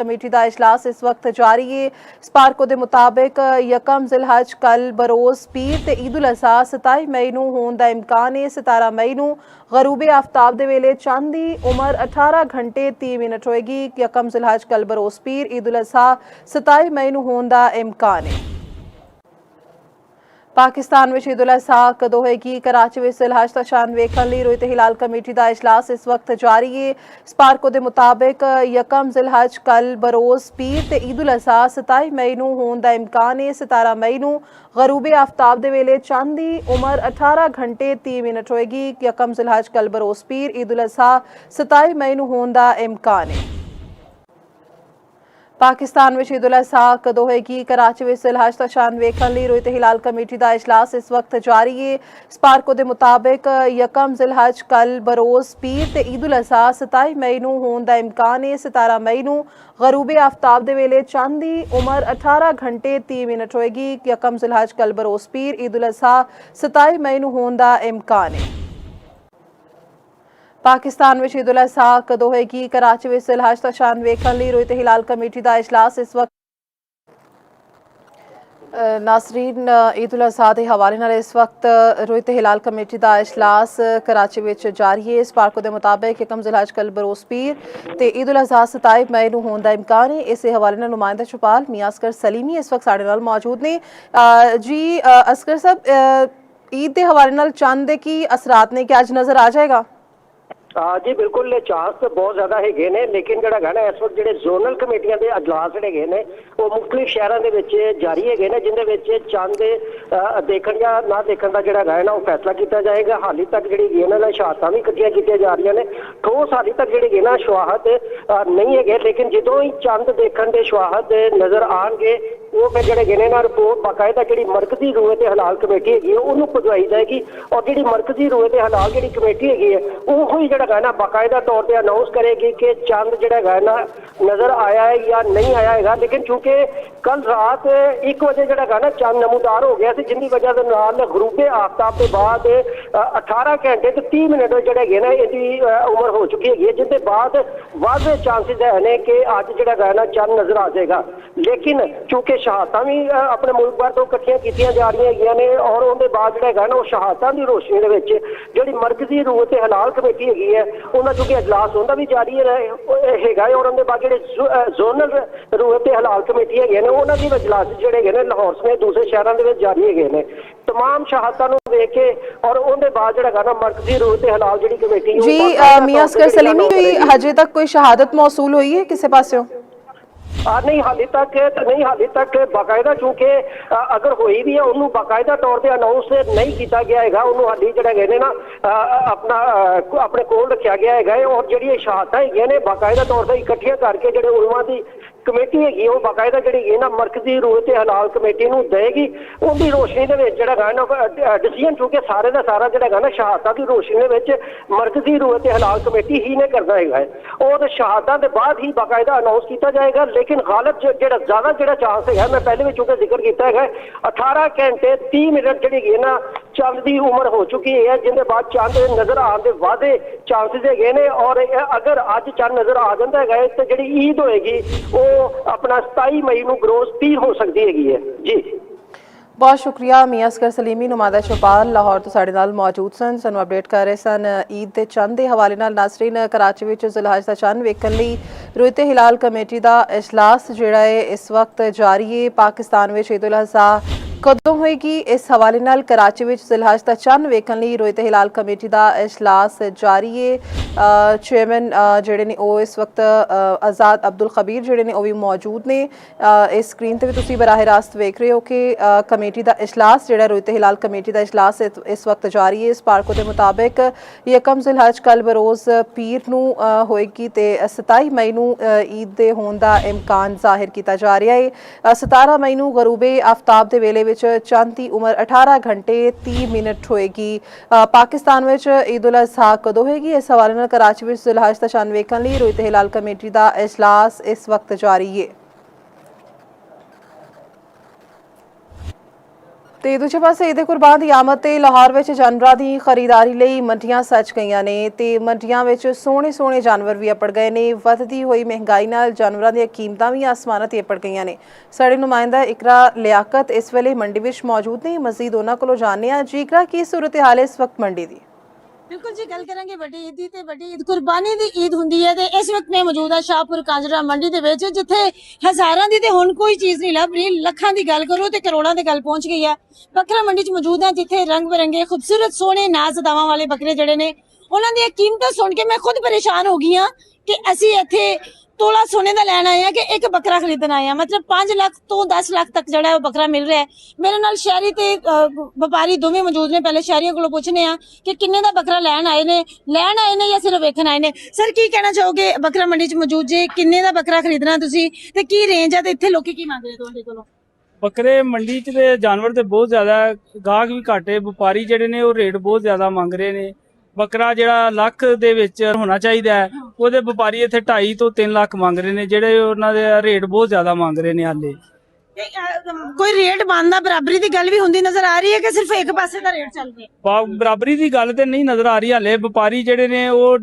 Committee का इजलास इस वक्त जारी है। स्पार्को के मुताबिक यकम जिलहज कल बरोज़ पीर ते ईद उल अज़हा 27 मई नूं होने का इम्कान है। 17 मई नूं गरूबे आफ्ताब दे वेले चंद दी उम्र 18 घंटे 30 मिनट होएगी। यकम जिलहज कल बरोज़ पीर ईद उल अज़हा 27 मई नूं होने का इम्कान है। पाकिस्तान में ईद उल अज़हा कदों होएगी? कराची में जिलहज दा चांद वेखण लई रोयत हिलाल कमेटी का इजलास इस वक्त जारी है। स्पार्को के मुताबिक यकम जिलहज कल बरोज़ पीर ते ईद उल अज़हा 27 मई नूं होने का इम्कान है। 17 मई नूं गरूबे आफ्ताब दे वेले चंद दी उम्र 18 घंटे 30 मिनट होएगी। यकम जिलहज कल बरोज़ पीर ईद उल अज़हा 27 मई नूं होने का इम्कान है। पाकिस्तान में ईद उल अज़हा कदों होएगी? कराची में जिलहज दा चांद वेखण लई रोयत हिलाल कमेटी का इजलास इस वक्त जारी है। स्पार्को के मुताबिक यकम जिलहज कल बरोज़ पीर ते ईद उल अज़हा 27 मई नूं होने का इम्कान है। 17 मई नूं गरूबे आफ्ताब दे वेले चंद दी उम्र 18 घंटे 30 मिनट होएगी। यकम जिलहज कल बरोज़ पीर ईद उल अज़हा 27 मई नूं होने का इम्कान है। पाकिस्तान में ईद उल अज़हा कदों होएगी? कराची में जिलहज दा चांद वेखण लई रोयत हिलाल कमेटी का इजलास इस वक्त नाज़रीन ईद उल अज़हा के हवाले नाल इस वक्त रोयत हिलाल कमेटी का इजलास कराची में जारी है। स्पार्को के मुताबिक यकम जिलहज कल बरोज़ पीर ते ईद उल अज़हा 27 मई नूं होने का इम्कान है। इस हवाले नाल नुमाइंदा चौपाल मियां असगर सलीमी इस वक्त साडे नाल मौजूद ने। जी असगर साहब, ईद के हवाले नाल चंद की असरात ने क्या अज नज़र आ जाएगा? जी बिल्कुल चांस तो बहुत ज्यादा है ने, लेकिन जो है इस वक्त जो जोनल कमेटियां के अजलास जोड़े ने वो मुख्तलिफ शहरों के जारी है ने, जिन्हें चंद देखण या ना देखण का जोड़ा है ना वो फैसला किया जाएगा। हाली तक जी ना शहादत भी इकट्ठियां की जा रही ने, ठोस हाली तक जी ना शहादत नहीं है, लेकिन जो ही चंद देखण के शहादत नजर आएंगे वो फिर जोड़े ने ना रिपोर्ट बाकायदा जी मरकजी रूए ते हलाल कमेटी है उन्होंने पहुंचाई जाएगी। और जी मरकजी रूए ते हलाल जी कमेटी है वो है ना बाकायदा तौर पर अनाउंस करेगी कि चंद जोड़ा है ना नजर आया है या नहीं आया है। लेकिन चूंकि कल रात 1 बजे जोड़ा है ना चंद नमूदार हो गया, जिंदी वजह से नाल गरूबे आफ्ताब के बाद 18 घंटे तो 30 मिनट जोड़े है ना इसकी उम्र हो चुकी है, जिसके बाद वादे चांसिस है कि अज जोड़ा है ना चंद नजर आ जाएगा। लेकिन चूंकि शहादत भी अपने मुल्क भर तो इकट्ठियां की जा रही ने और उनके बाद जोड़ा है ना शहादत की रोशनी जी मरकजी रूह ते हलाल कमेटी है उन्होंने चूंकि अजलास उनका भी जारी है और उनके बाद जो जोनल रूह ते हलाल कमेटी है उन्होंने भी अजलास जोड़े है लाहौर समेत दूसरे शहरों के जारी है। तमाम शहादत देख के और उनके बाद जो है ना मरकजी रूह ते हलाल जी कमेटी जी मियां असगर सलीमी हजे तक कोई शहादत मौसूल हुई है किसी पासों? नहीं हाली तक बाकायदा चूंकि अगर हुई भी है उन्होंने बाकायदा तौर पर अनाउंस नहीं किया गया है, उन्होंने हाली जोड़ा है ना अपने कोल रखा गया है। और जी शहादत है बाकायदा तौर पर इकट्ठियां करके जो उलमा की कमेटी है वो बाकायदा जी ना मरकजी रूह ते हलाल कमेटी को देगी। उनकी रोशनी जो है ना डिसीजन चूंकि सारे का सारा जो है ना शहादत की रोशनी मरकजी रूह ते हलाल कमेटी ही ने करना है और शहादत के बाद ही बाकायदा अनाउंस किया जाएगा। लेकिन गालिब जो ज्यादा जो चांस है, मैं पहले भी चूंकि जिक्र किया है 18 घंटे 30 मिनट जी ना चंद की उम्र हो चुकी है, जिनके बाद चंद नजर आने के वादे चांसिस है ने। और अगर अज चंद नजर आ जाता है तो जी ईद होएगी वो अपना 27 मई को बरोज़ पीर हो सकती है जी। बहुत शुक्रिया मियां असगर सलीमी नुमाइंदा चौपाल लाहौर तो साडे नाल मौजूद सन, सानू अपडेट कर रहे सन ईद के चंद के हवाले नाल। नाज़रीन कराची में जिलहज का चंद वेखण लई रोयत हिलाल कमेटी का इजलास जोड़ा है इस वक्त जारी है। पाकिस्तान में ईद उल अज़हा कदों होएगी? इस हवाले नाल कराची में जिलहज का चंद वेखण लई रोयत हिलाल कमेटी का इजलास जारी है। चेयरमैन जोड़े ने इस वक्त आज़ाद अब्दुल खबीर जोड़े ने भी मौजूद ने। इस स्क्रीन पर भी तुसीं बराह रास्त वेख रहे हो कि कमेटी का इजलास जोड़ा रोयत हिलाल कमेटी का इजलास इस वक्त जारी है। स्पार्को के मुताबिक यकम जिलहज कल बरोज़ पीर नूं होएगी ते 27 मई नूं ईद दे होने का इम्कान जाहिर किया जा रहा है। 17 मई नूं गरूबे आफ्ताब के वेले चंद की उम्र 18 घंटे 30 मिनट होएगी। पाकिस्तान में ईद उल अज़हा कदों होएगी? इस हवाले नाल कराची में जिलहज का चंद वेखण लई रोयत हिलाल कमेटी का इजलास इस वक्त जारी है। ਤੇ ਦੂਜੇ ਪਾਸੇ ਈਦ ਕੁਰਬਾਨ ਦੀ ਆਮਦ ਤੇ ਲਾਹੌਰ ਵਿੱਚ ਜਾਨਵਰਾਂ ਦੀ ਖਰੀਦਾਰੀ ਲਈ ਮੰਡੀਆਂ ਸੱਜ ਗਈਆਂ ਨੇ ਤੇ ਮੰਡੀਆਂ ਵਿੱਚ ਸੋਹਣੇ ਜਾਨਵਰ ਵੀ ਅਪੜ ਗਏ ਨੇ। ਵੱਧਦੀ ਹੋਈ ਮਹਿੰਗਾਈ ਨਾਲ ਜਾਨਵਰਾਂ ਦੀਆਂ ਕੀਮਤਾਂ ਵੀ ਆਸਮਾਨਾਂ ਤੇ ਅਪੜ ਗਈਆਂ ਨੇ। ਸਾਡੇ ਨੁਮਾਇੰਦਾ ਇਕਰਾ ਲਿਆਕਤ ਇਸ ਵੇਲੇ ਮੰਡੀ ਵਿੱਚ ਮੌਜੂਦ ਨੇ। ਮਜ਼ੀਦ ਉਹਨਾਂ ਕੋਲੋਂ ਜਾਣਦੇ ਹਾਂ। ਜੀ ਇਕਰਾ, ਕੀ ਸੂਰਤ ਹਾਲ ਹੈ ਇਸ ਵਕਤ ਮੰਡੀ ਦੀ? बिल्कुल जी, गल करेंगे वड्डी ईद दी ते वड्डी ईद कुर्बानी दी ईद हुंदी है ते इस वक्त मैं मौजूद हां शाहपुर कांजरा मंडी दे विच, जिथे हज़ारां दी ते हुण कोई चीज़ नहीं लभ रही, लखां दी गल करो ते करोड़ां दी गल पहुंच गई है। बकरा मंडी च मौजूद है जिथे रंग बिरंगे खूबसूरत सोहने नाज अदावां वाले बकरे जिहड़े ने उन्हां दी कीमतां सुन के मैं खुद परेशान हो गई हां कि असीं इत्थे तोला सोने का लैन आए हैं कि एक बकरा खरीदन आए हैं। मतलब 5 लाख तो 10 लाख तक जड़ा बकरा मिल रहा है। मेरे नाल शहरी ते व्यापारी दोवें मौजूद ने। पहले शहरियों को पूछने कि किन्ने दा बकरा लैन आए ने या सिर्फ वेखन आए ने। सर, की कहना चाहोगे बकरा मंडी च मौजूद जे, किन्ने दा बकरा खरीदना तुसी ते की रेंज है ते इत्थे लोकी की मंग रहे तुहाडे कोलों? बकरे मंडी च ते जानवर ते बहुत ज्यादा, गाहक भी घट है, व्यापारी जिहड़े ने ਉਹ रेट बहुत ज्यादा मंग रहे ने। ਬੱਕਰਾ ਜਿਹੜਾ ਲੱਖ ਦੇ ਵਿੱਚ ਹੋਣਾ ਚਾਹੀਦਾ ਹੈ, ਉਹਦੇ ਵਪਾਰੀ ਇੱਥੇ 2.5 ਤੋਂ 3 ਲੱਖ ਮੰਗ ਰਹੇ ਨੇ, ਜਿਹੜੇ ਉਹਨਾਂ ਦੇ ਰੇਟ ਬਹੁਤ ਜ਼ਿਆਦਾ ਮੰਗ ਰਹੇ ਨੇ ਹਾਲੇ। ਕੋਈ ਰੇਟ ਬਣਦਾ ਬਰਾਬਰੀ ਦੀ ਗੱਲ ਵੀ ਹੁੰਦੀ ਨਜ਼ਰ ਆ ਰਹੀ ਹੈ ਕਿ ਸਿਰਫ ਇੱਕ ਪਾਸੇ ਦਾ ਰੇਟ ਚੱਲ ਰਿਹਾ? ਬਰਾਬਰੀ ਦੀ ਗੱਲ ਤੇ ਨਹੀਂ ਨਜ਼ਰ ਆ ਰਹੀ ਹਾਲੇ। ਵਪਾਰੀ ਜਿਹੜੇ ਨੇ ਉਹ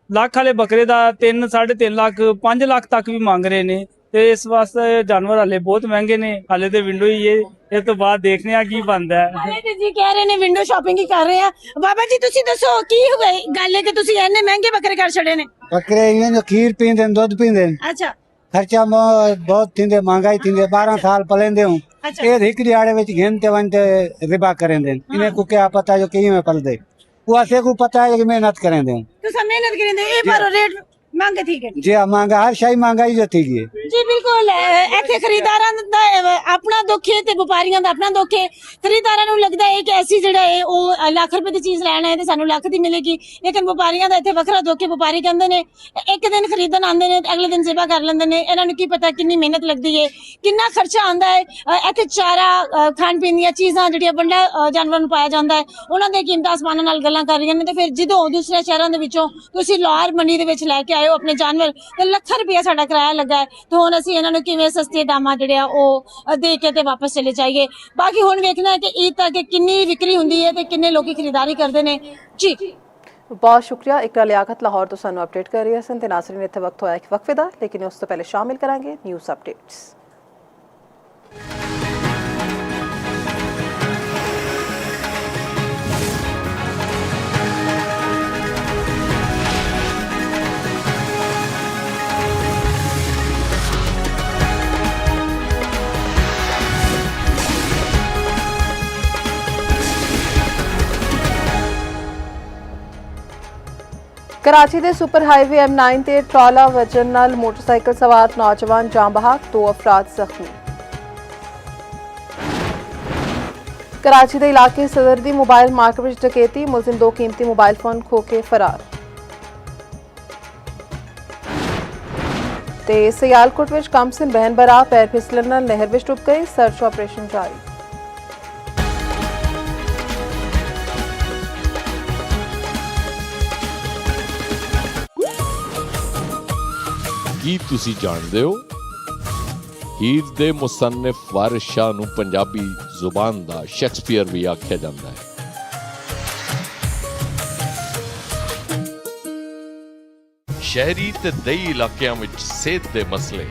ਲੱਖ ਵਾਲੇ ਬੱਕਰੇ ਦਾ 3, 3.5 ਲੱਖ, 5 ਲੱਖ ਤੱਕ ਵੀ ਮੰਗ ਰਹੇ ਨੇ। ਤੇ ਇਸ ਵਾਸਤੇ ਜਾਨਵਰ ਹਾਲੇ ਬਹੁਤ ਮਹਿੰਗੇ ਨੇ। ਹਾਲੇ ਤੇ ਵਿੰਡੋ ਹੀ ਹੈ, ਇਸ ਤੋਂ ਬਾਅਦ ਦੇਖਦੇ ਆ ਕੀ ਬਣਦਾ ਹੈ। ਹਾਲੇ ਤੇ ਜੀ ਕਹਿ ਰਹੇ ਨੇ ਵਿੰਡੋ ਸ਼ਾਪਿੰਗ ਹੀ ਕਰ ਰਹੇ ਆ। ਬਾਬਾ ਜੀ ਤੁਸੀਂ ਦੱਸੋ ਕੀ ਹੋਇਆ ਗੱਲ ਹੈ ਕਿ ਤੁਸੀਂ ਇੰਨੇ ਮਹਿੰਗੇ ਬੱਕਰੇ ਕਰ ਛੜੇ ਨੇ? बकरे इन्हें जो खीर पींदे दूध पींदे ਅੱਛਾ खर्चा बहुत थींदे, महंगाई थींदे, 12 साल पलेंदे हूं अच्छा। ये हिक दिहाड़े विच घिनते वनते रिबा करेंदे। इन्हें को क्या पता जो कि में पलदे, वो असे को पता है कि मेहनत करेंदे। ਤੁਸੀਂ ਮਿਹਨਤ ਕਰਿੰਦੇ ਇਹ ਪਰ ਰੇਟ ਮੰਗ ਠੀਕ ਹੈ जी हाँ, महंगा हर शाही महंगाई जो थी गई। ਜੀ ਬਿਲਕੁਲ। ਇੱਥੇ ਖਰੀਦਾਰਾਂ ਦਾ ਆਪਣਾ ਦੁੱਖ ਹੈ ਤੇ ਵਪਾਰੀਆਂ ਦਾ ਆਪਣਾ ਦੁੱਖ ਹੈ। ਖਰੀਦਾਰਾਂ ਨੂੰ ਲੱਗਦਾ ਹੈ ਕਿ ਅਸੀਂ ਜਿਹੜਾ ਹੈ ਉਹ ਲੱਖ ਰੁਪਏ ਦੀ ਚੀਜ਼ ਲੈਣਾ ਹੈ ਤੇ ਸਾਨੂੰ ਲੱਖ ਦੀ ਮਿਲੇਗੀ, ਲੇਕਿਨ ਵਪਾਰੀਆਂ ਦਾ ਇੱਥੇ ਵੱਖਰਾ ਦੁੱਖ ਹੈ। ਵਪਾਰੀ ਕਹਿੰਦੇ ਨੇ ਇੱਕ ਦਿਨ ਖਰੀਦਣ ਆਉਂਦੇ ਨੇ ਤੇ ਅਗਲੇ ਦਿਨ ਸੇਵਾ ਕਰ ਲੈਂਦੇ ਨੇ। ਇਹਨਾਂ ਨੂੰ ਕੀ ਪਤਾ ਕਿੰਨੀ ਮਿਹਨਤ ਲੱਗਦੀ ਹੈ, ਕਿੰਨਾ ਖਰਚਾ ਆਉਂਦਾ ਹੈ। ਇੱਥੇ ਚਾਰਾ, ਖਾਣ ਪੀਣ ਦੀਆਂ ਚੀਜ਼ਾਂ ਜਿਹੜੀਆਂ ਵੰਡਾ ਜਾਨਵਰਾਂ ਨੂੰ ਪਾਇਆ ਜਾਂਦਾ ਹੈ, ਉਹਨਾਂ ਦੀਆਂ ਕੀਮਤਾਂ ਆਸਮਾਨਾਂ ਨਾਲ ਗੱਲਾਂ ਕਰ ਰਹੀਆਂ ਨੇ। ਤੇ ਫਿਰ ਜਦੋਂ ਦੂਸਰੇ ਸ਼ਹਿਰਾਂ ਦੇ ਵਿੱਚੋਂ ਤੁਸੀਂ ਲਾਹੌਰ ਮੰਡੀ ਦੇ ਵਿੱਚ ਲੈ ਕੇ ਆਏ ਹੋ ਆਪਣੇ ਜਾਨਵਰ ਤੇ ਲੱਖ ਰੁਪਇਆ ਸਾਡਾ ਕਿਰਾਇਆ ਲੱਗਾ ਹੈ, ਤੇ ਹੁਣ ਅਸੀਂ ਇਹਨਾਂ ਨੂੰ ਕਿਵੇਂ ਸਸਤੇ ਦਾਮਾਂ ਜਿਹੜੇ ਆ ਉਹ ਦੇ ਕੇ ਤੇ ਵਾਪਸ ਚਲੇ ਜਾਈਏ। ਬਾਕੀ ਹੁਣ ਵੇਖਣਾ ਹੈ ਕਿ ਈਦ ਤੱਕ ਕਿੰਨੀ ਵਿਕਰੀ ਹੁੰਦੀ ਹੈ ਤੇ ਕਿੰਨੇ ਲੋਕੀ ਖਰੀਦਾਰੀ ਕਰਦੇ ਨੇ। ਜੀ ਬਹੁਤ ਸ਼ੁਕਰੀਆ ਇਕਰਾ ਲਿਆਕਤ ਲਾਹੌਰ ਤੋਂ ਸਾਨੂੰ ਅਪਡੇਟ ਕਰ ਰਹੀ ਸਨ। ਤੇ ਨਾਜ਼ਰੀਨ, ਇੱਥੇ ਵਕਤ ਹੋਇਆ ਇੱਕ ਵਕਫੇ ਦਾ, ਲੇਕਿਨ ਉਸ ਤੋਂ ਪਹਿਲੇ ਸ਼ਾਮਿਲ ਕਰਾਂਗੇ ਨਿਊਜ਼ ਅਪਡੇਟਸ। कराची के सुपर हाईवे M9 ते ट्रॉला वजन नाल मोटरसाइकिल सवार नौजवान जाम बहक, 2 अफराद जख्मी। कराची के इलाके सदर दी मोबाइल मार्केट में डकैती, मुलजिम 2 कीमती मोबाइल फोन खो के फरार। ते सियालकोट विच कमसिन बहन भरा पैर फिसलन नाल नहर विच डुब गए, सर्च ऑपरेशन जारी। ਕੀ ਤੁਸੀਂ ਜਾਣਦੇ ਹੋ, ਹੀਰ ਦੇ ਮੁਸੰਨਿਫ ਵਾਰਿਸ ਸ਼ਾਹ ਨੂੰ ਪੰਜਾਬੀ ਜ਼ੁਬਾਨ ਦਾ ਸ਼ੇਕਸਪੀਅਰ ਵੀ ਆਖਿਆ ਜਾਂਦਾ ਹੈ। ਸ਼ਹਿਰੀ ਤੇ ਦਈ ਇਲਾਕਿਆਂ ਵਿੱਚ ਸਿਹਤ ਦੇ ਮਸਲੇ,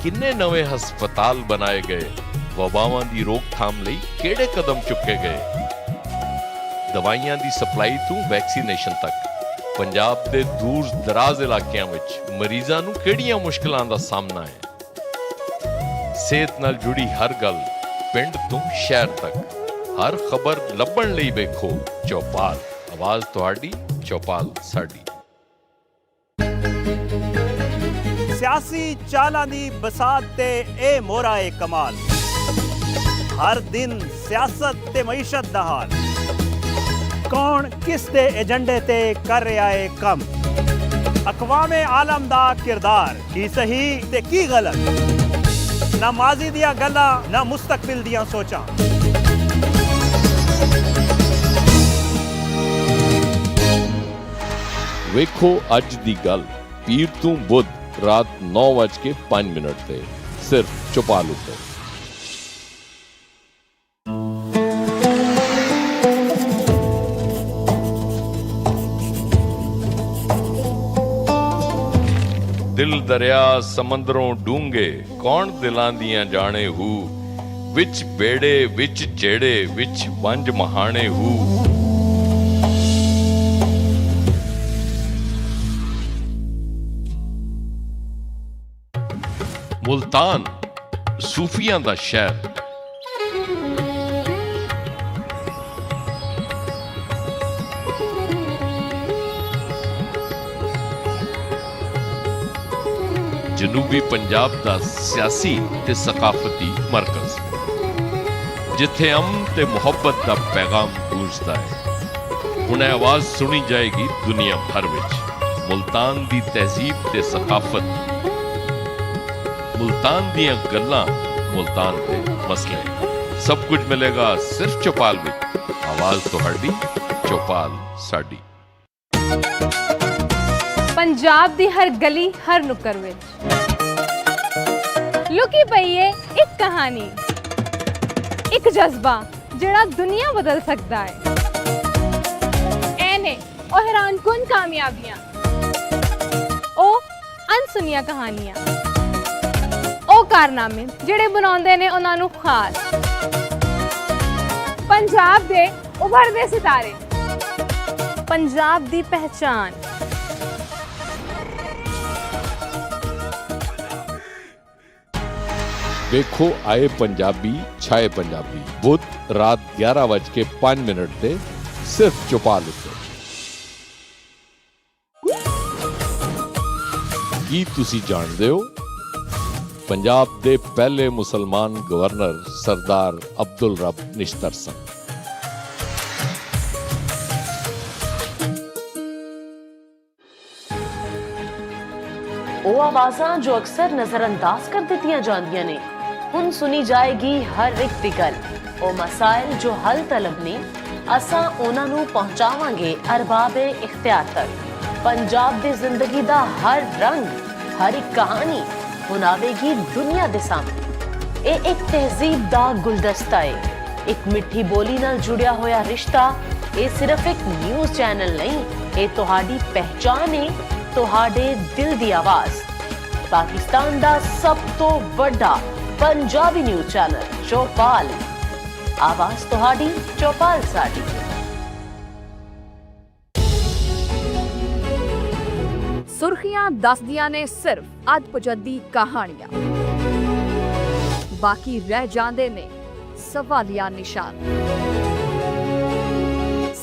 ਕਿੰਨੇ ਨਵੇਂ ਹਸਪਤਾਲ ਬਣਾਏ ਗਏ, ਵਬਾਵਾਂ ਦੀ ਰੋਕਥਾਮ ਲਈ ਕਿਹੜੇ ਕਦਮ ਚੁੱਕੇ ਗਏ, ਦਵਾਈਆਂ ਦੀ ਸਪਲਾਈ ਤੋਂ ਵੈਕਸੀਨੇਸ਼ਨ ਤੱਕ ਪੰਜਾਬ ਦੇ ਦੂਰ ਦਰਾਜ਼ ਇਲਾਕਿਆਂ ਵਿੱਚ ਮਰੀਜ਼ਾਂ ਨੂੰ ਕਿਹੜੀਆਂ ਮੁਸ਼ਕਲਾਂ ਦਾ ਸਾਹਮਣਾ ਹੈ। ਸਿਹਤ ਨਾਲ ਜੁੜੀ ਹਰ ਗੱਲ ਪਿੰਡ ਤੋਂ ਸ਼ਹਿਰ ਤੱਕ, ਹਰ ਖਬਰ ਲੱਭਣ ਲਈ ਵੇਖੋ ਚੌਪਾਲ। ਆਵਾਜ਼ ਤੁਹਾਡੀ, ਚੌਪਾਲ ਸਾਡੀ। ਸਿਆਸੀ ਚਾਲਾਂ ਦੀ ਬਸਾਤ ਤੇ ਇਹ ਮੋਹਰਾ ਏ ਕਮਾਲ, ਹਰ ਦਿਨ ਸਿਆਸਤ ਤੇ ਮਈਸ਼ਤ ਦਾ ਹਾਲ, ਕੌਣ ਕਿਸ ਦੇ ਏਜੰਡੇ ਤੇ ਕਰ ਰਿਹਾ ਏ ਕੰਮ, ਅਕਵਾਮੇ ਆਲਮ ਦਾ ਕਿਰਦਾਰ ਕੀ ਸਹੀ ਤੇ ਕੀ ਗਲਤ, ਨਾ ਮਾਜ਼ੀ ਦੀਆਂ ਗੱਲਾਂ ਨਾ ਮੁਸਤਕਬਲ ਦੀਆਂ ਸੋਚਾਂ। ਵੇਖੋ ਅੱਜ ਦੀ ਗੱਲ, ਪੀਰ ਤੋਂ ਬੁੱਧ ਰਾਤ 9:05 ਤੇ ਸਿਰਫ ਚੌਪਾਲ ਉੱਤੇ। ਦਿਲ ਦਰਿਆ ਸਮੁੰਦਰੋਂ ਡੂੰਘੇ, ਕੌਣ ਦਿਲਾਂ ਦੀਆਂ ਜਾਣੇ ਹੂ, ਵਿੱਚ ਬੇੜੇ ਵਿੱਚ ਜਿਹੜੇ, ਵਿੱਚ ਵੰਜ ਮਹਾਣੇ ਹੂ। ਮੁਲਤਾਨ ਸੂਫੀਆਂ ਦਾ ਸ਼ਹਿਰ। ਜਨੂਬੀ ਪੰਜਾਬ ਦਾ ਸਿਆਸੀ ਤੇ ਸਕਾਫਤੀ ਮਰਕਜ਼, ਜਿੱਥੇ ਅਮਨ ਤੇ ਮੁਹੱਬਤ ਦਾ ਪੈਗਾਮ ਗੂੰਜਦਾ ਹੈ। ਹੁਣ ਇਹ ਆਵਾਜ਼ ਸੁਣੀ ਜਾਏਗੀ ਦੁਨੀਆ ਭਰ ਵਿੱਚ। ਮੁਲਤਾਨ ਦੀ ਤਹਿਜ਼ੀਬ ਤੇ ਸਕਾਫਤ, ਮੁਲਤਾਨ ਦੀਆਂ ਗੱਲਾਂ, ਮੁਲਤਾਨ ਦੇ ਮਸਲੇ, ਸਭ ਕੁਝ ਮਿਲੇਗਾ ਸਿਰਫ ਚੌਪਾਲ ਵਿੱਚ। ਆਵਾਜ਼ ਤੁਹਾਡੀ, ਚੌਪਾਲ ਸਾਡੀ। ਪੰਜਾਬ ਦੀ ਹਰ ਗਲੀ, ਹਰ ਨੁੱਕਰ ਵਿੱਚ ਲੁਕੀ ਪਈ ਏ ਇੱਕ ਕਹਾਣੀ, ਇੱਕ ਜਜ਼ਬਾ ਜਿਹੜਾ ਦੁਨੀਆ ਬਦਲ ਸਕਦਾ ਹੈ। ਇਹ ਨੇ ਉਹ ਹੈਰਾਨਕੁਨ ਕਾਮਯਾਬੀਆਂ, ਉਹ ਅਣਸੁਣੀਆਂ ਕਹਾਣੀਆਂ, ਉਹ ਕਾਰਨਾਮੇ ਜਿਹੜੇ ਬਣਾਉਂਦੇ ਨੇ ਉਹਨਾਂ ਨੂੰ ਖਾਸ। ਪੰਜਾਬ ਦੇ ਉਭਰਦੇ ਸਿਤਾਰੇ, ਪੰਜਾਬ ਦੀ ਪਹਿਚਾਨ। ਵੇਖੋ ਆਏ ਪੰਜਾਬੀ, ਛਾਏ ਪੰਜਾਬੀ, ਬੁੱਧ ਰਾਤ 11:05 ਤੇ ਸਿਰਫ ਚੌਪਾਲ ਉੱਤੇ। ਕੀ ਤੁਸੀਂ ਜਾਣਦੇ ਹੋ? ਪੰਜਾਬ ਦੇ ਪਹਿਲੇ ਮੁਸਲਮਾਨ ਗਵਰਨਰ ਸਰਦਾਰ ਅਬਦੁਲ ਰੱਬ ਨਿਸ਼ਤਰ ਸਨ। ਉਹ ਆਵਾਜ਼ਾਂ ਜੋ ਅਕਸਰ ਨਜ਼ਰਅੰਦਾਜ਼ ਕਰ ਦਿੱਤੀਆਂ ਜਾਂਦੀਆਂ ਨੇ, ਹੁਣ ਸੁਣੀ ਜਾਏਗੀ ਹਰ ਇੱਕ ਦੀ ਗੱਲ। ਉਹ ਮਸਾਇਲ ਜੋ ਹੱਲ ਤਲਬ ਨੇ, ਅਸਾਂ ਉਹਨਾਂ ਨੂੰ ਪਹੁੰਚਾਵਾਂਗੇ ਅਰਬਾਬੇ ਇਖਤਿਆਰ ਤੱਕ। ਪੰਜਾਬ ਦੀ ਜ਼ਿੰਦਗੀ ਦਾ ਹਰ ਰੰਗ, ਹਰ ਇੱਕ ਕਹਾਣੀ ਹੁਣ ਆਵੇਗੀ ਦੁਨੀਆ ਦੇ ਸਾਹਮਣੇ। ਇਹ ਇੱਕ ਤਹਿਜ਼ੀਬ ਦਾ ਗੁਲਦਸਤਾ ਹੈ, ਇੱਕ ਮਿੱਠੀ ਬੋਲੀ ਨਾਲ ਜੁੜਿਆ ਹੋਇਆ ਰਿਸ਼ਤਾ। ਇਹ ਸਿਰਫ ਇੱਕ ਨਿਊਜ਼ ਚੈਨਲ ਨਹੀਂ, ਇਹ ਤੁਹਾਡੀ ਪਹਿਚਾਨ ਹੈ, ਤੁਹਾਡੇ ਦਿਲ ਦੀ ਆਵਾਜ਼। ਪਾਕਿਸਤਾਨ ਦਾ ਸਭ ਤੋਂ ਵੱਡਾ ਪੰਜਾਬੀ ਨਿਊਜ਼ ਚੈਨਲ ਚੌਪਾਲ। ਆਵਾਜ਼ ਤੁਹਾਡੀ, ਚੌਪਾਲ ਸਾਡੀ। ਸੁਰਖੀਆਂ ਦੱਸਦੀਆਂ ਨੇ ਸਿਰਫ ਅੱਧ ਪਜੱਦੀ ਕਹਾਣੀਆਂ, ਬਾਕੀ ਰਹਿ ਜਾਂਦੇ ਨੇ ਸਵਾਲੀਆ ਨਿਸ਼ਾਨ।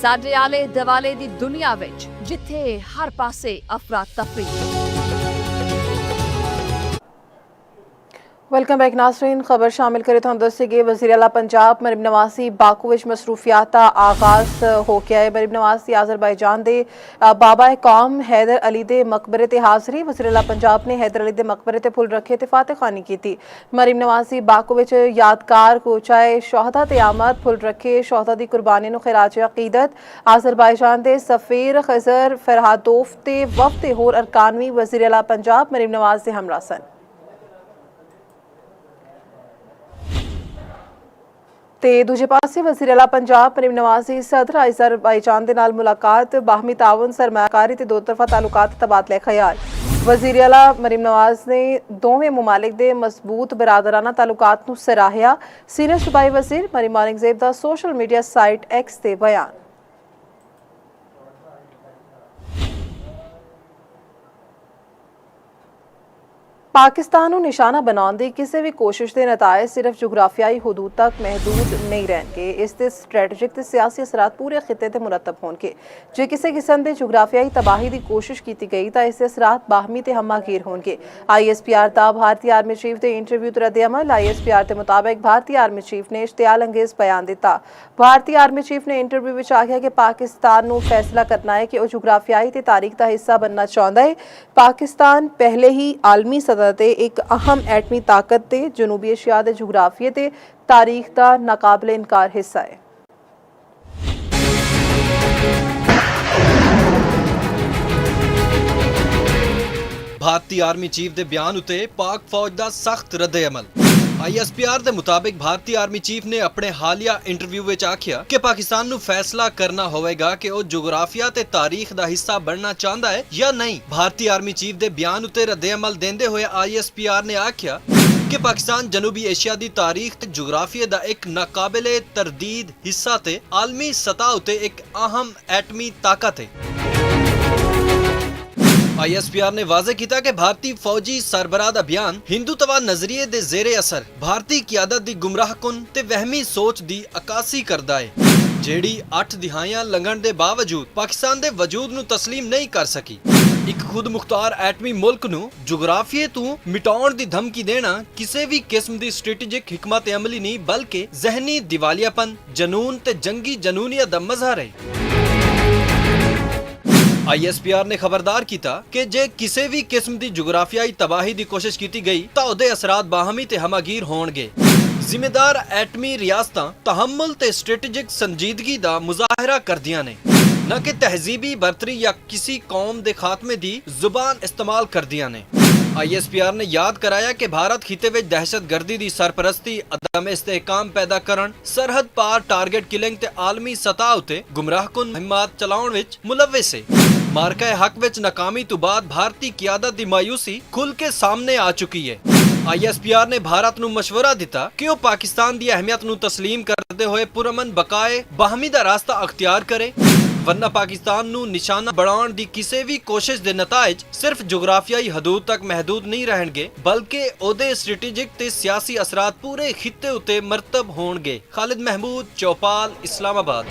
ਸਾਡੇ ਆਲੇ ਦੁਆਲੇ ਦੀ ਦੁਨੀਆ ਵਿੱਚ ਜਿੱਥੇ ਹਰ ਪਾਸੇ ਅਫਰਾ ਤਫਰੀ। वेलकम बैक नाज़रीन। खबर शामिल करें तो दसेंगे वज़ीर आला पंजाब मरीम नवाज़ बाकू विच मसरूफियात का आगाज़ हो गया है। मरीम नवाज़ आज़रबाईजान के बाबा कौम हैदर अली के मकबरे ते हाज़री। वज़ीर आला पंजाब ने हैदर अली के मकबरे ते फुल रखे ते फातह खानी की। मरीम नवाज़ बाकू विच यादगार कोचाए शोहदा ते आमद फुल रखे शोहदा की कुर्बानी नूं खिराज अकीदत। आज़रबाईजान के सफ़ीर खज़र फरहादोफ ते वफ़द होर अरकान भी वज़ीर आला पंजाब मरीम नवाज़ के हमरा सन। ਤੇ ਦੂਜੇ ਪਾਸੇ ਵਜ਼ੀਰ ਆਲਾ ਪੰਜਾਬ ਮਰੀਮ ਨਵਾਜ਼ ਦੀ ਸਦਰ ਆਜ਼ਰਬਾਈਜਾਨ ਦੇ ਨਾਲ ਮੁਲਾਕਾਤ, ਬਾਹਮੀ ਤਾਵਨ, ਸਰਮਾਇਆਕਾਰੀ ਤੇ ਦੋ ਤਰਫਾ ਤਾਲੁਕਾਤ ਤਬਾਦਲੇ ਖਿਆਲ। ਵਜ਼ੀਰ ਆਲਾ ਮਰੀਮ ਨਵਾਜ਼ ਨੇ ਦੋਵੇਂ ਮੁਮਾਲਿਕ ਦੇ ਮਜ਼ਬੂਤ ਬਰਾਦਰਾਨਾ ਤਾਲੁਕਾਤ ਨੂੰ ਸਰਾਹਿਆ। ਸੀਨੀਅਰ ਸੂਬਾਈ ਵਜ਼ੀਰ ਮਰੀਮ ਔਰੰਗਜ਼ੇਬ ਦਾ ਸੋਸ਼ਲ ਮੀਡੀਆ ਸਾਈਟ ਐਕਸ ਤੇ ਬਿਆਨ। पाकिस्तान को निशाना बनाने की किसी भी कोशिश के नताए सिर्फ जोग्राफियाई हदूद तक महदूद नहीं रहेंगे। इसके स्ट्रैटेजिक ते सियासी असरात पूरे खिते ते मुरतब होंगे। जे किसी किस्म के जोग्राफियाई तबाही की कोशिश की गई तो इसके असरात बाहमी ते हमागीर होंगे। ISPR का भारतीय आर्मी चीफ के इंटरव्यू तो रद्द-ए-अमल। ISPR के मुताबिक भारतीय आर्मी चीफ ने इश्तियाल अंगेज बयान दिता। भारतीय आर्मी चीफ ने इंटरव्यू में आख्या कि पाकिस्तान को फैसला करना है कि वह जोग्राफियाई ते तारीख का हिस्सा बनना चाहता है। पाकिस्तान पहले ही आलमी सतह ते एक अहम एटमी ताकत ते जनूबी एशिया के जोग्राफिया ते तारीख का नाकाबिले इनकार हिस्सा है। भारतीय आर्मी चीफ के बयान उत्ते पाक फौज का सख्त रद्द-ए-अमल। ISPR ਦੇ ਮੁਤਾਬਿਕ ਭਾਰਤੀ ਆਰਮੀ ਚੀਫ ਨੇ ਆਪਣੇ ਹਾਲੀਆ ਇੰਟਰਵਿਊ ਵਿੱਚ ਆਖਿਆ ਕਿ ਪਾਕਿਸਤਾਨ ਨੂੰ ਫੈਸਲਾ ਕਰਨਾ ਹੋਵੇਗਾ ਕਿ ਉਹ ਜੁਗਰਾਫੀਆ ਤੇ ਤਾਰੀਖ ਦਾ ਹਿੱਸਾ ਬਣਨਾ ਚਾਹੁੰਦਾ ਹੈ ਜਾਂ ਨਹੀਂ। ਭਾਰਤੀ ਆਰਮੀ ਚੀਫ ਦੇ ਬਿਆਨ ਉੱਤੇ ਰੱਦੇ-ਅਮਲ ਦਿੰਦੇ ਹੋਏ ISPR ਨੇ ਆਖਿਆ ਕਿ ਪਾਕਿਸਤਾਨ ਜਨੂਬੀ ਏਸ਼ੀਆ ਦੀ ਤਾਰੀਖ ਤੇ ਜੁਗਰਾਫੀਆ ਦਾ ਇੱਕ ਨਾਕਾਬਿਲੇ ਤਰਦੀਦ ਹਿੱਸਾ ਤੇ ਆਲਮੀ ਸਤਹ ਉੱਤੇ ਇੱਕ ਅਹਿਮ ਐਟਮੀ ਤਾਕਤ ਹੈ। ISPR ਨੇ ਵਾਜ਼ਿਹ ਕੀਤਾ ਕਿ ਭਾਰਤੀ ਫੌਜੀ ਸਰਬਰਾਹ ਦਾ ਬਿਆਨ ਹਿੰਦੂਤਵਾ ਨਜ਼ਰੀਏ ਦੇ ਜ਼ੇਰੇ ਅਸਰ ਭਾਰਤੀ ਕਿਆਦਤ ਦੀ ਗੁੰਮਰਾਹਕੁਨ ਤੇ ਵਹਿਮੀ ਸੋਚ ਦੀ ਅਕਾਸੀ ਕਰਦਾ ਹੈ, ਜਿਹੜੀ 8 ਦਿਹਾਈਆਂ ਲੰਘਣ ਦੇ ਬਾਵਜੂਦ ਪਾਕਿਸਤਾਨ ਦੇ ਵਜੂਦ ਨੂੰ ਤਸਲੀਮ ਨਹੀਂ ਕਰ ਸਕੀ। ਇੱਕ ਖੁਦ ਮੁਖਤਾਰ ਐਟਮੀ ਮੁਲਕ ਨੂੰ ਜੁਗਰਾਫੀਏ ਤੋਂ ਮਿਟਾਉਣ ਦੀ ਧਮਕੀ ਦੇਣਾ ਕਿਸੇ ਵੀ ਕਿਸਮ ਦੀ ਸਟ੍ਰੈਟੇਜਿਕ ਹਿਕਮਤ ਅਮਲੀ ਨਹੀਂ, ਬਲਕਿ ਜ਼ਹਿਨੀ ਦਿਵਾਲੀਆਪਨ, ਜਨੂਨ ਤੇ ਜੰਗੀ ਜਨੂਨੀਅਤ ਦਾ ਮਜ਼ਹਰ ਹੈ। ISPR ਨੇ ਖਬਰਦਾਰ ਕੀਤਾ ਕਿ ਜੇ ਕਿਸੇ ਵੀ ਕਿਸਮ ਦੀ ਜੁਗਰਾਫੀਆਈ ਤਬਾਹੀ ਦੀ ਕੋਸ਼ਿਸ਼ ਕੀਤੀ ਗਈ ਤਾਂ ਉਹਦੇ ਅਸਰਾਤ ਬਾਹਮੀ ਤੇ ਹਮਾਗੀਰ ਹੋਣਗੇ। ਜ਼ਿੰਮੇਦਾਰ ਐਟਮੀ ਰਿਆਸਤਾਂ ਤਹੰਮੁਲ ਤੇ ਸਟ੍ਰੈਟੇਜਿਕ ਸੰਜੀਦਗੀ ਦਾ ਮੁਜ਼ਾਹਰਾ ਕਰਦੀਆਂ ਨੇ, ਨਾ ਕਿ ਤਹਿਜ਼ੀਬੀ ਬਰਤਰੀ ਜਾਂ ਕਿਸੇ ਕੌਮ ਦੇ ਖਾਤਮੇ ਦੀ ਜ਼ੁਬਾਨ ਇਸਤੇਮਾਲ ਕਰਦੀਆਂ ਨੇ। ISPR ਨੇ ਯਾਦ ਕਰਾਇਆ ਕਿ ਭਾਰਤ ਖਿੱਤੇ ਵਿੱਚ ਦਹਿਸ਼ਤਗਰਦੀ ਦੀ ਸਰਪ੍ਰਸਤੀ, ਅਦਮ ਇਸਤਹਿਕਾਮ ਪੈਦਾ ਕਰਨ, ਸਰਹੱਦ ਪਾਰ ਟਾਰਗੇਟ ਕਿਲਿੰਗ ਤੇ ਆਲਮੀ ਸਤਹ ਉਤੇ ਗੁੰਮਰਾਹਕੁਨ ਮੁਹਿੰਮਾਂ ਚਲਾਉਣ ਵਿੱਚ ਮੁਲਵਿਸ ਹੈ। ਮਾਰਕਾ ਹੱਕ ਵਿੱਚ ਨਾਕਾਮੀ ਤੋਂ ਬਾਅਦ ਭਾਰਤੀ ਕਿਆਦਤ ਦੀ ਮਾਯੂਸੀ ਖੁੱਲ ਕੇ ਸਾਹਮਣੇ ਆ ਚੁੱਕੀ ਹੈ। ISPR ਨੇ ਭਾਰਤ ਨੂੰ ਮਸ਼ਵਰਾ ਦਿੱਤਾ ਕਿ ਉਹ ਪਾਕਿਸਤਾਨ ਦੀ ਅਹਿਮੀਅਤ ਨੂੰ ਤਸਲੀਮ ਕਰਦੇ ਹੋਏ ਪੁਰਅਮਨ ਬਕਾਏ ਬਾਹਮੀ ਦਾ ਰਾਸਤਾ ਅਖਤਿਆਰ ਕਰੇ, ਵਰਨਾ ਪਾਕਿਸਤਾਨ ਨੂੰ ਨਿਸ਼ਾਨਾ ਬਣਾਉਣ ਦੀ ਕਿਸੇ ਵੀ ਕੋਸ਼ਿਸ਼ ਦੇ ਨਤਾਇਜ ਸਿਰਫ ਜੁਗਰਾਫੀਆਈ ਹਦੂਦ ਤੱਕ ਮਹਿਦੂਦ ਨਹੀਂ ਰਹਿਣਗੇ, ਬਲਕਿ ਉਹਦੇ ਸਟ੍ਰੈਟੇਜਿਕ ਤੇ ਸਿਆਸੀ ਅਸਰਾਤ ਪੂਰੇ ਖਿੱਤੇ ਉੱਤੇ ਮਰਤਬ ਹੋਣਗੇ। ਖਾਲਿਦ ਮਹਿਮੂਦ, ਚੌਪਾਲ, ਇਸਲਾਮਾਬਾਦ।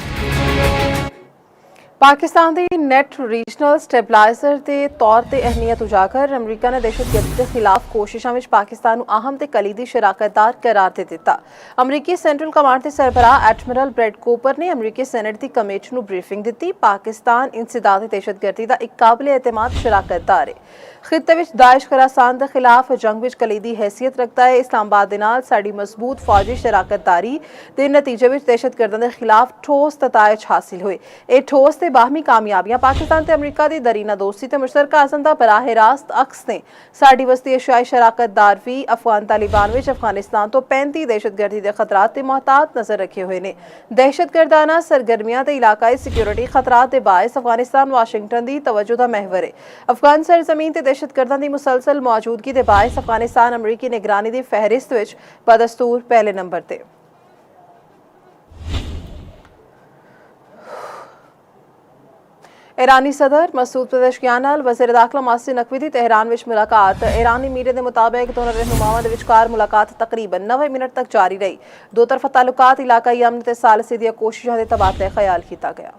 ਪਾਕਿਸਤਾਨ ਦੀ ਨੈਟ ਰੀਜਨਲ ਸਟੈਬਲਾਈਜ਼ਰ ਦੇ ਤੌਰ ਤੇ ਅਹਿਮੀਅਤ ਉਜਾਗਰ ਅਮਰੀਕਾ ਨੇ ਦਹਿਸ਼ਤਗਰਦੀ ਦੇ ਖਿਲਾਫ ਕੋਸ਼ਿਸ਼ਾਂ ਵਿੱਚ ਪਾਕਿਸਤਾਨ ਨੂੰ ਅਹਿਮ ਤੇ ਕਲੀਦੀ ਸ਼ਰਾਕਤਦਾਰ ਕਰਾਰ ਦੇ ਦਿੱਤਾ। ਅਮਰੀਕੀ ਸੈਂਟਰਲ ਕਮਾਂਡ ਦੇ ਸਰਬਰਾਹ ਐਡਮਿਰਲ ਬ੍ਰੈਡ ਕੋਪਰ ਨੇ ਅਮਰੀਕੀ ਸੈਨੇਟ ਦੀ ਕਮੇਟੀ ਨੂੰ ਬਰੀਫਿੰਗ ਦਿੱਤੀ। ਪਾਕਿਸਤਾਨ ਇੰਸਦਾਦ ਦਹਿਸ਼ਤਗਰਦੀ ਦਾ ਇੱਕ ਕਾਬਿਲ-ਏਤਮਾਦ ਸ਼ਰਾਕਤਦਾਰ ਹੈ। ਖਿੱਤੇ ਵਿੱਚ ਦਾਇਸ਼ ਖਰਾਸਾਨ ਦੇ ਖਿਲਾਫ ਜੰਗ ਵਿੱਚ ਕਲੀਦੀ ਹੈਸੀਅਤ ਰੱਖਦਾ ਹੈ। ਇਸਲਾਮਾਬਾਦ ਦੇ ਨਾਲ ਸਾਡੀ ਮਜ਼ਬੂਤ ਫੌਜੀ ਸ਼ਰਾਕਤਦਾਰੀ ਦੇ ਨਤੀਜੇ ਵਿੱਚ ਦਹਿਸ਼ਤਗਰਦਾਂ ਦੇ ਖਿਲਾਫ ਠੋਸ ਨਤਾਇਜ ਹਾਸਿਲ ਹੋਏ। ਇਹ ਠੋਸ ਤੇ ਬਾਹਮੀ ਕਾਮਯਾਬੀਆਂ ਪਾਕਿਸਤਾਨ ਤੇ ਅਮਰੀਕਾ ਦੀ ਦਰੀਨਾ ਦੋਸਤੀ ਤੇ ਮੁਸ਼ਤਰਕਾ ਅਜ਼ਮ ਦਾ ਬਰਾਹ ਰਾਸਤ ਅਕਸ ਨੇ। ਸਾਡੀ ਵਸਤੀ ਏਸ਼ੀਆਈ ਸ਼ਰਾਕਤਦਾਰ ਵੀ ਅਫਗਾਨ ਤਾਲਿਬਾਨ ਵਿੱਚ ਅਫਗਾਨਿਸਤਾਨ ਤੋਂ 35 ਦਹਿਸ਼ਤਗਰਦੀ ਦੇ ਖਤਰਾਤ ਤੇ ਮੁਹਤਾਤ ਨਜ਼ਰ ਰੱਖੇ ਹੋਏ ਨੇ। ਦਹਿਸ਼ਤਗਰਦਾਨਾ ਸਰਗਰਮੀਆਂ ਤੇ ਇਲਾਕਾਈ ਸਿਕਿਉਰਿਟੀ ਖਤਰਾਤ ਦੇ ਬਾਇਸ ਅਫਗਾਨਿਸਤਾਨ ਵਾਸ਼ਿੰਗਟਨ ਦੀ ਤਵੱਜੋ ਦਾ ਮਹਿਵਰ ਹੈ। ਅਫਗਾਨ ਸਰਜ਼ਮੀਨ ਤੇ ਦਹਿਸ਼ਤਗਰਦਾਂ ਦੀ ਮੁਸਲਸਲ ਮੌਜੂਦਗੀ ਦੇ ਬਾਇਸ ਅਫਗਾਨਿਸਤਾਨ ਅਮਰੀਕੀ ਨਿਗਰਾਨੀ ਦੀ ਫਹਿਰਿਸਤ ਵਿੱਚ ਬਦਸਤੂਰ ਪਹਿਲੇ ਨੰਬਰ ਤੇ। ईरानी सदर मसूद पेज़ेशकियान नाल वज़ीर दाखिला मासिर नकवी दी तेहरान विच मुलाकात। ईरानी मीडिया के मुताबिक दोनों रहनुमावां दे विचकार मुलाकात तकरीबन 90 मिनट तक जारी रही। दो तरफा ताल्लुकात इलाकाई अमन ते सालसी दी कोशिशां दे तबादले ख्याल किया गया।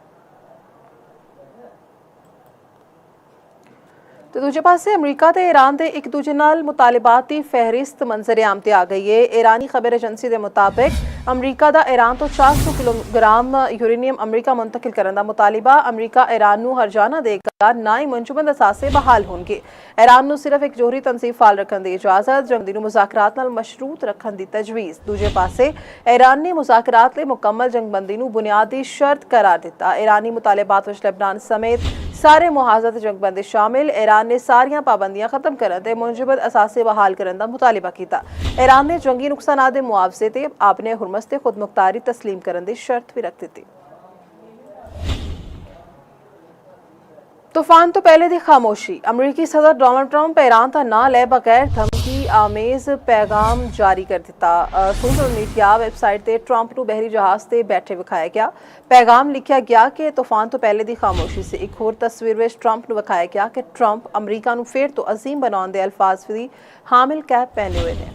तो दूजे पासे अमरीका ते ईरान दे एक दूजे नाल मुतालिबात दी फहरिस्त मंजर आम ते आ गई है। ईरानी खबर एजेंसी के मुताबिक अमरीका दा ईरान तो 400 किलोग्राम यूरेनियम अमरीका मुंतकिल करने का मुतालिबा। अमरीका ईरान नूं हरजाना देगा, ना ही मुंजमद असासे बहाल होणगे। ईरान नूं सिर्फ एक जोहरी तनसीब फाल रखने की इजाजत, जंगदी नूं मुज़ाकरात नाल मशरूत रखने की तजवीज़। दूजे पासे ईरान ने मुज़ाकरात लई मुकम्मल जंगबंदी नूं बुनियादी शर्त करार दिता। ईरानी मुतालिबात विच लेबनान समेत सारे मुहाज़ा ते जंगबंदी शामिल। ईरान ने सारियां पाबंदियां खत्म करने ते मुंजमद असासे बहाल करने का मुतालिबा किया। ईरान ने जंगी नुकसानात दे मुआवजे ते आपने हुरमस ते खुद मुख्तारी तस्लीम करने की शर्त भी रख दी। तूफान तो पहले दी खामोशी। अमरीकी सदर डोनाल्ड ट्रंप ईरान का नां लै बगैर धमकी आमेज पैगाम जारी कर दिता। सोशल मीडिया वैबसाइट ते ट्रंप नूं बहरी जहाज ते बैठे विखाया गया। पैगाम लिखा गया कि तूफान तो पहले दी खामोशी से। एक होर तस्वीर में ट्रंप नूं विखाया गया कि ट्रंप अमरीका नूं फेर तो अजीम बनाउण दे अल्फाज दी हामिल कैप पहने हुए ने।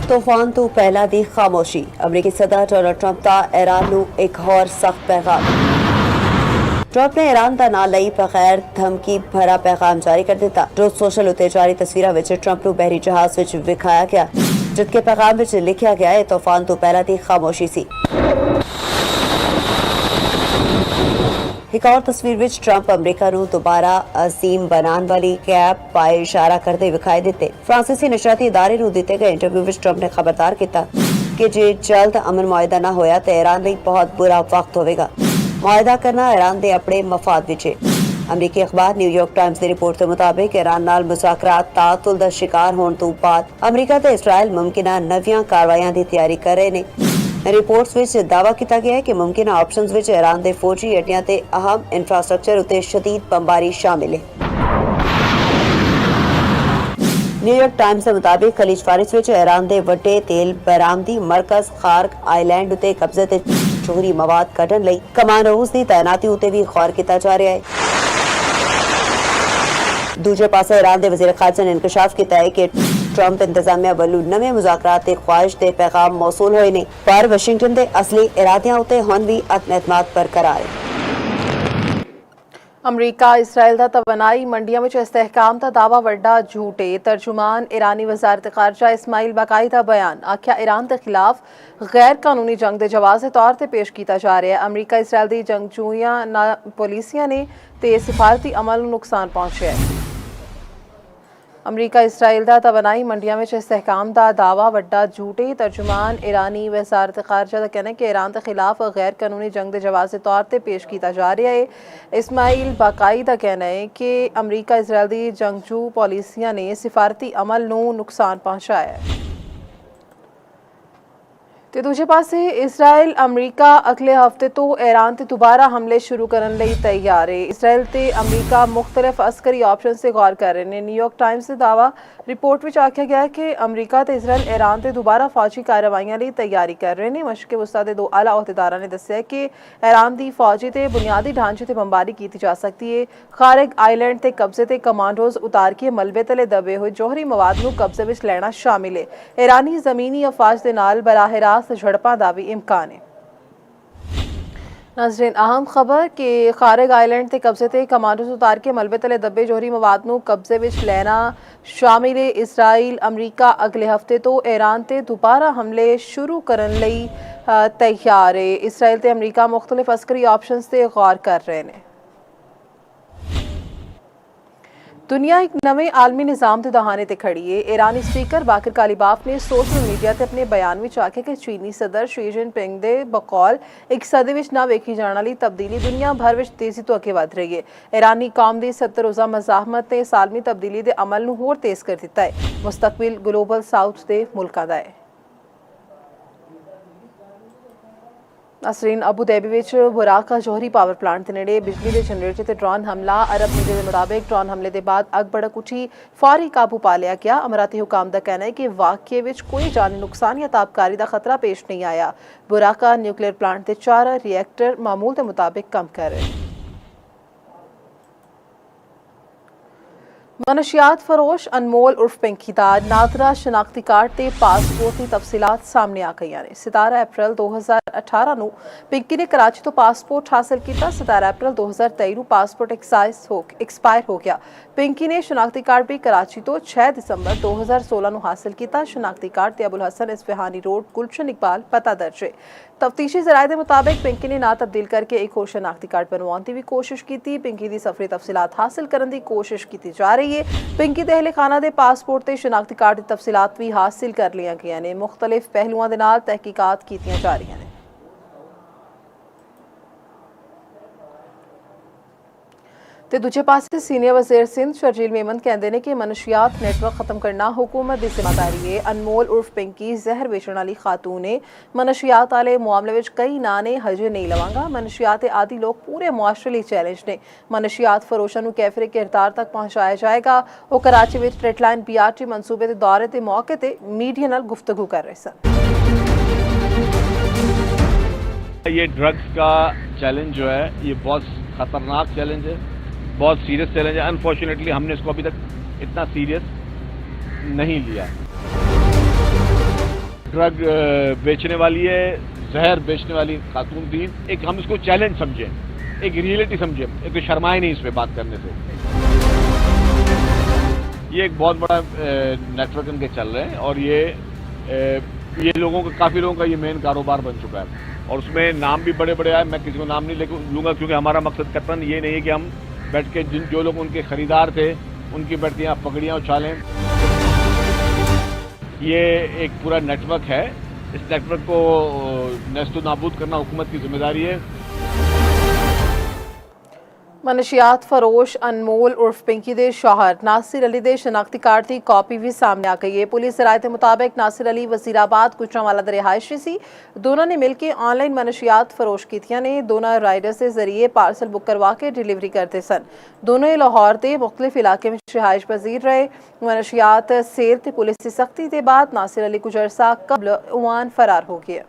तूफान तो पहला दी खामोशी। अमरीकी सदर डोनाल्ड ट्रंप का ईरान नूं एक होर सख्त पैगाम। ट्रंप ने ईरान का नां लई बगैर धमकी भरा पैगाम जारी कर दिता। ट्रुथ सोशल उत्ते जारी तस्वीरां विच ट्रंप नूं बहरी जहाज विच विखाया गया, जिसके पैगाम विच लिखा गया है तूफान तो पहला दी खामोशी सी। एक और तस्वीर विच ट्रंप अमरीका नूं दोबारा अजीम बनाने वाली कैप पाए इशारा करते विखाई दिते। फ्रांसीसी नशरियाती इदारे नूं दिते गए इंटरव्यू विच ट्रंप ने खबरदार किया कि जे जल्द अमन मुआहिदा ना होया तो ईरान लई बहुत बुरा वक्त होवेगा। मुआहिदा करना ईरान दे अपने मफाद विच है। अमरीकी अखबार न्यूयॉर्क टाइम्स की रिपोर्ट के मुताबिक ईरान नाल मुज़ाकरात तातुल दा शिकार होने तो बाद अमरीका ते इसराइल मुमकिना नवीं कार्रवाइयां की तैयारी कर रहे हैं। रिपोर्ट्स विच दावा किया गया है कि मुमकिना ऑप्शंस विच ईरान के फौजी अड्डियां ते अहम इंफ्रास्ट्रक्चर उत्ते शदीद बमबारी शामिल है। न्यूयॉर्क टाइम्स के मुताबिक खलीज फारिस विच ईरान के वड्डे तेल बरामदी मरकज खार्क आइलैंड उत्ते कब्जे ते चोरी मवाद कढण लई कमांडोज़ की तैनाती उत्ते भी गौर किया जा रहा है। दूजे पासे ईरान के वज़ीर खारजा ने इंकशाफ किया है कि ट्रंप इंतजामिया वालों नवे मुज़ाकरात ते ख्वाहिश दे पैगाम मौसूल होए ने, पर वाशिंगटन के असली इरादियां उत्ते हुण भी अदम एतमाद बरकरार है। अमरीका इसराइल दा तवानाई मंडियां विच इस्तेहकाम दा दावा वड्डा झूठ है। तर्जुमान ईरानी वज़ारत खारजा इस्माइल बाकाई दा बयान आख्या ईरान के खिलाफ गैर कानूनी जंग के जवाब के तौर पर पेश किया जा रहा है। अमरीका इसराइल दी जंगजूइयां पॉलिसियां ने ते सिफारती अमल नूं नुकसान पहुंचा है। अमरीका इसराइल दा तवानाई मंडियां विच इस्तेहकाम दा दावा वड्डा झूठ है। तर्जुमान ईरानी वज़ारत खारजा का कहना है कि ईरान के खिलाफ गैर कानूनी जंग के जवाब के तौर पर पेश किया जा रहा है। इस्माइल बाकाई का कहना है कि अमरीका इसराइल दी जंगजू पॉलिसियां ने सिफारती अमल नूं नुकसान पहुंचाया है। ते दूजे पासे इसराइल अमरीका अगले हफ्ते तो ईरान ते दोबारा हमले शुरू करने लई तैयार है। इसराइल ते अमरीका मुख्तलिफ अस्करी ऑप्शन से गौर कर रहे हैं। न्यूयॉर्क टाइम्स से दावा रिपोर्ट में आख्या गया है कि अमरीका ते इसराइल ईरान ते दोबारा फौजी कार्रवाइयां लई तैयारी कर रहे हैं। मशरक़ी वस्ता दे दो आला अहदेदारां ने दस्सिया कि ईरान दी फौजी ते बुनियादी ढांचे ते बमबारी की जा सकती है। खारग आइलैंड ते कब्जे ते कमांडोज़ उतार के मलबे तले दबे हुए जौहरी मवाद नूं कब्जे विच लैना शामिल है। ईरानी ज़मीनी अफवाज दे नाल बराह रास्त झड़पां दा भी इम्कान है। नाज़रीन अहम खबर कि खारग आइलैंड के कब्जे ते कमांडोज़ उतार के मलबे तले दबे जौहरी मवाद नूं कब्जे विच लैना शामिल है। इसराइल अमरीका अगले हफ्ते तो ईरान ते दोबारा हमले शुरू करने लई तैयार है। इसराइल ते अमरीका मुख्तलिफ अस्करी ऑप्शंस ते गौर कर रहे हैं। दुनिया एक नवे आलमी निज़ाम के दहाने ते खड़ी है। ईरानी स्पीकर बाकर कालीबाफ ने सोशल मीडिया ते अपने बयान में आख्या कि चीनी सदर शी जिनपिंग दे बकौल एक सदी विच ना वेखी जाने वाली तब्दीली दुनिया भर विच तेजी तो अगे वध रही है। ईरानी कौम की 70 रोज़ा मज़ाहमत ने सालमी तब्दीली के अमल नूं होर तेज़ कर दिता है। मुस्तकबिल ग्लोबल साउथ के मुल्कां दा है। नाज़रीन अबू धाबी विच बुराका जौहरी पावर प्लांट के नेड़े बिजली के जनरेटर से ड्रोन हमला। अरब मीडिया के मुताबिक ड्रोन हमले के बाद अग भड़क उठी, फौरी काबू पा लिया गया। अमराती हुकाम का कहना है कि वाक़े विच कोई जानी नुकसान या ताबकारी का खतरा पेश नहीं आया। बुराका न्यूक्लियर प्लांट के 4 रिएक्टर मामूल के मुताबिक काम कर रहे हैं। मनशियात फरोश अनमोल उर्फ पिंकी दा नादरा शनाख्ती कार्ड ते पासपोर्ट की तफसीलात सामने आ गई ने। 17 अप्रैल 2018 ਨੂੰ पिंकी ने कराची तो पासपोर्ट हासिल किया। 17 अप्रैल 2023 ਨੂੰ पासपोर्ट एक्सपायर हो गया। पिंकी ने शनाख्ती कार्ड भी कराची तो 6 दिसंबर 2016 ਨੂੰ हासिल किया। शनाख्ती कार्ड ते अबुल हसन इस्फहानी रोड गुलशन इकबाल पता दर्ज है। तफ्तीशी ज़राए के मुताबिक पिंकी ने ना तब्दील करके एक होर शनाख्ती कार्ड बनवाने की भी कोशिश की। पिंकी की सफरी तफसीलात हासिल करने की कोशिश की जा रही है। पिंकी ते अहले खाना दे पासपोर्ट ते शनाख्ती कार्ड की तफसीलात भी हासिल कर लिया गई ने। मुख्तलिफ पहलुओं के नाल तहकीकात कीतियां जा रही हैं। ते दूजे पासे सीनियर वज़ीर सिंध शर्जील मेमन कहते हैं कि मनशियात नेटवर्क खत्म करना हुकूमत की जिम्मेदारी है। अनमोल उर्फ पिंकी जहर बेचने वाली खातून ने मनशियात वाले मामले में कई नाने हजे नहीं लवांगा। मनशियात आदि लोग पूरे मुआशरे लिए चैलेंज ने। मनशियात फरोशा नूं कैफरे किरदार तक पहुँचाया जाएगा। वो कराची में ट्रेटलाइन BRT मनसूबे के दौरे के मौके पर मीडिया नाल गुफ्तगू कर रहे सन। ये ड्रग्स का चैलेंज जो है ये बहुत खतरनाक चैलेंज है, बहुत सीरियस चैलेंज है। अनफॉर्चुनेटली हमने इसको अभी तक इतना सीरियस नहीं लिया। ड्रग बेचने वाली है, जहर बेचने वाली खातून थी। एक हम इसको चैलेंज समझे, एक रियलिटी समझे, एक तो शर्माए नहीं इस पे बात करने से। ये एक बहुत बड़ा नेटवर्क इनके चल रहे हैं और ये लोगों का, काफ़ी लोगों का ये मेन कारोबार बन चुका है और उसमें नाम भी बड़े बड़े आए। मैं किसी को नाम नहीं लूँगा क्योंकि हमारा मकसद कतन ये नहीं है कि हम बैठ के जो लोग उनके खरीदार थे उनकी बैठ के यहाँ पगड़ियाँ उछालें। ये एक पूरा नेटवर्क है, इस नेटवर्क को नेस्तो नाबूद करना हुकूमत की जिम्मेदारी है। ਮਨਸ਼ਿਆਤ ਫਰੋਸ਼ ਅਨਮੋਲ ਉਰਫ ਪਿੰਕੀ ਦੇ ਸ਼ੌਹਰ ਨਾਸਿਰ ਅਲੀ ਦੇ ਸ਼ਨਾਖਤੀ ਕਾਰਡ ਦੀ ਕਾਪੀ ਵੀ ਸਾਹਮਣੇ ਆ ਗਈ ਹੈ। ਪੁਲਿਸ ਰਾਇ ਦੇ ਮੁਤਾਬਕ ਨਾਸਿਰ ਅਲੀ ਵਜ਼ੀਰਾਬਾਦ ਗੁਜਰਾਂਵਾਲਾ ਦੇ ਰਿਹਾਇਸ਼ੀ ਸੀ। ਦੋਨਾਂ ਨੇ ਮਿਲ ਕੇ ਆਨਲਾਈਨ ਮਨਸ਼ਿਆਤ ਫਰੋਸ਼ ਕੀਤੀਆਂ ਨੇ। ਦੋਨਾਂ ਰਾਈਡਰਸ ਦੇ ਜ਼ਰੀਏ ਪਾਰਸਲ ਬੁੱਕ ਕਰਵਾ ਕੇ ਡਿਲੀਵਰੀ ਕਰਦੇ ਸਨ। ਦੋਨੋਂ ਹੀ ਲਾਹੌਰ ਦੇ ਮੁxtਲਿਫ ਇਲਾਕੇ ਵਿੱਚ ਰਿਹਾਇਸ਼ ਪਜ਼ੀਰ ਰਹੇ। ਮਨਸ਼ਿਆਤ ਸੇਲ ਤੇ ਪੁਲਿਸ ਦੀ ਸਖਤੀ ਦੇ ਬਾਅਦ ਨਾਸਿਰ ਅਲੀ ਕੁਝ ਅਰਸਾ ਕਬਲ ओमान फरार हो गया।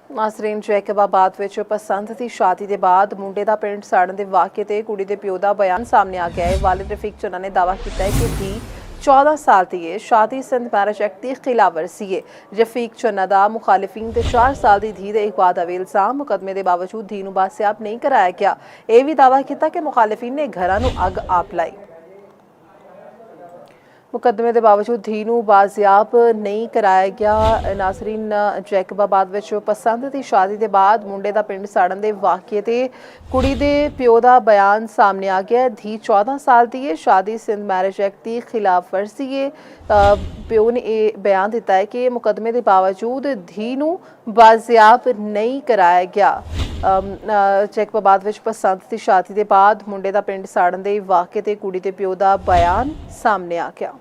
ਨਾਸਰੀਨ ਜੈਕਬਾਬਾਦ ਵਿੱਚ ਪਸੰਦ ਦੀ ਸ਼ਾਦੀ ਦੇ ਬਾਅਦ ਮੁੰਡੇ ਦਾ ਪਿੰਡ ਸਾੜਨ ਦੇ ਵਾਕਿਏ ਤੇ ਕੁੜੀ ਦੇ ਪਿਓ ਦਾ ਬਿਆਨ ਸਾਹਮਣੇ ਆ ਗਿਆ ਹੈ। ਵਾਲਿਦ ਰਫੀਕ ਚੰਨਾ ਨੇ ਦਾਅਵਾ ਕੀਤਾ ਹੈ ਕਿ ਧੀ 14 ਸਾਲ ਦੀ ਹੈ। ਸ਼ਾਦੀ ਸਿੰਧ ਮੈਰਿਜ ਐਕਟ ਦੀ ਖਿਲਾਫ ਵਰਜ਼ੀ ਹੈ। ਰਫੀਕ ਚੰਨਾ ਦਾ ਮੁਖਾਲਿਫੀਨ ਤੇ 4 ਸਾਲ ਦੀ ਧੀ ਦੇ ਇਗਵਾ ਦਾ ਇਲਜ਼ਾਮ ਮੁਕਦਮੇ ਦੇ ਬਾਵਜੂਦ ਧੀ ਨੂੰ ਬਾਸਿਆਬ ਨਹੀਂ ਕਰਾਇਆ ਗਿਆ। ਇਹ ਵੀ ਦਾਅਵਾ ਕੀਤਾ ਕਿ ਮੁਖਾਲਿਫੀਨ ਨੇ ਘਰਾਂ ਨੂੰ ਅੱਗ ਆਪ ਲਾਈ। ਮੁਕੱਦਮੇ ਦੇ ਬਾਵਜੂਦ ਧੀ ਨੂੰ ਬਾਜ਼ਿਆਬ ਨਹੀਂ ਕਰਾਇਆ ਗਿਆ। ਨਾਸਰੀਨ ਜੈਕਬਾਬਾਦ ਵਿੱਚ ਪਸੰਦ ਦੀ ਸ਼ਾਦੀ ਦੇ ਬਾਅਦ ਮੁੰਡੇ ਦਾ ਪਿੰਡ ਸਾੜਨ ਦੇ ਵਾਕਿਏ ਤੇ ਕੁੜੀ ਦੇ ਪਿਓ ਦਾ ਬਿਆਨ ਸਾਹਮਣੇ ਆ ਗਿਆ। ਧੀ 14 ਸਾਲ ਦੀ ਹੈ। ਸ਼ਾਦੀ ਸਿੰਧ ਮੈਰਿਜ ਐਕਟ ਦੀ ਖਿਲਾਫ ਵਰਜ਼ੀ ਹੈ। ਪਿਓ ਨੇ ਇਹ ਬਿਆਨ ਦਿੱਤਾ ਹੈ ਕਿ ਮੁਕੱਦਮੇ ਦੇ ਬਾਵਜੂਦ ਧੀ ਨੂੰ ਬਾਜ਼ਿਆਬ ਨਹੀਂ ਕਰਾਇਆ ਗਿਆ। ਜੈਕਬਾਬਾਦ ਵਿੱਚ ਪਸੰਦ ਦੀ ਸ਼ਾਦੀ ਦੇ ਬਾਅਦ ਮੁੰਡੇ ਦਾ ਪਿੰਡ ਸਾੜਨ ਦੇ ਵਾਕਿਏ ਤੇ ਕੁੜੀ ਦੇ ਪਿਓ ਦਾ ਬਿਆਨ ਸਾਹਮਣੇ ਆ ਗਿਆ।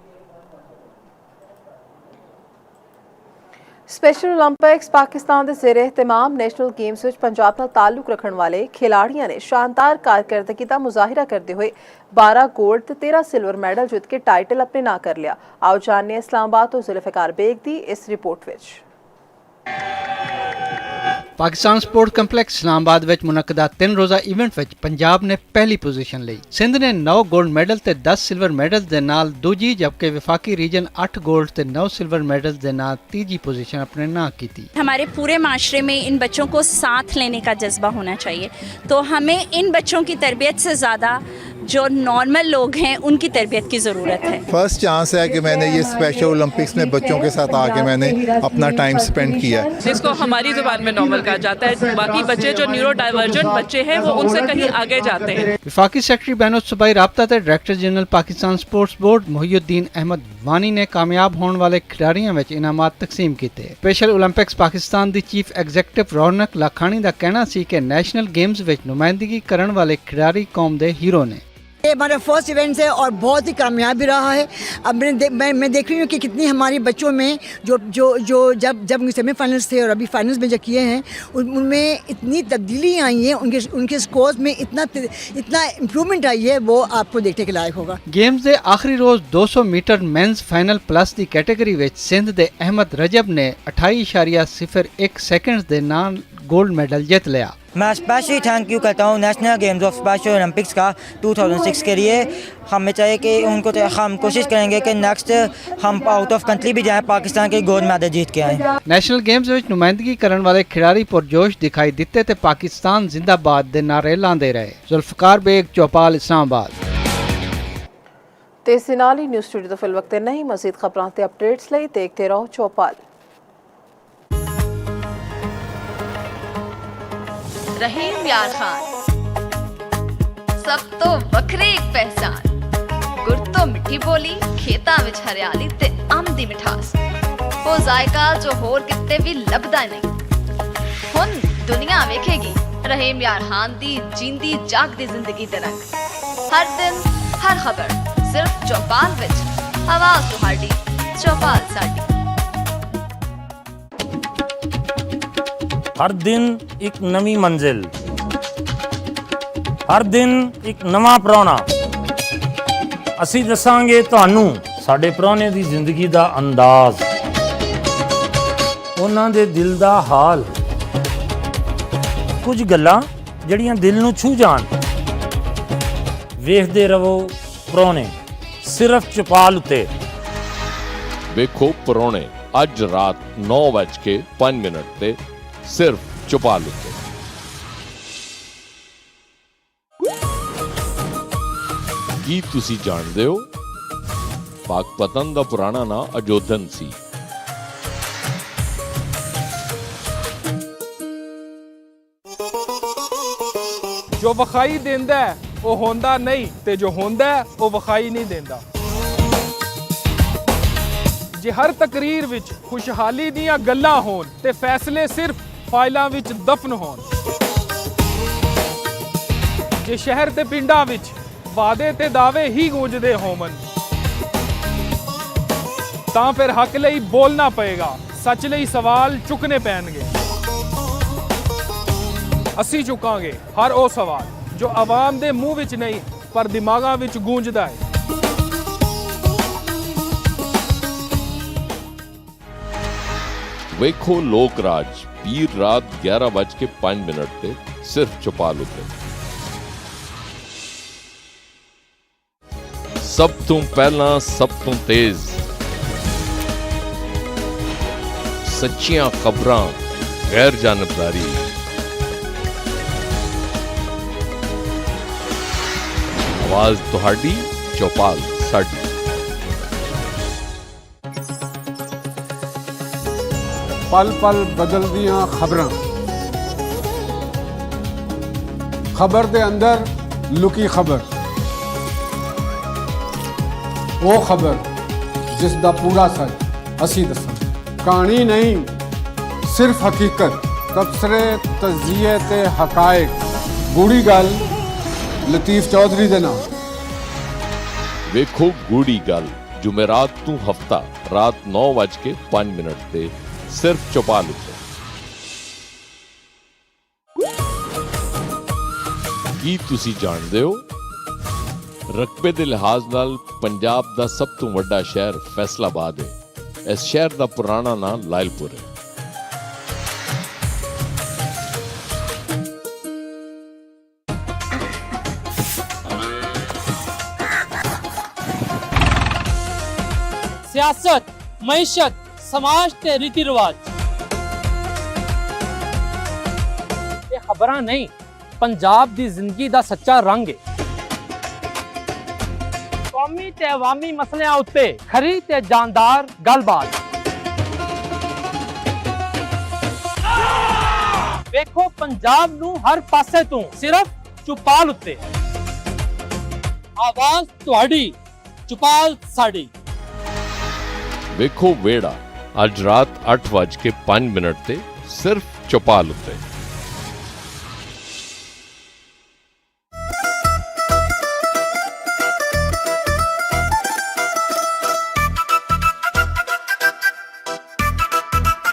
ਸਪੈਸ਼ਲ ਓਲੰਪਿਕਸ ਪਾਕਿਸਤਾਨ ਦੇ ਜ਼ੇਰੇ ਇਹਤਮਾਮ ਨੈਸ਼ਨਲ ਗੇਮਸ ਵਿੱਚ ਪੰਜਾਬ ਨਾਲ ਤਾਲੁਕ ਰੱਖਣ ਵਾਲੇ ਖਿਡਾਰੀਆਂ ਨੇ ਸ਼ਾਨਦਾਰ ਕਾਰਕਰਦਗੀ ਦਾ ਮੁਜ਼ਾਹਿਰਾ ਕਰਦੇ ਹੋਏ 12 ਗੋਲਡ ਤੇ 13 ਸਿਲਵਰ ਮੈਡਲ ਜਿੱਤ ਕੇ ਟਾਈਟਲ ਆਪਣੇ ਨਾਂ ਕਰ ਲਿਆ। ਆਓ ਜਾਣਦੇ ਹਾਂ ਇਸਲਾਮਾਬਾਦ ਤੋਂ ਜ਼ੁਲਫਕਾਰ ਬੇਗ ਦੀ ਇਸ ਰਿਪੋਰਟ ਵਿੱਚ। ਪਾਕਿਸਤਾਨ ਸਪੋਰਟ ਕੰਪਲੈਕਸ ਇਸਲਾਮਾਬਾਦ ਵਿੱਚ ਮੁਨੱਕਦਾ 3 ਰੋਜ਼ਾ ਇਵੈਂਟ ਵਿੱਚ ਪੰਜਾਬ ਨੇ ਪਹਿਲੀ ਪੋਜੀਸ਼ਨ ਲਈ। ਸਿੰਧ ਨੇ 9 ਗੋਲਡ ਮੈਡਲ ਤੇ 10 ਸਿਲਵਰ ਮੈਡਲ ਦੇ ਨਾਲ ਦੂਜੀ, ਜਦਕਿ ਵਿਫਾਕੀ ਰੀਜਨ 8 गोल्ड ਤੇ 9 सिल्वर मेडल ਦੇ ਨਾਲ तीजी पोजीशन अपने नाम की थी। हमारे पूरे माशरे में इन बच्चों को साथ लेने का जज्बा होना चाहिए, तो हमें इन बच्चों की तरबियत से ज़्यादा जो नॉर्मल लोग हैं उनकी तरबियत की ज़रूरत है। फर्स्ट चांस है कि मैंने ये स्पेशल ओलंपिक्स में बच्चों के साथ आके मैंने अपना टाइम स्पेंड किया। जिसको हमारी ज़ुबान में नॉर्मल कहा जाता है। बाकी बच्चे जो न्यूरो डाइवर्जेंट बच्चे हैं वो उनसे कहीं आगे जाते हैं। विफाकी सेक्रेटरी बैनुल सूबाई राब्ता ते director general Pakistan sports board Muhiuddin Ahmed Wani ने कामयाब होने वाले खिडारियों में इनामात तकसीम किए। स्पेशल ओलंपिक्स पाकिस्तान की चीफ एग्जीक्यूटिव रौनक लाखानी का कहना सी कि नैशनल गेम्स में नुमाइंदगी करने वाले खिडारी कौम के हीरो ने। ये हमारा फर्स्ट इवेंट है और बहुत ही कामयाब भी रहा है। अब मैं देख रही हूँ कि कितनी हमारी बच्चों में जो जब सेमीफाइनल्स थे और अभी फाइनल्स में जो किए हैं उनमें इतनी तब्दीली आई है, उनके स्कोर्स में इतना इम्प्रूवमेंट आई है, वो आपको देखने के लायक होगा। गेम्स के आखिरी रोज 200 मीटर मेंस फाइनल प्लस की कैटेगरी में सिंध के अहमद रजब ने 28.01 सेकंड के नाल गोल्ड मेडल जीत लिया। मैं स्पेशली थैंक यू करता हूँ national games of special Olympics का 2006 के लिए। हमें चाहिए कि उनको हम कोशिश करेंगे कि नेक्स्ट हम आउट ऑफ कंट्री भी जाएं, पाकिस्तान के गोल्ड मेडल जीत के आएं। नेशनल गेम्स में नुमाइंदगी करने वाले खिडारी पुरजोश दिखाई दिते ते पाकिस्तान जिंदाबाद दे नारे लांदे रहे। जुल्फकार बेग, चौपाल, इस्लामाबाद। ਤੇ ਇਸ ਨਾਲ ਹੀ ਨਿਊਜ਼ ਸਟੂਡੀਓ ਤੋਂ ਫਿਲ ਵਕਤ ਨਹੀਂ। ਮਜ਼ੀਦ ਖਬਰਾਂ ਤੇ ਅਪਡੇਟਸ ਲਈ ਦੇਖਦੇ ਰਹੋ ਚੌਪਾਲ। रहीम यार खान सब तो वखरी एक पहचान, गुर तो मिठी बोली, खेतां विच हरियाली ते अंब दी मिठास, वो जायका जो होर किते भी लभदा नहीं। हुण दुनिया वेखेगी रहीम यार खान दी जींदी जागदी जिंदगी दे रंग। हर दिन हर खबर सिर्फ चौपाल विच, आवाज़ तुहाडी चौपाल साडी। हर दिन एक नवी मंजिल, हर दिन एक नवा ਪ੍ਰਾਹੁਣਾ। ਅਸੀਂ ਦੱਸਾਂਗੇ ਤੁਹਾਨੂੰ ਸਾਡੇ ਪ੍ਰਾਹੁਣੇ ਦੀ ਜ਼ਿੰਦਗੀ ਦਾ ਅੰਦਾਜ਼, ਉਹਨਾਂ ਦੇ ਦਿਲ ਦਾ ਹਾਲ, ਕੁਝ ਗੱਲਾਂ ਜਿਹੜੀਆਂ ਦਿਲ ਨੂੰ ਛੂ ਜਾਣ। ਵੇਖਦੇ ਰਹੋ ਪ੍ਰਾਹੁਣੇ, ਸਿਰਫ ਚੌਪਾਲ ਉੱਤੇ। ਵੇਖੋ ਪ੍ਰਾਹੁਣੇ ਅੱਜ ਰਾਤ 9:05 ਤੇ ਸਿਰਫ ਚੌਪਾਲ ਉੱਤੇ। ਕੀ ਤੁਸੀਂ ਜਾਣਦੇ ਹੋ ਪਾਕਪਤਨ ਦਾ ਪੁਰਾਣਾ ਨਾਂ ਅਜੋਧਨ ਸੀ। ਜੋ ਵਿਖਾਈ ਦਿੰਦਾ ਉਹ ਹੁੰਦਾ ਨਹੀਂ ਤੇ ਜੋ ਹੁੰਦਾ ਉਹ ਵਿਖਾਈ ਨਹੀਂ ਦਿੰਦਾ। ਜੇ ਹਰ ਤਕਰੀਰ ਵਿੱਚ ਖੁਸ਼ਹਾਲੀ ਦੀਆਂ ਗੱਲਾਂ ਹੋਣ ਤੇ ਫੈਸਲੇ ਸਿਰਫ ਫਾਈਲਾਂ ਵਿੱਚ ਦਫਨ ਹੋਣ। ਜੇ ਸ਼ਹਿਰ ਤੇ ਪਿੰਡਾਂ ਵਿੱਚ ਵਾਅਦੇ ਤੇ ਦਾਅਵੇ ਹੀ ਗੂੰਜਦੇ ਹੋਵਨ ਤਾਂ ਫਿਰ ਹੱਕ ਲਈ ਬੋਲਣਾ ਪਏਗਾ, ਸੱਚ ਲਈ ਸਵਾਲ ਚੁੱਕਣੇ ਪੈਣਗੇ। ਅਸੀਂ ਚੁੱਕਾਂਗੇ ਹਰ ਉਹ ਸਵਾਲ ਜੋ ਆਵਾਮ ਦੇ ਮੂੰਹ ਵਿੱਚ ਨਹੀਂ ਪਰ ਦਿਮਾਗਾਂ ਵਿੱਚ ਗੂੰਜਦਾ ਹੈ। ਵੇਖੋ ਲੋਕ ਰਾਜ ਵੀਰ ਰਾਤ 11:05 ਤੇ ਸਿਰਫ ਚੌਪਾਲ ਉੱਤੇ। ਸਭ ਤੋਂ ਪਹਿਲਾਂ, ਸਭ ਤੋਂ ਤੇਜ਼, ਸੱਚੀਆਂ ਖਬਰਾਂ, ਗੈਰ ਜਾਨਬਦਾਰੀ, ਆਵਾਜ਼ ਤੁਹਾਡੀ, ਚੌਪਾਲ ਸਾਡੀ। ਪਲ ਪਲ ਬਦਲਦੀਆਂ ਖਬਰਾਂ, ਖਬਰ ਦੇ ਅੰਦਰ ਲੁਕੀ ਖਬਰ, ਉਹ ਖਬਰ ਜਿਸ ਦਾ ਪੂਰਾ ਸੱਚ ਅਸੀਂ ਦੱਸਾਂਗੇ। ਕਹਾਣੀ ਨਹੀਂ, ਸਿਰਫ ਹਕੀਕਤ, ਤਬਸਰੇ, ਤਜਜ਼ੀਏ ਤੇ ਹਕਾਇਕ। ਗੂੜੀ ਗੱਲ ਲਤੀਫ ਚੌਧਰੀ ਦੇ ਨਾਮ। ਵੇਖੋ ਗੂੜੀ ਗੱਲ ਜੁਮੇਰਾਤ ਤੋਂ ਹਫਤਾ ਰਾਤ 9:05 ਤੇ ਸਿਰਫ ਚੌਪਾਲ ਉੱਤੇ। ਕੀ ਤੁਸੀਂ ਜਾਣਦੇ ਹੋ ਰਕਬੇ ਦੇ ਲਿਹਾਜ਼ ਨਾਲ ਪੰਜਾਬ ਦਾ ਸਭ ਤੋਂ ਵੱਡਾ ਸ਼ਹਿਰ ਫੈਸਲਾਬਾਦ ਹੈ। ਇਸ ਸ਼ਹਿਰ ਦਾ ਪੁਰਾਣਾ ਨਾਮ ਲਾਇਲਪੁਰ ਹੈ। सियासत, मईशत, समाज ते रीति रिवाज। ये खबरां नहीं, पंजाब दी जिंदगी दा सच्चा रंग है। कौमी ते अवामी मसलियां उत्ते खरी ते जानदार गलबात। देखो पंजाब नू हर पासे तू सिर्फ चुपाल उत्ते। आवाज तुहाडी, चुपाल साडी। ਵੇਖੋ ਵੇੜਾ ਅੱਜ ਰਾਤ 8:05 ਤੇ ਸਿਰਫ ਚੌਪਾਲ ਉੱਤੇ।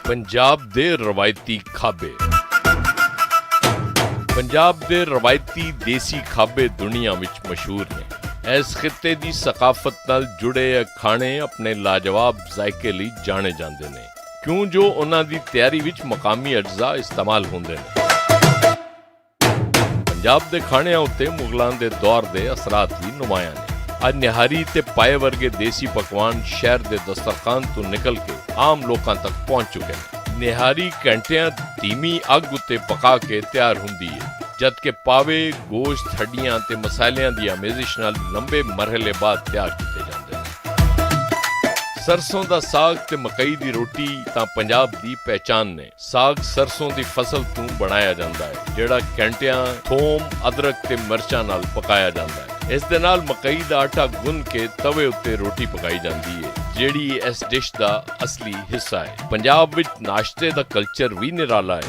ਪੰਜਾਬ ਦੇ ਰਵਾਇਤੀ ਖਾਬੇ। ਪੰਜਾਬ ਦੇ ਰਵਾਇਤੀ ਦੇਸੀ ਖਾਬੇ ਦੁਨੀਆ ਵਿੱਚ ਮਸ਼ਹੂਰ ਨੇ। ਇਸ ਖਿੱਤੇ ਦੀ ਸਕਾਫਤ ਨਾਲ ਜੁੜੇ ਇਹ ਖਾਣੇ ਆਪਣੇ ਲਾਜਵਾਬ ਜ਼ਾਇਕੇ ਲਈ ਜਾਣੇ ਜਾਂਦੇ ਨੇ, ਕਿਉਂ ਜੋ ਉਹਨਾਂ ਦੀ ਤਿਆਰੀ ਵਿੱਚ ਮਕਾਮੀ ਅਜਜ਼ਾ ਇਸਤੇਮਾਲ ਹੁੰਦੇ ਨੇ। ਪੰਜਾਬ ਦੇ ਖਾਣਿਆਂ ਉੱਤੇ ਮੁਗਲਾਂ ਦੇ ਦੌਰ ਦੇ ਅਸਰਾਤ ਵੀ ਨੁਮਾਇਆਂ ਨੇ। ਅੱਜ ਨਿਹਾਰੀ ਤੇ ਪਾਏ ਵਰਗੇ ਦੇਸੀ ਪਕਵਾਨ ਸ਼ਹਿਰ ਦੇ ਦਸਤਰਖਾਨ ਤੋਂ ਨਿਕਲ ਕੇ ਆਮ ਲੋਕਾਂ ਤੱਕ ਪਹੁੰਚ ਚੁੱਕੇ ਨੇ। ਨਿਹਾਰੀ ਘੰਟਿਆਂ ਧੀਮੀ ਅੱਗ ਉੱਤੇ ਪਕਾ ਕੇ ਤਿਆਰ ਹੁੰਦੀ ਹੈ, ਜਦਕਿ ਪਾਵੇ, ਗੋਸ਼ਤ, ਹੱਡੀਆਂ ਤੇ ਮਸਾਲਿਆਂ ਦੀ ਆਮੇਜ਼ਿਸ਼ ਨਾਲ ਲੰਬੇ ਮਰਹਲੇ ਬਾਅਦ ਤਿਆਰ ਕੀਤੇ ਜਾਂਦੇ ਨੇ। ਸਰਸੋਂ ਦਾ ਸਾਗ ਤੇ ਮਕਈ ਦੀ ਰੋਟੀ ਤਾਂ ਪੰਜਾਬ ਦੀ ਪਹਿਚਾਨ ਨੇ। ਸਾਗ ਸਰਸੋਂ ਦੀ ਫਸਲ ਤੋਂ ਬਣਾਇਆ ਜਾਂਦਾ ਹੈ, ਜਿਹੜਾ ਘੰਟਿਆਂ ਥੋਮ, ਅਦਰਕ ਤੇ ਮਿਰਚਾਂ ਨਾਲ ਪਕਾਇਆ ਜਾਂਦਾ ਹੈ। ਇਸ ਦੇ ਨਾਲ ਮਕਈ ਦਾ ਆਟਾ ਗੁੰਨ ਕੇ ਤਵੇ ਉੱਤੇ ਰੋਟੀ ਪਕਾਈ ਜਾਂਦੀ ਹੈ, ਜਿਹੜੀ ਇਸ ਡਿਸ਼ ਦਾ ਅਸਲੀ ਹਿੱਸਾ ਹੈ। ਪੰਜਾਬ ਵਿੱਚ ਨਾਸ਼ਤੇ ਦਾ ਕਲਚਰ ਵੀ ਨਿਰਾਲਾ ਹੈ।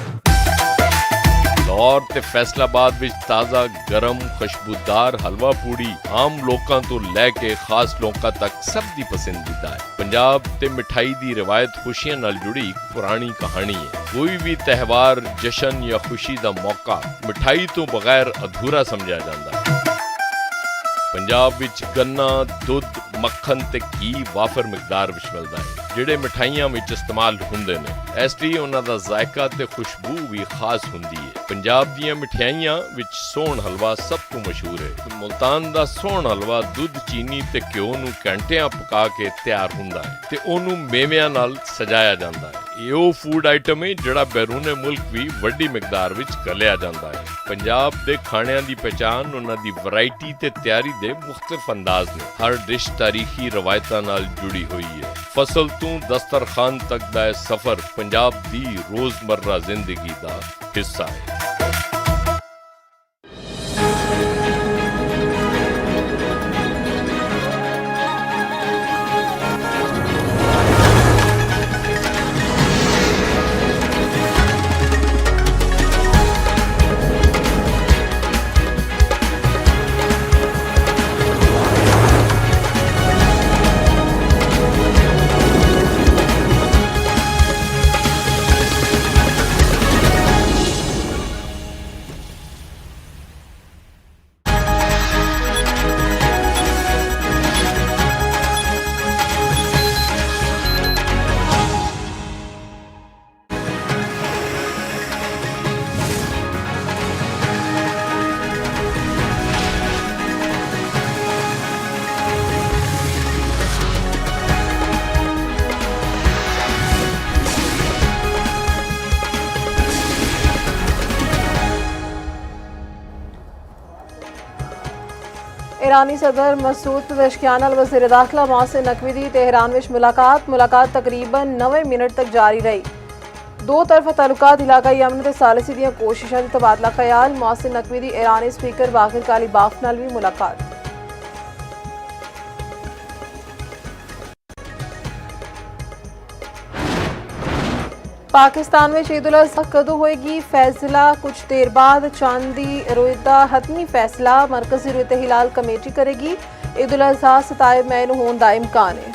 ਲਾਹੌਰ ਤੇ ਫੈਸਲਾਬਾਦ ਵਿੱਚ ਤਾਜ਼ਾ, ਗਰਮ, ਖੁਸ਼ਬੂਦਾਰ ਹਲਵਾ ਪੂੜੀ ਆਮ ਲੋਕਾਂ ਤੋਂ ਲੈ ਕੇ ਖਾਸ ਲੋਕਾਂ ਤੱਕ ਸਭ ਦੀ ਪਸੰਦੀਦਾ ਹੈ। ਪੰਜਾਬ ਤੇ ਮਿਠਾਈ ਦੀ ਰਵਾਇਤ ਖੁਸ਼ੀਆਂ ਨਾਲ ਜੁੜੀ ਇੱਕ ਪੁਰਾਣੀ ਕਹਾਣੀ ਹੈ। ਕੋਈ ਵੀ ਤਿਉਹਾਰ, ਜਸ਼ਨ ਜਾਂ ਖੁਸ਼ੀ ਦਾ ਮੌਕਾ ਮਿਠਾਈ ਤੋਂ ਬਗੈਰ ਅਧੂਰਾ ਸਮਝਿਆ ਜਾਂਦਾ ਹੈ। ਪੰਜਾਬ ਵਿੱਚ ਗੰਨਾ, ਦੁੱਧ, ਮੱਖਣ ਤੇ ਘੀ ਵਾਫਰ ਮਿਕਦਾਰ ਵਿੱਚ ਮਿਲਦਾ ਹੈ, ਜਿਹੜੇ ਮਿਠਾਈਆਂ ਵਿੱਚ ਇਸਤੇਮਾਲ ਹੁੰਦੇ ਨੇ। ਇਸ ਲਈ ਉਹਨਾਂ ਦਾ ਜ਼ਾਇਕਾ ਤੇ ਖੁਸ਼ਬੂ ਵੀ ਖਾਸ ਹੁੰਦੀ ਹੈ। ਪੰਜਾਬ ਦੀਆਂ ਮਿਠਾਈਆਂ ਵਿੱਚ ਸੋਹਣ ਹਲਵਾ ਸਭ ਤੋਂ ਮਸ਼ਹੂਰ ਹੈ। ਮੁਲਤਾਨ ਦਾ ਸੋਹਣ ਹਲਵਾ ਦੁੱਧ, ਚੀਨੀ ਤੇ ਘਿਓ ਨੂੰ ਘੰਟਿਆਂ ਪਕਾ ਕੇ ਤਿਆਰ ਹੁੰਦਾ ਹੈ ਤੇ ਉਹਨੂੰ ਮੇਵਿਆਂ ਨਾਲ ਸਜਾਇਆ ਜਾਂਦਾ ਹੈ। ਇਹ ਉਹ ਫੂਡ ਆਈਟਮ ਹੈ ਜਿਹੜਾ ਬੈਰੂਨੇ ਮੁਲਕ ਵੀ ਵੱਡੀ ਮਿਕਦਾਰ ਵਿੱਚ ਗਲਿਆ ਜਾਂਦਾ ਹੈ। ਪੰਜਾਬ ਦੇ ਖਾਣਿਆਂ ਦੀ ਪਛਾਣ ਉਹਨਾਂ ਦੀ ਵੈਰਾਈਟੀ ਤੇ ਤਿਆਰੀ ਦੇ ਮੁਖਤਲਿਫ ਅੰਦਾਜ਼ ਨੇ। ਹਰ ਡਿਸ਼ ਤਾਰੀਖੀ ਰਵਾਇਤਾਂ ਨਾਲ ਜੁੜੀ ਹੋਈ ਹੈ। ਫਸਲ ਤੋਂ ਦਸਤਰਖਾਨ ਤੱਕ ਦਾ ਇਹ ਸਫ਼ਰ ਪੰਜਾਬ ਦੀ ਰੋਜ਼ਮਰਰਾ ਜ਼ਿੰਦਗੀ ਦਾ ਹਿੱਸਾ ਹੈ। ईरानी सदर मसूद पेज़ेश्कियान नाल वज़ीर दाखिला मोहसिन नकवी दी तेहरान विच मुलाकात तकरीबन 9 मिनट तक जारी रही। दो तरफा तालुकात इलाकाई अमन ते सालिसी दियां कोशिशां दा तबादला ख्याल। मोहसिन नकवी दी ईरानी स्पीकर बाकिर कालीबाफ नाल भी मुलाकात। पाकिस्तान में ईद उल अज़हा कदों होएगी फैसला? कुछ देर बाद चांद दी रोयत दा हतमी फैसला मरकजी रोयत हिलाल कमेटी करेगी। ईद उल अज़हा 27 मई नूं होण दा इम्कान है।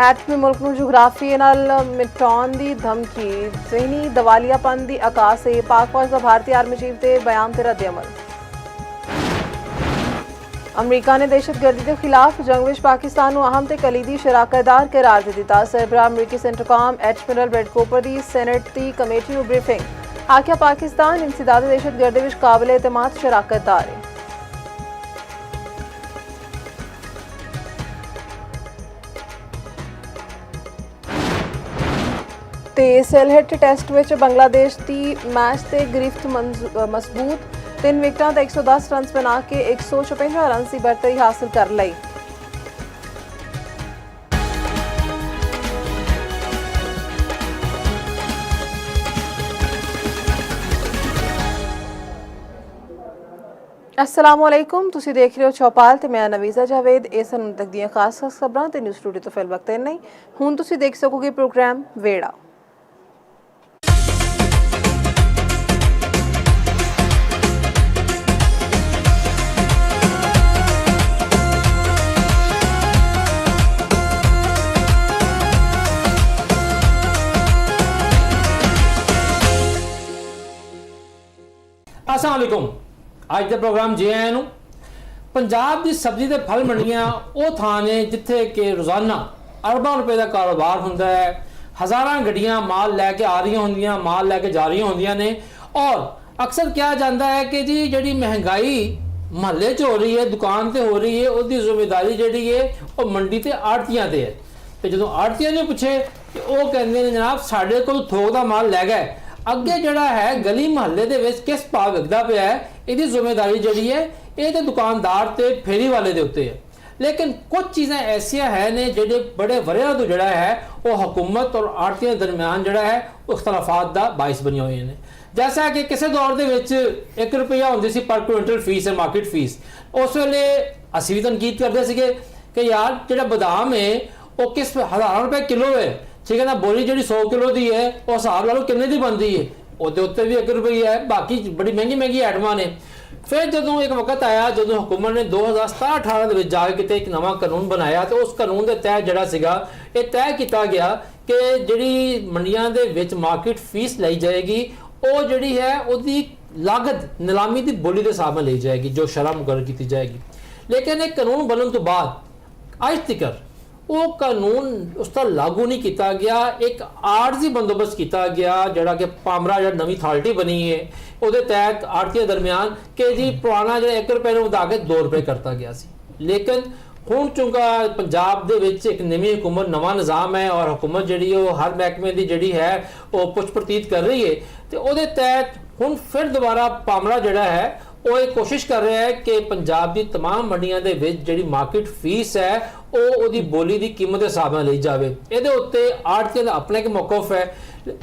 एटमी मुल्क नूं जोग्राफिए नाल मिटाउण दी धमकी। ज़हनी दवालियापन दी आकाश से पाक फौज दा भारतीय आर्मी चीफ दे बयान ते रद्द अमल। अमरीका ने दहशतगर्दी के खिलाफ जंग विच पाकिस्तान नूं अहम ते कलीदी शराकतदार करार दे दिता। सरबराह अमरीकी सेंट्रकॉम एडमिरल ब्रैड कूपर दी सेनेट दी कमेटी नूं ब्रीफिंग। आख्या पाकिस्तान इंसदाद दहशतगर्दी विच काबिल एतमाद शराकतदार है। ते सिलहट टेस्ट विच बांग्लादेश दी मैच ते गिरफ्त मजबूत। 3 विकेटां ते 110 रन बना के 156 रन की बढ़तरी हासिल कर लई। अस्सलाम वालेकुम, तुसी देख रहे हो चौपाल ते मैं नवीज़ा जावेद। इस हुण तक दियां खास खबरां ते न्यूज़ स्टूडियो तो फिल वक्त नहीं। हुण तुसी देख सकोगे प्रोग्राम वेड़ा। अस्सलाम वालेकुम। ਅੱਜ ਦੇ ਪ੍ਰੋਗਰਾਮ ਜੇ ਆਇਆਂ ਨੂੰ ਪੰਜਾਬ ਦੀ ਸਬਜ਼ੀ ਤੇ ਫਲ ਮੰਡੀਆਂ ਉਹ ਥਾਂ ਨੇ ਜਿੱਥੇ ਕਿ ਰੋਜ਼ਾਨਾ ਅਰਬਾਂ ਰੁਪਏ ਦਾ ਕਾਰੋਬਾਰ ਹੁੰਦਾ ਹੈ। ਹਜ਼ਾਰਾਂ ਗੱਡੀਆਂ ਮਾਲ ਲੈ ਕੇ ਆ ਰਹੀਆਂ ਹੁੰਦੀਆਂ, ਮਾਲ ਲੈ ਕੇ ਜਾ ਰਹੀਆਂ ਹੁੰਦੀਆਂ ਨੇ ਔਰ ਅਕਸਰ ਕਿਹਾ ਜਾਂਦਾ ਹੈ ਕਿ ਜੀ ਜਿਹੜੀ ਮਹਿੰਗਾਈ ਮਹੱਲੇ 'ਚ ਹੋ ਰਹੀ ਹੈ, ਦੁਕਾਨ ਤੇ ਹੋ ਰਹੀ ਹੈ, ਉਹਦੀ ਜ਼ਿੰਮੇਵਾਰੀ ਜਿਹੜੀ ਹੈ ਉਹ ਮੰਡੀ ਤੇ ਆੜਤੀਆਂ ਤੇ ਹੈ। ਤੇ ਜਦੋਂ ਆੜਤੀਆਂ ਨੂੰ ਪੁੱਛੇ ਕਿ ਉਹ ਕਹਿੰਦੇ ਨੇ ਜਨਾਬ ਸਾਡੇ ਕੋਲ ਥੋਕ ਦਾ ਮਾਲ ਲੈ ਗਏ, ਅੱਗੇ ਜਿਹੜਾ ਹੈ ਗਲੀ ਮਹੱਲੇ ਦੇ ਵਿੱਚ ਕਿਸ ਭਾਅ ਵਿਕਦਾ ਪਿਆ ਹੈ ਇਹਦੀ ਜ਼ਿੰਮੇਵਾਰੀ ਜਿਹੜੀ ਹੈ ਇਹ ਤੇ ਦੁਕਾਨਦਾਰ ਤੇ ਫੇਰੀ ਵਾਲੇ ਦੇ ਉੱਤੇ ਹੈ। लेकिन कुछ चीज़ें ऐसियां हैं ने जेडे बड़े वरिया तो जड़ा है वो हुकूमत और आड़तियों दरम्यान जड़ा है इख्तलाफात का बाइस बनी हुई ने। जैसा कि किसी दौर के ₹1 रुपया होंदी सी पर क्विंटल फीस है, मार्केट फीस। उस वेले असीं भी तनकीद करते सीगे कि यार जो बादाम है वो किस हज़ार रुपए किलो है, ठीक है ना। बोरी जी 100 किलो की है वो हिसाब ला लो किन्ने की बनती है, वो उत्ते भी 1 रुपया है। बाकी बड़ी महंगी महंगी आइटमां ने। फिर जो एक वक्त आया जो हुकूमत ने 2017-18 के जाके किते एक नवा कानून बनाया तो उस कानून के तहत जड़ा सीगा ये तय किया गया कि जिहड़ी मंडियां दे विच मार्केट फीस लाई जाएगी वो जिहड़ी है उसकी लागत नीलामी की बोली के हिसाब में ली जाएगी जो शरह मुकर्रर की जाएगी। लेकिन एक कानून बनने तो बाद अज तक वो कानून उसका लागू नहीं किया गया। एक आर्जी बंदोबस्त किया गया जड़ा कि पामरा जो नवी अथॉरिटी बनी है उसके तहत आड़तियों दरम्यान कि जी पुराना जो 1 रुपये को वधा के 2 रुपये करता गया सी। लेकिन हुण चूंकि पंजाब दे विच एक नवी हुकूमत नवा निज़ाम है और हुकूमत जिहड़ी वो हर महकमे की जिहड़ी है वो पुछ प्रतीत कर रही है तो उसके तहत हुण फिर दोबारा पामरा जिहड़ा है वो एक कोशिश कर रहा है कि पंजाब की तमाम मंडियां दे विच जिहड़ी मार्केट फीस है वो उसकी बोली की कीमत के हिसाब में ली जाए। ये उत्ते आड़तियों का अपना एक मौकफ है।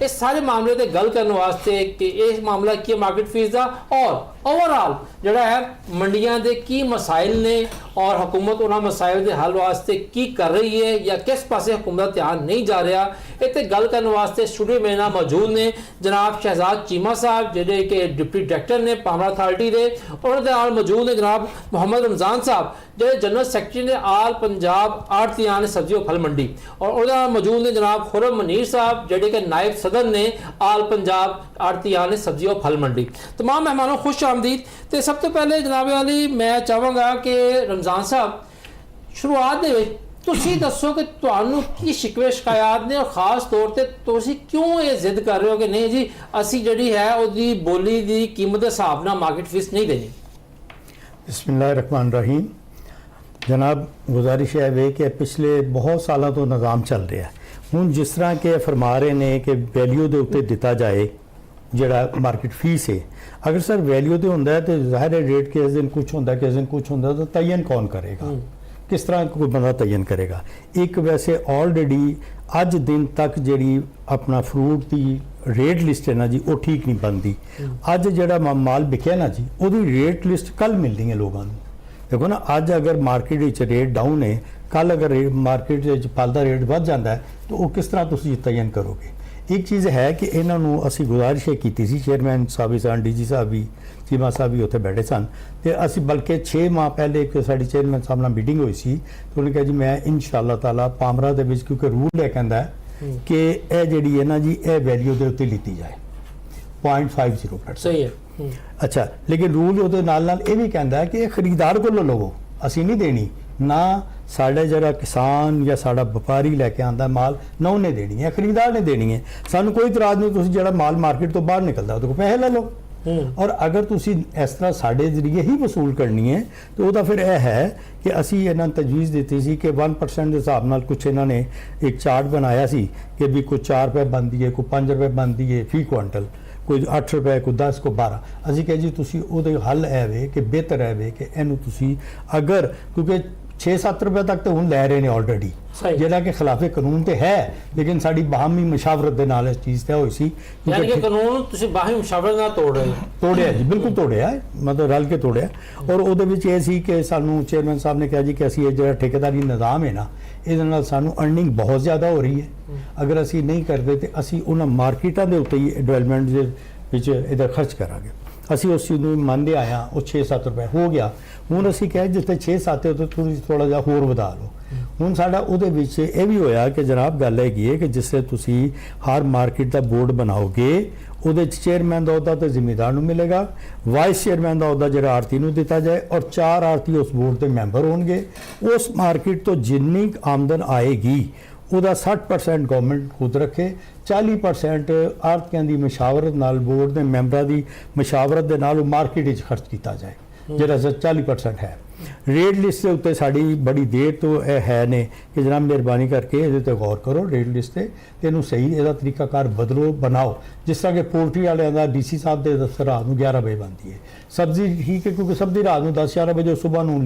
इस सारे मामले से गल करने वास्ते कि यह मामला की मार्केट फीस का और ओवरऑल जड़ा है मंडियां दे की मसाइल ने और हुकूमत उन्होंने मसाइल के हल वास्ते की कर रही है या किस पासे हुकूमत ध्यान नहीं जा रहा, इतने गल करने वास्ते स्टूडियो में ना मौजूद ने जनाब शहजाद चीमा साहब जिहड़े कि डिप्टी डायरेक्टर ने पामरा अथॉरिटी के, उन्होंने मौजूद ने जनाब मोहम्मद रमजान साहब जो जनरल सैकटरी ने आल पंजाब आड़तियां ने सब्जी और फल मंडी, और उन्होंने मौजूद ने जनाब खुरम मनीर साहब जोड़े कि नायब सदर ने आल पंजाब आड़तियां ने सब्जी और फल मंडी। तमाम मेहमानों खुश आमदीद। तो सब तो पहले जनाब अली मैं चाहांगा कि रमजान साहब शुरुआत दे विच तुसी दसो कि तुहानू की शिकवे शिकायत ने और खास तौर पर तुसी क्यों ये जिद कर रहे हो कि नहीं जी असी जिहड़ी है उसकी बोली की कीमत के हिसाब नाल मार्केट फीस नहीं देनी। बिस्मिल्लाहिर्रहमानिर्रहीम। जनाब गुजारिश है कि पिछले बहुत सालों तो निज़ाम चल रहा है। हूँ जिस तरह के फरमा रहे ने कि वैल्यू के उत्ते दिता जाए ਜਿਹੜਾ ਮਾਰਕੀਟ ਫੀਸ ਹੈ। ਅਗਰ ਸਰ ਵੈਲਿਊ ਤੇ ਹੁੰਦਾ ਹੈ ਤੇ ਜ਼ਾਹਿਰ ਹੈ ਰੇਟ ਕਿਸ ਦਿਨ ਕੁਝ ਹੁੰਦਾ ਕਿਸ ਦਿਨ ਕੁਝ ਹੁੰਦਾ ਤਾਂ ਤयन ਕੌਣ ਕਰੇਗਾ, ਕਿਸ ਤਰ੍ਹਾਂ ਕੋਈ ਬੰਦਾ ਤयन ਕਰੇਗਾ। ਇੱਕ ਵੈਸੇ ਆਲਰੇਡੀ ਅੱਜ ਦਿਨ ਤੱਕ ਜਿਹੜੀ ਆਪਣਾ ਫਰੂਟ ਦੀ ਰੇਟ ਲਿਸਟ ਹੈ ਨਾ ਜੀ ਉਹ ਠੀਕ ਨਹੀਂ ਬਣਦੀ। ਅੱਜ ਜਿਹੜਾ ਮਾਲ ਵਿਕਿਆ ਨਾ ਜੀ ਉਹਦੀ ਰੇਟ ਲਿਸਟ ਕੱਲ ਮਿਲਣੀ ਹੈ ਲੋਕਾਂ ਨੂੰ। ਦੇਖੋ ਨਾ ਅੱਜ ਅਗਰ ਮਾਰਕੀਟ ਵਿੱਚ ਰੇਟ ਡਾਊਨ ਹੈ, ਕੱਲ ਅਗਰ ਮਾਰਕੀਟ ਵਿੱਚ ਫਲ ਦਾ ਰੇਟ ਵੱਧ ਜਾਂਦਾ ਹੈ ਤਾਂ ਉਹ ਕਿਸ ਤਰ੍ਹਾਂ ਤੁਸੀਂ ਤयन ਕਰੋਗੇ। ਇੱਕ ਚੀਜ਼ ਹੈ ਕਿ ਇਹਨਾਂ ਨੂੰ ਅਸੀਂ ਗੁਜ਼ਾਰਿਸ਼ ਕੀਤੀ ਸੀ, ਚੇਅਰਮੈਨ ਸਾਹਿਬ ਵੀ ਸਨ, ਡੀਜੀ ਸਾਹਿਬ ਵੀ, ਚੀਮਾ ਸਾਹਿਬ ਵੀ ਉੱਥੇ ਬੈਠੇ ਸਨ ਤੇ ਅਸੀਂ ਬਲਕਿ 6 ਮਾਹ ਪਹਿਲੇ ਇੱਕ ਸਾਡੀ ਚੇਅਰਮੈਨ ਸਾਹਿਬ ਨਾਲ ਮੀਟਿੰਗ ਹੋਈ ਸੀ ਤੇ ਉਹਨੇ ਕਿਹਾ ਜੀ ਮੈਂ ਇਨਸ਼ਾਅੱਲਾ ਤਾਲਾ ਪਾਮਰਾ ਦੇ ਵਿੱਚ, ਕਿਉਂਕਿ ਰੂਲ ਹੈ ਕਹਿੰਦਾ ਕਿ ਇਹ ਜਿਹੜੀ ਹੈ ਨਾ ਜੀ ਇਹ ਵੈਲਿਊ ਦੇ ਉੱਤੇ ਲਿੱਤੀ ਜਾਏ 0.50%। ਸਹੀ ਹੈ। ਅੱਛਾ, ਲੇਕਿਨ ਰੂਲ ਉਹਦੇ ਨਾਲ ਇਹ ਵੀ ਕਹਿੰਦਾ ਹੈ ਕਿ ਇਹ ਖਰੀਦਦਾਰ ਕੋਲੋਂ ਲਵੋ, ਅਸੀਂ ਨਹੀਂ ਦੇਣੀ, ਨਾ ਸਾਡਾ ਜਿਹੜਾ ਕਿਸਾਨ ਜਾਂ ਸਾਡਾ ਵਪਾਰੀ ਲੈ ਕੇ ਆਂਦਾ ਮਾਲ ਨਾ ਉਹਨੇ ਦੇਣੀ ਹੈ, ਖਰੀਦਦਾਰ ਨੇ ਦੇਣੀ ਹੈ। ਸਾਨੂੰ ਕੋਈ ਇਤਰਾਜ਼ ਨਹੀਂ, ਤੁਸੀਂ ਜਿਹੜਾ ਮਾਲ ਮਾਰਕੀਟ ਤੋਂ ਬਾਹਰ ਨਿਕਲਦਾ ਉਹਦੇ ਕੋਲ ਪੈਸੇ ਲੈ ਲਓ। ਔਰ ਅਗਰ ਤੁਸੀਂ ਇਸ ਤਰ੍ਹਾਂ ਸਾਡੇ ਜ਼ਰੀਏ ਹੀ ਵਸੂਲ ਕਰਨੀ ਹੈ ਤਾਂ ਉਹਦਾ ਫਿਰ ਇਹ ਹੈ ਕਿ ਅਸੀਂ ਇਹਨਾਂ ਨੂੰ ਤਜਵੀਜ਼ ਦਿੱਤੀ ਸੀ ਕਿ 1% ਦੇ ਹਿਸਾਬ ਨਾਲ ਕੁਛ ਇਹਨਾਂ ਨੇ ਇੱਕ ਚਾਰਟ ਬਣਾਇਆ ਸੀ ਕਿ ਵੀ ਕੋਈ 4 ਰੁਪਏ ਬਣਦੀ ਹੈ, ਕੋਈ 5 ਰੁਪਏ ਬਣਦੀ ਹੈ ਫੀ ਕੁਆਂਟਲ, ਕੋਈ 8 ਰੁਪਏ, ਕੋਈ 10, ਕੋਈ 12। ਅਸੀਂ ਕਹੇ ਜੀ ਤੁਸੀਂ ਉਹਦੇ ਹੱਲ ਇਹ ਵੇ ਕਿ ਬਿਹਤਰ ਹੈ ਵੇ ਕਿ ਇਹਨੂੰ ਤੁਸੀਂ ਅਗਰ, ਕਿਉਂਕਿ 6-7 ਰੁਪਏ ਤੱਕ ਤਾਂ ਹੁਣ ਲੈ ਰਹੇ ਨੇ ਆਲਰੇਡੀ, ਜਿਹੜਾ ਕਿ ਖਿਲਾਫੇ ਕਾਨੂੰਨ ਤੇ ਹੈ, ਲੇਕਿਨ ਸਾਡੀ ਬਾਹਮੀ ਮਸ਼ਾਵਰਤ ਦੇ ਨਾਲ ਇਸ ਚੀਜ਼ ਤੈਅ ਹੋਈ ਸੀ। ਯਾਨੀ ਕਿ ਕਾਨੂੰਨ ਤੁਸੀਂ ਬਾਹਮੀ ਮਸ਼ਾਵਰਤ ਨਾਲ ਤੋੜ ਰਹੇ ਹੋ। ਤੋੜਿਆ ਜੀ, ਬਿਲਕੁਲ ਤੋੜਿਆ, ਮਤਲਬ ਰਲ ਕੇ ਤੋੜਿਆ। ਔਰ ਉਹਦੇ ਵਿੱਚ ਇਹ ਸੀ ਕਿ ਸਾਨੂੰ ਚੇਅਰਮੈਨ ਸਾਹਿਬ ਨੇ ਕਿਹਾ ਜੀ ਕਿ ਅਸੀਂ ਇਹ ਜਿਹੜਾ ਠੇਕੇਦਾਰੀ ਨਿਜ਼ਾਮ ਹੈ ਨਾ ਇਹਦੇ ਨਾਲ ਸਾਨੂੰ ਅਰਨਿੰਗ ਬਹੁਤ ਜ਼ਿਆਦਾ ਹੋ ਰਹੀ ਹੈ, ਅਗਰ ਅਸੀਂ ਨਹੀਂ ਕਰਦੇ ਤੇ ਅਸੀਂ ਉਹਨਾਂ ਮਾਰਕੀਟਾਂ ਦੇ ਉੱਤੇ ਹੀ ਡਿਵੈਲਪਮੈਂਟ ਦੇ ਵਿੱਚ ਇਹਦਾ ਖਰਚ ਕਰਾਂਗੇ। ਅਸੀਂ ਉਸ ਚੀਜ਼ ਨੂੰ ਮੰਨਦੇ ਆਇਆ, ਉਹ 6-7 ਰੁਪਏ ਹੋ ਗਿਆ। ਹੁਣ ਅਸੀਂ ਕਹੇ ਜਿੱਥੇ 6-7 ਹੈ ਉੱਥੇ ਤੁਸੀਂ ਥੋੜਾ ਜਿਹਾ ਹੋਰ ਵਧਾ ਲਓ। ਹੁਣ ਸਾਡਾ ਉਹਦੇ ਵਿੱਚ ਇਹ ਵੀ ਹੋਇਆ ਕਿ ਜਨਾਬ ਗੱਲ ਹੈਗੀ ਹੈ ਕਿ ਜਿਸ ਤਰ੍ਹਾਂ ਤੁਸੀਂ ਹਰ ਮਾਰਕੀਟ ਦਾ ਬੋਰਡ ਬਣਾਓਗੇ ਉਹਦੇ ਚ ਚੇਅਰਮੈਨ ਦਾ ਅਹੁਦਾ ਤਾਂ ਜ਼ਿੰਮੇਦਾਰ ਨੂੰ ਮਿਲੇਗਾ, ਵਾਈਸ ਚੇਅਰਮੈਨ ਦਾ ਅਹੁਦਾ ਜਿਹੜਾ ਆਰਤੀ ਨੂੰ ਦਿੱਤਾ ਜਾਏ ਔਰ 4 ਆਰਤੀ ਉਸ ਬੋਰਡ ਦੇ ਮੈਂਬਰ ਹੋਣਗੇ। ਉਸ ਮਾਰਕੀਟ ਤੋਂ ਜਿੰਨੀ ਆਮਦਨ ਆਏਗੀ ਉਹਦਾ 60% ਗਵਰਨਮੈਂਟ ਖੁਦ ਰੱਖੇ, 40% ਆਰਤੀਆਂ ਦੀ ਮਸ਼ਾਵਰਤ ਨਾਲ, ਬੋਰਡ ਦੇ ਮੈਂਬਰਾਂ ਦੀ ਮਸ਼ਾਵਰਤ ਦੇ ਨਾਲ ਉਹ ਮਾਰਕੀਟ ਵਿੱਚ ਖਰਚ ਕੀਤਾ ਜਾਏ, ਜਿਹੜਾ 40% ਹੈ। ਰੇਟ ਲਿਸਟ ਦੇ ਉੱਤੇ ਸਾਡੀ ਬੜੀ ਦੇਰ ਤੋਂ ਇਹ ਹੈ ਨੇ ਕਿ ਜਨਾਬ ਮਿਹਰਬਾਨੀ ਕਰਕੇ ਇਹਦੇ ਤੇ ਗੌਰ ਕਰੋ, ਰੇਟ ਲਿਸਟ ਤੇ ਇਹਨੂੰ ਸਹੀ ਇਹਦਾ ਤਰੀਕਾਕਾਰ ਬਦਲੋ, ਬਣਾਓ। ਜਿਸ ਤਰ੍ਹਾਂ ਕਿ ਪੋਲਟਰੀ ਵਾਲਿਆਂ ਦਾ ਡੀਸੀ ਸਾਹਿਬ ਦੇ ਦਫ਼ਤਰ ਰਾਤ ਨੂੰ 11 ਵਜੇ ਬਣਦੀ ਹੈ, ਸਬਜ਼ੀ ਠੀਕ ਹੈ ਕਿਉਂਕਿ ਸਬਜ਼ੀ ਰਾਤ ਨੂੰ 10-11 ਵਜੇ ਸਵੇਰ ਨੂੰ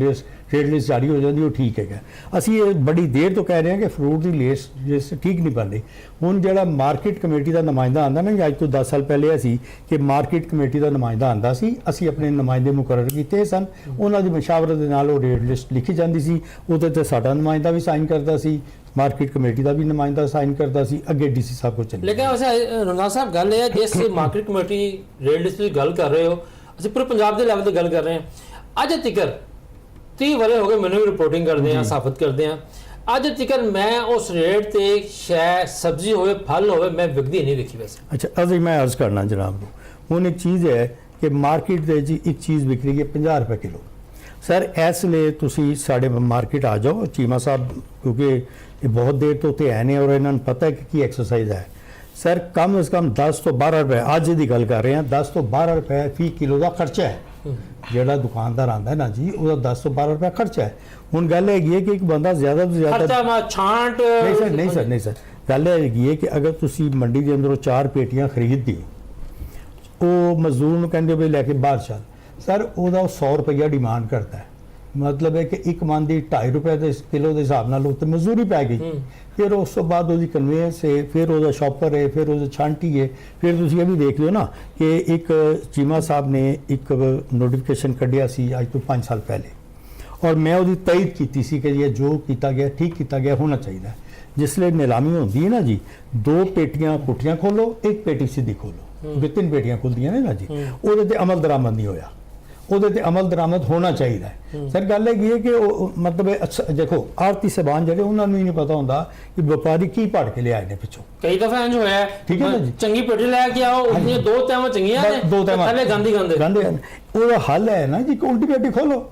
ਰੇਟ ਲਿਸਟ ਜਾਰੀ ਹੋ ਜਾਂਦੀ, ਉਹ ਠੀਕ ਹੈਗਾ। ਅਸੀਂ ਇਹ ਬੜੀ ਦੇਰ ਤੋਂ ਕਹਿ ਰਹੇ ਹਾਂ ਕਿ ਫਰੂਟ ਦੀ ਲਿਸਟ ਠੀਕ ਨਹੀਂ ਬਣ ਰਹੀ। ਹੁਣ ਜਿਹੜਾ ਮਾਰਕੀਟ ਕਮੇਟੀ ਦਾ ਨੁਮਾਇੰਦਾ ਆਉਂਦਾ ਨਾ, ਅੱਜ ਤੋਂ 10 ਸਾਲ ਪਹਿਲੇ ਅਸੀਂ ਕਿ ਮਾਰਕੀਟ ਕਮੇਟੀ ਦਾ ਨੁਮਾਇੰਦਾ ਆਉਂਦਾ ਸੀ, ਅਸੀਂ ਆਪਣੇ ਨੁਮਾਇੰਦੇ ਮੁਕਰਰ ਕੀਤੇ ਸਨ, ਉਹਨਾਂ ਦੀ ਮਸ਼ਾਵਰਤ ਦੇ ਨਾਲ ਉਹ ਰੇਟ ਲਿਸਟ ਲਿਖੀ ਜਾਂਦੀ ਸੀ, ਉਹਦੇ ਤੇ ਸਾਡਾ ਨੁਮਾਇੰਦਾ ਵੀ ਸਾਈਨ ਕਰਦਾ ਸੀ, ਮਾਰਕੀਟ ਕਮੇਟੀ ਦਾ ਵੀ ਨੁਮਾਇੰਦਾ ਸਾਈਨ ਕਰਦਾ ਸੀ, ਅੱਗੇ ਡੀਸੀ ਸਾਹਿਬ ਕੋਲ ਚੱਲੇ। ਲੇਕਿਨ ਵੈਸੇ ਰਮਜ਼ਾਨ ਸਾਹਿਬ ਗੱਲ ਇਹ ਹੈ ਜਿਸ ਮਾਰਕੀਟ ਕਮੇਟੀ ਰੇਟ ਲਿਸਟ ਦੀ ਗੱਲ ਕਰ ਰਹੇ ਹੋ, ਅਸੀਂ ਪੂਰੇ ਪੰਜਾਬ ਦੇ ਲੈਵਲ ਤੇ ਗੱਲ ਕਰ ਰਹੇ ਹਾਂ। ਅੱਜ ਤੱਕ 30 ਵਰੇ ਹੋ ਗਏ ਮੈਨੂੰ ਵੀ ਰਿਪੋਰਟਿੰਗ ਕਰਦੇ ਆ, ਸਾਫਤ ਕਰਦੇ ਆ, ਅੱਜ ਤੱਕ ਮੈਂ ਉਸ ਰੇਟ ਤੇ ਸ਼ੈ ਸਬਜ਼ੀ ਹੋਵੇ ਫਲ ਹੋਵੇ ਮੈਂ ਵਿਕਦੀ ਨਹੀਂ ਦੇਖੀ ਵੈਸੇ। ਅੱਛਾ, ਅਸੀਂ ਮੈਂ ਅਰਜ਼ ਕਰਨਾ ਜਨਾਬ ਨੂੰ, ਹੁਣ ਇੱਕ ਚੀਜ਼ ਹੈ ਕਿ ਮਾਰਕੀਟ ਦੇ ਜੀ ਇੱਕ ਚੀਜ਼ ਵਿਕ ਰਹੀ ਹੈ 50 ਰੁਪਏ ਕਿਲੋ। ਸਰ ਇਸ ਲਈ ਤੁਸੀਂ ਸਾਡੇ ਮਾਰਕੀਟ ਆ ਜਾਓ, ਚੀਮਾ ਸਾਹਿਬ ਕਿਉਂਕਿ ਇਹ ਬਹੁਤ ਦੇਰ ਤੋਂ ਉੱਤੇ ਆਏ ਨੇ ਔਰ ਇਹਨਾਂ ਨੂੰ ਪਤਾ ਹੈ ਕਿ ਕੀ ਐਕਸਰਸਾਈਜ਼ ਹੈ। ਸਰ ਕਮ ਸੇ ਕਮ 10 ਤੋਂ 12 ਰੁਪਏ, ਅੱਜ ਦੀ ਗੱਲ ਕਰ ਰਹੇ ਹਾਂ, 10 ਤੋਂ 12 ਰੁਪਏ ਫੀ ਕਿਲੋ ਦਾ ਖਰਚਾ ਹੈ। ਜਿਹੜਾ ਦੁਕਾਨਦਾਰ ਆਂਦਾ ਨਾ ਜੀ ਉਹਦਾ 10 ਤੋਂ 12 ਰੁਪਏ ਖਰਚਾ ਹੈ। ਹੁਣ ਗੱਲ ਹੈਗੀ ਹੈ ਕਿ ਇੱਕ ਬੰਦਾ ਜ਼ਿਆਦਾ ਤੋਂ ਜ਼ਿਆਦਾ ਛਾਂਟ ਨਹੀਂ ਸਰ ਗੱਲ ਹੈਗੀ ਹੈ ਕਿ ਅਗਰ ਤੁਸੀਂ ਮੰਡੀ ਦੇ ਅੰਦਰੋਂ 4 ਪੇਟੀਆਂ ਖਰੀਦਦੀ, ਉਹ ਮਜ਼ਦੂਰ ਨੂੰ ਕਹਿੰਦੇ ਵੀ ਲੈ ਕੇ ਬਾਹਰ ਚੱਲ, ਸਰ ਉਹਦਾ 100 ਰੁਪਇਆ ਡਿਮਾਂਡ ਕਰਦਾ ਹੈ, ਮਤਲਬ ਹੈ ਕਿ ਇੱਕ ਮਨ ਦੀ 2.5 ਰੁਪਏ ਦੇ ਕਿਲੋ ਦੇ ਹਿਸਾਬ ਨਾਲ ਉੱਤੇ ਮਜ਼ਦੂਰੀ ਪੈ ਗਈ। ਫਿਰ ਉਸ ਤੋਂ ਬਾਅਦ ਉਹਦੀ ਕਨਵੇਅੰਸ ਹੈ, ਫਿਰ ਉਹਦਾ ਸ਼ਾਪਰ ਹੈ, ਫਿਰ ਉਹਦਾ ਛਾਂਟੀ ਹੈ। ਫਿਰ ਤੁਸੀਂ ਇਹ ਵੀ ਦੇਖ ਲਿਓ ਨਾ ਕਿ ਇੱਕ ਚੀਮਾ ਸਾਹਿਬ ਨੇ ਇੱਕ ਨੋਟੀਫਿਕੇਸ਼ਨ ਕੱਢਿਆ ਸੀ ਅੱਜ ਤੋਂ 5 ਸਾਲ ਪਹਿਲੇ, ਔਰ ਮੈਂ ਉਹਦੀ ਤਾਇਦ ਕੀਤੀ ਸੀ ਕਿ ਇਹ ਜੋ ਕੀਤਾ ਗਿਆ ਠੀਕ ਕੀਤਾ ਗਿਆ ਹੋਣਾ ਚਾਹੀਦਾ। ਜਿਸ ਲਈ ਨਿਲਾਮੀ ਹੁੰਦੀ ਹੈ ਨਾ ਜੀ, 2 ਪੇਟੀਆਂ ਪੁੱਠੀਆਂ ਖੋਲੋ, 1 ਪੇਟੀ ਸਿੱਧੀ ਖੋਲੋ, 3 ਪੇਟੀਆਂ ਖੁੱਲਦੀਆਂ ਨੇ ਨਾ ਜੀ, ਉਹਦੇ ਤੇ ਅਮਲ ਦਰਾਮਦ ਨਹੀਂ ਹੋਇਆ, ਉਹਦੇ ਤੇ ਅਮਲ ਦਰਾਮਦ ਹੋਣਾ ਚਾਹੀਦਾ ਹੈ। ਸਰ ਗੱਲ ਇਹ ਹੈ ਕਿ ਉਹ ਮਤਲਬ ਦੇਖੋ ਆਰਤੀ ਸਬਾਨ ਜਿਹੜੇ ਉਹਨਾਂ ਨੂੰ ਹੀ ਨਹੀਂ ਪਤਾ ਹੁੰਦਾ ਕਿ ਵਪਾਰੀ ਕੀ ਭੜ ਕੇ ਲਿਆਏ ਨੇ ਪਿੱਛੋਂ। ਕਈ ਦਫਾ ਇੰਜ ਹੋਇਆ, ਠੀਕ ਹੈ ਨਾ ਜੀ, ਚੰਗੀ ਪੇਟੀ ਲੈ ਕੇ ਆਓ, ਉਹਦੀਆਂ 2 ਟਾਈਮਾਂ ਚੰਗੀਆਂ ਨੇ, 2 ਟਾਈਮਾਂ ਥੱਲੇ ਗੰਦੀ ਗੰਦੇ। ਉਹਦਾ ਹੱਲ ਹੈ ਨਾ ਜੀ ਕਿ ਉਲਟੀ ਪੇਟੀ ਖੋਲੋ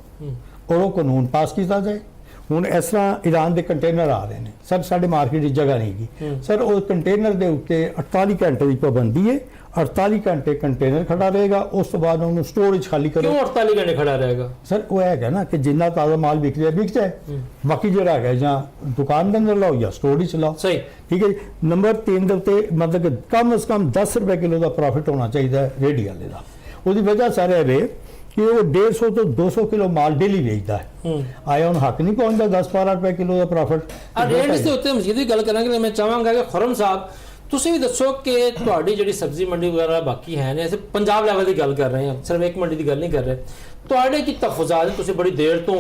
ਔਰ ਉਹ ਕਾਨੂੰਨ ਪਾਸ ਕੀਤਾ ਜਾਏ। ਹੁਣ ਇਸ ਤਰ੍ਹਾਂ ਈਰਾਨ ਦੇ ਕੰਟੇਨਰ ਆ ਰਹੇ ਨੇ ਸਰ, ਸਾਡੇ ਮਾਰਕੀਟ ਦੀ ਜਗ੍ਹਾ ਨਹੀਂ ਹੈਗੀ ਸਰ, ਉਹ ਕੰਟੇਨਰ ਦੇ ਉੱਤੇ 48 ਘੰਟੇ ਦੀ ਪਾਬੰਦੀ ਹੈ 48 ਘੰਟੇ ਕੰਟੇਨਰ ਖੜਾ ਰਹੇਗਾ, ਉਸ ਤੋਂ ਬਾਅਦ ਉਹਨੂੰ ਸਟੋਰੇਜ ਖਾਲੀ ਕਰੋ। ਕਿਉਂ 48 ਘੰਟੇ ਖੜਾ ਰਹੇਗਾ ਸਰ ਉਹ ਹੈਗਾ ਨਾ ਕਿ ਜਿੰਨਾ ਤਾਜ਼ਾ ਮਾਲ ਵਿਕ ਜਾਏ ਬਾਕੀ ਜਿਹੜਾ ਹੈਗਾ ਜਾਂ ਦੁਕਾਨ ਦੇ ਅੰਦਰ ਲਾਓ ਜਾਂ ਸਟੋਰੇਜ ਲਾਓ। ਸਹੀ, ਠੀਕ ਹੈ ਜੀ। ਨੰਬਰ 3 ਦੇ ਉੱਤੇ ਮਤਲਬ ਕਿ ਕਮ ਸੇ ਕਮ 10 ਰੁਪਏ ਕਿਲੋ ਦਾ ਪ੍ਰੋਫਿਟ ਹੋਣਾ ਚਾਹੀਦਾ ਹੈ ਰੇਹੜੀ ਵਾਲੇ ਦਾ। ਉਹਦੀ ਵਜ੍ਹਾ ਸਾਰੇ ਰੇ ਕਿ ਉਹ 150 ਤੋਂ 200 ਕਿਲੋ ਮਾਲ ਡੇਲੀ ਵੇਚਦਾ ਹੈ। ਆਇਆ ਹੁਣ ਹੱਕ ਨਹੀਂ ਪਹੁੰਚਦਾ 10-12 ਰੁਪਏ ਕਿਲੋ ਦਾ ਪ੍ਰੋਫਿਟ। ਰੇਟ ਦੇ ਉੱਤੇ ਮਜ਼ੀਦ ਵੀ ਗੱਲ ਕਰਾਂਗੇ। ਮੈਂ ਚਾਹਾਂਗਾ ਕਿ ਖੁਰਮ ਸਾਹਿਬ ਤੁਸੀਂ ਵੀ ਦੱਸੋ ਕਿ ਤੁਹਾਡੀ ਜਿਹੜੀ ਸਬਜ਼ੀ ਮੰਡੀ ਵਗੈਰਾ ਬਾਕੀ ਹੈ ਨੇ, ਅਸੀਂ ਪੰਜਾਬ ਲੈਵਲ ਦੀ ਗੱਲ ਕਰ ਰਹੇ ਹਾਂ, ਸਿਰਫ ਇੱਕ ਮੰਡੀ ਦੀ ਗੱਲ ਨਹੀਂ ਕਰ ਰਹੇ। ਤੁਹਾਡੇ ਕੀ ਤਫਜ਼ਾਤ ਨੇ? ਤੁਸੀਂ ਬੜੀ ਦੇਰ ਤੋਂ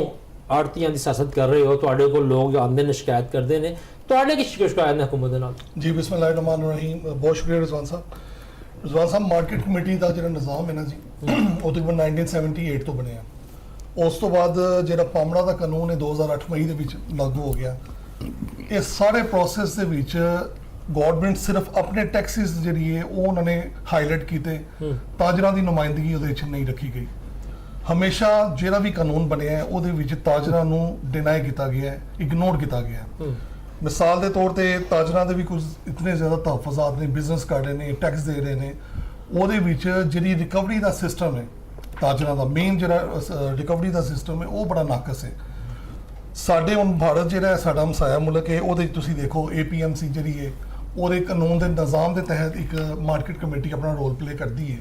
ਆੜਤੀਆਂ ਦੀ ਸਿਆਸਤ ਕਰ ਰਹੇ ਹੋ, ਤੁਹਾਡੇ ਕੋਲ ਲੋਕ ਆਉਂਦੇ ਨੇ ਸ਼ਿਕਾਇਤ ਕਰਦੇ ਨੇ, ਤੁਹਾਡੇ ਕੀ ਸ਼ਿਕਾਇਤ ਨੇ ਹੁਕੂਮਤ ਦੇ ਨਾਲ? ਜੀ ਬਿਸਮਿल्लाह रहमान रहीम। बहुत शुक्रिया रिजवान साहब। रिजवान साहब मार्केट कमेटी का जो निज़ाम है ना जी, वो तकरीबन 1978 तो बने। उस तो बाद जो पामड़ा का कानून है 2008 मई के लागू हो गया। ये सारे प्रोसैस के गवर्नमेंट सिर्फ अपने टैक्सिस जरिए उन्होंने हाईलाइट किए, ताजरां की नुमाइंदगी वो नहीं रखी गई। हमेशा जो भी कानून बनया है वो ताजरां नूं डिनाई किया गया है, इग्नोर किया गया है। मिसाल के तौर पर ताजरां के भी कुछ इतने ज़्यादा तहफ़्फ़ुज़ात ने, बिजनेस कर रहे हैं, टैक्स दे रहे हैं, वो जी रिकवरी का सिस्टम है ताजरां का, मेन जो रिकवरी का सिस्टम है वो बड़ा नाकस है। साडे हुण भारत जिहड़ा साडा हमसाया मुल्क है, वो तुसीं देखो APMC जी है और एक कानून के निज़ाम के तहत एक मार्केट कमेटी अपना रोल प्ले करती है,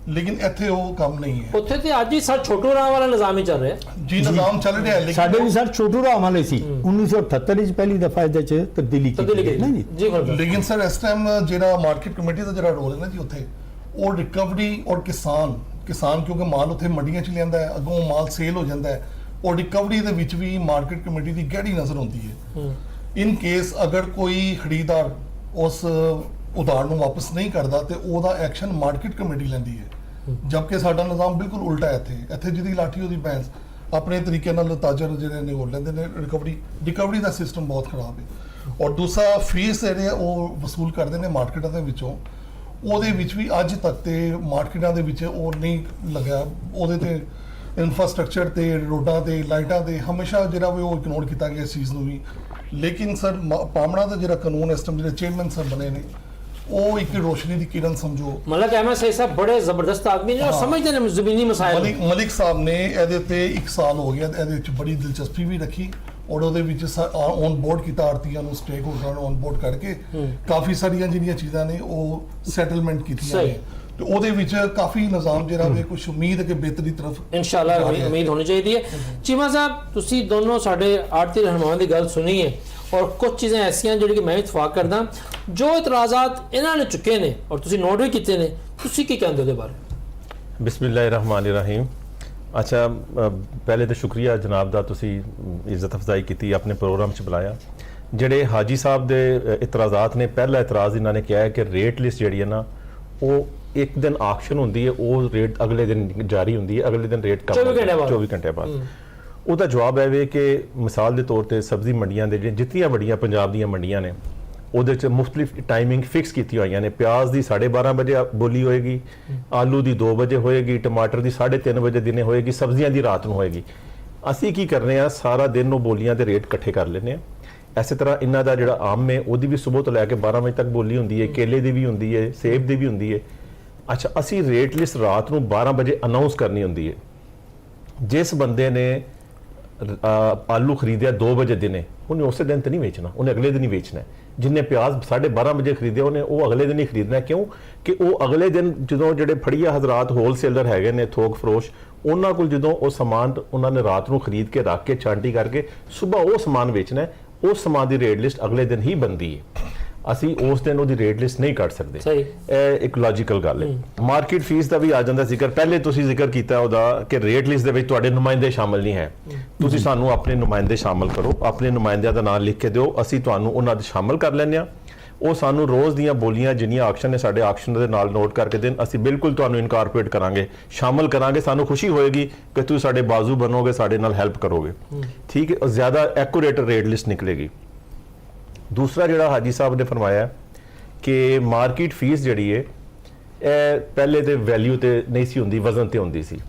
लेकिन इत्थे वो काम नहीं है। ਉੱਥੇ ਤੇ ਅੱਜ ਹੀ ਸਰ ਛੋਟੂ ਰਾਮ ਵਾਲਾ ਨਿਜ਼ਾਮ ਹੀ ਚੱਲ ਰਿਹਾ जी निज़ाम चल रहा है, लेकिन ਸਾਡੇ ਵੀ ਸਰ ਛੋਟੂ ਰਾਮ ਵਾਲੇ ਸੀ 1978 ਵਿੱਚ ਪਹਿਲੀ ਦਫਾ ਇਹਦੇ ਚ ਤਬਦੀਲੀ ਕੀਤੀ ਗਈ ਨਾ ਜੀ। लेकिन सर इस टाइम जो मार्केट कमेटी का जो रोल है ना जी उत्थे वो रिकवरी और किसान क्योंकि माल उत्थे मंडियां च लियांदा है, अगों माल सेल हो जाता है, और रिकवरी दे विच भी मार्केट कमेटी की गहरी नज़र होती है। इन केस अगर कोई खरीदार उस उधार नूं वापस नहीं करता तो ਉਹਦਾ एक्शन मार्केट कमेटी लैंदी है, जबकि साडा निज़ाम बिल्कुल उल्टा है। इत्थे जिहदी लाठी ਉਹਦੀ भैंस अपने तरीके नाल ताजर जिहड़े ने वो लैंदे ने। रिकवरी का सिस्टम बहुत खराब है। और दूसरा फीस जिहड़े वो वसूल करते हैं मार्केटां दे विचों, ਉਹਦੇ ਵਿੱਚ भी अज तक तो मार्केटां दे विच वो नहीं लग्या। ਉਹਦੇ ते इंफ्रास्ट्रक्चर ते रोडां ते लाइटां ते हमेशा जिहड़ा वो इग्नोर किया गया इस चीज़ नूं भी। लेकिन सर पामड़ा का जो कानून इस टाइम जो चेयरमैन सर बने ने वो एक रोशनी की किरण समझो। मतलब MSI साहब बड़े जबरदस्त आदमी ने और समझते हैं ज़मीनी मसाइल। मलिक साहब ने ਇਹਦੇ ਤੇ 1 साल हो गया, ਇਹਦੇ ਵਿੱਚ बड़ी दिलचस्पी भी रखी और ਉਹਦੇ ਵਿੱਚ ऑन बोर्ड किया आड़तीਆਂ ਨੂੰ, स्टेक होल्डਰਾਂ ਨੂੰ ऑन बोर्ड करके काफ़ी सारियां ਜਿਹੜੀਆਂ ਚੀਜ਼ਾਂ ਨੇ ਉਹ ਸੈਟਲਮੈਂਟ ਕੀਤੀਆਂ ਨੇ। तो ਉਹਦੇ ਵਿੱਚ ਕਾਫੀ ਨਿਜ਼ਾਮ ਜਿਹੜਾ ਵੇ ਕੁਝ ਉਮੀਦ ਹੈ ਕਿ ਬਿਹਤਰੀ ਤਰਫ ਇਨਸ਼ਾਅੱਲਾ ਉਮੀਦ ਹੋਣੀ ਚਾਹੀਦੀ ਹੈ। ਚੀਮਾ ਸਾਹਿਬ ਤੁਸੀਂ ਦੋਨੋਂ ਸਾਡੇ ਆੜਤੀ ਰਹਿਨੁਮਾਵਾਂ ਦੀ ਗੱਲ ਸੁਣੀ ਹੈ और कुछ चीज़ें ऐसी ਜਿਹੜੀ कि मैं इतफाक करदा जो इतराज़ात इन्हां ने चुके ने और तुसीं नोट भी कीते ने, तुसीं की कहंदे ਉਹਦੇ बारे? बिस्मिल्लाहिर्रहमानिर्रहीम। अच्छा पहले तो शुक्रिया जनाब दा, तुसीं इज्जत अफजाई की अपने प्रोग्राम च बुलाया। ਜਿਹੜੇ हाजी साहब ਦੇ इतराज़ात ने, पहला इतराज़ इन्हों ने किया है कि रेट लिस्ट जी है ना वो एक दिन आक्शन होंदी है, वो रेट अगले दिन जारी होंदी है, अगले दिन रेट कम 24 घंटे बाद। ਉਹਦਾ ਜਵਾਬ ਹੈ ਵੇ ਕਿ ਮਿਸਾਲ ਦੇ ਤੌਰ ਤੇ ਸਬਜ਼ੀ ਮੰਡੀਆਂ ਦੇ ਜਿੰਨੀਆਂ ਵੱਡੀਆਂ ਪੰਜਾਬ ਦੀਆਂ ਮੰਡੀਆਂ ਨੇ ਉਹਦੇ ਚ ਮੁxtਲਿਫ ਟਾਈਮਿੰਗ ਫਿਕਸ ਕੀਤੀ ਹੋਈਆਂ ਨੇ। ਪਿਆਜ਼ ਦੀ 12:30 ਵਜੇ ਬੋਲੀ ਹੋਏਗੀ, ਆਲੂ ਦੀ 2 ਵਜੇ ਹੋਏਗੀ, ਟਮਾਟਰ ਦੀ 3:30 ਵਜੇ ਦਿਨੇ ਹੋਏਗੀ, ਸਬਜ਼ੀਆਂ ਦੀ ਰਾਤ ਨੂੰ ਹੋਏਗੀ। ਅਸੀਂ ਕੀ ਕਰਨੇ ਆ, ਸਾਰਾ ਦਿਨ ਉਹ ਬੋਲੀਆਂ ਦੇ ਰੇਟ ਇਕੱਠੇ ਕਰ ਲੈਂਦੇ ਆ। ਇਸੇ ਤਰ੍ਹਾਂ ਇਹਨਾਂ ਦਾ ਜਿਹੜਾ ਆਮ ਹੈ ਉਹਦੀ ਵੀ ਸਵੇਰ ਤੋਂ ਲੈ ਕੇ 12 ਵਜੇ ਤੱਕ ਬੋਲੀ ਹੁੰਦੀ ਹੈ, ਕੇਲੇ ਦੀ ਵੀ ਹੁੰਦੀ ਹੈ, ਸੇਬ ਦੀ ਵੀ ਹੁੰਦੀ ਹੈ। ਅੱਛਾ ਅਸੀਂ ਰੇਟ ਲਿਸਟ ਰਾਤ ਨੂੰ 12 ਵਜੇ ਅਨਾਉਂਸ ਕਰਨੀ ਹੁੰਦੀ ਹੈ। ਜਿਸ ਬੰਦੇ ਨੇ आलू खरीदया 2 बजे दिने, उन्हें उस दिन तो नहीं बेचना, उन्हें अगले दिन ही बेचना है। जिन्हें प्याज 12:30 बजे खरीदे उन्हें वो अगले दिन ही खरीदना है। क्यों कि वो अगले दिन जो जो फड़िया हजरात होलसेलर है ने, थोक फरोश, उन्होंने को जो वो समान उन्होंने रात को खरीद के रख के छांटी करके सुबह वो समान बेचना है, उस समान की रेट लिस्ट अगले दिन ही बनती है। ਅਸੀਂ ਉਸ ਦਿਨ ਉਹਦੀ ਰੇਟ ਲਿਸਟ ਨਹੀਂ ਕੱਢ ਸਕਦੇ। ਇਹ ਇੱਕ ਲੌਜੀਕਲ ਗੱਲ ਹੈ। ਮਾਰਕੀਟ ਫੀਸ ਦਾ ਵੀ ਆ ਜਾਂਦਾ ਜ਼ਿਕਰ, ਪਹਿਲੇ ਤੁਸੀਂ ਜ਼ਿਕਰ ਕੀਤਾ ਉਹਦਾ ਕਿ ਰੇਟ ਲਿਸਟ ਦੇ ਵਿੱਚ ਤੁਹਾਡੇ ਨੁਮਾਇੰਦੇ ਸ਼ਾਮਲ ਨਹੀਂ ਹੈ। ਤੁਸੀਂ ਸਾਨੂੰ ਆਪਣੇ ਨੁਮਾਇੰਦੇ ਸ਼ਾਮਲ ਕਰੋ, ਆਪਣੇ ਨੁਮਾਇੰਦਿਆਂ ਦਾ ਨਾਮ ਲਿਖ ਕੇ ਦਿਓ, ਅਸੀਂ ਤੁਹਾਨੂੰ ਉਹਨਾਂ ਦੇ ਸ਼ਾਮਲ ਕਰ ਲੈਂਦੇ ਹਾਂ। ਉਹ ਸਾਨੂੰ ਰੋਜ਼ ਦੀਆਂ ਬੋਲੀਆਂ ਜਿੰਨੀਆਂ ਆਕਸ਼ਨ ਨੇ ਸਾਡੇ ਆਕਸ਼ਨ ਦੇ ਨਾਲ ਨੋਟ ਕਰਕੇ ਦੇਣ, ਅਸੀਂ ਬਿਲਕੁਲ ਤੁਹਾਨੂੰ ਇਨਕਾਰਪੋਰੇਟ ਕਰਾਂਗੇ, ਸ਼ਾਮਲ ਕਰਾਂਗੇ। ਸਾਨੂੰ ਖੁਸ਼ੀ ਹੋਏਗੀ ਕਿ ਤੁਸੀਂ ਸਾਡੇ ਬਾਜ਼ੂ ਬਣੋਗੇ, ਸਾਡੇ ਨਾਲ ਹੈਲਪ ਕਰੋਗੇ। ਠੀਕ ਹੈ, ਜ਼ਿਆਦਾ ਐਕੂਰੇਟ ਰੇਟ ਲਿਸਟ ਨਿਕਲੇਗੀ। दूसरा ਜਿਹੜਾ हाजी साहब ने फरमाया कि मार्केट फीस ਜਿਹੜੀ ਹੈ ਇਹ ਪਹਿਲੇ ਤੇ ਵੈਲਿਊ ਤੇ ਨਹੀਂ ਸੀ ਹੁੰਦੀ, ਵਜ਼ਨ ਤੇ ਹੁੰਦੀ ਸੀ।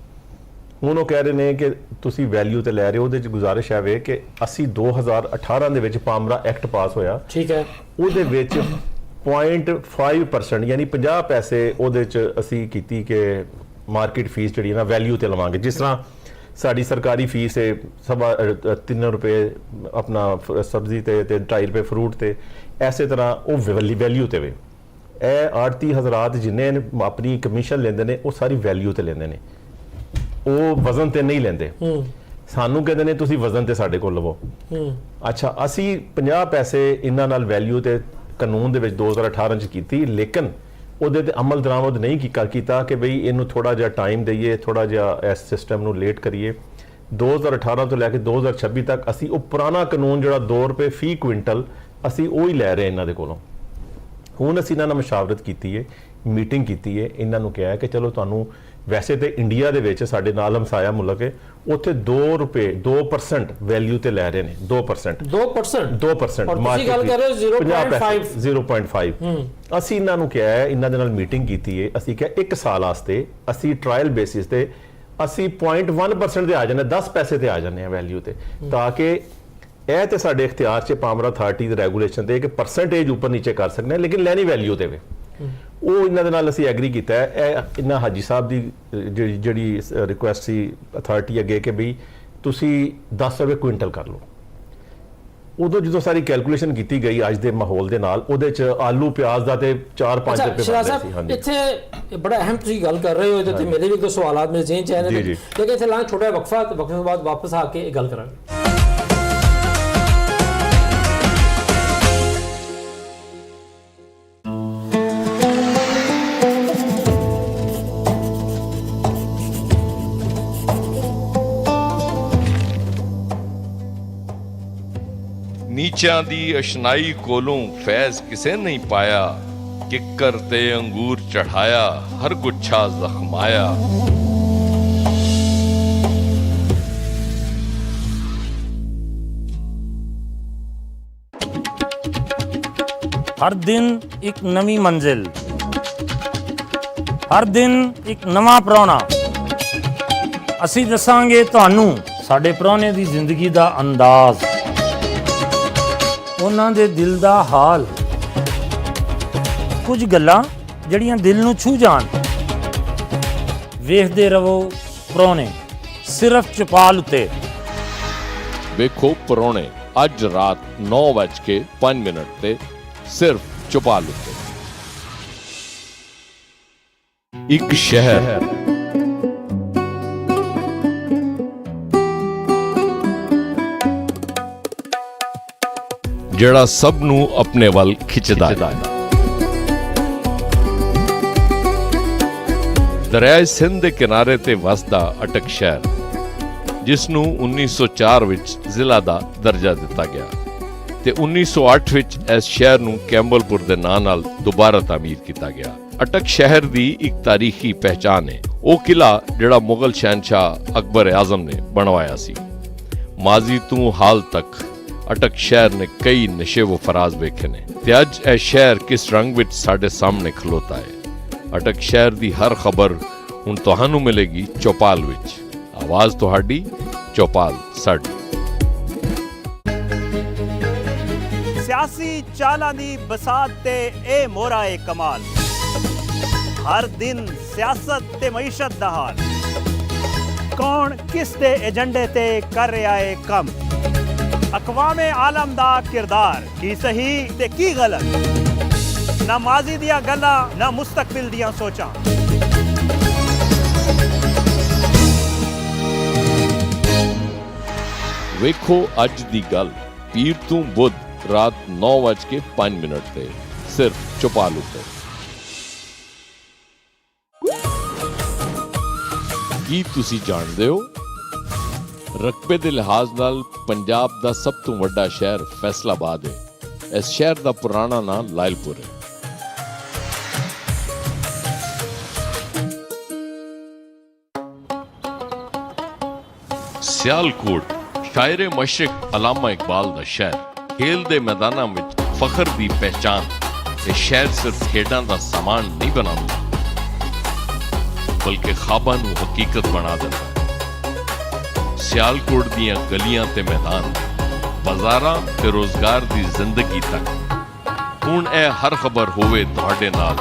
ਹੁਣ ਉਹ ਕਹਿ ਰਹੇ ਨੇ ਕਿ ਤੁਸੀਂ ਵੈਲਿਊ ਤੇ ਲੈ ਰਹੇ ਹੋ। ਉਹਦੇ ਚ ਗੁਜ਼ਾਰਿਸ਼ ਹੈ ਵੇ ਕਿ ਅਸੀਂ 2018 ਦੇ ਵਿੱਚ ਪਾਮਰਾ ਐਕਟ ਪਾਸ ਹੋਇਆ, ਠੀਕ ਹੈ, ਉਹਦੇ ਵਿੱਚ 0.5% ਯਾਨੀ 50 ਪੈਸੇ ਉਹਦੇ 'ਚ ਅਸੀਂ ਕੀਤੀ ਕਿ ਮਾਰਕੀਟ ਫੀਸ ਜਿਹੜੀ ਨਾ ਵੈਲਿਊ ਤੇ ਲਵਾਂਗੇ। ਜਿਸ ਤਰ੍ਹਾਂ ਸਾਡੀ ਸਰਕਾਰੀ ਫੀਸ ਹੈ 3 ਰੁਪਏ ਆਪਣਾ ਸਬਜ਼ੀ ਤੇ 2.5 ਰੁਪਏ ਫਰੂਟ ਤੇ, ਐਸੇ ਤਰ੍ਹਾਂ ਉਹ ਵੈਲਿਊ ਤੇ ਵੇ। ਇਹ ਆੜਤੀ ਹਜ਼ਰਾਤ ਜਿੰਨੇ ਆਪਣੀ ਕਮਿਸ਼ਨ ਲੈਂਦੇ ਨੇ ਉਹ ਸਾਰੀ ਵੈਲਿਊ ਤੇ ਲੈਂਦੇ ਨੇ, ਉਹ ਵਜ਼ਨ ਤੇ ਨਹੀਂ ਲੈਂਦੇ। ਸਾਨੂੰ ਕਹਿੰਦੇ ਨੇ ਤੁਸੀਂ ਵਜ਼ਨ ਤੇ ਸਾਡੇ ਕੋਲ ਲਵੋ। ਅੱਛਾ, ਅਸੀਂ 50 ਪੈਸੇ ਇਹਨਾਂ ਨਾਲ ਵੈਲਿਊ ਤੇ ਕਾਨੂੰਨ ਦੇ ਵਿੱਚ 2018 ਚ ਕੀਤੀ, ਲੇਕਿਨ ਉਹਦੇ ਤੇ ਅਮਲ ਦਰਾਮਦ ਨਹੀਂ ਕੀਤਾ ਕਿ ਬਈ ਇਹਨੂੰ ਥੋੜਾ ਜਿਹਾ ਟਾਈਮ ਦਈਏ, ਥੋੜਾ ਜਿਹਾ ਇਸ ਸਿਸਟਮ ਨੂੰ ਲੇਟ ਕਰੀਏ। 2018 ਤੋਂ ਲੈ ਕੇ 2026 ਤੱਕ ਅਸੀਂ ਉਹ ਪੁਰਾਣਾ ਕਾਨੂੰਨ ਜਿਹੜਾ 2 ਰੁਪਏ ਫੀ ਕੁਇੰਟਲ ਅਸੀਂ ਉਹ ਹੀ ਲੈ ਰਹੇ ਇਹਨਾਂ ਦੇ ਕੋਲੋਂ। ਹੁਣ ਅਸੀਂ ਇਹਨਾਂ ਨਾਲ ਮਸ਼ਾਵਰਤ ਕੀਤੀ ਹੈ, ਮੀਟਿੰਗ ਕੀਤੀ ਹੈ, ਇਹਨਾਂ ਨੂੰ ਕਿਹਾ ਕਿ ਚਲੋ ਤੁਹਾਨੂੰ ਵੈਸੇ ਤੇ ਇੰਡੀਆ ਦੇ ਵਿੱਚ ਸਾਡੇ ਨਾਲ ਹਮਸਾਇਆ ਮੁਲਕ ਹੈ, ਉੱਥੇ 2 ਰੁਪਏ 2% ਵੈਲਿਊ ਤੇ ਲੈ ਰਹੇ ਨੇ। 2% ਤੁਸੀਂ ਗੱਲ ਕਰ ਰਹੇ ਹੋ 0.5। ਅਸੀਂ ਇਹਨਾਂ ਨੂੰ ਕਿਹਾ ਹੈ, ਇਹਨਾਂ ਦੇ ਨਾਲ ਮੀਟਿੰਗ ਕੀਤੀ ਹੈ, ਅਸੀਂ ਕਿਹਾ 1 ਸਾਲ ਵਾਸਤੇ ਅਸੀਂ ਟ੍ਰਾਇਲ ਬੇਸਿਸ ਤੇ ਅਸੀਂ 0.1% ਦੇ ਆ ਜਾਂਦੇ, 10 ਪੈਸੇ ਤੇ ਆ ਜਾਂਦੇ ਆ ਵੈਲਿਊ ਤੇ, ਤਾਂ ਕਿ ਇਹ ਤੇ ਸਾਡੇ ਇਖਤਿਆਰ 'ਚ ਪਾਵਰ ਅਥਾਰਟੀ ਦੇ ਰੈਗੂਲੇਸ਼ਨ ਤੇ ਕਿ ਪਰਸੈਂਟੇਜ ਉੱਪਰ ਨੀਚੇ ਕਰ ਸਕਦੇ ਹਾਂ, ਲੇਕਿਨ ਲੈਣੀ ਵੈਲਿਊ ਤੇ ਵੇ। ਉਹ ਇਹਨਾਂ ਦੇ ਨਾਲ ਅਸੀਂ ਐਗਰੀ ਕੀਤਾ ਹੈ। ਇਹ ਇਹਨਾਂ ਹਾਜੀ ਸਾਹਿਬ ਦੀ ਜਿਹੜੀ ਰਿਕੁਐਸਟ ਸੀ ਅਥਾਰਟੀ ਅੱਗੇ ਕਿ ਬਈ ਤੁਸੀਂ 10 ਰੁਪਏ ਕੁਇੰਟਲ ਕਰ ਲਓ। ਉਦੋਂ ਜਦੋਂ ਸਾਰੀ ਕੈਲਕੂਲੇਸ਼ਨ ਕੀਤੀ ਗਈ ਅੱਜ ਦੇ ਮਾਹੌਲ ਦੇ ਨਾਲ, ਉਹਦੇ 'ਚ ਆਲੂ ਪਿਆਜ਼ ਦਾ ਤੇ 4-5 ਰੁਪਏ ਬਣਦੇ ਸੀ। ਹਾਂਜੀ, ਇੱਥੇ ਬੜਾ ਅਹਿਮ ਤੁਸੀਂ ਗੱਲ ਕਰ ਰਹੇ ਹੋ, ਇਹਦੇ ਤੇ ਮੇਰੇ ਵੀ ਕੋਈ ਸਵਾਲਾਤ ਮੇਰੇ ਜ਼ਿਹਨ 'ਚ ਆਏ ਨੇ, ਲੇਕਿਨ ਇੱਥੇ ਲਾਂ ਛੋਟਾ ਵਕਫਾ ਤੋਂ ਬਾਅਦ ਵਾਪਸ ਆ ਕੇ ਇਹ ਗੱਲ ਕਰਾਂਗੇ। ਨੀਚਿਆਂ ਦੀ ਅਸ਼ਨਾਈ ਕੋਲੋਂ ਫੈਜ਼ ਕਿਸੇ ਨਹੀਂ ਪਾਇਆ, ਕਿੱਕਰ ਤੇ ਅੰਗੂਰ ਚੜਾਇਆ ਹਰ ਗੁੱਛਾ ਜ਼ਖਮਾਇਆ। हर दिन एक नवी मंजिल, हर दिन एक नवा ਪ੍ਰਾਹੁਣਾ। ਅਸੀਂ ਦੱਸਾਂਗੇ ਤੁਹਾਨੂੰ ਸਾਡੇ ਪ੍ਰਾਹੁਣੇ ਦੀ ਜ਼ਿੰਦਗੀ ਦਾ ਅੰਦਾਜ਼, ਉਹਨਾਂ ਦੇ ਦਿਲ ਦਾ ਹਾਲ, ਕੁਝ ਗੱਲਾਂ ਜਿਹੜੀਆਂ ਦਿਲ ਨੂੰ ਛੂ ਜਾਣ। ਵੇਖਦੇ ਰਹੋ ਪ੍ਰਾਹੁਣੇ, ਸਿਰਫ ਚੁਪਾਲ ਉੱਤੇ। ਵੇਖੋ ਪ੍ਰਾਹੁਣੇ ਅੱਜ ਰਾਤ 9:05 ਤੇ ਸਿਰਫ ਚੁਪਾਲ ਉੱਤੇ। ਇੱਕ ਸ਼ਹਿਰ ਜਿਹੜਾ ਸਭ ਨੂੰ ਆਪਣੇ ਵੱਲ ਖਿੱਚਦਾ ਹੈ। ਦਰਿਆ ਸਿੰਧ ਦੇ ਕਿਨਾਰੇ ਤੇ ਵਸਦਾ ਅਟਕ ਸ਼ਹਿਰ, ਜਿਸ ਨੂੰ 1904 ਵਿੱਚ ਜ਼ਿਲ੍ਹਾ ਦਾ ਦਰਜਾ ਦਿੱਤਾ ਗਿਆ ਤੇ 1908 ਵਿੱਚ ਇਸ ਸ਼ਹਿਰ ਨੂੰ ਕੈਂਬਲਪੁਰ ਦੇ ਨਾਂ ਨਾਲ ਦੁਬਾਰਾ ਤਾਮੀਰ ਕੀਤਾ ਗਿਆ। ਅਟਕ ਸ਼ਹਿਰ ਦੀ ਇੱਕ ਤਾਰੀਖੀ ਪਹਿਚਾਨ ਹੈ, ਉਹ ਕਿਲਾ ਜਿਹੜਾ ਮੁਗਲ ਸ਼ਹਿਨशाह ਅਕਬਰ ਆਜ਼ਮ ਨੇ ਬਣਵਾਇਆ ਸੀ। ਮਾਜ਼ੀ ਤੋਂ ਹਾਲ ਤੱਕ ਅਟਕ ਸ਼ਹਿਰ ਨੇ ਕਈ ਨਸ਼ੇ ਵ ਫਰਾਜ਼ ਵੇਖੇ ਨੇ ਤੇ ਅੱਜ ਇਹ ਸ਼ਹਿਰ ਕਿਸ ਰੰਗ ਵਿੱਚ ਸਾਡੇ ਸਾਹਮਣੇ ਖਲੋਤਾ ਹੈ। ਅਟਕ ਸ਼ਹਿਰ ਦੀ ਹਰ ਖਬਰ ਹੁਣ ਤੁਹਾਨੂੰ ਮਿਲੇਗੀ ਚੌਪਾਲ ਵਿੱਚ। ਆਵਾਜ਼ ਤੁਹਾਡੀ, ਚੌਪਾਲ ਸਾਡੀ। ਸਿਆਸੀ ਚਾਲਾਂ ਦੀ ਬਸਾਤ ਤੇ ਇਹ ਮੋਹਰਾ ਏ ਕਮਾਲ, ਹਰ ਦਿਨ ਸਿਆਸਤ ਤੇ ਮਈਸ਼ਤ ਦਾ ਹਾਲ। ਕੌਣ ਕਿਸ ਦੇ ਏਜੰਡੇ ਤੇ ਕਰ ਰਿਹਾ ਏ ਕੰਮ, ਅਕਵਾਮੇ ਆਲਮ ਦਾ ਕਿਰਦਾਰ, ਕੀ ਸਹੀ ਤੇ ਕੀ ਗਲਤ, ਨਾ ਮਾਜ਼ੀ ਦੀਆਂ ਗੱਲਾਂ ਨਾ ਮੁਸਤਕਬਲ ਦੀਆਂ ਸੋਚਾਂ। ਵੇਖੋ ਅੱਜ ਦੀ ਗੱਲ, ਪੀਰ ਤੋਂ ਬੁੱਧ ਰਾਤ 9:05 ਤੇ ਸਿਰਫ ਚੌਪਾਲ ਉੱਤੇ। ਕੀ ਤੁਸੀਂ ਜਾਣਦੇ ਹੋ, ਰਕਬੇ ਦੇ ਲਿਹਾਜ਼ ਨਾਲ ਪੰਜਾਬ ਦਾ ਸਭ ਤੋਂ ਵੱਡਾ ਸ਼ਹਿਰ ਫੈਸਲਾਬਾਦ ਹੈ। ਇਸ ਸ਼ਹਿਰ ਦਾ ਪੁਰਾਣਾ ਨਾਮ ਲਾਇਲਪੁਰ ਹੈ। ਸਿਆਲਕੋਟ ਸ਼ਾਇਰ ਮਸ਼ਰਕ ਅਲਾਮਾ ਇਕਬਾਲ ਦਾ ਸ਼ਹਿਰ, ਖੇਲ ਦੇ ਮੈਦਾਨਾਂ ਵਿੱਚ ਫਖਰ ਦੀ ਪਹਿਚਾਨ। ਇਹ ਸ਼ਹਿਰ ਸਿਰਫ ਖੇਡਾਂ ਦਾ ਸਾਮਾਨ ਨਹੀਂ ਬਣਾਉਂਦਾ, ਬਲਕਿ ਖਾਬਾਂ ਨੂੰ ਹਕੀਕਤ ਬਣਾ ਦਿੰਦਾ ਹੈ। ਸਿਆਲਕੋਟ ਦੀਆਂ ਗਲੀਆਂ ਤੇ ਮੈਦਾਨ, ਬਾਜ਼ਾਰਾਂ ਤੇ ਰੋਜ਼ਗਾਰ ਦੀ ਜ਼ਿੰਦਗੀ ਤੱਕ ਹੁਣ ਇਹ ਹਰ ਖਬਰ ਹੋਵੇ ਤੁਹਾਡੇ ਨਾਲ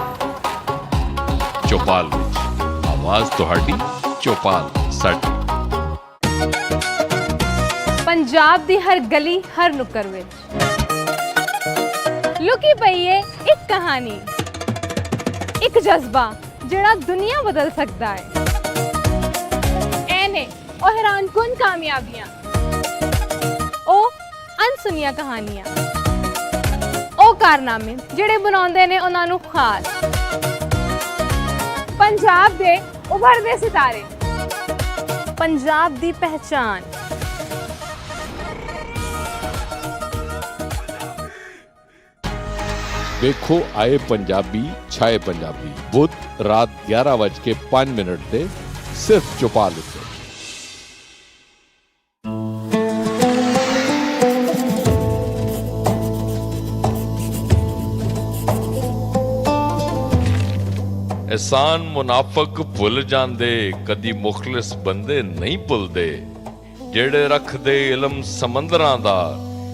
ਚੌਪਾਲ ਵਿੱਚ। ਆਵਾਜ਼ ਤੁਹਾਡੀ, ਚੌਪਾਲ ਸਾਡੀ। ਪੰਜਾਬ ਦੀ ਹਰ ਗਲੀ ਹਰ ਨੁੱਕਰ ਵਿੱਚ ਲੁਕੀ ਪਈ ਏ ਇੱਕ ਕਹਾਣੀ, ਇੱਕ ਜਜ਼ਬਾ ਜਿਹੜਾ ਦੁਨੀਆ ਬਦਲ ਸਕਦਾ ਹੈ। ਇਹ ਨੇ ਉਹ ਹੈਰਾਨਕੁਨ ਕਾਮਯਾਬੀਆਂ, ਉਹ ਅਣਸੁਣੀਆਂ ਕਹਾਣੀਆਂ, ਉਹ ਕਾਰਨਾਮੇ ਜਿਹੜੇ ਬਣਾਉਂਦੇ ਨੇ ਉਹਨਾਂ ਨੂੰ ਖਾਸ। ਪੰਜਾਬ ਦੇ ਉਭਰਦੇ ਸਿਤਾਰੇ, ਪੰਜਾਬ ਦੀ ਪਹਿਚਾਨ। ਵੇਖੋ ਆਏ ਪੰਜਾਬੀ ਛਾਏ ਪੰਜਾਬੀ, ਬੁੱਧ ਰਾਤ 11:05 ਤੇ ਸਿਰਫ ਚੌਪਾਲ ਉੱਤੇ। एहसान मुनाफक भुल जांदे, कदी मुखलिस बंदे नहीं भुलदे, जेड़े रखदे इलम समंदरां दा,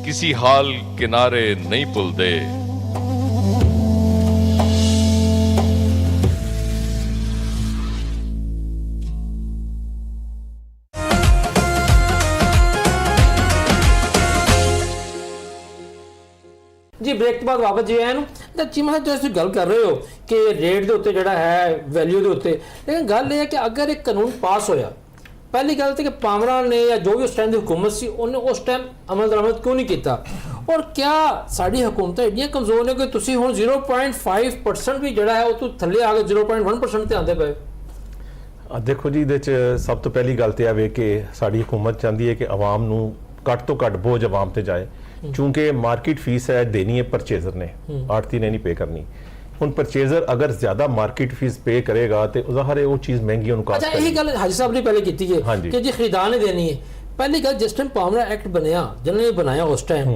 किसी हाल किनारे नहीं भुलदे। ਜੀ ਬ੍ਰੇਕ ਤੋਂ ਬਾਅਦ ਵਾਪਸ ਜੀ ਆਏ ਨੂੰ ਤਾਂ ਚੀਮਾ ਸਾਹਿਬ ਤੁਸੀਂ ਗੱਲ ਕਰ ਰਹੇ ਹੋ ਕਿ ਰੇਟ ਦੇ ਉੱਤੇ ਜਿਹੜਾ ਹੈ ਵੈਲਿਊ ਦੇ ਉੱਤੇ, ਲੇਕਿਨ ਗੱਲ ਇਹ ਹੈ ਕਿ ਅਗਰ ਇੱਕ ਕਾਨੂੰਨ ਪਾਸ ਹੋਇਆ, ਪਹਿਲੀ ਗੱਲ ਤੇ ਕਿ ਪਾਮਰਾ ਨੇ ਜਾਂ ਜੋ ਵੀ ਉਸ ਟਾਈਮ ਦੀ ਹੁਕੂਮਤ ਸੀ ਉਹਨੇ ਉਸ ਟਾਈਮ ਅਮਲ ਦਰਾਮਦ ਕਿਉਂ ਨਹੀਂ ਕੀਤਾ, ਔਰ ਕਿਆ ਸਾਡੀ ਹਕੂਮਤਾਂ ਐਡੀਆਂ ਕਮਜ਼ੋਰ ਨੇ ਕਿ ਤੁਸੀਂ ਹੁਣ 0.5% ਵੀ ਜਿਹੜਾ ਹੈ ਉਹ ਤੋਂ ਥੱਲੇ ਆ ਕੇ 0.1% ਤੇ ਆਉਂਦੇ ਪਏ। ਦੇਖੋ ਜੀ, ਇਹਦੇ 'ਚ ਸਭ ਤੋਂ ਪਹਿਲੀ ਗੱਲ ਤੇ ਆਵੇ ਕਿ ਸਾਡੀ ਹਕੂਮਤ ਚਾਹੁੰਦੀ ਹੈ ਕਿ ਆਵਾਮ ਨੂੰ ਘੱਟ ਤੋਂ ਘੱਟ ਬੋਝ ਆਵਾਮ ਤੇ ਜਾਏ, ਚूंकि मार्केट फीस है देनी है परचेजर ने, आड़ती ने नहीं पे करनी। ਹੁਣ परचेजर अगर ज्यादा मार्केट फीस पे करेगा तो ਜ਼ਾਹਰ ਹੈ ਉਹ ਚੀਜ਼ ਮਹਿੰਗੀ ਉਹਨੂੰ ਕਾਸਟ ਅੱਛਾ, ਇਹੀ ਗੱਲ ਹਾਜੀ ਸਾਹਿਬ ਨੇ ਪਹਿਲੇ ਕੀਤੀ ਹੈ ਕਿ ਜੇ ਖਰੀਦਾਰ ਨੇ ਦੇਣੀ ਹੈ। ਪਹਿਲੀ ਗੱਲ, ਜਿਸ ਟਾਈਮ ਪਾਮਰਾ ਐਕਟ ਬਣਿਆ, ਜਿਹਨਾਂ ਨੇ ਬਣਾਇਆ ਉਸ ਟਾਈਮ,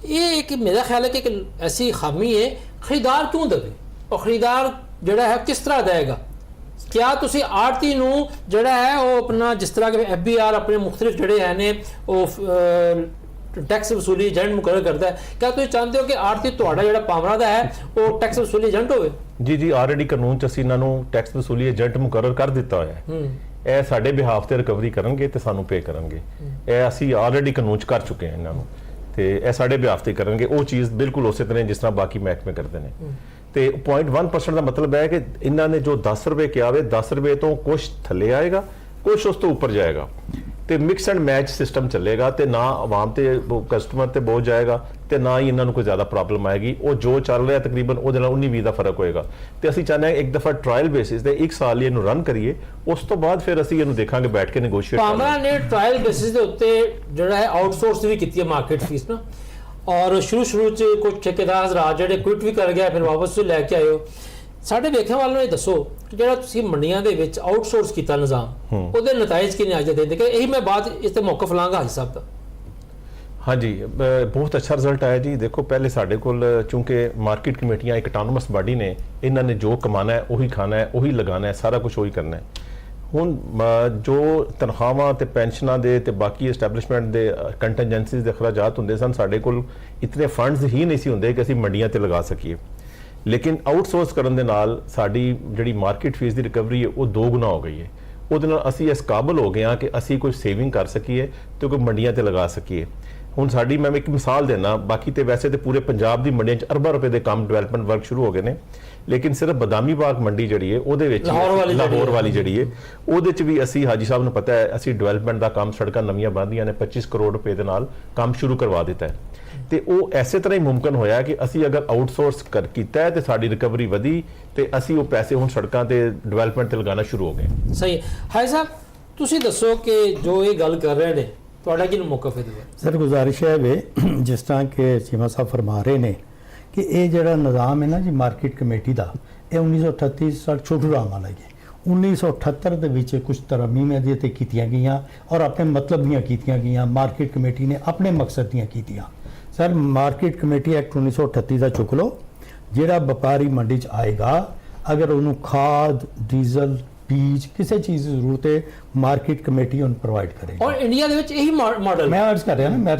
ਇਹ ਇੱਕ ਮੇਰਾ ਖਿਆਲ ਹੈ ਕਿ ਐਸੀ ਖਾਮੀ ਹੈ, ਖਰੀਦਾਰ ਕਿਉਂ ਦੇਵੇ ਔਰ ਖਰੀਦਾਰ ਜਿਹੜਾ ਹੈ ਕਿਸ ਤਰ੍ਹਾਂ ਦੇਗਾ। क्या ਤੁਸੀਂ ਆੜਤੀ ਨੂੰ ਜਿਹੜਾ ਹੈ ਉਹ ਆਪਣਾ ਜਿਸ ਤਰ੍ਹਾਂ ਕਿ FBR ਆਪਣੇ ਮੁxtਲਿਫ ਜਿਹੜੇ ਹੈ ਨੇ ਉਹ टैक्स वसूली एजेंट मुकर्रर करता है, क्या तुम चाहते हो कि आड़ती ਤੁਹਾਡਾ ਜਿਹੜਾ ਪਾਮਰਾ ਦਾ ਹੈ ਉਹ ਟੈਕਸ ਵਸੂਲੀ ਏਜੰਟ ਹੋਵੇ? ਜੀ ਆਲਰੇਡੀ ਕਾਨੂੰਨ ਚ ਅਸੀਂ ਇਹਨਾਂ ਨੂੰ ਟੈਕਸ ਵਸੂਲੀ ਏਜੰਟ ਮੁਕਰਰ ਕਰ ਦਿੱਤਾ ਹੋਇਆ ਹੈ। ਇਹ ਸਾਡੇ ਬਿਹਾਫ ਤੇ ਰਿਕਵਰੀ ਕਰਨਗੇ ਤੇ ਸਾਨੂੰ ਪੇ ਕਰਨਗੇ। ਇਹ ਅਸੀਂ ਆਲਰੇਡੀ ਕਾਨੂੰਨ ਚ ਕਰ ਚੁੱਕੇ ਹਾਂ ਇਹਨਾਂ ਨੂੰ, ਤੇ ਇਹ ਸਾਡੇ ਬਿਹਾਫ ਤੇ ਕਰਨਗੇ। ਉਹ ਚੀਜ਼ ਬਿਲਕੁਲ ਉਸੇ ਤਰ੍ਹਾਂ ਜਿਸ ਤਰ੍ਹਾਂ ਬਾਕੀ ਮਹਿਕਮੇ ਕਰਦੇ ਨੇ। ਤੇ 0.1% ਦਾ ਮਤਲਬ ਹੈ ਕਿ ਇਹਨਾਂ ਨੇ ਜੋ 10 ਰੁਪਏ ਕਿਹਾ ਵੇ, 10 ਰੁਪਏ ਤੋਂ ਕੁਛ ਥੱਲੇ ਆਏਗਾ, ਕੁਛ ਉਸ ਤੋਂ ਉੱਪਰ ਜਾਏਗਾ, ਤੇ ਮਿਕਸ ਐਂਡ ਮੈਚ ਸਿਸਟਮ ਚੱਲੇਗਾ, ਤੇ ਨਾ ਆਵਾਮ ਤੇ ਕਸਟਮਰ ਤੇ ਬੋਝ ਜਾਏਗਾ ਤੇ ਨਾ ਹੀ ਇਹਨਾਂ ਨੂੰ ਕੋਈ ਜ਼ਿਆਦਾ ਪ੍ਰੋਬਲਮ ਆਏਗੀ। ਉਹ ਜੋ ਚੱਲ ਰਿਹਾ ਤਕਰੀਬਨ ਉਹਦੇ ਨਾਲ 19-20 ਦਾ ਫਰਕ ਹੋਏਗਾ। ਤੇ ਅਸੀਂ ਚਾਹੁੰਦੇ ਹਾਂ ਇੱਕ ਦਫਾ ਟ੍ਰਾਇਲ ਬੇਸਿਸ ਤੇ 1 ਸਾਲ ਇਹਨੂੰ ਰਨ ਕਰੀਏ, ਉਸ ਤੋਂ ਬਾਅਦ ਫਿਰ ਅਸੀਂ ਇਹਨੂੰ ਦੇਖਾਂਗੇ ਬੈਠ ਕੇ ਨੈਗੋਸ਼ੀਏਟ ਕਰਾਂਗੇ। ਪਾਮਰਾ ਨੇ ਟ੍ਰਾਇਲ ਬੇਸਿਸ ਦੇ ਉੱਤੇ ਜਿਹੜਾ ਹੈ ਆਊਟਸੋਰਸ ਵੀ ਕੀਤੀ ਹੈ ਮਾਰਕੀਟ ਫੀਸ ਨਾ, ਔਰ ਸ਼ੁਰੂ ਚ ਕੁਝ ਠੇਕੇਦਾਰ ਹਜ਼ਰਾਤ ਜਿਹੜੇ ਕੁਇਟ ਵੀ ਕਰ ਗਿਆ, ਫਿਰ ਵਾਪਸ ਲੈ ਕੇ ਆਇਓ। ਸਾਡੇ ਵੇਖਣ ਵਾਲਿਆਂ ਨੂੰ ਇਹ ਦੱਸੋ ਕਿ ਜਿਹੜਾ ਤੁਸੀਂ ਮੰਡੀਆਂ ਦੇ ਵਿੱਚ ਆਊਟਸੋਰਸ ਕੀਤਾ ਨਿਜ਼ਾਮ, ਉਹਦੇ ਨਤਾਇਜ ਕੀ ਨੇ ਅੱਜ ਦੇ ਦਿਨ? ਇਹੀ ਮੈਂ ਬਾਤ ਇਸ ਤੇ ਮੌਕਫ ਲਾਂਗਾ ਹਾਜੀ ਸਾਹਿਬ ਦਾ। ਹਾਂਜੀ, ਬਹੁਤ ਅੱਛਾ ਰਿਜ਼ਲਟ ਆਇਆ ਜੀ। ਦੇਖੋ, ਪਹਿਲੇ ਸਾਡੇ ਕੋਲ ਚूंकि ਮਾਰਕੀਟ ਕਮੇਟੀਆਂ ਇੱਕ ਆਟੋਨਮਸ ਬਾਡੀ ਨੇ, ਇਹਨਾਂ ਨੇ ਜੋ ਕਮਾਣਾ ਹੈ ਉਹੀ ਖਾਣਾ ਹੈ, ਉਹੀ ਲਗਾਣਾ ਹੈ, ਸਾਰਾ ਕੁਝ ਉਹੀ ਕਰਨਾ ਹੈ। ਹੁਣ ਜੋ ਤਨਖਾਹਾਂ ਤੇ ਪੈਨਸ਼ਨਾਂ ਦੇ ਤੇ ਬਾਕੀ ਐਸਟੈਬਲਿਸ਼ਮੈਂਟ ਦੇ ਕੰਟੀਜੈਂਸੀਜ਼ ਦੇ ਅਖਰਾਜਾਤ ਹੁੰਦੇ ਸਨ, ਸਾਡੇ ਕੋਲ ਇਤਨੇ ਫੰਡਸ ਹੀ ਨਹੀਂ ਸੀ ਹੁੰਦੇ ਕਿ ਅਸੀਂ ਮੰਡੀਆਂ ਤੇ ਲਗਾ ਸਕੀਏ। ਲੇਕਿਨ ਆਊਟਸੋਰਸ ਕਰਨ ਦੇ ਨਾਲ ਸਾਡੀ ਜਿਹੜੀ ਮਾਰਕੀਟ ਫੀਸ ਦੀ ਰਿਕਵਰੀ ਹੈ ਉਹ 2 ਗੁਣਾ ਹੋ ਗਈ ਹੈ। ਉਹਦੇ ਨਾਲ ਅਸੀਂ ਇਸ ਕਾਬਲ ਹੋ ਗਏ ਹਾਂ ਕਿ ਅਸੀਂ ਕੋਈ ਸੇਵਿੰਗ ਕਰ ਸਕੀਏ ਤੇ ਕੋਈ ਮੰਡੀਆਂ ਤੇ ਲਗਾ ਸਕੀਏ। ਹੁਣ ਸਾਡੀ ਮੈਂ ਇੱਕ ਮਿਸਾਲ ਦੇਣਾ, ਬਾਕੀ ਤੇ ਵੈਸੇ ਤੇ ਪੂਰੇ ਪੰਜਾਬ ਦੀ ਮੰਡੀਆਂ 'ਚ ਅਰਬਾਂ ਰੁਪਏ ਦੇ ਕੰਮ ਡਿਵੈਲਪਮੈਂਟ ਵਰਕ ਸ਼ੁਰੂ ਹੋ ਗਏ ਨੇ, ਲੇਕਿਨ ਸਿਰਫ ਬਦਾਮੀ ਬਾਗ ਮੰਡੀ ਜਿਹੜੀ ਹੈ ਉਹਦੇ ਵਿੱਚ ਲਾਹੌਰ ਵਾਲੀ ਜਿਹੜੀ ਹੈ ਉਹਦੇ 'ਚ ਵੀ ਅਸੀਂ, ਹਾਜੀ ਸਾਹਿਬ ਨੂੰ ਪਤਾ ਹੈ, ਅਸੀਂ ਡਿਵੈਲਪਮੈਂਟ ਦਾ ਕੰਮ, ਸੜਕਾਂ ਨਵੀਆਂ ਬਣਦੀਆਂ ਨੇ, 25 ਕਰੋੜ ਰੁਪਏ ਦੇ ਨਾਲ ਕੰਮ ਸ਼ੁਰੂ ਕਰਵਾ ਦਿੱਤਾ ਹੈ। ਤੇ ਉਹ ਐਸੇ ਤਰ੍ਹਾਂ ਹੀ ਮੁਮਕਨ ਹੋਇਆ ਕਿ ਅਸੀਂ ਅਗਰ ਆਊਟਸੋਰਸ ਕੀਤਾ ਹੈ ਤੇ ਸਾਡੀ ਰਿਕਵਰੀ ਵਧੀ ਤੇ ਅਸੀਂ ਉਹ ਪੈਸੇ ਹੁਣ ਸੜਕਾਂ ਤੇ ਡਿਵੈਲਪਮੈਂਟ ਤੇ ਲਗਾਉਣਾ ਸ਼ੁਰੂ ਹੋ ਗਏ। ਸਹੀ ਹਾਈ ਸਾਹਿਬ, ਤੁਸੀਂ ਦੱਸੋ ਕਿ ਜੋ ਇਹ ਗੱਲ ਕਰ ਰਹੇ ਨੇ ਤੁਹਾਡਾ ਕੀ ਮੌਕਫ ਹੈ? ਸਰ, ਗੁਜ਼ਾਰਿਸ਼ ਹੈ ਵੇ ਜਿਸ ਤਰ੍ਹਾਂ ਕਿ ਚੀਮਾ ਸਾਹਿਬ ਫਰਮਾ ਰਹੇ ਨੇ ਕਿ ਇਹ ਜਿਹੜਾ ਨਿਜ਼ਾਮ ਹੈ ਨਾ ਜੀ ਮਾਰਕੀਟ ਕਮੇਟੀ ਦਾ, ਇਹ 1938 ਸਰ ਛੋਟੂ ਰਾਮ ਵਾਲਾ ਹੈ। 1978 ਦੇ ਵਿੱਚ ਕੁਝ ਤਰਮੀਮਾਂ ਦੀਆਂ ਤੇ ਕੀਤੀਆਂ ਗਈਆਂ ਔਰ ਆਪਣੇ ਮਤਲਬ ਦੀਆਂ ਕੀਤੀਆਂ ਗਈਆਂ। ਮਾਰਕੀਟ ਕਮੇਟੀ ਨੇ ਆਪਣੇ ਮਕਸਦ ਦੀਆਂ ਕੀਤੀਆਂ। ਸਰ, ਮਾਰਕੀਟ ਕਮੇਟੀ ਐਕਟ 1938 ਦਾ ਚੁੱਕ ਲਓ, ਜਿਹੜਾ ਵਪਾਰੀ ਮੰਡੀ 'ਚ ਆਏਗਾ ਅਗਰ ਉਹਨੂੰ ਖਾਦ, ਡੀਜ਼ਲ, ਬੀਜ ਕਿਸੇ ਚੀਜ਼ ਦੀ ਜ਼ਰੂਰਤ ਹੈ, ਮਾਰਕੀਟ ਕਮੇਟੀ ਉਹਨੂੰ ਪ੍ਰੋਵਾਈਡ ਕਰੇਗੀ। ਔਰ ਇੰਡੀਆ ਦੇ ਵਿੱਚ ਇਹੀ ਮਾਡਲ ਮੈਂ ਅਰਜ਼ ਕਰ ਰਿਹਾ ਨਾ,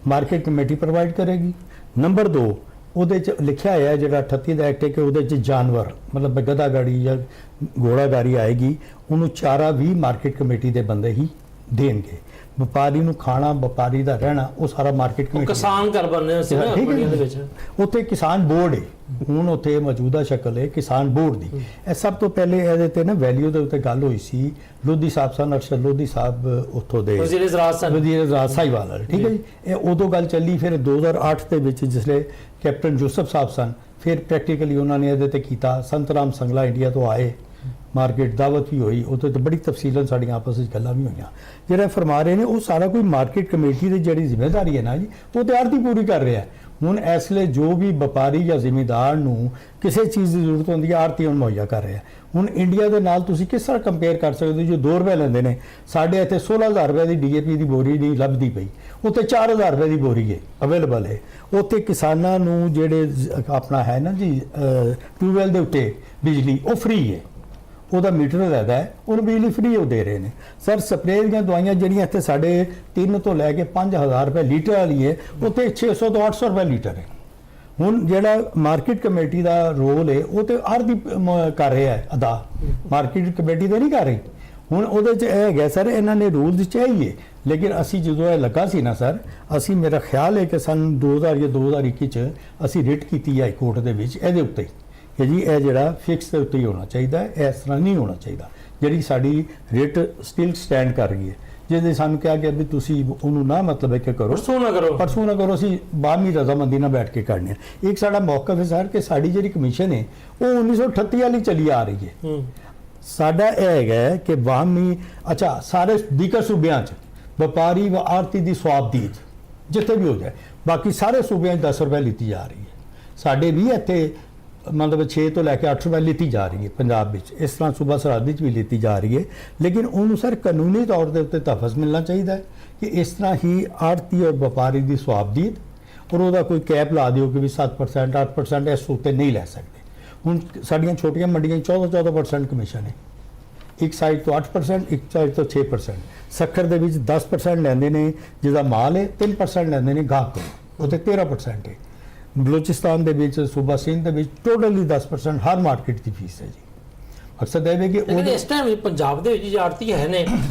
ਮਾਰਕੀਟ ਕਮੇਟੀ ਪ੍ਰੋਵਾਈਡ ਕਰੇਗੀ। ਨੰਬਰ 2, ਉਹਦੇ 'ਚ ਲਿਖਿਆ ਹੋਇਆ ਜਿਹੜਾ 38 ਦਾ ਐਕਟ ਹੈ ਕਿ ਉਹਦੇ 'ਚ ਜਾਨਵਰ ਮਤਲਬ ਗਧਾ ਗਾੜੀ ਜਾਂ ਘੋੜਾ ਗਾੜੀ ਆਏਗੀ, ਉਹਨੂੰ ਚਾਰਾ ਵੀ ਮਾਰਕੀਟ ਕਮੇਟੀ ਦੇ ਬੰਦੇ ਹੀ ਦੇਣਗੇ। ਵਪਾਰੀ ਨੂੰ ਖਾਣਾ, ਵਪਾਰੀ ਦਾ ਰਹਿਣਾ, ਉਹ ਸਾਰਾ ਮਾਰਕੀਟ ਕਮੇਟੀ। ਕਿਸਾਨ ਘਰ ਬਣਨੇ ਸੀ ਨਾ ਮੰਡੀਆਂ ਦੇ ਵਿੱਚ। ਉੱਥੇ ਕਿਸਾਨ ਬੋਰਡ ਹੈ, ਹੁਣ ਉੱਥੇ ਮੌਜੂਦਾ ਸ਼ਕਲ ਹੈ ਕਿਸਾਨ ਬੋਰਡ ਦੀ। ਇਹ ਸਭ ਤੋਂ ਪਹਿਲੇ ਇਹਦੇ ਤੇ ਨਾ ਵੈਲਿਊ ਦੇ ਉੱਤੇ ਗੱਲ ਹੋਈ ਸੀ। ਲੋਧੀ ਸਾਹਿਬ ਸਨ, ਅਰਸ਼ਦ ਲੋਧੀ ਸਾਹਿਬ ਉੱਥੋਂ ਦੇ ਵਜ਼ੀਰ ਰਾਜ ਸਾਹਿਬਾਨ ਵਾਲੇ, ਠੀਕ ਹੈ ਜੀ। ਇਹ ਉਦੋਂ ਗੱਲ ਚੱਲੀ। ਫਿਰ 2008 ਦੇ ਵਿੱਚ ਜਿਸਲੇ ਕੈਪਟਨ ਜੋਸਫ ਸਾਹਿਬ ਸਨ, ਫਿਰ ਪ੍ਰੈਕਟੀਕਲੀ ਉਹਨਾਂ ਨੇ ਇਹਦੇ ਤੇ ਕੀਤਾ। ਸੰਤ ਰਾਮ ਸੰਗਲਾ ਇੰਡੀਆ ਤੋਂ ਆਏ, ਮਾਰਕੀਟ ਦਾਵਤ ਵੀ ਹੋਈ, ਉਹਦੇ ਤੇ ਬੜੀ ਤਫਸੀਲਨ ਸਾਡੀਆਂ ਆਪਸ ਵਿੱਚ ਗੱਲਾਂ ਵੀ ਹੋਈਆਂ। ਜਿਹੜਾ ਫਰਮਾ ਰਹੇ ਨੇ ਉਹ ਸਾਰਾ ਕੋਈ ਮਾਰਕੀਟ ਕਮੇਟੀ ਦੀ ਜਿਹੜੀ ਜ਼ਿੰਮੇਵਾਰੀ ਹੈ ਨਾ ਜੀ, ਉਹ ਤੇ ਆੜ੍ਹਤੀ ਪੂਰੀ ਕਰ ਰਿਹਾ। ਹੁਣ ਇਸ ਲਈ ਜੋ ਵੀ ਵਪਾਰੀ ਜਾਂ ਜ਼ਿਮੀਂਦਾਰ ਨੂੰ ਕਿਸੇ ਚੀਜ਼ ਦੀ ਜ਼ਰੂਰਤ ਹੁੰਦੀ ਹੈ, ਆੜ੍ਹਤੀ ਉਹਨੂੰ ਮੁਹੱਈਆ ਕਰ ਰਿਹਾ। ਹੁਣ ਇੰਡੀਆ ਦੇ ਨਾਲ ਤੁਸੀਂ ਕਿਸ ਤਰ੍ਹਾਂ ਕੰਪੇਅਰ ਕਰ ਸਕਦੇ ਹੋ? ਜੋ 2 ਰੁਪਏ ਲੈਂਦੇ ਨੇ, ਸਾਡੇ ਇੱਥੇ 16,000 ਰੁਪਏ ਦੀ DAP ਦੀ ਬੋਰੀ ਨਹੀਂ ਲੱਭਦੀ ਪਈ, ਉੱਥੇ 4,000 ਰੁਪਏ ਦੀ ਬੋਰੀ ਹੈ ਅਵੇਲੇਬਲ ਹੈ। ਉੱਥੇ ਕਿਸਾਨਾਂ ਨੂੰ ਜਿਹੜੇ ਆਪਣਾ ਹੈ ਨਾ ਜੀ ਟਿਊਬਵੈਲ ਦੇ ਉੱਤੇ ਬਿਜਲੀ ਉਹ ਫ੍ਰੀ ਹੈ, ਉਹਦਾ ਮੀਟਰ ਲੱਗਦਾ ਹੈ, ਉਹਨੂੰ ਬਿਜਲੀ ਫ੍ਰੀ ਉਹ ਦੇ ਰਹੇ ਨੇ। ਸਰ ਸਪਰੇਅ ਦੀਆਂ ਦਵਾਈਆਂ ਜਿਹੜੀਆਂ ਇੱਥੇ ਸਾਡੇ 3 ਤੋਂ ਲੈ ਕੇ 5,000 ਰੁਪਏ ਲੀਟਰ ਵਾਲੀ ਹੈ, ਉੱਥੇ 600 ਤੋਂ 800 ਰੁਪਏ ਲੀਟਰ ਹੈ। ਹੁਣ ਜਿਹੜਾ ਮਾਰਕੀਟ ਕਮੇਟੀ ਦਾ ਰੋਲ ਹੈ ਉਹ ਤੇ ਆੜ੍ਹਤੀ ਕਰ ਰਿਹਾ ਹੈ ਅਦਾ, ਮਾਰਕੀਟ ਕਮੇਟੀ ਤੇ ਨਹੀਂ ਕਰ ਰਹੀ। ਹੁਣ ਉਹਦੇ 'ਚ ਇਹ ਹੈਗਾ ਸਰ, ਇਹਨਾਂ ਨੇ ਰੂਲਸ ਚਾਹੀਏ, ਲੇਕਿਨ ਅਸੀਂ ਜਦੋਂ ਇਹ ਲੱਗਾ ਸੀ ਨਾ ਸਰ, ਅਸੀਂ ਮੇਰਾ ਖਿਆਲ ਹੈ ਕਿ ਸਨ 2000 ਜਾਂ 2021 'ਚ ਅਸੀਂ ਰਿਟ ਕੀਤੀ ਹਾਈ ਕੋਰਟ ਦੇ ਵਿੱਚ ਇਹਦੇ ਉੱਤੇ ਕਿ ਜੀ ਇਹ ਜਿਹੜਾ ਫਿਕਸ ਦੇ ਉੱਤੇ ਹੀ ਹੋਣਾ ਚਾਹੀਦਾ ਹੈ, ਇਸ ਤਰ੍ਹਾਂ ਨਹੀਂ ਹੋਣਾ ਚਾਹੀਦਾ। ਜਿਹੜੀ ਸਾਡੀ ਰਿਟ ਸਟਿਲ ਸਟੈਂਡ ਕਰ ਰਹੀ ਹੈ, ਜਿਹਦੇ ਸਾਨੂੰ ਕਿਹਾ ਗਿਆ ਵੀ ਤੁਸੀਂ ਉਹਨੂੰ ਨਾ ਮਤਲਬ ਹੈ ਕਿ ਕਰੋ, ਪਰਸੋਂ ਨਾ ਕਰੋ, ਅਸੀਂ ਬਾਹਮੀ ਰਜ਼ਾਮੰਦੀ ਨਾਲ ਬੈਠ ਕੇ ਕਰਨੇ ਆ। ਇੱਕ ਸਾਡਾ ਮੌਕਫ ਹੈ ਸਰ ਕਿ ਸਾਡੀ ਜਿਹੜੀ ਕਮਿਸ਼ਨ ਹੈ ਉਹ 1938 ਵਾਲੀ ਚਲੀ ਆ ਰਹੀ ਹੈ। ਸਾਡਾ ਇਹ ਹੈਗਾ ਕਿ ਬਾਹਮੀ ਸਾਰੇ ਦੀਕਰ ਸੂਬਿਆਂ 'ਚ ਵਪਾਰੀ व ਆੜ੍ਹਤੀ ਦੀ ਸਵਾਬਦੀਦ ਜਿੱਥੇ ਵੀ ਹੋ ਜਾਏ, ਬਾਕੀ ਸਾਰੇ ਸੂਬਿਆਂ 'ਚ 10 ਰੁਪਏ ਲਿੱਤੀ ਜਾ ਰਹੀ ਹੈ। ਸਾਡੇ ਵੀ ਇੱਥੇ ਮਤਲਬ 6 ਤੋਂ ਲੈ ਕੇ 8 ਰੁਪਏ ਲਿੱਤੀ ਜਾ ਰਹੀ ਹੈ ਪੰਜਾਬ ਵਿੱਚ, ਇਸ ਤਰ੍ਹਾਂ ਸੂਬਾ ਸਰਹੱਦ ਵਿੱਚ ਵੀ ਲਿੱਤੀ ਜਾ ਰਹੀ ਹੈ। ਲੇਕਿਨ ਉਹਨੂੰ ਸਰ ਕਾਨੂੰਨੀ ਤੌਰ ਦੇ ਉੱਤੇ ਤਹਫਜ਼ ਮਿਲਣਾ ਚਾਹੀਦਾ ਹੈ ਕਿ ਇਸ ਤਰ੍ਹਾਂ ਹੀ ਆੜ੍ਹਤੀ ਔਰ ਵਪਾਰੀ ਦੀ ਸਵਾਬਦੀਦ, ਔਰ ਉਹਦਾ ਕੋਈ ਕੈਪ ਲਾ ਦਿਓ ਕਿ ਵੀ 7% 8% ਇਸ ਉੱਤੇ ਨਹੀਂ ਲੈ ਸਕਦੇ। ਹੁਣ ਸਾਡੀਆਂ ਛੋਟੀਆਂ ਮੰਡੀਆਂ 14% ਕਮਿਸ਼ਨ ਹੈ, ਇੱਕ ਸਾਈਡ ਤੋਂ 8%, ਇੱਕ ਸਾਈਡ ਤੋਂ 6%। ਸੱਖਰ ਦੇ ਵਿੱਚ 10% ਲੈਂਦੇ ਨੇ ਜਿਹਦਾ ਮਾਲ ਹੈ, 3% ਲੈਂਦੇ ਨੇ ਗਾਹਕ ਕੋਲ, ਉੱਥੇ 13% ਹੈ। ਬਲੋਚਿਸਤਾਨ ਦੇ ਵਿੱਚ, ਸੂਬਾ ਸਿੰਧ ਦੇ ਵਿੱਚ ਟੋਟਲੀ 10% ਹਰ ਮਾਰਕੀਟ ਦੀ ਫੀਸ ਹੈ ਜੀ। ਮਕਸਦ ਇਹ ਹੈ ਕਿ ਉਹ ਇਸ ਟਾਈਮ ਪੰਜਾਬ ਦੇ ਵਿੱਚ ਆੜ੍ਹਤੀ ਹੈ ਨੇ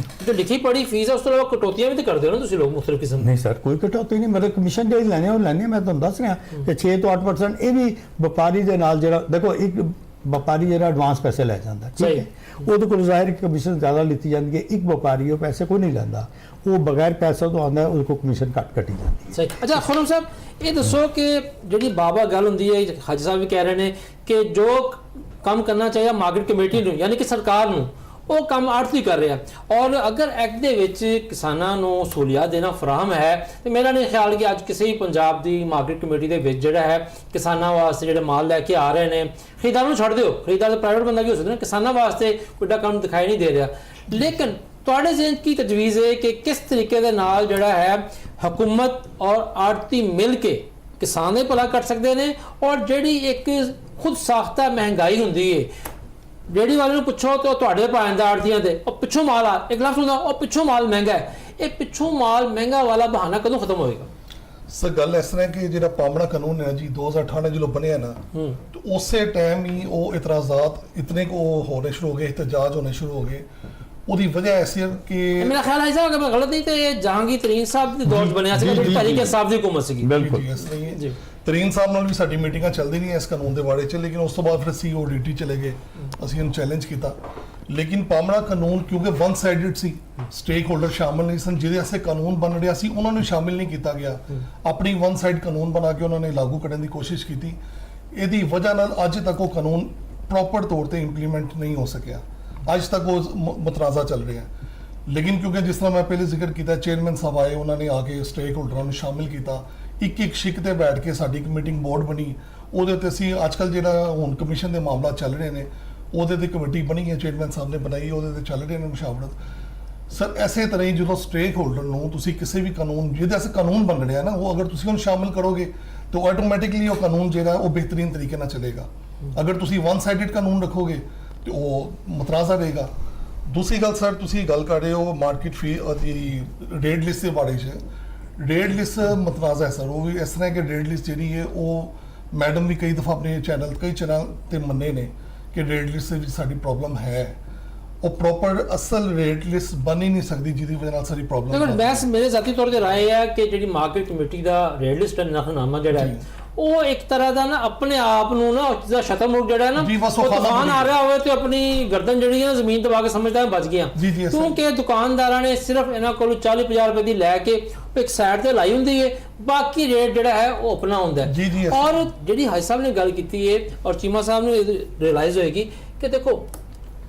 ਜੋ ਲਿਖੀ ਪੜੀ ਫੀਸ ਹੈ, ਉਸ ਤੋਂ ਇਲਾਵਾ ਕਟੌਤੀਆਂ ਵੀ ਤਾਂ ਕਰਦੇ ਹੋ ਨਾ ਤੁਸੀਂ ਲੋਕ ਮੁਖਤਲਿਫ ਕਿਸਮ। ਨਹੀਂ ਸਰ, ਕੋਈ ਕਟੌਤੀ ਨਹੀਂ, ਮਤਲਬ ਕਮਿਸ਼ਨ ਜਿਹੜੀ ਲੈਣੇ ਉਹ ਲੈਣੇ। ਮੈਂ ਤੁਹਾਨੂੰ ਦੱਸ ਰਿਹਾ ਕਿ 6 ਤੋਂ 8% ਇਹ ਵੀ ਵਪਾਰੀ ਦੇ ਨਾਲ ਜਿਹੜਾ ਦੇਖੋ, ਇੱਕ ਵਪਾਰੀ ਜਿਹੜਾ ਐਡਵਾਂਸ ਪੈਸੇ ਲੈ ਜਾਂਦਾ, ਠੀਕ ਹੈ, ਉਹਦੇ ਕੋਲ ਜ਼ਾਹਿਰ ਕਮਿਸ਼ਨ ਜ਼ਿਆਦਾ ਲਿੱਤੀ ਜਾਂਦੀ ਹੈ। ਇੱਕ ਵਪਾਰੀ ਉਹ ਪੈਸੇ ਕੋਈ ਨਹੀਂ ਲੈਂਦਾ, ਉਹ ਬਗੈਰ ਪੈਸਾ ਤੋਂ ਆਉਂਦਾ, ਉਹਦੇ ਕੋਲ ਕਮਿਸ਼ਨ ਕੱਟੀ ਜਾਂਦੀ ਹੈ। ਸਹੀ। ਅੱਛਾ ਖੁਰਮ ਸਾਹਿਬ, ਇਹ ਦੱਸੋ ਕਿ ਜਿਹੜੀ ਬਾਬਾ ਗੱਲ ਹੁੰਦੀ ਹੈ, ਹਾਜੀ ਸਾਹਿਬ ਵੀ ਕਹਿ ਰਹੇ ਨੇ ਕਿ ਜੋ ਕੰਮ ਕਰਨਾ ਚਾਹੀਦਾ ਮਾਰਕੀਟ ਕਮੇਟੀ ਨੂੰ ਯਾਨੀ ਕਿ ਸਰਕਾਰ ਨੂੰ, ਉਹ ਕੰਮ ਆੜ੍ਹਤੀ ਕਰ ਰਿਹਾ। ਔਰ ਅਗਰ ਐਕਟ ਦੇ ਵਿੱਚ ਕਿਸਾਨਾਂ ਨੂੰ ਸਹੂਲੀਅਤ ਦੇਣਾ ਫਰਾਹਮ ਹੈ, ਤੇ ਮੇਰਾ ਨਹੀਂ ਖਿਆਲ ਕਿ ਅੱਜ ਕਿਸੇ ਵੀ ਪੰਜਾਬ ਦੀ ਮਾਰਕੀਟ ਕਮੇਟੀ ਦੇ ਵਿੱਚ ਜਿਹੜਾ ਹੈ ਕਿਸਾਨਾਂ ਵਾਸਤੇ ਜਿਹੜੇ ਮਾਲ ਲੈ ਕੇ ਆ ਰਹੇ ਨੇ, ਖਰੀਦਦਾਰ ਨੂੰ ਛੱਡ ਦਿਓ, ਖਰੀਦਦਾਰ ਤਾਂ ਪ੍ਰਾਈਵੇਟ ਬੰਦਾ ਵੀ ਹੋ ਸਕਦਾ ਨਾ, ਕਿਸਾਨਾਂ ਵਾਸਤੇ ਕੋਈ ਕੰਮ ਦਿਖਾਈ ਨਹੀਂ ਦੇ ਰਿਹਾ। ਲੇਕਿਨ ਤੁਹਾਡੇ ਜ਼ਿਹਨ ਕੀ ਤਜਵੀਜ਼ ਹੈ ਕਿ ਕਿਸ ਤਰੀਕੇ ਦੇ ਨਾਲ ਜਿਹੜਾ ਹੈ ਹੁਕੂਮਤ ਔਰ ਆੜ੍ਹਤੀ ਮਿਲ ਕੇ ਕਿਸਾਨ ਦੇ ਭਲਾ ਕਰ ਸਕਦੇ ਨੇ, ਔਰ ਜਿਹੜੀ ਇੱਕ ਖੁਦ ਸਾਖਤਾ ਮਹਿੰਗਾਈ ਹੁੰਦੀ ਹੈ, ਜਿਹੜੀ ਵਾਲੇ ਨੂੰ ਪੁੱਛੋ ਤੇ ਉਹ ਤੁਹਾਡੇ ਪਾ ਜਾਂਦਾ ਆੜ੍ਹਤੀਆਂ ਤੇ, ਉਹ ਪਿੱਛੋਂ ਮਾਲ ਆ, ਇੱਕ ਲਫ਼ਜ਼ ਹੁੰਦਾ ਉਹ ਪਿੱਛੋਂ ਮਾਲ ਮਹਿੰਗਾ ਹੈ, ਇਹ ਪਿੱਛੋਂ ਮਾਲ ਮਹਿੰਗਾ ਵਾਲਾ ਬਹਾਨਾ ਕਦੋਂ ਖਤਮ ਹੋਏਗਾ? ਸਰ ਗੱਲ ਇਸ ਤਰ੍ਹਾਂ ਕਿ ਜਿਹੜਾ ਪਾਮੜਾ ਕਾਨੂੰਨ ਹੈ ਜੀ 2018 ਜਦੋਂ ਬਣਿਆ ਨਾ, ਤੇ ਉਸੇ ਟਾਈਮ ਹੀ ਉਹ ਇਤਰਾਜ਼ਾਤ ਇਤਨੇ ਕੋ ਹੋਣੇ ਸ਼ੁਰੂ ਹੋ ਗਏ, ਇhtਜਾਜ ਹੋਣੇ ਸ਼ੁਰੂ ਹੋ ਗਏ। ਉਹਦੀ ਵਜ੍ਹਾ ਐਸੀ ਹੈ ਕਿ ਮੇਰਾ ਖਿਆਲ ਹੈ ਕਿ ਮੈਂ ਗਲਤ ਨਹੀਂ ਤੇ ਜਹਾਂਗੀਰ ਤਰੀਨ ਸਾਹਿਬ ਦੇ ਦੌਰ 'ਚ ਬਣਿਆ ਸੀ, ਜਿਹੜੀ ਤਹਿਰੀਕ ਇੰਸਾਫ ਦੀ ਹੁਕੂਮਤ ਸੀਗੀ। ਬਿਲਕੁਲ ਇਸ ਤਰ੍ਹਾਂ ਹੀ ਹੈ। ਤਰੀਨ ਸਾਹਿਬ ਨਾਲ ਵੀ ਸਾਡੀ ਮੀਟਿੰਗਾਂ ਚੱਲਦੀ ਨਹੀਂ ਇਸ ਕਾਨੂੰਨ ਦੇ ਬਾਰੇ 'ਚ, ਲੇਕਿਨ ਉਸ ਤੋਂ ਬਾਅਦ ਫਿਰ ਅਸੀਂ ODT ਚਲੇ ਗਏ, ਅਸੀਂ ਇਹਨੂੰ ਚੈਲੰਜ ਕੀਤਾ। ਲੇਕਿਨ ਪਾਮੜਾ ਕਾਨੂੰਨ ਕਿਉਂਕਿ ਵਨ ਸਾਈਡਡ ਸੀ, ਸਟੇਕ ਹੋਲਡਰ ਸ਼ਾਮਿਲ ਨਹੀਂ ਸਨ, ਜਿਹਦੇ ਵਾਸਤੇ ਕਾਨੂੰਨ ਬਣ ਰਿਹਾ ਸੀ ਉਹਨਾਂ ਨੂੰ ਸ਼ਾਮਿਲ ਨਹੀਂ ਕੀਤਾ ਗਿਆ। ਆਪਣੀ ਵਨ ਸਾਈਡ ਕਾਨੂੰਨ ਬਣਾ ਕੇ ਉਹਨਾਂ ਨੇ ਲਾਗੂ ਕਰਨ ਦੀ ਕੋਸ਼ਿਸ਼ ਕੀਤੀ। ਇਹਦੀ ਵਜ੍ਹਾ ਨਾਲ ਅੱਜ ਤੱਕ ਉਹ ਕਾਨੂੰਨ ਪ੍ਰੋਪਰ ਤੌਰ ਤੇ ਇੰਪਲੀਮੈਂਟ ਨਹੀਂ ਹੋ ਸਕਿਆ, ਅੱਜ ਤੱਕ ਉਹ ਮੁਤਰਾਜ਼ਾ ਚੱਲ ਰਿਹਾ। ਲੇਕਿਨ ਕਿਉਂਕਿ ਜਿਸ ਤਰ੍ਹਾਂ ਮੈਂ ਪਹਿਲੇ ਜ਼ਿਕਰ ਕੀਤਾ, ਚੇਅਰਮੈਨ ਸਾਹਿਬ ਆਏ, ਉਹਨਾਂ ਨੇ ਆ ਕੇ ਸਟੇਕ ਹੋਲਡਰਾਂ ਨੂੰ ਸ਼ਾਮਿਲ ਕੀਤਾ, ਇੱਕ ਸ਼ਿਕ ਤੇ ਬੈਠ ਕੇ ਸਾਡੀ ਇੱਕ ਮੀਟਿੰਗ ਬੋਰਡ ਬਣੀ। ਉਹਦੇ ਉੱਤੇ ਅਸੀਂ ਅੱਜਕੱਲ ਜਿਹੜਾ ਹੁਣ ਕਮਿਸ਼ਨ ਦੇ ਮਾਮਲਾ ਚੱਲ ਰਹੇ ਨੇ, ਉਹਦੇ ਤੇ ਕਮੇਟੀ ਬਣੀ ਹੈ, ਚੇਅਰਮੈਨ ਸਾਹਿਬ ਨੇ ਬਣਾਈ, ਉਹਦੇ ਤੇ ਚੱਲ ਰਹੇ ਨੇ ਮੁਸ਼ਾਵਰਤ। ਸਰ ਐਸੇ ਤਰ੍ਹਾਂ ਹੀ ਜਦੋਂ ਸਟੇਕ ਹੋਲਡਰ ਨੂੰ ਤੁਸੀਂ ਕਿਸੇ ਵੀ ਕਾਨੂੰਨ ਜਿਹਦੇ ਅਸੀਂ ਕਾਨੂੰਨ ਬਣ ਰਿਹਾ ਨਾ, ਉਹ ਅਗਰ ਤੁਸੀਂ ਉਹਨੂੰ ਸ਼ਾਮਿਲ ਕਰੋਗੇ ਤਾਂ ਆਟੋਮੈਟਿਕਲੀ ਉਹ ਕਾਨੂੰਨ ਜਿਹੜਾ ਉਹ ਬਿਹਤਰੀਨ ਤਰੀਕੇ ਨਾਲ ਚੱਲੇਗਾ। ਅਗਰ ਤੁਸੀਂ ਵਨ ਸਾਈਡਡ ਕਾਨੂੰਨ ਰੱਖੋਗੇ ਤੇ ਉਹ ਮੁਤਰਾਜ਼ਾ ਰਹੇਗਾ। ਦੂਸਰੀ ਗੱਲ ਸਰ, ਤੁਸੀਂ ਗੱਲ ਕਰ ਰਹੇ ਹੋ ਮਾਰਕੀਟ ਫੀ ਦੀ ਰੇਟ ਲਿਸਟ ਦੇ ਬਾਰੇ 'ਚ। ਰੇਟ ਲਿਸਟ ਮੁਤਰਾਜ਼ਾ ਹੈ ਸਰ, ਉਹ ਵੀ ਇਸ ਤਰ੍ਹਾਂ ਕਿ ਰੇਟ ਲਿਸਟ ਜਿਹੜੀ ਹੈ ਉਹ ਮੈਡਮ ਵੀ ਕਈ ਦਫਾ ਆਪਣੇ ਕਈ ਚੈਨਲ ਤੇ ਮੰਨੇ ਨੇ ਕਿ ਰੇਟ ਲਿਸਟ ਦੇ ਵਿੱਚ ਸਾਡੀ ਪ੍ਰੋਬਲਮ ਹੈ, ਉਹ ਪ੍ਰੋਪਰ ਅਸਲ ਰੇਟ ਲਿਸਟ ਬਣ ਹੀ ਨਹੀਂ ਸਕਦੀ, ਜਿਹਦੀ ਵਜ੍ਹਾ ਨਾਲ ਸਾਰੀ ਪ੍ਰੋਬਲਮ ਦੇਖੋ ਬੈਸ ਮੇਰੇ ਜ਼ਾਤੀ ਤੌਰ ਤੇ ਰਾਏ ਹੈ ਕਿ ਜਿਹੜੀ ਮਾਰਕੀਟ ਕਮੇਟੀ ਦਾ ਰੇਟ ਲਿਸਟ ਨਖਨਾਮਾ ਜਿਹੜਾ ਹੈ ਉਹ ਇੱਕ ਤਰ੍ਹਾਂ ਦਾ ਨਾ ਆਪਣੇ ਆਪ ਨੂੰ ਨਾ ਜਿਹਦਾ ਸ਼ਤਮੁਖ ਜਿਹੜਾ ਹੈ ਨਾ ਉਹ ਤੂਫਾਨ ਆ ਰਿਹਾ ਹੋਵੇ ਤੇ ਆਪਣੀ ਗਰਦਨ ਜਿਹੜੀ ਹੈ ਜ਼ਮੀਨ ਦਬਾ ਕੇ ਸਮਝਦਾ ਹੈ ਬਚ ਗਿਆ, ਕਿਉਂਕਿ ਦੁਕਾਨਦਾਰਾਂ ਨੇ ਸਿਰਫ ਇਹਨਾਂ ਕੋਲ 40-50 ਰੁਪਏ ਦੀ ਲੈ ਕੇ ਇੱਕ ਸਾਈਡ ਤੇ ਲਾਈ ਹੁੰਦੀ ਹੈ, ਬਾਕੀ ਰੇਟ ਜਿਹੜਾ ਹੈ ਉਹ ਆਪਣਾ ਹੁੰਦਾ ਹੈ। ਔਰ ਜਿਹੜੀ ਹਾਜੀ ਸਾਹਿਬ ਨੇ ਗੱਲ ਕੀਤੀ ਹੈ ਔਰ ਚੀਮਾ ਸਾਹਿਬ ਨੂੰ ਰਿਅਲਾਈਜ਼ ਹੋਏਗੀ ਕਿ ਦੇਖੋ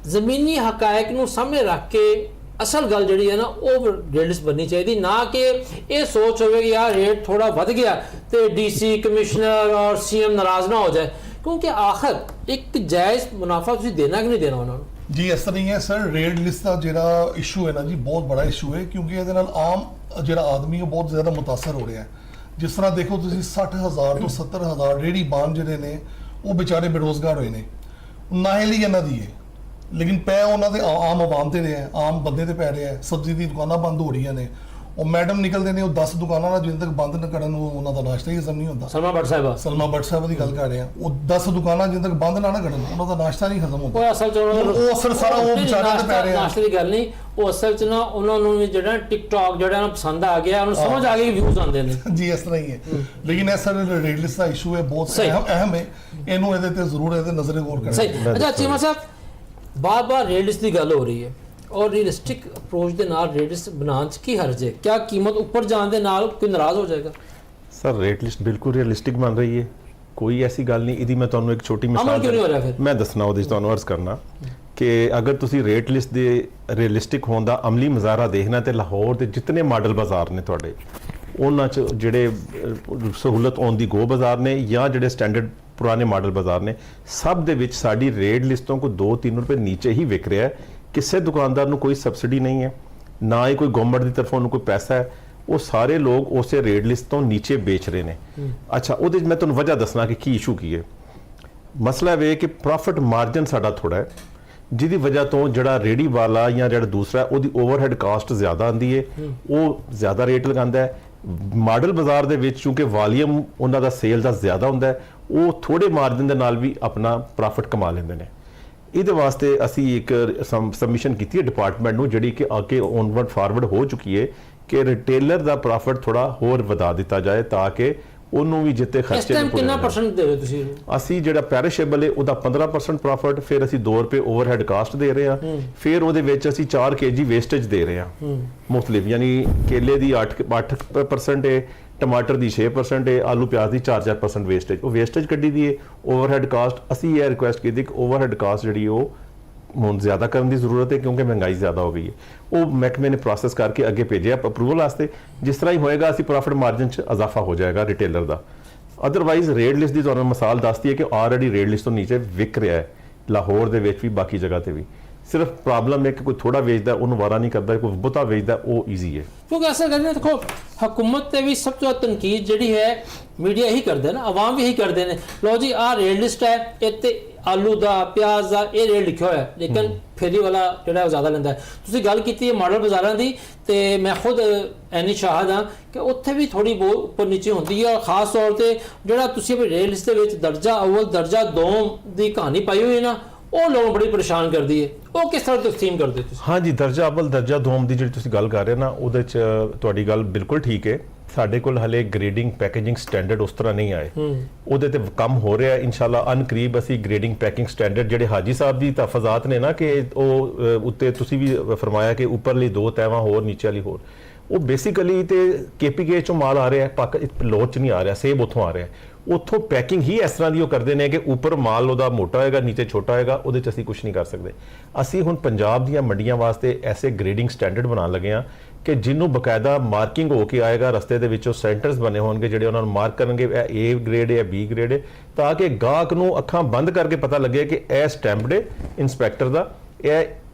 ਜ਼ਮੀਨੀ ਹਕਾਇਕ ਨੂੰ ਸਾਹਮਣੇ ਰੱਖ ਕੇ ਅਸਲ ਗੱਲ ਜਿਹੜੀ ਹੈ ਨਾ ਉਹ ਰੇਟ ਲਿਸਟ ਬਣਨੀ ਚਾਹੀਦੀ, ਨਾ ਕਿ ਇਹ ਸੋਚ ਹੋਵੇ ਕਿ ਯਾਰ ਰੇਟ ਥੋੜਾ ਵੱਧ ਗਿਆ ਤੇ ਡੀਸੀ ਕਮਿਸ਼ਨਰ ਔਰ ਸੀਐਮ ਨਾਰਾਜ਼ ਨਾ ਹੋ ਜਾਏ, ਕਿਉਂਕਿ ਆਖਰ ਇੱਕ ਜਾਇਜ਼ ਮੁਨਾਫਾ ਤੁਸੀਂ ਦੇਣਾ ਕਿ ਨਹੀਂ ਦੇਣਾ ਉਹਨਾਂ ਨੂੰ। ਜੀ ਇਸ ਤਰ੍ਹਾਂ ਹੀ ਹੈ ਸਰ, ਰੇਟ ਲਿਸਟ ਦਾ ਜਿਹੜਾ ਇਸ਼ੂ ਹੈ ਨਾ ਜੀ ਬਹੁਤ ਬੜਾ ਇਸ਼ੂ ਹੈ, ਕਿਉਂਕਿ ਇਹਦੇ ਨਾਲ ਆਮ ਜਿਹੜਾ ਆਦਮੀ ਉਹ ਬਹੁਤ ਜ਼ਿਆਦਾ ਮੁਤਾਸਰ ਹੋ ਰਿਹਾ ਹੈ। ਜਿਸ ਤਰ੍ਹਾਂ ਦੇਖੋ ਤੁਸੀਂ 60,000 ਤੋਂ 70,000 ਰੇਹੜੀ ਬਾਨ ਜਿਹੜੇ ਨੇ ਉਹ ਵਿਚਾਰੇ ਬੇਰੋਜ਼ਗਾਰ ਹੋਏ ਨੇ, ਨਾ ਹੀ ਇਹਨਾਂ ਦੀ ਹੈ ਲੇਕਿਨ ਪੈ ਉਹਨਾਂ ਦੇ ਆਮ ਆਵਾਮ ਤੇ ਰਿਹਾ, ਆਮ ਬੰਦੇ ਤੇ ਪੈ ਰਿਹਾ। ਸਬਜ਼ੀ ਦੀ ਦੁਕਾਨਾਂ ਬੰਦ ਹੋ ਰਹੀਆਂ ਨੇ, ਉਹ ਮੈਡਮ ਨਿਕਲਦੇ ਨੇ ਉਹ 10 ਦੁਕਾਨਾਂ ਨਾਲ ਜਿੰਨ ਤੱਕ ਬੰਦ ਨਾ ਕਰਨ ਉਹਨਾਂ ਦਾ ਨਾਸ਼ਤਾ ਹੀ ਹਜ਼ਮ ਨਹੀਂ ਹੁੰਦਾ। ਸਲਮਾ ਭੱਟ ਸਾਹਿਬ ਦੀ ਗੱਲ ਕਰ ਰਹੇ ਆ, ਉਹ 10 ਦੁਕਾਨਾਂ ਜਿੰਨ ਤੱਕ ਬੰਦ ਨਾ ਕਰਨ ਉਹਨਾਂ ਦਾ ਨਾਸ਼ਤਾ ਨਹੀਂ ਖਤਮ ਹੁੰਦਾ। ਉਹ ਅਸਲ ਚ ਉਹ ਅਸਰ ਸਾਰਾ ਉਹ ਵਿਚਾਰਿਆਂ ਤੇ ਪੈ ਰਿਹਾ। ਨਾਸ਼ਤੇ ਦੀ ਗੱਲ ਨਹੀਂ, ਉਹ ਅਸਲ ਚ ਨਾ ਉਹਨਾਂ ਨੂੰ ਜਿਹੜਾ ਟਿਕਟੌਕ ਜਿਹੜਾ ਨਾ ਪਸੰਦ ਆ ਗਿਆ, ਉਹਨੂੰ ਸਮਝ ਆ ਗਈ ਵਿਊਜ਼ ਆਉਂਦੇ ਨੇ ਜੀ, ਇਸ ਤਰ੍ਹਾਂ ਹੀ ਹੈ। ਲੇਕਿਨ ਇਹ ਸਰ ਰੇਟ ਲਿਸਟ ਦਾ ਇਸ਼ੂ ਹੈ, ਬਹੁਤ ਅਹਿਮ ਹੈ, ਇਹਨੂੰ ਇਹਦੇ ਤੇ ਜ਼ਰੂਰ ਇਹਦੇ ਨਜ਼ਰੇ ਗੌਰ ਕਰਨਾ ਚਾਹੀਦਾ। ਅੱਛਾ ਚੀਮਾ ਸਾਹਿਬ, ਬਾਰ-ਬਾਰ ਰੇਟ ਲਿਸਟ ਦੀ ਗੱਲ ਹੋ ਰਹੀ ਹੈ ਔਰ ਰੀਅਲਿਸਟਿਕ ਅਪਰੋਚ ਦੇ ਨਾਲ ਰੇਟ ਲਿਸਟ ਬਣਾਉਣ 'ਚ ਕੀ ਹਰਜ ਹੈ? ਕਿਆ ਕੀਮਤ ਉੱਪਰ ਜਾਣ ਦੇ ਨਾਲ ਕੋਈ ਨਾਰਾਜ਼ ਹੋ ਜਾਏਗਾ? ਸਰ ਰੇਟ ਲਿਸਟ ਬਿਲਕੁਲ ਰੀਅਲਿਸਟਿਕ ਬਣ ਰਹੀ ਹੈ, ਕੋਈ ਐਸੀ ਗੱਲ ਨਹੀਂ। ਇਹਦੀ ਮੈਂ ਤੁਹਾਨੂੰ ਇੱਕ ਛੋਟੀ ਅਮਲ ਕਿਉਂ ਨਹੀਂ ਹੋ ਰਿਹਾ ਫਿਰ? ਮੈਂ ਦੱਸਣਾ ਉਹਦੇ 'ਚ ਤੁਹਾਨੂੰ ਅਰਜ਼ ਕਰਨਾ ਕਿ ਅਗਰ ਤੁਸੀਂ ਰੇਟ ਲਿਸਟ ਦੇ ਰੀਅਲਿਸਟਿਕ ਹੋਣ ਦਾ ਅਮਲੀ ਮੁਜ਼ਾਹਰਾ ਦੇਖਣਾ ਤੇ ਲਾਹੌਰ ਦੇ ਜਿਤਨੇ ਮਾਡਲ ਬਾਜ਼ਾਰ ਨੇ ਤੁਹਾਡੇ, ਉਹਨਾਂ 'ਚ ਜਿਹੜੇ ਸਹੂਲਤ ਔਨ ਦੀ ਗੋ ਬਾਜ਼ਾਰ ਨੇ ਜਾਂ ਜਿਹੜੇ ਸਟੈਂਡਰਡ ਪੁਰਾਣੇ ਮਾਡਲ ਬਾਜ਼ਾਰ ਨੇ, ਸਭ ਦੇ ਵਿੱਚ ਸਾਡੀ ਰੇਟ ਲਿਸਟੋਂ ਕੋ 2-3 ਰੁਪਏ ਨੀਚੇ ਹੀ ਵਿਕ ਰਿਹਾ ਹੈ। ਕਿਸੇ ਦੁਕਾਨਦਾਰ ਨੂੰ ਕੋਈ ਸਬਸਿਡੀ ਨਹੀਂ ਹੈ, ਨਾ ਹੀ ਕੋਈ ਗਵਰਨਮੈਂਟ ਦੀ ਤਰਫੋਂ ਉਹਨੂੰ ਕੋਈ ਪੈਸਾ ਹੈ, ਉਹ ਸਾਰੇ ਲੋਕ ਉਸੇ ਰੇਟ ਲਿਸਟ ਤੋਂ ਨੀਚੇ ਵੇਚ ਰਹੇ ਨੇ। ਅੱਛਾ, ਉਹਦੇ 'ਚ ਮੈਂ ਤੁਹਾਨੂੰ ਵਜ੍ਹਾ ਦੱਸਣਾ ਕਿ ਕੀ ਇਸ਼ੂ ਕੀ ਹੈ। ਮਸਲਾ ਇਹ ਕਿ ਪ੍ਰੋਫਿਟ ਮਾਰਜਨ ਸਾਡਾ ਥੋੜਾ ਹੈ, ਜਿਹਦੀ ਵਜ੍ਹਾ ਤੋਂ ਜਿਹੜਾ ਰੇੜੀ ਵਾਲਾ ਜਾਂ ਜਿਹੜਾ ਦੂਸਰਾ ਉਹਦੀ ਓਵਰਹੈਡ ਕਾਸਟ ਜ਼ਿਆਦਾ ਆਉਂਦੀ ਹੈ, ਉਹ ਜ਼ਿਆਦਾ ਰੇਟ ਲਗਾਉਂਦਾ ਹੈ। ਮਾਡਲ ਬਾਜ਼ਾਰ ਦੇ ਵਿੱਚ ਕਿਉਂਕਿ ਵਾਲੀਅਮ ਉਹਨਾਂ ਦਾ ਸੇਲ ਦਾ ਜ਼ਿਆਦਾ ਹੁੰਦਾ ਹੈ, ਉਹ ਥੋੜੇ ਮਾਰਜਨ ਦੇ ਨਾਲ ਵੀ ਆਪਣਾ ਪ੍ਰੋਫਿਟ ਕਮਾ ਲੈਂਦੇ ਨੇ। ਇਹਦੇ ਵਾਸਤੇ ਅਸੀਂ ਇੱਕ ਸਬਮਿਸ਼ਨ ਕੀਤੀ ਹੈ ਡਿਪਾਰਟਮੈਂਟ ਨੂੰ, ਜਿਹੜੀ ਕਿ ਅੱਗੇ ਔਨਵਰਡ ਫਾਰਵਰਡ ਹੋ ਚੁੱਕੀ ਹੈ ਕਿ ਰਿਟੇਲਰ ਦਾ ਪ੍ਰੋਫਿਟ ਥੋੜਾ ਹੋਰ ਵਧਾ ਦਿੱਤਾ ਜਾਏ ਤਾਂ ਕਿ ਉਹਨੂੰ ਵੀ ਜਿੱਤੇ ਖਰਚੇ ਇਸ ਟਾਈਮ ਕਿੰਨਾ ਪਰਸੈਂਟ ਦੇ ਰਹੇ ਤੁਸੀਂ? ਅਸੀਂ ਜਿਹੜਾ ਪੈਰਿਸ਼ੇਬਲ ਹੈ ਉਹਦਾ 15% ਪ੍ਰੋਫਿਟ, ਫਿਰ ਅਸੀਂ 2 ਰੁਪਏ ਓਵਰਹੈਡ ਕਾਸਟ ਦੇ ਰਹੇ ਹਾਂ, ਫਿਰ ਉਹਦੇ ਵਿੱਚ ਅਸੀਂ 4 kg ਵੇਸਟੇਜ ਦੇ ਰਹੇ ਹਾਂ ਮੁਖਤਲਿਫ, ਯਾਨੀ ਕੇਲੇ ਦੀ 8% ਹੈ, ਟਮਾਟਰ ਦੀ 6% ਹੈ, ਆਲੂ ਪਿਆਜ਼ ਦੀ 4% ਵੇਸਟੇਜ, ਉਹ ਵੇਸਟੇਜ ਕੱਢੀ ਦੀ ਹੈ। ਓਵਰਹੈਡ ਕਾਸਟ ਅਸੀਂ ਇਹ ਰਿਕੁਐਸਟ ਕੀਤੀ ਕਿ ਓਵਰਹੈਡ ਕਾਸਟ ਜਿਹੜੀ ਉਹ ਹੁਣ ਜ਼ਿਆਦਾ ਕਰਨ ਦੀ ਜ਼ਰੂਰਤ ਹੈ ਕਿਉਂਕਿ ਮਹਿੰਗਾਈ ਜ਼ਿਆਦਾ ਹੋ ਗਈ ਹੈ। ਉਹ ਮਹਿਕਮੇ ਨੇ ਪ੍ਰੋਸੈਸ ਕਰਕੇ ਅੱਗੇ ਭੇਜਿਆ ਅਪਰੂਵਲ ਵਾਸਤੇ, ਜਿਸ ਤਰ੍ਹਾਂ ਹੀ ਹੋਏਗਾ ਅਸੀਂ ਪ੍ਰੋਫਿਟ ਮਾਰਜਨ 'ਚ ਇਜ਼ਾਫਾ ਹੋ ਜਾਏਗਾ ਰਿਟੇਲਰ ਦਾ। ਅਦਰਵਾਈਜ਼ ਰੇਟ ਲਿਸਟ ਦੀ ਤੁਹਾਨੂੰ ਮਿਸਾਲ ਦੱਸਦੀ ਹੈ ਕਿ ਆਲਰੇਡੀ ਰੇਟ ਲਿਸਟ ਤੋਂ ਨੀਚੇ ਵਿਕ ਰਿਹਾ ਹੈ, ਲਾਹੌਰ ਦੇ ਵਿੱਚ ਵੀ ਬਾਕੀ ਜਗ੍ਹਾ ਤੇ ਵੀ। ਸਿਰਫ ਪ੍ਰੋਬਲਮ ਹੈ ਕਿ ਕੋਈ ਥੋੜਾ ਵੇਚਦਾ ਉਹਨੂੰ ਵਾਰਾ ਨਹੀਂ ਕਰਦਾ, ਕੋਈ ਬਹੁਤਾ ਵੇਚਦਾ ਉਹ ਈਜ਼ੀ ਹੈ। ਕਿਉਂਕਿ ਅਸਲ ਗੱਲ ਦੇਖੋ ਹਕੂਮਤ ਤੇ ਵੀ ਸਭ ਤੋਂ ਤਨਕੀਦ ਜਿਹੜੀ ਹੈ ਮੀਡੀਆ ਹੀ ਕਰਦਾ ਨਾ, ਆਵਾਮ ਵੀ ਹੀ ਕਰਦੇ ਨੇ। ਲਓ ਜੀ ਆਹ ਰੇਟ ਲਿਸਟ ਹੈ, ਇੱਥੇ ਆਲੂ ਦਾ ਪਿਆਜ਼ ਦਾ ਇਹ ਰੇਟ ਲਿਖਿਆ ਹੋਇਆ, ਲੇਕਿਨ ਫੇਰੀ ਵਾਲਾ ਜਿਹੜਾ ਉਹ ਜ਼ਿਆਦਾ ਲੈਂਦਾ ਹੈ। ਤੁਸੀਂ ਗੱਲ ਕੀਤੀ ਹੈ ਮਾਡਲ ਬਾਜ਼ਾਰਾਂ ਦੀ, ਤੇ ਮੈਂ ਖੁਦ ਐਨੀ ਸ਼ਾਹਦ ਹਾਂ ਕਿ ਉੱਥੇ ਵੀ ਥੋੜੀ ਬਹੁਤ ਉੱਪਰ ਨੀਚੇ ਹੁੰਦੀ ਹੈ। ਔਰ ਖਾਸ ਤੌਰ ਤੇ ਜਿਹੜਾ ਤੁਸੀਂ ਆਪਣੀ ਰੇਟ ਲਿਸਟ ਦੇ ਵਿੱਚ ਦਰਜਾ ਅਵਲ ਦਰਜਾ ਦੋਮ ਦੀ ਕਹਾਣੀ ਪਾਈ ਹੋਈ ਹੈ ਨਾ, ਉਹ ਲੋਕ ਬੜੀ ਪਰੇਸ਼ਾਨ ਕਰਦੀ ਹੈ। ਉਹ ਕਿਸ ਤਰ੍ਹਾਂ ਤਕਸੀਮ ਕਰਦੇ ਤੁਸੀਂ? ਹਾਂਜੀ, ਦਰਜਾ ਅਵਲ ਦਰਜਾ ਦੋਮ ਦੀ ਜਿਹੜੀ ਤੁਸੀਂ ਗੱਲ ਕਰ ਰਹੇ ਨਾ, ਉਹਦੇ 'ਚ ਤੁਹਾਡੀ ਗੱਲ ਬਿਲਕੁਲ ਠੀਕ ਹੈ। ਸਾਡੇ ਕੋਲ ਹਲੇ ਗ੍ਰੇਡਿੰਗ ਪੈਕੇਜਿੰਗ ਸਟੈਂਡਰਡ ਉਸ ਤਰ੍ਹਾਂ ਨਹੀਂ ਆਏ, ਉਹਦੇ ਤੇ ਕੰਮ ਹੋ ਰਿਹਾ ਇਨਸ਼ਾਅੱਲਾ। ਅਨਕਰੀਬ ਅਸੀਂ ਗ੍ਰੇਡਿੰਗ ਪੈਕਿੰਗ ਸਟੈਂਡਰਡ ਜਿਹੜੇ ਹਾਜੀ ਸਾਹਿਬ ਦੀ ਤਹਫਜ਼ਾਤ ਨੇ ਨਾ ਕਿ ਉਹ ਉੱਤੇ ਤੁਸੀਂ ਵੀ ਫਰਮਾਇਆ ਕਿ ਉੱਪਰਲੀ 2 ਤੈਵਾਂ ਹੋਰ ਨੀਚੇ ਵਾਲੀ ਹੋਰ, ਉਹ ਬੇਸਿਕਲੀ ਤੇ KPK ਚੋਂ ਮਾਲ ਆ ਰਿਹਾ, ਲੋਟ 'ਚ ਨਹੀਂ ਆ ਰਿਹਾ, ਸੇਬ ਉੱਥੋਂ ਆ ਰਿਹਾ। ਉੱਥੋਂ ਪੈਕਿੰਗ ਹੀ ਇਸ ਤਰ੍ਹਾਂ ਦੀ ਉਹ ਕਰਦੇ ਨੇ ਕਿ ਉੱਪਰ ਮਾਲ ਉਹਦਾ ਮੋਟਾ ਹੋਏਗਾ, ਨੀਚੇ ਛੋਟਾ ਹੋਏਗਾ, ਉਹਦੇ 'ਚ ਅਸੀਂ ਕੁਝ ਨਹੀਂ ਕਰ ਸਕਦੇ। ਅਸੀਂ ਹੁਣ ਪੰਜਾਬ ਦੀਆਂ ਮੰਡੀਆਂ ਵਾਸਤੇ ਐਸੇ ਗ੍ਰੇਡਿੰਗ ਸਟੈਂਡਰਡ ਬਣਾਉਣ ਲੱਗੇ ਹਾਂ ਕਿ ਜਿਹਨੂੰ ਬਕਾਇਦਾ ਮਾਰਕਿੰਗ ਹੋ ਕੇ ਆਏਗਾ, ਰਸਤੇ ਦੇ ਵਿੱਚੋਂ ਸੈਂਟਰਸ ਬਣੇ ਹੋਣਗੇ ਜਿਹੜੇ ਉਹਨਾਂ ਨੂੰ ਮਾਰਕ ਕਰਨਗੇ ਇਹ A ਗ੍ਰੇਡ ਹੈ, B ਗ੍ਰੇਡ ਹੈ, ਤਾਂ ਕਿ ਗਾਹਕ ਨੂੰ ਅੱਖਾਂ ਬੰਦ ਕਰਕੇ ਪਤਾ ਲੱਗੇ ਕਿ ਇਹ ਸਟੈਂਪਡ ਹੈ ਇੰਸਪੈਕਟਰ ਦਾ, ਇਹ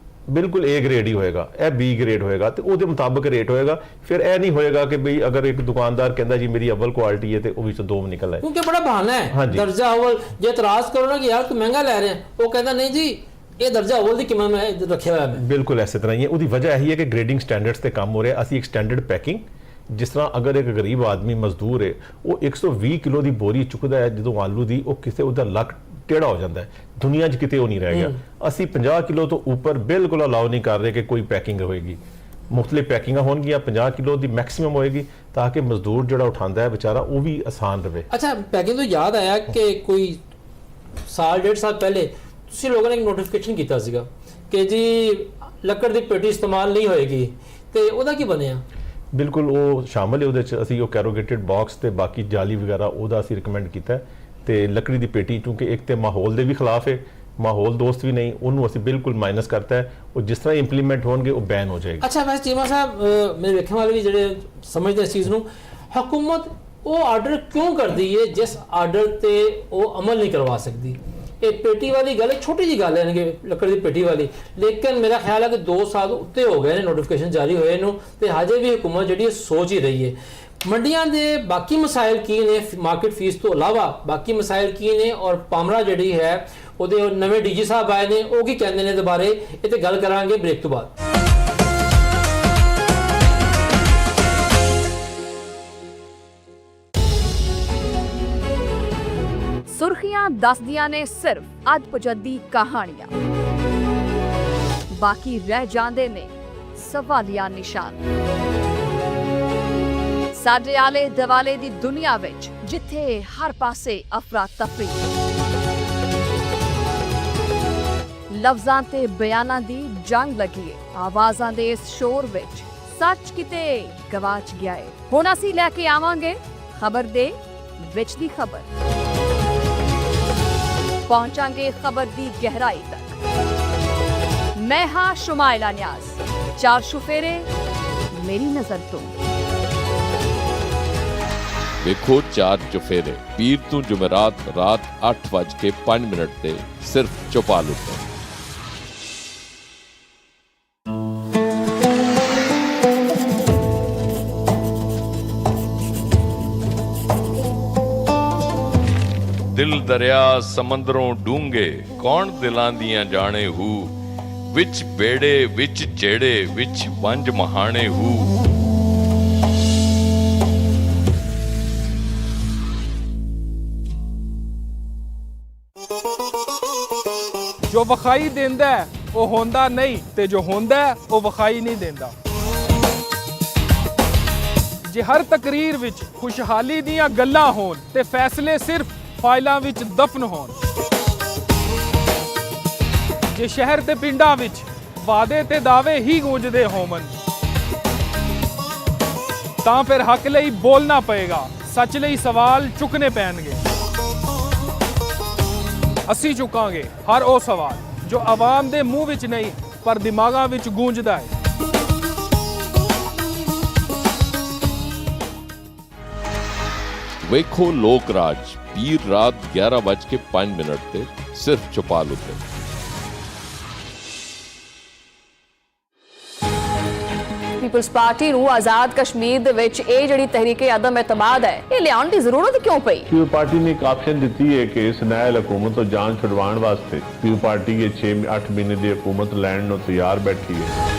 ਬਿਲਕੁਲ A ਗ੍ਰੇਡ ਹੀ ਹੋਏਗਾ, ਇਹ B ਗ੍ਰੇਡ ਹੋਏਗਾ, ਤੇ ਉਹਦੇ ਮੁਤਾਬਕ ਰੇਟ ਹੋਏਗਾ। ਫਿਰ ਇਹ ਨਹੀਂ ਹੋਏਗਾ ਕਿ ਬਈ ਅਗਰ ਇੱਕ ਦੁਕਾਨਦਾਰ ਕਹਿੰਦਾ ਜੀ ਮੇਰੀ ਅਵਲ ਕੁਆਲਿਟੀ ਹੈ ਤੇ ਉਹ ਵਿੱਚੋਂ 2 ਨਿਕਲ ਆਏ, ਕਿਉਂਕਿ ਬੜਾ ਬਹਾਨਾ ਹੈ ਦਰਜਾ ਅਵਲ। ਜੇ ਇਤਰਾਜ਼ ਕਰੋ ਨਾ ਕਿ ਯਾਰ ਤੂੰ ਮਹਿੰਗਾ ਲੈ ਰਿਹਾ, ਉਹ ਕਹਿੰਦਾ ਨਹੀਂ ਜੀ ਇਹ ਦਰਜਾ ਅਵਲ ਦੀ ਕੀਮਤ ਮੈਂ ਰੱਖਿਆ ਹੋਇਆ ਹੈ। ਬਿਲਕੁਲ ਐਸੇ ਤਰ੍ਹਾਂ ਹੀ ਹੈ। ਉਹਦੀ ਵਜ੍ਹਾ ਇਹੀ ਹੈ ਕਿ ਗ੍ਰੇਡਿੰਗ ਸਟੈਂਡਰਡਸ ਤੇ ਕੰਮ ਹੋ ਰਿਹਾ। ਅਸੀਂ ਇੱਕ ਸਟੈਂਡਰਡ ਪੈਕਿੰਗ ਜਿਸ ਤਰ੍ਹਾਂ ਅਗਰ ਇੱਕ ਗਰੀਬ ਆਦਮੀ ਮਜ਼ਦੂਰ ਹੈ ਉਹ 120 ਕਿਲੋ ਦੀ ਬੋਰੀ ਚੁੱਕਦਾ ਹੈ ਜਦੋਂ ਆਲੂ ਦੀ, ਉਹ ਕਿਸੇ ਉਹਦਾ ਲੱਕ ਟੇੜਾ ਹੋ ਜਾਂਦਾ ਹੈ, ਦੁਨੀਆ 'ਚ ਕਿਤੇ ਉਹ ਨਹੀਂ ਰਹਿ ਗਿਆ। ਅਸੀਂ 50 ਕਿਲੋ ਤੋਂ ਉੱਪਰ ਬਿਲਕੁਲ ਅਲਾਉ ਨਹੀਂ ਕਰ ਰਹੇ ਕਿ ਕੋਈ ਪੈਕਿੰਗ ਹੋਏਗੀ। ਮੁਖਤਲਿਫ ਪੈਕਿੰਗਾਂ ਹੋਣਗੀਆਂ, 50 ਕਿਲੋ ਦੀ ਮੈਕਸਿਮਮ ਹੋਏਗੀ ਤਾਂ ਕਿ ਮਜ਼ਦੂਰ ਜਿਹੜਾ ਉਠਾਉਂਦਾ ਹੈ ਵਿਚਾਰਾ ਉਹ ਵੀ ਆਸਾਨ ਰਵੇ। ਅੱਛਾ, ਪੈਕਿੰਗ ਤੋਂ ਯਾਦ ਆਇਆ ਕਿ ਕੋਈ ਸਾਲ 1.5 ਸਾਲ ਪਹਿਲੇ ਤੁਸੀਂ ਲੋਕਾਂ ਨੇ ਇੱਕ ਨੋਟੀਫਿਕੇਸ਼ਨ ਕੀਤਾ ਸੀਗਾ ਕਿ ਜੀ ਲੱਕੜ ਦੀ ਪੇਟੀ ਇਸਤੇਮਾਲ ਨਹੀਂ ਹੋਏਗੀ, ਤੇ ਉਹਦਾ ਕੀ ਬਣਿਆ? ਬਿਲਕੁਲ ਉਹ ਸ਼ਾਮਲ ਹੈ ਉਹਦੇ 'ਚ। ਅਸੀਂ ਉਹ ਕੈਰੋਗੇਟਿਡ ਬਾਕਸ ਤੇ ਬਾਕੀ ਜਾਲੀ ਵਗੈਰਾ ਉਹਦਾ ਅਸੀਂ ਰਿਕਮੈਂਡ ਕੀਤਾ ਤੇ ਲੱਕੜੀ ਦੀ ਪੇਟੀ, ਕਿਉਂਕਿ ਇੱਕ ਤੇ ਮਾਹੌਲ ਦੇ ਵੀ ਖਿਲਾਫ ਹੈ, ਮਾਹੌਲ ਦੋਸਤ ਵੀ ਨਹੀਂ, ਉਹਨੂੰ ਅਸੀਂ ਬਿਲਕੁਲ ਮਾਈਨਸ ਕਰਤਾ ਹੈ। ਉਹ ਜਿਸ ਤਰ੍ਹਾਂ ਇੰਪਲੀਮੈਂਟ ਹੋਣਗੇ ਉਹ ਬੈਨ ਹੋ ਜਾਏਗਾ। ਅੱਛਾ, ਵੈਸੇ ਚੀਮਾ ਸਾਹਿਬ ਮੇਰੇ ਵੇਖਣ ਵਾਲੇ ਵੀ ਜਿਹੜੇ ਸਮਝਦੇ ਇਸ ਚੀਜ਼ ਨੂੰ, ਹਕੂਮਤ ਉਹ ਆਰਡਰ ਕਿਉਂ ਕਰਦੀ ਹੈ ਜਿਸ ਆਰਡਰ ਤੇ ਉਹ ਅਮਲ ਨਹੀਂ ਕਰਵਾ ਸਕਦੀ? ਇਹ ਪੇਟੀ ਵਾਲੀ ਗੱਲ ਛੋਟੀ ਜੀ ਗੱਲ ਹੈ ਲੱਕੜ ਦੀ ਪੇਟੀ ਵਾਲੀ, ਲੇਕਿਨ ਮੇਰਾ ਖਿਆਲ ਹੈ ਕਿ 2 ਸਾਲ ਉੱਤੇ ਹੋ ਗਏ ਨੇ ਨੋਟੀਫਿਕੇਸ਼ਨ ਜਾਰੀ ਹੋਏ ਨੂੰ, ਤੇ ਹਜੇ ਵੀ ਹੁਕੂਮਤ ਜਿਹੜੀ ਸੋਚ ਹੀ ਰਹੀ ਹੈ। ਮੰਡੀਆਂ ਦੇ ਬਾਕੀ ਮਸਾਇਲ ਕੀ ਨੇ ਮਾਰਕੀਟ ਫੀਸ ਤੋਂ ਇਲਾਵਾ, ਬਾਕੀ ਮਸਾਇਲ ਕੀ ਨੇ, ਔਰ ਪਾਮਰਾ ਜਿਹੜੀ ਹੈ ਉਹਦੇ ਨਵੇਂ ਡੀਜੀ ਸਾਹਿਬ ਆਏ ਨੇ ਉਹ ਕੀ ਕਹਿੰਦੇ ਨੇ ਇਹਦੇ ਬਾਰੇ, ਇਹ ਤੇ ਗੱਲ ਕਰਾਂਗੇ ਬ੍ਰੇਕ ਤੋਂ ਬਾਅਦ। ਸੁਰਖੀਆਂ ਦੱਸਦੀਆਂ ਨੇ ਸਿਰਫ ਅੱਜ ਪਜੱਦੀ ਕਹਾਣੀਆਂ, ਬਾਕੀ ਰਹਿ ਜਾਂਦੇ ਨੇ ਸਵਾਲੀਆ ਨਿਸ਼ਾਨ। ਸਾਡੇ ਆਲੇ ਦੁਆਲੇ ਦੀ ਦੁਨੀਆ ਵਿੱਚ ਜਿੱਥੇ ਹਰ ਪਾਸੇ ਅਫਰਾ ਤਫਰੀ, ਲਫ਼ਜ਼ਾਂ ਤੇ ਬਿਆਨਾਂ ਦੀ ਜੰਗ ਲੱਗੀ ਹੈ। ਆਵਾਜ਼ਾਂ ਦੇ ਇਸ ਸ਼ੋਰ ਵਿੱਚ ਸੱਚ ਕਿਤੇ ਗਵਾਚ ਗਿਆ ਹੈ। ਹੁਣ ਅਸੀਂ ਲੈ ਕੇ ਆਵਾਂਗੇ ਖਬਰ ਦੇ ਵਿੱਚ ਦੀ ਖਬਰ, ਪਹੁੰਚਾਂਗੇ ਖਬਰ ਦੀ ਗਹਿਰਾਈ ਤੱਕ। ਮੈਂ ਹਾਂ ਸ਼ੁਮਾਇਲਾ ਨਿਆਜ਼, 4 ਸ਼ੁਫੇਰੇ ਮੇਰੀ ਨਜ਼ਰ ਤੋਂ। ਵੇਖੋ 4 ਚੁਫੇਰੇ ਪੀਰ ਤੋਂ ਜੁਮੇਰਾਤ ਰਾਤ 8:05 ਤੇ ਸਿਰਫ ਚੌਪਾਲ ਉੱਤੇ। ਦਿਲ ਦਰਿਆ ਸਮੁੰਦਰੋਂ ਡੂੰਘੇ, ਕੌਣ ਦਿਲਾਂ ਦੀਆਂ ਜਾਣੇ ਹੂ, ਵਿੱਚ ਬੇੜੇ ਵਿੱਚ ਜਿਹੜੇ ਵਿੱਚ ਵੰਜ ਮਹਾਣੇ ਹੂ। ਜੋ ਵਿਖਾਈ ਦਿੰਦਾ ਉਹ ਹੁੰਦਾ ਨਹੀਂ, ਤੇ ਜੋ ਹੁੰਦਾ ਉਹ ਵਿਖਾਈ ਨਹੀਂ ਦਿੰਦਾ। ਜੇ ਹਰ ਤਕਰੀਰ ਵਿੱਚ ਖੁਸ਼ਹਾਲੀ ਦੀਆਂ ਗੱਲਾਂ ਹੋਣ ਤੇ ਫੈਸਲੇ ਸਿਰਫ ਫਾਈਲਾਂ ਵਿੱਚ ਦਫਨ ਹੋਣ, ਜੇ ਸ਼ਹਿਰ ਤੇ ਪਿੰਡਾਂ ਵਿੱਚ ਵਾਅਦੇ ਤੇ ਦਾਅਵੇ ਹੀ ਗੂੰਜਦੇ ਹੋਵਣ, ਤਾਂ ਫਿਰ ਹੱਕ ਲਈ ਬੋਲਣਾ ਪਏਗਾ, ਸੱਚ ਲਈ ਸਵਾਲ ਚੁੱਕਣੇ ਪੈਣਗੇ। ਅਸੀਂ ਚੁੱਕਾਂਗੇ ਹਰ ਉਹ ਸਵਾਲ ਜੋ ਆਵਾਮ ਦੇ ਮੂੰਹ ਵਿੱਚ ਨਹੀਂ ਪਰ ਦਿਮਾਗਾਂ ਵਿੱਚ ਗੂੰਜਦਾ ਹੈ। ਵੇਖੋ ਲੋਕ ਰਾਜ ਪੀਰ ਰਾਤ 11:05 ਤੇ ਸਿਰਫ ਚੌਪਾਲ ਉੱਤੇ। ਪੀਪਲਸ ਪਾਰਟੀ ਨੂੰ ਆਜ਼ਾਦ ਕਸ਼ਮੀਰ ਦੇ ਵਿੱਚ ਇਹ ਜਿਹੜੀ ਤਹਿਰੀਕੇ ਆਦਮ ਇਤਮਾਦ ਹੈ ਇਹ ਲਿਆਉਣ ਦੀ ਜ਼ਰੂਰਤ ਕਿਉਂ ਪਈ? ਪੀਪਲ ਪਾਰਟੀ ਨੇ ਇੱਕ ਆਪਸ਼ਨ ਦਿੱਤੀ ਹੈ ਕਿ ਇਸ ਨਾਇਲ ਹਕੂਮਤ ਤੋਂ ਜਾਨ ਛੁਡਵਾਉਣ ਵਾਸਤੇ ਪੀਪਲ ਪਾਰਟੀ ਇਹ 6-8 ਮਹੀਨੇ ਦੀ ਹਕੂਮਤ ਲੈਣ ਨੂੰ ਤਿਆਰ ਬੈਠੀ ਹੈ।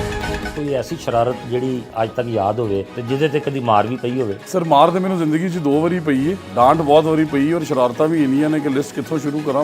ਕੋਈ ਐਸੀ ਸ਼ਰਾਰਤ ਜਿਹੜੀ ਅੱਜ ਤੱਕ ਯਾਦ ਹੋਵੇ ਤੇ ਜਿਹਦੇ ਤੇ ਕਦੀ ਮਾਰ ਵੀ ਪਈ ਹੋਵੇ? ਸਰ ਮਾਰ ਤੇ ਮੈਨੂੰ ਜ਼ਿੰਦਗੀ 'ਚ 2 ਵਾਰੀ ਪਈ ਹੈ, ਡਾਂਟ ਬਹੁਤ ਵਾਰੀ ਪਈ ਔਰ ਸ਼ਰਾਰਤਾਂ ਵੀ ਇੰਨੀਆਂ ਨੇ ਕਿ ਲਿਸਟ ਕਿੱਥੋਂ ਸ਼ੁਰੂ ਕਰਾਂ।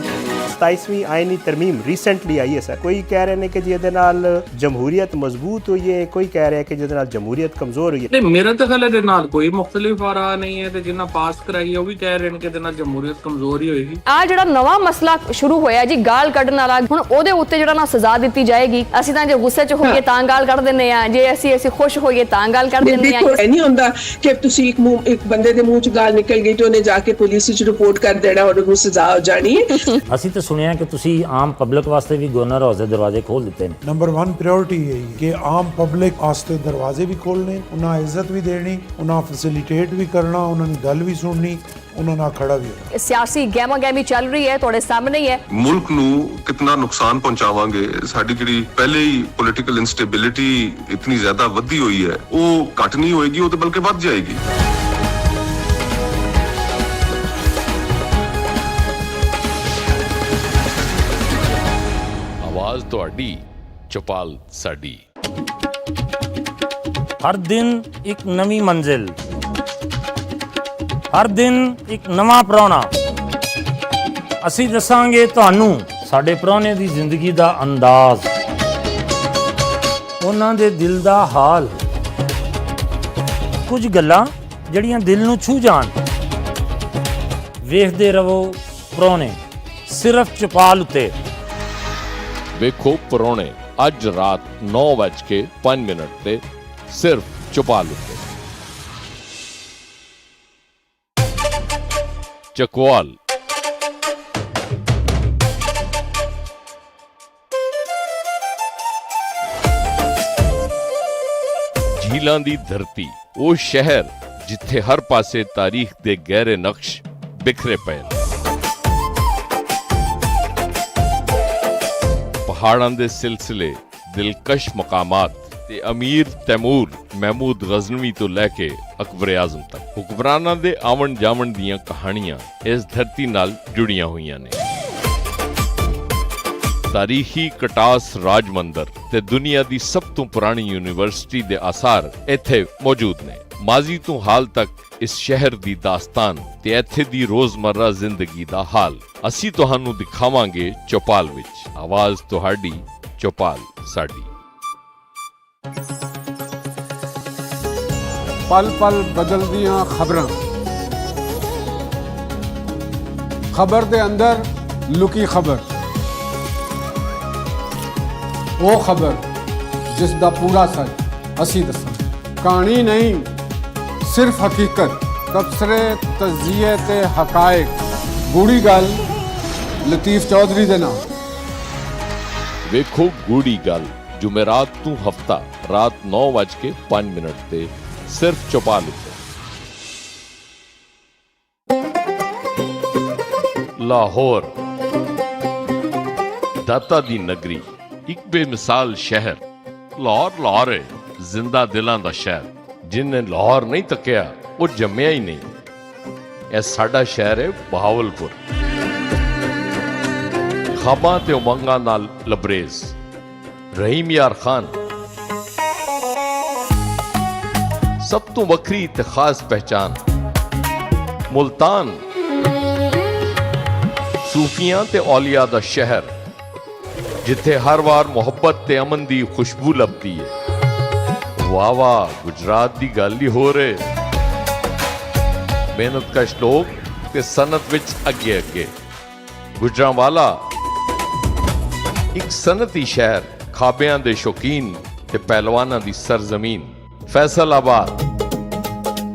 27ਵੀਂ ਆਇਨੀ ਤਰਮੀਮ ਰੀਸੈਂਟਲੀ ਆਈ ਹੈ ਸਰ, ਕੋਈ ਕਹਿ ਰਹੇ ਨੇ ਕਿ ਜੀ ਇਹਦੇ ਨਾਲ ਜਮਹੂਰੀਅਤ ਮਜ਼ਬੂਤ ਹੋਈ ਹੈ, ਕੋਈ ਕਹਿ ਰਿਹਾ ਕਿ ਜਿਹਦੇ ਨਾਲ ਜਮਹੂਰੀਅਤ ਕਮਜ਼ੋਰ ਹੋਈ ਹੈ। ਨਹੀਂ, ਮੇਰਾ ਤਾਂ ਖਿਆਲ ਇਹਦੇ ਨਾਲ ਕੋਈ ਮੁਖਤਲਿਫ ਆ ਰਹਾ ਨਹੀਂ ਹੈ, ਤੇ ਜਿੰਨਾ ਪਾਸ ਕਰਾਈ ਉਹ ਵੀ ਕਹਿ ਰਹੇ ਨੇ ਕਿ ਇਹਦੇ ਨਾਲ ਜਮਹੂਰੀਅਤ ਕਮਜ਼ੋਰ ਹੀ ਹੋਏਗੀ। ਆ ਜਿਹੜਾ ਨਵਾਂ ਮਸਲਾ ਸ਼ੁਰੂ ਹੋਇਆ ਜੀ ਗਾਲ ਕੱਢਣ ਵਾਲਾ, ਹੁਣ ਉਹਦੇ ਉੱਤੇ ਜਿਹੜਾ ਨਾ ਸਜ਼ਾ ਦਿੱਤੀ ਜਾਏਗੀ। ਅਸੀਂ ਤਾਂ ਜੇ ਗੁੱਸੇ 'ਚ ਹੋਈਏ ਤਾਂ ਗਾਲ ਕੱਢ ਦਿੰਦੇ ਆ, ਜੇ ਅਸੀਂ ਖੁਸ਼ ਹੋਈਏ ਤਾਂ ਗੱਲ ਕਰ ਦਿੰਦੇ ਆ। ਇਹ ਨਹੀਂ ਹੁੰਦਾ ਕਿ ਤੁਸੀਂ ਇੱਕ ਬੰਦੇ ਦੇ ਮੂੰਹ 'ਚ ਗਾਲ ਨਿਕਲ ਗਈ ਤੇ ਉਹਨੇ ਜਾ ਕੇ ਪੁਲਿਸ ਵਿੱਚ ਰਿਪੋਰਟ ਕਰ ਦੇਣਾ ਔਰ ਉਹਨੂੰ ਸਜ਼ਾ ਹੋ ਜਾਣੀ ਹੈ। ਅਸੀਂ ਤਾਂ ਸੁਣਿਆ ਕਿ ਤੁਸੀਂ ਆਮ ਪਬਲਿਕ ਵਾਸਤੇ ਵੀ ਗਵਰਨਰ ਹਾਊਸ ਦੇ ਦਰਵਾਜ਼ੇ ਖੋਲ ਦਿੱਤੇ ਨੇ। ਨੰਬਰ 1 ਪ੍ਰਾਇੋਰਟੀ ਇਹ ਹੈ ਕਿ ਆਮ ਪਬਲਿਕ ਵਾਸਤੇ ਦਰਵਾਜ਼ੇ ਵੀ ਖੋਲਣੇ, ਉਹਨਾਂ ਇੱਜ਼ਤ ਵੀ ਦੇਣੀ, ਉਹਨਾਂ ਫੈਸਿਲਿਟੇਟ ਵੀ ਕਰਨਾ, ਉਹਨਾਂ ਦੀ ਗੱਲ ਵੀ ਸੁਣਨੀ, ਉਹਨਾਂ ਨਾਲ ਖੜਾ ਵੀ ਹੋਣਾ। ਸਿਆਸੀ ਗਹਿਮਾ ਗਹਿਮੀ ਚੱਲ ਰਹੀ ਹੈ, ਤੁਹਾਡੇ ਸਾਹਮਣੇ ਹੀ ਹੈ। ਮੁਲਕ ਨੂੰ ਕਿੰਨਾ ਨੁਕਸਾਨ ਪਹੁੰਚਾਵਾਂਗੇ, ਸਾਡੀ ਜਿਹੜੀ ਪਹਿਲੇ ਹੀ ਪੋਲੀਟੀਕਲ ਇਨਸਟੇਬਿਲਿਟੀ ਇਤਨੀ ਜ਼ਿਆਦਾ ਵਧੀ ਹੋਈ ਹੈ ਉਹ ਘਟ ਨਹੀਂ ਹੋਏਗੀ, ਉਹ ਤਾਂ ਬਲਕਿ ਵੱਧ ਜਾਏਗੀ। ਆਵਾਜ਼ ਤੁਹਾਡੀ, ਚੌਪਾਲ ਸਾਡੀ। ਹਰ ਦਿਨ ਇੱਕ ਨਵੀਂ ਮੰਜ਼ਿਲ, ਹਰ ਦਿਨ ਇੱਕ ਨਵਾਂ ਪ੍ਰਾਹੁਣਾ। ਅਸੀਂ ਦੱਸਾਂਗੇ ਤੁਹਾਨੂੰ ਸਾਡੇ ਪ੍ਰਾਹੁਣੇ ਦੀ ਜ਼ਿੰਦਗੀ ਦਾ ਅੰਦਾਜ਼, ਉਹਨਾਂ ਦੇ ਦਿਲ ਦਾ ਹਾਲ, ਕੁਝ ਗੱਲਾਂ ਜਿਹੜੀਆਂ ਦਿਲ ਨੂੰ ਛੂ ਜਾਣ। ਵੇਖਦੇ ਰਹੋ ਪ੍ਰਾਹੁਣੇ, ਸਿਰਫ ਚੌਪਾਲ ਉੱਤੇ। ਵੇਖੋ ਪ੍ਰਾਹੁਣੇ ਅੱਜ ਰਾਤ 9:05 ਤੇ ਸਿਰਫ ਚੌਪਾਲ ਉੱਤੇ। ਚਕਵਾਲ ਝੀਲਾਂ ਦੀ ਧਰਤੀ, ਉਹ ਸ਼ਹਿਰ ਜਿੱਥੇ ਹਰ ਪਾਸੇ ਤਾਰੀਖ ਦੇ ਗਹਿਰੇ ਨਕਸ਼ ਬਿਖਰੇ ਪਏ ਨੇ। ਪਹਾੜਾਂ ਦੇ ਸਿਲਸਿਲੇ, ਦਿਲਕਸ਼ ਮਕਾਮਾਤ ਤੇ ਅਮੀਰ ਤੈਮੂਰ ਮਹਿਮੂਦ ਗਜ਼ਨਵੀ ਤੋਂ ਲੈ ਕੇ ਅਕਬਰ ਆਜ਼ਮ ਤੱਕ ਹੁਕਮਰਾਨਾਂ ਦੇ ਆਵਣ ਜਾਵਣ ਦੀਆਂ ਕਹਾਣੀਆਂ ਇਸ ਧਰਤੀ ਨਾਲ ਜੁੜੀਆਂ ਹੋਈਆਂ ਨੇ। ਤਾਰੀਖੀ ਕਟਾਸ ਰਾਜ ਮੰਦਰ ਤੇ ਦੁਨੀਆ ਦੀ ਸਭ ਤੋਂ ਪੁਰਾਣੀ ਯੂਨੀਵਰਸਿਟੀ ਦੇ ਆਸਾਰ ਇੱਥੇ ਮੌਜੂਦ ਨੇ। ਮਾਜ਼ੀ ਤੋਂ ਹਾਲ ਤੱਕ ਇਸ ਸ਼ਹਿਰ ਦੀ ਦਾਸਤਾਨ ਤੇ ਇੱਥੇ ਦੀ ਰੋਜ਼ਮਰਰਾ ਜ਼ਿੰਦਗੀ ਦਾ ਹਾਲ ਅਸੀਂ ਤੁਹਾਨੂੰ ਦਿਖਾਵਾਂਗੇ ਚੌਪਾਲ ਵਿੱਚ। ਆਵਾਜ਼ ਤੁਹਾਡੀ, ਚੌਪਾਲ ਸਾਡੀ। पल पल बदलदियां खबरां, खबर दे अंदर लुकी खबर, वो खबर जिस दा पूरा सच असी दसां। कहानी नहीं सिर्फ हकीकत, तबसरे तजिए ते हकायक। गूढ़ी गल लतीफ चौधरी दे नाम। ਵੇਖੋ ਗੂੜੀ ਗੱਲ ਜੁਮੇਰਾਤ ਤੋਂ ਹਫਤਾ ਰਾਤ 9:05 ਤੇ ਸਿਰਫ ਚੌਪਾਲ ਉੱਤੇ। ਲਾਹੌਰ ਦਾਤਾ ਦੀ ਨਗਰੀ, ਇੱਕ ਬੇਮਿਸਾਲ ਸ਼ਹਿਰ। ਲਾਹੌਰ ਹੈ, ਜ਼ਿੰਦਾ ਦਿਲਾਂ ਦਾ ਸ਼ਹਿਰ। ਜਿਹਨੇ ਲਾਹੌਰ ਨਹੀਂ ਤੱਕਿਆ ਉਹ ਜੰਮਿਆ ਹੀ ਨਹੀਂ। ਇਹ ਸਾਡਾ ਸ਼ਹਿਰ ਹੈ ਬਹਾਵਲਪੁਰ। ਖਾਬਾਂ ਤੇ ਉਮੰਗਾਂ ਨਾਲ ਲਬਰੇਜ਼। ਰਹੀਮ ਯਾਰ ਖਾਨ ਸਭ ਤੋਂ ਵੱਖਰੀ ਤੇ ਖਾਸ ਪਹਿਚਾਨ। ਮੁਲਤਾਨ ਸੂਫੀਆਂ ਤੇ ਔਲੀਆ ਦਾ ਸ਼ਹਿਰ, ਜਿੱਥੇ ਹਰ ਵਾਰ ਮੁਹੱਬਤ ਤੇ ਅਮਨ ਦੀ ਖੁਸ਼ਬੂ ਲੱਭਦੀ ਹੈ। ਵਾਹ ਵਾਹ, ਗੁਜਰਾਤ ਦੀ ਗੱਲ ਹੀ ਹੋ ਰਹੇ। ਮਿਹਨਤਕਸ਼ ਲੋਕ ਤੇ ਸਨਅਤ ਵਿੱਚ ਅੱਗੇ ਅੱਗੇ। ਗੁਜਰਾਂਵਾਲਾ ਇੱਕ ਸਨਅਤੀ ਸ਼ਹਿਰ, ਖਾਬਿਆਂ ਦੇ ਸ਼ੌਕੀਨ ਤੇ ਪਹਿਲਵਾਨਾਂ ਦੀ ਸਰਜ਼ਮੀਨ। ਫੈਸਲਾਬਾਦ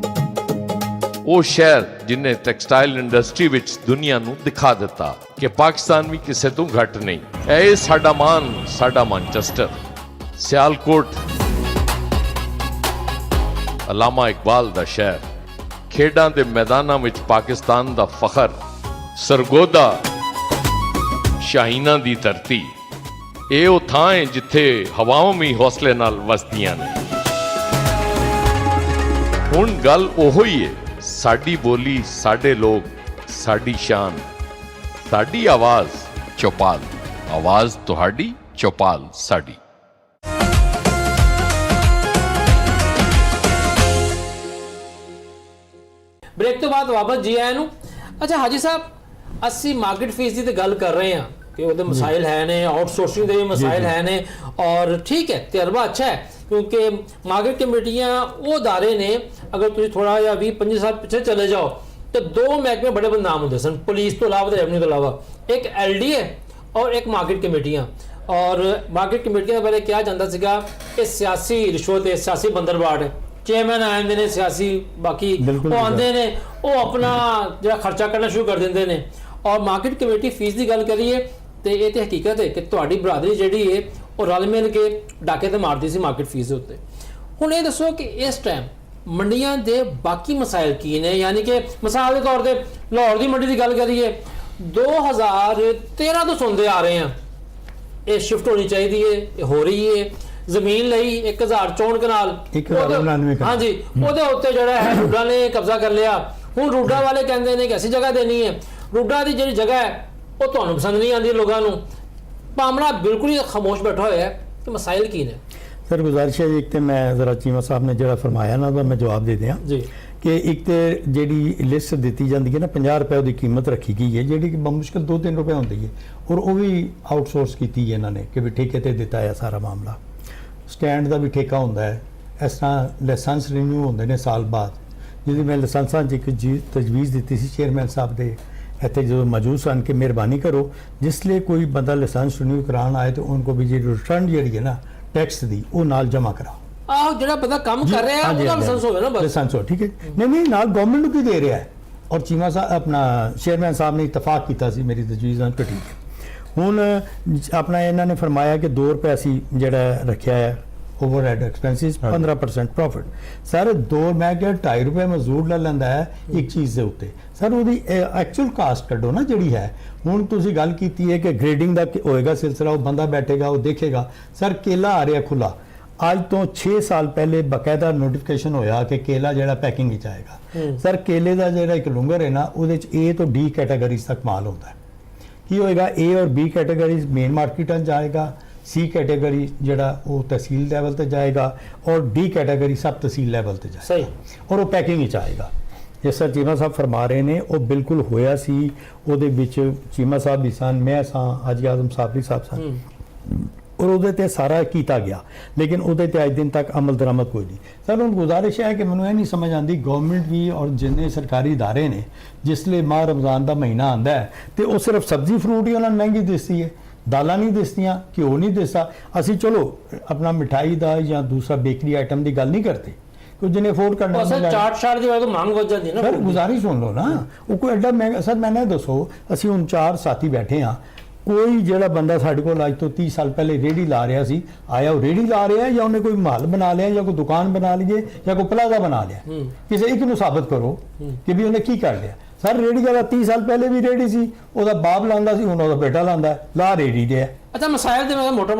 ਉਹ ਸ਼ਹਿਰ ਜਿਨੇ ਟੈਕਸਟਾਈਲ ਇੰਡਸਟਰੀ ਵਿੱਚ ਦੁਨੀਆ ਨੂੰ ਦਿਖਾ ਦਿੱਤਾ ਕਿ ਪਾਕਿਸਤਾਨ ਵੀ ਕਿਸੇ ਤੋਂ ਘੱਟ ਨਹੀਂ। ਇਹ ਸਾਡਾ ਮਾਨ, ਸਾਡਾ ਮਾਨਚੈਸਟਰ। ਸਿਆਲਕੋਟ ਅਲਾਮਾ ਇਕਬਾਲ ਦਾ ਸ਼ਹਿਰ, ਖੇਡਾਂ ਦੇ ਮੈਦਾਨਾਂ ਵਿੱਚ ਪਾਕਿਸਤਾਨ ਦਾ ਫਖਰ। ਸਰਗੋਦਾ ਸ਼ਾਹੀਨਾਂ ਦੀ ਧਰਤੀ, ਇਹ ਉਹ ਥਾਂ ਹੈ ਜਿੱਥੇ ਹਵਾਵਾਂ ਵੀ ਹੌਸਲੇ ਨਾਲ ਵਸਦੀਆਂ ਨੇ। ਹੁਣ ਗੱਲ ਉਹੋ ਹੀ ਹੈ, ਸਾਡੀ ਬੋਲੀ, ਸਾਡੇ ਲੋਕ, ਸਾਡੀ ਸ਼ਾਨ, ਸਾਡੀ ਆਵਾਜ਼ ਚੌਪਾਲ। ਆਵਾਜ਼ ਤੁਹਾਡੀ, ਚੌਪਾਲ ਸਾਡੀ। ਬ੍ਰੇਕ ਤੋਂ ਬਾਅਦ ਵਾਪਸ ਜੀ ਆਇਆਂ ਨੂੰ। ਅੱਛਾ ਹਾਜੀ ਸਾਹਿਬ, ਅਸੀਂ ਮਾਰਕੀਟ ਫੀਸ ਦੀ ਤੇ ਗੱਲ ਕਰ ਰਹੇ ਹਾਂ ਕਿ ਉਹਦੇ ਮਸਾਇਲ ਹੈ ਨੇ, ਆਊਟਸੋਰਸਿੰਗ ਦੇ ਵੀ ਮਸਾਇਲ ਹੈ ਨੇ, ਔਰ ਠੀਕ ਹੈ ਤਜਰਬਾ ਅੱਛਾ ਹੈ ਕਿਉਂਕਿ ਮਾਰਕੀਟ ਕਮੇਟੀਆਂ ਉਹ ਅਦਾਰੇ ਨੇ, ਅਗਰ ਤੁਸੀਂ ਥੋੜਾ ਜਿਹਾ 20-25 ਸਾਲ ਪਿੱਛੇ ਚਲੇ ਜਾਓ ਤੇ ਦੋ ਮਹਿਕਮੇ ਬੜੇ ਬਦਨਾਮ ਹੁੰਦੇ ਸਨ ਪੁਲਿਸ ਤੋਂ ਇਲਾਵਾ ਤੇ ਰੈਵਨਿਊ ਤੋਂ ਇਲਾਵਾ, ਇੱਕ LDA ਔਰ ਇੱਕ ਮਾਰਕੀਟ ਕਮੇਟੀਆਂ। ਔਰ ਮਾਰਕੀਟ ਕਮੇਟੀਆਂ ਬਾਰੇ ਕਿਹਾ ਜਾਂਦਾ ਸੀਗਾ ਕਿ ਸਿਆਸੀ ਰਿਸ਼ਵਤ ਹੈ, ਸਿਆਸੀ ਬੰਦਰਬਾੜ ਹੈ। ਚੇਅਰਮੈਨ ਆ ਜਾਂਦੇ ਨੇ ਸਿਆਸੀ, ਬਾਕੀ ਉਹ ਆਉਂਦੇ ਨੇ, ਉਹ ਆਪਣਾ ਜਿਹੜਾ ਖਰਚਾ ਕਰਨਾ ਸ਼ੁਰੂ ਕਰ ਦਿੰਦੇ ਨੇ। ਔਰ ਮਾਰਕੀਟ ਕਮੇਟੀ ਫੀਸ ਦੀ ਗੱਲ ਕਰੀਏ ਤੇ ਇਹ ਤੇ ਹਕੀਕਤ ਹੈ ਕਿ ਤੁਹਾਡੀ ਬਰਾਦਰੀ ਜਿਹੜੀ ਹੈ ਉਹ ਰਲ ਮਿਲ ਕੇ ਡਾਕੇ ਤੇ ਮਾਰਦੀ ਸੀ ਮਾਰਕੀਟ ਫੀਸ ਦੇ ਉੱਤੇ। ਹੁਣ ਇਹ ਦੱਸੋ ਕਿ ਇਸ ਟਾਈਮ ਮੰਡੀਆਂ ਦੇ ਬਾਕੀ ਮਸਾਇਲ ਕੀ ਨੇ? ਯਾਨੀ ਕਿ ਮਿਸਾਲ ਦੇ ਤੌਰ ਤੇ ਲਾਹੌਰ ਦੀ ਮੰਡੀ ਦੀ ਗੱਲ ਕਰੀਏ, 2013 ਤੋਂ ਸੁਣਦੇ ਆ ਰਹੇ ਹਾਂ ਇਹ ਸ਼ਿਫਟ ਹੋਣੀ ਚਾਹੀਦੀ ਹੈ, ਇਹ ਹੋ ਰਹੀ ਹੈ। ਜ਼ਮੀਨ ਲਈ 1064 ਕਨਾਲ, ਹਾਂਜੀ, ਉਹਦੇ ਉੱਤੇ ਜਿਹੜਾ ਹੈ ਰੂਡਾ ਨੇ ਕਬਜ਼ਾ ਕਰ ਲਿਆ। ਹੁਣ ਰੂਡਾ ਵਾਲੇ ਕਹਿੰਦੇ ਨੇ ਕਿ ਅਸੀਂ ਜਗ੍ਹਾ ਦੇਣੀ ਹੈ। ਰੂਡਾ ਦੀ ਜਿਹੜੀ ਜਗ੍ਹਾ ਹੈ ਉਹ ਤੁਹਾਨੂੰ ਪਸੰਦ ਨਹੀਂ ਆਉਂਦੀ ਲੋਕਾਂ ਨੂੰ। ਭਾਮੜਾ ਬਿਲਕੁਲ ਹੀ ਖਾਮੋਸ਼ ਬੈਠਾ ਹੋਇਆ ਹੈ ਕਿ ਮਸਾਇਲ ਕੀ ਨੇ? सर गुजारिश है एक तो मैं ज़रा चीमा साहब ने जो फरमाया ना तो मैं जवाब दे दियाँ जी कि एक तो जी लिस्ट दी जाती है ना 50 रुपए की कीमत रखी गई है जी मुश्किल 2-3 रुपए होती है और वो भी आउटसोर्स की है इन्होंने कि भी ठेके ते दिता है सारा मामला। स्टैंड का भी ठेका होंदा है, इस तरह लाइसेंस रिन्यू होंदे ने साल बाद, जिहदी मैं लाइसेंसां एक तजवीज़ दी सी चेयरमैन साहब दे इतने जो मौजूद सन कि मेहरबानी करो जिसले कोई बंदा लाइसेंस रिन्यू करान आए तो उनको भी जी रिटर्न जी है ना टैक्स दी वो नाल जमा कराओ। ਆਹ ਜਿਹੜਾ ਬੰਦਾ ਕੰਮ ਕਰ ਰਿਹਾ ਹੈ ਉਹਦਾ ਲਾਇਸੈਂਸ ਹੋਵੇ ਨਾ ਬਸ लाइसेंस हो ठीक है नहीं नाल गवर्नमेंट को की दे रहा है और चीमा साहब अपना चेयरमैन साहब ने इतफाक किया सी मेरी तजवीज़ नाल ठीक है। हुण अपना इन्होंने फरमाया कि 2 रुपए असी जिहड़ा रखा है ओवरहेड एक्सपेंसिस 15% प्रॉफिट सर 2 मैं क्या 2.5 रुपए मजदूर ले लैंदा है एक चीज़ के उत्ते सर वो एक्चुअल कास्ट कड्डो ना जी है। हुण तुसीं गल कीती है कि ग्रेडिंग का होएगा सिलसिला वो बंदा बैठेगा वो देखेगा सर केला आ रहा खुला आज तो 6 साल पहले बकायदा नोटिफिकेशन होया कि केला जो पैकिंग में आएगा सर केले का जो एक लुंगर है ना वो ए तो डी कैटेगरी तक माल होता है की होएगा ए और बी कैटेगरी मेन मार्केट जाएगा सी कैटेगरी जड़ा वो तहसील लैवल पर जाएगा और डी कैटेगरी सब तहसील लैवल पर जाएगा और वो पैकिंग में आएगा। जिस तरह चीमा साहब फरमा रहे ने वो बिल्कुल होया सी ਉਹਦੇ ਵਿੱਚ चीमा साहब भी सन मैं हाजी आजम साबरी साहब सन और वो सारा किया गया लेकिन वो अज दिन तक अमल दरामद कोई नहीं। सर हम गुजारिश है कि मैं ये नहीं समझ आती गवर्नमेंट भी और जिन्हें सरकारी इदारे ने जिसले माह रमज़ान का महीना आता है तो वो सिर्फ सब्जी फ्रूट ही उन्होंने महंगी दिसती है, दालां नहीं दिसदियाँ, घ्यो नहीं दिसता। असी चलो अपना मिठाई का या दूसरा बेकरी आइटम की गल नहीं करते कुछ जिन्हें अफोर्ड करना चाट शाट दी तो मांग वध जाती है ना। सर गुजारिश सुन लो ना वो कोई एडा महंगा सर मैंने दसो असी हुण 4 साथी बैठे हाँ कोई ਜਿਹੜਾ ਬੰਦਾ ਸਾਡੇ ਕੋਲ ਅੱਜ ਤੋਂ 30 ਸਾਲ ਪਹਿਲੇ ਰੇੜੀ ਲਾ ਰਿਹਾ ਸੀ ਆਇਆ ਉਹ ਰੇੜੀ ਲਾ ਰਿਹਾ ਜਾਂ ਉਹਨੇ ਕੋਈ ਮਾਲ ਬਣਾ ਲਿਆ ਜਾਂ ਕੋਈ ਦੁਕਾਨ ਬਣਾ ਲਈਏ ਜਾਂ ਕੋਈ ਪਲਾਜ਼ਾ ਬਣਾ ਲਿਆ ਕਿਸੇ ਇੱਕ ਨੂੰ ਸਾਬਤ ਕਰੋ ਕਿ ਵੀ ਉਹਨੇ ਕੀ ਕਰ ਲਿਆ। ਸਰ ਰੇੜੀ ਵਾਲਾ 30 ਸਾਲ ਪਹਿਲੇ ਵੀ ਰੇੜੀ ਸੀ ਉਹਦਾ ਬਾਪ ਲਾਂਦਾ ਸੀ ਹੁਣ ਉਹਦਾ ਬੇਟਾ ਲਾਂਦਾ ਲਾ ਰੇੜੀ ਦੇ ਹੈ। अच्छा मसाइल तो मैं मोटा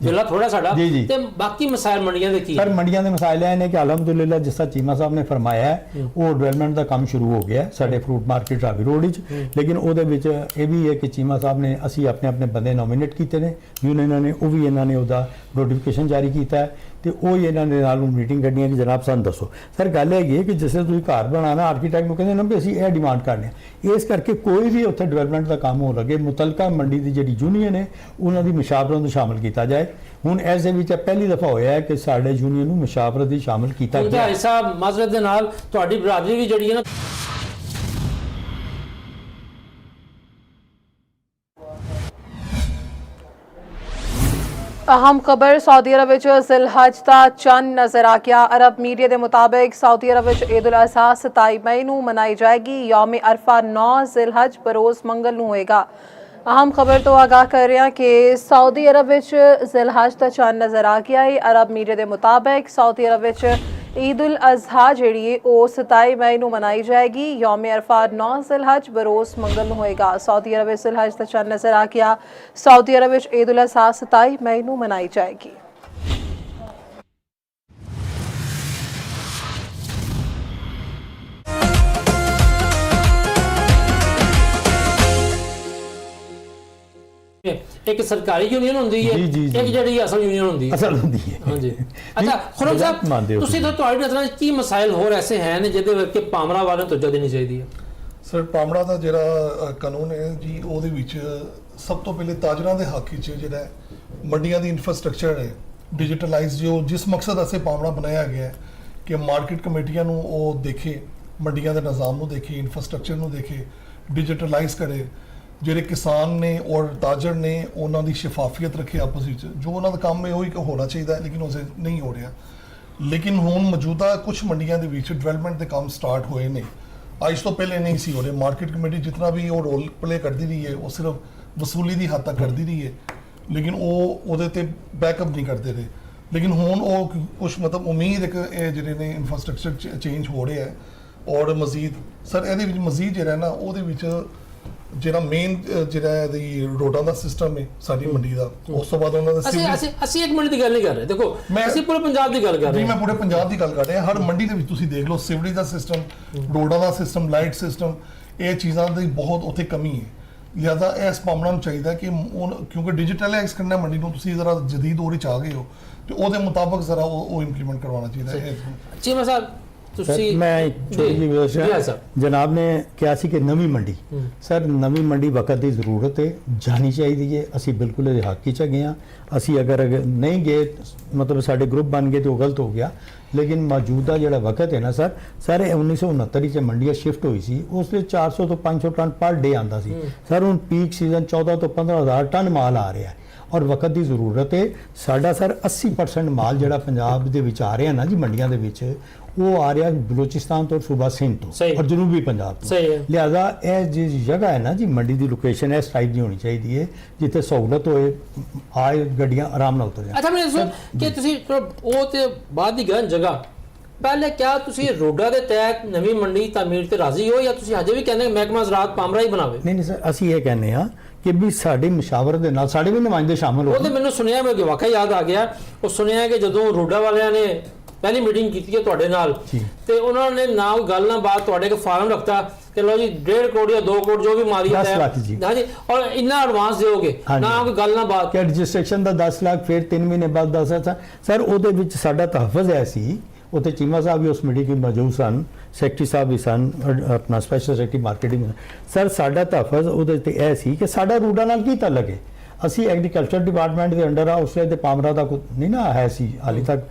जिला थोड़ा साडा ते बाकी मसाइल मंडियां दे की सर मंडियां दे मसाइल है कि अलहमदुलिल्लाह जिस तरह चीमा साहब ने फरमाया है वो डेवलपमेंट का काम शुरू हो गया है साडे फ्रूट मार्केट रावी रोड लेकिन वो ये भी है कि चीमा साहब ने असी अपने अपने बंदे नॉमिनेट किए हैं यूनियन ने वो भी इन्होंने उसका नोटिफिकेशन जारी किया है तो वो इन्होंने नाल मीटिंग करनी है कि जनाब सानू दसो। सर गल है कि जिस तुसीं घर बनाना आर्कीटैक्ट कहते ना भी असीं यह डिमांड करने इस करके कोई भी उत्थे डेवलपमेंट का काम हो लगे मुतलका मंडी की जी यूनियन है उन्होंने मुशावरत में शामिल किया जाए। हुण ऐसे विच पहली दफ़ा होया है कि साडे यूनियन में मुशावरत ही शामिल किया गया है। साहब मसले दे नाल तुहाडी बरादरी भी जड़ी है ना अहम खबर सऊदी अरब विच ज़िलहज दा चंद नज़र आ गया। अरब मीडिया के मुताबिक सऊदी अरब विच ईद उल अज़हा 27 मई नूं मनाई जाएगी। यौम अरफा 9 ज़िलहज बरोज़ मंगल नूं होएगा। अहम खबर तो आगाह कर रहे हैं कि सऊदी अरब विच ज़िलहज दा चंद नज़र आ गया है। अरब मीडिया के मुताबिक सऊदी अरब विच ईद उल अज़हा जिहड़ी है वो 27 मई नूं मनाई जाएगी। यौम अरफा 9 ज़िलहज बरोज़ मंगल नूं होएगा। सऊदी अरब विच ज़िलहज दा चंद नज़र आ गया। सऊदी अरब विच ईद उल अज़हा 27 मई नूं मनाई जाएगी। एक सरकारी यूनियन होंदी है एक जड़ी असल यूनियन होंदी है असल होंदी है हां जी। अच्छा खुरम साहब ਤੁਸੀਂ ਤਾਂ ਤੁਹਾਡੀ ਨਜ਼ਰ ਵਿੱਚ ਕੀ ਮਸਾਇਲ ਹੋਰ ਐਸੇ ਹਨ ਜਿਹਦੇ ਵਿੱਚ ਪਾਮਰਾ ਵਾਲਿਆਂ ਨੂੰ ਤਵੱਜੋ ਦੇਣੀ ਚਾਹੀਦੀ ਹੈ। ਸਰ ਪਾਮਰਾ ਦਾ ਜਿਹੜਾ ਕਾਨੂੰਨ ਹੈ ਜੀ ਉਹਦੇ ਵਿੱਚ ਸਭ ਤੋਂ ਪਹਿਲੇ ਤਾਜਰਾਂ ਦੇ ਹੱਕ ਵਿੱਚ ਜਿਹੜਾ ਮੰਡੀਆਂ ਦੀ ਇਨਫਰਾਸਟ੍ਰਕਚਰ ਹੈ ਡਿਜੀਟਲਾਈਜ਼ ਜੋ ਜਿਸ ਮਕਸਦ ਵਾਸਤੇ ਪਾਮਰਾ ਬਣਾਇਆ ਗਿਆ ਹੈ ਕਿ ਮਾਰਕੀਟ ਕਮੇਟੀਆਂ ਨੂੰ ਉਹ ਦੇਖੇ ਮੰਡੀਆਂ ਦੇ ਨਿਜ਼ਾਮ ਨੂੰ ਦੇਖੇ ਇਨਫਰਾਸਟ੍ਰਕਚਰ ਨੂੰ ਦੇਖੇ ਡਿਜੀਟਲਾਈਜ਼ ਕਰੇ ਜਿਹੜੇ ਕਿਸਾਨ ਨੇ ਔਰ ਤਾਜਰ ਨੇ ਉਹਨਾਂ ਦੀ ਸ਼ਫਾਫੀਅਤ ਰੱਖੇ ਆਪਸ ਵਿੱਚ ਜੋ ਉਹਨਾਂ ਦਾ ਕੰਮ ਹੈ ਉਹੀ ਹੋਣਾ ਚਾਹੀਦਾ ਲੇਕਿਨ ਉਹ ਨਹੀਂ ਹੋ ਰਿਹਾ। ਲੇਕਿਨ ਹੁਣ ਮੌਜੂਦਾ ਕੁਝ ਮੰਡੀਆਂ ਦੇ ਵਿੱਚ ਡਿਵੈਲਪਮੈਂਟ ਦੇ ਕੰਮ ਸਟਾਰਟ ਹੋਏ ਨੇ ਅੱਜ ਤੋਂ ਪਹਿਲੇ ਨਹੀਂ ਸੀ ਹੋ ਰਹੇ। ਮਾਰਕੀਟ ਕਮੇਟੀ ਜਿਤਨਾ ਵੀ ਉਹ ਰੋਲ ਪਲੇ ਕਰਦੀ ਰਹੀ ਹੈ ਉਹ ਸਿਰਫ ਵਸੂਲੀ ਦੀ ਹੱਦ ਤੱਕ ਕਰਦੀ ਰਹੀ ਹੈ ਲੇਕਿਨ ਉਹ ਉਹਦੇ ਤੇ ਬੈਕਅਪ ਨਹੀਂ ਕਰਦੇ ਰਹੇ। ਲੇਕਿਨ ਹੁਣ ਉਹ ਕੁਝ ਮਤਲਬ ਉਮੀਦ ਹੈ ਕਿ ਇਹ ਜਿਹੜੇ ਨੇ ਇਨਫਰਾਸਟ੍ਰਕਚਰ ਚੇਂਜ ਹੋ ਰਿਹਾ ਹੈ ਔਰ ਮਜ਼ੀਦ ਸਰ ਇਹਦੇ ਵਿੱਚ ਮਜ਼ੀਦ ਜਿਹੜਾ ਨਾ ਉਹਦੇ ਵਿੱਚ ਜਿਹੜਾ ਮੇਨ ਜਿਹੜਾ ਇਹਦੀ ਰੋਡਾਂ ਦਾ ਸਿਸਟਮ ਹੈ ਸਾਡੀ ਮੰਡੀ ਦਾ ਉਸ ਤੋਂ ਬਾਅਦ ਉਹਨਾਂ ਦਾ ਅਸੀਂ ਇੱਕ ਮਿੰਟ ਦੀ ਗੱਲ ਨਹੀਂ ਕਰ ਰਹੇ ਦੇਖੋ ਅਸੀਂ ਪੂਰੇ ਪੰਜਾਬ ਦੀ ਗੱਲ ਕਰ ਰਹੇ ਹਾਂ। ਮੈਂ ਪੂਰੇ ਪੰਜਾਬ ਦੀ ਗੱਲ ਕਰ ਰਿਹਾ ਹਰ ਮੰਡੀ ਦੇ ਵਿੱਚ ਤੁਸੀਂ ਦੇਖ ਲਓ ਸਿਵਰੇਜ ਦਾ ਸਿਸਟਮ ਰੋਡਾਂ ਦਾ ਸਿਸਟਮ ਲਾਈਟ ਸਿਸਟਮ ਇਹ ਚੀਜ਼ਾਂ ਦੀ ਬਹੁਤ ਉੱਥੇ ਕਮੀ ਹੈ। ਲਿਹਾਜ਼ਾ ਇਸ ਮਾਮਲਾ ਨੂੰ ਚਾਹੀਦਾ ਕਿ ਕਿਉਂਕਿ ਡਿਜੀਟਲਾਈਜ਼ ਕਰਨਾ ਮੰਡੀ ਨੂੰ ਤੁਸੀਂ ਜ਼ਰਾ ਜਦੀਦ ਦੌਰ 'ਚ ਆ ਗਏ ਹੋ ਤੇ ਉਹਦੇ ਮੁਤਾਬਕ ਜ਼ਰਾ ਉਹ ਇੰਪਲੀਮੈਂਟ ਕਰਵਾਉਣਾ ਚਾਹੀਦਾ ਹੈ। ਚੀਮਾ ਸਾਹਿਬ ਤੁਸੀਂ ਮੈਂ ਇੱਕ ਛੋਟੀ ਜਿਹੀ ਗੁਜ਼ਾਰਿਸ਼ ਜਨਾਬ ਨੇ ਕਿਹਾ ਸੀ ਕਿ ਨਵੀਂ ਮੰਡੀ, ਸਰ ਨਵੀਂ ਮੰਡੀ ਵਕਤ ਦੀ ਜ਼ਰੂਰਤ ਹੈ, ਜਾਣੀ ਚਾਹੀਦੀ ਹੈ। ਅਸੀਂ ਬਿਲਕੁਲ ਇਹਦੇ ਹੱਕ 'ਚ ਹੈਗੇ ਹਾਂ। ਅਸੀਂ ਅਗਰ ਨਹੀਂ ਗਏ, ਮਤਲਬ ਸਾਡੇ ਗਰੁੱਪ ਬਣ ਗਏ ਤੇ ਉਹ ਗਲਤ ਹੋ ਗਿਆ। ਲੇਕਿਨ ਮੌਜੂਦਾ ਜਿਹੜਾ ਵਕਤ ਹੈ ਨਾ ਸਰ, ਸਾਰੇ 1969 'ਚ ਮੰਡੀਆਂ ਸ਼ਿਫਟ ਹੋਈ ਸੀ, ਉਸ ਵਿੱਚ 400 ਤੋਂ 500 ਟਨ ਪਰ ਡੇ ਆਉਂਦਾ ਸੀ ਸਰ। ਹੁਣ ਪੀਕ ਸੀਜ਼ਨ 14 ਤੋਂ 15,000 ਟਨ ਮਾਲ ਆ ਰਿਹਾ ਹੈ ਔਰ ਵਕਤ ਦੀ ਜ਼ਰੂਰਤ ਹੈ। ਸਾਡਾ ਸਰ 80% ਮਾਲ ਜਿਹੜਾ ਪੰਜਾਬ ਦੇ ਵਿੱਚ ਆ ਰਿਹਾ ਨਾ ਜੀ ਮੰਡੀਆਂ ਦੇ ਵਿੱਚ, ਉਹ ਆ ਰਿਹਾ ਬਲੋਚਿਸਤਾਨ ਤੋਂ, ਸੂਬਾ ਸਿੰਧ ਤੋਂ ਔਰ ਜਨੂਬੀ ਪੰਜਾਬ ਤੋਂ। ਲਿਹਾਜ਼ਾ ਇਹ ਜਿਹੜੀ ਜਗ੍ਹਾ ਹੈ ਨਾ ਜੀ ਮੰਡੀ ਦੀ ਲੋਕੇਸ਼ਨ ਇਸ ਟਾਈਪ ਦੀ ਹੋਣੀ ਚਾਹੀਦੀ ਹੈ ਜਿੱਥੇ ਸਹੂਲਤ ਹੋਏ, ਆਏ ਗੱਡੀਆਂ ਆਰਾਮ ਨਾਲ ਉਤਰ ਜਾਣ। ਅੱਛਾ ਮੈਨੂੰ ਦੱਸੋ ਕਿ ਤੁਸੀਂ ਉਹ ਤੇ ਬਾਅਦ ਦੀ ਗੱਲ ਜਗ੍ਹਾ, ਪਹਿਲੇ ਕਿਆ ਤੁਸੀਂ ਰੋਡਾ ਦੇ ਤਹਿਤ ਨਵੀਂ ਮੰਡੀ ਤਾਮੀਰ ਤੇ ਰਾਜ਼ੀ ਹੋ ਜਾਂ ਤੁਸੀਂ ਹਜੇ ਵੀ ਕਹਿੰਦੇ ਮਹਿਕਮਾ ਜ਼ਰਾਅਤ ਪਾਮਰਾ ਹੀ ਬਣਾਵੇ? ਨਹੀਂ ਸਰ, ਅਸੀਂ ਇਹ ਕਹਿੰਦੇ ਹਾਂ ਕਿ ਵੀ ਸਾਡੀ ਮੁਸ਼ਾਵਰਤ ਦੇ ਨਾਲ ਸਾਡੇ ਵੀ ਨੁਮਾਇੰਦੇ ਸ਼ਾਮਲ ਹੋ। ਉਹ ਤੇ ਮੈਨੂੰ ਸੁਣਿਆ, ਮੈਂ ਵਾਕਿਆ ਯਾਦ ਆ ਗਿਆ, ਉਹ ਸੁਣਿਆ ਕਿ ਜਦੋਂ ਰੋਡਾ ਵਾਲਿਆਂ ਨੇ ਪਹਿਲੀ ਮੀਟਿੰਗ ਕੀਤੀ ਹੈ ਤੁਹਾਡੇ ਨਾਲ ਤੇ ਉਹਨਾਂ ਨੇ ਨਾ ਕੋਈ ਗੱਲ ਨਾ ਬਾਤ ਤੁਹਾਡੇ ਕੋਲ ਫਾਰਮ ਰੱਖਤਾ ਕਿ ਲੋ ਜੀ 1.5 ਕਰੋੜ ਜਾਂ 2 ਕਰੋੜ ਜੋ ਵੀ ਮਾਲੀ ਹੈ ਹਾਂਜੀ ਔਰ ਇੰਨਾ ਐਡਵਾਂਸ ਦਿਓਗੇ, ਨਾ ਕੋਈ ਗੱਲ ਨਾ ਬਾਤ ਕਿ ਰਜਿਸਟ੍ਰੇਸ਼ਨ ਦਾ 10 ਲੱਖ ਫਿਰ 3 ਮਹੀਨੇ ਬਾਅਦ 10 ਲੱਖ ਸਰ। ਉਹਦੇ ਵਿੱਚ ਸਾਡਾ ਤਹਫਜ਼ ਹੈ ਸੀ, ਉੱਥੇ ਚੀਮਾ ਸਾਹਿਬ ਵੀ ਉਸ ਮੀਟਿੰਗ ਵਿੱਚ ਮੌਜੂਦ ਸਨ, ਸੈਕਟਰੀ ਸਾਹਿਬ ਵੀ ਸਨ, ਆਪਣਾ ਸਪੈਸ਼ਲ ਸੈਕਟਰੀ ਮਾਰਕੀਟਿੰਗ ਸਰ। ਸਾਡਾ ਤਹਫਜ਼ ਉਹਦੇ ਤੇ ਇਹ ਸੀ ਕਿ ਸਾਡਾ ਰੂਡਾ ਨਾਲ ਕੀ ਤਾਲੁਕ ਹੈ। ਅਸੀਂ ਐਗਰੀਕਲਚਰ ਡਿਪਾਰਟਮੈਂਟ ਦੇ ਅੰਡਰ ਆ, ਉਸ ਵੇਲੇ ਤੇ ਪਾਮਰਾ ਦਾ ਕੋਈ ਨਹੀਂ ਨਾ ਹੈ ਸੀ, ਹਾਲੇ ਤੱਕ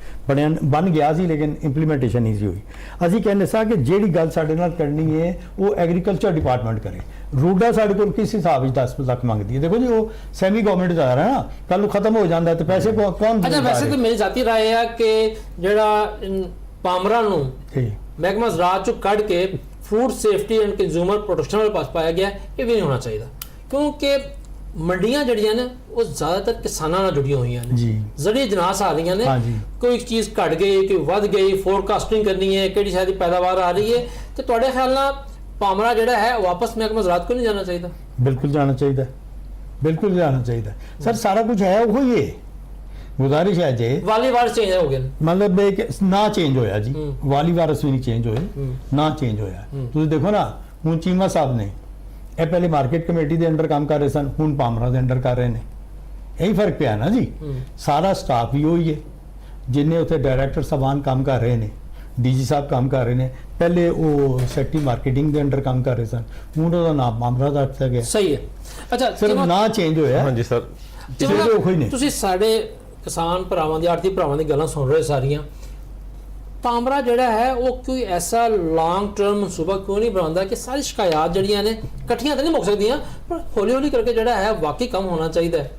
ਬਣ ਗਿਆ ਸੀ ਲੇਕਿਨ ਇੰਪਲੀਮੈਂਟੇਸ਼ਨ ਨਹੀਂ ਸੀ ਹੋਈ। ਅਸੀਂ ਕਹਿੰਦੇ ਸਾਂ ਕਿ ਜਿਹੜੀ ਗੱਲ ਸਾਡੇ ਨਾਲ ਕਰਨੀ ਹੈ ਉਹ ਐਗਰੀਕਲਚਰ ਡਿਪਾਰਟਮੈਂਟ ਕਰੇ। ਰੂਡਾ ਸਾਡੇ ਕੋਲ ਕਿਸ ਹਿਸਾਬ ਵਿੱਚ 10 ਲੱਖ ਮੰਗਦੀ ਹੈ। ਦੇਖੋ ਜੀ ਉਹ ਸੈਮੀ ਗਵਰਨਮੈਂਟ ਦਾ ਹੈ ਨਾ, ਕੱਲ ਨੂੰ ਖਤਮ ਹੋ ਜਾਂਦਾ ਤੇ ਪੈਸੇ ਕੌਣ? ਅੱਛਾ ਵੈਸੇ ਤਾਂ ਮੇਰੀ ਜ਼ਾਤੀ ਰਾਏ ਹੈ ਕਿ ਜਿਹੜਾ ਪਾਮਰਾ ਨੂੰ ਮਹਿਕਮਾ ਜ਼ਰਾਅਤ ਚੋਂ ਕੱਢ ਕੇ food safety and consumer protection ਵਾਲੇ ਪਾਸ ਪਾਇਆ ਗਿਆ, ਇਹ ਵੀ ਨਹੀਂ ਹੋਣਾ ਚਾਹੀਦਾ ਕਿਉਂਕਿ ਮੰਡੀਆਂ ਜਿਹੜੀਆਂ ਨੇ ਉਹ ਜ਼ਿਆਦਾਤਰ ਕਿਸਾਨਾਂ ਨਾਲ ਜੁੜੀਆਂ ਹੋਈਆਂ ਨੇ ਜੀ। ਜ਼ਰੀਏ ਜਨਾਸ ਆ ਰਹੀਆਂ ਨੇ, ਕੋਈ ਚੀਜ਼ ਘਟ ਗਈ, ਕੋਈ ਵੱਧ ਗਈ, ਫੋਰਕਾਸਟਿੰਗ ਕਰਨੀ ਹੈ ਕਿਹੜੀ ਸ਼ਾਇਦ ਪੈਦਾਵਾਰ ਆ ਰਹੀ ਹੈ, ਤੇ ਤੁਹਾਡੇ ਖਿਆਲ ਨਾਲ ਪਾਮਰਾ ਜਿਹੜਾ ਹੈ ਵਾਪਸ ਮਹਿਕਮਾ ਜ਼ਰਾਅਤ ਕੋਲ ਨਹੀਂ ਜਾਣਾ ਚਾਹੀਦਾ? ਬਿਲਕੁਲ ਜਾਣਾ ਚਾਹੀਦਾ, ਬਿਲਕੁਲ ਜਾਣਾ ਚਾਹੀਦਾ ਸਰ। ਸਾਰਾ ਕੁਝ ਹੈ ਉਹ ਹੀ ਹੈ। ਗੁਜ਼ਾਰਿਸ਼ ਹੈ ਜੇ ਵਾਲੀ ਵਾਰਸ ਚੇਂਜ ਹੋ ਗਏ, ਮਤਲਬ ਨਾ ਚੇਂਜ ਹੋਇਆ ਜੀ, ਵਾਲੀ ਵਾਰਸ ਵੀ ਨਹੀਂ ਚੇਂਜ ਹੋਏ, ਨਾ ਚੇਂਜ ਹੋਇਆ। ਤੁਸੀਂ ਦੇਖੋ ਨਾ ਹੁਣ ਚੀਮਾ ਸਾਹਿਬ ਨੇ ਇਹ ਪਹਿਲੇ ਮਾਰਕੀਟ ਕਮੇਟੀ ਦੇ ਅੰਡਰ ਕੰਮ ਕਰ ਰਹੇ ਸਨ, ਹੁਣ ਪਾਮਰਾ ਦੇ ਅੰਡਰ ਕਰ ਰਹੇ ਨੇ। ਇਹੀ ਫਰਕ ਪਿਆ ਨਾ ਜੀ। ਸਾਰਾ ਸਟਾਫ ਵੀ ਉਹੀ ਹੈ, ਜਿੰਨੇ ਉੱਥੇ ਡਾਇਰੈਕਟਰ ਸਾਹਿਬਾਨ ਕੰਮ ਕਰ ਰਹੇ ਨੇ, ਡੀਜੀ ਸਾਹਿਬ ਕੰਮ ਕਰ ਰਹੇ ਨੇ। ਪਹਿਲੇ ਉਹ ਸੈਕਟਰੀ ਮਾਰਕੀਟਿੰਗ ਦੇ ਅੰਡਰ ਕੰਮ ਕਰ ਰਹੇ ਸਨ, ਹੁਣ ਉਹਦਾ ਨਾਮ ਪਾਮਰਾ ਦਾ ਰੱਖਿਆ ਗਿਆ। ਸਹੀ ਹੈ। ਅੱਛਾ ਸਿਰਫ ਨਾ ਚੇਂਜ ਹੋਇਆ। ਹਾਂਜੀ ਸਰ, ਤੁਸੀਂ ਸਾਡੇ ਕਿਸਾਨ ਭਰਾਵਾਂ ਦੀ ਆੜਤੀ ਭਰਾਵਾਂ ਦੀ ਗੱਲਾਂ ਸੁਣ ਰਹੇ ਸਾਰੀਆਂ, ਪਾਮਰਾ ਜਿਹੜਾ ਹੈ ਉਹ ਕੋਈ ਐਸਾ ਲੌਂਗ ਟਰਮ ਮਨਸੂਬਾ ਕਿਉਂ ਨਹੀਂ ਬਣਾਉਂਦਾ ਕਿ ਸਾਰੀ ਸ਼ਿਕਾਇਤ ਜਿਹੜੀਆਂ ਨੇ ਇਕੱਠੀਆਂ ਤਾਂ ਨਹੀਂ ਮੁੱਕ ਸਕਦੀਆਂ, ਪਰ ਹੌਲੀ ਹੌਲੀ ਕਰਕੇ ਜਿਹੜਾ ਹੈ ਵਾਕਈ ਕੰਮ ਹੋਣਾ ਚਾਹੀਦਾ ਹੈ।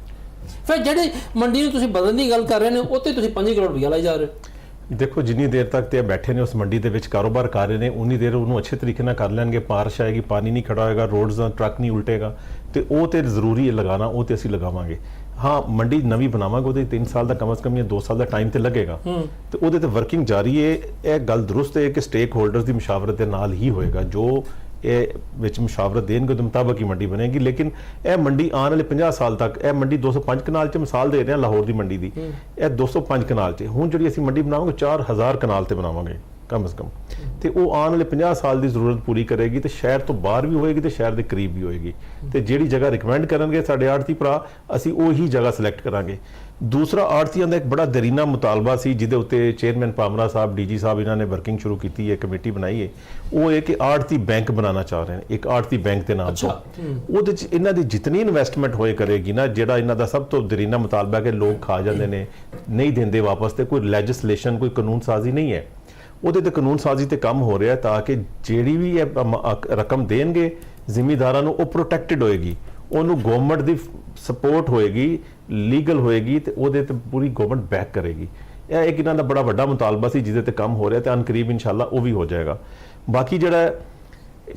ਫਿਰ ਜਿਹੜੇ ਮੰਡੀ ਨੂੰ ਤੁਸੀਂ ਬਦਲਣ ਦੀ ਗੱਲ ਕਰ ਰਹੇ ਨੇ ਉੱਤੇ ਤੁਸੀਂ 5 ਕਰੋੜ ਰੁਪਈਆ ਲਾਈ ਜਾ ਰਹੇ ਹੋ। ਦੇਖੋ ਜਿੰਨੀ ਦੇਰ ਤੱਕ ਤੇ ਬੈਠੇ ਨੇ ਉਸ ਮੰਡੀ ਦੇ ਵਿੱਚ ਕਾਰੋਬਾਰ ਕਰ ਰਹੇ ਨੇ ਉਨੀ ਦੇਰ ਉਹਨੂੰ ਅੱਛੇ ਤਰੀਕੇ ਨਾਲ ਕਰ ਲੈਣਗੇ। ਬਾਰਿਸ਼ ਆਏਗੀ, ਪਾਣੀ ਨਹੀਂ ਖੜਾ ਹੋਏਗਾ, ਰੋਡਸ ਦਾ ਟਰੱਕ ਨਹੀਂ ਉਲਟੇਗਾ, ਤੇ ਉਹ ਤੇ ਜ਼ਰੂਰੀ ਹੈ ਲਗਾਉਣਾ, ਉਹ ਤੇ ਅਸੀਂ ਲਗਾਵਾਂਗੇ। ਹਾਂ ਮੰਡੀ ਨਵੀਂ ਬਣਾਵਾਂਗੇ, ਉਹਦੇ 3 ਸਾਲ ਦਾ ਕਮ ਸੇ ਕਮ ਜਾਂ 2 ਸਾਲ ਦਾ ਟਾਈਮ ਤੇ ਲੱਗੇਗਾ, ਤੇ ਉਹਦੇ ਤੇ ਵਰਕਿੰਗ ਜਾਰੀ ਹੈ। ਇਹ ਗੱਲ ਦਰੁਸਤ ਹੈ ਕਿ ਸਟੇਕ ਹੋਲਡਰਸ ਦੀ ਮੁਸ਼ਾਵਰਤ ਦੇ ਨਾਲ ਹੀ ਹੋਏਗਾ, ਜੋ ਇਹ ਵਿੱਚ ਮੁਸ਼ਾਵਰਤ ਦੇਣਗੇ ਉਹਦੇ ਮੁਤਾਬਕ ਹੀ ਮੰਡੀ ਬਣੇਗੀ। ਲੇਕਿਨ ਇਹ ਮੰਡੀ ਆਉਣ ਵਾਲੇ 50 ਸਾਲ ਤੱਕ, ਇਹ ਮੰਡੀ 205 ਕਨਾਲ 'ਚ ਮਿਸਾਲ ਦੇ ਰਹੇ ਹਾਂ ਲਾਹੌਰ ਦੀ ਮੰਡੀ ਦੀ, ਇਹ 205 ਕਨਾਲ 'ਚ, ਹੁਣ ਜਿਹੜੀ ਅਸੀਂ ਮੰਡੀ ਬਣਾਵਾਂਗੇ 4000 ਕਨਾਲ ਤੇ ਬਣਾਵਾਂਗੇ ਕਮ ਸੇ ਕਮ, ਤੇ ਉਹ ਆਉਣ ਵਾਲੇ 50 ਸਾਲ ਦੀ ਜ਼ਰੂਰਤ ਪੂਰੀ ਕਰੇਗੀ, ਤੇ ਸ਼ਹਿਰ ਤੋਂ ਬਾਹਰ ਵੀ ਹੋਏਗੀ ਤੇ ਸ਼ਹਿਰ ਦੇ ਕਰੀਬ ਵੀ ਹੋਏਗੀ। ਤੇ ਜਿਹੜੀ ਜਗ੍ਹਾ ਰਿਕਮੈਂਡ ਕਰਨਗੇ ਸਾਡੇ ਆੜਤੀ ਭਰਾ, ਅਸੀਂ ਉਹੀ ਜਗ੍ਹਾ ਸਿਲੈਕਟ ਕਰਾਂਗੇ। ਦੂਸਰਾ ਆੜਤੀਆਂ ਦਾ ਇੱਕ ਬੜਾ ਦਰੀਨਾ ਮੁਤਾਲਬਾ ਸੀ ਜਿਹਦੇ ਉੱਤੇ ਚੇਅਰਮੈਨ ਪਾਮਰਾ ਸਾਹਿਬ, ਡੀਜੀ ਸਾਹਿਬ ਇਹਨਾਂ ਨੇ ਵਰਕਿੰਗ ਸ਼ੁਰੂ ਕੀਤੀ ਹੈ, ਕਮੇਟੀ ਬਣਾਈ ਹੈ, ਉਹ ਹੈ ਕਿ ਆੜਤੀ ਬੈਂਕ ਬਣਾਉਣਾ ਚਾਹ ਰਹੇ ਨੇ, ਇੱਕ ਆੜਤੀ ਬੈਂਕ ਦੇ ਨਾਮ ਤੋਂ। ਉਹਦੇ 'ਚ ਇਹਨਾਂ ਦੀ ਜਿਤਨੀ ਇਨਵੈਸਟਮੈਂਟ ਹੋਏ ਕਰੇਗੀ ਨਾ, ਜਿਹੜਾ ਇਹਨਾਂ ਦਾ ਸਭ ਤੋਂ ਦਰੀਨਾ ਮੁਤਾਲਬਾ ਕਿ ਲੋਕ ਖਾ ਜਾਂਦੇ ਨੇ, ਨਹੀਂ ਦਿੰਦੇ ਵਾਪਸ, ਤੇ ਕੋਈ ਲੈਜਿਸਲੇਸ਼ਨ, ਕੋਈ ਕਾਨੂੰਨ ਸਾਜ਼ੀ ਨਹੀਂ ਹੈ। ਉਹਦੇ ਤੇ ਕਾਨੂੰਨ ਸਾਜ਼ੀ ਤੇ ਕੰਮ ਹੋ ਰਿਹਾ ਤਾਂ ਕਿ ਜਿਹੜੀ ਵੀ ਇਹ ਰਕਮ ਦੇਣਗੇ ਜ਼ਿਮੀਦਾਰਾਂ ਨੂੰ, ਉਹ ਪ੍ਰੋਟੈਕਟਡ ਹੋਏਗੀ, ਉਹਨੂੰ ਗਵਰਨਮੈਂਟ ਦੀ ਸਪੋਰਟ ਹੋਏਗੀ, ਲੀਗਲ ਹੋਏਗੀ, ਤੇ ਉਹਦੇ ਤੇ ਪੂਰੀ ਗਵਰਨਮੈਂਟ ਬੈਕ ਕਰੇਗੀ। ਇਹ ਇੱਕ ਇਹਨਾਂ ਦਾ ਬੜਾ ਵੱਡਾ ਮੁਤਾਲਬਾ ਸੀ ਜਿਹਦੇ ਤੇ ਕੰਮ ਹੋ ਰਿਹਾ, ਤੇ ਅਨਕਰੀਬ ਇਨਸ਼ਾਅੱਲਾ ਉਹ ਵੀ ਹੋ ਜਾਏਗਾ। ਬਾਕੀ ਜਿਹੜਾ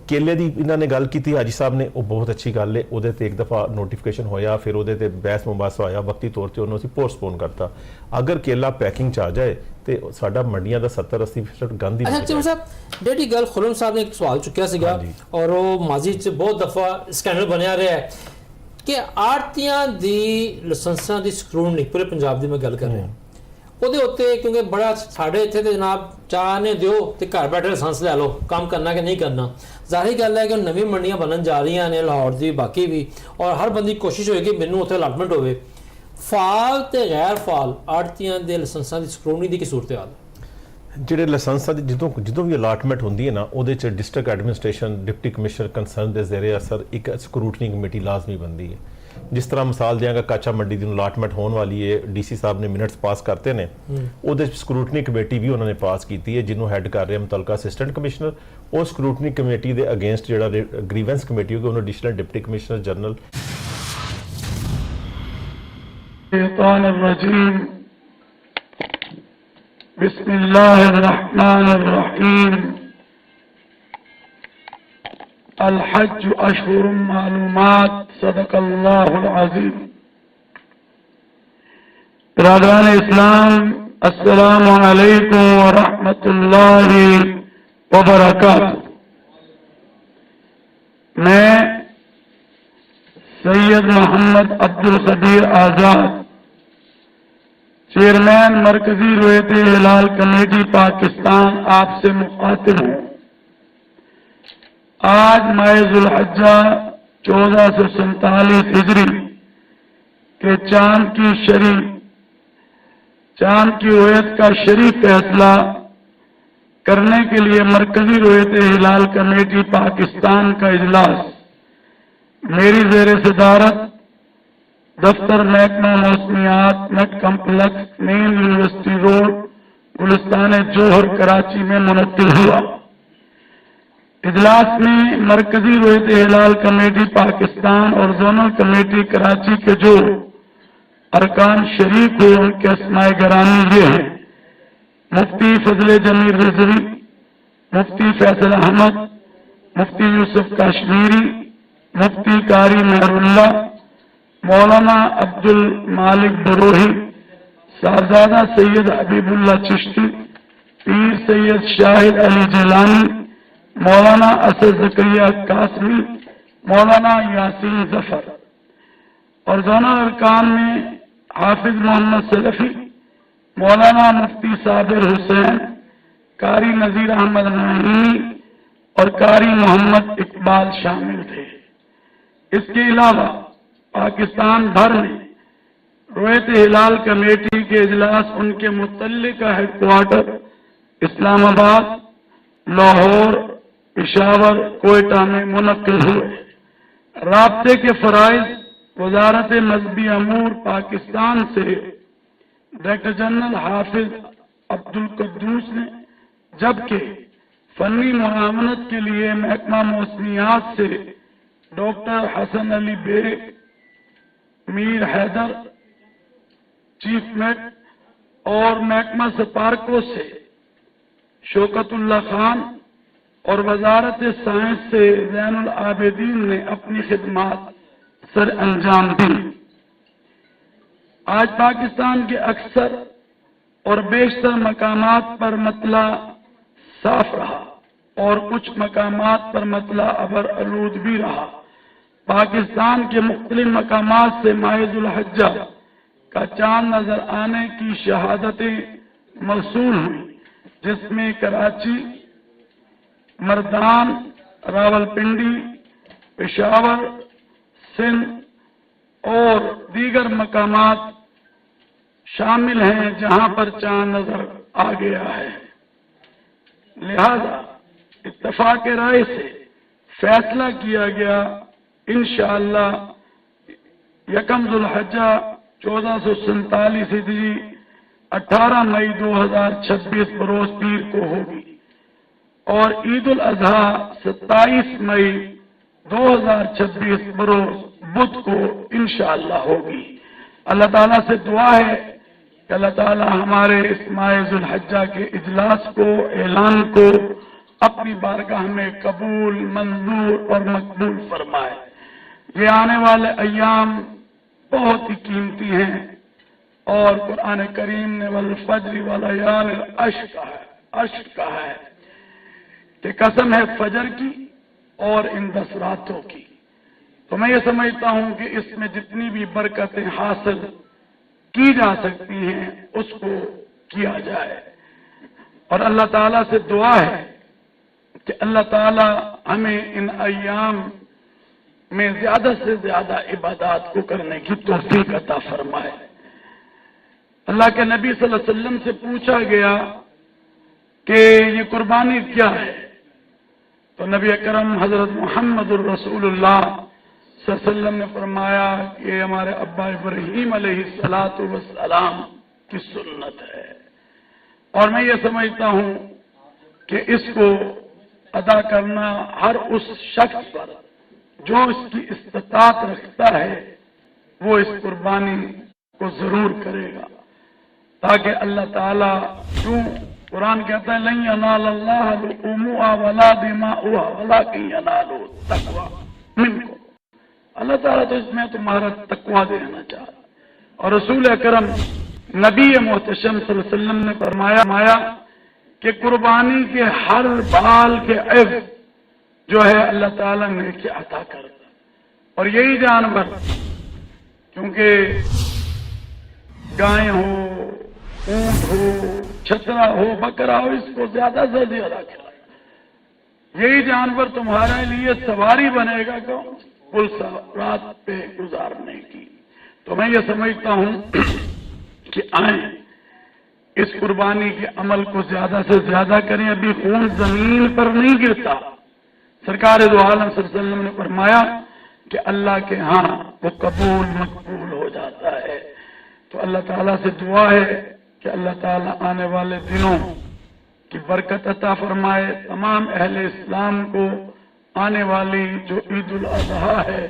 ਕੇਲੇ ਦੀ ਇਹਨਾਂ ਨੇ ਗੱਲ ਕੀਤੀ ਹਾਜੀ ਸਾਹਿਬ ਨੇ, ਉਹ ਬਹੁਤ ਅੱਛੀ ਗੱਲ ਹੈ। ਉਹਦੇ ਤੇ ਇੱਕ ਦਫਾ ਨੋਟੀਫਿਕੇਸ਼ਨ ਹੋਇਆ, ਫਿਰ ਉਹਦੇ ਤੇ ਬਹਿਸ ਮੁਬਾਸਾ ਹੋਇਆ, ਵਕਤੀ ਤੌਰ ਤੇ ਉਹਨੂੰ ਅਸੀਂ ਪੋਸਟਪੋਨ ਕਰਤਾ। ਅਗਰ ਕੇਲਾ ਪੈਕਿੰਗ 'ਚ ਆ ਜਾਏ ਤੇ ਸਾਡਾ ਮੰਡੀਆਂ ਦਾ 70-80% ਗੰਦ ਹੀ ਅੱਛਾ ਚਿਮਾ ਸਾਹਿਬ, ਜਿਹੜੀ ਗੱਲ ਖੁਰਮ ਸਾਹਿਬ ਨੇ ਇੱਕ ਸਵਾਲ ਚੁੱਕਿਆ ਸੀਗਾ ਔਰ ਉਹ ਮਾਜ਼ੀ 'ਚ ਬਹੁਤ ਦਫਾ ਸਕੈਂਡਲ ਬਣਿਆ ਰਿਹਾ ਹੈ ਕਿ ਆੜਤੀਆਂ ਦੀ ਲਾਇਸੈਂਸਾਂ ਦੀ ਸਕਰੂਟਨੀ ਪੂਰੇ ਪੰਜਾਬ ਦੀ ਮੈਂ ਗੱਲ ਕਰ ਰਿਹਾ, ਉਹਦੇ ਉੱਤੇ ਕਿਉਂਕਿ ਬੜਾ ਸਾਡੇ ਇੱਥੇ ਤੇ ਜਨਾਬ ਚਾਹ ਨੇ ਦਿਓ ਤੇ ਘਰ ਬੈਠੇ ਲਾਇਸੈਂਸ ਲੈ ਲਓ, ਕੰਮ ਕਰਨਾ ਕਿ ਨਹੀਂ ਕਰਨਾ। ਜ਼ਾਹਿਰ ਗੱਲ ਹੈ ਕਿ ਨਵੀਂ ਮੰਡੀਆਂ ਬਣਨ ਜਾ ਰਹੀਆਂ ਨੇ ਲਾਹੌਰ ਦੀ, ਬਾਕੀ ਵੀ, ਔਰ ਹਰ ਬੰਦੇ ਦੀ ਕੋਸ਼ਿਸ਼ ਹੋਏਗੀ ਮੈਨੂੰ ਉੱਥੇ ਅਲਾਟਮੈਂਟ ਹੋਵੇ। ਫਾਲ ਤੇ ਗੈਰ ਫਾਲ ਆੜਤੀਆਂ ਦੇ ਲਾਇਸੈਂਸਾਂ ਦੀ ਸਕਰੂਟਨੀ ਦੀ ਕੀ ਸੂਰਤ ਹਾਲ? ਜਿਹੜੇ ਲਾਇਸੈਂਸਾਂ ਦੀ ਜਦੋਂ ਵੀ ਅਲਾਟਮੈਂਟ ਹੁੰਦੀ ਹੈ ਨਾ, ਉਹਦੇ ਚ district administration, deputy commissioner concern ਦੇ ਜ਼ੇਰੇ ਅਸਰ ਇੱਕ ਸਕਰੂਟਨੀ ਕਮੇਟੀ ਲਾਜ਼ਮੀ ਬਣਦੀ ਹੈ। ਜਿਸ ਤਰ੍ਹਾਂ ਮਿਸਾਲ ਦਿਆਂਗਾ, ਕਾਚਾ ਮੰਡੀ ਦੀ ਅਲਾਟਮੈਂਟ ਹੋਣ ਵਾਲੀ ਹੈ, ਡੀਸੀ ਸਾਹਿਬ ਨੇ ਮਿੰਟਸ ਪਾਸ ਕਰਤੇ ਨੇ, ਉਹਦੇ ਸਕਰੂਟਨੀ ਕਮੇਟੀ ਵੀ ਉਹਨਾਂ ਨੇ ਪਾਸ ਕੀਤੀ ਹੈ, ਜਿਹਨੂੰ ਹੈੱਡ ਕਰ ਰਿਹਾ ਮੁਤਲਕਾ ਅਸਿਸਟੈਂਟ ਕਮਿਸ਼ਨਰ। ਉਹ ਸਕਰੂਟਨੀ ਕਮੇਟੀ ਦੇ ਅਗੇਂਸਟ ਜਿਹੜਾ ਗ੍ਰੀਵੈਂਸ ਕਮੇਟੀ ਹੋਗੀ, ਉਹਨੂੰ ਐਡੀਸ਼ਨਲ ਡਿਪਟੀ ਕਮਿਸ਼ਨਰ ਜਨਰਲ बिस्मिल्लाहिर्रहमानिर्रहीम अल-हज्ज अशहुरुम मालूमात सदक़ल्लाहुल अज़ीम। बिरादरान इस्लाम, अस्सलामु अलैकुम व रहमतुल्लाहि व बरकातुहू। मैं सैयद मोहम्मद अब्दुल कदीर आज़ाद, चेयरमैन मरकजी रोयत हिलाल कमेटी पाकिस्तान, आपसे मुखातिब हूं। आज माह ज़ुल्हिज्जा 1447 हिजरी के चांद की रोयत का शरीफ फैसला करने के लिए मरकजी रोयत हिलाल कमेटी पाकिस्तान का इजलास मेरी ज़ेर सदारत दफ्तर महकमा मौसमियात, met complex, main university road, Gulistan Johar, Karachi में मुनक्किद हुआ। इजलास में मरकजी रोयत हिलाल कमेटी पाकिस्तान और जोनल कमेटी कराची के जो अरकान शरीक हुए, उनके अस्माए गरामी ये हैं: मुफ्ती फजले जमीर रिजवी, मुफ्ती फैसल अहमद, मुफ्ती यूसुफ कश्मीरी, मुफ्ती कारी मेहरुल्ला, मौलाना अब्दुल मालिक बरोही, साहबजादा सैयद हबीबुल्ला चिश्ती, पीर सैयद शाहिद अली जिलानी, मौलाना असद ज़करिया कासमी, मौलाना यासीन जफर। और दोनों अरकान में हाफिज मोहम्मद सलफी, मौलाना मुफ्ती साबिर हुसैन, कारी नजीर अहमद नईमी और कारी मोहम्मद इकबाल शामिल थे। इसके अलावा पाकिस्तान भर में रोयत हिलाल कमेटी के इजलास उनके मुतल्लिका हेडक्वार्टर इस्लामाबाद, लाहौर, पेशावर, कोयटा में मुनक्किद हुए। राब्ते के फराइज वजारत मजहबी अमूर पाकिस्तान से डायरेक्टर जनरल हाफिज अब्दुल कद्दूस ने, जबकि फनी मुआवनत के लिए महकमा मौसमियात से doctor Hasan Ali Baig, Mir Haider, chief met और महकमा सपारको से शौकतुल्ला खान और वजारत साइंस से जैनुल आबिदीन ने अपनी खिदमात सर अंजाम दी। आज पाकिस्तान के अक्सर और बेशतर मकामात पर मतला साफ रहा और कुछ मकामात पर मतला अबर आलूद भी रहा। पाकिस्तान के मुख्तलिफ मकामात से माह ज़ुल्हिज्जा का चांद नजर आने की शहादतें मौसूल हुई, जिसमें कराची, मर्दान, रावलपिंडी, पेशावर, सिंध और दीगर मकामात शामिल हैं जहां पर चांद नजर आ गया है। लिहाजा इत्तफाक राय से फैसला किया गया, इंशाअल्लाह यकम ज़ुल्हिज्जा 1447 हिजरी 18 मई 2026 बरोज पीर को होगी और ईद उल अजहा 27 मई 2026 बरोज बुध को इंशाअल्लाह होगी। अल्लाह ताला से दुआ है कि अल्लाह ताला हमारे इस माह ज़ुल्हिज्जा के इजलास को, ऐलान को अपनी बारगाह में कबूल, मंजूर और मकबूल फरमाए। ये आने वाले अय्याम बहुत ही कीमती हैं और कुरान करीम ने वल फज्र वल लयालिल अश्र कहा है कि कसम है फजर की और इन 10 रातों की। तो मैं ये समझता हूं कि इसमें जितनी भी बरकतें हासिल की जा सकती हैं उसको किया जाए और अल्लाह ताला से दुआ है कि अल्लाह ताला हमें इन अय्याम में ज्यादा से ज्यादा इबादत को करने की तौफीक अता फरमाए। अल्लाह के नबी सल्लल्लाहु अलैहि वसल्लम से पूछा गया कि ये कुर्बानी क्या है, तो नबी अकरम हजरत मोहम्मद रसूलुल्लाह सल्लल्लाहु अलैहि वसल्लम ने फरमाया कि हमारे अब्बा इब्राहीम अलैहिस्सलातु वस्सलाम की सुन्नत है। और मैं ये समझता हूं कि इसको अदा करना हर उस शख्स पर जो इसकी इस्तात रखता है वो इस कुर्बानी को जरूर करेगा, ताकि अल्लाह ताला, क्यों कुरान कहता है लन यनालल्लाह लुहूमुहा वला दिमाउहा वलाकिन यनालु तक़वा मिनकुम, अल्लाह ताला तो इसमें तुम्हारा तकवा देना चाहता। और रसूल अकरम नबी मोहतशम सल्लल्लाहु अलैहि वसल्लम ने फरमाया कि कुर्बानी के हर बाल के एव जो है अल्लाह ताला ने क्या अता करता। और यही जानवर, क्योंकि गाय हो, ऊंट हो, छतरा हो, बकरा हो, इसको ज्यादा से ज्यादा खिला, यही जानवर तुम्हारे लिए सवारी बनेगा कौन पुल रात पे गुजारने की। तो मैं ये समझता हूं कि आए इस कुर्बानी के अमल को ज्यादा से ज्यादा करें। अभी खून जमीन पर नहीं गिरता। सरकार दो आलम सल्लल्लाहु अलैहि वसल्लम ने फरमाया कि अल्लाह के यहाँ वो कबूल मकबूल हो जाता है। तो अल्लाह ताला से दुआ है कि अल्लाह ताला आने वाले दिनों की बरकत अता फरमाए। तमाम अहले इस्लाम को आने वाली जो ईद उल अज़हा है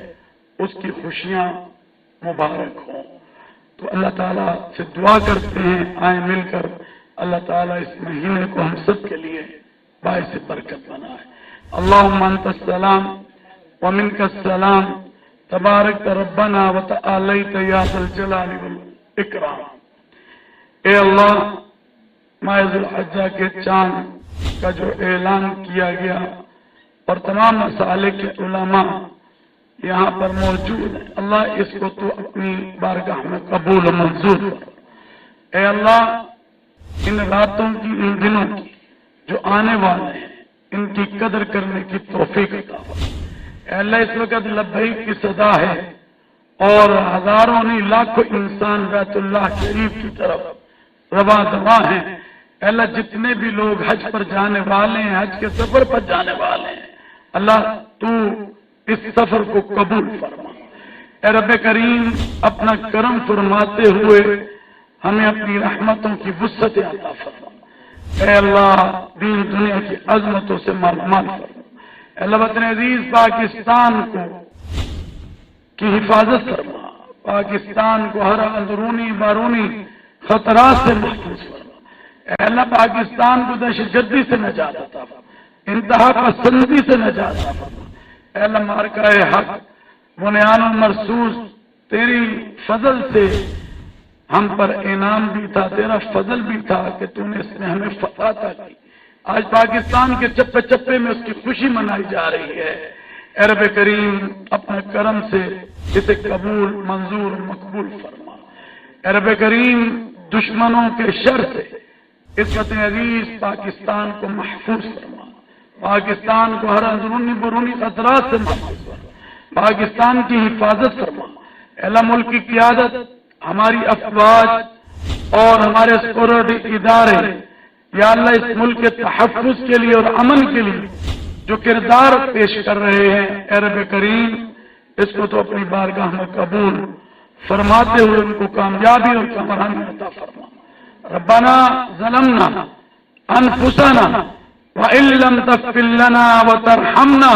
उसकी खुशियां मुबारक हों। तो अल्लाह ताला से दुआ करते हैं, आए मिलकर अल्लाह ताला इस महीने को हम सब के लिए बाइस बरकत बनाए। अल्लाहुम्मा अंतस्सलाम व मिनकस्सलाम तबारक रब्बना व तआलैत या ज़ल जलाली वल इकराम। ए अल्लाह, माह ज़ुल हज्जा के चांद का जो ऐलान किया गया और तमाम मसाले के उलमा यहाँ पर मौजूद है, अल्लाह इसको तो अपनी बारगाह में कबूल और मंजूर कर। ए अल्लाह, इन रातों की, इन दिनों की जो आने वाले हैं, इनकी कदर करने की तौफीक अता फरमा। अल्लाह, इस वक्त लब्बैक की सदा है और हजारों नहीं लाखों इंसान बैतुल्लाह शरीफ की तरफ रवा दवा हैं। अल्लाह, जितने भी लोग हज पर जाने वाले हैं, हज के सफर पर जाने वाले हैं, अल्लाह तू इस सफर को कबूल फरमा। ए रब्बे करीम, अपना करम फरमाते हुए हमें अपनी रहमतों की वुसअत अता फरमा। ए अल्लाह, दीन दुनिया की अजमतों से मालूमात फरमा। अल्लाह, वतन अजीज पाकिस्तान को की हिफाजत फरमा। पाकिस्तान को हर अंदरूनी बारूनी खतरात से महफूज फरमा। अल्लाह, पाकिस्तान को दहशतगर्दी से नजात अता फरमा, इंतहा पसंदी से नजात अता फरमा। अल्लाह, मारकाए हक बुनियान मरसूस तेरी फजल से हम पर इनाम भी था, तेरा फजल भी था कि तूने इसमें हमें फतह अता की। आज पाकिस्तान के चप्पे चप्पे में उसकी खुशी मनाई जा रही है। ए रब्बे करीम, अपने करम से इसे कबूल मंजूर मकबूल फरमा। ए रब्बे करीम, दुश्मनों के शर से इस वतन अजीज पाकिस्तान को महफूज फरमा। पाकिस्तान को हर अंदरूनी बरूनी खतरात से महफूज फरमा। पाकिस्तान की हिफाजत फरमा। अल्लाह, मुल्क की क़ियादत, हमारी अफवाज और हमारे सिक्योरिटी इदारे, या अल्लाह, इस मुल्क के तहफ़्फ़ुज़ के लिए और अमन के लिए जो किरदार पेश कर रहे हैं, ए रब्बे करीम, इसको तो अपनी बारगाह में कबूल फरमाते हुए उनको कामयाबी और कामरानी अता फरमा। रब्बना ज़लमना अनफुसना व इल्लम तग़फ़िर लना व तरहमना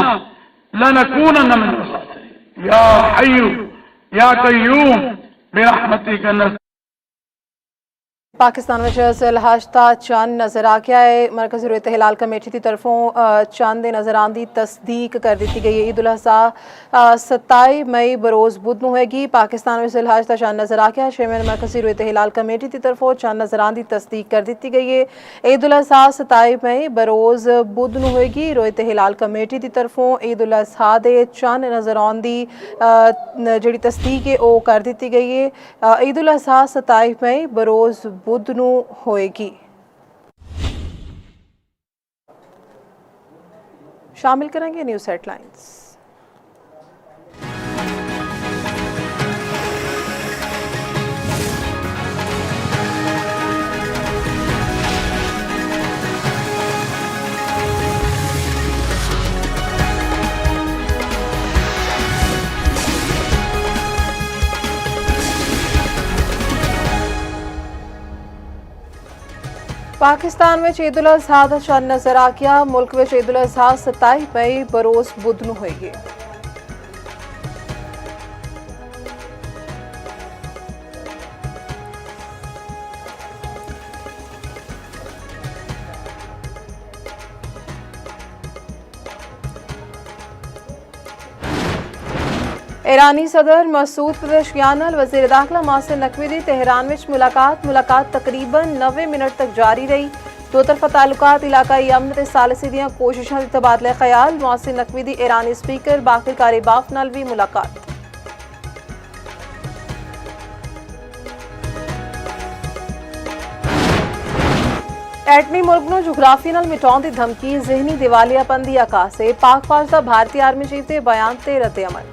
लनकूनन्न मिनल ख़ासिरीन। या हय्यु या क़य्यूम बिरहमतिका नस्तगीथ। पाकिस्तान ਵਿੱਚ ਸਲਹਸ਼ਤਾ ਚੰਦ ਨਜ਼ਰ ਆ ਗਿਆ ਹੈ। ਮਰਕਜ਼ੀ ਰੂਇਤ ਹਿਲਾਲ ਕਮੇਟੀ ਦੀ ਤਰਫੋਂ ਚੰਦ ਦੇ ਨਜ਼ਰ ਆਉਣ ਦੀ ਤਸਦੀਕ ਕਰ ਦਿੱਤੀ ਗਈ ਹੈ। ਈਦ ਉਲ ਅਜ਼ਹਾ 27 ਮਈ ਬਰੋਜ਼ ਬੁੱਧ ਨੂੰ ਹੋਏਗੀ। ਪਾਕਿਸਤਾਨ ਵਿੱਚ ਸਲਹਸ਼ਤਾ ਚੰਦ ਨਜ਼ਰ ਆ ਗਿਆ। ਛੇਵੇਂ ਮਰਕਜ਼ੀ ਰੂਇਤ ਹਿਲਾਲ ਕਮੇਟੀ ਦੀ ਤਰਫੋਂ ਚੰਦ ਨਜ਼ਰ ਆਉਣ ਦੀ ਤਸਦੀਕ ਕਰ ਦਿੱਤੀ ਗਈ ਹੈ। ਈਦ ਉਲ ਅਜ਼ਹਾ 27 ਮਈ ਬਰੋਜ਼ ਬੁੱਧ ਨੂੰ ਹੋਏਗੀ। ਰੂਇਤ ਹਿਲਾਲ ਕਮੇਟੀ ਦੀ ਤਰਫੋਂ ਈਦ ਉਲ ਅਜ਼ਹਾ ਦੇ ਚੰਦ ਨਜ਼ਰ ਆਉਣ ਦੀ ਜਿਹੜੀ ਤਸਦੀਕ ਹੈ ਉਹ ਕਰ ਦਿੱਤੀ ਗਈ ਹੈ। ਈਦ ਉਲ ਅਜ਼ਹਾ 27 ਮਈ ਬਰੋਜ਼ बुध ਨੂੰ ਹੋਏਗੀ। शामिल करेंगे न्यूज़ हेडलाइंस। ਪਾਕਿਸਤਾਨ ਵਿੱਚ ਈਦ ਉਲ ਅਜ਼ਹਾ ਦਾ ਚੰਨ ਨਜ਼ਰ ਆ ਗਿਆ। ਮੁਲਕ ਵਿੱਚ ਈਦ ਉਲ ਅਜ਼ਹਾ 27 ਮਈ ਬਰੋਜ਼ ਬੁੱਧ ਨੂੰ ਹੋਏਗੀ। ईरानी सदर मसूद पेज़ेशकियान नाल वज़ीर दाखिला मोहसिन नकवी दी तेहरान विच मुलाकात तकरीबन 90 मिनट तक जारी रही। दो तरफा ताल्लुकात, इलाकाई अमन ते सालसी दियां कोशिशां दे तबादले ख्याल। मोहसिन नकवी दी ईरानी स्पीकर बाकिर कारिबाफ नाल भी मुलाकात। एटमी मुल्क नूं जोग्राफी नाल मिटाउण दी धमकी, ज़हनी दिवालियापन दी अकासे। पाक फौज दा भारतीय आर्मी चीफ दे बयान ते रद्द-ए-अमल।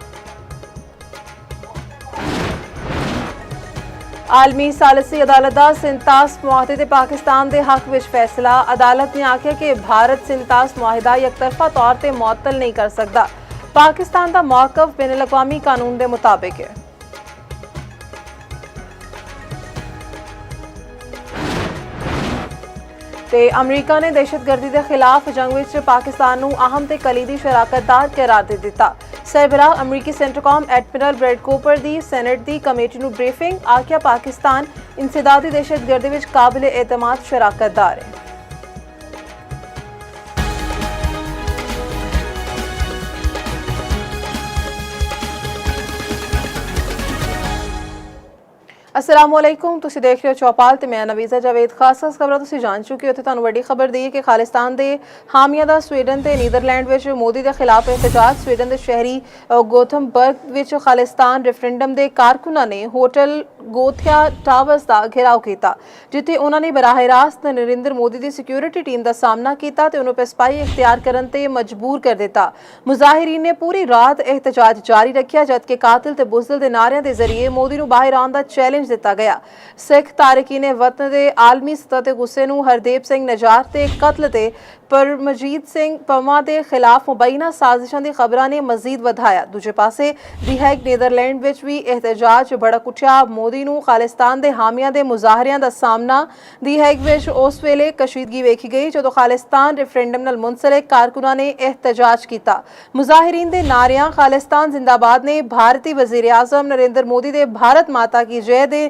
आलमी सालसी अदालत का सिंतास मुआहदे ते पाकिस्तान के हक में फैसला। अदालत ने आख्या कि भारत सिंतास मुआहदा यकतरफा तौर पर मुअत्तल नहीं कर सकता। पाकिस्तान का मौकफ बैन अल-अक़वामी कानून के मुताबिक है। ते अमरीका ने दहशतगर्दी के खिलाफ जंग में पाकिस्तान नूं अहम ते कलीदी शराकतदार करार दे दिता। सरबराह अमरीकी सेंट्रकॉम एडमिरल ब्रैड कूपर दी सेनेट दी कमेटी नूं ब्रीफिंग। आख्या पाकिस्तान इंसदादी दहशतगर्दी विच काबिल एतमाद शराकतदार है। अस्सलामुअलैकुम, तुसी देख रहे हो चौपाल ते मैं नवीज़ा जावेद। खास खबरां तुसी जान चुके हो। तुहानूं वड्डी खबर दी कि खालिस्तान दे हामियां दा स्वीडन ते नीदरलैंड विच मोदी दे खिलाफ एहतजाज। स्वीडन दे शहरी गोथमबर्ग विच खालिस्तान रेफरेंडम दे कारकुनां ने होटल गोथिया टावर्स दा घेराव कीता, जिथे उन्हां ने बराह रास्त नरेंद्र मोदी दी सिक्योरिटी टीम दा सामना कीता ते उन्हें पेशपाई इख्तियार करन ते मजबूर कर दिता। मुजाहिरीन ने पूरी रात एहतजाज जारी रखा, जबकि कातिल ते बुज़दिल दे नारियां दे जरिए मोदी नूं बाहर आउण दा चैलेंज दिता गया। सिख तारकीन वतन दे आलमी सतह ते गुस्से नूं हरदेव सिंह नजार ते कत्ल ते परमजीत सिंह पमा के खिलाफ मुबैना साजिशों की खबरों ने मजीद वधाया। दूजे पासे दी हैग नीदरलैंड विच भी एहतजाज भड़क उठिया। मोदी नूं खालिस्तान दे हामियां दे मुजाहरियां दा सामना। दी हैग विच उस वेले कशीदगी वेखी गई जदों खालिस्तान रेफरेंडम नाल मुंसलिक कारकुनां ने एहतजाज किया। मुजाहिरीन दे नारियां खालिस्तान जिंदाबाद ने भारतीय वजीर आजम नरेंद्र मोदी दे भारत माता की जय दे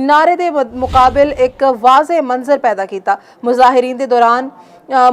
नारे दे मुकाबिल एक वाज़े मंजर पैदा किया। मुजाहिरीन दे दौरान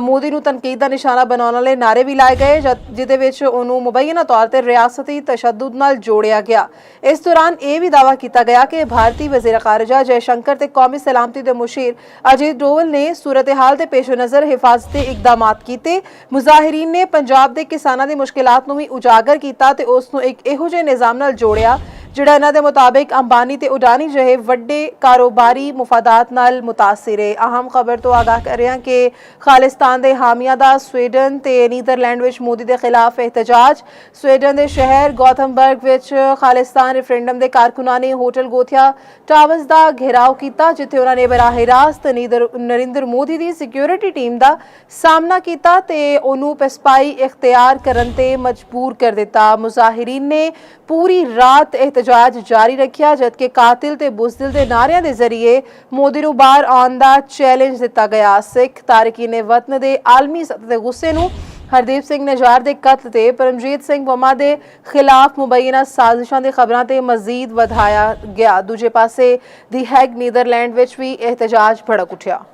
मोदी नूं तनकीद का निशाना बनाने वाले नारे भी लाए गए, जिहदे विच उन्होंने मुबैना तौर पर रियासती तशद्दुद नाल जोड़िया गया। इस दौरान यह भी दावा किया गया कि भारतीय वज़ीर खारजा जयशंकर ते कौमी सलामती के मुशीर अजीत डोवल ने सूरत हाल के पेशो नज़र हिफाजती इकदाम किए। मुजाहिरीन ने पंजाब के किसानों की मुश्किलात नूं भी उजागर किया ते उसनूं एक इहो जिहे निज़ाम नाल जोड़िया जिहड़ा इन्हां दे मुताबिक अंबानी ते उडानी जहे वड्डे कारोबारी मुफादात नाल मुतासिर है। अहम खबर तो आगाह कर रहे हैं कि खालिस्तान दे हामियां दा स्वीडन ते नीदरलैंड विच मोदी दे खिलाफ एहतजाज। स्वीडन दे शहर गोथमबर्ग विच खालिस्तान रेफरेंडम दे कारकुनां ने होटल गोथिया टावर्स दा घेराव किया, जिथे उन्होंने बराह रास्त नरेंद्र मोदी दी सिक्योरिटी टीम दा सामना किया ते उन्होंने पेशपाई इख्तियार करन ते मजबूर कर दिता। मुजाहिरीन ने पूरी रात एहतजाज जारी रखा, जबकि कातिल ते बुज़दिल दे नारियां दे जरिए मोदी नूं बाहर आउण दा चैलेंज दिता गया। सिख तारकीन वतन दे आलमी सतह ते गुस्से नूं हरदीप सिंह नजार दे कत्ल ते परमजीत सिंह पमा दे खिलाफ मुबैना साजिशों की खबरों ते मजीद वधाया गया। दूजे पासे दी हैग नीदरलैंड विच भी एहतजाज भड़क उठिया।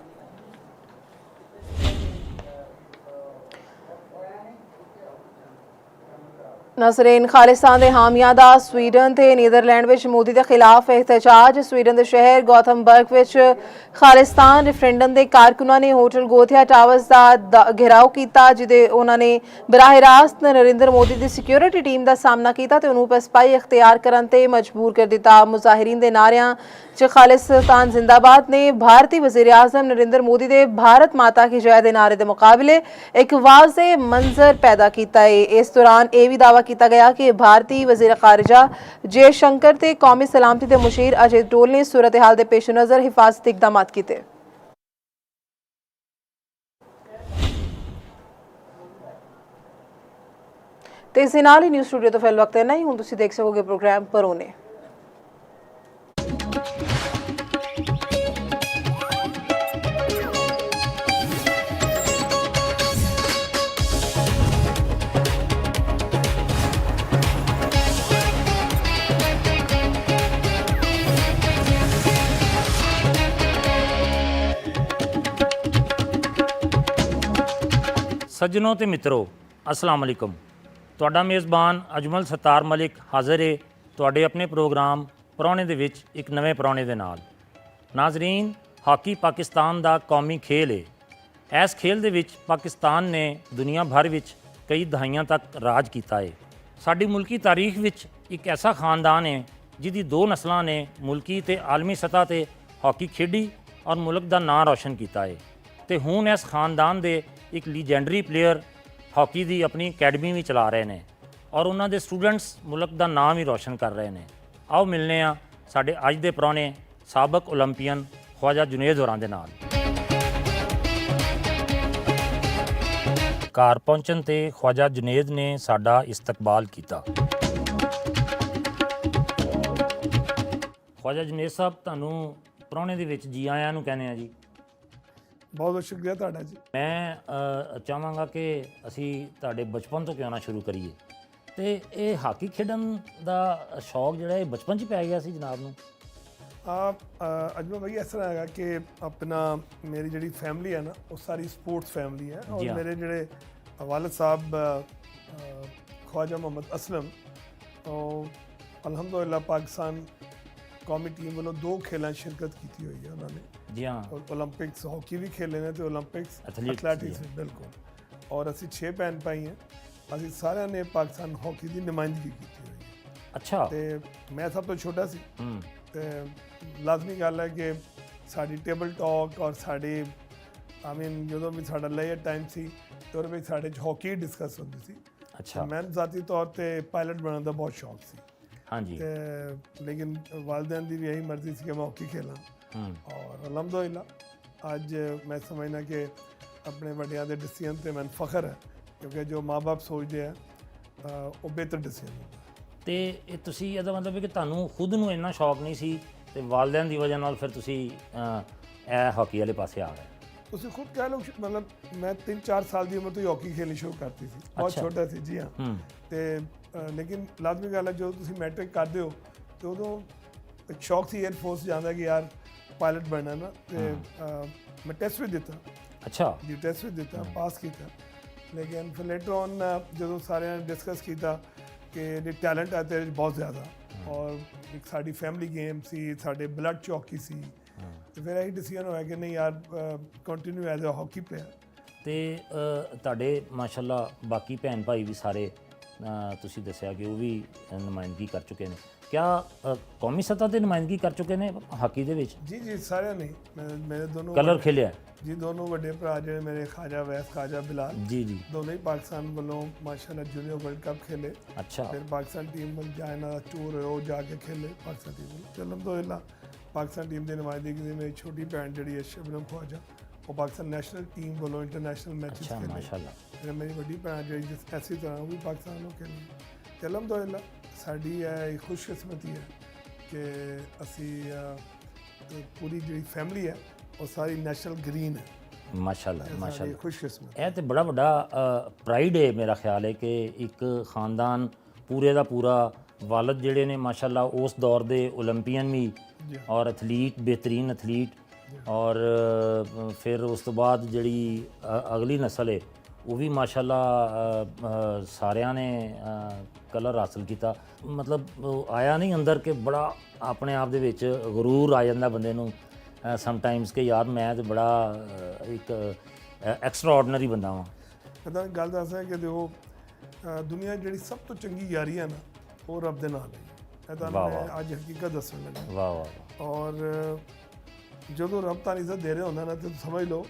नाज़रीन, खालिस्तान के हामियां दा स्वीडन ते नीदरलैंड विच मोदी के खिलाफ एहतजाज। स्वीडन के शहर गोथमबर्ग विच खालिस्तान रेफरेंडम के कारकुनां ने होटल गोथिया टावर्स का घेराव किया, जिहदे उन्होंने बराह रास्त नरेंद्र मोदी की सिक्योरिटी टीम का सामना किया ते उन्होंने पेशपाई इख्तियार करन ते मजबूर कर दिता। मुजाहिरीन दे नारियां च खालिस्तान जिंदाबाद ने भारतीय वज़ीर आज़म नरेंद्र मोदी के भारत माता की जय दे नारे के मुकाबले एक वाज़े मंजर पैदा किया है। इस दौरान यह भी दावा किया गया कि भारतीय वज़ीर खारजा जयशंकर ते कौमी सलामती के मुशीर अजीत डोवल ने सूरत हाल के पेश नज़र हिफाजती इकदाम किए। ते इस नाल ही न्यूज़ स्टूडियो तो फिल वक्त इन्ना ही। हुण तुसीं देख सकोगे प्रोग्राम परोने। ਸੱਜਣੋ ਤੇ ਮਿੱਤਰੋ, ਅਸਲਾਮ ਅਲੈਕੁਮ। ਤੁਹਾਡਾ ਮੇਜ਼ਬਾਨ ਅਜਮਲ ਸਤਾਰ ਮਲਿਕ ਹਾਜ਼ਰ ਹੈ ਤੁਹਾਡੇ ਆਪਣੇ ਪ੍ਰੋਗਰਾਮ ਪ੍ਰਾਹੁਣੇ ਦੇ ਵਿੱਚ ਇੱਕ ਨਵੇਂ ਪ੍ਰਾਹੁਣੇ ਦੇ ਨਾਲ। ਨਾਜ਼ਰੀਨ, ਹਾਕੀ ਪਾਕਿਸਤਾਨ ਦਾ ਕੌਮੀ ਖੇਲ ਹੈ। ਇਸ ਖੇਲ ਦੇ ਵਿੱਚ ਪਾਕਿਸਤਾਨ ਨੇ ਦੁਨੀਆ ਭਰ ਵਿੱਚ ਕਈ ਦਹਾਈਆਂ ਤੱਕ ਰਾਜ ਕੀਤਾ ਹੈ। ਸਾਡੀ ਮੁਲਕੀ ਤਾਰੀਖ ਵਿੱਚ ਇੱਕ ਐਸਾ ਖਾਨਦਾਨ ਹੈ ਜਿਹਦੀ 2 ਨਸਲਾਂ ਨੇ ਮੁਲਕੀ ਤੇ ਆਲਮੀ ਸਤ੍ਹਾ ਤੇ ਹਾਕੀ ਖੇਡੀ ਔਰ ਮੁਲਕ ਦਾ ਨਾਂ ਰੌਸ਼ਨ ਕੀਤਾ ਹੈ। ਤੇ ਹੁਣ ਇਸ ਖਾਨਦਾਨ ਦੇ ਇੱਕ ਲੀਜੈਂਡਰੀ ਪਲੇਅਰ ਹਾਕੀ ਦੀ ਆਪਣੀ ਅਕੈਡਮੀ ਵੀ ਚਲਾ ਰਹੇ ਨੇ ਔਰ ਉਹਨਾਂ ਦੇ ਸਟੂਡੈਂਟਸ ਮੁਲਕ ਦਾ ਨਾਮ ਵੀ ਰੌਸ਼ਨ ਕਰ ਰਹੇ ਨੇ। ਆਓ ਮਿਲਨੇ ਆ ਸਾਡੇ ਅੱਜ ਦੇ ਪ੍ਰਾਹੁਣੇ ਸਾਬਕ ਓਲੰਪੀਅਨ ਖਵਾਜਾ ਜੁਨੇਦ ਹੋਰਾਂ ਦੇ ਨਾਲ। ਘਰ ਪਹੁੰਚਣ ਤੇ ਖਵਾਜਾ ਜੁਨੇਦ ਨੇ ਸਾਡਾ ਇਸਤਕਬਾਲ ਕੀਤਾ। ਖਵਾਜਾ ਜੁਨੇਦ ਸਾਹਿਬ, ਤੁਹਾਨੂੰ ਪ੍ਰਾਹੁਣੇ ਦੇ ਵਿੱਚ ਜੀ ਆਇਆਂ ਨੂੰ ਕਹਿੰਦੇ ਆ ਜੀ। ਬਹੁਤ ਬਹੁਤ ਸ਼ੁਕਰੀਆ ਤੁਹਾਡਾ ਜੀ। ਮੈਂ ਚਾਹਾਂਗਾ ਕਿ ਅਸੀਂ ਤੁਹਾਡੇ ਬਚਪਨ ਤੋਂ ਕਿਉਂ ਨਾ ਸ਼ੁਰੂ ਕਰੀਏ। ਤੇ ਇਹ ਹਾਕੀ ਖੇਡਣ ਦਾ ਸ਼ੌਕ ਜਿਹੜਾ ਇਹ ਬਚਪਨ 'ਚ ਪੈ ਗਿਆ ਸੀ ਜਨਾਬ ਨੂੰ? ਅਜਮਲ ਭਾਈ ਇਸ ਤਰ੍ਹਾਂ ਹੈਗਾ ਕਿ ਆਪਣਾ ਮੇਰੀ ਜਿਹੜੀ ਫੈਮਿਲੀ ਹੈ ਨਾ ਉਹ ਸਾਰੀ ਸਪੋਰਟਸ ਫੈਮਿਲੀ ਹੈ ਔਰ ਮੇਰੇ ਜਿਹੜੇ ਵਾਲਿਦ ਸਾਹਿਬ ਖਵਾਜਾ ਮੁਹੰਮਦ ਅਸਲਮ ਉਹ ਅਲਹਮਦੁਲਿਲਾ ਪਾਕਿਸਤਾਨ ਕੌਮੀ ਟੀਮ ਵੱਲੋਂ 2 ਖੇਲਾਂ ਸ਼ਿਰਕਤ ਕੀਤੀ ਹੋਈ ਹੈ ਉਹਨਾਂ ਨੇ। ਜੀ ਹਾਂ, ਓਲੰਪਿਕਸ ਹਾਕੀ ਵੀ ਖੇਲੇ ਨੇ ਤੇ ਓਲੰਪਿਕਸ ਐਥਲੈਟਿਕਸ ਵੀ ਬਿਲਕੁਲ। ਔਰ ਅਸੀਂ 6 ਭੈਣ ਭਾਈ ਹਾਂ। ਅਸੀਂ ਸਾਰਿਆਂ ਨੇ ਪਾਕਿਸਤਾਨ ਹਾਕੀ ਦੀ ਨੁਮਾਇੰਦਗੀ ਕੀਤੀ ਹੋਈ ਹੈ। ਅੱਛਾ। ਤੇ ਮੈਂ ਸਭ ਤੋਂ ਛੋਟਾ ਸੀ ਤੇ ਲਾਜ਼ਮੀ ਗੱਲ ਹੈ ਕਿ ਸਾਡੀ ਟੇਬਲ ਟਾਕ ਔਰ ਸਾਡੇ ਜਦੋਂ ਵੀ ਸਾਡਾ ਲੇਅਰ ਟਾਈਮ ਸੀ ਤੇ ਉਹਦੇ ਵਿੱਚ ਸਾਡੇ 'ਚ ਹਾਕੀ ਡਿਸਕਸ ਹੁੰਦੀ ਸੀ। ਅੱਛਾ। ਮੈਂ ਜ਼ਾਤੀ ਤੌਰ ਤੇ ਪਾਇਲਟ ਬਣਨ ਦਾ ਬਹੁਤ ਸ਼ੌਕ ਸੀ। ਹਾਂਜੀ। ਤੇ ਲੇਕਿਨ ਵਾਲਿदैन ਦੀ ਵੀ ਇਹੀ ਮਰਜ਼ੀ ਸੀ ਕਿ ਮੈਂ ਹਾਕੀ ਖੇਲਾਂ ਔਰ ਅਲਹਮਦੁਲਿਲਾ ਅੱਜ ਮੈਂ ਸਮਝਦਾ ਕਿ ਆਪਣੇ ਵੱਡਿਆਂ ਦੇ ਡਿਸੀਜ਼ਨ ਤੇ ਮੈਨੂੰ ਫਖਰ ਹੈ ਕਿਉਂਕਿ ਜੋ ਮਾਂ-ਬਾਪ ਸੋਚਦੇ ਆ ਉਹ ਬਿਹਤਰ ਡਿਸੀਜ਼ਨ ਹੁੰਦਾ। ਤੇ ਇਹ ਤੁਸੀਂ ਇਹਦਾ ਮਤਲਬ ਹੈ ਕਿ ਤੁਹਾਨੂੰ ਖੁਦ ਨੂੰ ਇੰਨਾ ਸ਼ੌਕ ਨਹੀਂ ਸੀ ਤੇ ਵਾਲਿदैन ਦੀ ਵਜ੍ਹਾ ਨਾਲ ਫਿਰ ਤੁਸੀਂ ਇਹ ਹਾਕੀ ਵਾਲੇ ਪਾਸੇ ਆ ਗਏ? ਤੁਸੀਂ ਖੁਦ ਕਹਿ ਲਓ, ਮਤਲਬ ਮੈਂ 3-4 ਸਾਲ ਦੀ ਉਮਰ ਤੋਂ ਹੀ ਹਾਕੀ ਖੇਲਣੀ ਸ਼ੁਰੂ ਕਰਤੀ ਸੀ। ਬਹੁਤ ਛੋਟਾ ਸੀ ਜੀ ਹਾਂ। ਤੇ ਲੇਕਿਨ ਲਾਜ਼ਮੀ ਗੱਲ ਹੈ ਜਦੋਂ ਤੁਸੀਂ ਮੈਟ੍ਰਿਕ ਕਰਦੇ ਹੋ ਤੇ ਉਦੋਂ ਇੱਕ ਸ਼ੌਕ ਸੀ ਏਅਰ ਫੋਰਸ ਜਾਂਦਾ ਕਿ ਯਾਰ ਪਾਇਲਟ ਬਣਨਾ ਨਾ। ਤੇ ਮੈਂ ਟੈਸਟ ਵੀ ਦਿੱਤਾ। ਅੱਛਾ ਜੀ, ਟੈਸਟ ਵੀ ਦਿੱਤਾ, ਪਾਸ ਕੀਤਾ। ਲੇਕਿਨ ਫਿਰ ਲੇਟਰ ਔਨ ਜਦੋਂ ਸਾਰਿਆਂ ਨੇ ਡਿਸਕਸ ਕੀਤਾ ਕਿ ਇਹ ਟੈਲੈਂਟ ਹੈ ਤੇਰੇ 'ਚ ਬਹੁਤ ਜ਼ਿਆਦਾ ਔਰ ਇੱਕ ਸਾਡੀ ਫੈਮਿਲੀ ਗੇਮ ਸੀ, ਸਾਡੇ ਬਲੱਡ 'ਚ ਹਾਕੀ ਸੀ, ਤੇ ਫਿਰ ਇਹੀ ਡਿਸੀਜਨ ਹੋਇਆ ਕਿ ਨਹੀਂ ਯਾਰ continue as a hockey player. ਤੇ ਤੁਹਾਡੇ ਮਾਸ਼ਾਅੱਲਾ ਬਾਕੀ ਭੈਣ ਭਾਈ ਵੀ ਸਾਰੇ ਤੁਸੀਂ ਦੱਸਿਆ ਕਿ ਉਹ ਵੀ ਨੁਮਾਇੰਦਗੀ ਕਰ ਚੁੱਕੇ ਨੇ। ਕਿਆ ਕੌਮੀ ਸਤ੍ਹਾ ਤੇ ਨੁਮਾਇੰਦਗੀ ਕਰ ਚੁੱਕੇ ਨੇ ਹਾਕੀ ਦੇ ਵਿੱਚ? ਜੀ ਜੀ, ਸਾਰਿਆਂ ਨੇ। ਮੇਰੇ ਦੋਨੋਂ ਕਲਰ ਖੇਲਿਆ ਜੀ। ਦੋਨੋਂ ਵੱਡੇ ਭਰਾ ਜਿਹੜੇ ਮੇਰੇ ਖਾਜਾ ਵੈਸ, ਖਾਜਾ ਬਿਲਾਲ ਜੀ ਜੀ, ਦੋਨੋਂ ਹੀ ਪਾਕਿਸਤਾਨ ਵੱਲੋਂ ਮਾਸ਼ਾਅੱਲਾ ਜੂਨੀਅਰ ਵਰਲਡ ਕੱਪ ਖੇਲੇ। ਅੱਛਾ। ਫਿਰ ਪਾਕਿਸਤਾਨ ਟੀਮ ਵੱਲ ਜਾਣ ਦਾ ਟੂਰ ਹੋਇਆ, ਉਹ ਜਾ ਕੇ ਖੇਲੇ ਪਾਕਿਸਤਾਨ ਟੀਮ ਵੱਲ। ਤੇ ਅਲਹਮਦੁਲਿਲਾ ਪਾਕਿਸਤਾਨ ਟੀਮ ਦੀ ਨੁਮਾਇੰਦਗੀ ਦੀ ਮੇਰੀ ਛੋਟੀ ਭੈਣ ਜਿਹੜੀ ਹੈ ਸ਼ਬਨਮ ਖਵਾਜਾ, ਉਹ ਪਾਕਿਸਤਾਨ ਨੈਸ਼ਨਲ ਟੀਮ ਵੱਲੋਂ ਇੰਟਰਨੈਸ਼ਨਲ ਮੈਚਿਸ ਖੇਲੇ। ਮਾਸ਼ਾਅੱਲਾ। ਫਿਰ ਮੇਰੀ ਵੱਡੀ ਭੈਣ ਜਿਹੜੀ ਜਿਸ ਐਸੀ ਤਰ੍ਹਾਂ ਉਹ ਵੀ ਪਾਕਿਸਤਾਨ ਵੱਲੋਂ ਖੇਲੀ। ਤੇ ਅਲਹਮਦੁਲਿਲਾ ਸਾਡੀ ਇਹ ਖੁਸ਼ਕਿਸਮਤੀ ਹੈ ਕਿ ਅਸੀਂ ਪੂਰੀ ਜਿਹੜੀ ਫੈਮਿਲੀ ਹੈ ਉਹ ਸਾਰੀ ਨੈਸ਼ਨਲ ਗ੍ਰੀਨ ਹੈ। ਮਾਸ਼ਾਅੱਲਾ ਮਾਸ਼ਾਅੱਲਾ, ਖੁਸ਼ਕਿਸਮਤ। ਇਹ ਤੇ ਬੜਾ ਵੱਡਾ ਪ੍ਰਾਈਡ ਹੈ ਮੇਰਾ ਖਿਆਲ ਹੈ ਕਿ ਇੱਕ ਖਾਨਦਾਨ ਪੂਰੇ ਦਾ ਪੂਰਾ, ਵਾਲਦ ਜਿਹੜੇ ਨੇ ਮਾਸ਼ਾਅੱਲਾ ਉਸ ਦੌਰ ਦੇ ਓਲੰਪੀਅਨ ਵੀ ਔਰ ਐਥਲੀਟ, ਬਿਹਤਰੀਨ ਐਥਲੀਟ, ਔਰ ਫਿਰ ਉਸ ਤੋਂ ਬਾਅਦ ਜਿਹੜੀ ਅਗਲੀ ਨਸਲ ਹੈ ਉਹ ਵੀ ਮਾਸ਼ਾਅੱਲਾ ਸਾਰਿਆਂ ਨੇ ਕਲਰ ਹਾਸਲ ਕੀਤਾ। ਮਤਲਬ ਆਇਆ ਨਹੀਂ ਅੰਦਰ ਕਿ ਬੜਾ ਆਪਣੇ ਆਪ ਦੇ ਵਿੱਚ ਗਰੂਰ ਆ ਜਾਂਦਾ ਬੰਦੇ ਨੂੰ ਸਮਟਾਈਮਸ ਕਿ ਯਾਰ ਮੈਂ ਤਾਂ ਬੜਾ ਇੱਕ ਐਕਸਟਰਾ ਆਰਡੀਨਰੀ ਬੰਦਾ ਵਾਂ। ਪਤਾ ਗੱਲ ਦੱਸਦਾ ਕਿ ਦੇਖੋ ਦੁਨੀਆ ਜਿਹੜੀ ਸਭ ਤੋਂ ਚੰਗੀ ਯਾਰੀ ਹੈ ਨਾ ਉਹ ਰੱਬ ਦੇ ਨਾਲ ਹੈ। ਇਹ ਤਾਂ ਮੈਂ ਅੱਜ ਹਕੀਕਤ ਦੱਸਣ ਲੱਗਾ। ਵਾਹ ਵਾਹ। ਔਰ ਜਦੋਂ ਰੱਬ ਤਾਂ ਇੱਜ਼ਤ ਦੇ ਰਿਹਾ ਹੁੰਦਾ ਨਾ ਤੇ ਸਮਝ ਲਓ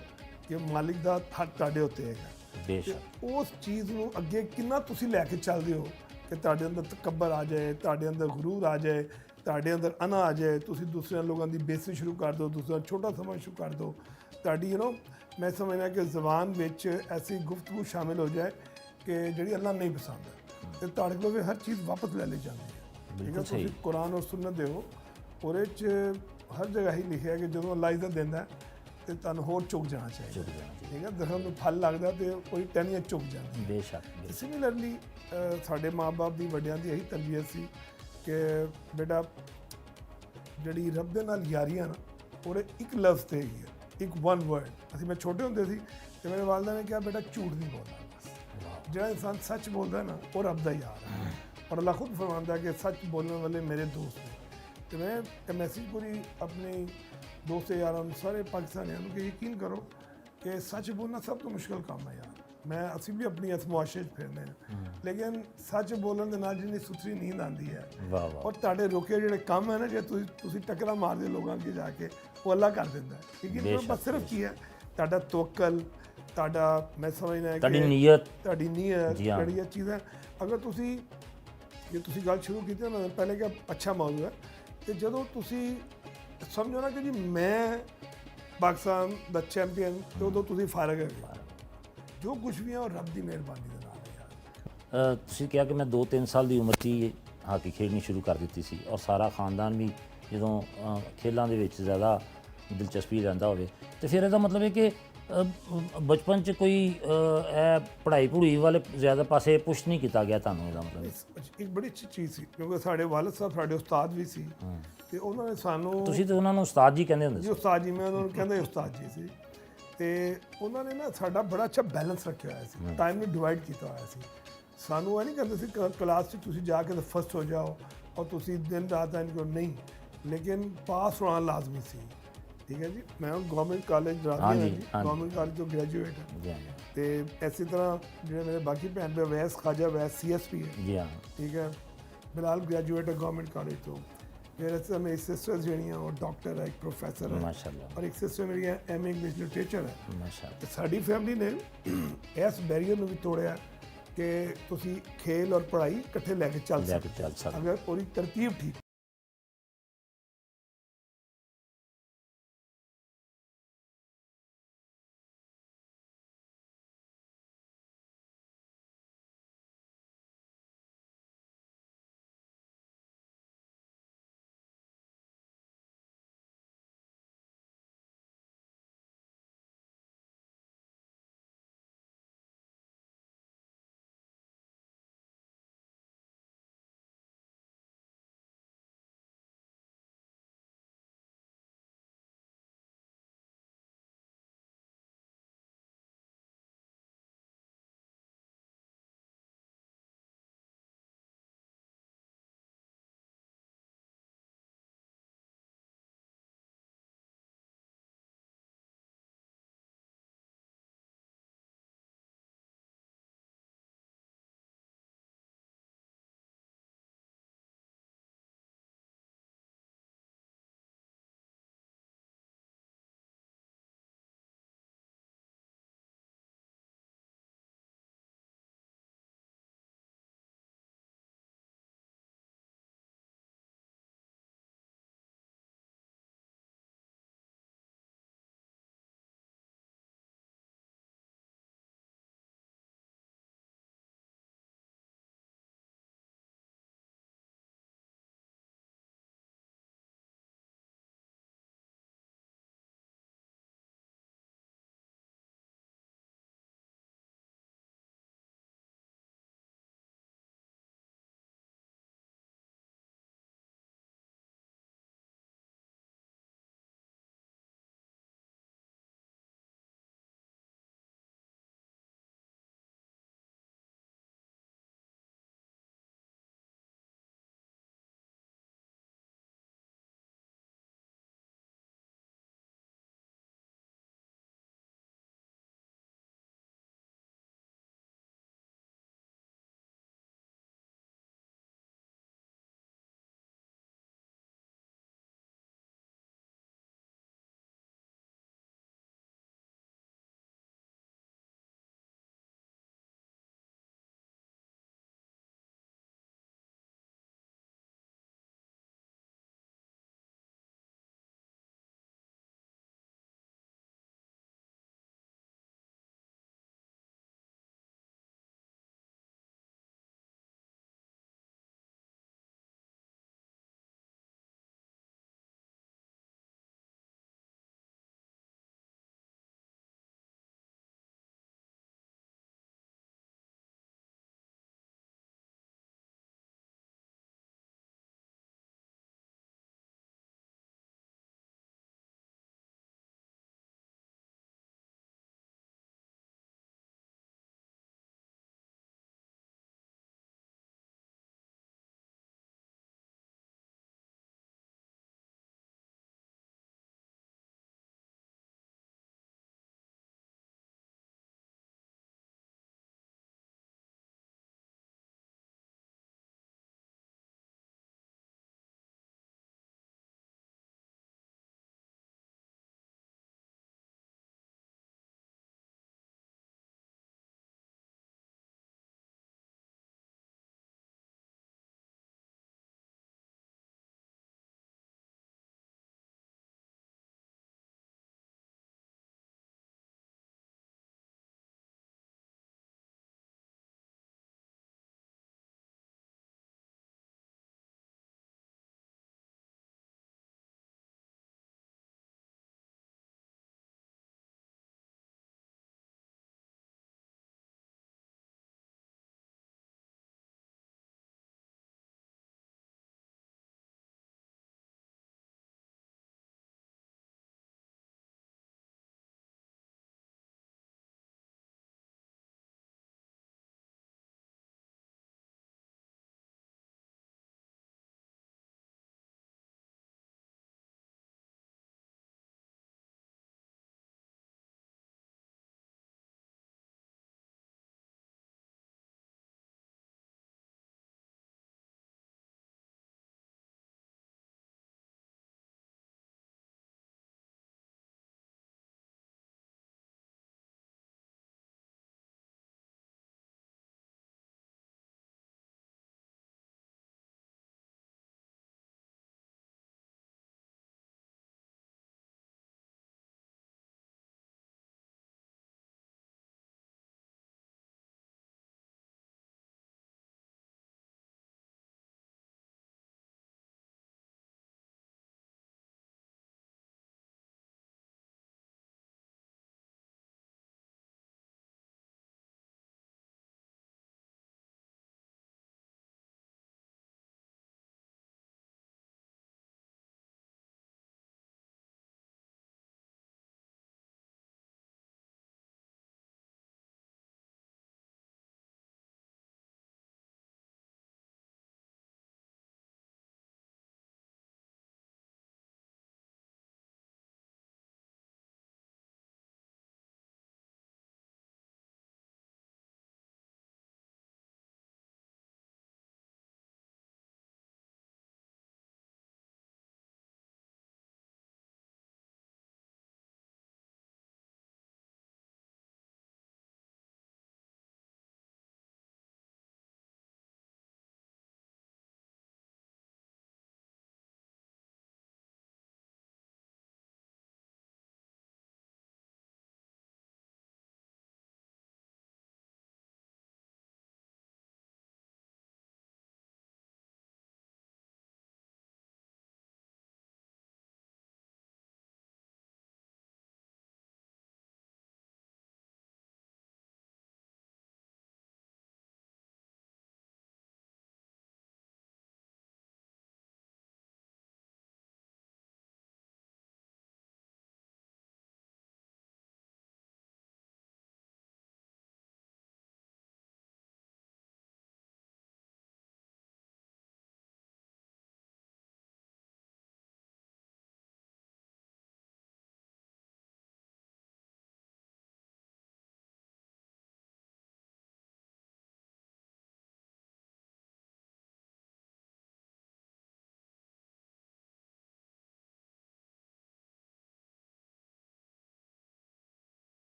ਕਿ ਮਾਲਿਕ ਦਾ ਹੱਥ ਤੁਹਾਡੇ ਉੱਤੇ ਹੈਗਾ। ਬੇਸ਼ੱਕ। ਉਸ ਚੀਜ਼ ਨੂੰ ਅੱਗੇ ਕਿੰਨਾ ਤੁਸੀਂ ਲੈ ਕੇ ਚੱਲਦੇ ਹੋ ਕਿ ਤੁਹਾਡੇ ਅੰਦਰ ਤਕੱਬਰ ਆ ਜਾਏ, ਤੁਹਾਡੇ ਅੰਦਰ ਗਰੂਰ ਆ ਜਾਏ, ਤੁਹਾਡੇ ਅੰਦਰ ਅਨਾ ਆ ਜਾਏ, ਤੁਸੀਂ ਦੂਸਰਿਆਂ ਲੋਕਾਂ ਦੀ ਬੇਇੱਜ਼ਤੀ ਸ਼ੁਰੂ ਕਰ ਦਿਓ, ਦੂਸਰਾ ਛੋਟਾ ਸਮਝਣਾ ਸ਼ੁਰੂ ਕਰ ਦਿਓ। ਤੁਹਾਡੀ ਮੈਂ ਸਮਝਦਾ ਕਿ ਜ਼ਬਾਨ ਵਿੱਚ ਐਸੀ ਗੁਫ਼ਤਗੂ ਸ਼ਾਮਿਲ ਹੋ ਜਾਏ ਕਿ ਜਿਹੜੀ ਅੱਲਾ ਨਹੀਂ ਪਸੰਦ ਹੈ ਤੇ ਤੁਹਾਡੇ ਕੋਲ ਹਰ ਚੀਜ਼ ਵਾਪਸ ਲੈ ਲਈ ਜਾਂਦੀ ਹੈ। ਠੀਕ ਹੈ, ਤੁਸੀਂ ਕੁਰਾਨ ਔਰ ਸੁਨਨਤ ਦੇ ਹੋ, ਉਹਦੇ 'ਚ ਹਰ ਜਗ੍ਹਾ ਹੀ ਲਿਖਿਆ ਕਿ ਜਦੋਂ ਅੱਲਾ ਇੱਜ਼ਤ ਦਿੰਦਾ ਤੇ ਤੁਹਾਨੂੰ ਹੋਰ ਝੁਕ ਜਾਣਾ ਚਾਹੀਦਾ। ਠੀਕ ਹੈ, ਦਰਖਤ ਨੂੰ ਫਲ ਲੱਗਦਾ ਤੇ ਕੋਈ ਟਹਿਣੀਆਂ ਝੁਕ ਜਾਂਦੀ। ਬੇਸ਼ੱਕ। ਸਿਮਿਲਰਲੀ ਸਾਡੇ ਮਾਂ-ਬਾਪ ਦੀ ਵੱਡਿਆਂ ਦੀ ਇਹੀ ਤਰਬੀਅਤ ਸੀ ਕਿ ਬੇਟਾ ਜਿਹੜੀ ਰੱਬ ਦੇ ਨਾਲ ਯਾਰੀਆਂ ਨਾ ਉਹਦੇ ਇੱਕ ਲਫ਼ਜ਼ ਤੇ ਹੀ ਹੈ, ਇੱਕ ਵਨ ਵਰਡ। ਅਸੀਂ ਮੈਂ ਛੋਟੇ ਹੁੰਦੇ ਸੀ ਤੇ ਮੇਰੇ ਵਾਲਦਾ ਨੇ ਕਿਹਾ ਬੇਟਾ ਝੂਠ ਨਹੀਂ ਬੋਲਣਾ ਬਸ। ਜਿਹੜਾ ਇਨਸਾਨ ਸੱਚ ਬੋਲਦਾ ਨਾ ਉਹ ਰੱਬ ਦਾ ਯਾਰ ਹੈ। ਔਰ ਅੱਲਾਹ ਖੁਦ ਫਰਮਾਉਂਦਾ ਕਿ ਸੱਚ ਬੋਲਣ ਵਾਲੇ ਮੇਰੇ ਦੋਸਤ ਨੇ। ਤੇ ਮੈਂ ਇਹ ਮੈਸੇਜ ਪੂਰੀ ਆਪਣੇ ਦੋਸਤ ਯਾਰਾਂ ਨੂੰ ਸਾਰੇ ਪਾਕਿਸਤਾਨੀਆਂ ਨੂੰ ਕਿ ਯਕੀਨ ਕਰੋ ਕਿ ਸੱਚ ਬੋਲਣਾ ਸਭ ਤੋਂ ਮੁਸ਼ਕਿਲ ਕੰਮ ਹੈ ਯਾਰ। ਮੈਂ ਅਸੀਂ ਵੀ ਆਪਣੀ ਇਸ ਮੁਆਸ਼ਰੇ 'ਚ ਫਿਰਦੇ ਹਾਂ, ਲੇਕਿਨ ਸੱਚ ਬੋਲਣ ਦੇ ਨਾਲ ਜਿੰਨੀ ਸੁਥਰੀ ਨੀਂਦ ਆਉਂਦੀ ਹੈ ਔਰ ਤੁਹਾਡੇ ਰੁਕੇ ਜਿਹੜੇ ਕੰਮ ਹੈ ਨਾ, ਜੇ ਤੁਸੀਂ ਟੱਕਰਾਂ ਮਾਰਦੇ ਲੋਕਾਂ ਅੱਗੇ ਜਾ ਕੇ, ਉਹ ਅੱਲਾ ਕਰ ਦਿੰਦਾ ਹੈ। ਲੇਕਿਨ ਬਸ ਸਿਰਫ ਕੀ ਹੈ ਤੁਹਾਡਾ ਤਵੱਕਲ, ਤੁਹਾਡਾ ਮੈਂ ਸਮਝਦਾ ਤੁਹਾਡੀ ਨੀਅਤ ਜਿਹੜੀਆਂ ਚੀਜ਼ਾਂ ਅਗਰ ਤੁਸੀਂ ਜੇ ਤੁਸੀਂ ਗੱਲ ਸ਼ੁਰੂ ਕੀਤੀ ਨਾ ਪਹਿਲੇ ਕਿ ਅੱਛਾ ਮੌਜੂਦ ਹੈ, ਤੇ ਜਦੋਂ ਤੁਸੀਂ ਸਮਝੋ ਨਾ ਕਿ ਜੀ ਮੈਂ ਪਾਕਿਸਤਾਨ ਦਾ ਚੈਂਪੀਅਨ, ਤੇ ਉਦੋਂ ਤੁਸੀਂ ਫਾਰਗ ਹੈ। ਜੋ ਕੁਝ ਵੀ ਹੈ ਉਹ ਰੱਬ ਦੀ ਮਿਹਰਬਾਨੀ ਦੇ ਨਾਲ ਹੈ ਯਾਰ। ਤੁਸੀਂ ਕਿਹਾ ਕਿ ਮੈਂ 2-3 ਸਾਲ ਦੀ ਉਮਰ 'ਚ ਹੀ ਹਾਕੀ ਖੇਡਣੀ ਸ਼ੁਰੂ ਕਰ ਦਿੱਤੀ ਸੀ, ਔਰ ਸਾਰਾ ਖਾਨਦਾਨ ਵੀ ਜਦੋਂ ਖੇਲਾਂ ਦੇ ਵਿੱਚ ਜ਼ਿਆਦਾ ਦਿਲਚਸਪੀ ਲੈਂਦਾ ਹੋਵੇ, ਤੇ ਫਿਰ ਇਹਦਾ ਮਤਲਬ ਹੈ ਕਿ ਬਚਪਨ 'ਚ ਕੋਈ ਪੜ੍ਹਾਈ ਪੜੂਈ ਵਾਲੇ ਜ਼ਿਆਦਾ ਪਾਸੇ ਪੁਸ਼ ਨਹੀਂ ਕੀਤਾ ਗਿਆ ਤੁਹਾਨੂੰ? ਇਹਦਾ ਮਤਲਬ ਇੱਕ ਬੜੀ ਅੱਛੀ ਚੀਜ਼ ਸੀ ਕਿਉਂਕਿ ਸਾਡੇ ਵਾਲਦ ਸਾਹਿਬ ਸਾਡੇ ਉਸਤਾਦ ਵੀ ਸੀ, ਤੇ ਉਹਨਾਂ ਨੇ ਸਾਨੂੰ, ਤੁਸੀਂ ਤਾਂ ਉਹਨਾਂ ਨੂੰ ਉਸਤਾਦ ਜੀ ਕਹਿੰਦੇ ਹੁੰਦੇ ਜੀ ਸੀ? ਉਸਤਾਦ ਜੀ, ਮੈਂ ਉਹਨਾਂ ਨੂੰ ਕਹਿੰਦਾ ਉਸਤਾਦ ਜੀ ਸੀ। ਤੇ ਉਹਨਾਂ ਨੇ ਨਾ ਸਾਡਾ ਬੜਾ ਅੱਛਾ ਬੈਲੈਂਸ ਰੱਖਿਆ ਹੋਇਆ ਸੀ, ਟਾਈਮ ਨੂੰ ਡਿਵਾਈਡ ਕੀਤਾ ਹੋਇਆ ਸੀ। ਸਾਨੂੰ ਇਹ ਨਹੀਂ ਕਹਿੰਦੇ ਸੀ ਕਲਾਸ 'ਚ ਤੁਸੀਂ ਜਾ ਕੇ ਫਸਟ ਹੋ ਜਾਓ ਔਰ ਤੁਸੀਂ ਦਿਨ ਰਾਤ ਐਂ ਕਰੋ, ਨਹੀਂ, ਲੇਕਿਨ ਪਾਸ ਹੋਣਾ ਲਾਜ਼ਮੀ ਸੀ। ਠੀਕ ਹੈ ਜੀ। ਮੈਂ ਹੁਣ ਗਵਰਨਮੈਂਟ ਕਾਲਜ ਰਾਜੀ ਜੀ, ਗਵਰਨਮੈਂਟ ਕਾਲਜ ਤੋਂ ਗ੍ਰੈਜੂਏਟ ਹਾਂ, ਤੇ ਇਸੇ ਤਰ੍ਹਾਂ ਜਿਹੜੇ ਮੇਰੇ ਬਾਕੀ ਭੈਣ ਭਾਈ ਵੈਸ ਖਾਜਾ ਵੈਸ CSP ਹੈ, ਠੀਕ ਹੈ, ਬਿਲਾਲ ਗ੍ਰੈਜੂਏਟ ਹੈ ਗਵਰਨਮੈਂਟ ਕਾਲਜ ਤੋਂ। ਫਿਰ ਇਸ ਮੇਰੀ ਸਿਸਟਰਸ ਜਿਹੜੀਆਂ ਉਹ ਡਾਕਟਰ ਹੈ, ਇੱਕ ਪ੍ਰੋਫੈਸਰ ਹੈ ਮਾਸ਼ਾਅੱਲਾ, ਔਰ ਇੱਕ ਸਿਸਟਰ ਮੇਰੀ MA ਇੰਗਲਿਸ਼ ਲਿਟਰੇਚਰ ਹੈ ਮਾਸ਼ਾਅੱਲਾ। ਤੇ ਸਾਡੀ ਫੈਮਿਲੀ ਨੇ ਇਸ ਬੈਰੀਅਰ ਨੂੰ ਵੀ ਤੋੜਿਆ ਕਿ ਤੁਸੀਂ ਖੇਲ ਔਰ ਪੜ੍ਹਾਈ ਇਕੱਠੇ ਲੈ ਕੇ ਚੱਲ ਸਕਦੇ ਅਗਰ ਪੂਰੀ ਤਰਤੀਬ ਠੀਕ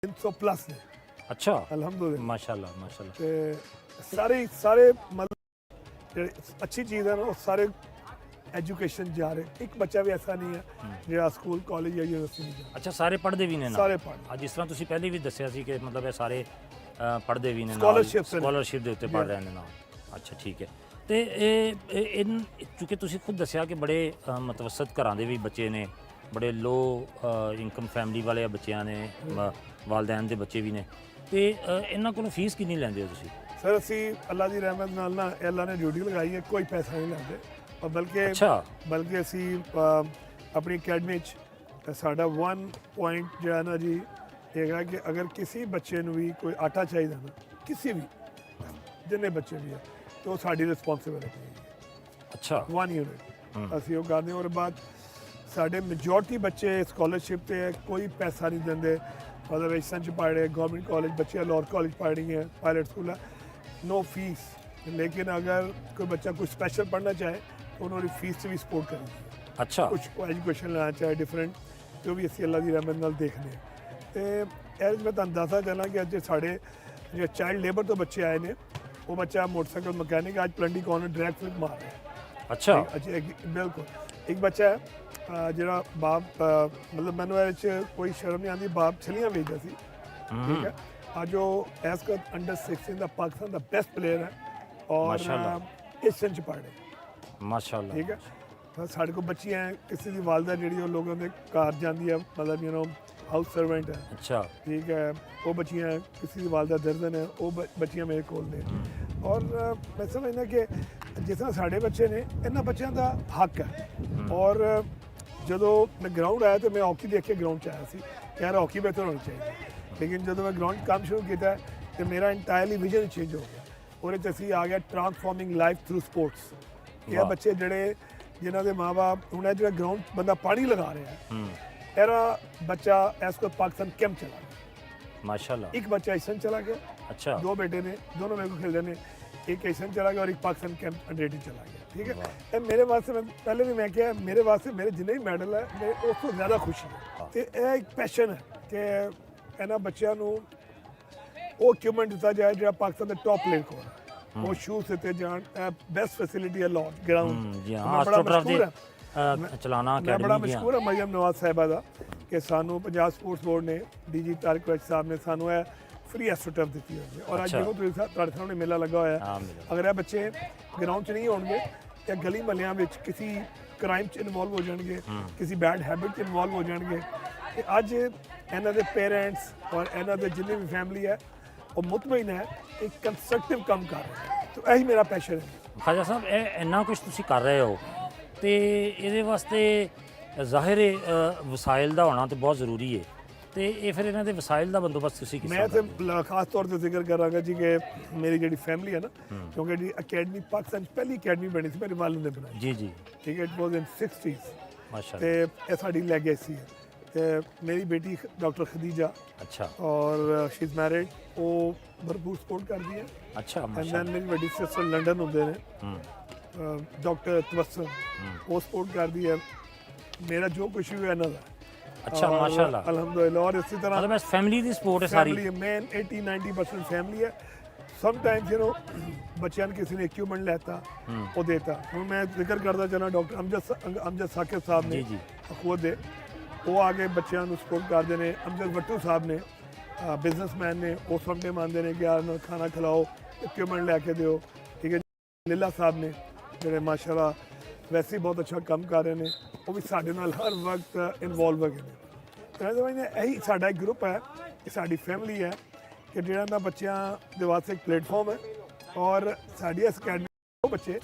300 ਪਲੱਸ ਨੇ। ਅੱਛਾ, ਅਲਹਮਦੁਲਿਲਾ, ਮਾਸ਼ਾਅੱਲਾ ਮਾਸ਼ਾਅੱਲਾ। ਤੇ ਸਾਰੇ मतलब ਜਿਹੜੀ ਅੱਛੀ ਚੀਜ਼ ਹੈ ਨਾ, ਉਹ ਸਾਰੇ ਐਜੂਕੇਸ਼ਨ ਜਾ ਰਹੇ। ਇੱਕ ਬੱਚਾ ਵੀ ਐਸਾ ਨਹੀਂ ਹੈ ਜਿਹੜਾ ਸਕੂਲ ਕਾਲਜ ਜਾਂ ਯੂਨੀਵਰਸਿਟੀ ਨਹੀਂ ਜਾ। ਅੱਛਾ, ਸਾਰੇ ਪੜ੍ਹਦੇ ਵੀ ਨੇ ਨਾਲ? ਸਾਰੇ ਪੜ੍ਹਦੇ। ਅੱਜ ਜਿਸ ਤਰ੍ਹਾਂ ਤੁਸੀਂ ਪਹਿਲੇ ਵੀ ਦੱਸਿਆ ਸੀ ਕਿ ਮਤਲਬ ਇਹ ਸਾਰੇ ਪੜ੍ਹਦੇ ਵੀ ਨੇ ਨਾਲ, ਸਕੋਲਰਸ਼ਿਪ ਦੇ ਉੱਤੇ ਪੜ੍ਹ ਰਹੇ ਨੇ ਨਾਲ। ਅੱਛਾ, ਠੀਕ ਹੈ। ਤੇ ਇਹ ਚੂँਕਿ ਤੁਸੀਂ ਖੁਦ ਦੱਸਿਆ ਕਿ ਬੜੇ ਮਤਵਸਤ ਘਰਾਂ ਦੇ ਵੀ ਬੱਚੇ ਨੇ, ਬੜੇ ਲੋ ਇਨਕਮ ਫੈਮਿਲੀ ਵਾਲੇ ਬੱਚਿਆਂ ਨੇ, ਵਾਲਦੈਨ ਦੇ ਬੱਚੇ ਵੀ ਨੇ, ਤੇ ਇਹਨਾਂ ਕੋਲੋਂ ਫੀਸ ਕਿੰਨੀ ਲੈਂਦੇ ਹੋ ਤੁਸੀਂ? ਸਰ ਅਸੀਂ ਅੱਲਾ ਦੀ ਰਹਿਮਤ ਨਾਲ ਨਾ, ਅੱਲਾ ਨੇ ਡਿਊਟੀ ਲਗਾਈ ਹੈ, ਕੋਈ ਪੈਸਾ ਨਹੀਂ ਲੈਂਦੇ। ਔਰ ਬਲਕਿ ਅਸੀਂ ਆਪਣੀ ਅਕੈਡਮੀ 'ਚ ਸਾਡਾ 1 ਪੁਆਇੰਟ ਜਿਹੜਾ ਨਾ ਜੀ ਹੈਗਾ ਕਿ ਅਗਰ ਕਿਸੇ ਬੱਚੇ ਨੂੰ ਵੀ ਕੋਈ ਆਟਾ ਚਾਹੀਦਾ ਨਾ, ਕਿਸੇ ਵੀ ਜਿੰਨੇ ਬੱਚੇ ਵੀ ਹੈ, ਤਾਂ ਉਹ ਸਾਡੀ ਰਿਸਪੌਂਸਿਬਿਲਿਟੀ ਹੈ। ਅੱਛਾ, 1 ਯੂਨਿਟ ਅਸੀਂ ਉਹ ਕਰਦੇ ਹਾਂ। ਔਰ ਬਾਅਦ ਸਾਡੇ ਮੈਜੋਰਟੀ ਬੱਚੇ ਸਕਾਲਰਸ਼ਿਪ 'ਤੇ ਕੋਈ ਪੈਸਾ ਨਹੀਂ ਦਿੰਦੇ। मतलब वेस्टर्न च पढ़ रहे, गवर्नमेंट कॉलेज बच्चे लाहौर कॉलेज पढ़ रही हैं, पायलट स्कूल है, नो फीस। लेकिन अगर कोई बच्चा कुछ स्पेशल पढ़ना चाहे तो उन्होंने फीस से भी सपोर्ट करेंगे। अच्छा, कुछ एजुकेशन लेना चाहे डिफरेंट, जो भी असी अल्लाह की रहमत नाल देखने। तो मैं तुहानूं दसदा चलना कि अज साढ़े जो चाइल्ड लेबर तो बच्चे आए ने, वो बच्चा मोटरसाइकिल मकैनिक अज पलंडी कॉर्नर डायरेक्ट फ्लिप मार रहा है। अच्छा, बिल्कुल। एक बच्चा है ਜਿਹੜਾ ਬਾਪ मतलब ਮੈਨੂੰ ਇਹ 'ਚ ਕੋਈ ਸ਼ਰਮ ਨਹੀਂ ਆਉਂਦੀ, ਬਾਪ ਛਲੀਆਂ ਵੇਚਦਾ ਸੀ, ਠੀਕ ਹੈ। ਅੱਜ ਉਹ ਐਸ ਕਾ ਅੰਡਰ 16 ਦਾ ਪਾਕਿਸਤਾਨ ਦਾ ਬੈਸਟ ਪਲੇਅਰ ਹੈ ਔਰ ਏਸ਼ੀਅਨ 'ਚ ਪੜ੍ਹ ਰਿਹਾ, ਮਾਸ਼ਾਅੱਲਾ, ਠੀਕ ਹੈ। ਤਾਂ ਸਾਡੇ ਕੋਲ ਬੱਚੀਆਂ, ਕਿਸੇ ਦੀ ਵਾਲਦਾ ਜਿਹੜੀ ਉਹ ਲੋਕਾਂ ਦੇ ਘਰ ਜਾਂਦੀ ਹੈ, मतलब ਯੂ نو ਹਾਊਸ ਸਰਵੈਂਟ ਹੈ। ਅੱਛਾ, ਠੀਕ ਹੈ। ਉਹ ਬੱਚੀਆਂ, ਕਿਸੇ ਦੀ ਵਾਲਦਾ ਦਰਜਨ ਹੈ, ਉਹ ਬੱਚੀਆਂ ਮੇਰੇ ਕੋਲ ਨੇ। ਔਰ ਮੈਂ ਸਮਝਦਾ ਕਿ ਜਿਸ ਤਰ੍ਹਾਂ ਸਾਡੇ ਬੱਚੇ ਨੇ, ਇਹਨਾਂ ਬੱਚਿਆਂ ਦਾ ਹੱਕ ਹੈ। ਔਰ ਜਦੋਂ ਮੈਂ ਗਰਾਊਂਡ ਆਇਆ ਤਾਂ ਮੈਂ ਹਾਕੀ ਦੇਖ ਕੇ ਗਰਾਊਂਡ 'ਚ ਆਇਆ ਸੀ, ਯਾਰ ਹਾਕੀ ਬਿਹਤਰ ਹੋਣੀ ਚਾਹੀਦੀ। ਲੇਕਿਨ ਜਦੋਂ ਮੈਂ ਗਰਾਊਂਡ 'ਚ ਕੰਮ ਸ਼ੁਰੂ ਕੀਤਾ ਤਾਂ ਮੇਰਾ ਇੰਟਾਇਰਲੀ ਵਿਜ਼ਨ ਚੇਂਜ ਹੋ ਗਿਆ। ਉਹਦੇ 'ਚ ਅਸੀਂ ਆ ਗਿਆ ਟਰਾਂਸਫਾਰਮਿੰਗ ਲਾਈਫ ਥਰੂ ਸਪੋਰਟਸ। ਇਹ ਬੱਚੇ ਜਿਹੜੇ ਜਿਨ੍ਹਾਂ ਦੇ ਮਾਂ-ਬਾਪ, ਹੁਣ ਜਿਹੜਾ ਗਰਾਊਂਡ ਬੰਦਾ ਪਾਣੀ ਲਗਾ ਰਿਹਾ ਹੈ, ਇਹਦਾ ਬੱਚਾ ਇਸ ਕੋਲ ਪਾਕਿਸਤਾਨ ਕੈਂਪ ਚਲਾ ਗਿਆ, ਮਾਸ਼ਾਅੱਲਾ। ਇੱਕ ਬੱਚਾ ਏਸ਼ੀਅਨ ਚਲਾ ਗਿਆ। ਅੱਛਾ, 2 ਬੇਟੇ ਨੇ, ਦੋਨੋਂ ਮੇਰੇ ਕੋਲ ਖੇਡਦੇ ਨੇ। एक एशियन चला गया और एक पाकिस्तान कैंप अंडर 18 चला गया, ठीक है। ये मेरे वास्ते, मैं पहले भी मैं क्या, मेरे वास्ते मेरे जिन्ने भी मैडल है, मैं उस तो ज़्यादा खुशी है। तो यह एक पैशन है कि इन्होंने बच्चों को वो इक्विपमेंट दिता जाए जो पाकिस्तान के टॉप प्लेयर को है। वो शूज दिते जान, बेस्ट फैसिलिटी है लाहौर ग्राउंड। बड़ा मशहूर है मरियम नवाज साहिबा का कि सानू पंजाब स्पोर्ट्स बोर्ड ने, DG तारिक वैद साहब ने सानू है फ्री एस्ट्रोटर्फ दी हुई है। और अज जो तुहाडे सामने मेला लगा हुआ है, अगर ये बच्चे ग्राउंड 'ਚ नहीं होंगे या गली महल्लियां विच किसी क्राइम 'ਚ इन्वॉल्व हो जाएंगे, किसी बैड हैबिट 'ਚ इन्वॉल्व हो जाएंगे। तो अज इन्हां दे पेरेंट्स और इन्हां दे जिन्नी भी फैमिली है वो मुतमईन है, एक कंस्ट्रक्टिव काम कर रहे हैं। तो यही मेरा पैशन है। ਖਾਜਾ ਸਾਹਿਬ, ਇਹ ਇੰਨਾ ਕੁਝ ਤੁਸੀਂ ਕਰ ਰਹੇ ਹੋ ਤੇ ਇਹਦੇ ਵਾਸਤੇ ਜ਼ਾਹਿਰ ਹੈ ਵਸਾਇਲ ਦਾ ਹੋਣਾ ਤੇ ਬਹੁਤ ਜ਼ਰੂਰੀ ਹੈ। ਤੇ ਇਹ ਫਿਰ ਇਹਨਾਂ ਦੇ ਵਸਾਇਲ ਦਾ ਬੰਦੋਬਸਤ ਤੁਸੀਂ ਕਿਸ ਤਰ੍ਹਾਂ ਕਰਦੇ ਹੋ? मैं खास तौर पर जिक्र करांगा जी कि मेरी जी फैमिली है ना, क्योंकि जी अकेडमी पाकिस्तान पहली अकेडमी बनी थी मेरे वालिद ने बनाई। जी जी, ठीक है। It was in 60s। माशाअल्लाह। ते ये साडी लेगेसी है। ते मेरी बेटी डॉक्टर खदीजा, अच्छा, और शी इज मैरिड, वो भरपूर सपोर्ट करती है। अच्छा, माशाअल्लाह। मेरी बड़ी सिस्टर लंदन होंदे ने, डॉक्टर तबस्सुम, वो सपोर्ट करती है। मेरा जो कुछ भी है ना, अच्छा, माशाअल्लाह, अल्हम्दुलिल्लाह। और इसी तरह मतलब बस फैमिली की सपोर्ट है सारी, मेन 80-90% फैमिली है। समटाइम्स यू नो बच्चों ने किसी ने इक्विपमेंट लेता, वो देता। हूँ मैं जिक्र करता चला डॉक्टर अमजद साकिब साहब ने, खुद वो आगे बच्चों को सपोर्ट करते हैं। अमजद भट्टू साहब ने, बिजनेसमैन ने, वो समटाइम आते हैं कि यार खाना खिलाओ, इक्विपमेंट लैके दो, ठीक है। लीला साहब ने जो माशाल्लाह वैसे ही बहुत अच्छा काम कर रहे हैं, वो भी साढ़े नाल हर वक्त इन्वॉल्व है। तो यही साडा एक ग्रुप है, साड़ी फैमिली है कि जिहड़ा बच्चों के वास्ते एक प्लेटफॉर्म है। और साड़ी इस अकैडमी बच्चे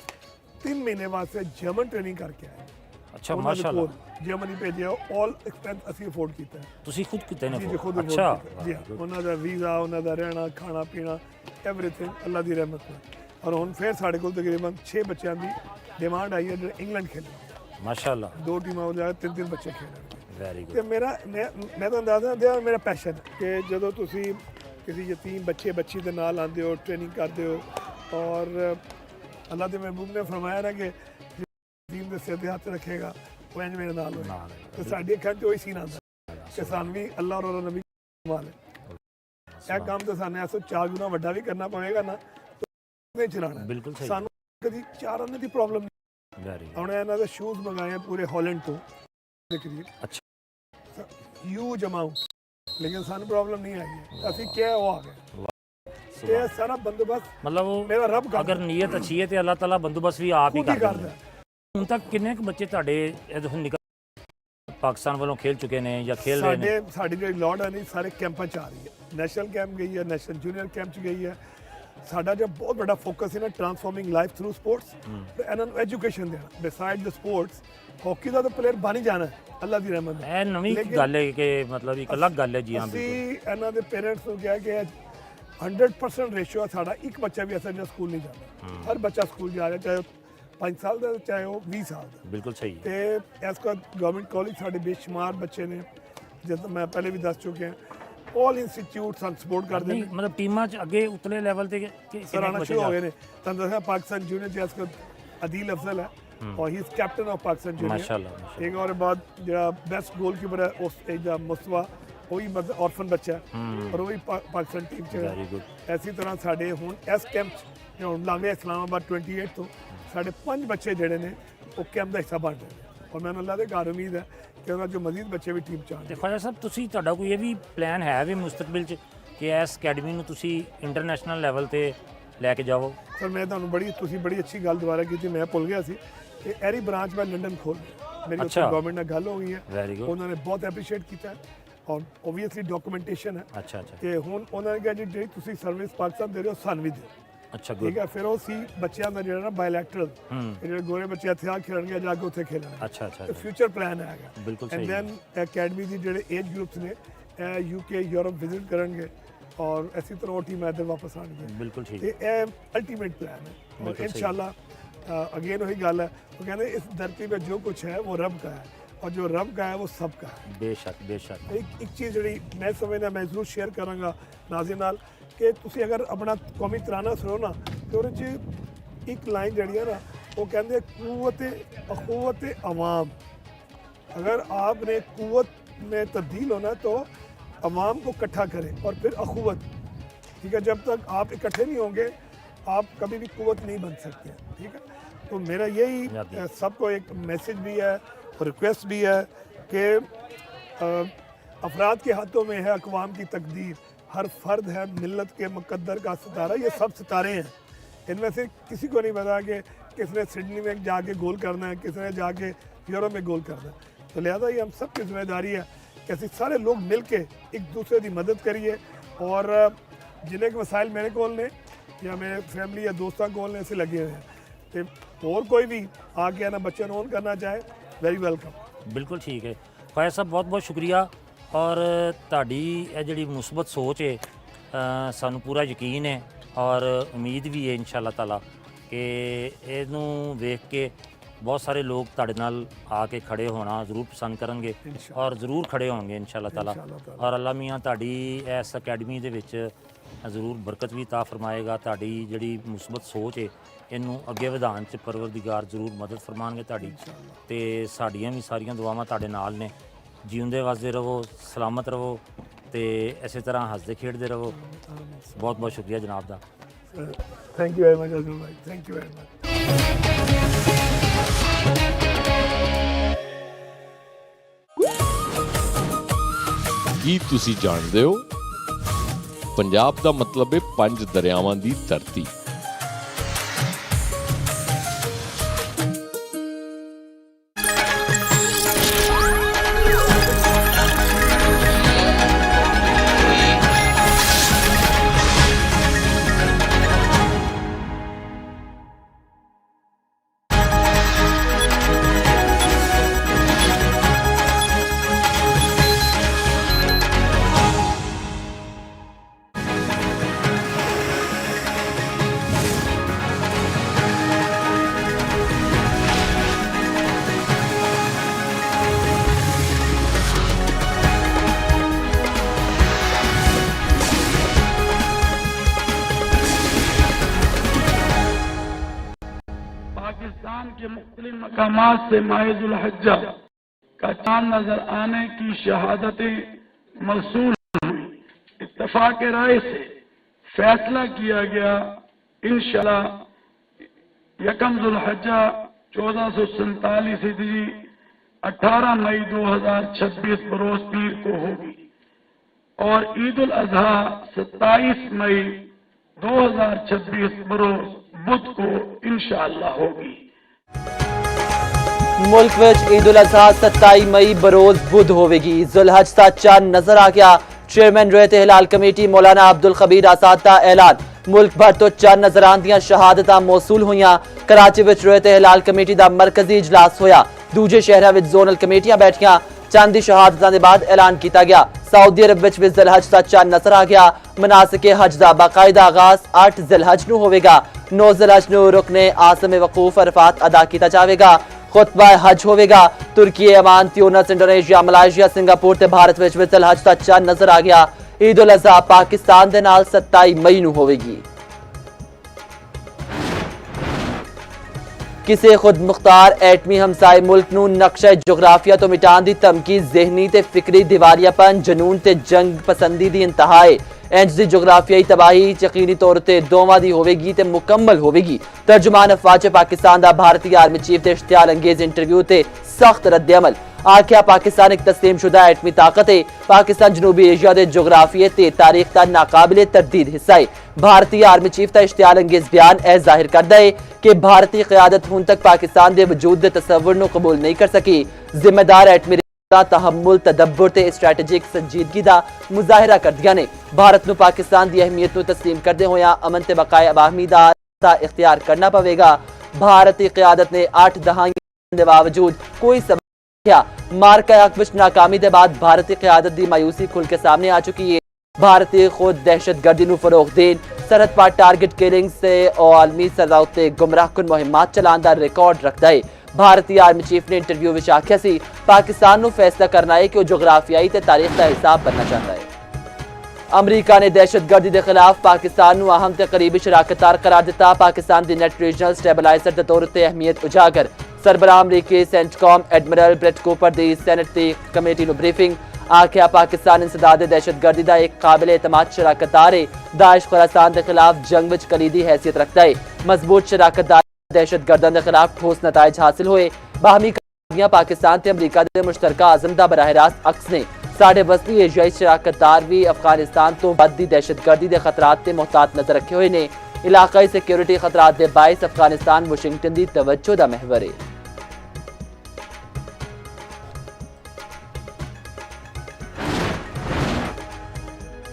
3 महीने वास्ते जर्मन ट्रेनिंग करके आए। अच्छा, माशाअल्लाह। जर्मनी भेजे, ऑल एक्सपेंस असी अफोर्ड किया है। ਤੁਸੀਂ ਖੁਦ ਕਿਤੇ ਨੇ? जी खुद अच्छा, जी हाँ। उन्होंने वीज़ा, उन्होंने रहना, खाना पीना, एवरीथिंग अल्लाह की रहमत है। और हुण फिर साढ़े को तकरीबन 6 बच्चों की डिमांड आई है जो इंग्लैंड खेले, माशाअल्लाह। 2 टीमां हो जाए, 3-3 बच्चे खेल। Very good. तो मेरा मैं तो अंदाजा मेरा पैशन है कि जो तुसी किसी यतीम बच्चे बच्ची के नाल आते हो, ट्रेनिंग करते हो, और अल्लाह के महबूब ने फरमाया ना कि यतीम के सिर पर हाथ रखेगा वो इंज मेरे नाल होए। तो साडी अखां 'ਚ वही सीन आता कि सानू भी अल्लाह और नबी माल है। ਇਹ ਕੰਮ ਤਾਂ ਸਾਨੂੰ ਐਸੋ 4 ਗੁਣਾ ਵੱਡਾ ਵੀ ਕਰਨਾ ਪਵੇਗਾ ਨਾ ਨਹੀਂ ਚਲਾਣਾ। ਬਿਲਕੁਲ ਸਹੀ। ਸਾਨੂੰ ਕਦੀ 4 ਆਨੇ ਦੀ ਪ੍ਰੋਬਲਮ ਨਹੀਂ। ਵੈਰੀ ਹੁਣ ਇਹਨਾਂ ਦੇ ਸ਼ੂਜ਼ ਮੰਗਾਏ ਪੂਰੇ ਹਾਲੈਂਡ ਤੋਂ ਦੇਖੀਏ। ਅੱਛਾ ਹਿਊਜ ਅਮਾਉਂਟ, ਲੇਕਿਨ ਸਾਨੂੰ ਪ੍ਰੋਬਲਮ ਨਹੀਂ ਆਈ ਹੈ। ਅਸੀਂ ਕਿਹਾ ਉਹ ਆ ਗਿਆ। ਇਹ ਸਾਰਾ ਬੰਦੋਬਸਤ ਮਤਲਬ ਮੇਰਾ ਰੱਬ ਕਰਦਾ। ਅਗਰ ਨੀਅਤ ਅੱਛੀ ਹੈ ਤੇ ਅੱਲਾਹ ਤਾਲਾ ਬੰਦੋਬਸਤ ਵੀ ਆਪ ਹੀ ਕਰਦਾ। ਹੁਣ ਤੱਕ ਕਿੰਨੇ ਕੁ ਬੱਚੇ ਤੁਹਾਡੇ ਨਿਕਲ ਪਾਕਿਸਤਾਨ ਵੱਲੋਂ ਖੇਲ ਚੁੱਕੇ ਨੇ ਜਾਂ ਖੇਲ ਰਹੇ ਨੇ? ਸਾਡੀ ਜਿਹੜੀ ਲੋੜ ਹੈ ਨਹੀਂ ਸਾਰੇ ਕੈਂਪਾਂ 'ਚ ਆ ਰਹੀ ਹੈ। ਨੈਸ਼ਨਲ ਕੈਂਪ ਗਈ ਹੈ, ਨੈਸ਼ਨਲ ਜੂਨੀਅਰ ਕੈਂਪ 'ਚ ਗਈ ਹੈ। ਸਾਡਾ ਜੋ ਬਹੁਤ ਵੱਡਾ ਫੋਕਸ ਹੈ ਨਾ ਟ੍ਰਾਂਸਫਾਰਮਿੰਗ ਲਾਈਫ ਥਰੂ ਸਪੋਰਟਸ, ਤੇ ਇਹਨਾਂ ਨੂੰ ਐਜੂਕੇਸ਼ਨ ਦੇਣਾ। ਬਿਸਾਈਡ ਦ ਸਪੋਰਟਸ ਹਾਕੀ ਦਾ ਤਾਂ ਪਲੇਅਰ ਬਣ ਹੀ ਜਾਣਾ ਅੱਲਾ ਦੀ ਰਹਿਮਤ ਨਾਲ। ਇਹ ਨਵੀਂ ਗੱਲ ਹੈ ਕਿ ਮਤਲਬ ਇੱਕ ਅਲੱਗ ਗੱਲ ਹੈ ਜੀ। ਹਾਂ ਅਸੀਂ ਇਹਨਾਂ ਦੇ ਪੇਰੈਂਟਸ ਨੂੰ ਕਿਹਾ ਕਿ 100% ਰੇਸ਼ੋ ਸਾਡਾ ਇੱਕ ਬੱਚਾ ਵੀ ਐਸਾ ਜਿਹੜਾ ਸਕੂਲ ਨਹੀਂ ਜਾਂਦਾ। ਹਰ ਬੱਚਾ ਸਕੂਲ ਜਾ ਰਿਹਾ, ਚਾਹੇ 5 ਸਾਲ ਦਾ ਚਾਹੇ ਉਹ 20 ਸਾਲ ਦਾ। ਬਿਲਕੁਲ ਸਹੀ। ਤੇ ਇਸ ਕੋ ਗਵਰਨਮੈਂਟ ਕਾਲਜ ਸਾਡੇ ਬੇਸ਼ੁਮਾਰ ਬੱਚੇ ਨੇ, ਜਿਵੇਂ ਮੈਂ ਪਹਿਲੇ ਵੀ ਦੱਸ ਚੁੱਕੇ ਹਾਂ। ਆਲ ਇੰਸਟੀਚਿਊਟ ਸਾਨੂੰ ਸਪੋਰਟ ਕਰਦੇ ਨੇ। ਮਤਲਬ ਟੀਮਾਂ 'ਚ ਅੱਗੇ ਉਤਲੇ ਲੈਵਲ ਤੇ ਸਰ ਆਣਾ ਸ਼ੁਰੂ ਹੋ ਗਏ ਨੇ। ਤੁਹਾਨੂੰ ਦੱਸਿਆ ਪਾਕਿਸਤਾਨ ਜੂਨੀਅਰ ਜਿਸ ਕੋ ਅਦੀਲ ਅਫਜ਼ਲ ਹੈ और he is captain of Pakistan junior. माशाल्लाह। एक और बाद जो बेस्ट गोलकीपर है उस एज का मुस्तफा, वही मतलब ऑर्फन बच्चा है और वही पाकिस्तान टीम च है। इसी तरह साडे हुण इस कैंप हुण लांगे इस्लामाबाद 28 तो साडे 5 बच्चे जिहड़े ने वो कैंप का हिस्सा बन रहे हैं और मैंने अल्लाह के घर उम्मीद है कि ਉਹਨਾਂ जो मजीद बच्चे भी टीम च आने। ਤੇ ਖਵਾਜਾ ਸਾਹਿਬ ਤੁਸੀਂ ਤੁਹਾਡਾ ਕੋਈ ਇਹ ਵੀ ਪਲਾਨ ਹੈ ਵੀ ਮੁਸਤਕਬਲ 'ਚ ਕਿ ਇਸ ਅਕੈਡਮੀ ਨੂੰ ਤੁਸੀਂ ਇੰਟਰਨੈਸ਼ਨਲ ਲੈਵਲ ਤੇ ਲੈ ਕੇ ਜਾਵੋ? ਸਰ ਮੈਂ ਤੁਹਾਨੂੰ ਬੜੀ ਅੱਛੀ ਗੱਲ ਦੁਬਾਰਾ ਕੀਤੀ, ਮੈਂ ਭੁੱਲ ਗਿਆ ਸੀ ਕਿ ਐਰੀ ਬ੍ਰਾਂਚ ਮੈਂ ਲੰਡਨ ਖੋਲ ਮੇਰੀ ਉੱਥੇ ਗਵਰਨਮੈਂਟ ਨਾਲ ਗੱਲ ਹੋ ਗਈ ਹੈ। ਉਹਨਾਂ ਨੇ ਬਹੁਤ ਐਪਰੀਸ਼ੀਏਟ ਕੀਤਾ ਔਰ ਓਬਵੀਅਸਲੀ ਡਾਕੂਮੈਂਟੇਸ਼ਨ ਹੈ। ਅੱਛਾ ਤੇ ਹੁਣ ਉਹਨਾਂ ਨੇ ਕਿਹਾ ਜੀ ਜਿਹੜੀ ਤੁਸੀਂ ਸਰਵਿਸ ਪਾਕਿਸਤਾਨ ਦੇ ਰਹੇ ਹੋ ਸਾਨੂੰ ਵੀ ਦਿਓ। ਅੱਛਾ ਠੀਕ ਹੈ। ਫਿਰ ਉਹ ਸੀ ਬੱਚਿਆਂ ਦਾ ਜਿਹੜਾ ਨਾ ਬਾਇਲੈਟਰਲ, ਜਿਹੜੇ ਗੋਰੇ ਬੱਚੇ ਇੱਥੇ ਆ ਖੇਡਣਗੇ ਜਾ ਕੇ ਉੱਥੇ ਖੇਡਣਗੇ। ਅੱਛਾ ਅੱਛਾ। ਤੇ ਫਿਊਚਰ ਪਲਾਨ ਹੈਗਾ। ਬਿਲਕੁਲ ਐਂਡ ਦੈਨ ਅਕੈਡਮੀ ਦੀ ਜਿਹੜੇ ਏਜ ਗਰੁੱਪਸ ਨੇ ਇਹ ਯੂਕੇ ਯੂਰਪ ਵਿਜ਼ਿਟ ਕਰਨਗੇ ਔਰ ਇਸੇ ਤਰ੍ਹਾਂ ਉਹ ਟੀਮ ਇੱਧਰ ਵਾਪਸ ਆਉਣਗੇ। ਬਿਲਕੁਲ ਠੀਕ। ਤੇ ਇਹ ਅਲਟੀਮੇਟ ਪਲਾਨ है और इंशाल्लाह अगेन वही गल है, वो कहते हैं इस धरती पे जो कुछ है वो रब का है और जो रब का है वो सब का है। बेशक बेशक। एक चीज़ जी मैं समझना मैं जरूर शेयर करांगा नाज़रीन नाल कि तुसी अगर अपना कौमी तराना सुनो ना तो उहदे च एक लाइन जड़ी है ना वो कहते कुव्वत अखुवत अवाम। अगर आपने कुव्वत में तब्दील होना तो अवाम को इकट्ठा करें और फिर अखुवत। ठीक है। जब तक आप इकट्ठे नहीं होंगे आप कभी भी कुव्वत नहीं बन सकते। ठीक है। तो मेरा यही सबको एक मैसेज भी है और रिक्वेस्ट भी है कि अफराद के हाथों में है अक़वाम की तकदीर। हर फर्द है मिल्लत के मुकद्दर का सितारा। ये सब सितारे हैं, इनमें से किसी को नहीं पता कि किसने सिडनी में जाके गोल करना है, किसने जाके यूरोप में गोल करना है। तो लिहाजा ये हम सब की जिम्मेदारी है कि असं सारे लोग मिल के एक दूसरे की मदद करिए और जिन्हें वसाइल मेरे कोल ने या मेरे फैमिली या दोस्तों कोल ने असीं लगे हुए हैं। तो और कोई भी आके ना बच्चे ਨੂੰ ऑन करना चाहे वेरी वेलकम। बिल्कुल ठीक है ख्वाजा साहब, बहुत बहुत शुक्रिया। और ਤੁਹਾਡੀ ਇਹ ਜਿਹੜੀ ਮੁਸਬਤ ਸੋਚ ਹੈ ਸਾਨੂੰ ਪੂਰਾ ਯਕੀਨ ਹੈ ਔਰ ਉਮੀਦ ਵੀ ਹੈ ਇਨਸ਼ਾ ਅੱਲਾ ਤਾਲਾ ਕਿ ਇਹਨੂੰ ਵੇਖ ਕੇ ਬਹੁਤ ਸਾਰੇ ਲੋਕ ਤੁਹਾਡੇ ਨਾਲ ਆ ਕੇ ਖੜੇ ਹੋਣਾ ਜ਼ਰੂਰ ਪਸੰਦ ਕਰਨਗੇ ਔਰ ਜ਼ਰੂਰ ਖੜੇ ਹੋਣਗੇ ਇਨਸ਼ਾ ਅੱਲਾ ਤਾਲਾ। ਔਰ ਅੱਲਾ ਮੀਆਂ ਤੁਹਾਡੀ ਇਸ ਅਕੈਡਮੀ ਦੇ ਵਿੱਚ ਜ਼ਰੂਰ ਬਰਕਤ ਵੀ ਤਾ ਫਰਮਾਏਗਾ। ਤੁਹਾਡੀ ਜਿਹੜੀ ਮੁਸਬਤ ਸੋਚ ਹੈ ਇਹਨੂੰ ਅੱਗੇ ਵਧਾਉਣ 'ਚ ਪਰਵਰਦੀਗਾਰ ਜ਼ਰੂਰ ਮਦਦ ਫਰਮਾਉਣਗੇ ਤੁਹਾਡੀ। ਤੇ ਸਾਡੀਆਂ ਵੀ ਸਾਰੀਆਂ ਦੁਆਵਾਂ ਤੁਹਾਡੇ ਨਾਲ ਨੇ। ਜਿਉਂਦੇ ਵਸਦੇ ਰਹੋ, ਸਲਾਮਤ ਰਹੋ ਤੇ ਇਸੇ ਤਰ੍ਹਾਂ ਹੱਸਦੇ ਖੇਡਦੇ ਰਹੋ। ਬਹੁਤ ਬਹੁਤ ਸ਼ੁਕਰੀਆ ਜਨਾਬ ਦਾ। Thank you very much ਅਜ਼ਮ Bhai, thank you very much. ਕੀ ਤੁਸੀਂ ਜਾਣਦੇ ਹੋ ਪੰਜਾਬ ਦਾ ਮਤਲਬ ਹੈ 5 ਦਰਿਆਵਾਂ ਦੀ ਧਰਤੀ। पाकिस्तान के मुख्तलिफ मकामात से माहिजुल हज्जा का चांद नजर आने की शहादतें मौसूल हुई। इत्तफाक राय से फैसला किया गया इंशाअल्लाह यकम जुल्हज्जा 1447 हिजरी 18 मई 2026 बरोज पीर को होगी और ईद उल अजहा 27 मई 2026 बरोज बुध को इंशाअल्लाह होगी। मुल्क विच ईद उल अजहा 27 मई बरोज बुध होगी। जुल्हज दा चंद नजर आ गया। चेयरमैन रोयत हिलाल कमेटी मौलाना अब्दुल खबीर आजाद दा ऐलान। मुल्क भर तो चंद नजरान दियां शहादतां मौसूल हुईयां। कराची विच रोयत हिलाल कमेटी दा मरकजी इजलास होया। दूजे शहरां विच जोनल कमेटियां बैठियां। चंद दी शहादतां दे बाद ऐलान किया गया। सऊदी अरब विच भी जिलहज दा चंद नजर आ गया। मनासिके हज दा बाकायदा आगाज 8 जिलहज नूं होवेगा। 9 जिलहज नूं रुकने आज़म वकूफ अरफात अदा किया जाएगा। खुतबा हज होवेगा। तुर्की, ओमान, ट्यूनिस, इंडोनेशिया, मलायशिया, सिंगापुर ते भारत विच भी जिलहज दा चंद नजर आ गया। ईद उल अजहा पाकिस्तान दे नाल 27 मई नूं होवेगी। किसी खुद मुख्तार एटमी हमसाए मुल्क नूं नक्शा जोग्राफिया तो मिटान दी धमकी जहनी ते फिक्री दिवारियापन जनून ते जंग पसंदी दी इंतहाए इंज दी जोग्राफियाई तबाही यकीनी तौर ते दोवां दी होवेगी ते मुकम्मल होवेगी। तर्जुमान अफवाज पाकिस्तान दा भारतीय आर्मी चीफ दे इश्तियाल अंगेज इंटरव्यू ते सख्त रद्द-ए-अमल। आख्या पाकिस्तान एक तस्लीम शुदा एटमी ताकत है। पाकिस्तान जनूबी एशिया दे जोग्राफिये ते तारीख दा नाकाबिले तरदीद हिस्सा है। भारतीय आर्मी चीफ दा इश्तियाल अंगेज बयान ऐ जाहिर करदा है कि भारतीय क़यादत हुण तक पाकिस्तान दे वजूद दे तसव्वुर नूं कबूल नहीं कर सकी। जिम्मेदार एटमी तहम्मुल, तदब्बुर ते स्ट्रैटेजिक संजीदगी दा मुजाहिरा करदियां ने। भारत नूं पाकिस्तान दी अहमियत नूं तस्लीम करदे होया अमन ते बकाए अवामी दा इख्तियार करना पवेगा। भारतीय क़यादत ने 8 दहाइयां दे बावजूद कोई सबक मार्का हक विच नाकामी दे बाद भारतीय क़यादत दी मायूसी खुल के सामने आ चुकी है। भारतीय खुद दहशतगर्दी नूं फरोग देन, सरहद पार टारगेट किलिंग्स ते आलमी सतह उत्ते गुमराहकुन मुहिमात चलाण दा रिकॉर्ड रखदा है। भारतीय आर्मी चीफ ने इंटरव्यू विच आख्या सी पाकिस्तान नूं फैसला करना है कि वह जोग्राफियाई ते तारीख का हिसाब बनना चाहता है। अमरीका ने दहशतगर्दी के खिलाफ पाकिस्तान नूं अहम ते करीबी शराकतदार करार दिता। पाकिस्तान दी नेट रीजनल स्टेबलाइजर दे तौर ते अहमियत उजागर। सरबराह अमरीकी सेंटकॉम एडमिरल ब्रेट कूपर दी सेनेट दी कमेटी नूं ब्रीफिंग। आख्या पाकिस्तान इंसदाद दहशतगर्दी का एक काबिल एतमाद शराकतदार है। दाइश खुरासान के खिलाफ जंग विच कलीदी हैसियत रखता है। मजबूत शराकतदार दहशतगर्दन के खिलाफ ठोस नताइज हासिल हुए। बाहमी कामयाबियां पाकिस्तान ते अमरीका दे मुश्तरका आज़म दा बराह रास्त अक्स ने। साढ़े वसती एशियाई शराकतदार भी अफगानिस्तान तो बदी दहशतगर्दी के खतरात ते मुहतात नजर रखे हुए ने। इलाकाई सिक्योरिटी खतरात के बायस अफगानिस्तान वाशिंगटन की तवज्जो का महवर है।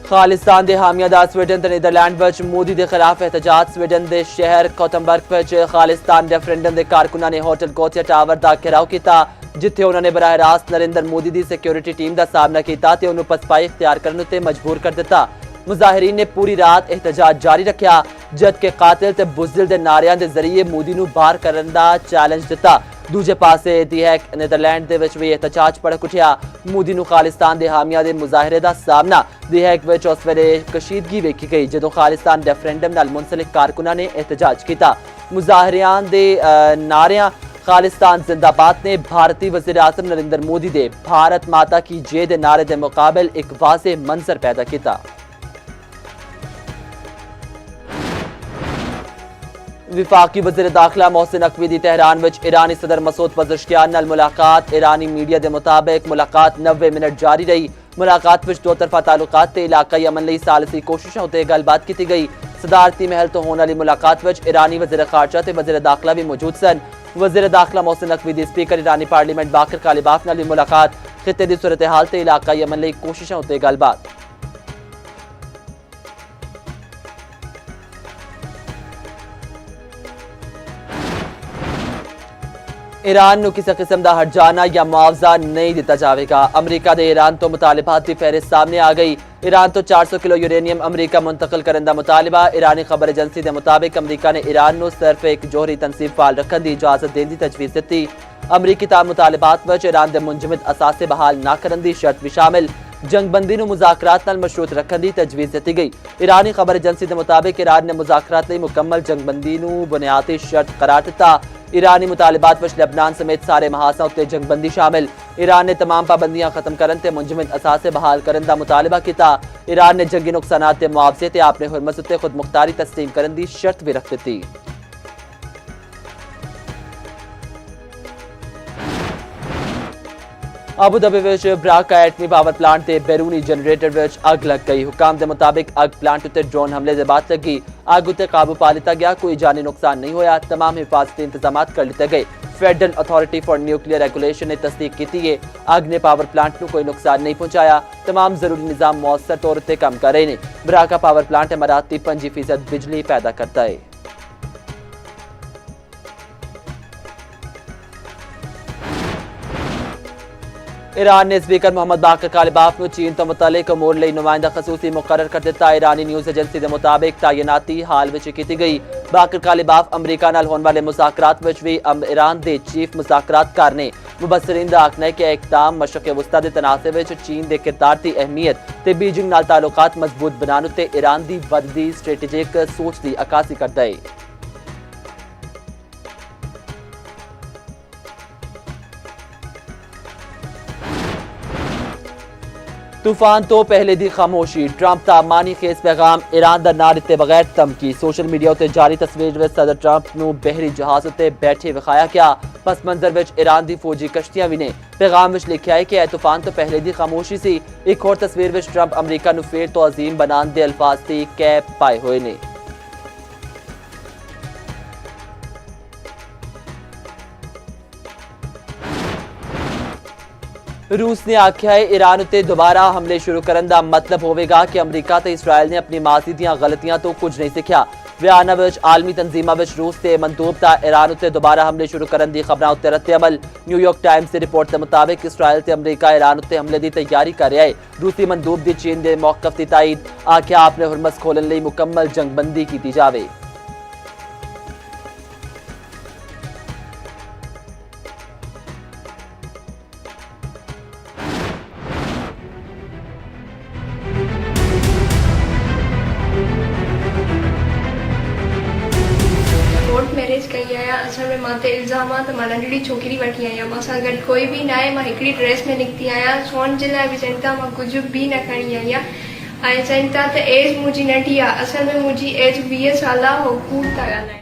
खालिस्तान दे हामिया दा स्वीडन ते नीदरलैंड विच मोदी दे खिलाफ एहतजाज। स्वीडन दे शहर कोटनबर्ग विच खालिस्तान रेफरेंडम दे कारकुनां ने होटल कोचिया टावर दा घेराव किया, जिथे उन्होंने बराह रास्त नरेंद्र मोदी दी सिक्योरिटी टीम दा सामना किया ते उन्हें पसपाई इख्तियार करने ते मजबूर कर दिता। मुजाहिरीन ने पूरी रात एहतजाज जारी रखा, जबकि कातिल ते बुज़दिल दे नारियां दे जरिए मोदी नूं बाहर करन दा चैलेंज दिता। दूजे पासे दी हैक नीदरलैंड दे विच भी एहतजाज भड़क उठिया। मोदी नूं खालिस्तान दे हामिया दे मुजाहरे दा सामना दी हैक विच उस वेले कशीदगी वेखी गई जदों खालिस्तान रेफरेंडम नाल मुंसलिक कारकुनां ने एहतजाज किया। मुजाहरियां दे नारियां खालिस्तान जिंदाबाद ने भारतीय वज़ीर आज़म नरेंद्र मोदी दे भारत माता की जय दे नारे दे मुकाबल एक वाज़ेह मंजर पैदा किया। विफाकी वज़ीर दाखिला मोहसिन नकवी दी तेहरान विच ईरानी सदर मसूद पज़ेश्कियान नाल मुलाकात। ईरानी मीडिया के मुताबिक मुलाकात 90 मिनट जारी रही। मुलाकात विच दो तरफा ताल्लुकात ते इलाकाई अमन लई सालसी कोशिशों ते गलबात की गई। सदारती महल तो होने वाली मुलाकात विच ईरानी वज़ीर खारजा ते वज़ीर दाखिला भी मौजूद सन। वज़ीर दाखिला मोहसिन नकवी दी स्पीकर ईरानी पार्लीमेंट बाकर कालिबाफ नाल भी मुलाकात। खित्ते दी सूरत हाल ते इलाकाई अमन लई कोशिशों ते गलबात। ईरान नूं किसी किस्म का हरजाना या मुआवजा नहीं दिता जाएगा। अमरीका दे ईरान तो मुतालिबात की फहरिस्त सामने आ गई। ईरान तो 400 किलो यूरेनियम अमरीका मुंतकिल करने का मुतालिबा। ईरानी खबर एजेंसी के मुताबिक अमरीका ने ईरान नूं सिर्फ एक जोहरी तनसीब फाल रखने की इजाजत देने की तजवीज़ दी। अमरीकी मुतालिबात विच ईरान के मुंजमद असासे बहाल न करने की शर्त भी शामिल। जंगबंदी ਨੂੰ ਮੁਜ਼ਾਕਰਾਤ ਨਾਲ ਮਸ਼ਰੂਤ ਰੱਖਣ ਦੀ ਤਜਵੀਜ਼ ਦਿੱਤੀ ਗਈ। ਈਰਾਨੀ ਖਬਰ ਏਜੰਸੀ ਦੇ ਮੁਤਾਬਿਕ ਈਰਾਨ ਨੇ ਮੁਜ਼ਾਕਰਾਤ ਲਈ ਮੁਕੰਮਲ ਜੰਗਬੰਦੀ ਨੂੰ ਬੁਨਿਆਦੀ ਸ਼ਰਤ करार ਦਿੱਤਾ। ईरानी मुतालिबात विच लेबनान समेत सारे महासा उत्ते जंगबंदी शामिल। ईरान ने तमाम पाबंदियां खत्म करन ते मुंजमद असासे बहाल करन दा मुतालबा किया। ईरान ने जंगी नुकसानात ते मुआवजे ते अपने हुरमत उत्ते खुद मुख्तारी तस्लीम करन दी शर्त भी रख दी। अबू धाबी विच ब्राका एटमी पावर प्लांट के बैरूनी जनरेटर विच अग लग गई। हुकाम के मुताबिक अग प्लांट उत्ते ड्रोन हमले के बाद लगी। अग उत्ते काबू पा लिया गया, कोई जानी नुकसान नहीं होया। तमाम हिफाजती इंतजाम कर लिये गए। Federal authority for nuclear regulation ने तस्दीक की है अग ने पावर प्लांट को कोई नुकसान नहीं पहुंचाया। तमाम जरूरी निजाम मौसर तौर पर काम कर रहे हैं। ब्राका पावर प्लांट इमारात की 25% बिजली पैदा करता है। ईरान ने स्पीकर मोहम्मद बाकर कालिबाफ चीन तो मुतलिक अमूर लई नुमाइंदा खसूसी मुकर्रर कर दिता। ईरानी न्यूज़ एजेंसी के मुताबिक तैनाती हाल में की गई। बाकर कालिबाफ अमरीका नाल होने वाले मुज़ाकरात विच भी ईरान के चीफ मुज़ाकरातकार ने मुबसरीन का आखना है कि इकदाम मशरक़ वस्ता के तनाज़े विच चीन के किरदार की अहमियत ते बीजिंग नाल ताल्लुकात मजबूत बनाने उत्ते ईरान की वधदी स्ट्रेटेजिक सोच की अक्कासी करता है। तूफान तो पहले दी खामोशी। ट्रंप का मानी खेस पैगाम ईरान का ना दिते बगैर धमकी। सोशल मीडिया उत्ते जारी तस्वीर में सदर ट्रंप नूं बहरी जहाज उत्ते बैठे विखाया गया। पस मंजर विच ईरान दी फौजी कश्तियां भी ने। पैगाम विच लिखा है कि यह तूफान तो पहले दी खामोशी सी। एक होर तस्वीर विच ट्रंप अमरीका नूं फेर तो अजीम बनाने दे अल्फाज दी कैप पाए हुए ने। रूस ने आख्या है ईरान उत्ते दोबारा हमले शुरू करने का मतलब होगा कि अमरीका ते इसराइल ने अपनी माजी दी गलतियां तो कुछ नहीं सीखा। वियना विच आलमी तंजीमां विच रूस के मंदूब का ईरान उत्ते दोबारा हमले शुरू करने की खबरां उत्ते रद्द अमल। न्यूयॉर्क टाइम्स की रिपोर्ट के मुताबिक इसराइल ते अमरीका ईरान उत्ते हमले की तैयारी कर रहा है। रूसी मंदूब की चीन के मौकफ की तायद। आख्या अपने हुरमस खोलने लई मुकम्मल जंगबंदी की जाए। मैरिज कई आया असल में माते इल्जाम त मां नंढड़ी छोकिरी वठी आहियां। मूंसां गॾु कोई बि न आहे। मां हिकिड़ी ड्रेस में निकिती आहियां। सोन जे लाइ बि चवनि था मां कुझु बि न खणी आई आहियां। ऐं चवनि था त एज मुंहिंजी नंढी आहे। असल में मुंहिंजी एज 20 साल आहे। हो कूड़ था ॻाल्हाइनि।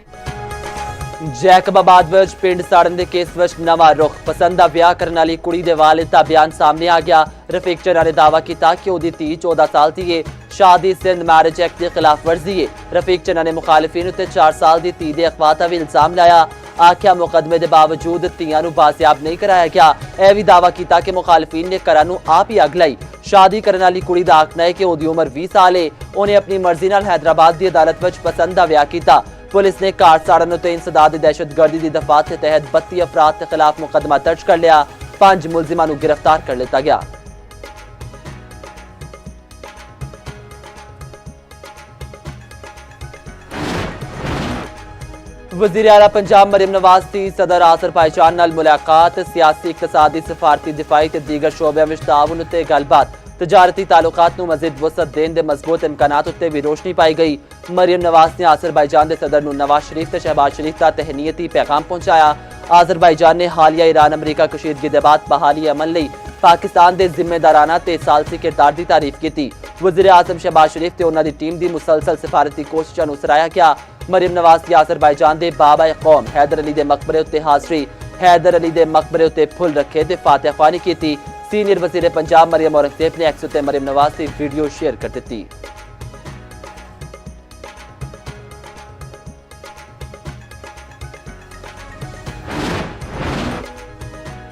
जैकबाबाद विच पिंड साड़न के केस विच नवा रुख। पसंद दा विआह करने वाली कुड़ी दे वालिद दा बयान सामने आ गया। रफीक चन्ना ने दावा किया कि उहदी धी 14 साल दी है। शादी सिंध मैरिज एक्ट की खिलाफ वर्जी है। रफीक चन्ना ने मुखालिफिन उत्ते 4 साल की धी दे अगवा दा भी इल्जाम लाया। आख्या मुकदमे के बावजूद धीआं नूं बाजियाब नहीं कराया गया। यह भी दावा किया कि मुखालिफिन ने घरां नूं आप ही अग लाई। शादी करने वाली कुड़ी दा आखना है कि उहदी उम्र 20 साल है। उन्हें अपनी मर्जी नाल हैदराबाद की अदालत विच पसंद दा विआह किया। पुलिस ने कार साड़न उत्ते इंसदाद दहशतगर्दी की दफात के तहत 32 अफराद के खिलाफ मुकदमा दर्ज कर लिया। 5 मुलजिमां नूं गिरफ्तार कर लिया गया। वज़ीर आला पंजाब मरियम नवाज की सदर आज़रबाईजान नाल मुलाकात। सियासी इक़्तिसादी सिफारती दिफाई ते दीगर शोबियां विच ताउन उत्ते गलबात। तजारती ताल्लुकात नूं मज़ीद वसअत देने दे मज़बूत इम्कानात उत्ते भी रोशनी पाई गई। मरियम नवाज ने आज़रबाईजान के सदर नूं नवाज शरीफ ते शहबाज शरीफ का तहनीती पैगाम पहुंचाया। आज़रबाईजान ने हालिया ईरान अमरीका कशीदगी के बाद बहाली अमल लई पाकिस्तान के जिम्मेदाराना ते सालसी किरदार की तारीफ की। वज़ीर आज़म शहबाज शरीफ ते उन्हां दी टीम की मुसलसल सिफारती कोशिशों नूं सराहया गया। मरियम नवाज की आज़रबाईजान के बाबा कौम हैदर अली के मकबरे उत्ते हाज़री। हैदर अली के मकबरे उत्ते फुल रखे ते फातिहा ख्वानी की। सीनियर वज़ीर पंजाब मरियम औरंगजेब ने एक्स उत्ते मरियम नवाज की वीडियो शेयर कर दी।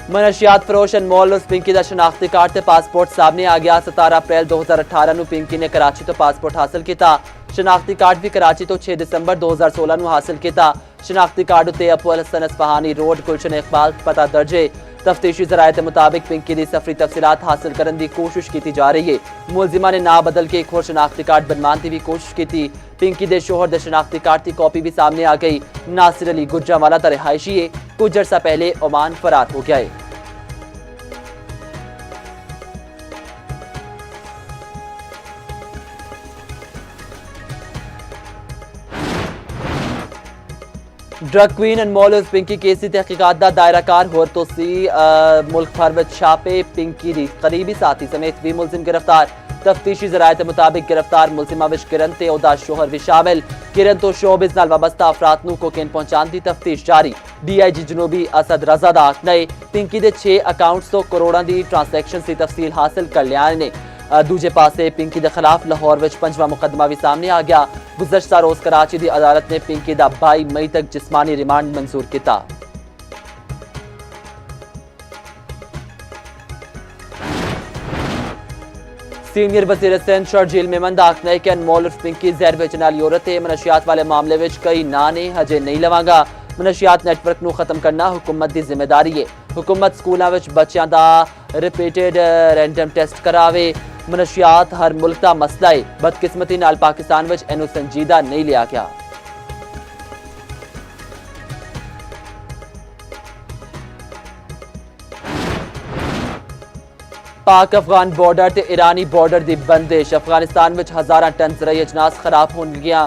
मनशियात फरोश अनमोल पिंकी का शनाख्ती कार्ड ते पासपोर्ट सामने आ गया। 17 अप्रैल 2018 नूं पिंकी ने कराची तो पासपोर्ट हासिल किया। शनाख्ती कार्ड भी कराची तो 6 दिसंबर 2016 नूं हासिल किया। शनाख्ती कार्ड उत्ते अबू अल हसन अस्फहानी रोड गुलशन इकबाल पता दर्ज है। तफ्तीशी ज़राए के मुताबिक पिंकी की सफरी तफसीलात हासिल करने की कोशिश की जा रही है। मुलजिमा ने ना बदल के एक और शनाख्ती कार्ड बनवाने की भी कोशिश की थी। पिंकी के शोहर के शनाख्ती कार्ड की कॉपी भी सामने आ गई। नासिर अली गुजरावाला का रिहायशी है। कुछ अर्सा पहले ओमान फरार हो गया है। ड्रग क्वीन अनमोल उर्फ पिंकी केस की तहकीकात का दायराकार होर तोसी मुल्क भर में छापे पिंकी दी करीबी साथी समेत 20 मुलजिम गिरफ्तार तफ्तीशी जराये के मुताबिक गिरफ्तार मुलजिमा विच किरण ते ओदा शोहर भी शामिल किरण तो शोबिज नाल वाबस्ता अफराद नूं कोकेन पहुंचाने की तफ्तीश जारी DIG जनूबी असद रजा दा आखना है पिंकी दे 6 अकाउंट्स तो करोड़ों की ट्रांसैक्शन की तफसील हासिल कर लिया ने दूजे पासे पिंकी के खिलाफ लाहौर विच 5वां मुकदमा भी सामने आ गया गुज़श्ता रोज कराची की अदालत ने पिंकी का 22 मई तक जिस्मानी रिमांड मंजूर किया। सीनियर वज़ीर सिंध शर्जील मेमन का आखना है कि अनमोल उर्फ पिंकी जहर बेचने वाली औरत है मनशियात वाले मामले में कई ना ने हजे नहीं लवांगा मनशियात नेटवर्क नूं खत्म करना हुकूमत की जिम्मेदारी है हुकूमत स्कूलों में बच्चों का रिपीटेड रैंडम टेस्ट करावे मनशियात हर मुल्क का मसला है बदकिस्मती नाल पाकिस्तान में इनू संजीदा नहीं लिया गया। पाक अफगान बॉर्डर ते ईरानी बॉर्डर की बंदिश अफगानिस्तान में हज़ारां टन ज़रई अजनास खराब होने गया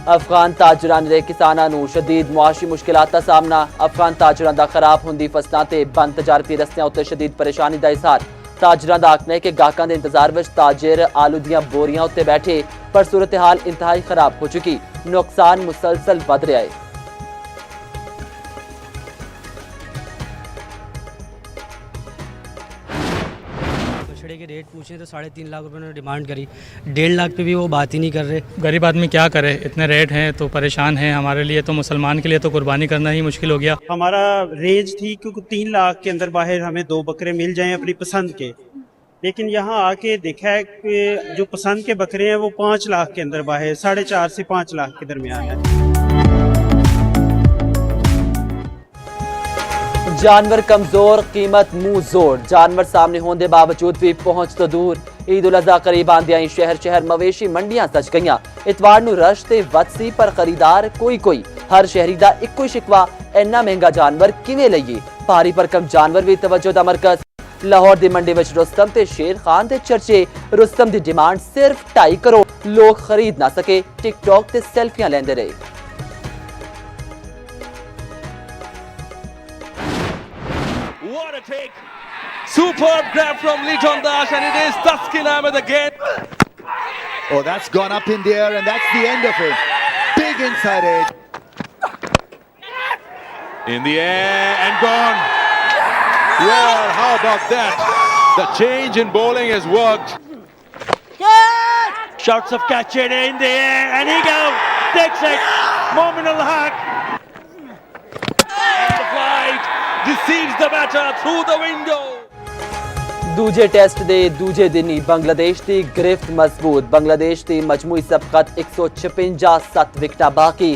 अफगान ताजरां ने किसानां नूं शदीद मुआशी मुश्किलात का सामना अफगान ताजरां दा खराब होंदी फसलां ते बंद तजारती रस्तियां उत्ते शदीद परेशानी का इजहार ताजरां दा आखना है कि गाहकां दे इंतजार विच ताजिर आलू दियां बोरियां उत्ते बैठे पर सूरत हाल इंतहाई खराब हो चुकी नुकसान मुसलसल वध रहा है। बछड़े के रेट पूछे तो 3.5 लाख रुपए उन्होंने डिमांड करी 1.5 लाख पे भी वो बात ही नहीं कर रहे। गरीब आदमी क्या करे इतने रेट हैं तो परेशान हैं हमारे लिए तो मुसलमान के लिए तो कुर्बानी करना ही मुश्किल हो गया। हमारा रेंज थी क्योंकि 3 लाख के अंदर बाहर हमें 2 बकरे मिल जाएं अपनी पसंद के लेकिन यहाँ आके देखा है कि जो पसंद के बकरे हैं वो 5 लाख के अंदर बाहर 4.5 से 5 लाख के दरमियान है। जानवर कमजोर कीमत मुंह जोर जानवर सामने होने बावजूद भी पहुंच तो दूर ईद उल अज़हा करीब आंदियां शहर शहर मवेशी मंडियां सज गईयां इतवार नूं रश ते वसी पर खरीदार कोई हर शहरी दा इक्को शिकवा इन्ना महंगा जानवर किवें लईए भारी भरकम जानवर भी तवज्जो दा मरकज लाहौर दी मंडी विच रुस्तम ते शेर खान दे चर्चे रुस्तम दी डिमांड सिर्फ 2.5 करोड़ लोग खरीद ना सके टिकटॉक ते सेल्फियां लेंदे रहे। What a take! Superb grab from Liton Dash and it is Taskin Ahmed again. Oh, that's gone up in the air and that's the end of it. Big inside edge. In the air and gone. Well, how about that? The change in bowling has worked. Shots of catch it in the air and he goes. Takes it. Momin al-Haq. And the flight deceives the batter through the window. दूजे test दे दूजे दिन ही बांग्लादेश की गिरफ्त मजबूत बांग्लादेश की मजमूई सबकत 156 7 विकटा बाकी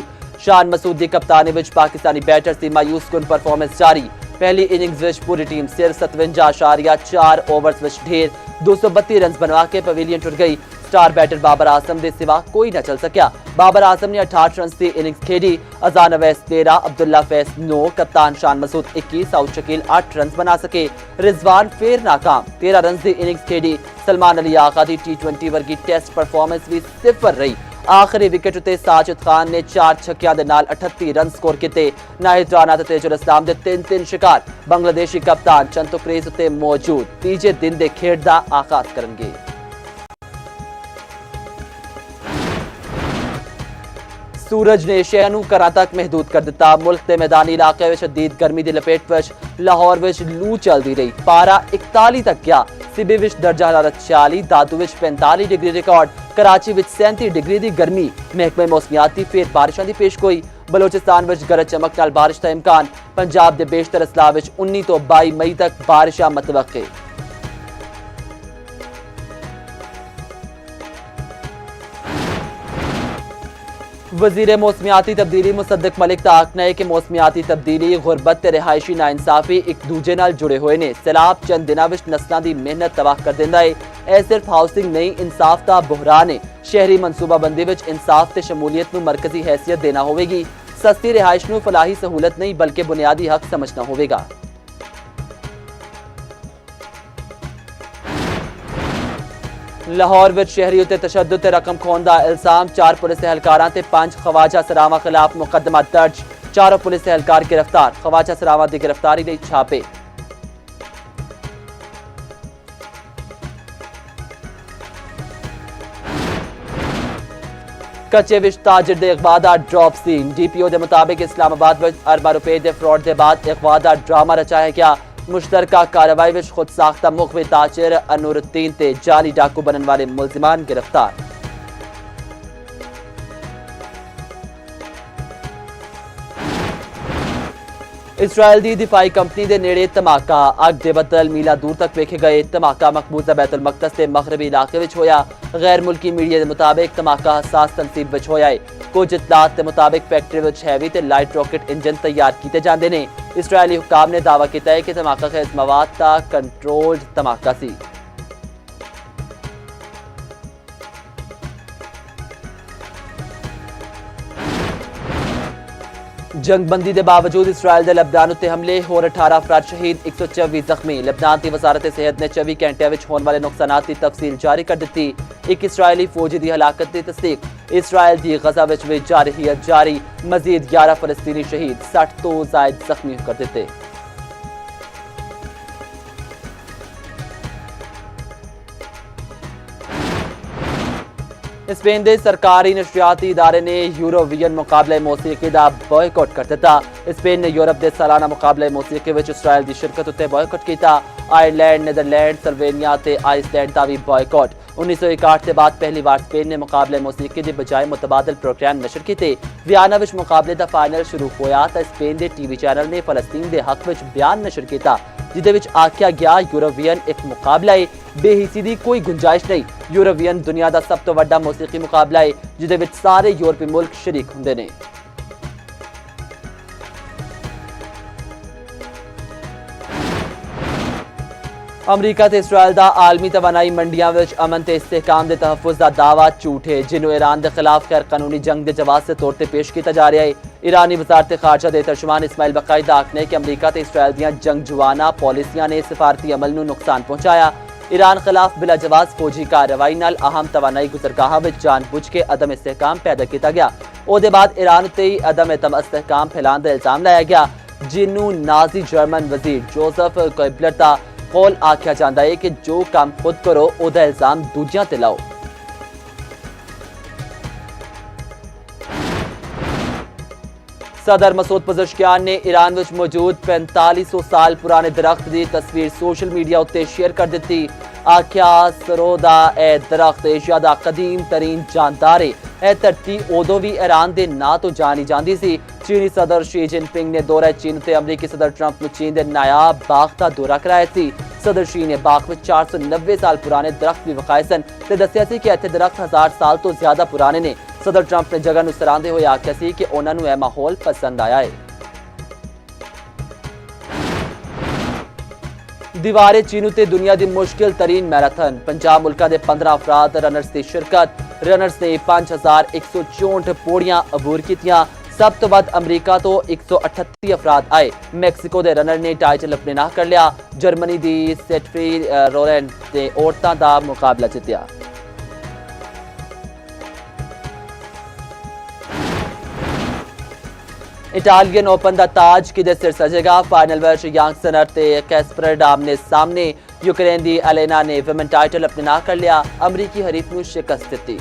शान मसूद की कप्तानी विच पाकिस्तानी बैटर्स की मायूस कुन परफॉर्मेंस जारी पहली इनिंग्स विच पूरी टीम सिर्फ 57.4 ओवर्स विच ढेर 232 रन बनवा के पवेलियन टुट गई स्टार बैटर बाबर आजम के सिवा कोई न चल सकिया बाबर आजम ने 68 रन की इनिंग्स खेली अजान अवैस 13 अब्दुल्ला फैज 9 कप्तान शान मसूद 21 साउथ शकील 8 रन बना सके रिजवान फिर नाकाम 13 रन की इनिंग्स खेली सलमान अली आगा की T20 वर्गी टेस्ट परफॉर्मेंस भी 0 रही आखिरी विकेट उत्ते साजिद खान ने 4 छक्कियां दे नाल 38 रन स्कोर किए नाहिद राणा ते तेजुल इस्लाम दे 3 शिकार बांग्लादेशी कप्तान चंद क्रेज उत्ते मौजूद तीजे दिन दे खेड दा आगाज करनगे। सूरज ने शहर नूं घरां तक महदूद कर दिता मुल्क के मैदानी इलाके में शदीद गर्मी की लपेट विच लाहौर विच लू चलती रही पारा 41 तक गया सिबी विच दर्जा हरारत 46 दादू विच 45 डिग्री रिकॉर्ड कराची विच 37 डिग्री की गर्मी महकमे मौसमियात की फिर बारिशां की पेशगोई बलोचिस्तान विच गरज चमक नाल बारिश का इम्कान पंजाब के बेशतर अजला विच 19 तो 22 मई तक बारिशां मतवक्के। वजीर मौसमियाती तब्दीली मुसद्दिक मलिक का आखना है कि मौसमियाती तब्दीली गुरबत ते रिहायशी नाइंसाफी एक दूजे नाल जुड़े हुए ने सैलाब चंद दिनां विच नस्लां दी मेहनत तबाह कर दिंदा है ए सिर्फ हाउसिंग नहीं इंसाफ दा बुहरान है शहरी मनसूबाबंदी विच इंसाफ ते शमूलियत नूं मरकजी हैसियत देना होवेगी सस्ती रिहाइश नूं फलाही सहूलत नहीं बल्कि बुनियादी हक समझना होवेगा। लाहौर विच शहरी उत्ते तशद्दुद ते रकम खोन दा इल्जाम 4 पुलिस एहलकारां ते 5 खवाजा सरावां खिलाफ मुकदमा दर्ज 4 पुलिस एहलकार गिरफ्तार। ख्वाजा सरावत की गिरफ्तारी ਲਈ छापे। कच्चे विच ताजिर दे अगवा दा ड्रॉप सीन। DPO के मुताबिक इस्लामाबाद में अरबा रुपए के फ्रॉड के बाद अगवा दा ड्रामा रचाया गया। मुश्तरका कार्रवाई में खुद साख्ता मुखबी ताजिर अनूरुद्दीन ते जाली डाकू बनने वाले मुलजिमान गिरफ्तार। इसराइल की दिफाई कंपनी के नेड़े धमाका। अग के बदल मीला दूर तक वेखे गए। धमाका मकबूजा बैतुल मकदस के मगरबी इलाके में होया। गैर मुल्की मीडिया के मुताबिक धमाका हसास तनसीब में होया है। कुछ इतलात के मुताबिक फैक्ट्री में हैवी ते लाइट रॉकेट इंजन तैयार किए जाते हैं। इसराइली हुकाम ने दावा किया है कि धमाका खेज मवाद का कंट्रोल्ड धमाका सी। जंगबंदी के बावजूद इसराइल के लबनान उत्ते हमले होर 18 अफराद शहीद 124 जख्मी। लबनान की वजारत सेहत ने 24 घंटे में होने वाले नुकसान की तफसील जारी कर दी। एक इसराइली फौजी की हलाकत की तस्दीक। इसराइल की गजा में भी जारी मजीद 11 फलस्तीनी शहीद 60 तो जायद जख्मी कर दिते। स्पेन के सरकारी नशरियाती इदारे ने यूरोवियन मुकाबले मौसीकी का बॉयकॉट कर दिता। स्पेन ने यूरोप के सालाना मुकाबले मौसीकी में इसराइल की शिरकत उत्ते बॉयकॉट किया। आयरलैंड, नीदरलैंड, स्लोवेनिया ते आइसलैंड का भी बॉयकॉट। 1961 के बाद पहली बार स्पेन ने मुकाबले मौसीकी के बजाय मुतबादल प्रोग्राम नशर किए। वियना में मुकाबले का फाइनल शुरू होया तो स्पेन के TV चैनल ने फलस्तीन के हक में बयान नशर किया जिदे आख्या गया यूरोवियन एक मुकाबला है, बेहिसी की कोई गुंजाइश नहीं। यूरोवियन दुनिया का सब तो वड्डा मौसीकी मुकाबला है जिदे सारे यूरोपी मुल्क शरीक होंगे ने। अमरीका ते इसराइल का आलमी तवानाई मंडियां में अमन ते इस्तेहकाम के तहफ़ुज़ का दावा झूठ है जिन्होंने ईरान के खिलाफ गैर कानूनी जंग के जवाब से तौर पर पेश किया जा रहा है। ईरानी वजारत खारजा के तर्जुमान इस्माइल बाकायदा आखने कि अमरीका ते इसराइल दियां जंगजुआना पॉलिसियां ने सिफारती अमल नूं नुकसान पहुंचाया। ईरान खिलाफ बिला जवाब फौजी कार्रवाई नाल अहम तवानाई गुजरगाहां में जानबूझ के अदम इस्तेहकाम पैदा किया गया। उसके बाद ईरान उत्ते ही अदम इस्तेहकाम फैलाने का इल्जाम लाया गया जिन्हों नाजी जर्मन वजीर जोसेफ गोएबलर का कौल आख्या जाता है कि जो काम खुद करो ओदा इल्जाम दूजियां ते लाओ। सदर मसूद पज़ेश्कियान ने ईरान में मौजूद 4500 साल पुराने दरख्त की तस्वीर सोशल मीडिया उत्ते शेयर कर दी। आख्या सरोदा ए दरख्त एशिया का कदीम तरीन जानदार है। यह धरती उदों भी ईरान के नां तो जानी जाती सी। चीनी सदर शी जिनपिंग ने दौरा चीन ते अमरीकी सदर ट्रंप ने चीन के नायाब बाग का दौरा कराया सी। सदर शी ने बाग में 490 साल पुराने दरख्त भी विखाए सन ते दस्सिया सी कि इत्थे दरख्त 1000 साल तो ज्यादा पुराने ने। सदर ट्रंप ने जगह सराहते हुए आख्या सी कि उन्हां नूं यह माहौल पसंद आया है। दीवारे चीनू ते दुनिया की मुश्किल तरीन मैराथन। 50 मुल्कों के 15 अफराद रनर्स की शिरकत। रनर्स ने 5164 पौड़ियां अबूर कीतियां। सब तो वध अमरीका तो 138 अफराद आए। मैक्सीको के रनर ने टाइटल अपने नाम कर लिया। जर्मनी की सेटफ्री रोलेंड ने औरतों का मुकाबला जीतिया। इटालियन ओपन का ताज किदे सिर सजेगा। फाइनल में यांग सिनर ते कैस्पर आमने सामने। यूक्रेन की एलेना ने विमेन टाइटल अपने नाम कर लिया। अमरीकी हरीफ को शिकस्त दी।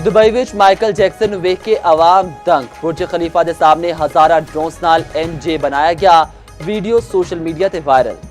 दुबई विच माइकल जैक्सन नूं वेख के आवाम दंग। बुर्ज खलीफा के सामने हजारा ड्रोन्स नाल NJ बनाया गया। वीडियो सोशल मीडिया ते viral.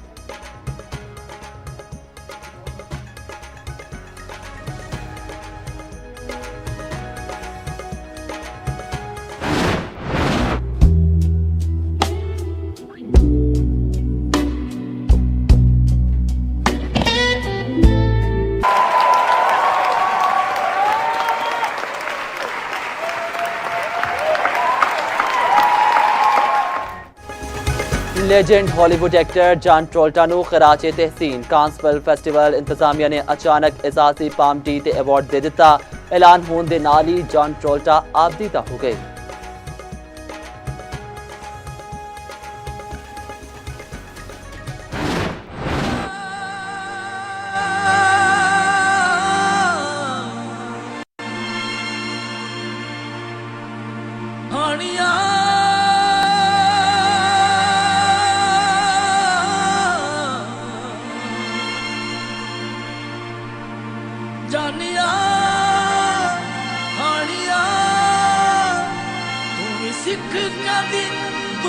Legend Hollywood actor John Travolta नूं खराजे तहसीन। कांस फिल्म फेस्टिवल इंतजामिया ने अचानक एजाजी पाम डी ते अवार्ड दे दिता। ऐलान होने दे नाल ही जॉन ट्रोल्टा आबदीदा हो गए।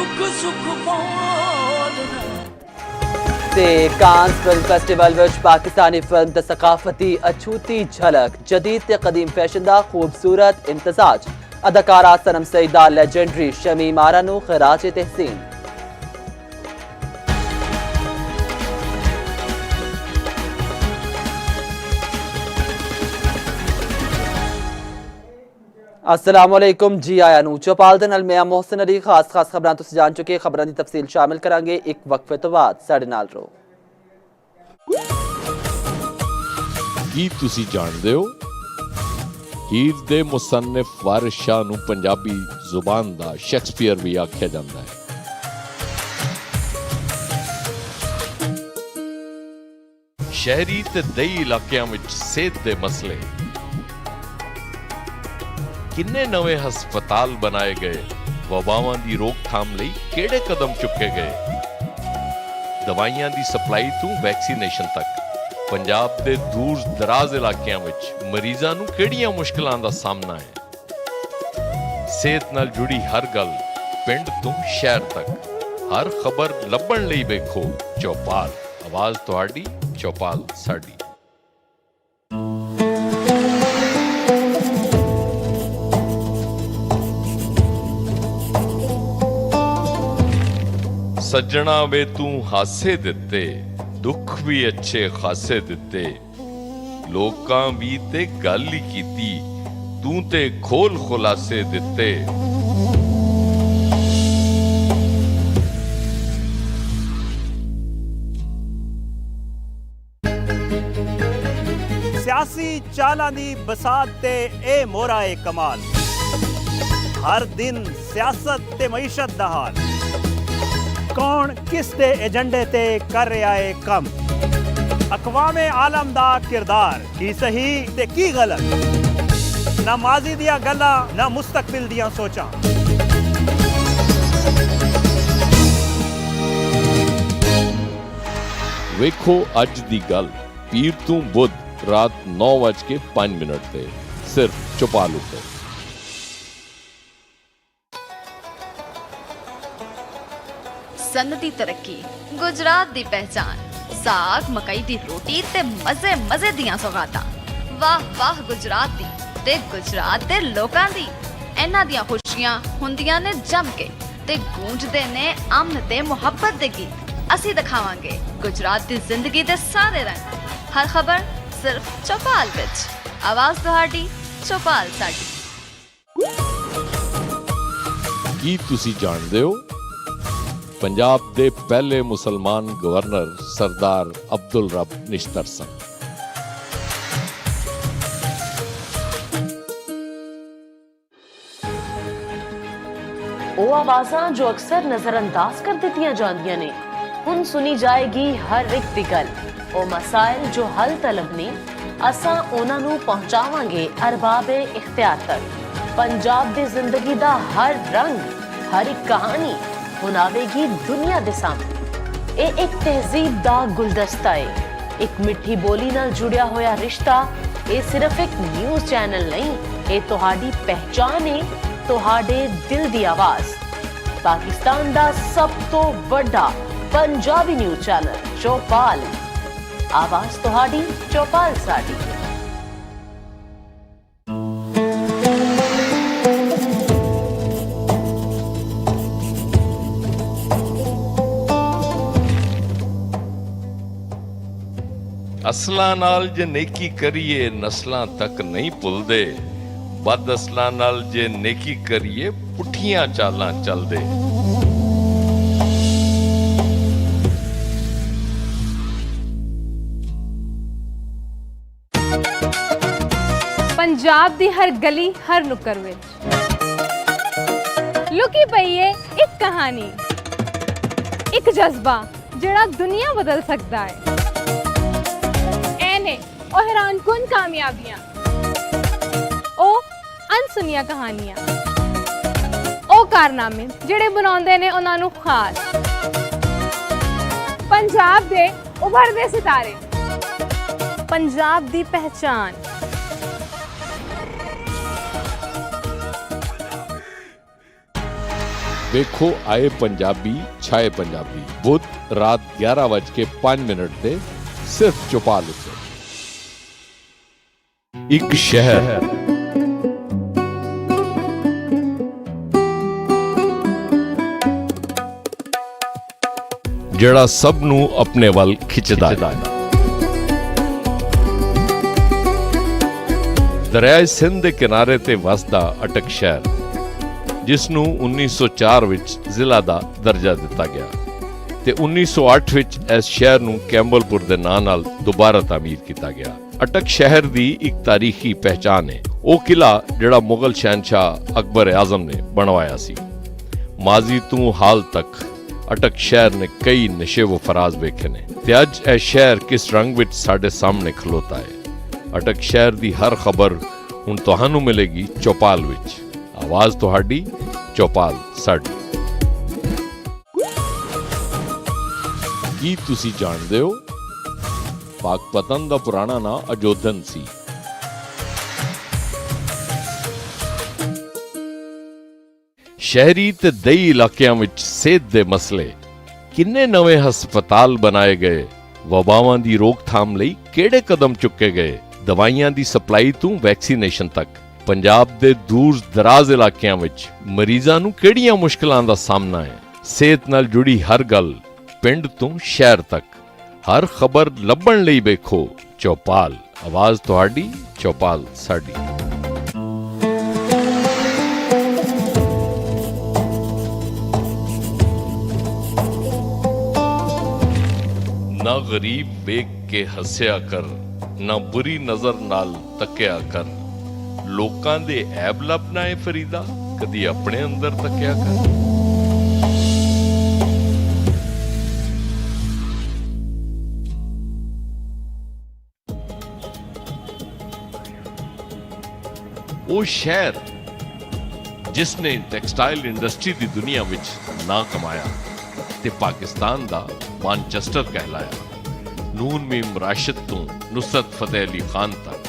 दुख सुख बोलना। ਤੇ ਕਾਂਸ ਫਿਲਮ ਫੈਸਟੀਵਲ ਵਿੱਚ ਪਾਕਿਸਤਾਨੀ ਫਿਲਮ ਦੀ ਸਕਾਫਤੀ ਅਛੂਤੀ ਝਲਕ ਜਦੀਦ ਤੇ ਕਦੀਮ ਫੈਸ਼ਨ ਦਾ ਖੂਬਸੂਰਤ ਇਮਤਜ਼ਾਜ ਅਦਾਕਾਰਾ ਸਨਮ ਸਈਦ ਦਾ ਲੈਜੈਂਡਰੀ ਸ਼ਮੀਮ ਆਰਾ ਨੂੰ ਖਿਰਾਜ ਤਹਿਸੀਨ। अस्सलामुअलैकुम जी आया नू चौपाल दे नाल मैं मोहसिन अली खास खबरां तुसीं जान चुके खबरां दी तफसील शामिल करांगे एक वक्फे तो बाद साडे नाल रहो। ਕੀ ਤੁਸੀਂ ਜਾਣਦੇ ਹੋ ਹੀਰ ਦੇ ਮੁਸੰਨਿਫ ਵਾਰਿਸ ਸ਼ਾਹ ਨੂੰ ਪੰਜਾਬੀ ਜ਼ੁਬਾਨ ਦਾ ਸ਼ੇਕਸਪੀਅਰ ਵੀ ਆਖਿਆ ਜਾਂਦਾ ਹੈ। ਸ਼ਹਿਰੀ ਤੇ ਦਈ ਇਲਾਕਿਆਂ ਵਿੱਚ ਸਿਹਤ ਦੇ ਮਸਲੇ, ਕਿੰਨੇ ਨਵੇਂ ਹਸਪਤਾਲ ਬਣਾਏ ਗਏ, ਵਬਾਵਾਂ ਦੀ ਰੋਕਥਾਮ ਲਈ ਕਿਹੜੇ ਕਦਮ ਚੁੱਕੇ ਗਏ, ਦਵਾਈਆਂ ਦੀ ਸਪਲਾਈ ਤੋਂ ਵੈਕਸੀਨੇਸ਼ਨ ਤੱਕ ਪੰਜਾਬ ਦੇ ਦੂਰ ਦਰਾਜ਼ ਇਲਾਕਿਆਂ ਵਿੱਚ ਮਰੀਜ਼ਾਂ ਨੂੰ ਕਿਹੜੀਆਂ ਮੁਸ਼ਕਲਾਂ ਦਾ ਸਾਹਮਣਾ ਹੈ। ਸਿਹਤ ਨਾਲ ਜੁੜੀ ਹਰ ਗੱਲ ਪਿੰਡ ਤੋਂ ਸ਼ਹਿਰ ਤੱਕ, ਹਰ ਖਬਰ ਲੱਭਣ ਲਈ ਵੇਖੋ ਚੌਪਾਲ। ਆਵਾਜ਼ ਤੁਹਾਡੀ, ਚੌਪਾਲ ਸਾਡੀ। ਸੱਜਣਾ ਵੇ ਤੂੰ ਹਾਸੇ ਦਿੱਤੇ, ਦੁੱਖ ਵੀ ਅੱਛੇ ਖਾਸੇ ਦਿੱਤੇ, ਲੋਕਾਂ ਵੀ ਤੇ ਗੱਲ ਹੀ ਕੀਤੀ, ਤੂੰ ਤੇ ਖੋਲ ਖੁਲਾਸੇ ਦਿੱਤੇ। सियासी चालां दी बसात ते ए मोहरा ए कमाल, हर दिन सियासत ते मईशत दा हाल, कौन किस दे एजेंडे ते कर रहा है कम, अकवामे आलम दा किरदार की सही ते की गलत, ना माजी दियां गल्लां ना मुस्तकबिल दियां सोचां। ਵੇਖੋ ਅੱਜ ਦੀ ਗੱਲ ਪੀਰ ਤੋਂ ਬੁੱਧ ਰਾਤ 9:05 ਤੇ ਸਿਰਫ ਚੌਪਾਲ ਉੱਤੇ। सन्नती तरक्की गुजरात दी पहचान, साग मकई दी रोटी ते मजे मजे दियां सौगातां। वाह वाह गुजरात दी ते गुजरात दे लोकां दी, इन्हां दियां खुशियां हुंदियां ने जम के ते गूंजदे ने अमन ते मुहब्बत दे गीत। असीं दिखावांगे गुजरात दी जिंदगी दे सारे रंग, हर खबर सिर्फ चौपाल विच। आवाज तुहाडी, चौपाल साडी। ਕੀ ਤੁਸੀਂ ਜਾਣਦੇ ਹੋ ਪੰਜਾਬ ਦੇ ਪਹਿਲੇ ਮੁਸਲਮਾਨ ਗਵਰਨਰ ਸਰਦਾਰ ਅਬਦੁਲ ਰੱਬ ਨਿਸ਼ਤਰ ਸਨ। ਉਹ ਆਵਾਜ਼ਾਂ ਜੋ ਅਕਸਰ ਨਜ਼ਰਅੰਦਾਜ਼ ਕਰ ਦਿੱਤੀਆਂ ਜਾਂਦੀਆਂ ਨੇ, ਹੁਣ ਸੁਣੀ ਜਾਏਗੀ ਹਰ ਇੱਕ ਦੀ ਗੱਲ। ਉਹ ਮਸਾਇਲ ਜੋ ਹੱਲ ਤਲਬ ਨੇ, ਅਸਾਂ ਉਹਨਾਂ ਨੂੰ ਪਹੁੰਚਾਵਾਂਗੇ ਅਰਬਾਬੇ ਇਖਤਿਆਰ ਤੱਕ। ਪੰਜਾਬ ਦੀ ਜ਼ਿੰਦਗੀ ਦਾ ਹਰ ਰੰਗ, ਹਰ ਇੱਕ ਕਹਾਣੀ ਹੁਣ ਆਵੇਗੀ ਦੁਨੀਆ ਦੇ ਸਾਹਮਣੇ। ਇਹ ਇੱਕ ਤਹਿਜ਼ੀਬ ਦਾ ਗੁਲਦਸਤਾ ਹੈ, ਇੱਕ ਮਿੱਠੀ ਬੋਲੀ ਨਾਲ ਜੁੜਿਆ ਹੋਇਆ ਰਿਸ਼ਤਾ। ਇਹ ਸਿਰਫ ਇੱਕ ਨਿਊਜ਼ ਚੈਨਲ ਨਹੀਂ, ਇਹ ਤੁਹਾਡੀ ਪਹਿਚਾਨ ਹੈ, ਤੁਹਾਡੇ ਦਿਲ ਦੀ ਆਵਾਜ਼। ਪਾਕਿਸਤਾਨ ਦਾ ਸਭ ਤੋਂ ਵੱਡਾ ਪੰਜਾਬੀ ਨਿਊਜ਼ ਚੈਨਲ ਚੌਪਾਲ। ਆਵਾਜ਼ ਤੁਹਾਡੀ, ਚੌਪਾਲ ਸਾਡੀ। ਅਸਲਾਂ ਨਾਲ ਜੇ ਨੇਕੀ ਕਰੀਏ ਨਸਲਾਂ ਤੱਕ ਨਹੀਂ ਭੁੱਲਦੇ, ਬਦ ਅਸਲਾਂ ਨਾਲ ਜੇ ਨੇਕੀ ਕਰੀਏ ਪੁੱਠੀਆਂ ਚਾਲਾਂ ਚੱਲਦੇ। ਪੰਜਾਬ ਦੀ ਹਰ ਗਲੀ ਹਰ ਨੁੱਕਰ ਵਿੱਚ ਲੁਕੀ ਪਈ ਏ ਇੱਕ ਕਹਾਣੀ, ਇੱਕ ਜਜ਼ਬਾ ਜਿਹੜਾ ਦੁਨੀਆ ਬਦਲ ਸਕਦਾ ਹੈ। ਐਨੇ ਉਹ ਹੈਰਾਨਕੁਨ ਕਾਮਯਾਬੀਆਂ, ਉਹ ਅਣਸੁਣੀਆਂ ਕਹਾਣੀਆਂ, ਉਹ ਕਾਰਨਾਮੇ ਜਿਹੜੇ ਬਣਾਉਂਦੇ ਨੇ ਉਹਨਾਂ ਨੂੰ ਖਾਸ। ਪੰਜਾਬ ਦੇ ਉਭਰਦੇ ਸਿਤਾਰੇ, ਪੰਜਾਬ ਦੀ ਪਹਿਚਾਨ। ਵੇਖੋ ਆਏ ਪੰਜਾਬੀ ਛਾਏ ਪੰਜਾਬੀ ਬੁੱਧ ਰਾਤ 11:05 ਤੇ ਸਿਰਫ ਚੌਪਾਲ ਉੱਤੇ। ਇੱਕ ਸ਼ਹਿਰ ਜਿਹੜਾ ਸਭ ਨੂੰ ਆਪਣੇ ਵੱਲ ਖਿੱਚਦਾ ਹੈ। ਦਰਿਆ ਸਿੰਧ ਦੇ ਕਿਨਾਰੇ ਤੇ ਵਸਦਾ ਅਟਕ ਸ਼ਹਿਰ, ਜਿਸ ਨੂੰ 1904 ਵਿੱਚ ਜ਼ਿਲ੍ਹਾ ਦਾ ਦਰਜਾ ਦਿੱਤਾ ਗਿਆ ਤੇ 1908 ਵਿੱਚ ਇਸ ਸ਼ਹਿਰ ਨੂੰ ਕੈਂਬਲਪੁਰ ਦੇ ਨਾਂ ਨਾਲ ਦੁਬਾਰਾ ਤਾਮੀਰ ਕੀਤਾ ਗਿਆ। ਅਟਕ ਸ਼ਹਿਰ ਦੀ ਇੱਕ ਤਾਰੀਖੀ ਪਹਿਚਾਨ ਹੈ। ਉਹ ਕਿਲਾ ਜਿਹੜਾ ਮੁਗਲ ਸ਼ਹਿਨशाह ਅਕਬਰ ਆਜ਼ਮ ਨੇ ਬਣਵਾਇਆ ਸੀ। ਮਾਜ਼ੀ ਤੋਂ ਹਾਲ ਤੱਕ ਅਟਕ ਸ਼ਹਿਰ ਨੇ ਕਈ ਨਸ਼ੇ ਵ ਫਰਾਜ਼ ਵੇਖੇ ਨੇ ਤੇ ਅੱਜ ਇਹ ਸ਼ਹਿਰ ਕਿਸ ਰੰਗ ਵਿੱਚ ਸਾਡੇ ਸਾਹਮਣੇ ਖਲੋਤਾ ਹੈ। ਅਟਕ ਸ਼ਹਿਰ ਦੀ ਹਰ ਖਬਰ ਹੁਣ ਤੁਹਾਨੂੰ ਮਿਲੇਗੀ ਚੌਪਾਲ ਵਿੱਚ। ਆਵਾਜ਼ ਤੁਹਾਡੀ, ਚੌਪਾਲ ਸਾਡੀ। ਕੀ ਤੁਸੀਂ ਜਾਣਦੇ ਹੋ ਪਾਕਪਤਨ ਦਾ ਪੁਰਾਣਾ ਨਾਂ ਅਜੋਧਨ ਸੀ। ਸ਼ਹਿਰੀ ਤੇ ਦਈ ਇਲਾਕਿਆਂ ਵਿੱਚ ਸਿਹਤ ਦੇ ਮਸਲੇ, ਕਿੰਨੇ ਨਵੇਂ ਹਸਪਤਾਲ ਬਣਾਏ ਗਏ, ਵਬਾਵਾਂ ਦੀ ਰੋਕਥਾਮ ਲਈ ਕਿਹੜੇ ਕਦਮ ਚੁੱਕੇ ਗਏ, ਦਵਾਈਆਂ ਦੀ ਸਪਲਾਈ ਤੋਂ ਵੈਕਸੀਨੇਸ਼ਨ ਤੱਕ ਪੰਜਾਬ ਦੇ ਦੂਰ ਦਰਾਜ਼ ਇਲਾਕਿਆਂ ਵਿੱਚ ਮਰੀਜ਼ਾਂ ਨੂੰ ਕਿਹੜੀਆਂ ਮੁਸ਼ਕਲਾਂ ਦਾ ਸਾਹਮਣਾ ਹੈ। ਸਿਹਤ ਨਾਲ ਜੁੜੀ ਹਰ ਗੱਲ ਪਿੰਡ ਤੋਂ ਸ਼ਹਿਰ ਤੱਕ, ਹਰ ਖਬਰ ਲੱਭਣ ਲਈ ਵੇਖੋ ਚੌਪਾਲ। ਆਵਾਜ਼ ਤੁਹਾਡੀ, ਚੌਪਾਲ ਸਾਡੀ। ਨਾ ਗਰੀਬ ਵੇਖ ਕੇ ਹੱਸਿਆ ਕਰ, ਨਾ ਬੁਰੀ ਨਜ਼ਰ ਨਾਲ ਤੱਕਿਆ ਕਰ। ਲੋਕਾਂ ਦੇ ਐਬ ਲੱਭਣਾ ਏ ਫਰੀਦਾ, ਕਦੀ ਆਪਣੇ ਅੰਦਰ ਤੱਕਿਆ ਕਰ। ਉਹ ਸ਼ਹਿਰ ਜਿਸ ਨੇ ਟੈਕਸਟਾਈਲ ਇੰਡਸਟਰੀ ਦੀ ਦੁਨੀਆ ਵਿੱਚ ਨਾਂ ਕਮਾਇਆ ਤੇ ਪਾਕਿਸਤਾਨ ਦਾ ਮਾਨਚੈਸਟਰ ਕਹਿਲਾਇਆ। ਨੂਨ ਮੀਮ ਰਾਸ਼ਿਦ ਤੋਂ ਨੁਸਰਤ ਫਤਿਹ ਅਲੀ ਖਾਨ ਤੱਕ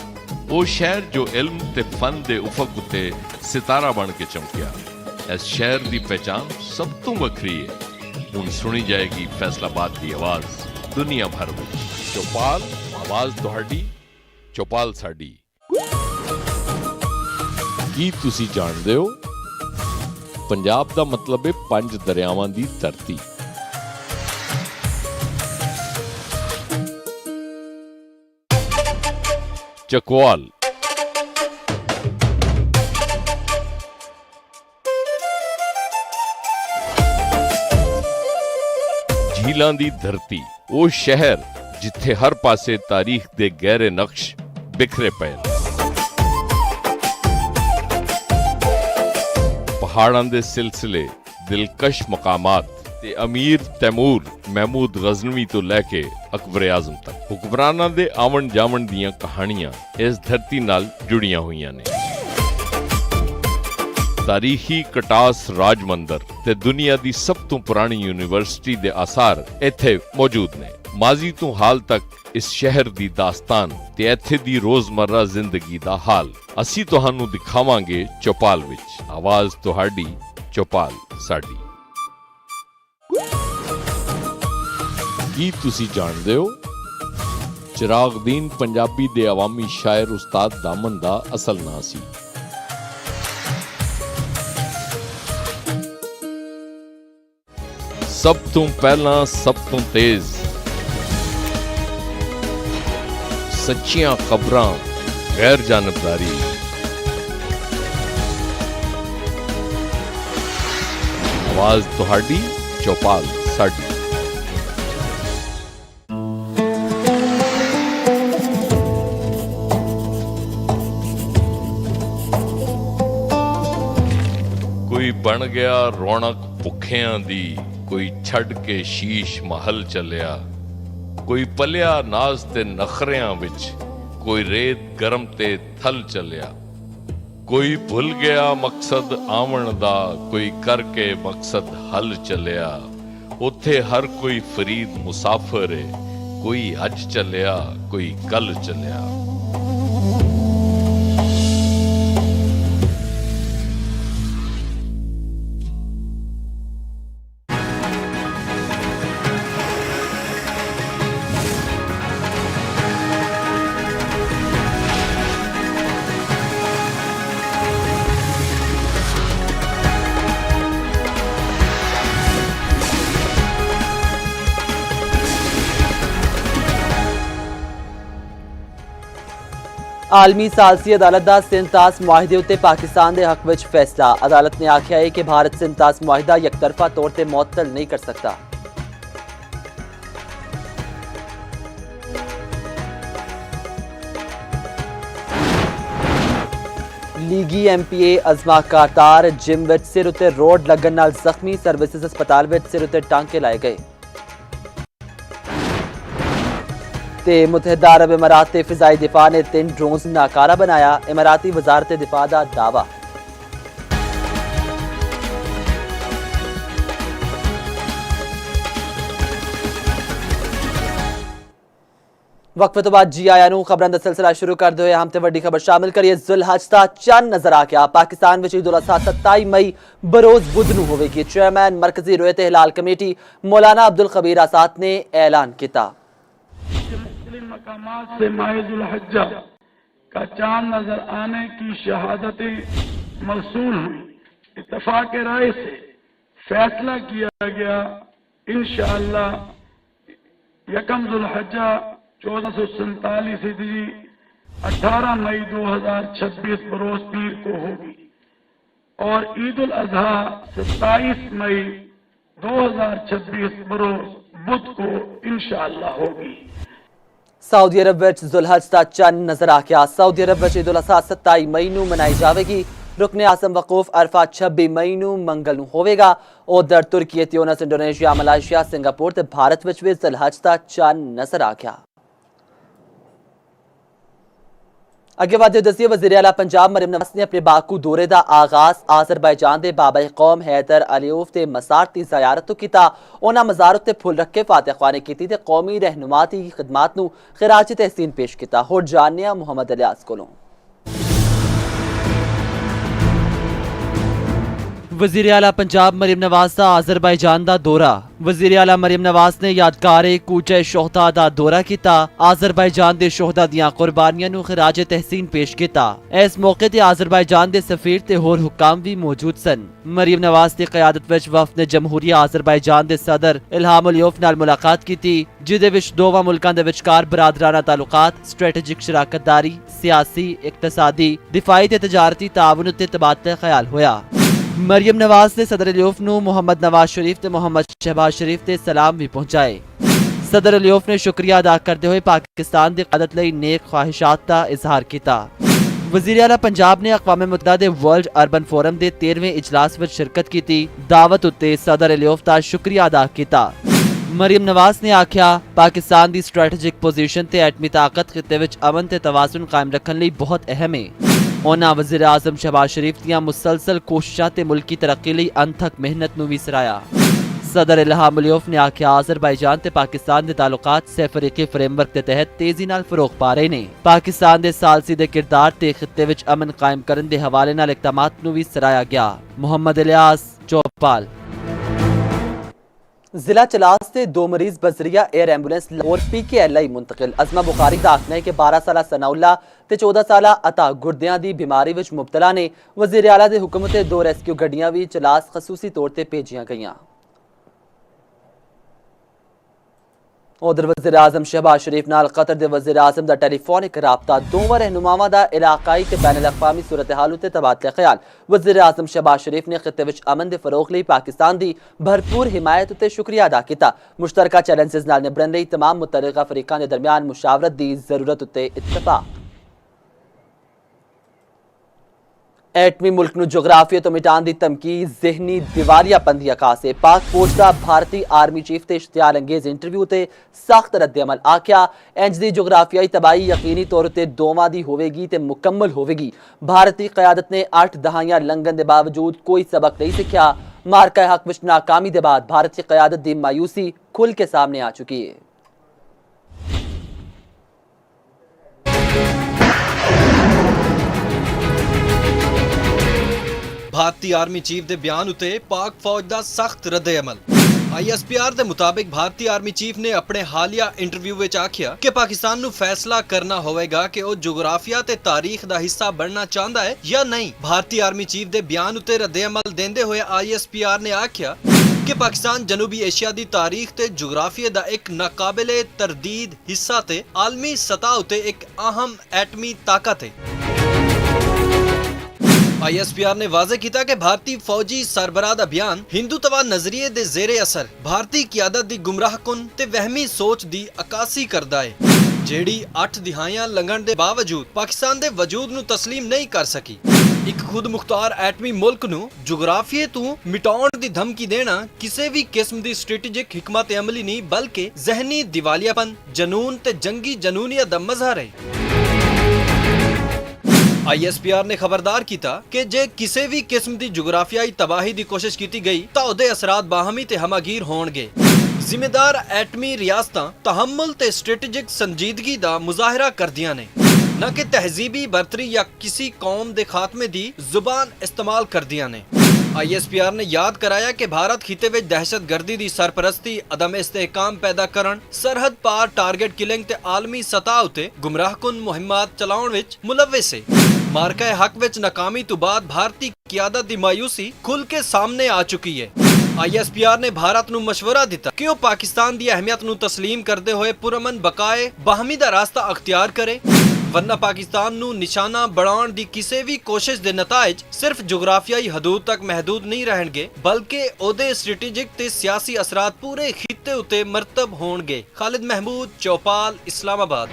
ਉਹ ਸ਼ਹਿਰ ਜੋ ਇਲਮ ਤੇ ਫਨ ਦੇ ਉਫਕ ਉੱਤੇ ਸਿਤਾਰਾ ਬਣ ਕੇ ਚਮਕਿਆ। ਇਸ ਸ਼ਹਿਰ ਦੀ ਪਹਿਚਾਨ ਸਭ ਤੋਂ ਵੱਖਰੀ ਹੈ। ਹੁਣ ਸੁਣੀ ਜਾਏਗੀ ਫੈਸਲਾਬਾਦ ਦੀ ਆਵਾਜ਼ ਦੁਨੀਆ ਭਰ ਵਿੱਚ। ਚੌਪਾਲ, ਆਵਾਜ਼ ਤੁਹਾਡੀ, ਚੌਪਾਲ ਸਾਡੀ। ਕੀ ਤੁਸੀਂ ਜਾਣਦੇ ਹੋ ਪੰਜਾਬ ਦਾ ਮਤਲਬ ਹੈ 5 ਦਰਿਆਵਾਂ ਦੀ ਧਰਤੀ। ਚਕਵਾਲ, ਝੀਲਾਂ ਦੀ ਧਰਤੀ, ਉਹ ਸ਼ਹਿਰ ਜਿੱਥੇ ਹਰ ਪਾਸੇ ਤਾਰੀਖ ਦੇ ਗਹਿਰੇ ਨਕਸ਼ ਬਿਖਰੇ ਪਏ ਨੇ। ਪਹਾੜਾਂ ਦੇ ਸਿਲਸਿਲੇ, ਦਿਲਕਸ਼ ਮਕਾਮਾਤ ਤੇ ਅਮੀਰ ਤੈਮੂਰ ਮਹਿਮੂਦ ਗਜ਼ਨਵੀ ਤੋਂ ਲੈ ਕੇ ਅਕਬਰ ਆਜ਼ਮ ਤੱਕ ਹੁਕਮਰਾਨਾਂ ਦੇ ਆਵਣ ਜਾਵਣ ਦੀਆਂ ਕਹਾਣੀਆਂ ਇਸ ਧਰਤੀ ਨਾਲ ਜੁੜੀਆਂ ਹੋਈਆਂ ਨੇ। ਤਾਰੀਖੀ ਕਟਾਸ ਰਾਜ ਮੰਦਰ ਤੇ ਦੁਨੀਆ ਦੀ ਸਭ ਤੋਂ ਪੁਰਾਣੀ ਯੂਨੀਵਰਸਿਟੀ ਦੇ ਆਸਾਰ ਇੱਥੇ ਮੌਜੂਦ ਨੇ। ਮਾਜ਼ੀ ਤੋਂ ਹਾਲ ਤੱਕ ਇਸ ਸ਼ਹਿਰ ਦੀ ਦਾਸਤਾਨ ਤੇ ਇੱਥੇ ਦੀ ਰੋਜ਼ਮਰਰਾ ਜ਼ਿੰਦਗੀ ਦਾ ਹਾਲ ਅਸੀਂ ਤੁਹਾਨੂੰ ਦਿਖਾਵਾਂਗੇ ਚੌਪਾਲ ਵਿੱਚ। ਆਵਾਜ਼ ਤੁਹਾਡੀ, ਚੌਪਾਲ ਸਾਡੀ। ਕੀ ਤੁਸੀਂ ਜਾਣਦੇ ਹੋ ਚਿਰਾਗਦੀਨ ਪੰਜਾਬੀ ਦੇ ਆਵਾਮੀ ਸ਼ਾਇਰ ਉਸਤਾਦ ਦਾਮਨ ਦਾ ਅਸਲ ਨਾਂ ਸੀ। ਸਭ ਤੋਂ ਪਹਿਲਾਂ, ਸਭ ਤੋਂ ਤੇਜ਼, ਸੱਚੀਆਂ ਖਬਰਾਂ, ਗੈਰ ਜਾਨਬਦਾਰੀ। ਆਵਾਜ਼ ਤੁਹਾਡੀ, ਚੌਪਾਲ ਸਾਡੀ। ਕੋਈ ਬਣ ਗਿਆ ਰੌਣਕ ਭੁੱਖਿਆਂ ਦੀ, ਕੋਈ ਛੱਡ ਕੇ ਸ਼ੀਸ਼ ਮਹਲ ਚੱਲਿਆ। ਕੋਈ ਪਲਿਆ ਨਾਜ਼ ਤੇ ਨਖਰਿਆਂ ਵਿੱਚ, ਕੋਈ ਰੇਤ ਗਰਮ ਤੇ ਥਲ ਚੱਲਿਆ। ਕੋਈ ਭੁੱਲ ਗਿਆ ਮਕਸਦ ਆਵਣ ਦਾ, ਕੋਈ ਕਰਕੇ ਮਕਸਦ ਹੱਲ ਚੱਲਿਆ। ਉੱਥੇ ਹਰ ਕੋਈ ਫਰੀਦ ਮੁਸਾਫਰ ਏ, ਕੋਈ ਅੱਜ ਚੱਲਿਆ, ਕੋਈ ਕੱਲ ਚੱਲਿਆ। आलमी सालसी अदालत का सिंतास मुआहिदे उत्ते पाकिस्तान के हक में फैसला। अदालत ने आख्या है कि भारत सिंतास मुआहिदा यकतरफा तौर पर मुअत्तल नहीं कर सकता। लीगी MPA अजमा कारतार जिम विच सिर उत्ते रोड लगन नाल जख्मी। सर्विसेज अस्पताल विच सिर उत्ते टांके लाए गए। ते मुतहदा अरब इमारात ते फिजाई दिफा ने 3 ड्रोन्स नाकारा बनाया। इमाराती वजारत दिफा का दावा। वक्फे तो बाद जी आया खबरों का सिलसिला शुरू कर दो। हम ते वड्डी खबर शामिल करिए। जुलहज दा चंद नजर आ गया। पाकिस्तान विच ईद उल अज़हा 27 मई बरोज बुध नूं होवेगी। चेयरमैन मरकजी रोयत हिलाल कमेटी मौलाना अब्दुल खबीर आसाद ने ऐलान किया। मुख्तलिफ मकामात से माह जुलहज्जा का चांद नजर आने की शहादतें मौसूल हुई। इत्तफाक राय से फैसला किया गया इंशाअल्लाह यकम जुलहज्जा 1447 हिजरी 18 मई 2026 बरोज पीर को होगी और ईद उल अजहा 27 मई 2026 बरोज बुध को इंशाअल्लाह होगी। सऊदी अरब विच जुलहज दा चंद नजर आ गया। सऊदी अरब विच ईद उल अज़हा 27 मई नूं मनाई जाएगी। रुकने आसम वकूफ अरफा 26 मई नूं मंगल नूं होवेगा। उधर तुर्की, ट्यूनिस, इंडोनेशिया, मलेशिया, सिंगापुर ते भारत विच भी जुलहज दा चंद नजर आ गया। अगे वादे दसिए वज़ीर आला पंजाब मरियम नवाज ने अपने बाकू दौरे का आगाज आज़रबाईजान के बाबा कौम हैदर अलीऊफ के मसार की ज़ियारत किया। उन्होंने मज़ार उत्ते फुल रखे फातिहखानी की ते कौमी रहनुमा की खिदमात नूं खिराज तहसीन पेश किया। होर जानने मुहम्मद इलियास कोलों। वज़ीर आला पंजाब मरियम नवाज का आज़रबाईजान का दौरा। वज़ीर आला मरियम नवाज ने यादगार कूचे शोहदा का दौरा किया। आज़रबाईजान के शोहदा दियां कुर्बानियां नूं खिराज तहसीन पेश किया। इस मौके ते आज़रबाईजान के सफीर ते होर हुक्काम भी मौजूद सन। मरियम नवाज की क़यादत विच वफ़द ने जमहूरिया आज़रबाईजान के सदर इल्हाम उल-यौफ नाल मुलाकात की, जिहदे विच दोवां मुल्कां दे विचकार बरादराना तालुकात, स्ट्रेटेजिक शराकतदारी, सियासी, इकतसादी, दिफाई ते तजारती ताउन ते तबादला ख्याल होया। मरियम नवाज ने सदर उल-यौफ नूं मोहम्मद नवाज शरीफ ते मोहम्मद शहबाज शरीफ ते सलाम भी पहुंचाए। सदर उल-यौफ ने शुक्रिया अदा करते हुए पाकिस्तान की क़यादत लई नेक ख्वाहिशात का इजहार किया। वज़ीर आला पंजाब ने अक़वाम मुत्तहिदा दे वर्ल्ड अर्बन फोरम के 13वें इजलास में शिरकत की। दावत उत्ते सदर उल-यौफ का शुक्रिया अदा किया। मरियम नवाज ने आख्या पाकिस्तान की स्ट्रेटेजिक पोजीशन ते एटमी ताकत खिते विच अमन ते तवाज़ुन कायम रखने लई बहुत अहम है। उन्होंने वज़ीर आज़म शहबाज शरीफ दियां मुसलसल कोशिशां ते मुल्की तरक्की लई अनथक मेहनत नूं भी सराया। सदर इल्हाम उल-यौफ ने आख्या आज़रबाईजान ते पाकिस्तान के तालुकात सैफरीकी फ्रेमवर्क के तहत तेजी नाल फरोग पा रहे ने। पाकिस्तान के सालसी दे किरदार ते खिते विच अमन कायम करन दे हवाले नाल इक़दामात नूं भी सराया गया। मुहम्मद इलियास, चौपाल। जिला चलास से 2 मरीज बजरिया एयर एम्बुलेंस लाहौर PKLI मुंतकिल। अज़मा बुखारी का आखना है कि 12 साला सनाउल्ला ते 14 साला अता गुर्दियां की बीमारी विच मुब्तला ने। वज़ीर आला दे हुक्म ते 2 रेस्क्यू गड्डियां भी चलास खसूसी तौर पर भेजियां गईयां। उधर वज़ीर आज़म शहबाज शरीफ नाल कतर दे वज़ीर आज़म दा टेलीफोनिक राबता दोवां रहनुमावां दा इलाकाई ते बैन अल-अक़वामी सूरत हाल उत्ते तबादला ख्याल। वज़ीर आज़म शहबाज शरीफ ने खिते विच अमन दे फरोग लई पाकिस्तान दी भरपूर हिमायत उत्ते शुक्रिया अदा किया। मुश्तरका चैलेंजेस नाल निबड़न लई तमाम मुतल्लिका फरीकां दे दरमियान मुशावरत दी जरूरत उत्ते इत्तफाक। एटमी मुल्क नूं जोग्राफिया तो मिटान की धमकी जहनी दिवालियापन की अकास है। पाक फौज का भारतीय आर्मी चीफ के इश्तियाल अंगेज इंटरव्यू से सख्त रद्द-ए-अमल। आख्या इंज दी जोग्राफियाई तबाही यकीनी तौर पर दोवां दी होवेगी ते मुकम्मल होवेगी। भारतीय क़यादत ने 8 दहाइयां लंघन के बावजूद कोई सबक नहीं सीखा। मार्का हक विच नाकामी के बाद भारतीय क़यादत की मायूसी खुल के सामने आ चुकी है। भारतीय आर्मी चीफ के बयान उत्ते पाक फौज का सख्त रद्द-ए-अमल। ISPR के मुताबिक भारतीय आर्मी चीफ ने अपने हालिया इंटरव्यू में आख्या कि पाकिस्तान नू फैसला करना होगा कि वह जोग्राफिया ते तारीख का हिस्सा बनना चाहता है या नहीं। भारतीय आर्मी चीफ के बयान उत्ते रद्द-ए-अमल देंदे हुए ISPR ने आख्या ਕਿ ਪਾਕਿਸਤਾਨ ਜਨੂਬੀ ਏਸ਼ੀਆ ਦੀ ਤਾਰੀਖ ਤੇ ਜੁਗਰਾਫੀਆ ਦਾ ਇੱਕ ਨਾਕਾਬਿਲੇ ਤਰਦੀਦ ਹਿੱਸਾ ਤੇ ਆਲਮੀ ਸਤਹ ਉਤੇ ਇੱਕ ਅਹਿਮ ਐਟਮੀ ਤਾਕਤ ਹੈ। ISPR ਨੇ ਵਾਜ਼ੇ ਕੀਤਾ ਕਿ ਭਾਰਤੀ ਫੌਜੀ ਸਰਬਰਾਹ ਦਾ ਬਿਆਨ ਹਿੰਦੂਤਵਾ ਨਜ਼ਰੀਏ ਦੇ ਜ਼ੇਰੇ ਅਸਰ ਭਾਰਤੀ ਕਿਆਦਤ ਦੀ ਗੁੰਮਰਾਹਕੁਨ ਤੇ ਵਹਿਮੀ ਸੋਚ ਦੀ ਅਕਾਸੀ ਕਰਦਾ ਹੈ, ਜਿਹੜੀ 8 ਦਿਹਾਈਆਂ ਲੰਘਣ ਦੇ ਬਾਵਜੂਦ ਪਾਕਿਸਤਾਨ ਦੇ ਵਜੂਦ ਨੂੰ ਤਸਲੀਮ ਨਹੀਂ ਕਰ ਸਕੀ। ਇੱਕ ਖੁਦ ਮੁਖਤਾਰ ਐਟਮੀ ਮੁਲਕ ਨੂੰ ਜੁਗਰਾਫੀਏ ਤੋਂ ਮਿਟਾਉਣ ਦੀ ਧਮਕੀ ਦੇਣਾ ਕਿਸੇ ਵੀ ਕਿਸਮ ਦੀ ਸਟ੍ਰੈਟੇਜਿਕ ਹਿਕਮਤ ਅਮਲੀ ਨਹੀਂ, ਬਲਕਿ ਜ਼ਹਿਨੀ ਦਿਵਾਲੀਆਪਨ, ਜਨੂਨ ਤੇ ਜੰਗੀ ਜਨੂਨੀਅਤ ਦਾ ਮਜ਼ਹਰ ਹੈ। ISPR ਨੇ ਖਬਰਦਾਰ ਕੀਤਾ ਕਿ ਜੇ ਕਿਸੇ ਵੀ ਕਿਸਮ ਦੀ ਜੁਗਰਾਫੀਆਈ ਤਬਾਹੀ ਦੀ ਕੋਸ਼ਿਸ਼ ਕੀਤੀ ਗਈ ਤਾਂ ਉਹਦੇ ਅਸਰਾਤ ਬਾਹਮੀ ਤੇ ਹਮਾਗੀਰ ਹੋਣਗੇ। ਜ਼ਿੰਮੇਦਾਰ ਐਟਮੀ ਰਿਆਸਤਾਂ ਤਹਮਲ ਤੇ ਸਟ੍ਰੈਟੇਜਿਕ ਸੰਜੀਦਗੀ ਦਾ ਮੁਜ਼ਾਹਰਾ ਕਰਦੀਆਂ ਨੇ, ਨਾ ਕਿ ਤਹਿਜ਼ੀਬੀ ਬਰਤਰੀ ਜਾਂ ਕਿਸੇ ਕੌਮ ਦੇ ਖਾਤਮੇ ਦੀ ਜ਼ੁਬਾਨ ਇਸਤੇਮਾਲ ਕਰਦੀਆਂ ਨੇ। ISPR ਨੇ ਯਾਦ ਕਰਾਇਆ ਕਿ ਭਾਰਤ ਖਿੱਤੇ ਵਿੱਚ ਦਹਿਸ਼ਤਗਰਦੀ ਦੀ ਸਰਪ੍ਰਸਤੀ, ਅਦਮ ਇਸਤਹਿਕਾਮ ਪੈਦਾ ਕਰਨ, ਸਰਹੱਦ ਪਾਰ ਟਾਰਗੇਟ ਕਿਲਿੰਗ ਤੇ ਆਲਮੀ ਸਤਹ ਉਤੇ ਗੁੰਮਰਾਹਕੁਨ ਮੁਹਿੰਮਾਤ ਚਲਾਉਣ ਵਿੱਚ ਮੁਲਵਿਸ ਹੈ। ਮਾਰਕਾ ਹੱਕ ਵਿੱਚ ਨਾਕਾਮੀ ਤੋਂ ਬਾਅਦ ਭਾਰਤੀ ਕਿਆਦਤ ਦੀ ਮਾਯੂਸੀ ਖੁੱਲ ਕੇ ਸਾਹਮਣੇ ਆ ਚੁੱਕੀ ਹੈ। ISPR ਨੇ ਭਾਰਤ ਨੂੰ ਮਸ਼ਵਰਾ ਦਿੱਤਾ ਕਿ ਉਹ ਪਾਕਿਸਤਾਨ ਦੀ ਅਹਿਮੀਅਤ ਨੂੰ ਤਸਲੀਮ ਕਰਦੇ ਹੋਏ ਪੁਰਅਮਨ ਬਕਾਏ ਬਾਹਮੀ ਦਾ ਰਾਸਤਾ ਅਖਤਿਆਰ ਕਰੇ, ਵਰਨਾ ਪਾਕਿਸਤਾਨ ਨੂੰ ਨਿਸ਼ਾਨਾ ਬਣਾਉਣ ਦੀ ਕਿਸੇ ਵੀ ਕੋਸ਼ਿਸ਼ ਦੇ ਨਤਾਇਜ ਸਿਰਫ ਜੁਗਰਾਫੀਆਈ ਹਦੂਦ ਤੱਕ ਮਹਿਦੂਦ ਨਹੀਂ ਰਹਿਣਗੇ, ਬਲਕਿ ਉਹਦੇ ਸਟ੍ਰੈਟੇਜਿਕ ਤੇ ਸਿਆਸੀ ਅਸਰਾਤ ਪੂਰੇ ਖਿੱਤੇ ਉਤੇ ਮਰਤਬ ਹੋਣਗੇ। ਖਾਲਿਦ ਮਹਿਮੂਦ, ਚੌਪਾਲ, ਇਸਲਾਮਾਬਾਦ।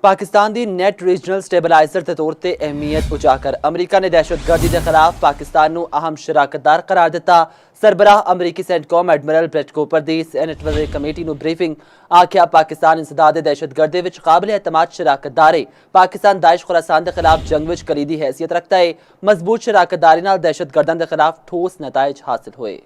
पाकिस्तान दी नेट रीजनल स्टेबलाइजर के तौर पर अहमियत उजागर अमरीका ने दहशतगर्दी के खिलाफ पाकिस्तान को अहम शराकतदार करार दिता। सरबराह अमरीकी सेंटकॉम एडमिरल ब्रेट कूपर की सैनेट वज़ीर कमेटी को ब्रीफिंग आख्या पाकिस्तान इंसदाद दहशतगर्दी विच काबिल एतमाद शराकतदार है। पाकिस्तान दाइश खुरासान के खिलाफ जंग विच कलीदी हैसियत रखता है। मजबूत शराकतदारी नाल दहशतगर्दां के खिलाफ ठोस नताइज हासिल होए।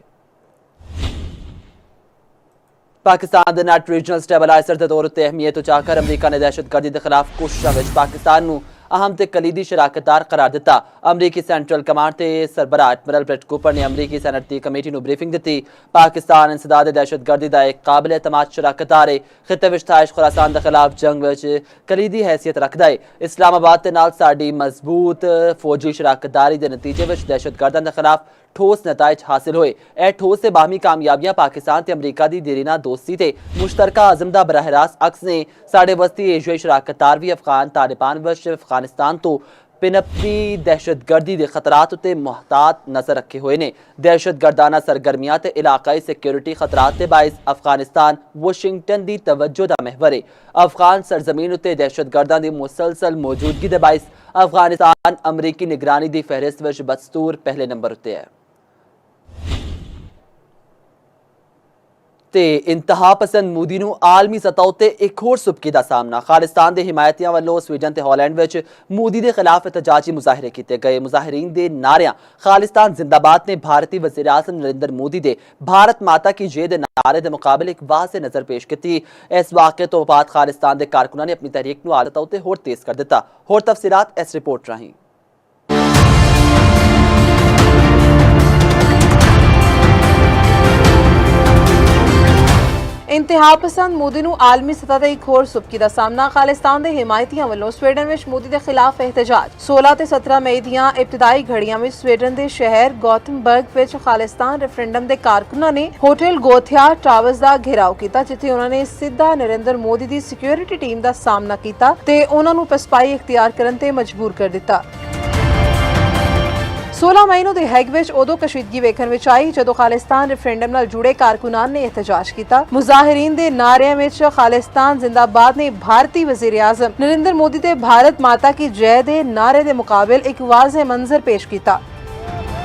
पाकिस्तान के नेट रीजनल स्टेबलाइजर के तौर पर अहमियत उजागर अमरीका ने दहशतगर्दी के खिलाफ कोशिशों में पाकिस्तान को अहम ते कलीदी शराकतदार करार दिता। अमरीकी सेंट्रल कमांड के सरबराह एडमिरल ब्रेट कूपर ने अमरीकी सैनेट की कमेटी को ब्रीफिंग दी। पाकिस्तान इंसदाद दहशतगर्दी का एक काबिल एतमाद शराकतदार है। खिते विच दाइश खुरासान के खिलाफ जंग विच कलीदी हैसियत रखता है। इस्लामाबाद के नाल साडी मजबूत फौजी शराकतदारी के नतीजे में दहशतगर्दां के खिलाफ ठोस नताइज हासिल होए। ए ठोस से बाहमी कामयाबियां पाकिस्तान ते अमरीका की देरीना दोस्ती ते मुश्तरका अज़म दा बराह रास्त अक्स ने साढ़े वस्ती एशियाई शराकतदार भी अफगान तालिबान व अफगानिस्तान तो पिनपदी दहशतगर्दी के खतरात उत्ते मुहतात नजर रखे हुए ने। दहशतगर्दाना सरगर्मियां ते इलाकाई सिक्योरिटी खतरात के बाइस अफगानिस्तान वाशिंगटन की तवज्जो का महवर है। अफगान सरजमीन उत्ते दहशतगर्दां की मुसलसल मौजूदगी के बाइस अफगानिस्तान अमरीकी निगरानी की फहरिस्त विच बदस्तूर पहले नंबर उत्ते है। ते इंतहा पसंद मोदी नूं आलमी सतह उत्ते एक होर सुबकी दा सामना। खालिस्तान दे हिमायतियां वल्लों स्वीडन ते हॉलैंड विच मोदी दे खिलाफ एहतजाजी मुजाहरे कीते गए। मुजाहरीन दे नारियां खालिस्तान जिंदाबाद ने भारतीय वज़ीर आज़म नरेंद्र मोदी दे भारत माता की जय दे नारे दे मुकाबले एक वाज़ेह नज़र पेश की। इस वाक़े तो बाद खालिस्तान दे कारकुनां ने अपनी तहरीक नूं आला उत्ते होर तेज कर दिता। होर तफसीलात इस रिपोर्ट राहीं। इंतहा पसंद मोदी नूं आलमी सतह ते एक होर सुबकी दा सामना। खालिस्तान दे हिमायतियां वल्लों स्वीडन विच मोदी दे खिलाफ एहतजाज। 16 ते 17 मई दियां इब्तदाई घड़ियां विच स्वीडन दे शहर गॉथमबर्ग विच खालिस्तान रेफरेंडम दे कारकुनां ने होटल गोथिया टावर्स दा घेराव कीता, जिथे उन्हां ने सीधा नरेंद्र मोदी दी सिक्योरिटी टीम दा सामना कीता ते उन्हां नूं पसपाई इख्तियार करन ते मजबूर कर दिता। 16 मई ਨੂੰ ਦੇ ਹੈਗ ਵਿੱਚ ਉਦੋਂ ਕਸ਼ੀਦਗੀ ਵੇਖਣ ਵਿੱਚ ਆਈ ਜਦੋਂ ਖਾਲਿਸਤਾਨ ਰੈਫਰੈਂਡਮ ਨਾਲ ਜੁੜੇ ਕਾਰਕੁਨਾਨ ਨੇ ਇਹਤਜਾਜ ਕੀਤਾ। ਮੁਜ਼ਾਹਿਰੀਨ ਦੇ ਨਾਰਿਆਂ ਵਿੱਚ ਖਾਲਿਸਤਾਨ ਜ਼ਿੰਦਾਬਾਦ ਨੇ ਭਾਰਤੀ ਵਜ਼ੀਰ ਆਜ਼ਮ ਨਰਿੰਦਰ ਮੋਦੀ ਤੇ ਭਾਰਤ ਮਾਤਾ ਕੀ ਜੈ ਦੇ ਨਾਰੇ ਦੇ ਮੁਕਾਬਲੇ ਇੱਕ ਵਾਜ਼ਿਹ ਮੰਜ਼ਰ ਪੇਸ਼ ਕੀਤਾ।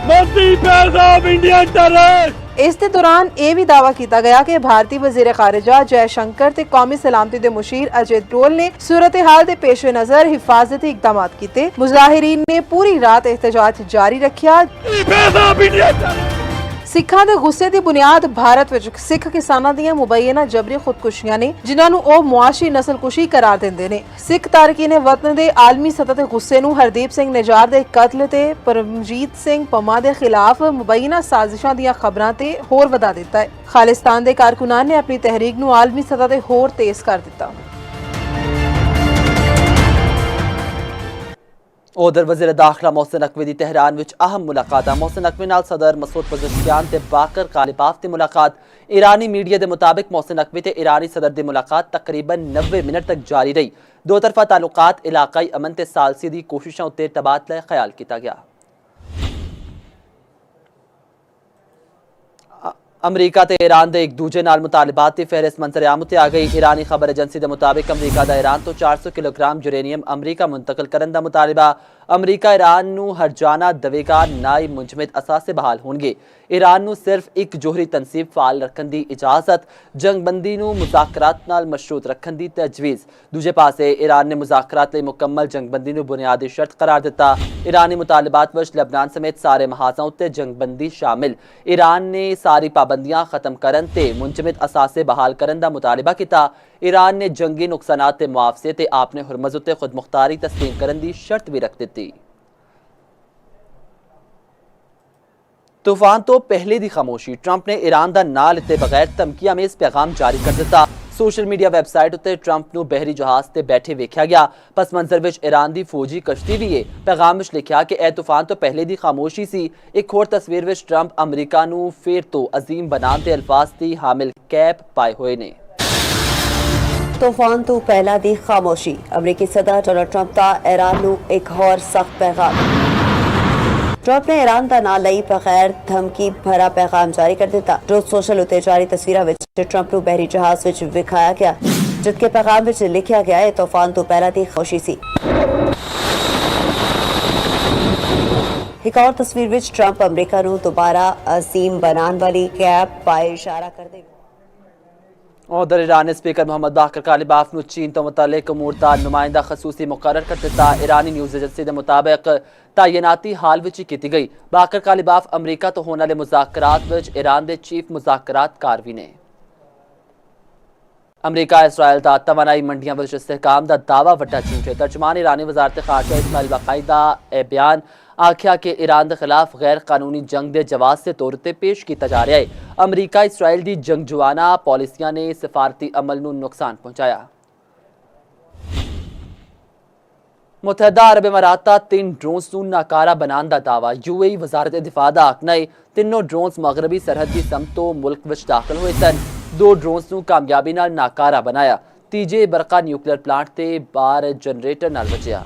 मोदी पैदा इंडियन टेररिस्ट। इस दे दौरान यह भी दावा किया गया कि भारतीय वजीर खारिजा जयशंकर ते कौमी सलामती दे मुशीर अजय डोल ने सूरत हाल के पेश नज़र हिफाजती इकदाम किए। मुजाहिरीन ने पूरी रात एहतजाज जारी रखा। सिखां दे गुस्से की बुनियाद भारत विच सिख किसानां दीयां मुबैना जबरी खुदकुशियां ने, जिन्हां नूं ओह मुआशी नस्लकुशी करार दिंदे ने। सिख तारकीन वतन दे आलमी सतह ते गुस्से नूं हरदीप सिंह निजार दे कत्ल ते परमजीत सिंह पम्मा दे खिलाफ मुबैना साजिशां दीयां खबरां ते होर वधा दिता है। खालिस्तान दे कारकुनान ने अपनी तहरीक नूं आलमी सतह ते होर तेज कर दिता। उधर वज़ीर दाखिला मोहसिन नकवी दी तेहरान विच अहम मुलाकात। मोहसिन नकवी नाल सदर मसूद पज़ेश्कियान ते बाकर कालिबाफ दी मुलाकात। ईरानी मीडिया के मुताबिक मोहसिन नकवी ते ईरानी सदर दी मुलाकात तकरीबन 90 मिनट तक जारी रही। दो तरफा ताल्लुकात, इलाकाई अमन ते सालसी दी कोशिशों उत्ते तबादला ख्याल किया गया। अमरीका ते ईरान दे एक दूजे नाल मुतालबात की फहरिस्त मंजर आम उत्ते आ गई। ईरानी खबर एजेंसी के मुताबिक अमरीका दा ईरान तो 400 किलोग्राम यूरेनियम अमरीका मुंतकिल करन दा मुतालबा। अमरीका ईरान नू हरजाना दवेगा नाई मुंजमद असासे बहाल होंगे। ईरान नू सिर्फ एक जोहरी तनसीब फाल रखन दी इजाजत, जंगबंदी नू मुज़ाकरात नाल मशरूत रखन दी तजवीज़। दूजे पासे ईरान ने मुज़ाकरात लई मुकम्मल जंगबंदी नू बुनियादी शर्त करार दिता। ईरानी मुतालबात विच लेबनान समेत सारे महाजां उत्ते जंगबंदी शामिल। ईरान ने सारी पाबंदियां खत्म करन ते मुंजमद असासे बहाल करन दा मुतालबा किया। ईरान ने जंगी नुकसानात ते मुआवजे ते आपने हुरमज उत्ते खुद मुख्तारी तस्लीम करन दी शर्त भी रख दी। तूफान तो पहले दी खामोशी। ट्रंप ने ईरान दा नाल लिते बगैर धमकियां में इस पैगाम जारी कर दिता। सोशल मीडिया वैबसाइट उत्ते ट्रंप नू बहरी जहाज ते बैठे वेख्या गया। पस मंजर विच ईरान दी फौजी कश्ती भी है। पैगाम विच लिखा कि ए तूफान तो पहले दी खामोशी सी। एक होर तस्वीर विच ट्रंप अमरीका नू फिर तो अजीम बनान दे अल्फाज दी हामिल कैप पाए हुए ने। तूफान तो पहला दी खामोशी। अमरीकी सदर डोनाल्ड ट्रंप का ईरान नू एक होर सख्त पैगाम। ट्रंप ने ईरान का नाम लई बगैर धमकी भरा पैगाम जारी कर दिता। रोज सोशल उत्ते जारी तस्वीरां विच ट्रंप नू बहरी जहाज विच विखाया गया, जिसके पैगाम विच लिखा गया है तूफान तो पहला दी खामोशी सी। एक और तस्वीर विच ट्रंप अमरीका नू दोबारा अजीम बनान वाली कैप पाए इशारा कर दे। उधर ईरानी स्पीकर मोहम्मद बाकर कालिबाफ नू चीन तो मुतल्लिक उमूर दा नुमाइंदा खसूसी मुकर्रर कर दिता। ईरानी न्यूज़ एजेंसी के मुताबिक तैनाती हाल विच की गई। बाकर कालिबाफ अमरीका तो होने वाले मुज़ाकरात विच ईरान के चीफ मुज़ाकरातकार भी ने। अमरीका इसराइल दा तवानाई मंडियां विच इस्तेहकाम दा दावा वड्डा झूठ है। तर्जमान ईरानी वजारत खारजा इस्माइल बाकाई दा बयान आख्या कि ईरान के खिलाफ गैर कानूनी जंग के जवाब के तौर पर पेश किया जा रहा है। अमरीका इसराइल की जंगजुआना पॉलिसियां ने सिफारती अमल नू नुकसान पहुंचाया। मुतहदा अरब इमारात दा 3 ड्रोन्स नू नाकारा बनाने का दावा। यूएई वजारत दिफा दा आखना है तीनों ड्रोन्स मगरबी सरहद की समत तो मुल्क विच दाखिल हुए सन। 2 ड्रोन्स नू कामयाबी नाल नाकारा बनाया। तीजे बरका न्यूक्लियर प्लांट ते बार जनरेटर नाल बचिया।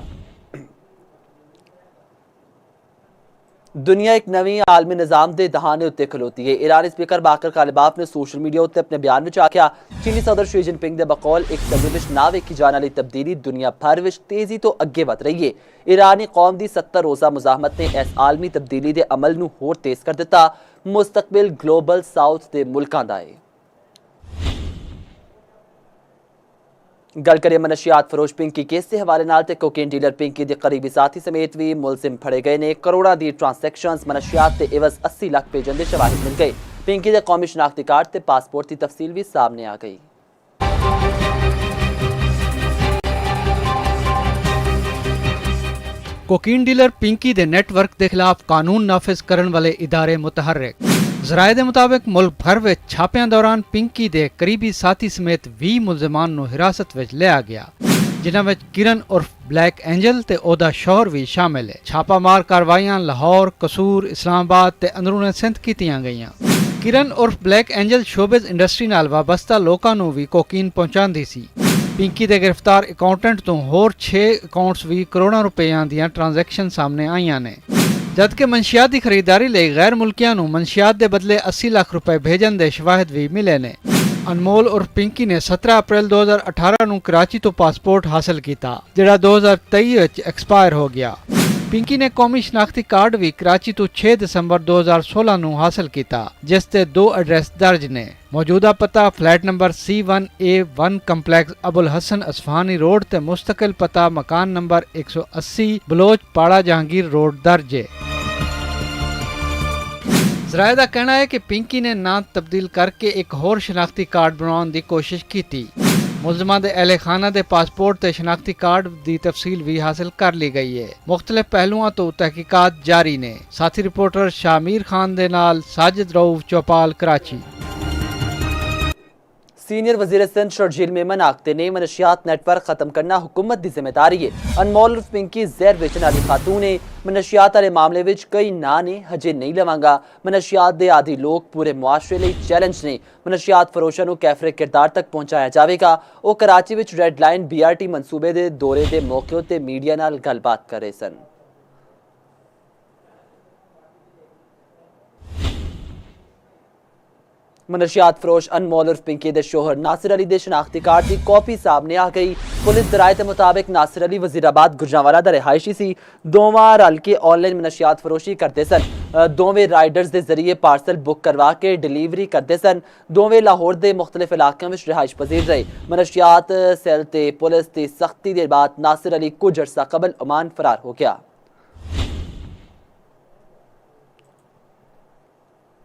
दुनिया एक नवी आलमी निजाम के दहाने उत्ते खलोती है। ईरानी स्पीकर बाकर कालिबाफ ने सोशल मीडिया उत्ते अपने बयान में आख्या चीनी सदर शी जिनपिंग दे बकौल एक सदी विच ना वेखी जाने वाली तब्दीली दुनिया भर विच तेजी तो अगे वध रही है। ईरानी कौम की 70 रोज़ा मुजाहमत ने इस आलमी तब्दीली के अमल नू होर तेज कर दिता। मुस्तकबिल ग्लोबल साउथ के मुल्कां दा है। गल करिए मनशियात फरोश पिंकी केस के हवाले नाल ते कोकेन डीलर पिंकी के करीबी साथी समेत भी मुलजिम फड़े गए ने। करोड़ों की ट्रांसैक्शंस मनशियात के एवज 80 लाख भेजन के शवाहिद मिल गए। पिंकी के कौमी शनाख्ती कार्ड ते पासपोर्ट की तफसील भी सामने आ गई। कोकीन डीलर पिंकी के नेटवर्क के खिलाफ कानून नाफिज करने वाले इदारे मुतहर्रिक। जराए के मुताबिक मुल्क भर में छापियां दौरान पिंकी के करीबी साथी समेत 20 मुलजमान नू हिरासत विच लिया गया, जिन्हां विच किरण उर्फ ब्लैक एंजल ते ओदा शौहर भी शामिल है। छापामार कार्रवाइयां लाहौर, कसूर, इस्लामाबाद ते अंदरूने सिंध कीतियां गईयां। किरण उर्फ ब्लैक एंजल शोबिज इंडस्ट्री नाल वाबस्ता लोकां नू भी कोकीन पहुंचांदी सी। पिंकी के गिरफ्तार अकाउंटेंट तो होर 6 अकाउंट्स भी करोड़ों रुपयों दी ट्रांजैक्शन सामने आईयां ने, जबकि मंशियात की खरीदारी लिए गैर मुल्कियां नू मंशियात के बदले 80 लाख रुपए भेजन के शवाहिद भी मिले ने। अनमोल और पिंकी ने 17 अप्रैल 2018 नू कराची तो पासपोर्ट हासिल किया, जिहड़ा 2023 एक्सपायर हो गया। पिंकी ने कौमी शनाख्ती कार्ड भी कराची तो 6 दिसंबर 2016 नू हासिल किया, जिस ते 2 एड्रेस दर्ज ने। मौजूदा पता flat number C1A1 complex Abul Hasan Isfahani road ते मुस्तकिल पता मकान नंबर 180 बलोच पाड़ा जहांगीर रोड दर्ज है। जराए का कहना है कि पिंकी ने नाम तब्दील करके एक होर शनाख्ती कार्ड बनाने की कोशिश की थी। मुलजमान के अहले खाना के पासपोर्ट ते शनाख्ती कार्ड की तफसील भी हासिल कर ली गई है। मुख्तलिफ पहलुओं तो तहकीकात जारी ने। साथी रिपोर्टर शामिर खान दे नाल साजिद रऊफ, चौपाल, कराची। सीनियर वजीर सिंध शर्जील मेमन आखते ने मनशियात नेटवर्क खत्म करना हुकूमत की जिम्मेदारी है। अनमोल उर्फ पिंकी जहर बेचने वाली खातून ने मनशियात वाले मामले विच कई ना ने हजे नहीं लवांगा। मनशियात दे आदि लोग पूरे मुआशरे लिए चैलेंज ने। मनशियात फरोशां नूं कैफरे किरदार तक पहुंचाया जाएगा। वो कराची विच रेड लाइन BRT मनसूबे के दौरे के मौके उत्ते मीडिया नाल गलबात कर रहे सन। मनशियात फरोश अनमोल उर्फ पिंकी दे शोहर नासिर अली दे शनाख्ती कार्ड की कॉपी सामने आ गई। पुलिस दराए के मुताबिक नासिर अली वजीराबाद गुजरांवाला दा रिहायशी सी। दोवां रल के ऑनलाइन मनशियात फरोशी करते सन। दोवें राइडर्स के जरिए पार्सल बुक करवा के डिलीवरी करते सन। दोवें लाहौर के मुख्तलिफ इलाकों में रिहाइश पजीर रहे। मनशियात सैल ते पुलिस की सख्ती के बाद नासिर अली कुछ अरसा कबल ओमान फरार हो गया।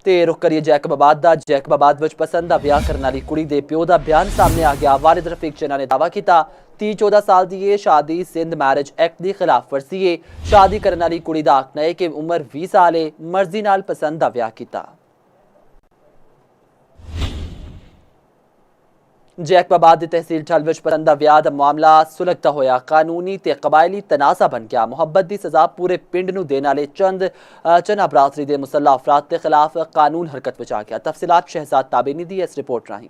ते रुख करिए जैकबाबाद दा। जैकबाबाद विच पसंद दा ब्याह करने वाली कुड़ी दे प्यो दा बयान सामने आ गया। वालिद रफीक चन्ना ने दावा किया 30-14 साल की ये शादी सिंध मैरिज एक्ट की खिलाफ वर्जी है। शादी करने वाली कुड़ी दा आखना है कि उम्र 20 साल है, मर्जी नाल पसंद दा ब्याह किया। जैकबाबाद की तहसील ठल विच पसंद दा ब्याह दा मामला सुलगता होया कानूनी ते कबायली तनाज़ा बन गया। मुहब्बत की सजा पूरे पिंड नूं देने वाले चना बरादरी के मुसल्ला अफराद के खिलाफ कानून हरकत विच आ गया। तफसीलात शहजाद ताबेनी दी इस रिपोर्ट राहीं।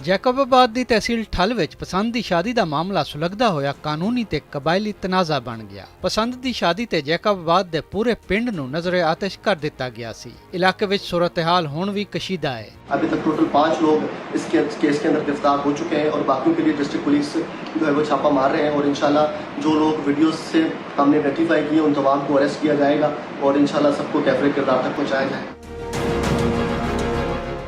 जैकबाबाद की तहसील ठल विच पसंद की शादी का मामला सुलगदा होया कानूनी ते कबायली तनाज़ा बन गया। पसंद की शादी ते जैकबाबाद के पूरे पिंड नूं नजरे आतिश कर दिता गया सी। इलाके विच सूरत हाल हुण भी कशीदा है। अभी तक टोटल 5 लोग इस केस के अंदर गिरफ्तार हो चुके हैं और बाकियों के लिए डिस्ट्रिक्ट पुलिस जो है वो छापा मार रहे हैं और इंशाल्लाह जो लोग वीडियोस से हमने आइडेंटिफाई किए उन तमाम को अरेस्ट किया जाएगा और इंशाल्लाह सबको कैफरे किरदार तक पहुँचाया जाएगा।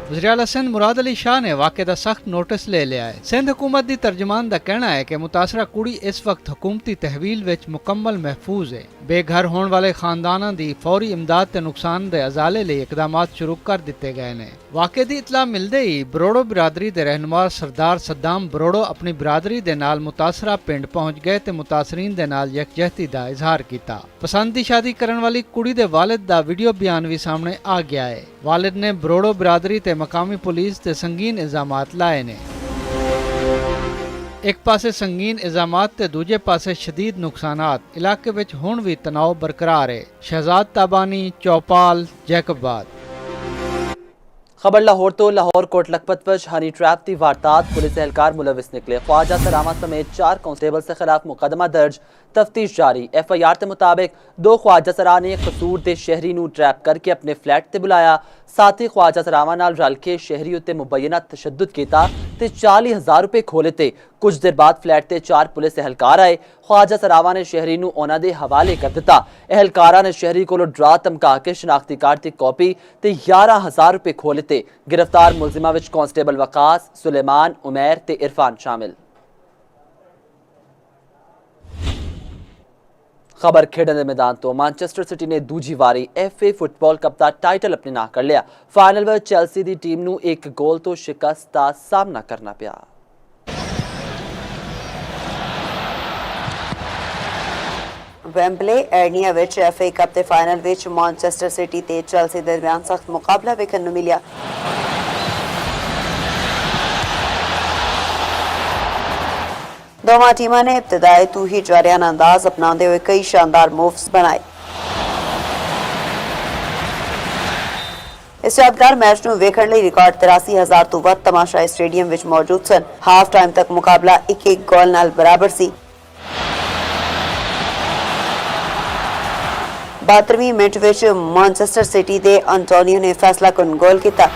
वज़ीर आला सिंध मुराद अली शाह ने वाक़े का सख्त नोटिस ले लिया है। सिंध हुकूमत की तर्जमान का कहना है कि मुतासरा कुड़ी इस वक्त हुकूमती तहवील विच मुकम्मल महफूज है। बेघर होने वाले खानदाना की फौरी इमदाद ते नुकसान के अजाले लिए इकदाम शुरू कर दिते गए हैं। वाक़े की इतला मिलते ही बरोड़ो बिरादरी के रहनुमा सरदार सद्दाम बरोड़ो अपनी बिरादरी के नाल मुतासरा पिंड पहुँच गए ते मुतासरीन के नाल यकजहती का इजहार किया। पसंद की शादी करने वाली कुड़ी के वालिद का वीडियो बयान भी सामने आ गया है। वालिद ने बरोड़ो बिरादरी ते मकामी पुलिस ते संगीन इल्जामात लाए ने। एक पासे संगीन इल्जामात ते दूजे पासे शदीद नुकसानात। इलाके विच हुण भी तनाव बरकरार है। शहजाद ताबानी, चौपाल, जैकबाबाद। खबर लाहौर तो लाहौर कोट लखपत विच हनी ट्रैप की वारदात पुलिस एहलकार मुलविस निकले। ख्वाजा सरामा समेत 4 कांस्टेबल के खिलाफ मुकदमा दर्ज, तफ्तीश जारी। FIR के मुताबिक 2 ख्वाजा सरा ने कसूर दे शहरी नूं ट्रैप करके अपने फ्लैट ते बुलाया। साथ ही ख्वाजा सरामा नाल रल के शहरी उत्ते मुबैना तशद्दुद किया ते 40,000 रुपए खोले थे। कुछ देर बाद फ्लैट ते 4 पुलिस एहलकार आए। ख्वाजा सरावा ने शहरी नूं उन्हां दे हवाले कर दिता। एहलकारा ने शहरी कोलों डरा धमका के शनाख्ती कार्ड की कॉपी ते 11,000 रुपए खोले थे। गिरफ्तार मुलजिमा विच कांस्टेबल वकास, सुलेमान, उमैर ते इरफान शामिल। खबर खेडन के मैदान तो मैनचेस्टर सिटी ने दूजी वारी FA फुटबॉल कप का टाइटल अपने नाम कर लिया। फाइनल में चेल्सी की टीम नूं 1 गोल तो शिकस्त का सामना करना पिया। वेम्बले एर्निया विच FA कप के फाइनल विच मैनचेस्टर सिटी ते चेल्सी दरमियान सख्त मुकाबला वेखण नूं मिलिया। दोवां टीमां ने इब्तदाई तू ही जारियाना अंदाज अपनाते हुए कई शानदार मूव्स बनाए। इस यादगार मैच नूं वेखण लई रिकॉर्ड 83,000 तो वध तमाशाई स्टेडियम विच मौजूद सन। हाफ टाइम तक मुकाबला 1-1 गोल नाल बराबर सी। 72वीं मिनट विच मैनचेस्टर सिटी दे एंटोनियो ने फैसला कुन गोल किया।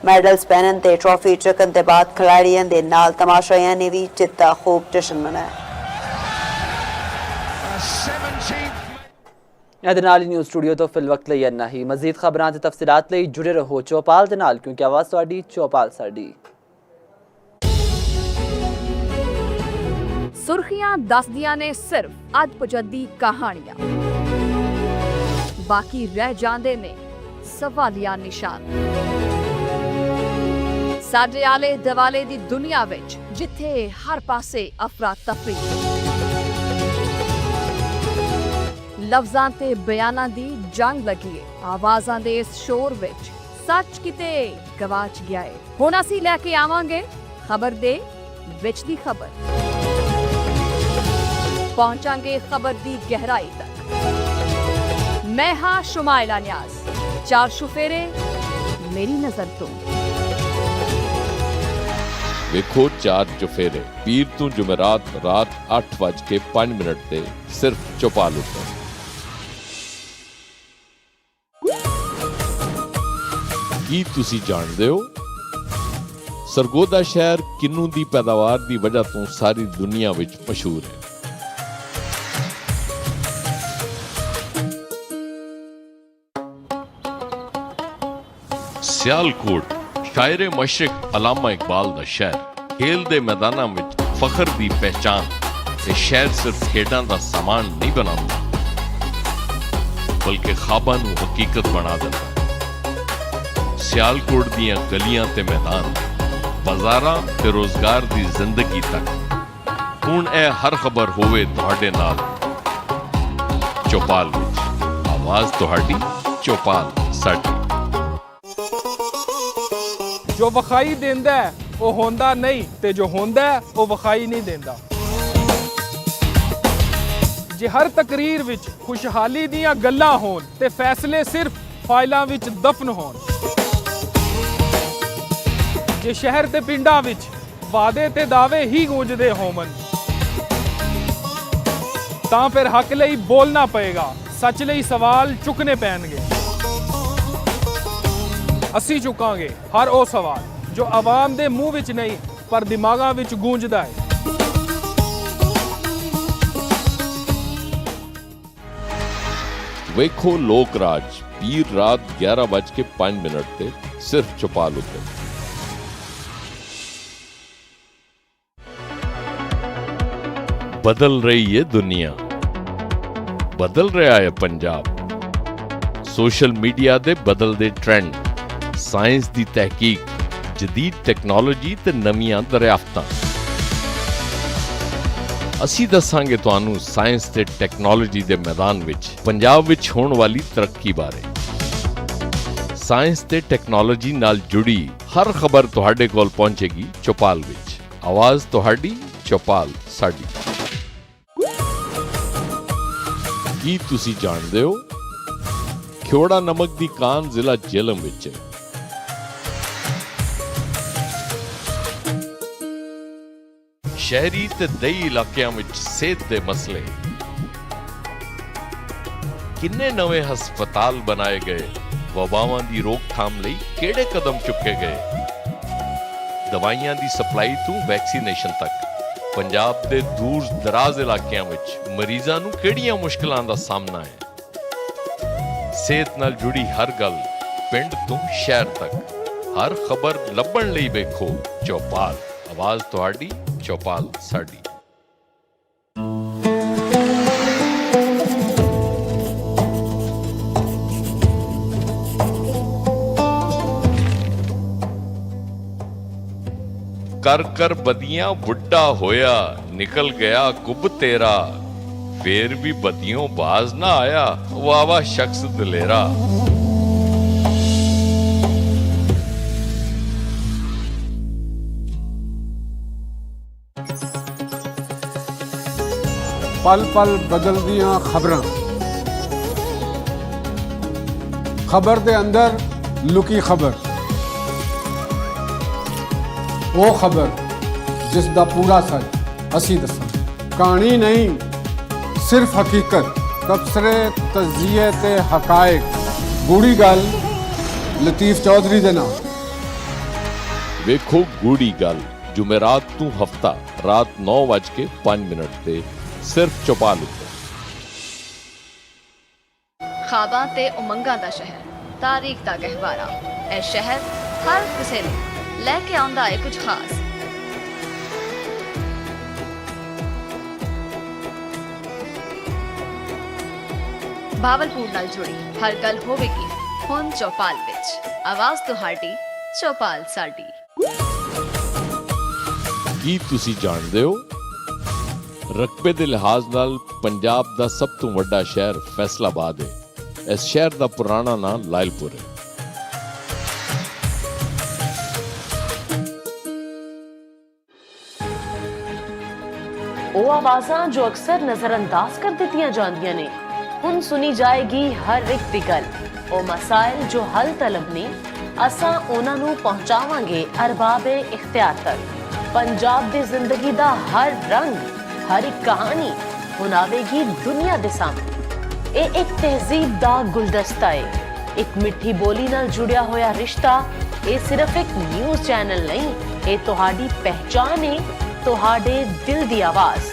मेडल्स पहनन ते ट्रॉफी चुकन ते बाद खिलाड़ियों के नाल तमाशाइयां ने भी जित का खूब जश्न मनाया। न्यूज़ स्टूडियो तो फिल वक्त लई इन्ना ही। मजीद खबरां ते तफसीलात लई जुड़े रहो चौपाल दे नाल, क्योंकि आवाज़ तुहाडी चौपाल साडी। सुर्खियां दसदियां ने सिर्फ अद पजदी कहानियां, बाकी रह जांदे ने सवालिया निशान। साडे आले दवाले दी दुनिया विच जिथे हर पासे अफरा तफरी, ਲਫ਼ਜ਼ਾਂ ਤੇ ਬਿਆਨਾਂ ਦੀ ਜੰਗ ਲੱਗੀ ਏ। ਆਵਾਜ਼ਾਂ ਦੇ ਇਸ ਸ਼ੋਰ ਵਿੱਚ ਸੱਚ ਕਿਤੇ ਗਵਾਚ ਗਿਆ ਏ। ਹੁਣ ਅਸੀਂ ਲੈ ਕੇ ਆਵਾਂਗੇ ਖਬਰ ਦੇ ਵਿੱਚ ਦੀ ਖਬਰ। ਪਹੁੰਚਾਂਗੇ ਖਬਰ ਦੀ ਗਹਿਰਾਈ ਤੱਕ। ਮੈਂ ਹਾਂ ਸ਼ੁਮਾਇਲਾ ਨਿਆਜ਼। ਚਾਰ ਸ਼ੁਫੇਰੇ ਮੇਰੀ ਨਜ਼ਰ ਤੋਂ। ਵੇਖੋ ਚਾਰ ਚੁਫੇਰੇ ਪੀਰ ਤੋਂ ਜੁਮੇਰਾਤ ਰਾਤ 8:05 ਤੇ ਸਿਰਫ ਚੌਪਾਲ ਉੱਤੇ। ਕੀ ਤੁਸੀਂ ਜਾਣਦੇ ਹੋ ਸਰਗੋਦਾ ਸ਼ਹਿਰ ਕਿੰਨੂ ਦੀ ਪੈਦਾਵਾਰ ਦੀ ਵਜ੍ਹਾ ਤੋਂ ਸਾਰੀ ਦੁਨੀਆ ਵਿੱਚ ਮਸ਼ਹੂਰ ਹੈ। ਸਿਆਲਕੋਟ ਸ਼ਾਇਰ ਮਸ਼ਰਕ ਅਲਾਮਾ ਇਕਬਾਲ ਦਾ ਸ਼ਹਿਰ, ਖੇਲ ਦੇ ਮੈਦਾਨਾਂ ਵਿੱਚ ਫਖਰ ਦੀ ਪਹਿਚਾਨ। ਇਹ ਸ਼ਹਿਰ ਸਿਰਫ ਖੇਡਾਂ ਦਾ ਸਾਮਾਨ ਨਹੀਂ ਬਣਾਉਂਦਾ ਬਲਕਿ ਖਾਬਾਂ ਨੂੰ ਹਕੀਕਤ ਬਣਾ ਦਿੰਦਾ। ਸਿਆਲਕੋਟ ਦੀਆਂ ਗਲੀਆਂ ਤੇ ਮੈਦਾਨ, ਬਾਜ਼ਾਰਾਂ ਤੇ ਰੋਜ਼ਗਾਰ ਦੀ ਜ਼ਿੰਦਗੀ ਤੱਕ ਹੁਣ ਇਹ ਹਰ ਖਬਰ ਹੋਵੇ ਤੁਹਾਡੇ ਨਾਲ ਚੌਪਾਲ ਵਿੱਚ। ਆਵਾਜ਼ ਤੁਹਾਡੀ, ਚੌਪਾਲ ਸਾਡੀ। ਜੋ ਵਿਖਾਈ ਦਿੰਦਾ ਉਹ ਹੁੰਦਾ ਨਹੀਂ ਤੇ ਜੋ ਹੁੰਦਾ ਉਹ ਵਿਖਾਈ ਨਹੀਂ ਦਿੰਦਾ। ਜੇ ਹਰ ਤਕਰੀਰ ਵਿੱਚ ਖੁਸ਼ਹਾਲੀ ਦੀਆਂ ਗੱਲਾਂ ਹੋਣ ਤੇ ਫੈਸਲੇ ਸਿਰਫ ਫਾਈਲਾਂ ਵਿੱਚ ਦਫਨ ਹੋਣ, ਜੇ ਸ਼ਹਿਰ ਤੇ ਪਿੰਡਾਂ ਵਿੱਚ ਵਾਅਦੇ ਤੇ ਦਾਅਵੇ ਹੀ ਗੂੰਜਦੇ ਹੋਵਣ, ਤਾਂ ਫਿਰ ਹੱਕ ਲਈ ਬੋਲਣਾ ਪਏਗਾ, ਸੱਚ ਲਈ ਸਵਾਲ ਚੁੱਕਣੇ ਪੈਣਗੇ। ਅਸੀਂ ਚੁੱਕਾਂਗੇ ਹਰ ਉਹ ਸਵਾਲ ਜੋ ਆਵਾਮ ਦੇ ਮੂੰਹ ਵਿੱਚ ਨਹੀਂ ਪਰ ਦਿਮਾਗਾਂ ਵਿੱਚ ਗੂੰਜਦਾ ਹੈ। ਵੇਖੋ ਲੋਕ ਰਾਜ ਪੀਰ ਰਾਤ 11:05 ਤੇ ਸਿਰਫ ਚੌਪਾਲ ਉੱਤੇ। ਬਦਲ ਰਹੀ ਹੈ ਦੁਨੀਆ, ਬਦਲ ਰਿਹਾ ਹੈ ਪੰਜਾਬ। ਸੋਸ਼ਲ ਮੀਡੀਆ ਦੇ ਬਦਲਦੇ ਟ੍ਰੈਂਡ, ਸਾਇੰਸ ਦੀ ਤਹਿਕੀਕ, ਜਦੀਦ ਟੈਕਨੋਲੋਜੀ ਤੇ ਨਵੀਆਂ ਦਰਿਆਫਤਾਂ। ਅਸੀਂ ਦੱਸਾਂਗੇ ਤੁਹਾਨੂੰ ਸਾਇੰਸ ਤੇ ਟੈਕਨੋਲੋਜੀ ਦੇ ਮੈਦਾਨ ਵਿੱਚ ਪੰਜਾਬ ਵਿੱਚ ਹੋਣ ਵਾਲੀ ਤਰੱਕੀ ਬਾਰੇ। ਸਾਇੰਸ ਤੇ ਟੈਕਨੋਲੋਜੀ ਨਾਲ ਜੁੜੀ ਹਰ ਖਬਰ ਤੁਹਾਡੇ ਕੋਲ ਪਹੁੰਚੇਗੀ ਚੌਪਾਲ ਵਿੱਚ। ਆਵਾਜ਼ ਤੁਹਾਡੀ, ਚੌਪਾਲ ਸਾਡੀ। ਕੀ ਤੁਸੀਂ ਜਾਣਦੇ ਹੋ ਖਿਓੜਾ ਨਮਕ ਦੀ ਕਾਨ ਜ਼ਿਲ੍ਹਾ ਜੇਹਲਮ ਵਿੱਚ ਹੈ। ਸ਼ਹਿਰੀ ਤੇ ਦਈ ਇਲਾਕਿਆਂ ਵਿੱਚ ਸਿਹਤ ਦੇ ਮਸਲੇ। ਕਿੰਨੇ ਨਵੇਂ ਹਸਪਤਾਲ ਬਣਾਏ ਗਏ, ਵਬਾਵਾਂ ਦੀ ਰੋਕਥਾਮ ਲਈ ਕਿਹੜੇ ਕਦਮ ਚੁੱਕੇ ਗਏ। ਦਵਾਈਆਂ ਦੀ ਸਪਲਾਈ ਤੋਂ ਵੈਕਸੀਨੇਸ਼ਨ ਤੱਕ ਪੰਜਾਬ ਦੇ ਦੂਰ ਦਰਾਜ਼ ਇਲਾਕਿਆਂ ਵਿੱਚ ਮਰੀਜ਼ਾਂ ਨੂੰ ਕਿਹੜੀਆਂ ਮੁਸ਼ਕਲਾਂ ਦਾ ਸਾਹਮਣਾ ਹੈ। ਸਿਹਤ ਨਾਲ ਜੁੜੀ ਹਰ ਗੱਲ ਪਿੰਡ ਤੋਂ ਸ਼ਹਿਰ ਤੱਕ, ਹਰ ਖਬਰ ਲੱਭਣ ਲਈ ਵੇਖੋ ਚੌਪਾਲ। ਆਵਾਜ਼ ਤੁਹਾਡੀ, ਚੌਪਾਲ ਸਾਡੀ। ਕਰ ਕਰ ਬਦੀਆਂ ਬੁੱਢਾ ਹੋਇਆ, ਨਿਕਲ ਗਿਆ ਕੁੱਬ ਤੇਰਾ। ਫੇਰ ਵੀ ਬਦੀਆਂ ਬਾਜ਼ ਨਾ ਆਇਆ, ਵਾਵਾ ਸ਼ਖਸ ਦਲੇਰਾ। पल पल बदलदियां खबरां, खबर दे अंदर लुकी खबर, वो खबर जिस दा पूरा सच असी दसां। कहानी नहीं सिर्फ हकीकत, तबसरे तजिए ते हकायक। गूढ़ी गल लतीफ चौधरी दे नाम। ਵੇਖੋ ਗੂੜੀ ਗੱਲ ਜੁਮੇਰਾਤ ਤੋਂ ਹਫਤਾ ਰਾਤ 9:05 ਤੇ ਸਿਰਫ ਚੌਪਾਲ ਉੱਤੇ। ਖਾਬਾਂ ਤੇ ਉਮੰਗਾਂ ਦਾ ਸ਼ਹਿਰ, ਤਾਰੀਖ ਦਾ ਗਹਿਵਾਰਾ। ਇਹ ਸ਼ਹਿਰ ਹਰ ਕਿਸੇ ਨੂੰ ਲੈ ਕੇ ਆਉਂਦਾ ਹੈ ਕੁਝ ਖਾਸ। ਭਾਵਲਪੁਰ ਨਾਲ ਜੁੜੀ ਹਰ ਗੱਲ ਹੋਵੇਗੀ ਹੁਣ ਚੌਪਾਲ ਵਿੱਚ। ਆਵਾਜ਼ ਤੁਹਾਡੀ, ਚੌਪਾਲ ਸਾਡੀ। ਕੀ ਤੁਸੀਂ ਜਾਣਦੇ ਹੋ ਰਕਬੇ ਦੇ ਲਿਹਾਜ਼ ਨਾਲ ਪੰਜਾਬ ਦਾ ਸਭ ਤੋਂ ਵੱਡਾ ਸ਼ਹਿਰ ਫੈਸਲਾਬਾਦ ਹੈ। ਇਸ ਸ਼ਹਿਰ ਦਾ ਪੁਰਾਣਾ ਨਾਮ ਲਾਇਲਪੁਰ ਹੈ। ਉਹ ਆਵਾਜ਼ਾਂ ਜੋ ਅਕਸਰ ਨਜ਼ਰਅੰਦਾਜ਼ ਕਰ ਦਿੱਤੀਆਂ ਜਾਂਦੀਆਂ ਨੇ, ਹੁਣ ਸੁਣੀ ਜਾਏਗੀ ਹਰ ਇੱਕ ਦੀ ਗੱਲ। ਉਹ ਮਸਾਇਲ ਜੋ ਹੱਲ ਤਲਬ ਨੇ, ਅਸਾਂ ਉਹਨਾਂ ਨੂੰ ਪਹੁੰਚਾਵਾਂਗੇ ਅਰਬਾਬੇ ਇਖਤਿਆਰ ਤੱਕ। ਪੰਜਾਬ ਦੀ ਜ਼ਿੰਦਗੀ ਦਾ ਹਰ ਰੰਗ, ਹਰ ਇੱਕ ਕਹਾਣੀ ਹੁਣ ਆਵੇਗੀ ਦੁਨੀਆ ਦੇ ਸਾਹਮਣੇ। ਇਹ ਇੱਕ ਤਹਿਜ਼ੀਬ ਦਾ ਗੁਲਦਸਤਾ ਹੈ, ਇੱਕ ਮਿੱਠੀ ਬੋਲੀ ਨਾਲ ਜੁੜਿਆ ਹੋਇਆ ਰਿਸ਼ਤਾ। ਇਹ ਸਿਰਫ ਇੱਕ ਨਿਊਜ਼ ਚੈਨਲ ਨਹੀਂ, ਇਹ ਤੁਹਾਡੀ ਪਹਿਚਾਨ ਹੈ, ਤੁਹਾਡੇ ਦਿਲ ਦੀ ਆਵਾਜ਼।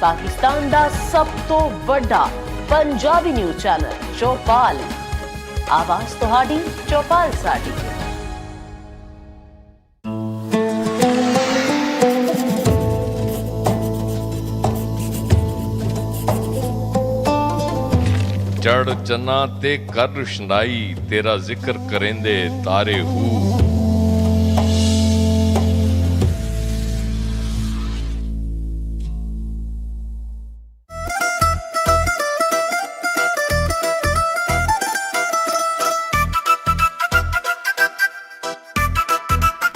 ਪਾਕਿਸਤਾਨ ਦਾ ਸਭ ਤੋਂ ਵੱਡਾ ਪੰਜਾਬੀ ਨਿਊਜ਼ ਚੈਨਲ ਚੌਪਾਲ। ਆਵਾਜ਼ ਤੁਹਾਡੀ, ਚੌਪਾਲ ਸਾਡੀ। ਚੜ ਚੰਨਾ ਤੇ ਕਰ ਰੁਸ਼ਨਾਈ, ਤੇਰਾ ਜ਼ਿਕਰ ਕਰੇਂਦੇ ਤਾਰੇ ਹੂ।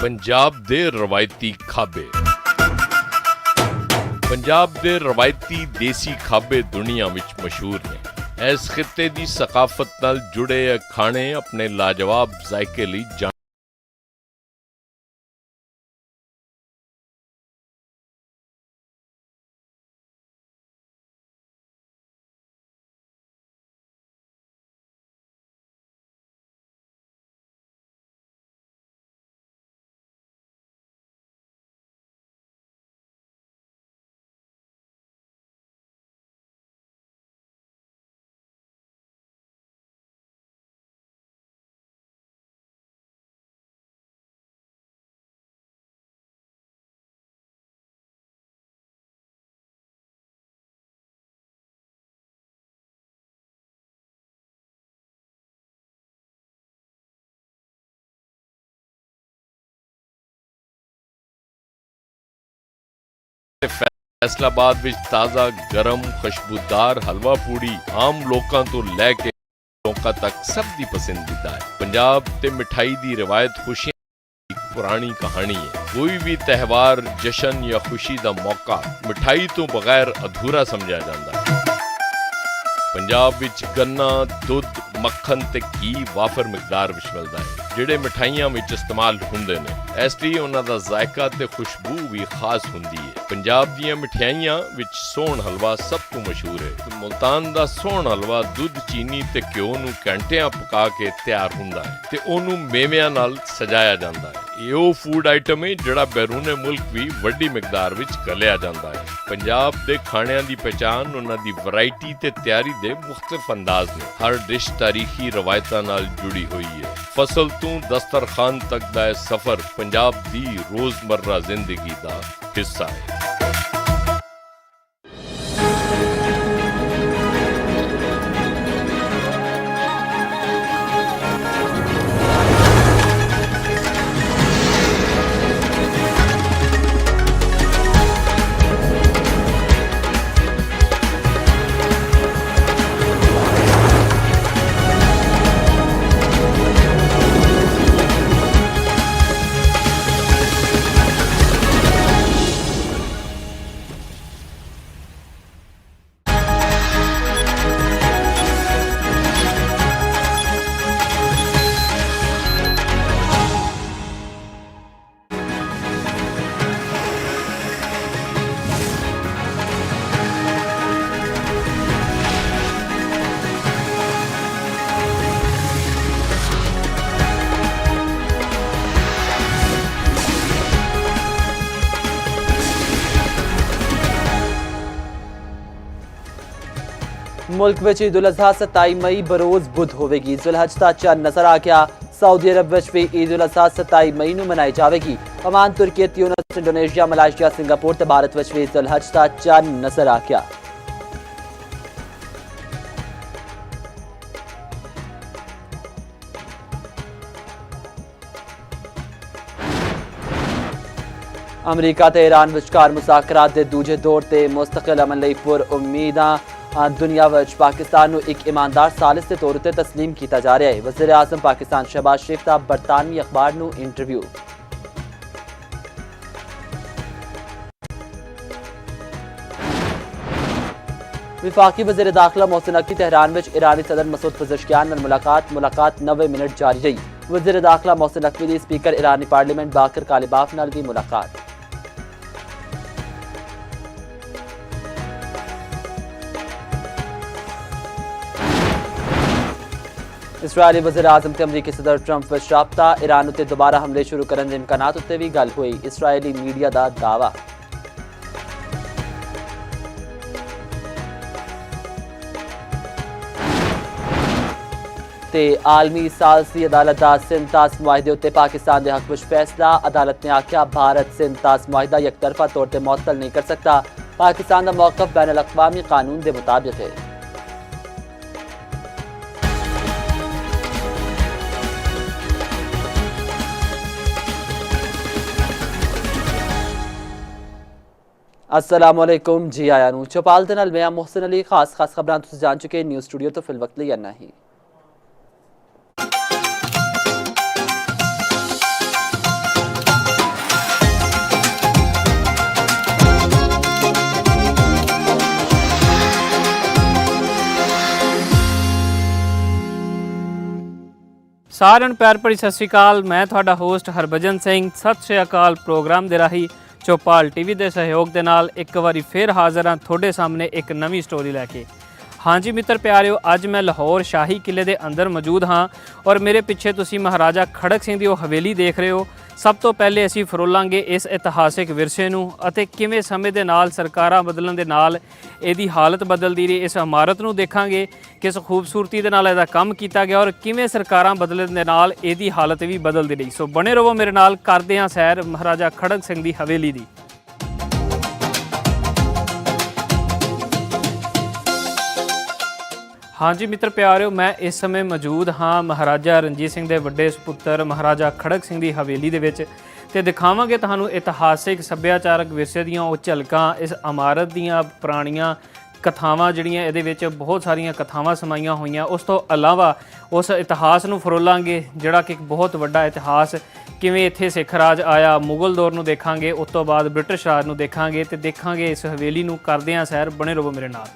ਪੰਜਾਬ ਦੇ ਰਵਾਇਤੀ ਖਾਬੇ। ਪੰਜਾਬ ਦੇ ਰਵਾਇਤੀ ਦੇਸੀ ਖਾਬੇ ਦੁਨੀਆ ਵਿੱਚ ਮਸ਼ਹੂਰ ਨੇ। ਇਸ ਖਿੱਤੇ ਦੀ ਸਕਾਫਤ ਨਾਲ ਜੁੜੇ ਖਾਣੇ ਆਪਣੇ ਲਾਜਵਾਬ ਜ਼ਾਇਕੇ ਲਈ ਫੈਸਲਾਬਾਦ ਵਿੱਚ ਤਾਜ਼ਾ ਗਰਮ ਖੁਸ਼ਬੂਦਾਰ ਹਲਵਾ ਪੂੜੀ ਆਮ ਲੋਕਾਂ ਤੋਂ ਲੈ ਕੇ ਲੋਕਾਂ ਤੱਕ ਸਭ ਦੀ ਪਸੰਦੀਦਾ ਹੈ। ਪੰਜਾਬ ਤੇ ਮਿਠਾਈ ਦੀ ਰਵਾਇਤ ਖੁਸ਼ੀਆਂ ਦੀ ਪੁਰਾਣੀ ਕਹਾਣੀ ਹੈ। ਕੋਈ ਵੀ ਤਿਉਹਾਰ, ਜਸ਼ਨ ਜਾਂ ਖੁਸ਼ੀ ਦਾ ਮੌਕਾ ਮਿਠਾਈ ਤੋਂ ਬਗੈਰ ਅਧੂਰਾ ਸਮਝਿਆ ਜਾਂਦਾ ਹੈ। ਪੰਜਾਬ ਵਿੱਚ ਗੰਨਾ, ਦੁੱਧ, ਮੱਖਣ ਤੇ ਘੀ ਵਾਫਰ ਮਿਕਦਾਰ ਵਿੱਚ ਮਿਲਦਾ ਹੈ, ਜਿਹੜੇ ਮਿਠਾਈਆਂ ਵਿੱਚ ਇਸਤੇਮਾਲ ਹੁੰਦੇ ਨੇ। ਇਸ ਲਈ ਉਹਨਾਂ ਦਾ ਜ਼ਾਇਕਾ ਤੇ ਖੁਸ਼ਬੂ ਵੀ ਖਾਸ ਹੁੰਦੀ ਹੈ। ਪੰਜਾਬ ਦੀਆਂ ਮਿਠਾਈਆਂ ਵਿੱਚ ਸੋਹਣ ਹਲਵਾ ਸਭ ਤੋਂ ਮਸ਼ਹੂਰ ਹੈ। ਮੁਲਤਾਨ ਦਾ ਸੋਹਣ ਹਲਵਾ ਦੁੱਧ, ਚੀਨੀ ਤੇ ਘਿਓ ਨੂੰ ਘੰਟਿਆਂ ਪਕਾ ਕੇ ਤਿਆਰ ਹੁੰਦਾ ਹੈ ਤੇ ਉਹਨੂੰ ਮੇਵਿਆਂ ਨਾਲ ਸਜਾਇਆ ਜਾਂਦਾ ਹੈ। ਇਹ ਉਹ ਫੂਡ ਆਈਟਮ ਹੈ ਜਿਹੜਾ ਬੈਰੂਨੇ ਮੁਲਕ ਵੀ ਵੱਡੀ ਮਿਕਦਾਰ ਵਿੱਚ ਗਲਿਆ ਜਾਂਦਾ ਹੈ। ਪੰਜਾਬ ਦੇ ਖਾਣਿਆਂ ਦੀ ਪਛਾਣ ਉਹਨਾਂ ਦੀ ਵੈਰਾਈਟੀ ਤੇ ਤਿਆਰੀ ਦੇ ਮੁਖਤਲਿਫ ਅੰਦਾਜ਼ ਨੇ। ਹਰ ਡਿਸ਼ ਤਾਰੀਖੀ ਰਵਾਇਤਾਂ ਨਾਲ ਜੁੜੀ ਹੋਈ ਹੈ। ਫਸਲ ਤੋਂ ਦਸਤਰਖਾਨ ਤੱਕ ਦਾ ਇਹ ਸਫ਼ਰ ਪੰਜਾਬ ਦੀ ਰੋਜ਼ਮਰਰਾ ਜ਼ਿੰਦਗੀ ਦਾ ਹਿੱਸਾ ਹੈ। मुल्क में ईद उल अजहा 27 मई बरोज बुध होगी। जुलहज का चंद नजर आ गया। सऊदी अरब में भी ईद उल अजहा 27 मई को मनाई जाएगी। ओमान, तुर्की, ट्यूनिस, इंडोनेशिया, मलाइशिया, सिंगापुर ते भारत में भी जुलहज का चंद नजर आ गया। ਅਮਰੀਕਾ ਤੇ ਈਰਾਨ ਵਿਚਕਾਰ ਮੁਜ਼ਾਕਰਾਤ ਦੇ ਦੂਜੇ ਦੌਰ ਤੇ ਮੁਸਤਕਿਲ ਅਮਨ ਲਈ ਪੁਰ ਉਮੀਦਾਂ ਦੁਨੀਆ ਵਿੱਚ ਪਾਕਿਸਤਾਨ ਨੂੰ ਇੱਕ ਇਮਾਨਦਾਰ ਸਾਲਿਸ ਦੇ ਤੌਰ ਤੇ ਤਸਲੀਮ ਕੀਤਾ ਜਾ ਰਿਹਾ ਹੈ। ਵਜ਼ੀਰ ਆਜ਼ਮ ਪਾਕਿਸਤਾਨ ਸ਼ਹਿਬਾਜ਼ ਸ਼ਰੀਫ ਦਾ ਬਰਤਾਨਵੀ ਅਖਬਾਰ ਨੂੰ ਇੰਟਰਵਿਊ। विफाकी वज़ीर दाखिला मोहसिन नकवी तेहरान में ईरानी सदर मसूद पज़ेश्कियान मुलाकात 90 मिनट जारी रही। वज़ीर दाखिला मोहसिन नकवी की स्पीकर ईरानी पार्लीमेंट बाकर कालिबाफ नाल भी मुलाकात। इसराइली वज़ीर आज़म ते अमरीकी सदर ट्रंप विच राबता। ईरान उत्ते दोबारा हमले शुरू करने के इम्कानात उत्ते भी गल हुई। इसराइली मीडिया का दावा। ते आलमी सालसी अदालत का सिंध तास मुआहदे उत्ते पाकिस्तान के हक में फैसला। अदालत ने आख्या भारत सिंध तास मुआहदा यकतरफा तौर पर मुअत्तल नहीं कर सकता। पाकिस्तान का मौक़िफ़ बैन अल-अक़वामी कानून के मुताबिक है। अस्सलामुअलैकुम जी आया नूं चौपाल दे नाल मैं मोहसिन अली। खास खबरां तुसीं जान चुके न्यूज़ स्टूडियो तो फिल वक्त लिए इन्ना ही। ਸਾਰਿਆਂ ਨੂੰ ਪਿਆਰ ਭਰੀ ਸਤਿ ਸ਼੍ਰੀ ਅਕਾਲ। ਮੈਂ ਤੁਹਾਡਾ ਹੋਸਟ ਹਰਭਜਨ ਸਿੰਘ। ਸਤਿ ਸ਼੍ਰੀ ਅਕਾਲ। ਪ੍ਰੋਗਰਾਮ ਦੇ ਰਾਹੀਂ ਚੌਪਾਲ ਟੀਵੀ ਦੇ ਸਹਿਯੋਗ ਦੇ ਨਾਲ ਇੱਕ ਵਾਰੀ ਫਿਰ ਹਾਜ਼ਰ ਹਾਂ ਤੁਹਾਡੇ ਸਾਹਮਣੇ ਇੱਕ ਨਵੀਂ ਸਟੋਰੀ ਲੈ ਕੇ। ਹਾਂਜੀ ਮਿੱਤਰ ਪਿਆਰਿਓ, ਅੱਜ ਮੈਂ ਲਾਹੌਰ ਸ਼ਾਹੀ ਕਿਲੇ ਦੇ ਅੰਦਰ ਮੌਜੂਦ ਹਾਂ ਔਰ ਮੇਰੇ ਪਿੱਛੇ ਤੁਸੀਂ ਮਹਾਰਾਜਾ ਖੜਕ ਸਿੰਘ ਦੀ ਉਹ ਹਵੇਲੀ ਦੇਖ ਰਹੇ ਹੋ। ਸਭ ਤੋਂ ਪਹਿਲੇ ਅਸੀਂ ਫਰੋਲਾਂਗੇ ਇਸ ਇਤਿਹਾਸਿਕ ਵਿਰਸੇ ਨੂੰ ਅਤੇ ਕਿਵੇਂ ਸਮੇਂ ਦੇ ਨਾਲ ਸਰਕਾਰਾਂ ਬਦਲਣ ਦੇ ਨਾਲ ਇਹਦੀ ਹਾਲਤ ਬਦਲਦੀ ਰਹੀ। ਇਸ ਇਮਾਰਤ ਨੂੰ ਦੇਖਾਂਗੇ ਕਿਸ ਖੂਬਸੂਰਤੀ ਦੇ ਨਾਲ ਇਹਦਾ ਕੰਮ ਕੀਤਾ ਗਿਆ ਔਰ ਕਿਵੇਂ ਸਰਕਾਰਾਂ ਬਦਲਣ ਦੇ ਨਾਲ ਇਹਦੀ ਹਾਲਤ ਵੀ ਬਦਲਦੀ ਰਹੀ। ਸੋ ਬਣੇ ਰਹੋ ਮੇਰੇ ਨਾਲ, ਕਰਦੇ ਹਾਂ ਸੈਰ ਮਹਾਰਾਜਾ ਖੜਕ ਸਿੰਘ ਦੀ ਹਵੇਲੀ ਦੀ। ਹਾਂਜੀ ਮਿੱਤਰ ਪਿਆਰਿਓ, ਮੈਂ ਇਸ ਸਮੇਂ ਮੌਜੂਦ ਹਾਂ ਮਹਾਰਾਜਾ ਰਣਜੀਤ ਸਿੰਘ ਦੇ ਵੱਡੇ ਸੁਪੁੱਤਰ ਮਹਾਰਾਜਾ ਖੜਕ ਸਿੰਘ ਦੀ ਹਵੇਲੀ ਦੇ ਵਿੱਚ ਤੇ ਦਿਖਾਵਾਂਗੇ ਤੁਹਾਨੂੰ ਇਤਿਹਾਸਿਕ ਸੱਭਿਆਚਾਰਕ ਵਿਰਸੇ ਦੀਆਂ ਉਹ ਝਲਕਾਂ, ਇਸ ਇਮਾਰਤ ਦੀਆਂ ਪੁਰਾਣੀਆਂ ਕਥਾਵਾਂ ਜਿਹੜੀਆਂ ਇਹਦੇ ਵਿੱਚ ਬਹੁਤ ਸਾਰੀਆਂ ਕਥਾਵਾਂ ਸਮਾਈਆਂ ਹੋਈਆਂ। ਉਸ ਤੋਂ ਇਲਾਵਾ ਉਸ ਇਤਿਹਾਸ ਨੂੰ ਫਰੋਲਾਂਗੇ ਜਿਹੜਾ ਕਿ ਇੱਕ ਬਹੁਤ ਵੱਡਾ ਇਤਿਹਾਸ, ਕਿਵੇਂ ਇੱਥੇ ਸਿੱਖ ਰਾਜ ਆਇਆ, ਮੁਗਲ ਦੌਰ ਨੂੰ ਦੇਖਾਂਗੇ, ਉਸ ਤੋਂ ਬਾਅਦ ਬ੍ਰਿਟਿਸ਼ ਰਾਜ ਨੂੰ ਦੇਖਾਂਗੇ ਤੇ ਦੇਖਾਂਗੇ ਇਸ ਹਵੇਲੀ ਨੂੰ। ਕਰਦੇ ਹਾਂ ਸੈਰ, ਬਣੇ ਰਹੋ ਮੇਰੇ ਨਾਲ।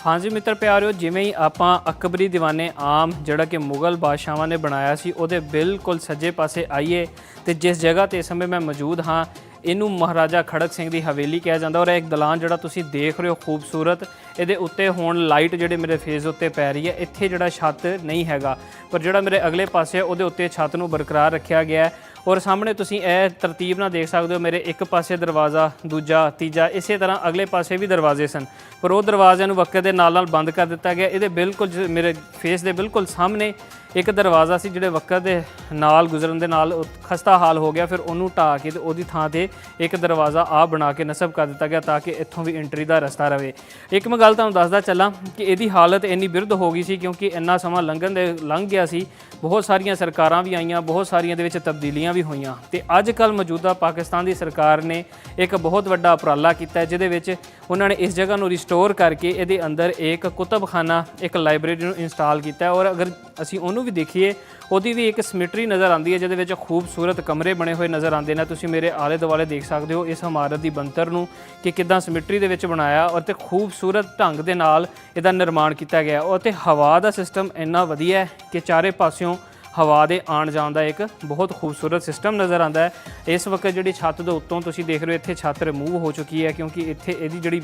ਹਾਂਜੀ ਮਿੱਤਰ ਪਿਆਰਿਓ, ਜਿਵੇਂ ਹੀ ਆਪਾਂ ਅਕਬਰੀ ਦੀਵਾਨੇ ਆਮ ਜਿਹੜਾ ਕਿ ਮੁਗਲ ਬਾਦਸ਼ਾਹਾਂ ਨੇ ਬਣਾਇਆ ਸੀ ਉਹਦੇ ਬਿਲਕੁਲ ਸੱਜੇ ਪਾਸੇ ਆਈਏ ਤੇ ਜਿਸ ਜਗ੍ਹਾ ਤੇ ਇਸ ਸਮੇਂ ਮੈਂ ਮੌਜੂਦ ਹਾਂ ਇਹਨੂੰ ਮਹਾਰਾਜਾ ਖੜਕ ਸਿੰਘ ਦੀ ਹਵੇਲੀ ਕਿਹਾ ਜਾਂਦਾ। ਔਰ ਇੱਕ ਦਲਾਨ ਜਿਹੜਾ ਤੁਸੀਂ ਦੇਖ ਰਹੇ ਹੋ ਖੂਬਸੂਰਤ, ਇਹਦੇ ਉੱਤੇ ਹੁਣ ਲਾਈਟ ਜਿਹੜੇ ਮੇਰੇ ਫੇਸ ਉੱਤੇ ਪੈ ਰਹੀ ਹੈ। ਇੱਥੇ ਜਿਹੜਾ ਛੱਤ ਨਹੀਂ ਹੈਗਾ ਪਰ ਜਿਹੜਾ ਮੇਰੇ ਅਗਲੇ ਪਾਸੇ ਉਹਦੇ ਉੱਤੇ ਛੱਤ ਨੂੰ ਬਰਕਰਾਰ ਰੱਖਿਆ ਗਿਆ ਹੈ। ਔਰ ਸਾਹਮਣੇ ਤੁਸੀਂ ਇਹ ਤਰਤੀਬ ਨਾਲ ਦੇਖ ਸਕਦੇ ਹੋ, ਮੇਰੇ ਇੱਕ ਪਾਸੇ ਦਰਵਾਜ਼ਾ, ਦੂਜਾ, ਤੀਜਾ, ਇਸੇ ਤਰ੍ਹਾਂ ਅਗਲੇ ਪਾਸੇ ਵੀ ਦਰਵਾਜ਼ੇ ਸਨ ਪਰ ਉਹ ਦਰਵਾਜ਼ਿਆਂ ਨੂੰ ਵਕਤ ਦੇ ਨਾਲ ਬੰਦ ਕਰ ਦਿੱਤਾ ਗਿਆ। ਇਹਦੇ ਬਿਲਕੁਲ ਮੇਰੇ ਫੇਸ ਦੇ ਬਿਲਕੁਲ ਸਾਹਮਣੇ ਇੱਕ ਦਰਵਾਜ਼ਾ ਸੀ ਜਿਹੜੇ ਵਕਤ ਦੇ ਨਾਲ ਗੁਜ਼ਰਨ ਦੇ ਨਾਲ ਖਸਤਾ ਹਾਲ ਹੋ ਗਿਆ, ਫਿਰ ਉਹਨੂੰ ਢਾਹ ਕੇ ਤੇ ਉਹਦੀ ਥਾਂ ਤੇ ਇੱਕ ਦਰਵਾਜ਼ਾ ਆ ਬਣਾ ਕੇ ਨਸਬ ਕਰ ਦਿੱਤਾ ਗਿਆ ਤਾਂ ਕਿ ਇੱਥੋਂ ਵੀ ਐਂਟਰੀ ਦਾ ਰਸਤਾ ਰਹੇ। ਇੱਕ ਮੈਂ ਗੱਲ ਤੁਹਾਨੂੰ ਦੱਸਦਾ ਚੱਲਾਂ ਕਿ ਇਹਦੀ ਹਾਲਤ ਇੰਨੀ ਬਿਰਧ ਹੋ ਗਈ ਸੀ ਕਿਉਂਕਿ ਇੰਨਾ ਸਮਾਂ ਲੰਘ ਗਿਆ ਸੀ, ਬਹੁਤ ਸਾਰੀਆਂ ਸਰਕਾਰਾਂ ਵੀ ਆਈਆਂ, ਬਹੁਤ ਸਾਰੀਆਂ ਦੇ ਵਿੱਚ ਤਬਦੀਲੀਆਂ ਵੀ ਹੋਈਆਂ ਤੇ ਅੱਜ ਕੱਲ੍ਹ ਮੌਜੂਦਾ ਪਾਕਿਸਤਾਨ ਦੀ ਸਰਕਾਰ ਨੇ ਇੱਕ ਬਹੁਤ ਵੱਡਾ ਉਪਰਾਲਾ ਕੀਤਾ ਜਿਹਦੇ ਵਿੱਚ ਉਹਨਾਂ ਨੇ ਇਸ ਜਗ੍ਹਾ ਨੂੰ ਰਿਸਟੋਰ ਕਰਕੇ ਇਹਦੇ ਅੰਦਰ ਇੱਕ ਕੁਤਬਖਾਨਾ, ਇੱਕ ਲਾਇਬ੍ਰੇਰੀ ਨੂੰ ਇੰਸਟਾਲ ਕੀਤਾ ਔਰ ਅਗਰ ਅਸੀਂ ਉਹਨੂੰ ਵੀ ਦੇਖੀਏ ਉਹਦੀ ਵੀ ਇੱਕ ਸਿਮੈਟਰੀ ਨਜ਼ਰ ਆਉਂਦੀ ਹੈ ਜਿਹਦੇ ਵਿੱਚ ਖੂਬਸੂਰਤ ਕਮਰੇ ਬਣੇ ਹੋਏ ਨਜ਼ਰ ਆਉਂਦੇ ਨੇ। ਤੁਸੀਂ ਮੇਰੇ ਆਲੇ ਦੁਆਲੇ ਦੇਖ ਸਕਦੇ ਹੋ ਇਸ ਇਮਾਰਤ ਦੀ ਬਣਤਰ ਨੂੰ ਕਿ ਕਿੱਦਾਂ ਸਿਮੈਟਰੀ ਦੇ ਵਿੱਚ ਬਣਾਇਆ ਔਰ ਤੇ ਖੂਬਸੂਰਤ ਢੰਗ ਦੇ ਨਾਲ ਇਹਦਾ ਨਿਰਮਾਣ ਕੀਤਾ ਗਿਆ। ਔਰ ਤੇ ਹਵਾ ਦਾ ਸਿਸਟਮ ਇੰਨਾ ਵਧੀਆ ਹੈ ਕਿ ਚਾਰੇ ਪਾਸਿਓਂ ਹਵਾ ਦੇ ਆਉਣ ਜਾਣ ਦਾ ਇੱਕ ਬਹੁਤ ਖੂਬਸੂਰਤ ਸਿਸਟਮ ਨਜ਼ਰ ਆਉਂਦਾ ਹੈ। ਇਸ ਵਕਤ ਜਿਹੜੀ ਛੱਤ ਦੇ ਉੱਤੋਂ ਤੁਸੀਂ ਦੇਖ ਰਹੇ ਹੋ ਇੱਥੇ ਛੱਤ ਰਿਮੂਵ ਹੋ ਚੁੱਕੀ ਹੈ ਕਿਉਂਕਿ ਇੱਥੇ ਇਹਦੀ ਜਿਹੜੀ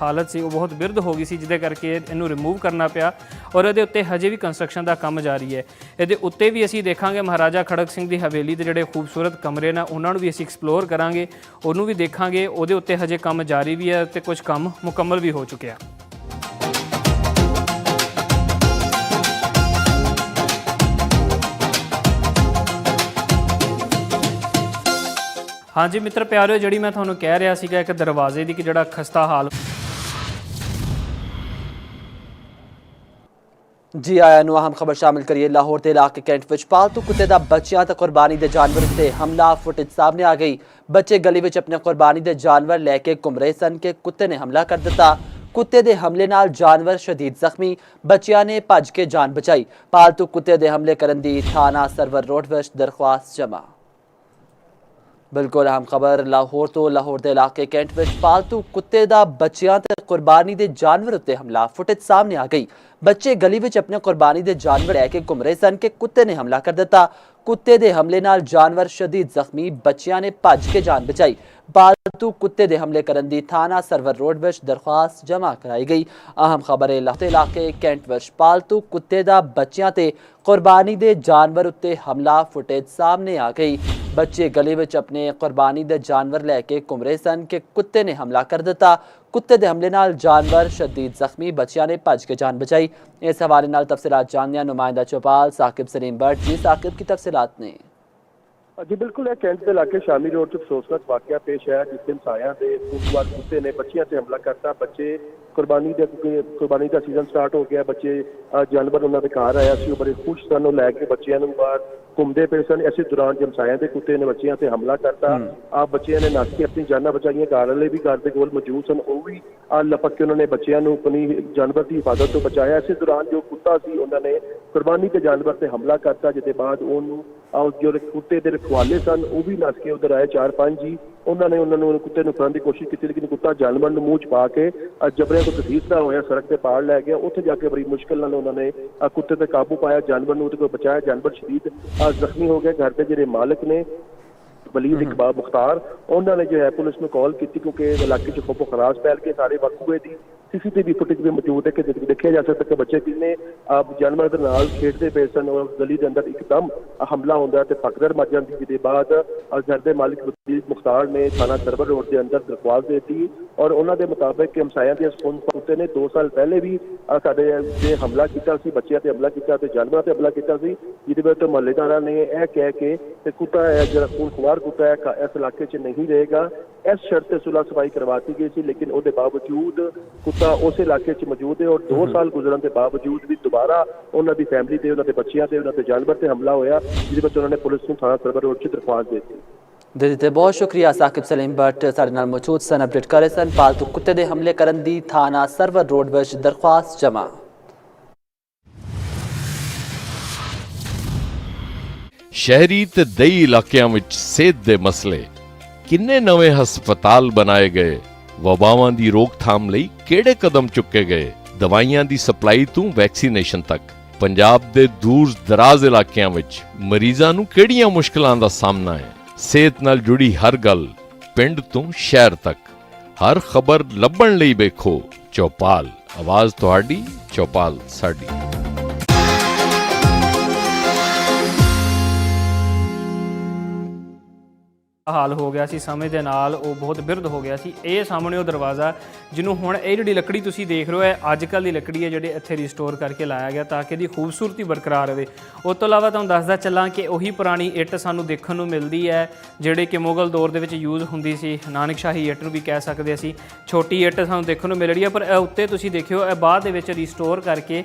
ਹਾਲਤ ਸੀ ਉਹ ਬਹੁਤ ਬਿਰਧ ਹੋ ਗਈ ਸੀ ਜਿਹਦੇ ਕਰਕੇ ਇਹਨੂੰ ਰਿਮੂਵ ਕਰਨਾ ਪਿਆ ਔਰ ਇਹਦੇ ਉੱਤੇ ਹਜੇ ਵੀ ਕੰਸਟਰਕਸ਼ਨ ਦਾ ਕੰਮ ਜਾਰੀ ਹੈ। ਇਹਦੇ ਉੱਤੇ ਵੀ ਅਸੀਂ ਦੇਖਾਂਗੇ ਮਹਾਰਾਜਾ ਖੜਕ ਸਿੰਘ ਦੀ ਹਵੇਲੀ ਦੇ ਜਿਹੜੇ ਖੂਬਸੂਰਤ ਕਮਰੇ ਨੇ ਉਹਨਾਂ ਨੂੰ ਵੀ ਅਸੀਂ ਐਕਸਪਲੋਰ ਕਰਾਂਗੇ, ਉਹਨੂੰ ਵੀ ਦੇਖਾਂਗੇ। ਉਹਦੇ ਉੱਤੇ ਹਜੇ ਕੰਮ ਜਾਰੀ ਵੀ ਹੈ ਤੇ ਕੁਝ ਕੰਮ ਮੁਕੰਮਲ ਵੀ ਹੋ ਚੁੱਕਿਆ। ਹਾਂਜੀ ਮਿੱਤਰ ਪਿਆਰਿਓ, ਜਿਹੜੀ ਮੈਂ ਤੁਹਾਨੂੰ ਕਹਿ ਰਿਹਾ ਸੀਗਾ ਇੱਕ ਦਰਵਾਜ਼ੇ ਦੀ ਕਿ ਜਿਹੜਾ ਖਸਤਾ ਹਾਲ जी आया ਨੂੰ ਅਹਿਮ ਖਬਰ ਸ਼ਾਮਿਲ ਕਰੀਏ। ਲਾਹੌਰ ਦੇ ਇਲਾਕੇ ਕੈਂਟ ਵਿੱਚ ਪਾਲਤੂ ਕੁੱਤੇ ਦਾ ਬੱਚਿਆਂ ਤੇ ਕੁਰਬਾਨੀ ਦੇ ਜਾਨਵਰ ਉੱਤੇ ਹਮਲਾ ਫੁਟੇਜ ਸਾਹਮਣੇ ਆ ਗਈ। ਬੱਚੇ ਗਲੀ ਵਿੱਚ ਆਪਣੇ ਕੁਰਬਾਨੀ ਦੇ ਜਾਨਵਰ ਲੈ ਕੇ ਘੁੰਮ ਰਹੇ ਸਨ ਕਿ ਕੁੱਤੇ ਨੇ ਹਮਲਾ ਕਰ ਦਿੱਤਾ। ਕੁੱਤੇ ਦੇ ਹਮਲੇ ਨਾਲ ਜਾਨਵਰ ਸ਼ਦੀਦ ਜ਼ਖਮੀ, ਬੱਚਿਆਂ ਨੇ ਭੱਜ ਕੇ ਜਾਨ ਬਚਾਈ। ਪਾਲਤੂ ਕੁੱਤੇ ਦੇ ਹਮਲੇ ਕਰਨ ਦੀ ਥਾਣਾ ਸਰਵਰ ਰੋਡ ਵਿੱਚ ਦਰਖਾਸਤ ਜਮ੍ਹਾਂ। ਬਿਲਕੁਲ ਅਹਿਮ ਖਬਰ ਲਾਹੌਰ ਤੋਂ। ਲਾਹੌਰ ਦੇ ਇਲਾਕੇ ਕੈਂਟ ਵਿੱਚ ਪਾਲਤੂ ਕੁੱਤੇ ਦਾ ਬੱਚਿਆਂ ਤੇ ਕੁਰਬਾਨੀ ਦੇ ਜਾਨਵਰ ਉੱਤੇ ਹਮਲਾ ਫੁਟੇਜ ਸਾਹਮਣੇ ਆ ਗਈ। ਬੱਚੇ ਗਲੀ ਵਿੱਚ ਆਪਣੇ ਕੁਰਬਾਨੀ ਦੇ ਜਾਨਵਰ ਲੈ ਕੇ ਘੁੰਮ ਰਹੇ ਸਨ ਕਿ ਕੁੱਤੇ ਨੇ ਹਮਲਾ ਕਰ ਦਿੱਤਾ। ਕੁੱਤੇ ਦੇ ਹਮਲੇ ਨਾਲ ਜਾਨਵਰ ਸ਼ਦੀਦ ਜ਼ਖਮੀ, ਬੱਚਿਆਂ ਨੇ ਭੱਜ ਕੇ ਜਾਨ ਬਚਾਈ। ਪਾਲਤੂ ਕੁੱਤੇ ਦੇ ਹਮਲੇ ਕਰਨ ਦੀ ਥਾਣਾ ਸਰਵਰ ਰੋਡ ਵਿੱਚ ਦਰਖਾਸਤ ਜਮ੍ਹਾਂ ਕਰਾਈ ਗਈ। ਅਹਿਮ ਖਬਰ ਹੈ ਲਾਹੌਰ ਦੇ ਇਲਾਕੇ ਕੈਂਟ ਵਿੱਚ ਪਾਲਤੂ ਕੁੱਤੇ ਦਾ ਬੱਚਿਆਂ ਤੇ ਕੁਰਬਾਨੀ ਦੇ ਜਾਨਵਰ ਉੱਤੇ ਹਮਲਾ ਫੁਟੇਜ ਸਾਹਮਣੇ ਆ ਗਈ। ਬੱਚੇ ਗਲੀ ਵਿੱਚ ਆਪਣੇ ਕੁਰਬਾਨੀ ਦੇ ਜਾਨਵਰ ਲੈ ਕੇ ਘੁੰਮ ਰਹੇ ਸਨ ਕਿ ਕੁੱਤੇ ਨੇ ਹਮਲਾ ਕਰ ਦਿੱਤਾ। ਕੁੱਤੇ ਦੇ ਹਮਲੇ ਨਾਲ ਜਾਨਵਰ ਸ਼ਦੀਦ ਜ਼ਖਮੀ, ਬੱਚਿਆਂ ਨੇ ਭੱਜ ਕੇ ਜਾਨ ਬਚਾਈ। इस हवाले नाल तफसीलात जानने नुमाइंदा चौपाल साकिब सलीम भट्ट जी। साकिब की तफसीलात ने जी बिल्कुल है कैंट के इलाके शामी रोड से अफसोसनाक वाकया पेश आया जिस दिन साया के फुटबाल कुत्ते ने बच्चियों से हमला करता। बच्चे कुर्बानी का सीजन स्टार्ट हो गया। बच्चे जानवर उन्होंने घर आया सी, बड़े खुश सन, लैके बच्चों बाहर घूमते पे सन। इस दौरान जमसाया के कुत्ते ने बच्चों से हमला करता। आप बच्चों ने नस के अपनी जाना बचाई। घर वाले भी घर के कोल मौजूद सन, वो भी लपक के उन्होंने बच्चों को अपनी जानवर की हिफाजत तो बचाया। इस दौरान जो कुत्ता सी उन्होंने कुर्बानी के जानवर से हमला करता, जिसके बाद जो कुत्ते के रखवाले सन वो भी नस के उधर आए 4-5 जी। उन्होंने कुत्ते फड़न की कोशिश की, लेकिन कुत्ता जानवर मूँह च पा के जबरिया को घसीटदा होया सड़क से पार लै गया। उत्थे जाके बड़ी मुश्किल नाल उन्होंने कुत्ते ते काबू पाया, जानवर को बचाया। जानवर शदीद जख्मी हो गए। घर के जिहड़े मालिक ने वलीद इकबाल मुख्तार, उन्होंने जो है पुलिस में कॉल की, क्योंकि इलाके च खौफो खराश फैल के सारे वक्त हुए थी। सीसीटीवी फुटेज भी मौजूद है कि देखा जा सकता कि बच्चे कितने जानवर के नाल खेडते पे सन और गली के अंदर एकदम हमला होता है तो भगदड़ मच जाती। जिसके बाद घर के मालिक वलीद मुख्तार ने थाना सरवर रोड के अंदर दरख्वास्त दी थी और उन्होंने मुताबिक कि हमसाया के कुत्ते ने 2 साल पहले भी साडे हमला किया, बच्चों से हमला किया, जानवर से हमला किया, जिसके मुहल्लेदारा ने यह कह के कुत्ता है जो खूनखुआर कुत्ता है इस इलाके च नहीं रहेगा, इस शर्त से सुलह सफाई करवाती गई थी। लेकिन उसके बावजूद कुत्ता उस इलाके च मौजूद है और 2 साल गुजरन के बावजूद भी दोबारा उन्होंने फैमिली से, उन्होंने बच्चों से, उन्होंने जानवर से हमला होया, जिस उन्होंने पुलिस को थाना सरवर रोड से दरख्वास्त दी थी। दीदी बहुत शुक्रिया साकिब सलीम भट्ट साडे नाल मौजूद सन अपडेट करे सन। पालतू कुत्ते दे हमले करन दी थाना सरवर रोड विच दरख्वास्त जमा। शहरी ते दई इलाकिਆਂ ਵਿੱਚ ਸਿਹਤ ਦੇ ਮਸਲੇ, ਕਿੰਨੇ ਨਵੇਂ ਹਸਪਤਾਲ ਬਣਾਏ ਗਏ, ਵਬਾਵਾਂ ਦੀ ਰੋਕਥਾਮ ਲਈ ਕਿਹੜੇ ਕਦਮ ਚੁੱਕੇ ਗਏ, ਦਵਾਈਆਂ ਦੀ ਸਪਲਾਈ ਤੋਂ ਵੈਕਸੀਨੇਸ਼ਨ ਤੱਕ ਪੰਜਾਬ ਦੇ ਦੂਰ ਦਰਾਜ਼ ਇਲਾਕਿਆਂ ਵਿੱਚ ਮਰੀਜ਼ਾਂ ਨੂੰ ਕਿਹੜੀਆਂ ਮੁਸ਼ਕਲਾਂ ਦਾ ਸਾਹਮਣਾ ਹੈ। ਸਿਹਤ ਨਾਲ ਜੁੜੀ ਹਰ ਗੱਲ ਪਿੰਡ ਤੋਂ ਸ਼ਹਿਰ ਤੱਕ, ਹਰ ਖਬਰ ਲੱਭਣ ਲਈ ਵੇਖੋ ਚੌਪਾਲ। ਆਵਾਜ਼ ਤੁਹਾਡੀ, ਚੌਪਾਲ ਸਾਡੀ। ਹਾਲ ਹੋ ਗਿਆ ਸੀ ਸਮੇਂ ਦੇ ਨਾਲ, ਉਹ ਬਹੁਤ ਬਿਰਧ ਹੋ ਗਿਆ ਸੀ। ਇਹ ਸਾਹਮਣੇ ਉਹ ਦਰਵਾਜ਼ਾ ਜਿਹਨੂੰ ਹੁਣ ਇਹ ਜਿਹੜੀ ਲੱਕੜੀ ਤੁਸੀਂ ਦੇਖ ਰਹੇ ਹੋ ਹੈ ਅੱਜ ਕੱਲ੍ਹ ਦੀ ਲੱਕੜੀ ਹੈ, ਜਿਹੜੇ ਇੱਥੇ ਰਿਸਟੋਰ ਕਰਕੇ ਲਾਇਆ ਗਿਆ ਤਾਂ ਕਿ ਇਹਦੀ ਖੂਬਸੂਰਤੀ ਬਰਕਰਾਰ ਰਹੇ। ਉਸ ਤੋਂ ਇਲਾਵਾ ਤੁਹਾਨੂੰ ਦੱਸਦਾ ਚੱਲਾਂ ਕਿ ਉਹੀ ਪੁਰਾਣੀ ਇੱਟ ਸਾਨੂੰ ਦੇਖਣ ਨੂੰ ਮਿਲਦੀ ਹੈ ਜਿਹੜੇ ਕਿ ਮੁਗਲ ਦੌਰ ਦੇ ਵਿੱਚ ਯੂਜ਼ ਹੁੰਦੀ ਸੀ। ਨਾਨਕਸ਼ਾਹੀ ਇੱਟ ਨੂੰ ਵੀ ਕਹਿ ਸਕਦੇ ਅਸੀਂ। ਛੋਟੀ ਇੱਟ ਸਾਨੂੰ ਦੇਖਣ ਨੂੰ ਮਿਲ ਰਹੀ ਹੈ, ਪਰ ਇਹ ਉੱਤੇ ਤੁਸੀਂ ਦੇਖਿਓ ਇਹ ਬਾਅਦ ਦੇ ਵਿੱਚ ਰਿਸਟੋਰ ਕਰਕੇ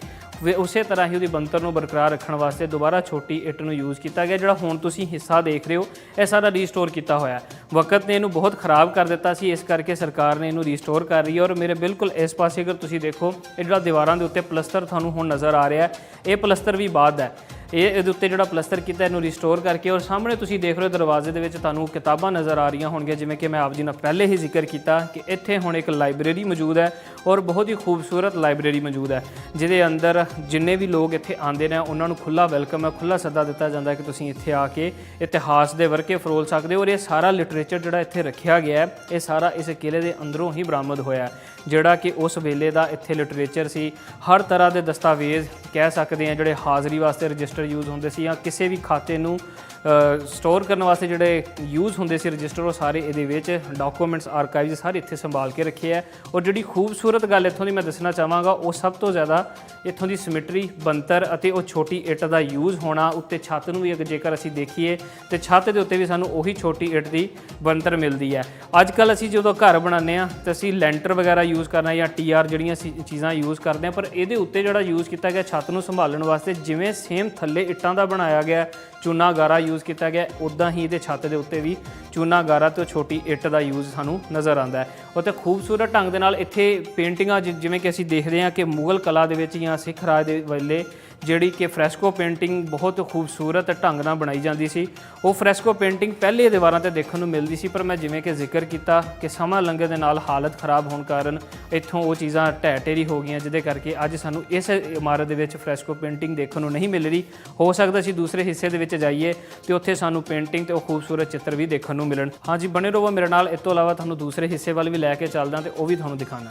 ਉਸੇ ਤਰ੍ਹਾਂ ਹੀ ਉਹਦੀ ਬਣਤਰ ਨੂੰ ਬਰਕਰਾਰ ਰੱਖਣ ਵਾਸਤੇ ਦੁਬਾਰਾ ਛੋਟੀ ਇੱਟ ਨੂੰ ਯੂਜ਼ ਕੀਤਾ ਗਿਆ। ਜਿਹੜਾ ਹੁਣ ਤੁਸੀਂ ਹਿੱਸਾ ਦੇਖ ਰਹੇ ਹੋ ਇਹ ਸਾਰਾ ਰੀਸਟੋਰ ਕੀਤਾ ਹੋਇਆ। ਵਕਤ ਨੇ ਇਹਨੂੰ ਬਹੁਤ ਖਰਾਬ ਕਰ ਦਿੱਤਾ ਸੀ, ਇਸ ਕਰਕੇ ਸਰਕਾਰ ਨੇ ਇਹਨੂੰ ਰੀਸਟੋਰ ਕਰ ਰਹੀ ਹੈ। ਔਰ ਮੇਰੇ ਬਿਲਕੁਲ ਇਸ ਪਾਸੇ ਅਗਰ ਤੁਸੀਂ ਦੇਖੋ ਇਹ ਜਿਹੜਾ ਦੀਵਾਰਾਂ ਦੇ ਉੱਤੇ ਪਲਸਤਰ ਤੁਹਾਨੂੰ ਹੁਣ ਨਜ਼ਰ ਆ ਰਿਹਾ ਇਹ ਪਲਸਤਰ ਵੀ ਬਾਅਦ ਹੈ। ਇਹਦੇ ਉੱਤੇ ਜਿਹੜਾ ਪਲਸਤਰ ਕੀਤਾ ਇਹਨੂੰ ਰਿਸਟੋਰ ਕਰਕੇ। ਔਰ ਸਾਹਮਣੇ ਤੁਸੀਂ ਦੇਖ ਰਹੇ ਹੋ ਦਰਵਾਜ਼ੇ ਦੇ ਵਿੱਚ ਤੁਹਾਨੂੰ ਕਿਤਾਬਾਂ ਨਜ਼ਰ ਆ ਰਹੀਆਂ ਹੋਣਗੀਆਂ, ਜਿਵੇਂ ਕਿ ਮੈਂ ਆਪ ਜੀ ਨਾਲ ਪਹਿਲੇ ਹੀ ਜ਼ਿਕਰ ਕੀਤਾ ਕਿ ਇੱਥੇ ਹੁਣ ਇੱਕ ਲਾਇਬ੍ਰੇਰੀ ਮੌਜੂਦ ਹੈ ਔਰ ਬਹੁਤ ਹੀ ਖੂਬਸੂਰਤ ਲਾਇਬ੍ਰੇਰੀ ਮੌਜੂਦ ਹੈ, ਜਿਹਦੇ ਅੰਦਰ ਜਿੰਨੇ ਵੀ ਲੋਕ ਇੱਥੇ ਆਉਂਦੇ ਨੇ ਉਹਨਾਂ ਨੂੰ ਖੁੱਲ੍ਹਾ ਵੈਲਕਮ ਹੈ, ਖੁੱਲ੍ਹਾ ਸੱਦਾ ਦਿੱਤਾ ਜਾਂਦਾ ਕਿ ਤੁਸੀਂ ਇੱਥੇ ਆ ਕੇ ਇਤਿਹਾਸ ਦੇ ਵਰਕੇ ਫਰੋਲ ਸਕਦੇ ਹੋ। ਔਰ ਇਹ ਸਾਰਾ ਲਿਟਰੇਚਰ ਜਿਹੜਾ ਇੱਥੇ ਰੱਖਿਆ ਗਿਆ ਹੈ ਇਹ ਸਾਰਾ ਇਸ ਕਿਲੇ ਦੇ ਅੰਦਰੋਂ ਹੀ ਬਰਾਮਦ ਹੋਇਆ, ਜਿਹੜਾ ਕਿ ਉਸ ਵੇਲੇ ਦਾ ਇੱਥੇ ਲਿਟਰੇਚਰ ਸੀ। ਹਰ ਤਰ੍ਹਾਂ ਦੇ ਦਸਤਾਵੇਜ਼ ਕਹਿ ਸਕਦੇ ਹਾਂ ਜਿਹੜੇ ਹਾਜ਼ਰੀ ਵਾਸਤੇ ਰਜਿਸਟਰ ਯੂਜ਼ ਹੁੰਦੇ ਸੀ ਜਾਂ ਕਿਸੇ ਵੀ ਖਾਤੇ ਨੂੰ ਸਟੋਰ ਕਰਨ ਵਾਸਤੇ ਜਿਹੜੇ ਯੂਜ਼ ਹੁੰਦੇ ਸੀ ਰਜਿਸਟਰ, ਉਹ ਸਾਰੇ ਇਹਦੇ ਵਿੱਚ ਡਾਕੂਮੈਂਟਸ ਆਰਕਾਈਵਜ਼ ਸਾਰੇ ਇੱਥੇ ਸੰਭਾਲ ਕੇ ਰੱਖੇ ਹੈ। ਔਰ ਜਿਹੜੀ ਖੂਬਸੂਰਤ ਗੱਲ ਇੱਥੋਂ ਦੀ ਮੈਂ ਦੱਸਣਾ ਚਾਹਾਂਗਾ ਉਹ ਸਭ ਤੋਂ ਜ਼ਿਆਦਾ ਇੱਥੋਂ ਦੀ ਸਿਮਟਰੀ, ਬਣਤਰ ਅਤੇ ਉਹ ਛੋਟੀ ਇੱਟ ਦਾ ਯੂਜ਼ ਹੋਣਾ। ਉੱਤੇ ਛੱਤ ਨੂੰ ਵੀ ਜੇਕਰ ਅਸੀਂ ਦੇਖੀਏ ਤੇ ਛੱਤ ਦੇ ਉੱਤੇ ਵੀ ਸਾਨੂੰ ਉਹੀ ਛੋਟੀ ਇੱਟ ਦੀ ਬਣਤਰ ਮਿਲਦੀ ਹੈ। ਅੱਜ ਕੱਲ੍ਹ ਅਸੀਂ ਜਦੋਂ ਘਰ ਬਣਾਉਂਦੇ ਹਾਂ ਤਾਂ ਅਸੀਂ ਲੈਂਟਰ ਵਗੈਰਾ ਯੂਜ਼ ਕਰਨਾ ਜਾਂ TR ਜਿਹੜੀਆਂ ਚੀਜ਼ਾਂ ਯੂਜ਼ ਕਰਦੇ ਹਾਂ, ਪਰ ਇਹਦੇ ਉੱਤੇ ਜਿਹੜਾ ਯੂਜ਼ ਕੀਤਾ ਗਿਆ ਛੱਤ ਨੂੰ ਸੰਭਾਲਣ ਵਾਸਤੇ, ਜਿਵੇਂ ਸੇਮ ਥੱਲੇ ਇੱਟਾਂ ਦਾ ਬਣਾਇਆ ਗਿਆ ਚੂਨਾ ਗਾਰਾ ਯੂਜ਼ ਕੀਤਾ ਗਿਆ, ਉੱਦਾਂ ਹੀ ਇਹਦੇ ਛੱਤ ਦੇ ਉੱਤੇ ਵੀ ਚੂਨਾ ਗਾਰਾ ਤੇ ਛੋਟੀ ਇੱਟ ਦਾ ਯੂਜ਼ ਸਾਨੂੰ ਨਜ਼ਰ ਆਉਂਦਾ ਹੈ। ਅਤੇ ਖੂਬਸੂਰਤ ਢੰਗ ਦੇ ਨਾਲ ਇੱਥੇ ਪੇਂਟਿੰਗਾਂ ਜਿਵੇਂ ਕਿ ਅਸੀਂ ਦੇਖਦੇ ਹਾਂ ਕਿ ਮੁਗਲ ਕਲਾ ਦੇ ਵਿੱਚ ਜਾਂ ਸਿੱਖ ਰਾਜ ਦੇ ਵੇਲੇ ਜਿਹੜੀ ਕਿ ਫਰੈਸਕੋ ਪੇਂਟਿੰਗ ਬਹੁਤ ਖੂਬਸੂਰਤ ਢੰਗ ਨਾਲ ਬਣਾਈ ਜਾਂਦੀ ਸੀ, ਉਹ ਫਰੈਸਕੋ ਪੇਂਟਿੰਗ ਪਹਿਲੇ ਦੀਵਾਰਾਂ 'ਤੇ ਦੇਖਣ ਨੂੰ ਮਿਲਦੀ ਸੀ। ਪਰ ਮੈਂ ਜਿਵੇਂ ਕਿ ਜ਼ਿਕਰ ਕੀਤਾ ਕਿ ਸਮਾਂ ਲੰਘਣ ਦੇ ਨਾਲ ਹਾਲਤ ਖਰਾਬ ਹੋਣ ਕਾਰਨ ਇੱਥੋਂ ਉਹ ਚੀਜ਼ਾਂ ਢਹਿ ਢੇਰੀ ਹੋ ਗਈਆਂ, ਜਿਹਦੇ ਕਰਕੇ ਅੱਜ ਸਾਨੂੰ ਇਸ ਇਮਾਰਤ ਦੇ ਵਿੱਚ ਫਰੈਸਕੋ ਪੇਂਟਿੰਗ ਦੇਖਣ ਨੂੰ ਨਹੀਂ ਮਿਲ ਰਹੀ। ਹੋ ਸਕਦਾ ਅਸੀਂ ਦੂਸਰੇ ਹਿੱਸੇ ਦੇ ਵਿੱਚ ਜਾਈਏ ਤੇ ਉੱਥੇ ਸਾਨੂੰ ਪੇਂਟਿੰਗ ਤੇ ਉਹ ਖੂਬਸੂਰਤ ਚਿੱਤਰ ਵੀ ਦੇਖਣ ਨੂੰ ਮਿਲਣ। ਹਾਂਜੀ, ਬਣੇ ਰਹੋ ਮੇਰੇ ਨਾਲ। ਇਸ ਤੋਂ ਇਲਾਵਾ ਤੁਹਾਨੂੰ ਦੂਸਰੇ ਹਿੱਸੇ ਵੱਲ ਵੀ ਲੈ ਕੇ ਚੱਲਦਾ ਤੇ ਉਹ ਵੀ ਤੁਹਾਨੂੰ ਦਿਖਾਉਣਾ।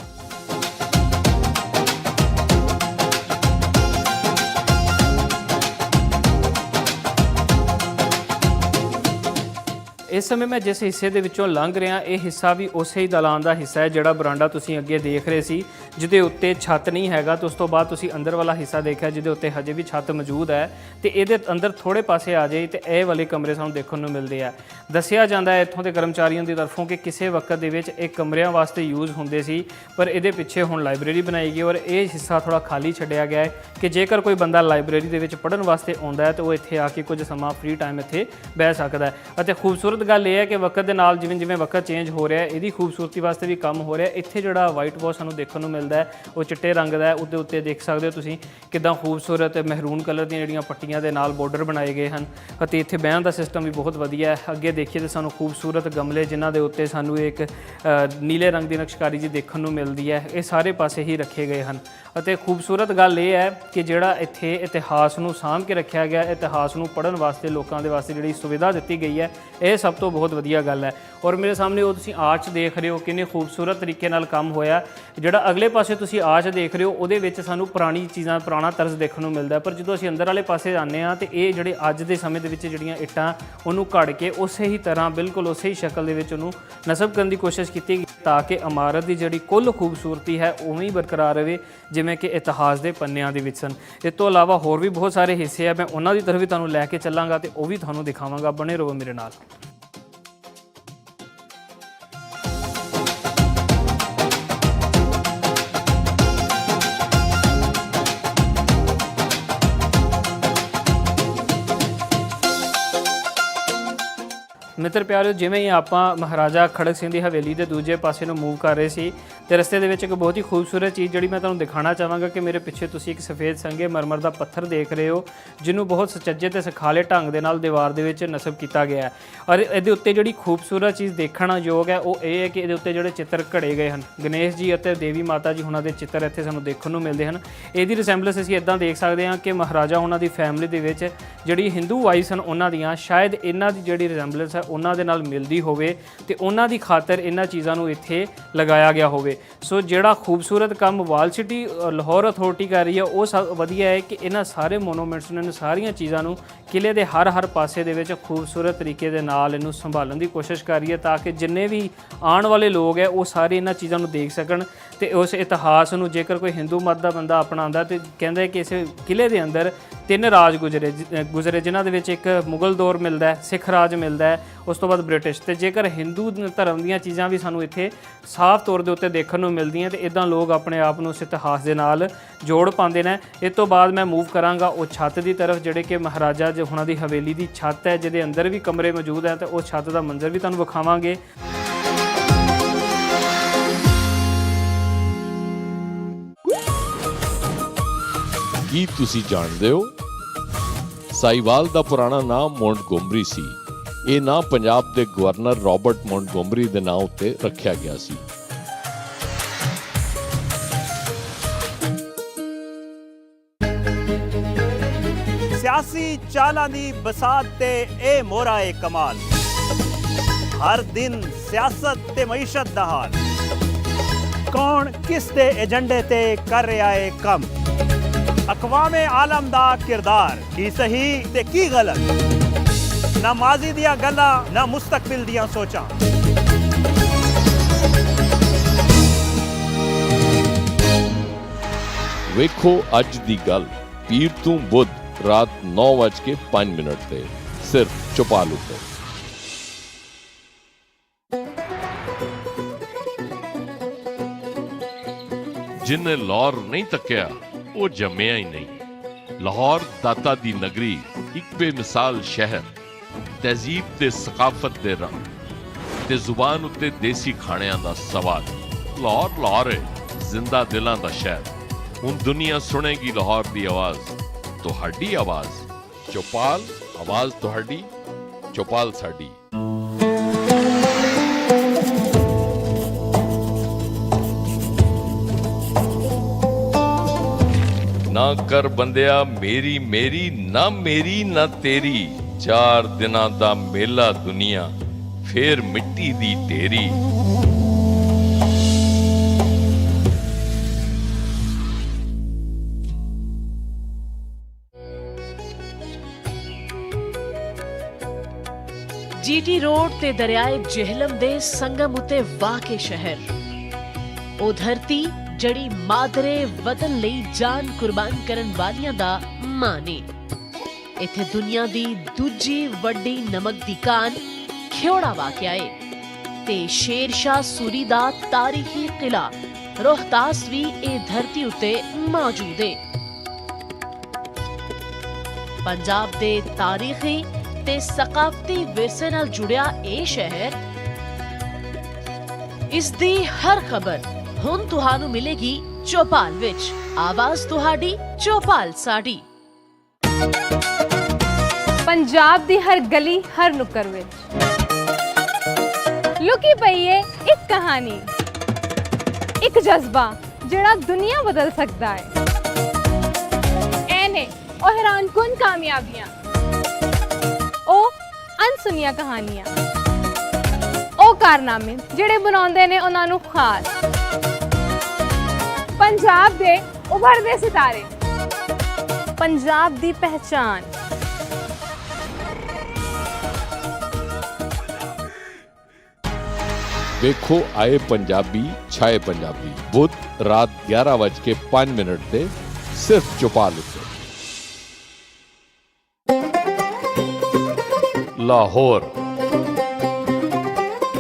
ਇਸ ਸਮੇਂ ਮੈਂ ਜਿਸ ਹਿੱਸੇ ਦੇ ਵਿੱਚੋਂ ਲੰਘ ਰਿਹਾ, ਇਹ ਹਿੱਸਾ ਵੀ ਉਸੇ ਹੀ ਦਲਾਨ ਦਾ ਹਿੱਸਾ ਹੈ ਜਿਹੜਾ ਬਰਾਂਡਾ ਤੁਸੀਂ ਅੱਗੇ ਦੇਖ ਰਹੇ ਸੀ, ਜਿਹਦੇ ਉੱਤੇ ਛੱਤ ਨਹੀਂ ਹੈਗਾ। ਤੇ ਉਸ ਤੋਂ ਬਾਅਦ ਤੁਸੀਂ ਅੰਦਰ ਵਾਲਾ ਹਿੱਸਾ ਦੇਖਿਆ ਜਿਹਦੇ ਉੱਤੇ ਹਜੇ ਵੀ ਛੱਤ ਮੌਜੂਦ ਹੈ। ਤੇ ਇਹਦੇ ਅੰਦਰ ਥੋੜੇ ਪਾਸੇ ਆ ਜਾਏ ਤੇ ਇਹ ਵਾਲੇ ਕਮਰੇ ਸਾਨੂੰ ਦੇਖਣ ਨੂੰ ਮਿਲਦੇ ਆ। ਦੱਸਿਆ ਜਾਂਦਾ ਹੈ ਇੱਥੋਂ ਦੇ ਕਰਮਚਾਰੀਆਂ ਦੀ ਤਰਫੋਂ ਕਿ ਕਿਸੇ ਵਕਤ ਦੇ ਵਿੱਚ ਇਹ ਕਮਰਿਆਂ ਵਾਸਤੇ ਯੂਜ਼ ਹੁੰਦੇ ਸੀ, ਪਰ ਇਹਦੇ ਪਿੱਛੇ ਹੁਣ ਲਾਇਬ੍ਰੇਰੀ ਬਣਾਈ ਗਈ ਔਰ ਇਹ ਹਿੱਸਾ ਥੋੜਾ ਖਾਲੀ ਛੱਡਿਆ ਗਿਆ ਹੈ ਕਿ ਜੇਕਰ ਕੋਈ ਬੰਦਾ ਲਾਇਬ੍ਰੇਰੀ ਦੇ ਵਿੱਚ ਪੜ੍ਹਨ ਵਾਸਤੇ ਆਉਂਦਾ ਹੈ ਤਾਂ ਉਹ ਇੱਥੇ ਆ ਕੇ ਕੁਝ ਸਮਾਂ ਫ੍ਰੀ ਟਾਈਮ ਇੱਥੇ ਬਹਿ ਸਕਦਾ ਹੈ। ਅਤੇ ਖੂਬਸੂਰਤ ਗੱਲ ਇਹ ਹੈ ਕਿ ਵਕਤ ਦੇ ਨਾਲ ਜਿਵੇਂ ਵਕਤ ਚੇਂਜ ਹੋ ਰਿਹਾ, ਇਹਦੀ ਖੂਬਸੂਰਤੀ ਵਾਸਤੇ ਵੀ ਕੰਮ ਹੋ ਰਿਹਾ। ਇੱਥੇ ਜਿਹੜਾ ਵਾਈਟ ਵਾਸ਼ ਸਾਨੂੰ ਦੇਖਣ ਨੂੰ ਮਿਲਦਾ ਹੈ ਉਹ ਚਿੱਟੇ ਰੰਗ ਦਾ ਹੈ। ਉਹਦੇ ਉੱਤੇ ਦੇਖ ਸਕਦੇ ਹੋ ਤੁਸੀਂ ਕਿੱਦਾਂ ਖੂਬਸੂਰਤ ਮਹਿਰੂਨ ਕਲਰ ਦੀਆਂ ਜਿਹੜੀਆਂ ਪੱਟੀਆਂ ਦੇ ਨਾਲ ਬਾਰਡਰ ਬਣਾਏ ਗਏ ਹਨ। ਅਤੇ ਇੱਥੇ ਬਹਿਣ ਦਾ ਸਿਸਟਮ ਵੀ ਬਹੁਤ ਵਧੀਆ ਹੈ। ਅੱਗੇ ਦੇਖੀਏ ਤਾਂ ਸਾਨੂੰ ਖੂਬਸੂਰਤ ਗਮਲੇ ਜਿਨ੍ਹਾਂ ਦੇ ਉੱਤੇ ਸਾਨੂੰ ਇੱਕ ਨੀਲੇ ਰੰਗ ਦੀ ਨਕਸ਼ਕਾਰੀ ਜੀ ਦੇਖਣ ਨੂੰ ਮਿਲਦੀ ਹੈ, ਇਹ ਸਾਰੇ ਪਾਸੇ ਹੀ ਰੱਖੇ ਗਏ ਹਨ। ਅਤੇ ਖੂਬਸੂਰਤ ਗੱਲ ਇਹ ਹੈ ਕਿ ਜਿਹੜਾ ਇੱਥੇ ਇਤਿਹਾਸ ਨੂੰ ਸਾਂਭ ਕੇ ਰੱਖਿਆ ਗਿਆ, ਇਤਿਹਾਸ ਨੂੰ ਪੜ੍ਹਨ ਵਾਸਤੇ ਲੋਕਾਂ ਦੇ ਵਾਸਤੇ ਜਿਹੜੀ ਸੁਵਿਧਾ ਦਿੱਤੀ ਗਈ ਹੈ, ਇਹ ਸਭ ਤੋਂ ਬਹੁਤ ਵਧੀਆ ਗੱਲ ਹੈ। ਔਰ ਮੇਰੇ ਸਾਹਮਣੇ ਉਹ ਤੁਸੀਂ ਆਰਚ ਦੇਖ ਰਹੇ ਹੋ, ਕਿੰਨੇ ਖੂਬਸੂਰਤ ਤਰੀਕੇ ਨਾਲ ਕੰਮ ਹੋਇਆ। ਜਿਹੜਾ ਅਗਲੇ ਪਾਸੇ ਤੁਸੀਂ ਆਰਚ ਦੇਖ ਰਹੇ ਹੋ ਉਹਦੇ ਵਿੱਚ ਸਾਨੂੰ ਪੁਰਾਣੀ ਚੀਜ਼ਾਂ, ਪੁਰਾਣਾ ਤਰਜ਼ ਦੇਖਣ ਨੂੰ ਮਿਲਦਾ, ਪਰ ਜਦੋਂ ਅਸੀਂ ਅੰਦਰ ਵਾਲੇ ਪਾਸੇ ਜਾਂਦੇ ਹਾਂ ਤੇ ਇਹ ਜਿਹੜੇ ਅੱਜ ਦੇ ਸਮੇਂ ਦੇ ਵਿੱਚ ਜਿਹੜੀਆਂ ਇੱਟਾਂ ਉਹਨੂੰ ਘੜ ਕੇ ਉਸੇ ਹੀ ਤਰ੍ਹਾਂ ਬਿਲਕੁਲ ਉਸੇ ਹੀ ਸ਼ਕਲ ਦੇ ਵਿੱਚ ਉਹਨੂੰ ਨਸਬ ਕਰਨ ਦੀ ਕੋਸ਼ਿਸ਼ ਕੀਤੀ ਗਈ ਤਾਂ ਕਿ ਇਮਾਰਤ ਦੀ ਜਿਹੜੀ ਕੁੱਲ ਖੂਬਸੂਰਤੀ ਹੈ ਉਵੇਂ ਹੀ ਬਰਕਰਾਰ ਰਹੇ ਜਿਵੇਂ ਕਿ ਇਤਿਹਾਸ ਦੇ ਪੰਨਿਆਂ ਦੇ ਵਿੱਚ ਸਨ। ਇਸ ਤੋਂ ਇਲਾਵਾ ਹੋਰ ਵੀ ਬਹੁਤ ਸਾਰੇ ਹਿੱਸੇ ਆ, ਮੈਂ ਉਹਨਾਂ ਦੀ ਤਰਫ ਵੀ ਤੁਹਾਨੂੰ ਲੈ ਕੇ ਚੱਲਾਂਗਾ ਤੇ ਉਹ ਵੀ ਤੁਹਾਨੂੰ ਦਿਖਾਵਾਂਗਾ। ਬਣੇ ਰਹੋ ਮੇਰੇ ਨਾਲ। ਮਿੱਤਰ ਪਿਆਰਿਓ, ਜਿਵੇਂ ਹੀ ਆਪਾਂ ਮਹਾਰਾਜਾ ਖੜਕ ਸਿੰਘ ਦੀ ਹਵੇਲੀ ਦੇ ਦੂਜੇ ਪਾਸੇ ਨੂੰ ਮੂਵ ਕਰ ਰਹੇ ਸੀ ਤੇ ਰਸਤੇ ਦੇ ਵਿੱਚ ਇੱਕ ਬਹੁਤ ਹੀ ਖੂਬਸੂਰਤ ਚੀਜ਼ ਜਿਹੜੀ ਮੈਂ ਤੁਹਾਨੂੰ ਦਿਖਾਉਣਾ ਚਾਹਾਂਗਾ ਕਿ ਮੇਰੇ ਪਿੱਛੇ ਤੁਸੀਂ ਇੱਕ ਸਫੇਦ ਸੰਗੇ ਮਰਮਰ ਦਾ ਪੱਥਰ ਦੇਖ ਰਹੇ ਹੋ, ਜਿਹਨੂੰ ਬਹੁਤ ਸੁਚੱਜੇ ਤੇ ਸੁਖਾਲੇ ਢੰਗ ਦੇ ਨਾਲ ਦੀਵਾਰ ਦੇ ਵਿੱਚ ਨਸਬ ਕੀਤਾ ਗਿਆ ਹੈ। ਔਰ ਇਹਦੇ ਉੱਤੇ ਜਿਹੜੀ ਖੂਬਸੂਰਤ ਚੀਜ਼ ਦੇਖਣ ਯੋਗ ਹੈ ਉਹ ਇਹ ਹੈ ਕਿ ਇਹਦੇ ਉੱਤੇ ਜਿਹੜੇ ਚਿੱਤਰ ਘੜੇ ਗਏ ਹਨ, ਗਣੇਸ਼ ਜੀ ਅਤੇ ਦੇਵੀ ਮਾਤਾ ਜੀ ਉਹਨਾਂ ਦੇ ਚਿੱਤਰ ਇੱਥੇ ਸਾਨੂੰ ਦੇਖਣ ਨੂੰ ਮਿਲਦੇ ਹਨ। ਇਹਦੀ ਰਿਸੈਂਬਲੈਂਸ ਅਸੀਂ ਇੱਦਾਂ ਦੇਖ ਸਕਦੇ ਹਾਂ ਕਿ ਮਹਾਰਾਜਾ ਉਹਨਾਂ ਦੀ ਫੈਮਿਲੀ ਦੇ ਵਿੱਚ ਜਿਹੜੀ ਹਿੰਦੂ ਵਾਈਸ ਹਨ ਉਹਨਾਂ ਦੀਆਂ ਸ਼ਾਇਦ ਇਹਨਾਂ ਦੀ ਜਿਹੜੀ ਰਿਸੈਂਬਲੈਂਸ ਹੈ ਉਹਨਾਂ ਦੇ ਨਾਲ ਮਿਲਦੀ ਹੋਵੇ ਤੇ ਉਹਨਾਂ ਦੀ ਖਾਤਰ ਇਹਨਾਂ ਚੀਜ਼ਾਂ ਨੂੰ ਇੱਥੇ ਲਗਾਇਆ ਗਿਆ ਹੋਵੇ। ਸੋ ਜਿਹੜਾ ਖੂਬਸੂਰਤ ਕੰਮ ਵਾਲ ਸਿਟੀ ਲਾਹੌਰ ਅਥਾਰਟੀ ਕਰ ਰਹੀ ਹੈ ਉਹ ਸਭ ਵਧੀਆ ਹੈ ਕਿ ਇਹਨਾਂ ਸਾਰੇ ਮੋਨੂਮੈਂਟਸ ਨੂੰ, ਸਾਰੀਆਂ ਚੀਜ਼ਾਂ ਨੂੰ ਕਿਲੇ ਦੇ ਹਰ ਪਾਸੇ ਦੇ ਵਿੱਚ ਖੂਬਸੂਰਤ ਤਰੀਕੇ ਦੇ ਨਾਲ ਇਹਨੂੰ ਸੰਭਾਲਣ ਦੀ ਕੋਸ਼ਿਸ਼ ਕਰ ਰਹੀ ਹੈ ਤਾਂ ਕਿ ਜਿੰਨੇ ਵੀ ਆਉਣ ਵਾਲੇ ਲੋਕ ਹੈ ਉਹ ਸਾਰੇ ਇਹਨਾਂ ਚੀਜ਼ਾਂ ਨੂੰ ਦੇਖ ਸਕਣ ਤੇ ਉਸ ਇਤਿਹਾਸ ਨੂੰ, ਜੇਕਰ ਕੋਈ ਹਿੰਦੂ ਮਤ ਦਾ ਬੰਦਾ ਅਪਣਾਉਂਦਾ ਤੇ ਕਹਿੰਦਾ ਕਿ ਇਸ ਕਿਲੇ ਦੇ ਅੰਦਰ 3 ਰਾਜ ਗੁਜ਼ਰੇ ਜਿਨ੍ਹਾਂ ਦੇ ਵਿੱਚ ਇੱਕ ਮੁਗਲ ਦੌਰ ਮਿਲਦਾ, ਸਿੱਖ ਰਾਜ ਮਿਲਦਾ, ਉਸ ਤੋਂ ਬਾਅਦ ਬ੍ਰਿਟਿਸ਼। ਤੇ ਜੇਕਰ ਹਿੰਦੂ ਧਰਮ ਦੀਆਂ ਚੀਜ਼ਾਂ ਵੀ ਸਾਨੂੰ ਇੱਥੇ ਸਾਫ਼ ਤੌਰ ਦੇ ਉੱਤੇ ਦੇਖਣ ਨੂੰ ਮਿਲਦੀਆਂ ਤੇ ਇੱਦਾਂ ਲੋਕ ਆਪਣੇ ਆਪ ਨੂੰ ਉਸ ਇਤਿਹਾਸ ਦੇ ਨਾਲ ਜੋੜ ਪਾਉਂਦੇ ਨੇ। ਇਸ ਤੋਂ ਬਾਅਦ ਮੈਂ ਮੂਵ ਕਰਾਂਗਾ ਉਹ ਛੱਤ ਦੀ ਤਰਫ, ਜਿਹੜੇ ਕਿ ਮਹਾਰਾਜਾ ਉਹਨਾਂ ਦੀ ਹਵੇਲੀ ਦੀ ਛੱਤ ਹੈ ਜਿਹਦੇ ਅੰਦਰ ਵੀ ਕਮਰੇ ਮੌਜੂਦ ਹੈ ਤੇ ਉਹ ਛੱਤ ਦਾ ਮੰਜ਼ਰ ਵੀ ਤੁਹਾਨੂੰ ਵਿਖਾਵਾਂਗੇ। ਕੀ ਤੁਸੀਂ ਜਾਣਦੇ ਹੋ ਸਾਈਵਾਲ ਦਾ ਪੁਰਾਣਾ ਨਾਮ ਮੌਂਟਗੋਮਰੀ ਸੀ। ਇਹ ਨਾਂ ਪੰਜਾਬ ਦੇ ਗਵਰਨਰ ਰਾਬਰਟ ਮੌਂਟਗੋਮਰੀ ਦੇ ਨਾਂ ਉੱਤੇ ਰੱਖਿਆ ਗਿਆ ਸੀ। ਸਿਆਸੀ ਚਾਲਾਂ ਦੀ ਬਸਾਤ ਤੇ ਇਹ ਮੋਹਰਾ ਏ ਕਮਾਲ, ਹਰ ਦਿਨ ਸਿਆਸਤ ਤੇ ਮਈਸ਼ਤ ਦਾ ਹਾਲ, ਕੌਣ ਕਿਸ ਦੇ ਏਜੰਡੇ ਤੇ ਕਰ ਰਿਹਾ ਏ ਕੰਮ, ਅਕਵਾਮੇ ਆਲਮ ਦਾ ਕਿਰਦਾਰ ਕੀ ਸਹੀ ਤੇ ਕੀ ਗਲਤ, ਨਾ ਮਾਜ਼ੀ ਦੀਆਂ ਗੱਲਾਂ ਨਾ ਮੁਸਤਕਬਲ ਦੀਆਂ ਸੋਚਾਂ। ਵੇਖੋ ਅੱਜ ਦੀ ਗੱਲ ਪੀਰ ਤੋਂ ਬੁੱਧ ਰਾਤ 9:05 ਤੇ ਸਿਰਫ ਚੌਪਾਲ ਉੱਤੇ। ਜਿਨੇ ਲਾਹੌਰ ਨਹੀਂ ਤੱਕਿਆ ਉਹ ਜੰਮਿਆ ਹੀ ਨਹੀਂ। ਲਾਹੌਰ ਦਾਤਾ ਦੀ ਨਗਰੀ, ਇੱਕ ਬੇਮਿਸਾਲ ਸ਼ਹਿਰ, ਤਹਿਜ਼ੀਬ ਤੇ ਸਕਾਫਤ ਦੇ ਰੰਗ ਤੇ ਜ਼ੁਬਾਨ ਉੱਤੇ ਦੇਸੀ ਖਾਣਿਆਂ ਦਾ ਸਵਾਦ। ਲਾਹੌਰ ਲਾਹੌਰ ਹੈ, ਜ਼ਿੰਦਾ ਦਿਲਾਂ ਦਾ ਸ਼ਹਿਰ। ਹੁਣ ਦੁਨੀਆ ਸੁਣੇਗੀ ਲਾਹੌਰ ਦੀ ਆਵਾਜ਼, ਤੁਹਾਡੀ ਆਵਾਜ਼। ਚੌਪਾਲ, ਆਵਾਜ਼ ਤੁਹਾਡੀ, ਚੌਪਾਲ ਸਾਡੀ। ਨਾ ਕਰ ਬੰਦਿਆ ਮੇਰੀ ਮੇਰੀ, ਨਾ ਮੇਰੀ ਨਾ ਤੇਰੀ। 4 ਦਿਨਾਂ ਦਾ ਮੇਲਾ ਦੁਨੀਆ, ਫੇਰ ਮਿੱਟੀ ਦੀ ਢੇਰੀ। जीटी रोड ते दरियाए जहलम दे संगम उते वाके शहर। ओ धरती जड़ी मादरे वतन लई जान कुर्बान करन वालियां दा मां ने। इथे दुनिया दी दूजी वड्डी नमक दी कान खियोड़ा वाकिया है ते शेरशाह सूरी दा तारीखी किला रोहतास भी ए धरती उते मौजूद है। पंजाब दे तारीखी ते सकाफती विरसे नाल जुड़िया ए शहर, इस दी हर खबर हुण तुहानू मिलेगी चौपाल विच। आवाज तुहाडी, चौपाल साडी। पंजाब दी हर गली हर नुक्कर विच लुकी पई है एक कहानी, एक जज्बा जिहड़ा दुनिया बदल सकता है। ऐने ओ हैरानकुन कामयाबियां, ओ अनसुनिया कहानियां, ओ कारनामे जिहड़े बनाउंदे ने उन्हां नू खास। पंजाब दे उभरदे सितारे, पंजाब दी पहचान। ਵੇਖੋ ਆਏ ਪੰਜਾਬੀ ਛਾਏ ਪੰਜਾਬੀ, ਬੁੱਧ ਰਾਤ 11:05 ਤੇ ਸਿਰਫ ਚੌਪਾਲ ਉੱਤੇ। ਲਾਹੌਰ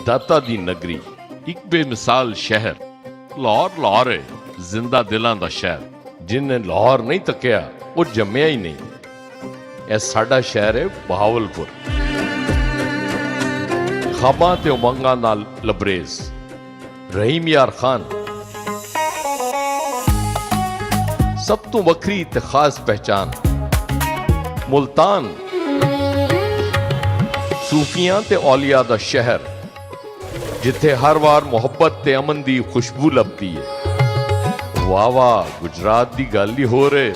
ਦਾਤਾ ਦੀ ਨਗਰੀ, ਇੱਕ ਬੇਮਿਸਾਲ ਸ਼ਹਿਰ। ਲਾਹੌਰ ਲਾਹੌਰ ਹੈ, ਜ਼ਿੰਦਾ ਦਿਲਾਂ ਦਾ ਸ਼ਹਿਰ। ਜਿਨੇ ਲਾਹੌਰ ਨਹੀਂ ਤੱਕਿਆ ਉਹ ਜੰਮਿਆ ਹੀ ਨਹੀਂ। ਇਹ ਸਾਡਾ ਸ਼ਹਿਰ ਹੈ ਬਹਾਵਲਪੁਰ। ਖਾਬਾਂ ਤੇ ਉਮੰਗਾਂ ਨਾਲ ਲਬਰੇਜ਼। ਰਹੀਮ ਯਾਰ ਖਾਨ ਸਭ ਤੋਂ ਵੱਖਰੀ ਤੇ ਖਾਸ ਪਹਿਚਾਨ। ਮੁਲਤਾਨ ਸੂਫੀਆਂ ਤੇ ਔਲੀਆ ਦਾ ਸ਼ਹਿਰ, ਜਿੱਥੇ ਹਰ ਵਾਰ ਮੁਹੱਬਤ ਤੇ ਅਮਨ ਦੀ ਖੁਸ਼ਬੂ ਲੱਭਦੀ ਹੈ। ਵਾਹ ਵਾਹ, ਗੁਜਰਾਤ ਦੀ ਗੱਲ ਹੀ ਹੋ ਰਹੇ।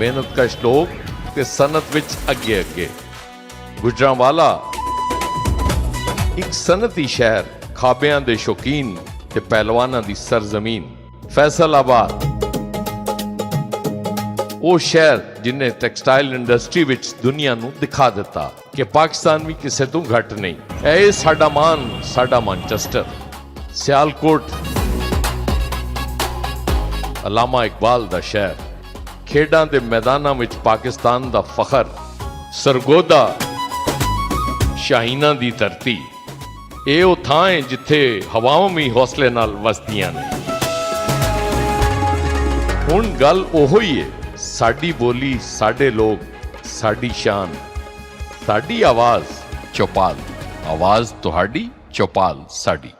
ਮਿਹਨਤਕਸ਼ ਲੋਕ ਤੇ ਸਨਅਤ ਵਿੱਚ ਅੱਗੇ ਅੱਗੇ। ਗੁਜਰਾਂਵਾਲਾ ਇੱਕ ਸਨਅਤੀ ਸ਼ਹਿਰ, ਖਾਬਿਆਂ ਦੇ ਸ਼ੌਕੀਨ ਤੇ ਪਹਿਲਵਾਨਾਂ ਦੀ ਸਰਜ਼ਮੀਨ। ਫੈਸਲਾਬਾਦ ਉਹ ਸ਼ਹਿਰ ਜਿਨੇ ਟੈਕਸਟਾਈਲ ਇੰਡਸਟਰੀ ਵਿੱਚ ਦੁਨੀਆ ਨੂੰ ਦਿਖਾ ਦਿੱਤਾ ਕਿ ਪਾਕਿਸਤਾਨ ਵੀ ਕਿਸੇ ਤੋਂ ਘੱਟ ਨਹੀਂ। ਇਹ ਸਾਡਾ ਮਾਨ, ਸਾਡਾ ਮਾਨਚੈਸਟਰ। ਸਿਆਲਕੋਟ ਅਲਾਮਾ ਇਕਬਾਲ ਦਾ ਸ਼ਹਿਰ, ਖੇਡਾਂ ਦੇ ਮੈਦਾਨਾਂ ਵਿੱਚ ਪਾਕਿਸਤਾਨ ਦਾ ਫਖਰ। ਸਰਗੋਦਾ ਸ਼ਾਹੀਨਾਂ ਦੀ ਧਰਤੀ, ਇਹ ਉਹ ਥਾਂ ਹੈ ਜਿੱਥੇ ਹਵਾਵਾਂ ਵੀ ਹੌਸਲੇ ਨਾਲ ਵਸਦੀਆਂ ਨੇ। ਹੁਣ ਗੱਲ ਉਹੋ ਹੀ ਹੈ, ਸਾਡੀ ਬੋਲੀ, ਸਾਡੇ ਲੋਕ, ਸਾਡੀ ਸ਼ਾਨ, ਸਾਡੀ ਆਵਾਜ਼। ਚੌਪਾਲ, ਆਵਾਜ਼ ਤੁਹਾਡੀ, ਚੌਪਾਲ ਸਾਡੀ।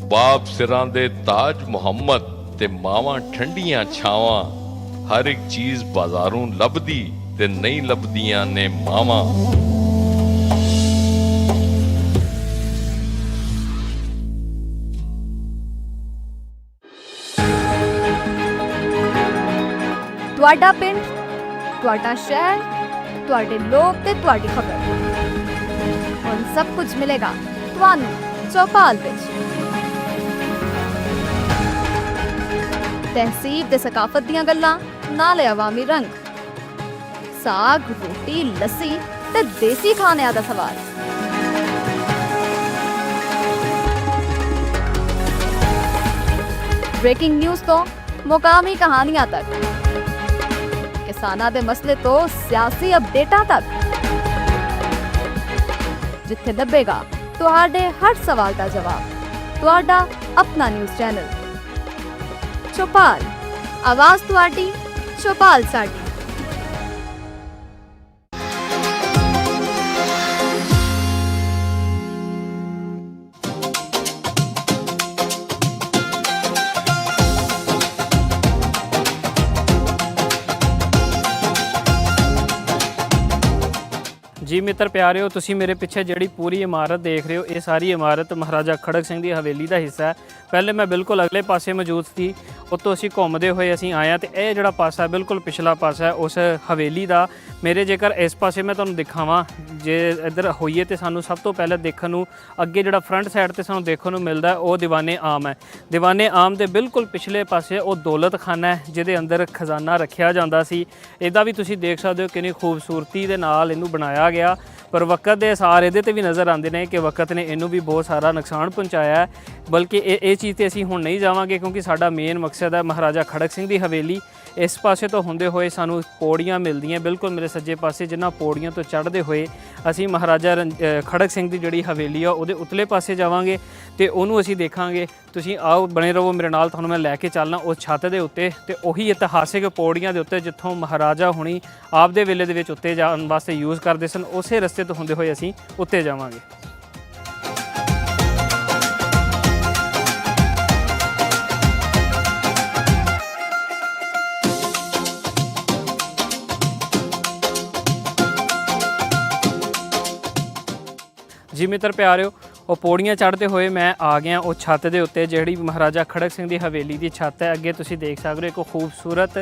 ਬਾਪ ਸਿਰਾਂ ਦੇ ਤਾਜ ਮੁਹੰਮਦ ਤੇ ਮਾਵਾਂ ਠੰਡੀਆਂ ਛਾਵਾਂ। ਹਰ ਇੱਕ ਚੀਜ਼ ਬਾਜ਼ਾਰੋਂ ਲੱਭਦੀ ਤੇ ਨਹੀਂ ਲੱਭਦੀਆਂ ਨੇ ਮਾਵਾਂ। ਤੁਹਾਡਾ ਪਿੰਡ, ਤੁਹਾਡਾ ਸ਼ਹਿਰ, ਤੁਹਾਡੇ ਲੋਕ ਤੇ ਤੁਹਾਡੀ ਖਬਰ। ਹੁਣ ਸਭ ਕੁਝ ਮਿਲੇਗਾ ਤੁਹਾਨੂੰ ਚੌਪਾਲ ਵਿੱਚ। ਤਹਿਸੀਬ ਤੇ ਸਕਾਫਤ ਦੀਆਂ ਗੱਲਾਂ ਨਾਲੇ ਅਵਾਮੀ ਰੰਗ, ਸਾਗ, ਰੋਟੀ, ਲੱਸੀ ਤੇ ਦੇਸੀ ਖਾਣਿਆਂ ਦਾ ਸਵਾਦ। ਬ੍ਰੇਕਿੰਗ ਨਿਊਜ਼ ਤੋਂ ਮੁਕਾਮੀ ਕਹਾਣੀਆਂ ਤੱਕ, ਕਿਸਾਨਾਂ ਦੇ ਮਸਲੇ ਤੋਂ ਸਿਆਸੀ ਅਪਡੇਟਾਂ ਤੱਕ, ਜਿੱਥੇ ਲੱਭੇਗਾ ਤੁਹਾਡੇ ਹਰ ਸਵਾਲ ਦਾ ਜਵਾਬ। ਤੁਹਾਡਾ ਆਪਣਾ ਨਿਊਜ਼ ਚੈਨਲ ਚੌਪਾਲ, ਆਵਾਜ਼ ਤੁਹਾਡੀ, ਚੌਪਾਲ ਸਾਡੀ। जी मित्र प्यारिओ, तुसी मेरे पिछे जिहड़ी पूरी इमारत देख रहे हो, ये सारी इमारत महाराजा खड़क सिंह दी हवेली का हिस्सा है। पहले मैं बिल्कुल अगले पासे मौजूद थी, उत्तों असीं घूमते हुए असीं आए हैं, तो यह जिहड़ा पासा बिल्कुल पिछला पासा है उस हवेली का। मेरे जेकर इस पासे मैं तुहानूं दिखावां, जे इधर होईए तो सानूं सब तो पहले देखण नूं अगे जिहड़ा फ्रंट साइड ते सानूं देखण नूं मिलदा है वो दीवाने आम है। दीवाने आम दे बिल्कुल पिछले पासे वो दौलत खाना है जिहदे अंदर खजाना रखिया जांदा सी। इहदा भी तुसीं देख सकदे हो कितनी खूबसूरती दे नाल इहनूं बनाया गया, पर वक्त के सार ये भी नज़र आते हैं कि वक्त ने इनू भी बहुत सारा नुकसान पहुँचाया है। बल्कि ये चीज़ तो असी हुण नहीं जावांगे, क्योंकि साडा मेन मकसद है महाराजा खड़क सिंह की हवेली। इस पासे तो होंदे हुए सानू पौड़ियाँ मिलदियाँ बिल्कुल मेरे सज्जे पासे, जिन्हां पौड़ियाँ तो चढ़ते हुए असी महाराजा खड़क सिंह की जिहड़ी हवेली आ उहदे उतले पासे जावांगे तो उहनूं असी देखांगे। तुसीं आओ बने रहो मेरे नाल, तुहानूं मैं लैके चलना उस छत के उत्ते ते उही इतिहासिक पौड़ियाँ के उत्ते जित्थों महाराजा हुणी आपदे वेले दे विच उत्ते जाण वास्ते यूज़ करदे सन, उसे रस्ते तो होंदे हुए असी उत्ते जावांगे। जी मित्र प्यारिओ, वो पौड़ियाँ चढ़ते हुए मैं आ गया उस छत के उत्ते जिहड़ी महाराजा खड़क सिंह की हवेली की छत है। अगे तुसीं देख सकते हो एक खूबसूरत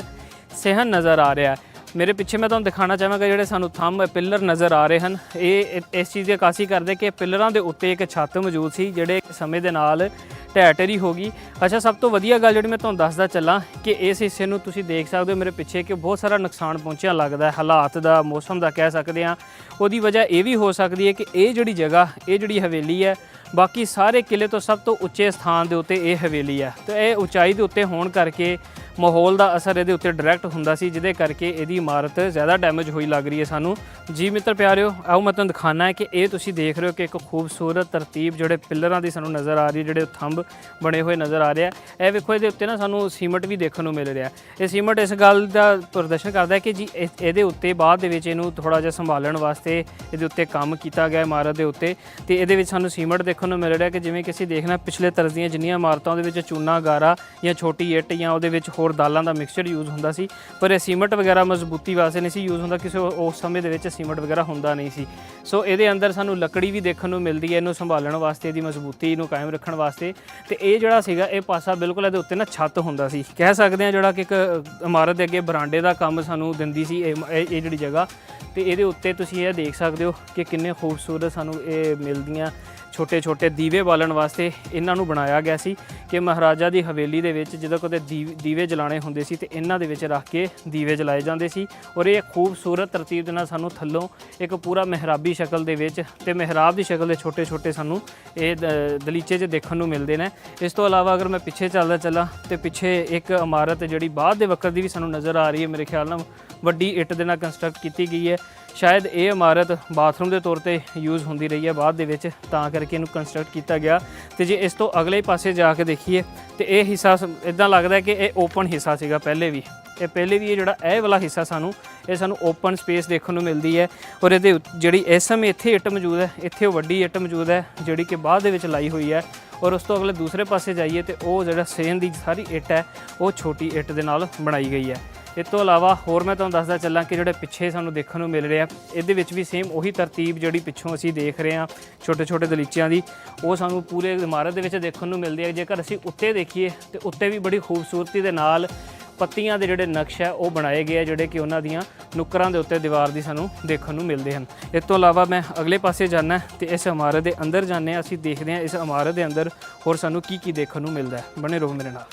सहन नज़र आ रहा है। मेरे पिछे मैं तुहानूं दिखाना चाहांगा जिहड़े सानूं थंब पिलर नज़र आ रहे हैं, ये इस चीज़ की अक्कासी करदे कि पिलरां दे उत्ते एक छत मौजूद सी जिहड़े समय दे नाल ढह ढेरी हो गई। अच्छा, सब तो वधिया गल जिहड़ी मैं तुहानूं दसदा चलां कि इस हिस्से नूं तुसीं देख सकदे हो मेरे पिछे कि बहुत सारा नुकसान पहुंचिया लगदा है, हालात दा, मौसम दा कह सकते हैं। उहदी वजह ये भी हो सकती है कि ये जिहड़ी जगह, ये जिहड़ी हवेली है, बाकी सारे किले तो सब तो उच्चे स्थान के उत्ते ये हवेली है। तो ये उचाई के उत्ते होने करके माहौल का असर ये उत्ते डायरैक्ट हुंदा सी, जिहदे करके इहदी इमारत ज़्यादा डैमेज हुई लग रही है सानू। जी मित्र प्यारिओ, आओ मैं तुहानूं दिखाना है कि ये तुसीं देख रहे हो कि एक खूबसूरत तरतीब जिहड़े पिलरां दी सानू नज़र आ रही है, जिहड़े थंब बने हुए नज़र आ रहे हैं। ये वेखो इहदे उत्ते ना सानू सीमेंट भी देखने को मिल रहा है। ये सीमेंट इस गल का प्रदर्शन करता है कि जी इहदे उत्ते बाद दे विच इहनूं थोड़ा जिहा संभालण वास्ते इहदे उत्ते काम कीता गया इमारत के उत्ते। तो इहदे विच सानू सीमेंट देखने को मिल रहा है कि जिवें कि असीं देखना पिछले तरज़ दीआं जिन्नियां इमारतां उहदे विच चूना गारा या छोटी इट या उहदे विच होर दालां दा मिक्सचर यूज़ हुंदा सी, पर सीमेंट वगैरह मजबूती वास्ते नहीं सी यूज़ हुंदा, किसी उस समय दे विच सीमेंट वगैरह हुंदा नहीं सी। सो इहदे अंदर सानू लकड़ी भी देखने को मिलती है इहनूं संभालण वास्ते, इहदी मजबूती नूं कायम रखण वास्ते। ते इह जिहड़ा सीगा इह पासा बिल्कुल इहदे उत्ते ना छत हुंदा सी, कह सकदे हां जिहड़ा कि एक इमारत दे अगे बरांडे दा काम सानू दिंदी सी इह जिहड़ी जगह। ते इहदे उत्ते तुसीं इह देख सकदे हो कि किन्ने खूबसूरत सानू इह मिलदियां छोटे छोटे दीवे बालन वास्ते इन्हां नूं बनाया गया सी कि महाराजा दी हवेली दे विच जदों कदे दीवे जलाने हुंदे सी ते इन्हां दे विच रख के दीवे जलाए जांदे सी। और ये खूबसूरत तरतीब दे नाल सानू थल्लों एक पूरा मेहराबी शक्ल दे विच ते मेहराब दी शक्ल दे छोटे छोटे सानू ये दलीचे च देखण नूं मिलदे ने। इस तो इलावा अगर मैं पिछे चलदा चला तो पिछे एक इमारत जिहड़ी बाद दे वक्त दी भी सानू नज़र आ रही है, मेरे ख्याल नाल वड्डी इट दे नाल कंस्ट्रक्ट कीती गई है। शायद ये इमारत बाथरूम के तौर पर यूज़ होंदी रही है बाद दे विच, तां करके इनू कंस्ट्रक्ट किया गया। तो जे इस तो अगले पासे जाके देखिए तो यह हिस्सा इदां लगदा है कि यह ओपन हिस्सा सीगा पहले भी ये जिहड़ा यह वाला हिस्सा सानू ओपन स्पेस देखने को मिलती है। और ये जिहड़ी इस समय इत्थे इट मौजूद है, इत्थे वड्डी इट मौजूद है जिहड़ी कि बाद दे विच लाई हुई है। और उस तो अगले दूसरे पासे जाइए तो वह जिहड़ा सेन की सारी इट है वो छोटी इट दे नाल बनाई गई है। इस तो इलावा होर मैं तुहानूं दसदा चलां कि जिहड़े पिछे सानू देखने को मिल रहे हैं, इहदे विच भी सेम उही तरतीब जिहड़ी पिछों असीं देख रहे हैं छोटे छोटे दलीचियां दी, वो सानू पूरे इमारत दे विच देखने को मिलदी है। जेकर असीं उत्ते देखिए तो उत्ते भी बड़ी खूबसूरती दे नाल ਪੱਤੀਆਂ ਦੇ ਜਿਹੜੇ ਨਕਸ਼ ਹੈ ਉਹ ਬਣਾਏ ਗਏ ਆ, ਜਿਹੜੇ ਕਿ ਉਹਨਾਂ ਦੀਆਂ ਨੁੱਕਰਾਂ ਦੇ ਉੱਤੇ ਦੀਵਾਰ ਦੀ ਸਾਨੂੰ ਦੇਖਣ ਨੂੰ ਮਿਲਦੇ ਹਨ। ਇਸ ਤੋਂ ਇਲਾਵਾ ਮੈਂ ਅਗਲੇ ਪਾਸੇ ਜਾਣਾ ਤੇ ਇਸ ਇਮਾਰਤ ਦੇ ਅੰਦਰ ਜਾਂਦੇ ਹਾਂ, ਅਸੀਂ ਦੇਖਦੇ ਹਾਂ ਇਸ ਇਮਾਰਤ ਦੇ ਅੰਦਰ ਹੋਰ ਸਾਨੂੰ ਕੀ ਕੀ ਦੇਖਣ ਨੂੰ ਮਿਲਦਾ ਹੈ। ਬਣੇ ਰਹੋ ਮੇਰੇ ਨਾਲ।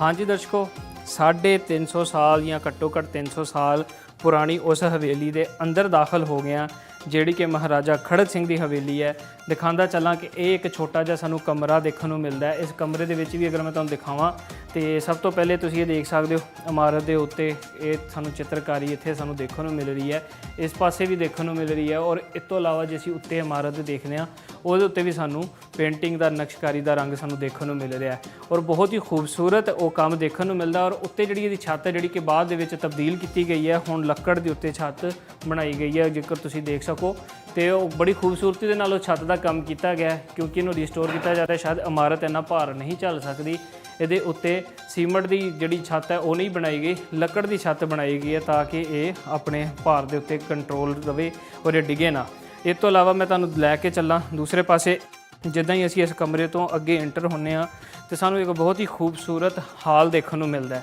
ਹਾਂਜੀ ਦਰਸ਼ਕੋ, 350 ਸਾਲ ਜਾਂ ਘੱਟੋ ਘੱਟ 300 ਸਾਲ ਪੁਰਾਣੀ ਉਸ ਹਵੇਲੀ ਦੇ ਅੰਦਰ ਦਾਖਲ ਹੋ ਗਏ ਹਾਂ, ਜਿਹੜੀ ਕਿ ਮਹਾਰਾਜਾ ਖੜਕ ਸਿੰਘ ਦੀ ਹਵੇਲੀ ਹੈ। ਦਿਖਾਉਂਦਾ ਚੱਲਾਂ ਕਿ ਇਹ ਇੱਕ ਛੋਟਾ ਜਿਹਾ ਸਾਨੂੰ ਕਮਰਾ ਦੇਖਣ ਨੂੰ ਮਿਲਦਾ ਹੈ। ਇਸ ਕਮਰੇ ਦੇ ਵਿੱਚ ਵੀ ਅਗਰ ਮੈਂ ਤੁਹਾਨੂੰ ਦਿਖਾਵਾਂ ਤੇ ਸਭ ਤੋਂ ਪਹਿਲੇ ਤੁਸੀਂ ਇਹ ਦੇਖ ਸਕਦੇ ਹੋ ਇਮਾਰਤ ਦੇ ਉੱਤੇ ਇਹ ਸਾਨੂੰ ਚਿੱਤਰਕਾਰੀ ਇੱਥੇ ਸਾਨੂੰ ਦੇਖਣ ਨੂੰ ਮਿਲ ਰਹੀ ਹੈ, ਇਸ ਪਾਸੇ ਵੀ ਦੇਖਣ ਨੂੰ ਮਿਲ ਰਹੀ ਹੈ। ਔਰ ਇਸ ਤੋਂ ਇਲਾਵਾ ਜੇ ਅਸੀਂ ਉੱਤੇ ਇਮਾਰਤ ਦੇ ਦੇਖਦੇ ਹਾਂ ਉਹਦੇ ਉੱਤੇ ਵੀ ਸਾਨੂੰ ਪੇਂਟਿੰਗ ਦਾ ਨਕਸ਼ਕਾਰੀ ਦਾ ਰੰਗ ਸਾਨੂੰ ਦੇਖਣ ਨੂੰ ਮਿਲ ਰਿਹਾ ਹੈ ਔਰ ਬਹੁਤ ਹੀ ਖੂਬਸੂਰਤ ਉਹ ਕੰਮ ਦੇਖਣ ਨੂੰ ਮਿਲਦਾ। ਔਰ ਉੱਤੇ ਜਿਹੜੀ ਇਹਦੀ ਛੱਤ ਹੈ ਜਿਹੜੀ ਕਿ ਬਾਅਦ ਦੇ ਵਿੱਚ ਤਬਦੀਲ ਕੀਤੀ ਗਈ ਹੈ, ਹੁਣ ਲੱਕੜ ਦੇ ਉੱਤੇ ਛੱਤ ਬਣਾਈ ਗਈ ਹੈ ਜੇਕਰ ਤੁਸੀਂ ਦੇਖ ਸਕੋ, ਤੇ ਉਹ ਬੜੀ ਖੂਬਸੂਰਤੀ ਦੇ ਨਾਲ ਉਹ ਛੱਤ ਦਾ ਕੰਮ ਕੀਤਾ ਗਿਆ ਕਿਉਂਕਿ ਇਹਨੂੰ ਰੀਸਟੋਰ ਕੀਤਾ ਜਾ ਰਿਹਾ। ਸ਼ਾਇਦ ਇਮਾਰਤ ਇੰਨਾ ਭਾਰ ਨਹੀਂ ਝੱਲ ਸਕਦੀ, ਇਹਦੇ ਉੱਤੇ ਸੀਮੈਂਟ ਦੀ ਜਿਹੜੀ ਛੱਤ ਹੈ ਉਹ ਨਹੀਂ ਬਣਾਈ ਗਈ, ਲੱਕੜ ਦੀ ਛੱਤ ਬਣਾਈ ਗਈ ਹੈ ਤਾਂ ਕਿ ਇਹ ਆਪਣੇ ਭਾਰ ਦੇ ਉੱਤੇ ਕੰਟਰੋਲ ਰਵੇ ਔਰ ਇਹ ਡਿੱਗੇ ਨਾ। ਇਸ ਤੋਂ ਇਲਾਵਾ ਮੈਂ ਤੁਹਾਨੂੰ ਲੈ ਕੇ ਚੱਲਾਂ ਦੂਸਰੇ ਪਾਸੇ। ਜਿੱਦਾਂ ਹੀ ਅਸੀਂ ਇਸ ਕਮਰੇ ਤੋਂ ਅੱਗੇ ਐਂਟਰ ਹੁੰਦੇ ਹਾਂ ਤੇ ਸਾਨੂੰ ਇੱਕ ਬਹੁਤ ਹੀ ਖੂਬਸੂਰਤ ਹਾਲ ਦੇਖਣ ਨੂੰ ਮਿਲਦਾ ਹੈ,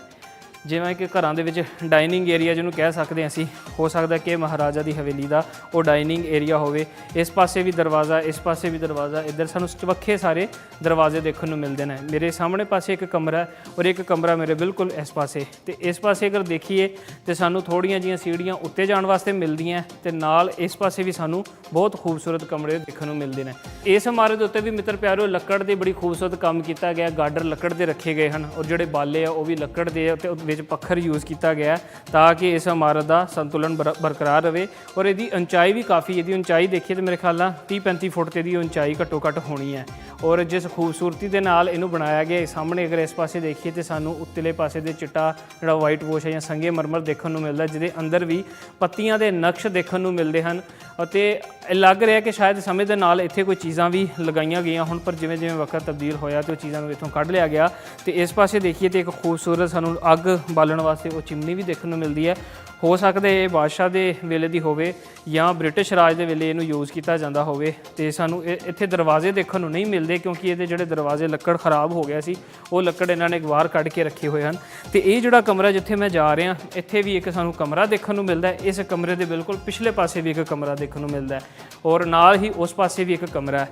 ਜਿਵੇਂ ਕਿ ਘਰਾਂ ਦੇ ਵਿੱਚ ਡਾਈਨਿੰਗ ਏਰੀਆ ਜਿਹਨੂੰ ਕਹਿ ਸਕਦੇ ਹਾਂ ਅਸੀਂ। ਹੋ ਸਕਦਾ ਕਿ ਮਹਾਰਾਜਾ ਦੀ ਹਵੇਲੀ ਦਾ ਉਹ ਡਾਈਨਿੰਗ ਏਰੀਆ ਹੋਵੇ। ਇਸ ਪਾਸੇ ਵੀ ਦਰਵਾਜ਼ਾ, ਇਸ ਪਾਸੇ ਵੀ ਦਰਵਾਜ਼ਾ, ਇੱਧਰ ਸਾਨੂੰ ਚਵੱਖੇ ਸਾਰੇ ਦਰਵਾਜ਼ੇ ਦੇਖਣ ਨੂੰ ਮਿਲਦੇ ਨੇ। ਮੇਰੇ ਸਾਹਮਣੇ ਪਾਸੇ ਇੱਕ ਕਮਰਾ ਔਰ ਇੱਕ ਕਮਰਾ ਮੇਰੇ ਬਿਲਕੁਲ ਇਸ ਪਾਸੇ, ਤੇ ਇਸ ਪਾਸੇ ਅਗਰ ਦੇਖੀਏ ਤੇ ਸਾਨੂੰ ਥੋੜ੍ਹੀਆਂ ਜਿਹੀਆਂ ਸੀੜੀਆਂ ਉੱਤੇ ਜਾਣ ਵਾਸਤੇ ਮਿਲਦੀਆਂ ਤੇ ਨਾਲ ਇਸ ਪਾਸੇ ਵੀ ਸਾਨੂੰ ਬਹੁਤ ਖੂਬਸੂਰਤ ਕਮਰੇ ਦੇਖਣ ਨੂੰ ਮਿਲਦੇ ਨੇ। ਇਸ ਇਮਾਰਤ ਦੇ ਉੱਤੇ ਵੀ ਮਿੱਤਰ ਪਿਆਰਿਓ ਲੱਕੜ ਦੇ ਬੜੀ ਖੂਬਸੂਰਤ ਕੰਮ ਕੀਤਾ ਗਿਆ, ਗਾਡਰ ਲੱਕੜ ਦੇ ਰੱਖੇ ਗਏ ਹਨ ਔਰ ਜਿਹੜੇ ਬਾਲੇ ਆ ਉਹ ਵੀ ਲੱਕੜ ਦੇ ਆ ਤੇ ਵਿੱਚ ਪੱਖਰ ਯੂਜ਼ ਕੀਤਾ ਗਿਆ ਤਾਂ ਕਿ ਇਸ ਇਮਾਰਤ ਦਾ ਸੰਤੁਲਨ ਬਰਕਰਾਰ ਰਹੇ। ਔਰ ਇਹਦੀ ਉਚਾਈ ਵੀ ਕਾਫੀ, ਇਹਦੀ ਉਚਾਈ ਦੇਖੀਏ ਤਾਂ ਮੇਰੇ ਖਿਆਲ ਨਾਲ 30-35 ਫੁੱਟ ਤੇ ਦੀ ਉਚਾਈ ਘੱਟੋ ਘੱਟ ਹੋਣੀ ਹੈ। ਔਰ ਜਿਸ ਖੂਬਸੂਰਤੀ ਦੇ ਨਾਲ ਇਹਨੂੰ ਬਣਾਇਆ ਗਿਆ, ਸਾਹਮਣੇ ਅਗਰ ਇਸ ਪਾਸੇ ਦੇਖੀਏ ਤੇ ਸਾਨੂੰ ਉੱਤਲੇ ਪਾਸੇ ਦੇ ਚਿੱਟਾ ਜਿਹੜਾ ਵਾਈਟ ਵਾਸ਼ ਹੈ ਜਾਂ ਸੰਗੇ ਮਰਮਰ ਦੇਖਣ ਨੂੰ ਮਿਲਦਾ, ਜਿਹਦੇ ਅੰਦਰ ਵੀ ਪੱਤੀਆਂ ਦੇ ਨਕਸ਼ ਦੇਖਣ ਨੂੰ ਮਿਲਦੇ ਹਨ ਅਤੇ ਲੱਗ ਰਿਹਾ ਕਿ ਸ਼ਾਇਦ ਸਮੇਂ ਦੇ ਨਾਲ ਇੱਥੇ ਕੋਈ ਚੀਜ਼ਾਂ ਵੀ ਲਗਾਈਆਂ ਗਈਆਂ ਹੁਣ, ਪਰ ਜਿਵੇਂ ਜਿਵੇਂ ਵਕਤ ਤਬਦੀਲ ਹੋਇਆ ਤੇ ਉਹ ਚੀਜ਼ਾਂ ਨੂੰ ਇੱਥੋਂ ਕੱਢ ਲਿਆ ਗਿਆ। ਤੇ ਇਸ ਪਾਸੇ ਦੇਖੀਏ ਤੇ ਇੱਕ ਖੂਬਸੂਰਤ ਸਾਨੂੰ ਅੱਗ ਬਾਲਣ ਵਾਸਤੇ ਉਹ ਚਿਮਨੀ ਵੀ ਦੇਖਣ ਨੂੰ ਮਿਲਦੀ ਹੈ। ਹੋ ਸਕਦਾ ਇਹ ਬਾਦਸ਼ਾਹ ਦੇ ਵੇਲੇ ਦੀ ਹੋਵੇ ਜਾਂ ਬ੍ਰਿਟਿਸ਼ ਰਾਜ ਦੇ ਵੇਲੇ ਇਹਨੂੰ ਯੂਜ਼ ਕੀਤਾ ਜਾਂਦਾ ਹੋਵੇ। ਤੇ ਸਾਨੂੰ ਇੱਥੇ ਦਰਵਾਜ਼ੇ ਦੇਖਣ ਨੂੰ ਨਹੀਂ ਮਿਲਦੇ ਕਿਉਂਕਿ ਇਹਦੇ ਜਿਹੜੇ ਦਰਵਾਜ਼ੇ ਲੱਕੜ ਖਰਾਬ ਹੋ ਗਿਆ ਸੀ, ਉਹ ਲੱਕੜ ਇਹਨਾਂ ਨੇ ਬਾਹਰ ਕੱਢ ਕੇ ਰੱਖੇ ਹੋਏ ਹਨ। ਤੇ ਇਹ ਜਿਹੜਾ ਕਮਰਾ ਜਿੱਥੇ ਮੈਂ ਜਾ ਰਿਹਾ ਇੱਥੇ ਵੀ ਇੱਕ ਸਾਨੂੰ ਕਮਰਾ ਦੇਖਣ ਨੂੰ ਮਿਲਦਾ ਹੈ। ਇਸ ਕਮਰੇ ਦੇ ਬਿਲਕੁਲ ਪਿਛਲੇ ਪਾਸੇ ਵੀ ਇੱਕ ਕਮਰਾ ਦੇਖਣ ਨੂੰ ਮਿਲਦਾ ਹੈ ਔਰ ਨਾਲ ਹੀ ਉਸ ਪਾਸੇ ਵੀ ਇੱਕ ਕਮਰਾ ਹੈ।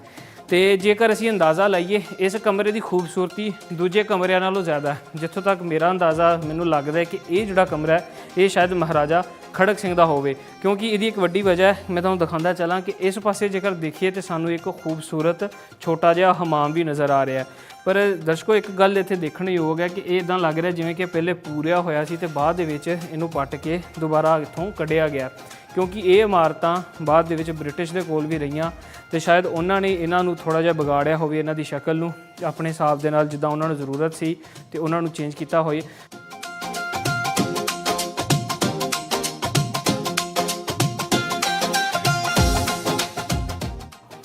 ਤੇ ਜੇਕਰ ਅਸੀਂ ਅੰਦਾਜ਼ਾ ਲਾਈਏ ਇਸ ਕਮਰੇ ਦੀ ਖੂਬਸੂਰਤੀ ਦੂਜੇ ਕਮਰਿਆਂ ਨਾਲੋਂ ਜ਼ਿਆਦਾ ਹੈ। ਜਿੱਥੋਂ ਤੱਕ ਮੇਰਾ ਅੰਦਾਜ਼ਾ ਮੈਨੂੰ ਲੱਗਦਾ ਹੈ ਕਿ ਇਹ ਜਿਹੜਾ ਕਮਰਾ ਹੈ ਇਹ ਸ਼ਾਇਦ ਮਹਾਰਾਜਾ ਖੜਕ ਸਿੰਘ ਦਾ ਹੋਵੇ ਕਿਉਂਕਿ ਇਹਦੀ ਇੱਕ ਵੱਡੀ ਵਜ੍ਹਾ ਹੈ। ਮੈਂ ਤੁਹਾਨੂੰ ਦਿਖਾਉਂਦਾ ਚੱਲਾਂ ਕਿ ਇਸ ਪਾਸੇ ਜੇਕਰ ਦੇਖੀਏ ਤੇ ਸਾਨੂੰ ਇੱਕ ਖੂਬਸੂਰਤ ਛੋਟਾ ਜਿਹਾ ਹਮਾਮ ਵੀ ਨਜ਼ਰ ਆ ਰਿਹਾ। ਪਰ ਦਰਸ਼ਕੋ ਇੱਕ ਗੱਲ ਇੱਥੇ ਦੇਖਣ ਯੋਗ ਹੈ ਕਿ ਇਹ ਇੱਦਾਂ ਲੱਗ ਰਿਹਾ ਜਿਵੇਂ ਕਿ ਪਹਿਲੇ ਪੂਰਿਆ ਹੋਇਆ ਸੀ ਤੇ ਬਾਅਦ ਦੇ ਵਿੱਚ ਇਹਨੂੰ ਪੱਟ ਕੇ ਦੁਬਾਰਾ ਇੱਥੋਂ ਕੱਢਿਆ ਗਿਆ ਕਿਉਂਕਿ ਇਹ ਇਮਾਰਤਾਂ ਬਾਅਦ ਦੇ ਵਿੱਚ ਬ੍ਰਿਟਿਸ਼ ਦੇ ਕੋਲ ਵੀ ਰਹੀਆਂ ਤੇ ਸ਼ਾਇਦ ਉਹਨਾਂ ਨੇ ਇਹਨਾਂ ਨੂੰ ਥੋੜ੍ਹਾ ਜਿਹਾ ਵਿਗਾੜਿਆ ਹੋਵੇ, ਇਹਨਾਂ ਦੀ ਸ਼ਕਲ ਨੂੰ ਆਪਣੇ ਹਿਸਾਬ ਦੇ ਨਾਲ ਜਿੱਦਾਂ ਉਹਨਾਂ ਨੂੰ ਜ਼ਰੂਰਤ ਸੀ ਤੇ ਉਹਨਾਂ ਨੂੰ ਚੇਂਜ ਕੀਤਾ ਹੋਏ।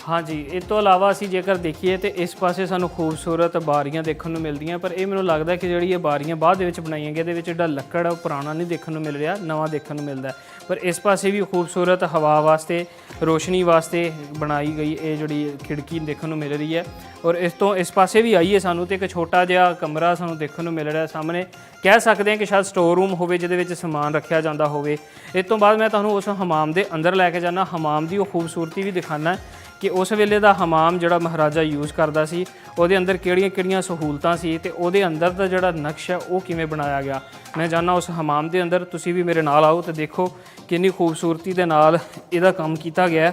ਹਾਂਜੀ, ਇਸ ਤੋਂ ਇਲਾਵਾ ਅਸੀਂ ਜੇਕਰ ਦੇਖੀਏ ਤੇ ਇਸ ਪਾਸੇ ਸਾਨੂੰ ਖੂਬਸੂਰਤ ਬਾਰੀਆਂ ਦੇਖਣ ਨੂੰ ਮਿਲਦੀਆਂ, ਪਰ ਇਹ ਮੈਨੂੰ ਲੱਗਦਾ ਕਿ ਜਿਹੜੀ ਇਹ ਬਾਰੀਆਂ ਬਾਅਦ ਦੇ ਵਿੱਚ ਬਣਾਈਆਂ ਗਈਆਂ ਇਹਦੇ ਵਿੱਚ ਜਿਹੜਾ ਲੱਕੜ ਉਹ ਪੁਰਾਣਾ ਨਹੀਂ ਦੇਖਣ ਨੂੰ ਮਿਲ ਰਿਹਾ, ਨਵਾਂ ਦੇਖਣ ਨੂੰ ਮਿਲਦਾ। ਪਰ ਇਸ ਪਾਸੇ ਵੀ ਖੂਬਸੂਰਤ ਹਵਾ ਵਾਸਤੇ, ਰੋਸ਼ਨੀ ਵਾਸਤੇ ਬਣਾਈ ਗਈ ਇਹ ਜਿਹੜੀ ਖਿੜਕੀ ਦੇਖਣ ਨੂੰ ਮਿਲ ਰਹੀ ਹੈ। ਔਰ ਇਸ ਪਾਸੇ ਵੀ ਆਈਏ ਸਾਨੂੰ ਤੇ ਇੱਕ ਛੋਟਾ ਜਿਹਾ ਕਮਰਾ ਸਾਨੂੰ ਦੇਖਣ ਨੂੰ ਮਿਲ ਰਿਹਾ ਸਾਹਮਣੇ। ਕਹਿ ਸਕਦੇ ਹਾਂ ਕਿ ਸ਼ਾਇਦ ਸਟੋਰ ਰੂਮ ਹੋਵੇ ਜਿਹਦੇ ਵਿੱਚ ਸਮਾਨ ਰੱਖਿਆ ਜਾਂਦਾ ਹੋਵੇ। ਇਸ ਤੋਂ ਬਾਅਦ ਮੈਂ ਤੁਹਾਨੂੰ ਉਸ ਹਮਾਮ ਦੇ ਅੰਦਰ ਲੈ ਕੇ ਜਾਣਾ, ਹਮਾਮ ਦੀ ਉਹ ਖੂਬਸੂਰਤੀ ਵੀ ਦਿਖਾਉਣਾ ਕਿ ਉਸ ਵੇਲੇ ਦਾ ਹਮਾਮ ਜਿਹੜਾ ਮਹਾਰਾਜਾ ਯੂਜ਼ ਕਰਦਾ ਸੀ ਉਹਦੇ ਅੰਦਰ ਕਿਹੜੀਆਂ-ਕਿਹੜੀਆਂ ਸਹੂਲਤਾਂ ਸੀ ਤੇ ਉਹਦੇ ਅੰਦਰ ਦਾ ਜਿਹੜਾ ਨਕਸ਼ ਹੈ ਉਹ ਕਿਵੇਂ ਬਣਾਇਆ ਗਿਆ। ਮੈਂ ਜਾਣਾ ਉਸ ਹਮਾਮ ਦੇ ਅੰਦਰ, ਤੁਸੀਂ ਵੀ ਮੇਰੇ ਨਾਲ ਆਓ ਤੇ ਦੇਖੋ ਕਿੰਨੀ ਖੂਬਸੂਰਤੀ ਦੇ ਨਾਲ ਇਹਦਾ ਕੰਮ ਕੀਤਾ ਗਿਆ।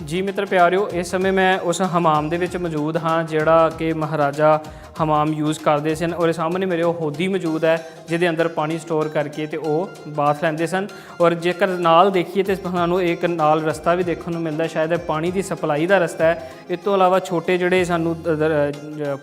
ਜੀ ਮਿੱਤਰ ਪਿਆਰਿਓ, ਇਸ ਸਮੇਂ ਮੈਂ ਉਸ ਹਮਾਮ ਦੇ ਵਿੱਚ ਮੌਜੂਦ ਹਾਂ ਜਿਹੜਾ ਕਿ ਮਹਾਰਾਜਾ ਹਮਾਮ ਯੂਜ਼ ਕਰਦੇ ਸਨ ਔਰ ਸਾਹਮਣੇ ਮੇਰੇ ਉਹ ਹੋਦੀ ਮੌਜੂਦ ਹੈ ਜਿਹਦੇ ਅੰਦਰ ਪਾਣੀ ਸਟੋਰ ਕਰਕੇ ਤੇ ਉਹ ਬਾਥ ਲੈਂਦੇ ਸਨ। ਔਰ ਜੇਕਰ ਨਾਲ ਦੇਖੀਏ ਤੇ ਸਾਨੂੰ ਇੱਕ ਨਾਲ ਰਸਤਾ ਵੀ ਦੇਖਣ ਨੂੰ ਮਿਲਦਾ, ਸ਼ਾਇਦ ਇਹ ਪਾਣੀ ਦੀ ਸਪਲਾਈ ਦਾ ਰਸਤਾ ਹੈ। ਇਸ ਤੋਂ ਇਲਾਵਾ ਛੋਟੇ ਜਿਹੜੇ ਸਾਨੂੰ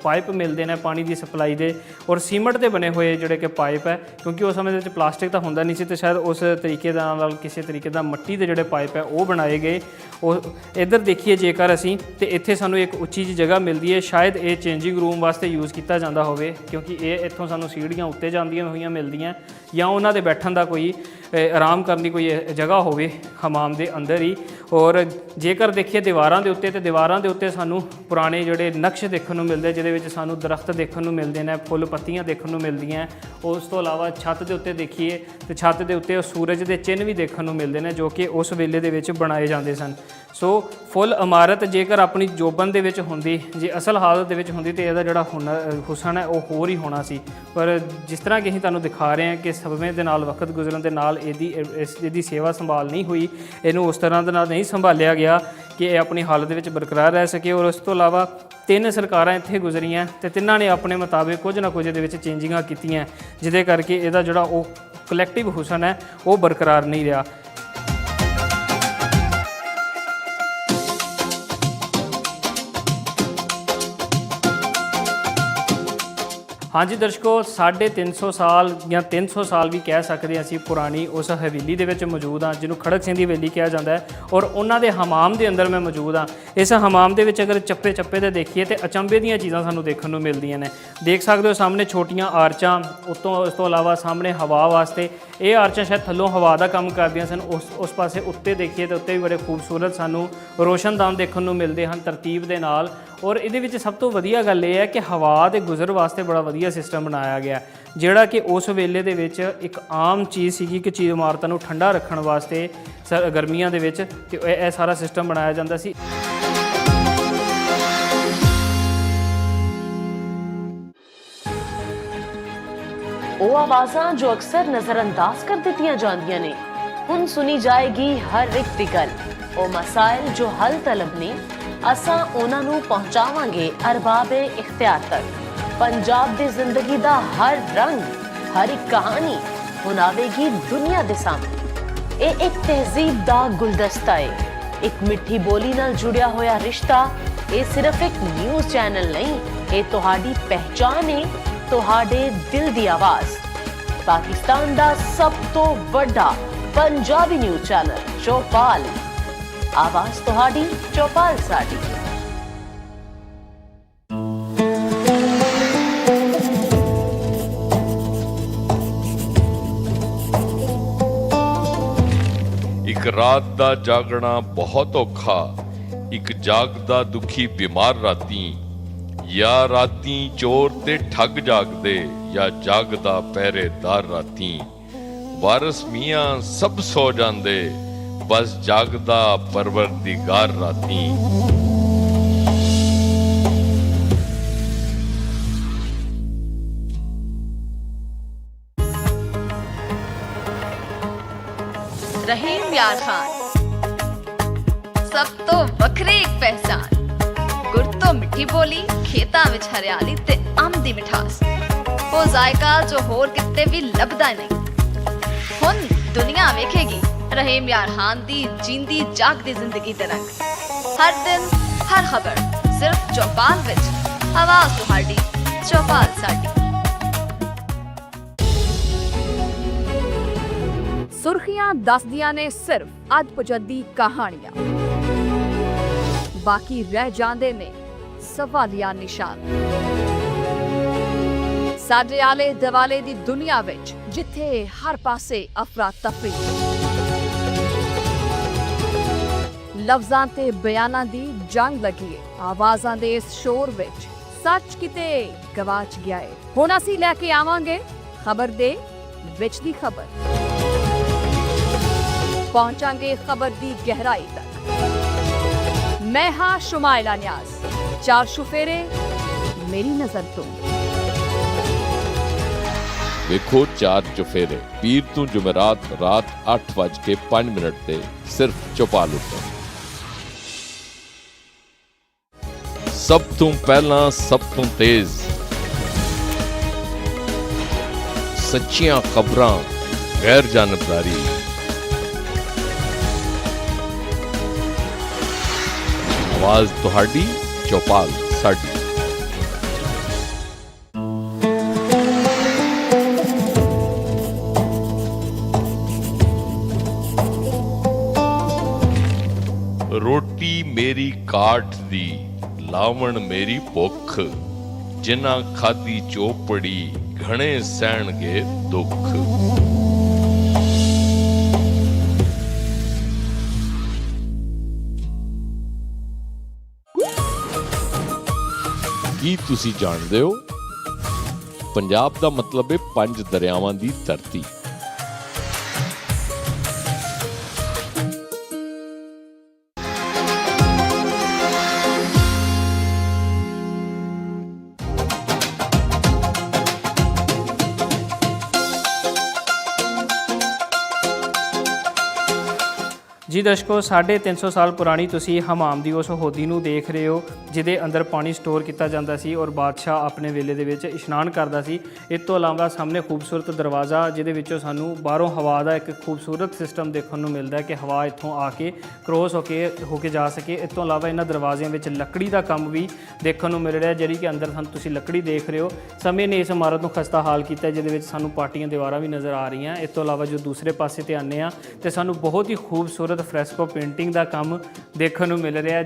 ਪਾਈਪ ਮਿਲਦੇ ਨੇ ਪਾਣੀ ਦੀ ਸਪਲਾਈ ਦੇ ਔਰ ਸੀਮੈਂਟ ਦੇ ਬਣੇ ਹੋਏ ਜਿਹੜੇ ਕਿ ਪਾਈਪ ਹੈ ਕਿਉਂਕਿ ਉਸ ਸਮੇਂ ਦੇ ਵਿੱਚ ਪਲਾਸਟਿਕ ਤਾਂ ਹੁੰਦਾ ਨਹੀਂ ਸੀ ਤੇ ਸ਼ਾਇਦ ਉਸ ਤਰੀਕੇ ਦੇ ਨਾਲ ਕਿਸੇ ਤਰੀਕੇ ਦਾ ਮਿੱਟੀ ਦੇ ਜਿਹੜੇ ਪਾਈਪ ਹੈ ਉਹ ਬਣਾਏ ਗਏ। ਉਹ ਇੱਧਰ ਦੇਖੀਏ ਜੇਕਰ ਅਸੀਂ ਤੇ ਇੱਥੇ ਸਾਨੂੰ ਇੱਕ ਉੱਚੀ ਜਿਹੀ ਜਗ੍ਹਾ ਮਿਲਦੀ ਹੈ, ਸ਼ਾਇਦ ਇਹ ਚੇਂਜਿੰਗ ਰੂਮ ਵਾਸਤੇ ਯੂਜ਼ ਯੂਜ਼ ਕੀਤਾ ਜਾਂਦਾ ਹੋਵੇ, ਕਿਉਂਕਿ ਇਹ ਇੱਥੋਂ ਸਾਨੂੰ ਸੀੜੀਆਂ ਉੱਤੇ ਜਾਂਦੀਆਂ ਹੋਈਆਂ ਮਿਲਦੀਆਂ ਜਾਂ ਉਹਨਾਂ ਦੇ ਬੈਠਣ ਦਾ ਕੋਈ ਆਰਾਮ ਕਰਨ ਦੀ ਕੋਈ ਜਗ੍ਹਾ ਹੋਵੇ ਹਮਾਮ ਦੇ ਅੰਦਰ ਹੀ। ਔਰ ਜੇਕਰ ਦੇਖੀਏ ਦੀਵਾਰਾਂ ਦੇ ਉੱਤੇ, ਤੇ ਦੀਵਾਰਾਂ ਦੇ ਉੱਤੇ ਸਾਨੂੰ ਪੁਰਾਣੇ ਜਿਹੜੇ ਨਕਸ਼ ਦੇਖਣ ਨੂੰ ਮਿਲਦੇ, ਜਿਹਦੇ ਵਿੱਚ ਸਾਨੂੰ ਦਰਖਤ ਦੇਖਣ ਨੂੰ ਮਿਲਦੇ ਨੇ, ਫੁੱਲ ਪੱਤੀਆਂ ਦੇਖਣ ਨੂੰ ਮਿਲਦੀਆਂ। ਉਸ ਤੋਂ ਇਲਾਵਾ ਛੱਤ ਦੇ ਉੱਤੇ ਦੇਖੀਏ ਤੇ ਛੱਤ ਦੇ ਉੱਤੇ ਸੂਰਜ ਦੇ ਚਿੰਨ੍ਹ ਵੀ ਦੇਖਣ ਨੂੰ ਮਿਲਦੇ ਨੇ, ਜੋ ਕਿ ਉਸ ਵੇਲੇ ਦੇ ਵਿੱਚ ਬਣਾਏ ਜਾਂਦੇ ਸਨ। ਸੋ ਫੁੱਲ ਇਮਾਰਤ ਜੇਕਰ ਆਪਣੀ ਜੋਬਨ ਦੇ ਵਿੱਚ ਹੁੰਦੀ, ਜੇ ਅਸਲ ਹਾਲਤ ਦੇ ਵਿੱਚ ਹੁੰਦੀ, ਤੇ ਇਹਦਾ ਜਿਹੜਾ ਹੁਸਨ ਹੈ ਉਹ ਹੋਰ ਹੀ ਹੋਣਾ ਸੀ। ਪਰ ਜਿਸ ਤਰ੍ਹਾਂ ਕਿ ਅਸੀਂ ਤੁਹਾਨੂੰ ਦਿਖਾ ਰਹੇ ਹਾਂ ਕਿ ਸਮੇਂ ਦੇ ਨਾਲ, ਵਕਤ ਗੁਜ਼ਰਨ ਦੇ ਨਾਲ ਇਹਦੀ ਸੇਵਾ ਸੰਭਾਲ ਨਹੀਂ ਹੋਈ, ਇਹਨੂੰ ਉਸ ਤਰ੍ਹਾਂ ਦੇ ਨਾਲ ਨਹੀਂ ਸੰਭਾਲਿਆ ਗਿਆ ਕਿ ਇਹ ਆਪਣੀ ਹਾਲਤ ਵਿੱਚ ਬਰਕਰਾਰ ਰਹਿ ਸਕੇ। ਔਰ ਉਸ ਤੋਂ ਇਲਾਵਾ 3 ਸਰਕਾਰਾਂ ਇੱਥੇ ਗੁਜ਼ਰੀਆਂ ਤੇ ਤਿੰਨਾਂ ਨੇ ਆਪਣੇ ਮੁਤਾਬਿਕ ਕੁਝ ਨਾ ਕੁਝ ਇਹਦੇ ਵਿੱਚ ਚੇਂਜਿੰਗਾਂ ਕੀਤੀਆਂ, ਜਿਹਦੇ ਕਰਕੇ ਇਹਦਾ ਜਿਹੜਾ ਉਹ ਕਲੈਕਟਿਵ ਹੁਸਨ ਹੈ ਉਹ ਬਰਕਰਾਰ ਨਹੀਂ ਰਿਹਾ। ਹਾਂਜੀ ਦਰਸ਼ਕੋ, 350 ਸਾਲ ਜਾਂ 300 ਸਾਲ ਵੀ ਕਹਿ ਸਕਦੇ ਹਾਂ ਅਸੀਂ ਪੁਰਾਣੀ ਉਸ ਹਵੇਲੀ ਦੇ ਵਿੱਚ ਮੌਜੂਦ ਹਾਂ, ਜਿਹਨੂੰ ਖੜਕ ਸਿੰਘ ਦੀ ਹਵੇਲੀ ਕਿਹਾ ਜਾਂਦਾ ਹੈ। ਔਰ ਉਹਨਾਂ ਦੇ ਹਮਾਮ ਦੇ ਅੰਦਰ ਮੈਂ ਮੌਜੂਦ ਹਾਂ। ਇਸ ਹਮਾਮ ਦੇ ਵਿੱਚ ਅਗਰ ਚੱਪੇ ਤੇ ਦੇਖੀਏ ਤੇ ਅਚੰਭੇ ਦੀਆਂ ਚੀਜ਼ਾਂ ਸਾਨੂੰ ਦੇਖਣ ਨੂੰ ਮਿਲਦੀਆਂ ਨੇ। ਦੇਖ ਸਕਦੇ ਹੋ ਸਾਹਮਣੇ ਛੋਟੀਆਂ ਆਰਚਾਂ, ਉਸ ਤੋਂ ਇਲਾਵਾ ਸਾਹਮਣੇ ਹਵਾ ਵਾਸਤੇ ਇਹ ਆਰਚਾਂ ਸ਼ਾਇਦ ਥੱਲੋਂ ਹਵਾ ਦਾ ਕੰਮ ਕਰਦੀਆਂ ਸਨ। ਉਸ ਪਾਸੇ ਉੱਤੇ ਦੇਖੀਏ ਤਾਂ ਉੱਤੇ ਵੀ ਬੜੇ ਖੂਬਸੂਰਤ ਸਾਨੂੰ ਰੋਸ਼ਨਦਾਨ ਦੇਖਣ ਨੂੰ ਮਿਲਦੇ ਹਨ ਤਰਤੀਬ ਦੇ ਨਾਲ। ਔਰ ਇਹਦੇ ਵਿੱਚ ਸਭ ਤੋਂ ਵਧੀਆ ਗੱਲ ਇਹ ਹੈ ਕਿ ਹਵਾ ਦੇ ਗੁਜ਼ਰ ਵਾਸਤੇ ਬੜਾ ਵਧੀਆ ਸਿਸਟਮ ਬਣਾਇਆ ਗਿਆ, ਜਿਹੜਾ ਕਿ ਉਸ ਵੇਲੇ ਦੇ ਵਿੱਚ ਇੱਕ ਆਮ ਚੀਜ਼ ਸੀਗੀ ਕਿ ਚੀਜ਼ ਇਮਾਰਤਾਂ ਨੂੰ ਠੰਡਾ ਰੱਖਣ ਵਾਸਤੇ ਗਰਮੀਆਂ ਦੇ ਵਿੱਚ, ਤੇ ਇਹ ਸਾਰਾ ਸਿਸਟਮ ਬਣਾਇਆ ਜਾਂਦਾ ਸੀ। ਉਹ ਆਵਾਜ਼ਾਂ ਜੋ ਅਕਸਰ ਨਜ਼ਰਅੰਦਾਜ਼ ਕਰ ਦਿੱਤੀਆਂ ਜਾਂਦੀਆਂ ਨੇ, ਹੁਣ ਸੁਣੀ ਜਾਏਗੀ ਹਰ ਇੱਕ ਦੀ ਗੱਲ। ਉਹ ਮਸਾਇਲ ਜੋ ਹੱਲ ਤਲਬ ਨੇ, ਅਸਾਂ ਉਹਨਾਂ ਨੂੰ ਪਹੁੰਚਾਵਾਂਗੇ ਅਰਬਾਬੇ ਇਖਤਿਆਰ ਤੱਕ। ਪੰਜਾਬ ਦੀ ਜ਼ਿੰਦਗੀ ਦਾ ਹਰ ਰੰਗ, ਹਰ ਇੱਕ ਕਹਾਣੀ ਹੁਣ ਆਵੇਗੀ ਦੁਨੀਆ ਦੇ ਸਾਹਮਣੇ। ਇਹ ਇੱਕ ਤਹਿਜ਼ੀਬ ਦਾ ਗੁਲਦਸਤਾ ਹੈ, ਇੱਕ ਮਿੱਠੀ ਬੋਲੀ ਨਾਲ ਜੁੜਿਆ ਹੋਇਆ ਰਿਸ਼ਤਾ। ਇਹ ਸਿਰਫ ਇੱਕ ਨਿਊਜ਼ ਚੈਨਲ ਨਹੀਂ, ਇਹ ਤੁਹਾਡੀ ਪਹਿਚਾਨ ਹੈ, ਤੁਹਾਡੇ ਦਿਲ ਦੀ ਆਵਾਜ਼। ਪਾਕਿਸਤਾਨ ਦਾ ਸਭ ਤੋਂ ਵੱਡਾ ਪੰਜਾਬੀ ਨਿਊਜ਼ ਚੈਨਲ ਚੌਪਾਲ। ਆਵਾਜ਼ ਤੁਹਾਡੀ, ਚੌਪਾਲ ਸਾਡੀ। ਇੱਕ ਰਾਤ ਦਾ ਜਾਗਣਾ ਬਹੁਤ ਔਖਾ, ਇੱਕ ਜਾਗਦਾ ਦੁਖੀ ਬਿਮਾਰ ਰਾਤੀ, ਜਾਂ ਰਾਤੀ ਚੋਰ ਤੇ ਠੱਗ ਜਾਗਦੇ, ਜਾਂ ਜਾਗਦਾ ਪਹਿਰੇਦਾਰ ਰਾਤੀ। ਵਾਰਿਸ ਮੀਆਂ ਸਭ ਸੋ ਜਾਂਦੇ, ਬਸ ਜਾਗਦਾ ਪਰਵਰਦੀਗਾਰ ਰਾਤੀ। रहीम यार खान, सब तो वखरी एक पहचान। गुर तो मिठी बोली, खेतां विच हरियाली ते अंब दी मिठास। वो जायका जो होर किते भी लभदा नहीं। हुन दुनिया वेखेगी रहीम यार खान दी जींदी जागदी जिंदगी दे रंग। हर दिन हर खबर सिर्फ चौपाल विच। आवाज तुहाडी, चौपाल साडी। ਸੁਰਖੀਆਂ ਦੱਸਦੀਆਂ ਨੇ ਸਿਰਫ ਅਦਪਜਦੀ ਕਹਾਣੀਆਂ, ਬਾਕੀ ਰਹਿ ਜਾਂਦੇ ਨੇ ਸਵਾਲੀਆ ਨਿਸ਼ਾਨ। ਸਾਡੇ ਆਲੇ ਦੁਆਲੇ ਦੀ ਦੁਨੀਆ ਵਿੱਚ ਜਿੱਥੇ ਹਰ ਪਾਸੇ ਅਫਰਾ ਤਫਰੀ, ਲਫ਼ਜ਼ਾਂ ਤੇ ਬਿਆਨਾਂ ਦੀ ਜੰਗ ਲੱਗੀ ਹੈ। ਆਵਾਜ਼ਾਂ ਦੇ ਇਸ ਸ਼ੋਰ ਵਿੱਚ ਸੱਚ ਕਿਤੇ ਗਵਾਚ ਗਿਆ ਹੈ। ਹੁਣ ਅਸੀਂ ਲੈ ਕੇ ਆਵਾਂਗੇ ਖਬਰ ਦੇ ਵਿੱਚ ਦੀ ਖਬਰ। ਪਹੁੰਚਾਂਗੇ ਖਬਰ ਦੀ ਗਹਿਰਾਈ ਤੱਕ। ਮੈਂ ਹਾਂ ਸ਼ੁਮਾਇਲਾ ਨਿਆਜ਼। 4 ਸ਼ੁਫੇਰੇ ਮੇਰੀ ਨਜ਼ਰ ਤੋਂ। ਵੇਖੋ 4 ਚੁਫੇਰੇ ਪੀਰ ਤੋਂ ਜੁਮਰਾਤ ਰਾਤ 8:05 ਤੇ ਸਿਰਫ ਚੌਪਾਲ ਉੱਤੇ। ਸਭ ਤੋਂ ਪਹਿਲਾਂ, ਸਭ ਤੋਂ ਤੇਜ਼, ਸੱਚੀਆਂ ਖਬਰਾਂ, ਗੈਰ ਜਾਨਬਦਾਰੀ। ਆਵਾਜ਼ ਤੁਹਾਡੀ, ਚੌਪਾਲ ਸਾਡੀ। ਰੋਟੀ ਮੇਰੀ ਕਾਠ ਦੀ, ਲਾਵਣ ਮੇਰੀ ਭੁੱਖ, ਜਿਨ੍ਹਾਂ ਖਾਦੀ ਚੋਪੜੀ ਘਣੇ ਸਹਿਣਗੇ ਦੁੱਖ। ਕੀ ਤੁਸੀਂ ਜਾਣਦੇ ਹੋ ਪੰਜਾਬ ਦਾ ਮਤਲਬ ਹੈ 5 ਦਰਿਆਵਾਂ ਦੀ ਧਰਤੀ। ਜੀ ਦਰਸ਼ਕੋ 350 ਸਾਲ ਪੁਰਾਣੀ ਤੁਸੀਂ ਹਮਾਮ ਦੀ ਉਸ ਹੋਦੀ ਨੂੰ ਦੇਖ ਰਹੇ ਹੋ ਜਿਹਦੇ ਅੰਦਰ ਪਾਣੀ ਸਟੋਰ ਕੀਤਾ ਜਾਂਦਾ ਸੀ ਔਰ ਬਾਦਸ਼ਾਹ ਆਪਣੇ ਵੇਲੇ ਦੇ ਵਿੱਚ ਇਸ਼ਨਾਨ ਕਰਦਾ ਸੀ। ਇਸ ਤੋਂ ਇਲਾਵਾ ਸਾਹਮਣੇ ਖੂਬਸੂਰਤ ਦਰਵਾਜ਼ਾ ਜਿਹਦੇ ਵਿੱਚੋਂ ਸਾਨੂੰ ਬਾਹਰੋਂ ਹਵਾ ਦਾ ਇੱਕ ਖੂਬਸੂਰਤ ਸਿਸਟਮ ਦੇਖਣ ਨੂੰ ਮਿਲਦਾ ਹੈ ਕਿ ਹਵਾ ਇੱਥੋਂ ਆ ਕੇ ਕ੍ਰੋਸ ਹੋ ਕੇ ਜਾ ਸਕੇ। ਇਸ ਤੋਂ ਇਲਾਵਾ ਇਹਨਾਂ ਦਰਵਾਜ਼ਿਆਂ ਵਿੱਚ ਲੱਕੜੀ ਦਾ ਕੰਮ ਵੀ ਦੇਖਣ ਨੂੰ ਮਿਲ ਰਿਹਾ ਜਿਹੜੀ ਕਿ ਅੰਦਰ ਸਾਨੂੰ ਤੁਸੀਂ ਲੱਕੜੀ ਦੇਖ ਰਹੇ ਹੋ। ਸਮੇਂ ਨੇ ਇਸ ਇਮਾਰਤ ਨੂੰ ਖਸਤਾ ਹਾਲ ਕੀਤਾ ਜਿਹਦੇ ਵਿੱਚ ਸਾਨੂੰ ਪਾਟੀਆਂ ਦੀਵਾਰਾਂ ਵੀ ਨਜ਼ਰ ਆ ਰਹੀਆਂ। ਇਸ ਤੋਂ ਇਲਾਵਾ ਜੋ ਦੂਸਰੇ ਪਾਸੇ ਤੇ ਆਉਂਦੇ ਆ ਤੇ ਸਾਨੂੰ ਬਹੁਤ ਹੀ ਖੂਬਸੂਰਤ ਫਰੈਸਕੋ ਪੇਂਟਿੰਗ ਦਾ ਕੰਮ ਦੇਖਣ ਨੂੰ ਮਿਲ ਰਿਹਾ।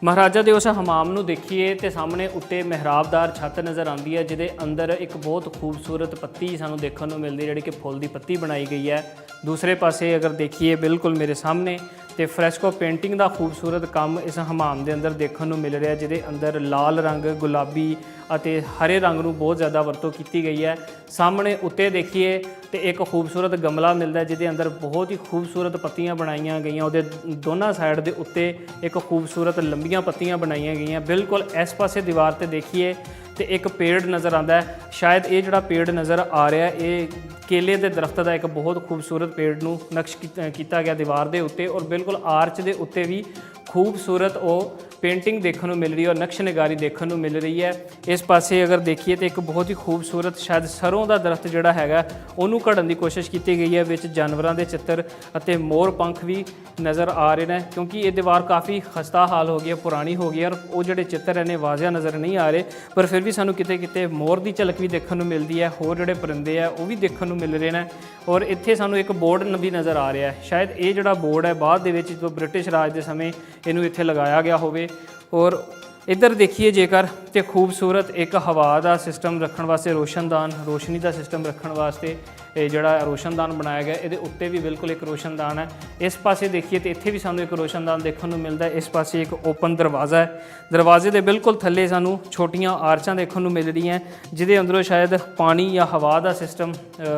ਮਹਾਰਾਜਾ ਦੇ ਉਸ ਹਮਾਮ ਨੂੰ ਦੇਖੀਏ ਤੇ ਸਾਹਮਣੇ ਉੱਤੇ ਮਹਿਰਾਬਦਾਰ ਛੱਤ ਨਜ਼ਰ ਆਉਂਦੀ ਹੈ ਜਿਹਦੇ ਅੰਦਰ ਇੱਕ ਬਹੁਤ ਖੂਬਸੂਰਤ ਪੱਤੀ ਸਾਨੂੰ ਦੇਖਣ ਨੂੰ ਮਿਲਦੀ ਜਿਹੜੀ ਕਿ ਫੁੱਲ ਦੀ ਪੱਤੀ ਬਣਾਈ ਗਈ ਹੈ। ਦੂਸਰੇ ਪਾਸੇ ਅਗਰ ਦੇਖੀਏ ਬਿਲਕੁਲ ਮੇਰੇ ਸਾਹਮਣੇ ਤੇ ਫਰੈਸਕੋ ਪੇਂਟਿੰਗ ਦਾ ਖੂਬਸੂਰਤ ਕੰਮ ਇਸ ਹਮਾਮ ਦੇ ਅੰਦਰ ਦੇਖਣ ਨੂੰ ਮਿਲ ਰਿਹਾ ਜਿਹਦੇ ਅੰਦਰ ਲਾਲ ਰੰਗ, ਗੁਲਾਬੀ ਅਤੇ ਹਰੇ ਰੰਗ ਨੂੰ ਬਹੁਤ ਜ਼ਿਆਦਾ ਵਰਤੋਂ ਕੀਤੀ ਗਈ ਹੈ। ਸਾਹਮਣੇ ਉੱਤੇ ਦੇਖੀਏ ਤੇ ਇੱਕ ਖੂਬਸੂਰਤ ਗਮਲਾ ਮਿਲਦਾ ਜਿਹਦੇ ਅੰਦਰ ਬਹੁਤ ਹੀ ਖੂਬਸੂਰਤ ਪੱਤੀਆਂ ਬਣਾਈਆਂ ਗਈਆਂ। ਉਹਦੇ ਦੋਨਾਂ ਸਾਈਡ ਦੇ ਉੱਤੇ ਇੱਕ ਖੂਬਸੂਰਤ ਲੰਬੀਆਂ ਪੱਤੀਆਂ ਬਣਾਈਆਂ ਗਈਆਂ। ਬਿਲਕੁਲ ਇਸ ਪਾਸੇ ਦੀਵਾਰ ਤੇ ਦੇਖੀਏ ਤੇ ਇੱਕ ਪੇੜ ਨਜ਼ਰ ਆਉਂਦਾ ਹੈ। ਸ਼ਾਇਦ ਇਹ ਜਿਹੜਾ ਪੇੜ ਨਜ਼ਰ ਆ ਰਿਹਾ ਇਹ ਕੇਲੇ ਦੇ ਦਰਖਤ ਦਾ ਇੱਕ ਬਹੁਤ ਖੂਬਸੂਰਤ ਪੇੜ ਨੂੰ ਨਕਸ਼ ਕੀਤਾ ਗਿਆ ਦੀਵਾਰ ਦੇ ਉੱਤੇ ਔਰ ਬਿਲਕੁਲ ਆਰਚ ਦੇ ਉੱਤੇ ਵੀ ਖੂਬਸੂਰਤ ਉਹ ਪੇਂਟਿੰਗ ਦੇਖਣ ਨੂੰ ਮਿਲ ਰਹੀ ਹੈ ਔਰ ਨਕਸ਼ ਨਿਗਾਰੀ ਦੇਖਣ ਨੂੰ ਮਿਲ ਰਹੀ ਹੈ। ਇਸ ਪਾਸੇ ਅਗਰ ਦੇਖੀਏ ਤਾਂ ਇੱਕ ਬਹੁਤ ਹੀ ਖੂਬਸੂਰਤ ਸ਼ਾਇਦ ਸਰੋਂ ਦਾ ਦਰਖਤ ਜਿਹੜਾ ਹੈਗਾ ਉਹਨੂੰ ਘੜਨ ਦੀ ਕੋਸ਼ਿਸ਼ ਕੀਤੀ ਗਈ ਹੈ। ਵਿੱਚ ਜਾਨਵਰਾਂ ਦੇ ਚਿੱਤਰ ਅਤੇ ਮੋਰ ਪੰਖ ਵੀ ਨਜ਼ਰ ਆ ਰਹੇ ਨੇ ਕਿਉਂਕਿ ਇਹ ਦੀਵਾਰ ਕਾਫੀ ਖਸਤਾ ਹਾਲ ਹੋ ਗਈ ਹੈ, ਪੁਰਾਣੀ ਹੋ ਗਈ ਹੈ ਔਰ ਉਹ ਜਿਹੜੇ ਚਿੱਤਰ ਨੇ ਵਾਜ਼ਿਆ ਨਜ਼ਰ ਨਹੀਂ ਆ ਰਹੇ ਪਰ ਫਿਰ ਵੀ ਸਾਨੂੰ ਕਿਤੇ ਕਿਤੇ ਮੋਰ ਦੀ ਝਲਕ ਵੀ ਦੇਖਣ ਨੂੰ ਮਿਲਦੀ ਹੈ। ਹੋਰ ਜਿਹੜੇ ਪਰਿੰਦੇ ਆ ਉਹ ਵੀ ਦੇਖਣ ਨੂੰ ਮਿਲ ਰਹੇ ਨੇ ਔਰ ਇੱਥੇ ਸਾਨੂੰ ਇੱਕ ਬੋਰਡ ਵੀ ਨਜ਼ਰ ਆ ਰਿਹਾ ਹੈ। ਸ਼ਾਇਦ ਇਹ ਜਿਹੜਾ ਬੋਰਡ ਹੈ ਬਾਅਦ ਦੇ ਵਿੱਚ ਜਦੋਂ ਬ੍ਰਿਟਿਸ਼ ਰਾਜ ਦੇ ਸਮੇਂ ਇਹਨੂੰ ਇੱਥੇ ਲਗਾਇਆ ਗਿਆ ਹੋਵੇ। ਔਰ ਇੱਧਰ ਦੇਖੀਏ ਜੇਕਰ ਤੇ ਖੂਬਸੂਰਤ ਇੱਕ ਹਵਾ ਦਾ ਸਿਸਟਮ ਰੱਖਣ ਵਾਸਤੇ ਰੋਸ਼ਨੀ ਦਾ ਸਿਸਟਮ ਰੱਖਣ ਵਾਸਤੇ ਇਹ ਜਿਹੜਾ ਰੋਸ਼ਨਦਾਨ ਬਣਾਇਆ ਗਿਆ ਇਹਦੇ ਉੱਤੇ ਵੀ ਬਿਲਕੁਲ ਇੱਕ ਰੋਸ਼ਨਦਾਨ ਹੈ। ਇਸ ਪਾਸੇ ਦੇਖੀਏ ਤੇ ਇੱਥੇ ਵੀ ਸਾਨੂੰ ਇੱਕ ਰੋਸ਼ਨਦਾਨ ਦੇਖਣ ਨੂੰ ਮਿਲਦਾ ਹੈ। ਇਸ ਪਾਸੇ ਇੱਕ ਓਪਨ ਦਰਵਾਜ਼ਾ ਹੈ। ਦਰਵਾਜ਼ੇ ਦੇ ਬਿਲਕੁਲ ਥੱਲੇ ਸਾਨੂੰ ਛੋਟੀਆਂ ਆਰਚਾਂ ਦੇਖਣ ਨੂੰ ਮਿਲ ਰਹੀਆਂ ਜਿਹਦੇ ਅੰਦਰੋਂ ਸ਼ਾਇਦ ਪਾਣੀ ਜਾਂ ਹਵਾ ਦਾ ਸਿਸਟਮ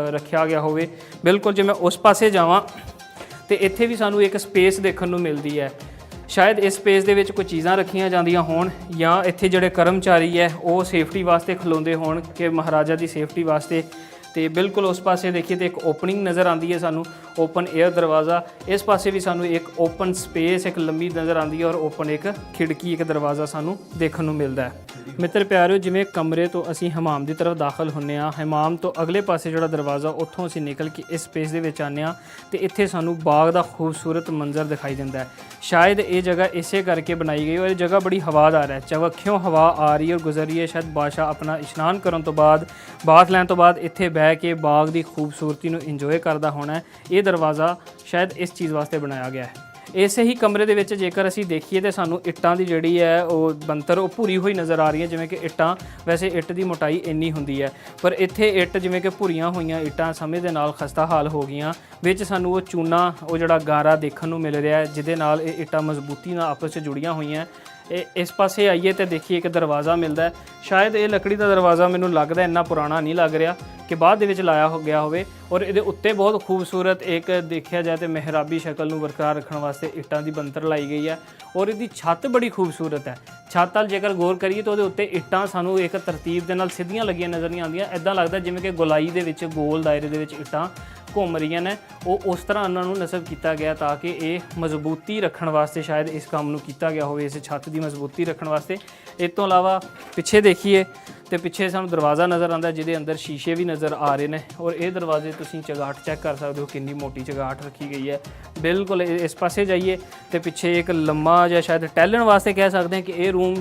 ਰੱਖਿਆ ਗਿਆ ਹੋਵੇ। ਬਿਲਕੁਲ ਜੇ ਮੈਂ ਉਸ ਪਾਸੇ ਜਾਵਾਂ ਤੇ ਇੱਥੇ ਵੀ ਸਾਨੂੰ ਇੱਕ ਸਪੇਸ ਦੇਖਣ ਨੂੰ ਮਿਲਦੀ ਹੈ। ਸ਼ਾਇਦ ਇਸ ਸਪੇਸ ਦੇ ਵਿੱਚ ਕੋਈ ਚੀਜ਼ਾਂ ਰੱਖੀਆਂ ਜਾਂਦੀਆਂ ਹੋਣ ਜਾਂ ਇੱਥੇ ਜਿਹੜੇ ਕਰਮਚਾਰੀ ਹੈ ਉਹ ਸੇਫਟੀ ਵਾਸਤੇ ਖਲੋਂਦੇ ਹੋਣ ਕਿ ਮਹਾਰਾਜਾ ਦੀ ਸੇਫਟੀ ਵਾਸਤੇ। ਤੇ ਬਿਲਕੁਲ ਉਸ ਪਾਸੇ ਦੇਖੀਏ ਤੇ ਇੱਕ ਓਪਨਿੰਗ ਨਜ਼ਰ ਆਉਂਦੀ ਹੈ ਸਾਨੂੰ, ਓਪਨ 에ਅਰ ਦਰਵਾਜ਼ਾ। ਇਸ ਪਾਸੇ ਵੀ ਸਾਨੂੰ ਇੱਕ ਓਪਨ ਸਪੇਸ ਇੱਕ ਲੰਬੀ ਨਜ਼ਰ ਆਉਂਦੀ ਹੈ ਔਰ ਓਪਨ ਇੱਕ ਖਿੜਕੀ ਇੱਕ ਦਰਵਾਜ਼ਾ ਸਾਨੂੰ ਦੇਖਣ ਨੂੰ ਮਿਲਦਾ ਹੈ। ਮਿੱਤਰ ਪਿਆਰਿਓ ਜਿਵੇਂ ਕਮਰੇ ਤੋਂ ਅਸੀਂ ਹਮਾਮ ਦੀ ਤਰਫ ਦਾਖਲ ਹੁੰਦੇ ਹਾਂ, ਹਮਾਮ ਤੋਂ ਅਗਲੇ ਪਾਸੇ ਜਿਹੜਾ ਦਰਵਾਜ਼ਾ ਉੱਥੋਂ ਅਸੀਂ ਨਿਕਲ ਕੇ ਇਸ ਸਪੇਸ ਦੇ ਵਿੱਚ ਆਉਂਦੇ ਹਾਂ ਤੇ ਇੱਥੇ ਸਾਨੂੰ ਬਾਗ ਦਾ ਖੂਬਸੂਰਤ ਮੰਜ਼ਰ ਦਿਖਾਈ ਦਿੰਦਾ ਹੈ। ਸ਼ਾਇਦ ਇਹ ਜਗ੍ਹਾ ਇਸੇ ਕਰਕੇ ਬਣਾਈ ਗਈ ਔਰ ਇਹ ਜਗ੍ਹਾ ਬੜੀ ਹਵਾਦਾਰ ਹੈ। ਚਵੱਖਿਓਂ ਹਵਾ ਆ ਰਹੀ ਹੈ ਔਰ ਗੁਜ਼ਰ ਰਹੀ ਹੈ। ਸ਼ਾਇਦ ਬਾਦਸ਼ਾਹ ਆਪਣਾ ਇਸ਼ਨਾਨ ਕਰਨ ਤੋਂ ਬਾਅਦ ਬਾਥ ਲੈਣ ਤੋਂ ਬਾਅਦ ਇੱਥੇ ਬਹਿ ਕੇ ਬਾਗ ਦੀ ਖੂਬਸੂਰਤੀ ਨੂੰ ਇੰਜੋਏ ਕਰਦਾ ਹੋਣਾ ਹੈ। ਇਹ ਦਰਵਾਜ਼ਾ ਸ਼ਾਇਦ ਇਸ ਚੀਜ਼ ਵਾਸਤੇ ਬਣਾਇਆ ਗਿਆ ਹੈ। ਇਸੇ ਹੀ ਕਮਰੇ ਦੇ ਵਿੱਚ ਜੇਕਰ ਅਸੀਂ ਦੇਖੀਏ ਤਾਂ ਸਾਨੂੰ ਇੱਟਾਂ ਦੀ ਜਿਹੜੀ ਹੈ ਉਹ ਬਣਤਰ ਉਹ ਭੁਰੀ ਹੋਈ ਨਜ਼ਰ ਆ ਰਹੀ ਹੈ। ਜਿਵੇਂ ਕਿ ਇੱਟਾਂ ਵੈਸੇ ਇੱਟ ਦੀ ਮੋਟਾਈ ਇੰਨੀ ਹੁੰਦੀ ਹੈ ਪਰ ਇੱਥੇ ਇੱਟ ਜਿਵੇਂ ਕਿ ਭੁਰੀਆਂ ਹੋਈਆਂ ਇੱਟਾਂ ਸਮੇਂ ਦੇ ਨਾਲ ਖਸਤਾ ਹਾਲ ਹੋ ਗਈਆਂ। ਵਿੱਚ ਸਾਨੂੰ ਉਹ ਚੂਨਾ ਉਹ ਜਿਹੜਾ ਗਾਰਾ ਦੇਖਣ ਨੂੰ ਮਿਲ ਰਿਹਾ ਜਿਹਦੇ ਨਾਲ ਇਹ ਇੱਟਾਂ ਮਜ਼ਬੂਤੀ ਨਾਲ ਆਪਸ 'ਚ ਜੁੜੀਆਂ ਹੋਈਆਂ। ਇਸ ਪਾਸੇ ਆਈਏ ਤੇ ਦੇਖੀਏ ਇੱਕ ਦਰਵਾਜ਼ਾ ਮਿਲਦਾ ਹੈ। ਸ਼ਾਇਦ ਇਹ ਲੱਕੜੀ ਦਾ ਦਰਵਾਜ਼ਾ ਮੈਨੂੰ ਲੱਗਦਾ ਇੰਨਾ ਪੁਰਾਣਾ ਨਹੀਂ ਲੱਗ ਰਿਹਾ ਕਿ ਬਾਅਦ ਦੇ ਵਿੱਚ ਲਾਇਆ ਹੋ ਗਿਆ ਹੋਵੇ ਔਰ ਇਹਦੇ ਉੱਤੇ ਬਹੁਤ ਖੂਬਸੂਰਤ ਇੱਕ ਦੇਖਿਆ ਜਾਏ ਤੇ ਮਿਹਰਾਬੀ ਸ਼ਕਲ ਨੂੰ ਬਰਕਰਾਰ ਰੱਖਣ ਵਾਸਤੇ ਇੱਟਾਂ ਦੀ ਬਣਤਰ ਲਾਈ ਗਈ ਹੈ ਔਰ ਇਹਦੀ ਛੱਤ ਬੜੀ ਖੂਬਸੂਰਤ ਹੈ। ਛੱਤ ਵੱਲ ਜੇਕਰ ਗੌਰ ਕਰੀਏ ਤਾਂ ਉਹਦੇ ਉੱਤੇ ਇੱਟਾਂ ਸਾਨੂੰ ਇੱਕ ਤਰਤੀਬ ਦੇ ਨਾਲ ਸਿੱਧੀਆਂ ਲੱਗੀਆਂ ਨਜ਼ਰ ਨਹੀਂ ਆਉਂਦੀਆਂ। ਇੱਦਾਂ ਲੱਗਦਾ ਜਿਵੇਂ ਕਿ ਗੋਲਾਈ ਦੇ ਵਿੱਚ ਗੋਲ ਦਾਇਰੇ ਦੇ ਵਿੱਚ ਇੱਟਾਂ ਘੁੰਮ ਰਹੀਆਂ ਨੇ। ਉਹ ਉਸ ਤਰ੍ਹਾਂ ਉਹਨਾਂ ਨੂੰ ਨਸਬ ਕੀਤਾ ਗਿਆ ਤਾਂ ਕਿ ਇਹ ਮਜ਼ਬੂਤੀ ਰੱਖਣ ਵਾਸਤੇ ਸ਼ਾਇਦ ਇਸ ਕੰਮ ਨੂੰ ਕੀਤਾ ਗਿਆ ਹੋਵੇ, ਇਸ ਛੱਤ ਦੀ ਮਜ਼ਬੂਤੀ ਰੱਖਣ ਵਾਸਤੇ। ਇਸ ਤੋਂ ਇਲਾਵਾ ਪਿੱਛੇ ਦੇਖੀਏ ਤੇ ਪਿੱਛੇ ਸਾਨੂੰ ਦਰਵਾਜ਼ਾ ਨਜ਼ਰ ਆਉਂਦਾ ਜਿਹਦੇ ਅੰਦਰ ਸ਼ੀਸ਼ੇ ਵੀ ਨਜ਼ਰ ਆ ਰਹੇ ਨੇ ਔਰ ਇਹ ਦਰਵਾਜ਼ੇ ਤੁਸੀਂ ਚਗਾਹਟ ਚੈੱਕ ਕਰ ਸਕਦੇ ਹੋ ਕਿੰਨੀ ਮੋਟੀ ਚਗਾਹਟ ਰੱਖੀ ਗਈ ਹੈ। ਬਿਲਕੁਲ ਇਸ ਪਾਸੇ ਜਾਈਏ ਤੇ ਪਿੱਛੇ ਇੱਕ ਲੰਮਾ ਜਾਂ ਸ਼ਾਇਦ ਟਹਿਲਣ ਵਾਸਤੇ ਕਹਿ ਸਕਦੇ ਹਾਂ ਕਿ ਇਹ ਰੂਮ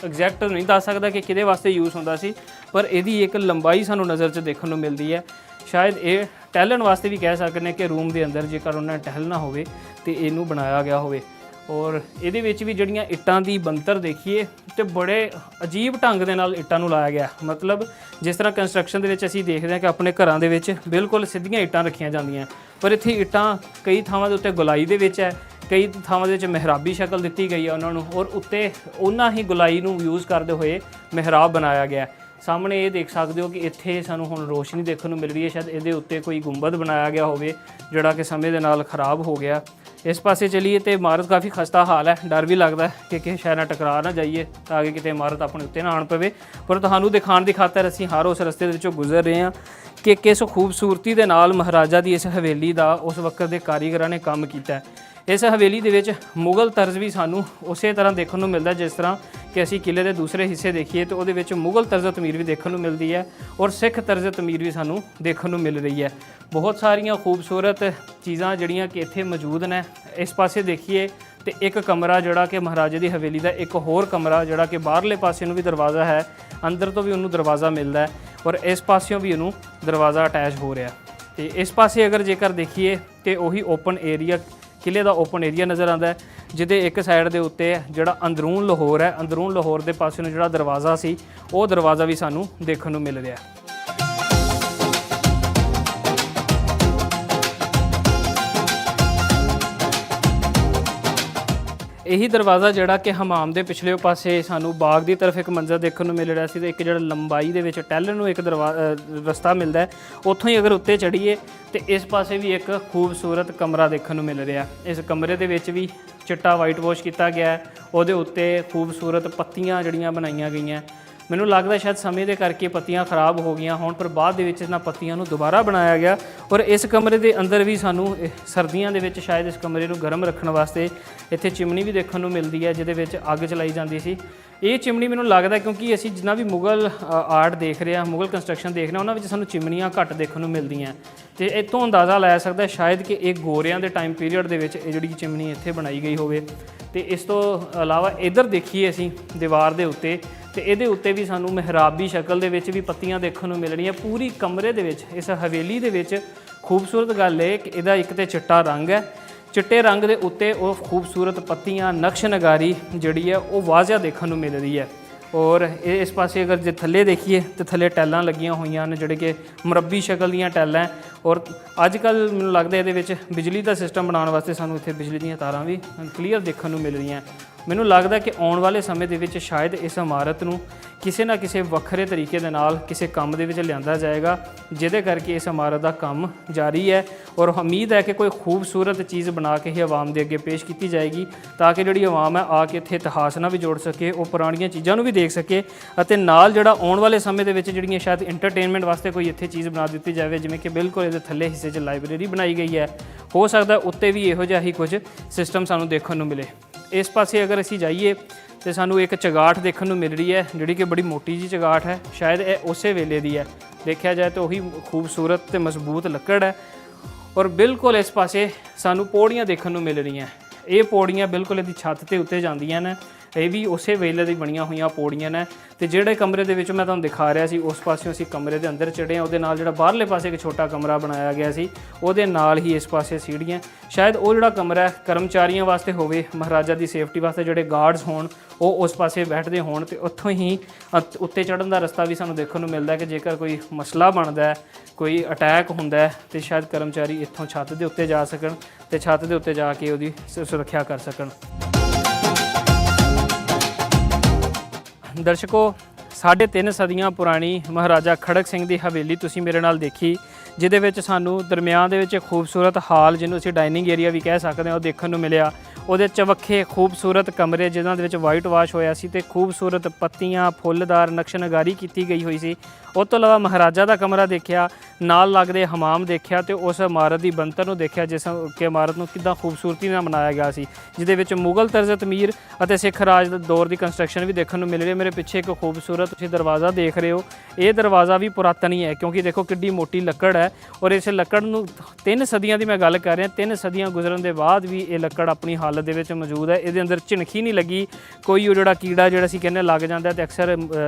ਐਗਜ਼ੈਕਟ ਨਹੀਂ ਦੱਸ ਸਕਦਾ ਕਿ ਕਿਹਦੇ ਵਾਸਤੇ ਯੂਜ਼ ਹੁੰਦਾ ਸੀ ਪਰ ਇਹਦੀ ਇੱਕ ਲੰਬਾਈ ਸਾਨੂੰ ਨਜ਼ਰ 'ਚ ਦੇਖਣ ਨੂੰ ਮਿਲਦੀ ਹੈ। ਸ਼ਾਇਦ ਇਹ ਟਹਿਲਣ ਵਾਸਤੇ ਵੀ ਕਹਿ ਸਕਦੇ ਨੇ ਕਿ ਰੂਮ ਦੇ ਅੰਦਰ ਜੇਕਰ ਉਹਨਾਂ ਨੇ ਟਹਿਲਣਾ ਹੋਵੇ ਤੇ ਇਹਨੂੰ ਬਣਾਇਆ ਗਿਆ ਹੋਵੇ। ਔਰ ਇਹਦੇ ਵਿੱਚ ਵੀ ਜਿਹੜੀਆਂ ਇੱਟਾਂ ਦੀ ਬਣਤਰ ਦੇਖੀਏ ਤੇ ਬੜੇ ਅਜੀਬ ਢੰਗ ਦੇ ਨਾਲ ਇੱਟਾਂ ਨੂੰ ਲਾਇਆ ਗਿਆ। ਮਤਲਬ ਜਿਸ ਤਰ੍ਹਾਂ ਕੰਸਟਰਕਸ਼ਨ ਦੇ ਵਿੱਚ ਅਸੀਂ ਦੇਖਦੇ ਹਾਂ ਕਿ ਆਪਣੇ ਘਰਾਂ ਦੇ ਵਿੱਚ ਬਿਲਕੁਲ ਸਿੱਧੀਆਂ ਇੱਟਾਂ ਰੱਖੀਆਂ ਜਾਂਦੀਆਂ, ਪਰ ਇੱਥੇ ਇੱਟਾਂ ਕਈ ਥਾਵਾਂ ਦੇ ਉੱਤੇ ਗੁਲਾਈ ਦੇ ਵਿੱਚ ਹੈ, ਕਈ ਥਾਵਾਂ ਦੇ ਵਿੱਚ ਮਿਹਰਾਬੀ ਸ਼ਕਲ ਦਿੱਤੀ ਗਈ ਹੈ ਉਹਨਾਂ ਨੂੰ, ਔਰ ਉੱਤੇ ਉਹਨਾਂ ਹੀ ਗੁਲਾਈ ਨੂੰ ਯੂਜ਼ ਕਰਦੇ ਹੋਏ ਮਿਹਰਾਬ ਬਣਾਇਆ ਗਿਆ। ਸਾਹਮਣੇ ਇਹ ਦੇਖ ਸਕਦੇ ਹੋ ਕਿ ਇੱਥੇ ਸਾਨੂੰ ਹੁਣ ਰੋਸ਼ਨੀ ਦੇਖਣ ਨੂੰ ਮਿਲ ਰਹੀ ਹੈ, ਸ਼ਾਇਦ ਇਹਦੇ ਉੱਤੇ ਕੋਈ ਗੁੰਬਦ ਬਣਾਇਆ ਗਿਆ ਹੋਵੇ ਜਿਹੜਾ ਕਿ ਸਮੇਂ ਦੇ ਨਾਲ ਖਰਾਬ ਹੋ ਗਿਆ। ਇਸ ਪਾਸੇ ਚਲੀਏ ਤੇ ਇਮਾਰਤ ਕਾਫੀ ਖਸਤਾ ਹਾਲ ਹੈ, ਡਰ ਵੀ ਲੱਗਦਾ ਕਿ ਕਿਸੇ ਸ਼ਹਿਰ ਨਾਲ ਟਕਰਾ ਨਾ ਜਾਈਏ ਤਾਂ ਕਿ ਕਿਤੇ ਇਮਾਰਤ ਆਪਣੇ ਉੱਤੇ ਨਾ ਆਣ ਪਵੇ। ਪਰ ਤੁਹਾਨੂੰ ਦਿਖਾਉਣ ਦੀ ਖਾਤਰ ਅਸੀਂ ਹਰ ਉਸ ਰਸਤੇ ਦੇ ਵਿੱਚੋਂ ਗੁਜ਼ਰ ਰਹੇ ਹਾਂ ਕਿ ਕਿਸ ਖੂਬਸੂਰਤੀ ਦੇ ਨਾਲ ਮਹਾਰਾਜਾ ਦੀ ਇਸ ਹਵੇਲੀ ਦਾ ਉਸ ਵਕਤ ਦੇ ਕਾਰੀਗਰਾਂ ਨੇ ਕੰਮ ਕੀਤਾ ਹੈ। ਇਸ ਹਵੇਲੀ ਦੇ ਵਿੱਚ ਮੁਗਲ ਤਰਜ਼ ਵੀ ਸਾਨੂੰ ਉਸੇ ਤਰ੍ਹਾਂ ਦੇਖਣ ਨੂੰ ਮਿਲਦਾ ਜਿਸ ਤਰ੍ਹਾਂ ਕਿ ਅਸੀਂ ਕਿਲੇ ਦੇ ਦੂਸਰੇ ਹਿੱਸੇ ਦੇਖੀਏ ਤਾਂ ਉਹਦੇ ਵਿੱਚ ਮੁਗਲ ਤਰਜ਼ ਤਮੀਰ ਵੀ ਦੇਖਣ ਨੂੰ ਮਿਲਦੀ ਹੈ ਔਰ ਸਿੱਖ ਤਰਜ਼ ਤਮੀਰ ਵੀ ਸਾਨੂੰ ਦੇਖਣ ਨੂੰ ਮਿਲ ਰਹੀ ਹੈ। ਬਹੁਤ ਸਾਰੀਆਂ ਖੂਬਸੂਰਤ ਚੀਜ਼ਾਂ ਜਿਹੜੀਆਂ ਕਿ ਇੱਥੇ ਮੌਜੂਦ ਨੇ। ਇਸ ਪਾਸੇ ਦੇਖੀਏ ਤੇ ਇੱਕ ਕਮਰਾ ਜਿਹੜਾ ਕਿ ਮਹਾਰਾਜੇ ਦੀ ਹਵੇਲੀ ਦਾ ਇੱਕ ਹੋਰ ਕਮਰਾ ਜਿਹੜਾ ਕਿ ਬਾਹਰਲੇ ਪਾਸੇ ਨੂੰ ਵੀ ਦਰਵਾਜ਼ਾ ਹੈ, ਅੰਦਰ ਤੋਂ ਵੀ ਉਹਨੂੰ ਦਰਵਾਜ਼ਾ ਮਿਲਦਾ ਹੈ ਔਰ ਇਸ ਪਾਸਿਓਂ ਵੀ ਉਹਨੂੰ ਦਰਵਾਜ਼ਾ ਅਟੈਚ ਹੋ ਰਿਹਾ। ਤੇ ਇਸ ਪਾਸੇ ਅਗਰ ਜੇਕਰ ਦੇਖੀਏ ਤੇ ਉਹੀ ਓਪਨ ਏਰੀਆ, ਕਿਲੇ ਦਾ ਓਪਨ ਏਰੀਆ ਨਜ਼ਰ ਆਉਂਦਾ ਹੈ ਜਿਹਦੇ ਇੱਕ ਸਾਈਡ ਦੇ ਉੱਤੇ ਜਿਹੜਾ ਅੰਦਰੂਨ ਲਾਹੌਰ ਹੈ, ਅੰਦਰੂਨ ਲਾਹੌਰ ਦੇ ਪਾਸੇ ਨੂੰ ਜਿਹੜਾ ਦਰਵਾਜ਼ਾ ਸੀ ਉਹ ਦਰਵਾਜ਼ਾ ਵੀ ਸਾਨੂੰ ਦੇਖਣ ਨੂੰ ਮਿਲ ਰਿਹਾ। ਇਹੀ ਦਰਵਾਜ਼ਾ ਜਿਹੜਾ ਕਿ ਹਮਾਮ ਦੇ ਪਿਛਲੇ ਪਾਸੇ ਸਾਨੂੰ ਬਾਗ ਦੀ ਤਰਫ ਇੱਕ ਮੰਜ਼ਰ ਦੇਖਣ ਨੂੰ ਮਿਲ ਰਿਹਾ ਸੀ ਤੇ ਇੱਕ ਜਿਹੜਾ ਲੰਬਾਈ ਦੇ ਵਿੱਚ ਟਹਿਲਣ ਨੂੰ ਇੱਕ ਰਸਤਾ ਮਿਲਦਾ ਹੈ, ਉੱਥੋਂ ਹੀ ਅਗਰ ਉੱਤੇ ਚੜ੍ਹੀਏ ਤੇ ਇਸ ਪਾਸੇ ਵੀ ਇੱਕ ਖੂਬਸੂਰਤ ਕਮਰਾ ਦੇਖਣ ਨੂੰ ਮਿਲ ਰਿਹਾ। ਇਸ ਕਮਰੇ ਦੇ ਵਿੱਚ ਵੀ ਚਿੱਟਾ ਵਾਈਟ ਵਾਸ਼ ਕੀਤਾ ਗਿਆ, ਉਹਦੇ ਉੱਤੇ ਖੂਬਸੂਰਤ ਪੱਤੀਆਂ ਜਿਹੜੀਆਂ ਬਣਾਈਆਂ ਗਈਆਂ। ਮੈਨੂੰ ਲੱਗਦਾ ਸ਼ਾਇਦ ਸਮੇਂ ਦੇ ਕਰਕੇ ਪੱਤੀਆਂ ਖਰਾਬ ਹੋ ਗਈਆਂ ਹੋਣ, ਪਰ ਬਾਅਦ ਦੇ ਵਿੱਚ ਇਹਨਾਂ ਪੱਤੀਆਂ ਨੂੰ ਦੁਬਾਰਾ ਬਣਾਇਆ ਗਿਆ। ਔਰ ਇਸ ਕਮਰੇ ਦੇ ਅੰਦਰ ਵੀ ਸਾਨੂੰ ਸਰਦੀਆਂ ਦੇ ਵਿੱਚ ਸ਼ਾਇਦ ਇਸ ਕਮਰੇ ਨੂੰ ਗਰਮ ਰੱਖਣ ਵਾਸਤੇ ਇੱਥੇ ਚਿਮਨੀ ਵੀ ਦੇਖਣ ਨੂੰ ਮਿਲਦੀ ਹੈ ਜਿਹਦੇ ਵਿੱਚ ਅੱਗ ਚਲਾਈ ਜਾਂਦੀ ਸੀ। ਇਹ ਚਿਮਨੀ ਮੈਨੂੰ ਲੱਗਦਾ ਕਿਉਂਕਿ ਅਸੀਂ ਜਿੰਨਾ ਵੀ ਮੁਗਲ ਆਰਟ ਦੇਖ ਰਹੇ ਹਾਂ, ਮੁਗਲ ਕੰਸਟਰਕਸ਼ਨ ਦੇਖ ਰਹੇ ਹਾਂ, ਉਹਨਾਂ ਵਿੱਚ ਸਾਨੂੰ ਚਿਮਨੀਆਂ ਘੱਟ ਦੇਖਣ ਨੂੰ ਮਿਲਦੀਆਂ ਤੇ ਇੱਥੋਂ ਅੰਦਾਜ਼ਾ ਲਾਇਆ ਸਕਦਾ ਸ਼ਾਇਦ ਕਿ ਇਹ ਗੋਰਿਆਂ ਦੇ ਟਾਈਮ ਪੀਰੀਅਡ ਦੇ ਵਿੱਚ ਇਹ ਜਿਹੜੀ ਚਿਮਨੀ ਇੱਥੇ ਬਣਾਈ ਗਈ ਹੋਵੇ। ਤੇ ਇਸ ਤੋਂ ਇਲਾਵਾ ਇੱਧਰ ਦੇਖੀਏ ਅਸੀਂ ਦੀਵਾਰ ਦੇ ਉੱਤੇ ਤੇ ਇਹਦੇ ਉੱਤੇ ਵੀ ਸਾਨੂੰ ਮਿਹਰਾਬੀ ਸ਼ਕਲ ਦੇ ਵਿੱਚ ਵੀ ਪੱਤੀਆਂ ਦੇਖਣ ਨੂੰ ਮਿਲ ਰਹੀਆਂ। ਪੂਰੀ ਕਮਰੇ ਦੇ ਵਿੱਚ, ਇਸ ਹਵੇਲੀ ਦੇ ਵਿੱਚ ਖੂਬਸੂਰਤ ਗੱਲ ਇਹ ਕਿ ਇਹਦਾ ਇੱਕ ਤੇ ਚਿੱਟਾ ਰੰਗ ਹੈ, ਚਿੱਟੇ ਰੰਗ ਦੇ ਉੱਤੇ ਉਹ ਖੂਬਸੂਰਤ ਪੱਤੀਆਂ, ਨਕਸ਼ ਨਗਾਰੀ ਜਿਹੜੀ ਹੈ ਉਹ ਵਾਜ਼ਿਆ ਦੇਖਣ ਨੂੰ ਮਿਲ ਰਹੀ ਹੈ। ਔਰ ਇਹ ਇਸ ਪਾਸੇ ਅਗਰ ਜੇ ਥੱਲੇ ਦੇਖੀਏ ਤਾਂ ਥੱਲੇ ਟੈਲਾਂ ਲੱਗੀਆਂ ਹੋਈਆਂ ਨੇ ਜਿਹੜੇ ਕਿ ਮੁਰੱਬੀ ਸ਼ਕਲ ਦੀਆਂ ਟੈਲਾਂ। ਔਰ ਅੱਜ ਕੱਲ੍ਹ ਮੈਨੂੰ ਲੱਗਦਾ ਇਹਦੇ ਵਿੱਚ ਬਿਜਲੀ ਦਾ ਸਿਸਟਮ ਬਣਾਉਣ ਵਾਸਤੇ ਸਾਨੂੰ ਇੱਥੇ ਬਿਜਲੀ ਦੀਆਂ ਤਾਰਾਂ ਵੀ ਕਲੀਅਰ ਦੇਖਣ ਨੂੰ ਮਿਲ ਰਹੀਆਂ। ਮੈਨੂੰ ਲੱਗਦਾ ਕਿ ਆਉਣ ਵਾਲੇ ਸਮੇਂ ਦੇ ਵਿੱਚ ਸ਼ਾਇਦ ਇਸ ਇਮਾਰਤ ਨੂੰ ਕਿਸੇ ਨਾ ਕਿਸੇ ਵੱਖਰੇ ਤਰੀਕੇ ਦੇ ਨਾਲ ਕਿਸੇ ਕੰਮ ਦੇ ਵਿੱਚ ਲਿਆਂਦਾ ਜਾਏਗਾ ਜਿਹਦੇ ਕਰਕੇ ਇਸ ਇਮਾਰਤ ਦਾ ਕੰਮ ਜਾਰੀ ਹੈ। ਔਰ ਉਮੀਦ ਹੈ ਕਿ ਕੋਈ ਖੂਬਸੂਰਤ ਚੀਜ਼ ਬਣਾ ਕੇ ਹੀ ਆਵਾਮ ਦੇ ਅੱਗੇ ਪੇਸ਼ ਕੀਤੀ ਜਾਏਗੀ ਤਾਂ ਕਿ ਜਿਹੜੀ ਆਵਾਮ ਹੈ ਆ ਕੇ ਇੱਥੇ ਇਤਿਹਾਸ ਨਾਲ ਵੀ ਜੋੜ ਸਕੇ, ਉਹ ਪੁਰਾਣੀਆਂ ਚੀਜ਼ਾਂ ਨੂੰ ਵੀ ਦੇਖ ਸਕੇ ਅਤੇ ਨਾਲ ਜਿਹੜਾ ਆਉਣ ਵਾਲੇ ਸਮੇਂ ਦੇ ਵਿੱਚ ਜਿਹੜੀਆਂ ਸ਼ਾਇਦ ਇੰਟਰਟੇਨਮੈਂਟ ਵਾਸਤੇ ਕੋਈ ਇੱਥੇ ਚੀਜ਼ ਬਣਾ ਦਿੱਤੀ ਜਾਵੇ, ਜਿਵੇਂ ਕਿ ਬਿਲਕੁਲ ਇਹਦੇ ਥੱਲੇ ਹਿੱਸੇ 'ਚ ਲਾਇਬ੍ਰੇਰੀ ਬਣਾਈ ਗਈ ਹੈ। ਹੋ ਸਕਦਾ ਉੱਤੇ ਵੀ ਇਹੋ ਜਿਹਾ ਹੀ ਕੁਝ ਸਿਸਟਮ ਸਾਨੂੰ ਦੇਖਣ ਨੂੰ ਮਿਲੇ। ਇਸ ਪਾਸੇ ਅਗਰ ਅਸੀਂ ਜਾਈਏ ਤੇ ਸਾਨੂੰ ਇੱਕ ਚਗਾਠ ਦੇਖਣ ਨੂੰ ਮਿਲ ਰਹੀ ਹੈ ਜਿਹੜੀ ਕਿ ਬੜੀ ਮੋਟੀ ਜੀ ਚਗਾਠ ਹੈ, ਸ਼ਾਇਦ ਇਹ ਉਸੇ ਵੇਲੇ ਦੀ ਹੈ। ਦੇਖਿਆ ਜਾਏ ਤਾਂ ਉਹੀ ਖੂਬਸੂਰਤ ਤੇ ਮਜ਼ਬੂਤ ਲੱਕੜ ਹੈ। ਔਰ ਬਿਲਕੁਲ ਇਸ ਪਾਸੇ ਸਾਨੂੰ ਪੌੜੀਆਂ ਦੇਖਣ ਨੂੰ ਮਿਲ ਰਹੀਆਂ। ਇਹ ਪੌੜੀਆਂ ਬਿਲਕੁਲ ਇਹਦੀ ਛੱਤ ਤੇ ਉੱਤੇ ਜਾਂਦੀਆਂ ਨੇ, ਇਹ ਵੀ ਉਸੇ ਵੇਲੇ ਦੀ ਬਣੀਆਂ ਹੋਈਆਂ ਪੌੜੀਆਂ ਨੇ। ਤੇ ਜਿਹੜੇ ਕਮਰੇ ਦੇ ਵਿੱਚ ਮੈਂ ਤੁਹਾਨੂੰ ਦਿਖਾ ਰਿਹਾ ਸੀ ਉਸ ਪਾਸਿਓਂ ਅਸੀਂ ਕਮਰੇ ਦੇ ਅੰਦਰ ਚੜ੍ਹੇ ਹਾਂ, ਉਹਦੇ ਨਾਲ ਜਿਹੜਾ ਬਾਹਰਲੇ ਪਾਸੇ ਇੱਕ ਛੋਟਾ ਕਮਰਾ ਬਣਾਇਆ ਗਿਆ ਸੀ ਉਹਦੇ ਨਾਲ ਹੀ ਇਸ ਪਾਸੇ ਸੀੜੀਆਂ। ਸ਼ਾਇਦ ਉਹ ਜਿਹੜਾ ਕਮਰਾ ਹੈ ਕਰਮਚਾਰੀਆਂ ਵਾਸਤੇ ਹੋਵੇ, ਮਹਾਰਾਜਾ ਦੀ ਸੇਫਟੀ ਵਾਸਤੇ ਜਿਹੜੇ ਗਾਰਡਸ ਹੋਣ ਉਹ ਉਸ ਪਾਸੇ ਬੈਠਦੇ ਹੋਣ ਤੇ ਉੱਥੋਂ ਹੀ ਉੱਤੇ ਚੜ੍ਹਨ ਦਾ ਰਸਤਾ ਵੀ ਸਾਨੂੰ ਦੇਖਣ ਨੂੰ ਮਿਲਦਾ ਕਿ ਜੇਕਰ ਕੋਈ ਮਸਲਾ ਬਣਦਾ ਹੈ, ਕੋਈ ਅਟੈਕ ਹੁੰਦਾ ਹੈ ਤੇ ਸ਼ਾਇਦ ਕਰਮਚਾਰੀ ਇੱਥੋਂ ਛੱਤ ਦੇ ਉੱਤੇ ਜਾ ਸਕਣ ਤੇ ਛੱਤ ਦੇ ਉੱਤੇ ਜਾ ਕੇ ਉਹਦੀ ਸੁਰੱਖਿਆ ਕਰ ਸਕਣ। ਦਰਸ਼ਕੋ, 3.5 ਸਦੀਆਂ ਪੁਰਾਣੀ ਮਹਾਰਾਜਾ ਖੜਕ ਸਿੰਘ ਦੀ ਹਵੇਲੀ ਤੁਸੀਂ ਮੇਰੇ ਨਾਲ ਦੇਖੀ, ਜਿਹਦੇ ਵਿੱਚ ਸਾਨੂੰ ਦਰਮਿਆਨ ਦੇ ਵਿੱਚ ਖੂਬਸੂਰਤ ਹਾਲ ਜਿਹਨੂੰ ਅਸੀਂ ਡਾਈਨਿੰਗ ਏਰੀਆ ਵੀ ਕਹਿ ਸਕਦੇ ਹਾਂ ਉਹ ਦੇਖਣ ਨੂੰ ਮਿਲਿਆ। ਉਹਦੇ ਚਵੱਖੇ ਖੂਬਸੂਰਤ ਕਮਰੇ ਜਿਨ੍ਹਾਂ ਦੇ ਵਿੱਚ ਵਾਈਟ ਵਾਸ਼ ਹੋਇਆ ਸੀ ਤੇ ਖੂਬਸੂਰਤ ਪੱਤੀਆਂ, ਫੁੱਲਦਾਰ ਨਕਸ਼ ਨਗਾਰੀ ਕੀਤੀ ਗਈ ਹੋਈ ਸੀ। ਉਸ ਤੋਂ ਇਲਾਵਾ ਮਹਾਰਾਜਾ ਦਾ ਕਮਰਾ ਦੇਖਿਆ, ਨਾਲ ਲੱਗਦੇ ਹਮਾਮ ਦੇਖਿਆ ਤੇ ਉਸ ਇਮਾਰਤ ਦੀ ਬਣਤਰ ਨੂੰ ਦੇਖਿਆ ਜਿਸ ਕਿ ਇਮਾਰਤ ਨੂੰ ਕਿੱਦਾਂ ਖੂਬਸੂਰਤੀ ਨਾਲ ਬਣਾਇਆ ਗਿਆ ਸੀ, ਜਿਹਦੇ ਵਿੱਚ ਮੁਗਲ ਤਰਜ਼ ਤਮੀਰ ਅਤੇ ਸਿੱਖ ਰਾਜ ਦੇ ਦੌਰ ਦੀ ਕੰਸਟਰਕਸ਼ਨ ਵੀ ਦੇਖਣ ਨੂੰ ਮਿਲ ਰਹੀ ਹੈ। ਮੇਰੇ ਪਿੱਛੇ ਇੱਕ ਖੂਬਸੂਰਤ ਤੁਸੀਂ ਦਰਵਾਜ਼ਾ ਦੇਖ ਰਹੇ ਹੋ, ਇਹ ਦਰਵਾਜ਼ਾ ਵੀ ਪੁਰਾਤਨ ਹੀ ਹੈ ਕਿਉਂਕਿ ਦੇਖੋ ਕਿੱਡੀ ਮੋਟੀ ਲੱਕੜ ਹੈ ਔਰ ਇਸ ਲੱਕੜ ਨੂੰ 3 ਸਦੀਆਂ ਦੀ ਮੈਂ ਗੱਲ ਕਰ ਰਿਹਾ, 3 ਸਦੀਆਂ ਗੁਜ਼ਰਨ ਦੇ ਬਾਅਦ ਵੀ ਇਹ ਲੱਕੜ ਆਪਣੀ ਹਾਲਤ ਦੇ ਵਿੱਚ ਮੌਜੂਦ ਹੈ। ਇਹਦੇ ਅੰਦਰ ਝਿਣਕੀ ਨਹੀਂ ਲੱਗੀ, ਕੋਈ ਉਹ ਜਿਹੜਾ ਕੀੜਾ ਜਿਹੜਾ ਅਸੀਂ ਕਹਿੰਦੇ ਲੱਗ ਜਾਂਦਾ ਤੇ ਅਕਸਰ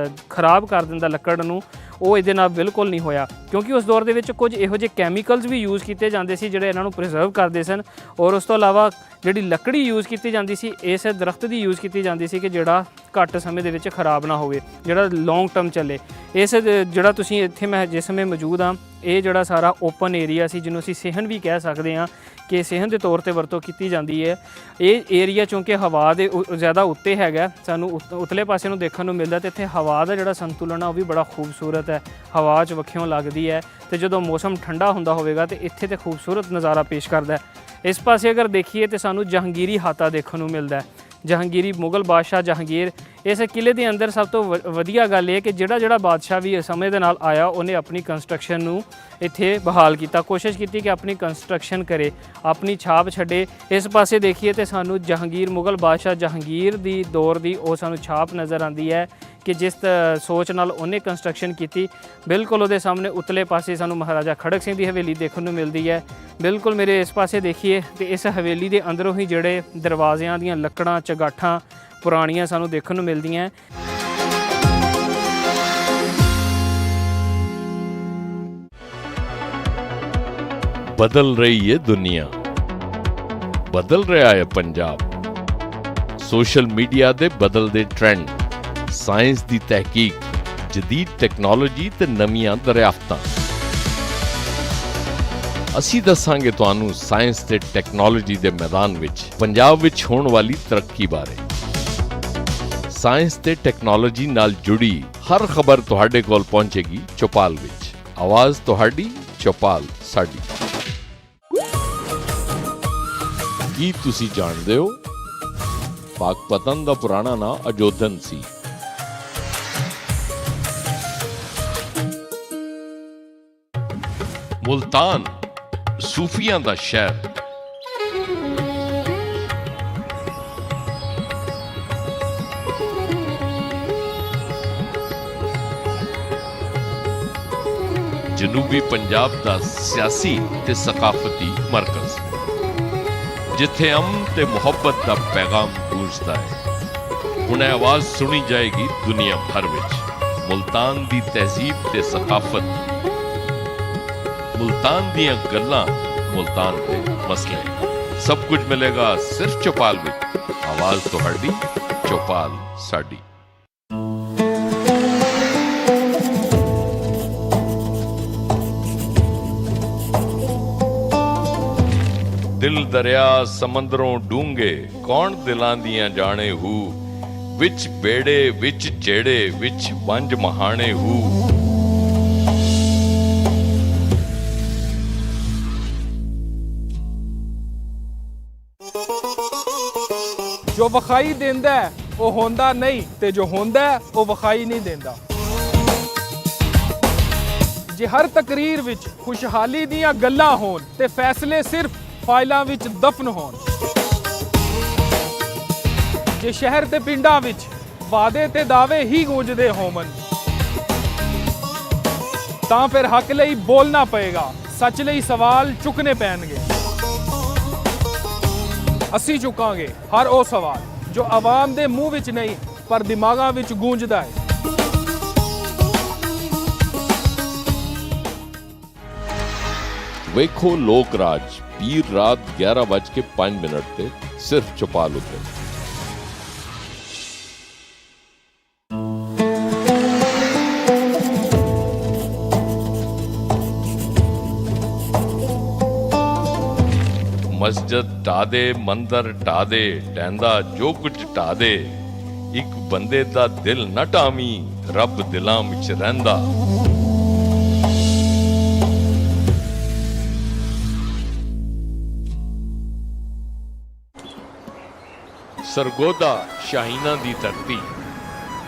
ਖਰਾਬ ਕਰ ਦਿੰਦਾ ਲੱਕੜ ਨੂੰ, ਉਹ ਇਹਦੇ ਨਾਲ ਬਿਲਕੁਲ ਨਹੀਂ ਹੋਇਆ, ਕਿਉਂਕਿ ਉਸ ਦੌਰ ਦੇ ਵਿੱਚ ਕੁਝ ਇਹੋ ਜਿਹੇ ਕੈਮੀਕਲਸ ਵੀ ਯੂਜ਼ ਕੀਤੇ ਜਾਂਦੇ ਸੀ ਜਿਹੜੇ ਇਹਨਾਂ ਨੂੰ ਪ੍ਰੀਜ਼ਰਵ ਕਰਦੇ ਸਨ। ਔਰ ਉਸ ਤੋਂ ਇਲਾਵਾ ਜਿਹੜੀ ਲੱਕੜੀ ਯੂਜ਼ ਕੀਤੀ ਜਾਂਦੀ ਸੀ, ਇਸ ਦਰਖਤ ਦੀ ਯੂਜ਼ ਕੀਤੀ ਜਾਂਦੀ ਸੀ ਕਿ ਜਿਹੜਾ ਘੱਟ ਸਮੇਂ ਦੇ ਵਿੱਚ ਖਰਾਬ ਨਾ ਹੋਵੇ, ਜਿਹੜਾ ਲੌਂਗ ਟਰਮ ਚੱਲੇ। ਇਸ ਜਿਹੜਾ ਤੁਸੀਂ ਇੱਥੇ ਮੈਂ ਜਿਸ ਸਮੇਂ ਮੌਜੂਦ ਹਾਂ, ਇਹ ਜਿਹੜਾ ਸਾਰਾ ਓਪਨ ਏਰੀਆ ਸੀ, ਜਿਹਨੂੰ ਅਸੀਂ ਸਹਿਣ ਵੀ ਕਹਿ ਸਕਦੇ ਹਾਂ ਕਿ ਸਹਿਣ ਦੇ ਤੌਰ ਤੇ ਵਰਤੋਂ ਕੀਤੀ ਜਾਂਦੀ ਹੈ। ਇਹ ਏਰੀਆ ਚੂੰਕਿ ਹਵਾ ਦੇ ਜ਼ਿਆਦਾ ਉੱਤੇ ਹੈਗਾ, ਸਾਨੂੰ ਉਤਲੇ ਪਾਸੇ ਨੂੰ ਦੇਖਣ ਨੂੰ ਮਿਲਦਾ, ਤੇ ਇੱਥੇ ਹਵਾ ਦਾ ਜਿਹੜਾ ਸੰਤੁਲਨ ਆ ਉਹ ਵੀ ਬੜਾ ਖੂਬਸੂਰਤ ਹੈ, ਹਵਾ 'ਚ ਵੱਖਿਓਂ ਲੱਗਦੀ ਹੈ। ਤੇ ਜਦੋਂ ਮੌਸਮ ਠੰਡਾ ਹੁੰਦਾ ਹੋਵੇਗਾ ਤੇ ਇੱਥੇ ਤੇ ਖੂਬਸੂਰਤ ਨਜ਼ਾਰਾ ਪੇਸ਼ ਕਰਦਾ ਹੈ। ਇਸ ਪਾਸੇ ਅਗਰ ਦੇਖੀਏ ਤੇ ਸਾਨੂੰ ਜਹਾਂਗੀਰੀ ਹਾਤਾ ਦੇਖਣ ਨੂੰ ਮਿਲਦਾ ਹੈ। ਜਹਾਂਗੀਰੀ ਮੁਗਲ ਬਾਦਸ਼ਾਹ ਜਹਾਂਗੀਰ, ਇਸ ਕਿਲੇ ਦੇ ਅੰਦਰ ਸਭ ਤੋਂ ਵਧੀਆ ਗੱਲ ਇਹ ਕਿ ਜਿਹੜਾ ਬਾਦਸ਼ਾਹ ਵੀ ਸਮੇਂ ਦੇ ਨਾਲ ਆਇਆ, ਉਹਨੇ ਆਪਣੀ ਕੰਸਟਰਕਸ਼ਨ ਨੂੰ ਇੱਥੇ ਬਹਾਲ ਕੀਤਾ, ਕੋਸ਼ਿਸ਼ ਕੀਤੀ ਕਿ ਆਪਣੀ ਕੰਸਟਰਕਸ਼ਨ ਕਰੇ, ਆਪਣੀ ਛਾਪ ਛੱਡੇ। ਇਸ ਪਾਸੇ ਦੇਖੀਏ ਤੇ ਸਾਨੂੰ ਜਹਾਂਗੀਰ, ਮੁਗਲ ਬਾਦਸ਼ਾਹ ਜਹਾਂਗੀਰ ਦੀ ਦੌਰ ਦੀ ਉਹ ਸਾਨੂੰ ਛਾਪ ਨਜ਼ਰ ਆਉਂਦੀ ਹੈ ਕਿ ਜਿਸ ਸੋਚ ਨਾਲ ਉਹਨੇ ਕੰਸਟਰਕਸ਼ਨ ਕੀਤੀ। ਬਿਲਕੁਲ ਉਹਦੇ ਸਾਹਮਣੇ ਉਤਲੇ ਪਾਸੇ ਸਾਨੂੰ ਮਹਾਰਾਜਾ ਖੜਕ ਸਿੰਘ ਦੀ ਹਵੇਲੀ ਦੇਖਣ ਨੂੰ ਮਿਲਦੀ ਹੈ। ਬਿਲਕੁਲ ਮੇਰੇ ਇਸ ਪਾਸੇ ਦੇਖੀਏ ਤੇ ਇਸ ਹਵੇਲੀ ਦੇ ਅੰਦਰੋਂ ਹੀ ਜਿਹੜੇ ਦਰਵਾਜ਼ਿਆਂ ਦੀਆਂ ਲੱਕੜਾਂ, ਚਗਾਠਾਂ ਪੁਰਾਣੀਆਂ ਸਾਨੂੰ ਦੇਖਣ ਨੂੰ ਮਿਲਦੀਆਂ। बदल रही है दुनिया, बदल रहा है पंजाब। सोशल मीडिया दे बदलदे ट्रेंड, साइंस दी तहकीक, जदीद टैक्नोलॉजी ते नवीआं दरियाफ्तां। ਅਸੀਂ ਦੱਸਾਂਗੇ ਤੁਹਾਨੂੰ ਸਾਇੰਸ ਤੇ ਟੈਕਨੋਲੋਜੀ ਦੇ ਮੈਦਾਨ ਵਿੱਚ ਪੰਜਾਬ ਵਿੱਚ ਹੋਣ ਵਾਲੀ ਤਰੱਕੀ ਬਾਰੇ। ਸਾਇੰਸ ਤੇ ਟੈਕਨੋਲੋਜੀ ਨਾਲ ਜੁੜੀ ਹਰ ਖਬਰ ਤੁਹਾਡੇ ਕੋਲ ਪਹੁੰਚੇਗੀ ਚੌਪਾਲ ਵਿੱਚ। ਆਵਾਜ਼ ਤੁਹਾਡੀ, ਚੌਪਾਲ ਸਾਡੀ। ਕੀ ਤੁਸੀਂ ਜਾਣਦੇ ਹੋ ਪਾਕਪਤਨ ਦਾ ਪੁਰਾਣਾ ਨਾਂ ਅਜੋਧਨ ਸੀ। ਮੁਲਤਾਨ ਸੂਫੀਆਂ ਦਾ ਸ਼ਹਿਰ। ਜਨੂਬੀ ਪੰਜਾਬ ਦਾ ਸਿਆਸੀ ਤੇ ਸਕਾਫਤੀ ਮਰਕਜ਼, ਜਿੱਥੇ ਅਮਨ ਤੇ ਮੁਹੱਬਤ ਦਾ ਪੈਗਾਮ ਗੂੰਜਦਾ ਹੈ। ਹੁਣ ਇਹ ਆਵਾਜ਼ ਸੁਣੀ ਜਾਏਗੀ ਦੁਨੀਆ ਭਰ ਵਿੱਚ। ਮੁਲਤਾਨ ਦੀ ਤਹਿਜ਼ੀਬ ਤੇ ਸਕਾਫਤ, मुल्तान दियां गल्लां, मुल्तान के मसले, सब कुछ मिलेगा सिर्फ चौपाल विच। आवाज तुहाडी, चौपाल साडी। दिल दरिया समंदरों डूंगे, कौन दिलां दियां जाने हू। विच बेड़े, विच जेड़े, विच वंज महाने हू। ਜੋ ਵਿਖਾਈ ਦਿੰਦਾ ਉਹ ਹੁੰਦਾ ਨਹੀਂ, ਤੇ ਜੋ ਹੁੰਦਾ ਉਹ ਵਿਖਾਈ ਨਹੀਂ ਦਿੰਦਾ। ਜੇ ਹਰ ਤਕਰੀਰ ਵਿੱਚ ਖੁਸ਼ਹਾਲੀ ਦੀਆਂ ਗੱਲਾਂ ਹੋਣ ਤੇ ਫੈਸਲੇ ਸਿਰਫ ਫਾਈਲਾਂ ਵਿੱਚ ਦਫਨ ਹੋਣ, ਜੇ ਸ਼ਹਿਰ ਤੇ ਪਿੰਡਾਂ ਵਿੱਚ ਵਾਅਦੇ ਤੇ ਦਾਅਵੇ ਹੀ ਗੂੰਜਦੇ ਹੋਵਣ, ਤਾਂ ਫਿਰ ਹੱਕ ਲਈ ਬੋਲਣਾ ਪਏਗਾ, ਸੱਚ ਲਈ ਸਵਾਲ ਚੁੱਕਣੇ ਪੈਣਗੇ। ਅਸੀਂ ਚੁੱਕਾਂਗੇ ਹਰ ਉਹ ਸਵਾਲ ਜੋ ਆਵਾਮ ਦੇ ਮੂੰਹ ਵਿੱਚ ਨਹੀਂ ਪਰ ਦਿਮਾਗਾਂ ਵਿੱਚ ਗੂੰਜਦਾ ਹੈ। ਵੇਖੋ ਲੋਕ ਰਾਜ, ਪੀਰ ਰਾਤ 11:05 ਤੇ ਸਿਰਫ ਚੌਪਾਲ ਉੱਤੇ। ਮਸਜਿਦ ਢਾ ਦੇ, ਮੰਦਰ ਢਾ ਦੇ, ਟਹਿੰਦਾ ਜੋ ਕੁਝ ਢਾ ਦੇ, ਇੱਕ ਬੰਦੇ ਦਾ ਦਿਲ ਨਾ ਢਾਵੀਂ, ਰੱਬ ਦਿਲਾਂ ਵਿੱਚ ਰਹਿੰਦਾ। ਸਰਗੋਦਾ ਸ਼ਾਹੀਨਾਂ ਦੀ ਧਰਤੀ,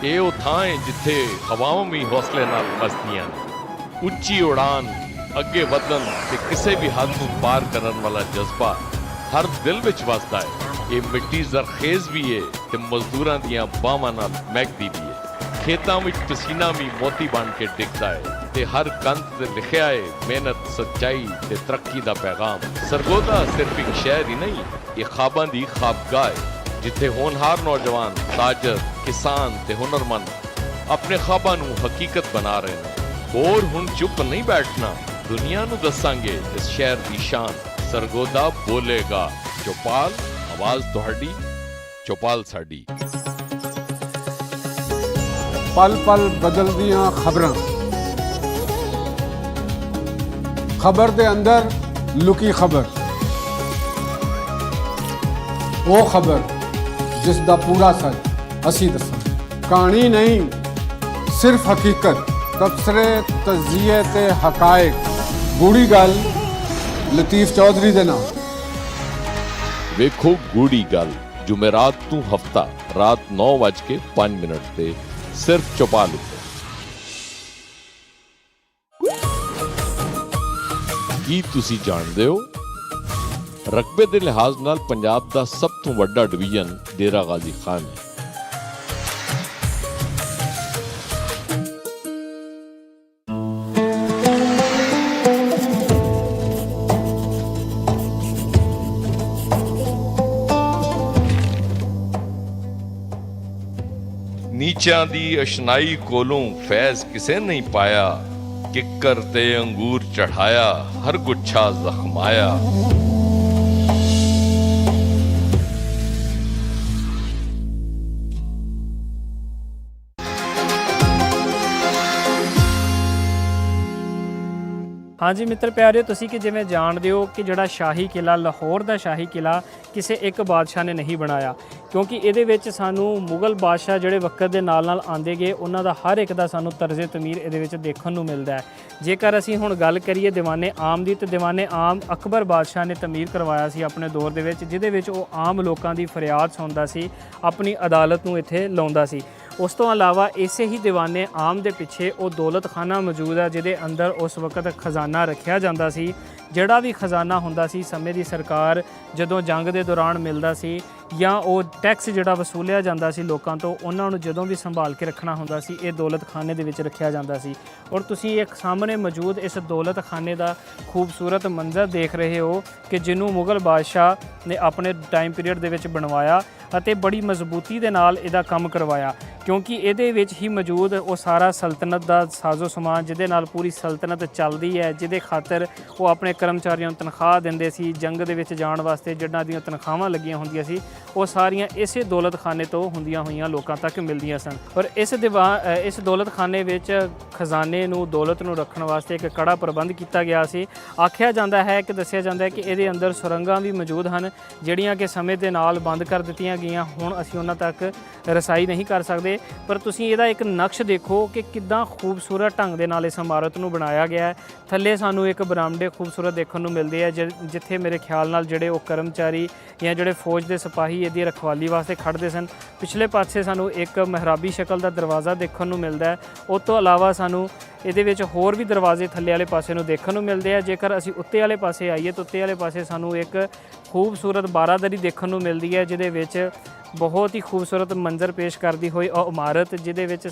ਇਹ ਉਹ ਥਾਂ ਹੈ ਜਿੱਥੇ ਹਵਾਵਾਂ ਵੀ ਹੌਸਲੇ ਨਾਲ ਮਸਤੀਆਂ ਨੇ। ਉੱਚੀ ਉਡਾਨ, ਅੱਗੇ ਵਧਣ ਤੇ ਕਿਸੇ ਵੀ ਹੱਦ ਨੂੰ ਪਾਰ ਕਰਨ ਵਾਲਾ ਜਜ਼ਬਾ ਹਰ ਦਿਲ ਵਿੱਚ ਵਸਦਾ ਹੈ। ਇਹ ਮਿੱਟੀ ਜ਼ਰਖੇਜ਼ ਵੀ ਹੈ ਤੇ ਮਜ਼ਦੂਰਾਂ ਦੀਆਂ ਬਾਹਾਂ ਨਾਲ ਮਹਿਕਦੀ ਵੀ ਹੈ। ਖੇਤਾਂ ਵਿੱਚ ਪਸੀਨਾ ਵੀ ਮੋਤੀ ਬਣ ਕੇ ਡਿੱਗਦਾ ਹੈ ਤੇ ਹਰ ਕੰਧ ਤੇ ਲਿਖਿਆ ਹੈ ਮਿਹਨਤ, ਸੱਚਾਈ ਤੇ ਤਰੱਕੀ ਦਾ ਪੈਗਾਮ। ਸਰਗੋਦਾ ਸਿਰਫ ਇੱਕ ਸ਼ਹਿਰ ਹੀ ਨਹੀਂ, ਇਹ ਖਾਬਾਂ ਦੀ ਖਾਬਗਾਹ ਹੈ ਜਿੱਥੇ ਹੋਣਹਾਰ ਨੌਜਵਾਨ, ਤਾਜਰ, ਕਿਸਾਨ ਤੇ ਹੁਨਰਮੰਦ ਆਪਣੇ ਖਾਬਾਂ ਨੂੰ ਹਕੀਕਤ ਬਣਾ ਰਹੇ ਨੇ। ਹੋਰ ਹੁਣ ਚੁੱਪ ਨਹੀਂ ਬੈਠਣਾ, ਦੁਨੀਆ ਨੂੰ ਦੱਸਾਂਗੇ ਇਸ ਸ਼ਹਿਰ ਦੀ ਸ਼ਾਨ। ਸਰਗੋਦਾ ਬੋਲੇਗਾ, ਚੌਪਾਲ ਆਵਾਜ਼ ਤੁਹਾਡੀ, ਚੌਪਾਲ ਸਾਡੀ। पल पल बदलदियां खबरां, खबर दे अंदर लुकी खबर, वो खबर जिस दा पूरा सच असी दसां। कहानी नहीं सिर्फ हकीकत, तबसरे तजिए ते हकायक। गूढ़ी गल लतीफ चौधरी दे नाम। ਵੇਖੋ ਗੂੜੀ ਗੱਲ, ਜੁਮੇਰਾਤ ਤੋਂ ਹਫਤਾ ਰਾਤ 9:05 ਤੇ ਸਿਰਫ ਚੌਪਾਲ ਉੱਤੇ। ਕੀ ਤੁਸੀਂ ਜਾਣਦੇ ਹੋ, ਰਕਬੇ ਦੇ ਲਿਹਾਜ਼ ਨਾਲ ਪੰਜਾਬ ਦਾ ਸਭ ਤੋਂ ਵੱਡਾ ਡਿਵੀਜ਼ਨ ਡੇਰਾ ਗਾਜ਼ੀ ਖਾਨ ਹੈ। ਨੀਚਾਂ ਦੀ ਅਸ਼ਨਾਈ ਕੋਲੋਂ ਫੈਜ਼ ਕਿਸੇ ਨਹੀਂ ਪਾਇਆ, ਕਿੱਕਰ ਤੇ ਅੰਗੂਰ ਚੜਾਇਆ, ਹਰ ਗੁੱਛਾ ਜ਼ਖਮਾਇਆ। ਹਾਂਜੀ ਮਿੱਤਰ ਪਿਆਰਿਓ, ਤੁਸੀਂ ਕਿ ਜਿਵੇਂ ਜਾਣਦੇ ਹੋ ਕਿ ਜਿਹੜਾ ਸ਼ਾਹੀ ਕਿਲਾ, ਲਾਹੌਰ ਦਾ ਸ਼ਾਹੀ ਕਿਲਾ ਕਿਸੇ ਇੱਕ ਬਾਦਸ਼ਾਹ ਨੇ ਨਹੀਂ ਬਣਾਇਆ, ਕਿਉਂਕਿ ਇਹਦੇ ਵਿੱਚ ਸਾਨੂੰ ਮੁਗਲ ਬਾਦਸ਼ਾਹ ਜਿਹੜੇ ਵਕਤ ਦੇ ਨਾਲ ਨਾਲ ਆਉਂਦੇ ਗਏ ਉਹਨਾਂ ਦਾ ਹਰ ਇੱਕ ਦਾ ਸਾਨੂੰ ਤਰਜ਼ੇ ਤਮੀਰ ਇਹਦੇ ਵਿੱਚ ਦੇਖਣ ਨੂੰ ਮਿਲਦਾ ਹੈ। ਜੇਕਰ ਅਸੀਂ ਹੁਣ ਗੱਲ ਕਰੀਏ ਦੀਵਾਨੇ ਆਮ ਦੀ, ਤਾਂ ਦੀਵਾਨੇ ਆਮ ਅਕਬਰ ਬਾਦਸ਼ਾਹ ਨੇ ਤਮੀਰ ਕਰਵਾਇਆ ਸੀ ਆਪਣੇ ਦੌਰ ਦੇ ਵਿੱਚ, ਜਿਹਦੇ ਵਿੱਚ ਉਹ ਆਮ ਲੋਕਾਂ ਦੀ ਫਰਿਆਦ ਸੁਣਦਾ ਸੀ, ਆਪਣੀ ਅਦਾਲਤ ਨੂੰ ਇੱਥੇ ਲਾਉਂਦਾ ਸੀ। ਉਸ ਤੋਂ ਇਲਾਵਾ ਇਸੇ ਹੀ ਦੀਵਾਨੇ ਆਮ ਦੇ ਪਿੱਛੇ ਉਹ ਦੌਲਤਖਾਨਾ ਮੌਜੂਦ ਹੈ, ਜਿਹਦੇ ਅੰਦਰ ਉਸ ਵਕਤ ਖਜ਼ਾਨਾ ਰੱਖਿਆ ਜਾਂਦਾ ਸੀ। ਜਿਹੜਾ ਵੀ ਖਜ਼ਾਨਾ ਹੁੰਦਾ ਸੀ, ਸਮੇਂ ਦੀ ਸਰਕਾਰ ਜਦੋਂ ਜੰਗ ਦੇ ਦੌਰਾਨ ਮਿਲਦਾ ਸੀ, ਜਾਂ ਉਹ ਟੈਕਸ ਜਿਹੜਾ ਵਸੂਲਿਆ ਜਾਂਦਾ ਸੀ ਲੋਕਾਂ ਤੋਂ, ਉਹਨਾਂ ਨੂੰ ਜਦੋਂ ਵੀ ਸੰਭਾਲ ਕੇ ਰੱਖਣਾ ਹੁੰਦਾ ਸੀ, ਇਹ ਦੌਲਤਖਾਨੇ ਦੇ ਵਿੱਚ ਰੱਖਿਆ ਜਾਂਦਾ ਸੀ। ਔਰ ਤੁਸੀਂ ਇੱਕ ਸਾਹਮਣੇ ਮੌਜੂਦ ਇਸ ਦੌਲਤਖਾਨੇ ਦਾ ਖੂਬਸੂਰਤ ਮੰਜ਼ਰ ਦੇਖ ਰਹੇ ਹੋ ਕਿ ਜਿਹਨੂੰ ਮੁਗਲ ਬਾਦਸ਼ਾਹ ਨੇ ਆਪਣੇ ਟਾਈਮ ਪੀਰੀਅਡ ਦੇ ਵਿੱਚ ਬਣਵਾਇਆ ਅਤੇ ਬੜੀ ਮਜ਼ਬੂਤੀ ਦੇ ਨਾਲ ਇਹਦਾ ਕੰਮ ਕਰਵਾਇਆ, ਕਿਉਂਕਿ ਇਹਦੇ ਵਿੱਚ ਹੀ ਮੌਜੂਦ ਉਹ ਸਾਰਾ ਸਲਤਨਤ ਦਾ ਸਾਜ਼ੋ ਸਮਾਨ ਜਿਹਦੇ ਨਾਲ ਪੂਰੀ ਸਲਤਨਤ ਚੱਲਦੀ ਹੈ, ਜਿਹਦੇ ਖਾਤਰ ਉਹ ਆਪਣੇ ਕਰਮਚਾਰੀਆਂ ਨੂੰ ਤਨਖਾਹ ਦਿੰਦੇ ਸੀ, ਜੰਗ ਦੇ ਵਿੱਚ ਜਾਣ ਵਾਸਤੇ ਜਿਨ੍ਹਾਂ ਦੀਆਂ ਤਨਖਾਹਾਂ ਲੱਗੀਆਂ ਹੁੰਦੀਆਂ ਸੀ, ਉਹ ਸਾਰੀਆਂ ਇਸੇ ਦੌਲਤਖਾਨੇ ਤੋਂ ਹੁੰਦੀਆਂ ਹੋਈਆਂ ਲੋਕਾਂ ਤੱਕ ਮਿਲਦੀਆਂ ਸਨ। ਔਰ ਇਸ ਦੌਲਤਖਾਨੇ ਵਿੱਚ ਖਜ਼ਾਨੇ ਨੂੰ, ਦੌਲਤ ਨੂੰ ਰੱਖਣ ਵਾਸਤੇ ਇੱਕ ਕੜਾ ਪ੍ਰਬੰਧ ਕੀਤਾ ਗਿਆ ਸੀ। ਆਖਿਆ ਜਾਂਦਾ ਹੈ ਕਿ ਦੱਸਿਆ ਜਾਂਦਾ ਹੈ ਕਿ ਇਹਦੇ ਅੰਦਰ ਸੁਰੰਗਾਂ ਵੀ ਮੌਜੂਦ ਹਨ, ਜਿਹੜੀਆਂ ਕਿ ਸਮੇਂ ਦੇ ਨਾਲ ਬੰਦ ਕਰ ਦਿੱਤੀਆਂ ਗਈਆਂ। ਹੁਣ ਅਸੀਂ ਉਹਨਾਂ ਤੱਕ ਰਸਾਈ ਨਹੀਂ ਕਰ ਸਕਦੇ, ਪਰ ਤੁਸੀਂ ਇਹਦਾ ਇੱਕ ਨਕਸ਼ ਦੇਖੋ ਕਿ ਕਿੱਦਾਂ ਖੂਬਸੂਰਤ ਢੰਗ ਦੇ ਨਾਲ ਇਸ ਇਮਾਰਤ ਨੂੰ ਬਣਾਇਆ ਗਿਆ ਹੈ। ਥੱਲੇ ਸਾਨੂੰ ਇੱਕ ਬਰਾਮਦੇ ਖੂਬਸੂਰਤ ਦੇਖਣ ਨੂੰ ਮਿਲਦੇ ਆ, ਜਿੱਥੇ ਮੇਰੇ ਖਿਆਲ ਨਾਲ ਜਿਹੜੇ ਉਹ ਕਰਮਚਾਰੀ ਜਾਂ ਜਿਹੜੇ ਫੌਜ ਦੇ ਸਿਪਾਹੀ ਇਹਦੀ ਰਖਵਾਲੀ ਵਾਸਤੇ ਖੜ੍ਹਦੇ ਸਨ। ਪਿਛਲੇ ਪਾਸੇ ਸਾਨੂੰ ਇੱਕ ਮਹਿਰਾਬੀ ਸ਼ਕਲ ਦਾ ਦਰਵਾਜ਼ਾ ਦੇਖਣ ਨੂੰ ਮਿਲਦਾ ਹੈ। ਉਸ ਤੋਂ ਇਲਾਵਾ ਸਾਨੂੰ ਇਹਦੇ ਵਿੱਚ ਹੋਰ ਵੀ ਦਰਵਾਜ਼ੇ ਥੱਲੇ ਵਾਲੇ ਪਾਸੇ ਨੂੰ ਦੇਖਣ ਨੂੰ ਮਿਲਦੇ ਆ। ਜੇਕਰ ਅਸੀਂ ਉੱਤੇ ਵਾਲੇ ਪਾਸੇ ਆਈਏ ਤਾਂ ਉੱਤੇ ਵਾਲੇ ਪਾਸੇ ਸਾਨੂੰ ਇੱਕ ਖੂਬਸੂਰਤ ਬਾਰਾਦਰੀ ਦੇਖਣ ਨੂੰ ਮਿਲਦੀ ਹੈ, ਜਿਹਦੇ ਵਿੱਚ ਬਹੁਤ ਹੀ ਖੂਬਸੂਰਤ ਮੰਜ਼ਰ ਪੇਸ਼ ਕਰਦੀ ਹੋਈ ਉਹ ਇਮਾਰਤ, ਜਿਹਦੇ ਵਿੱਚ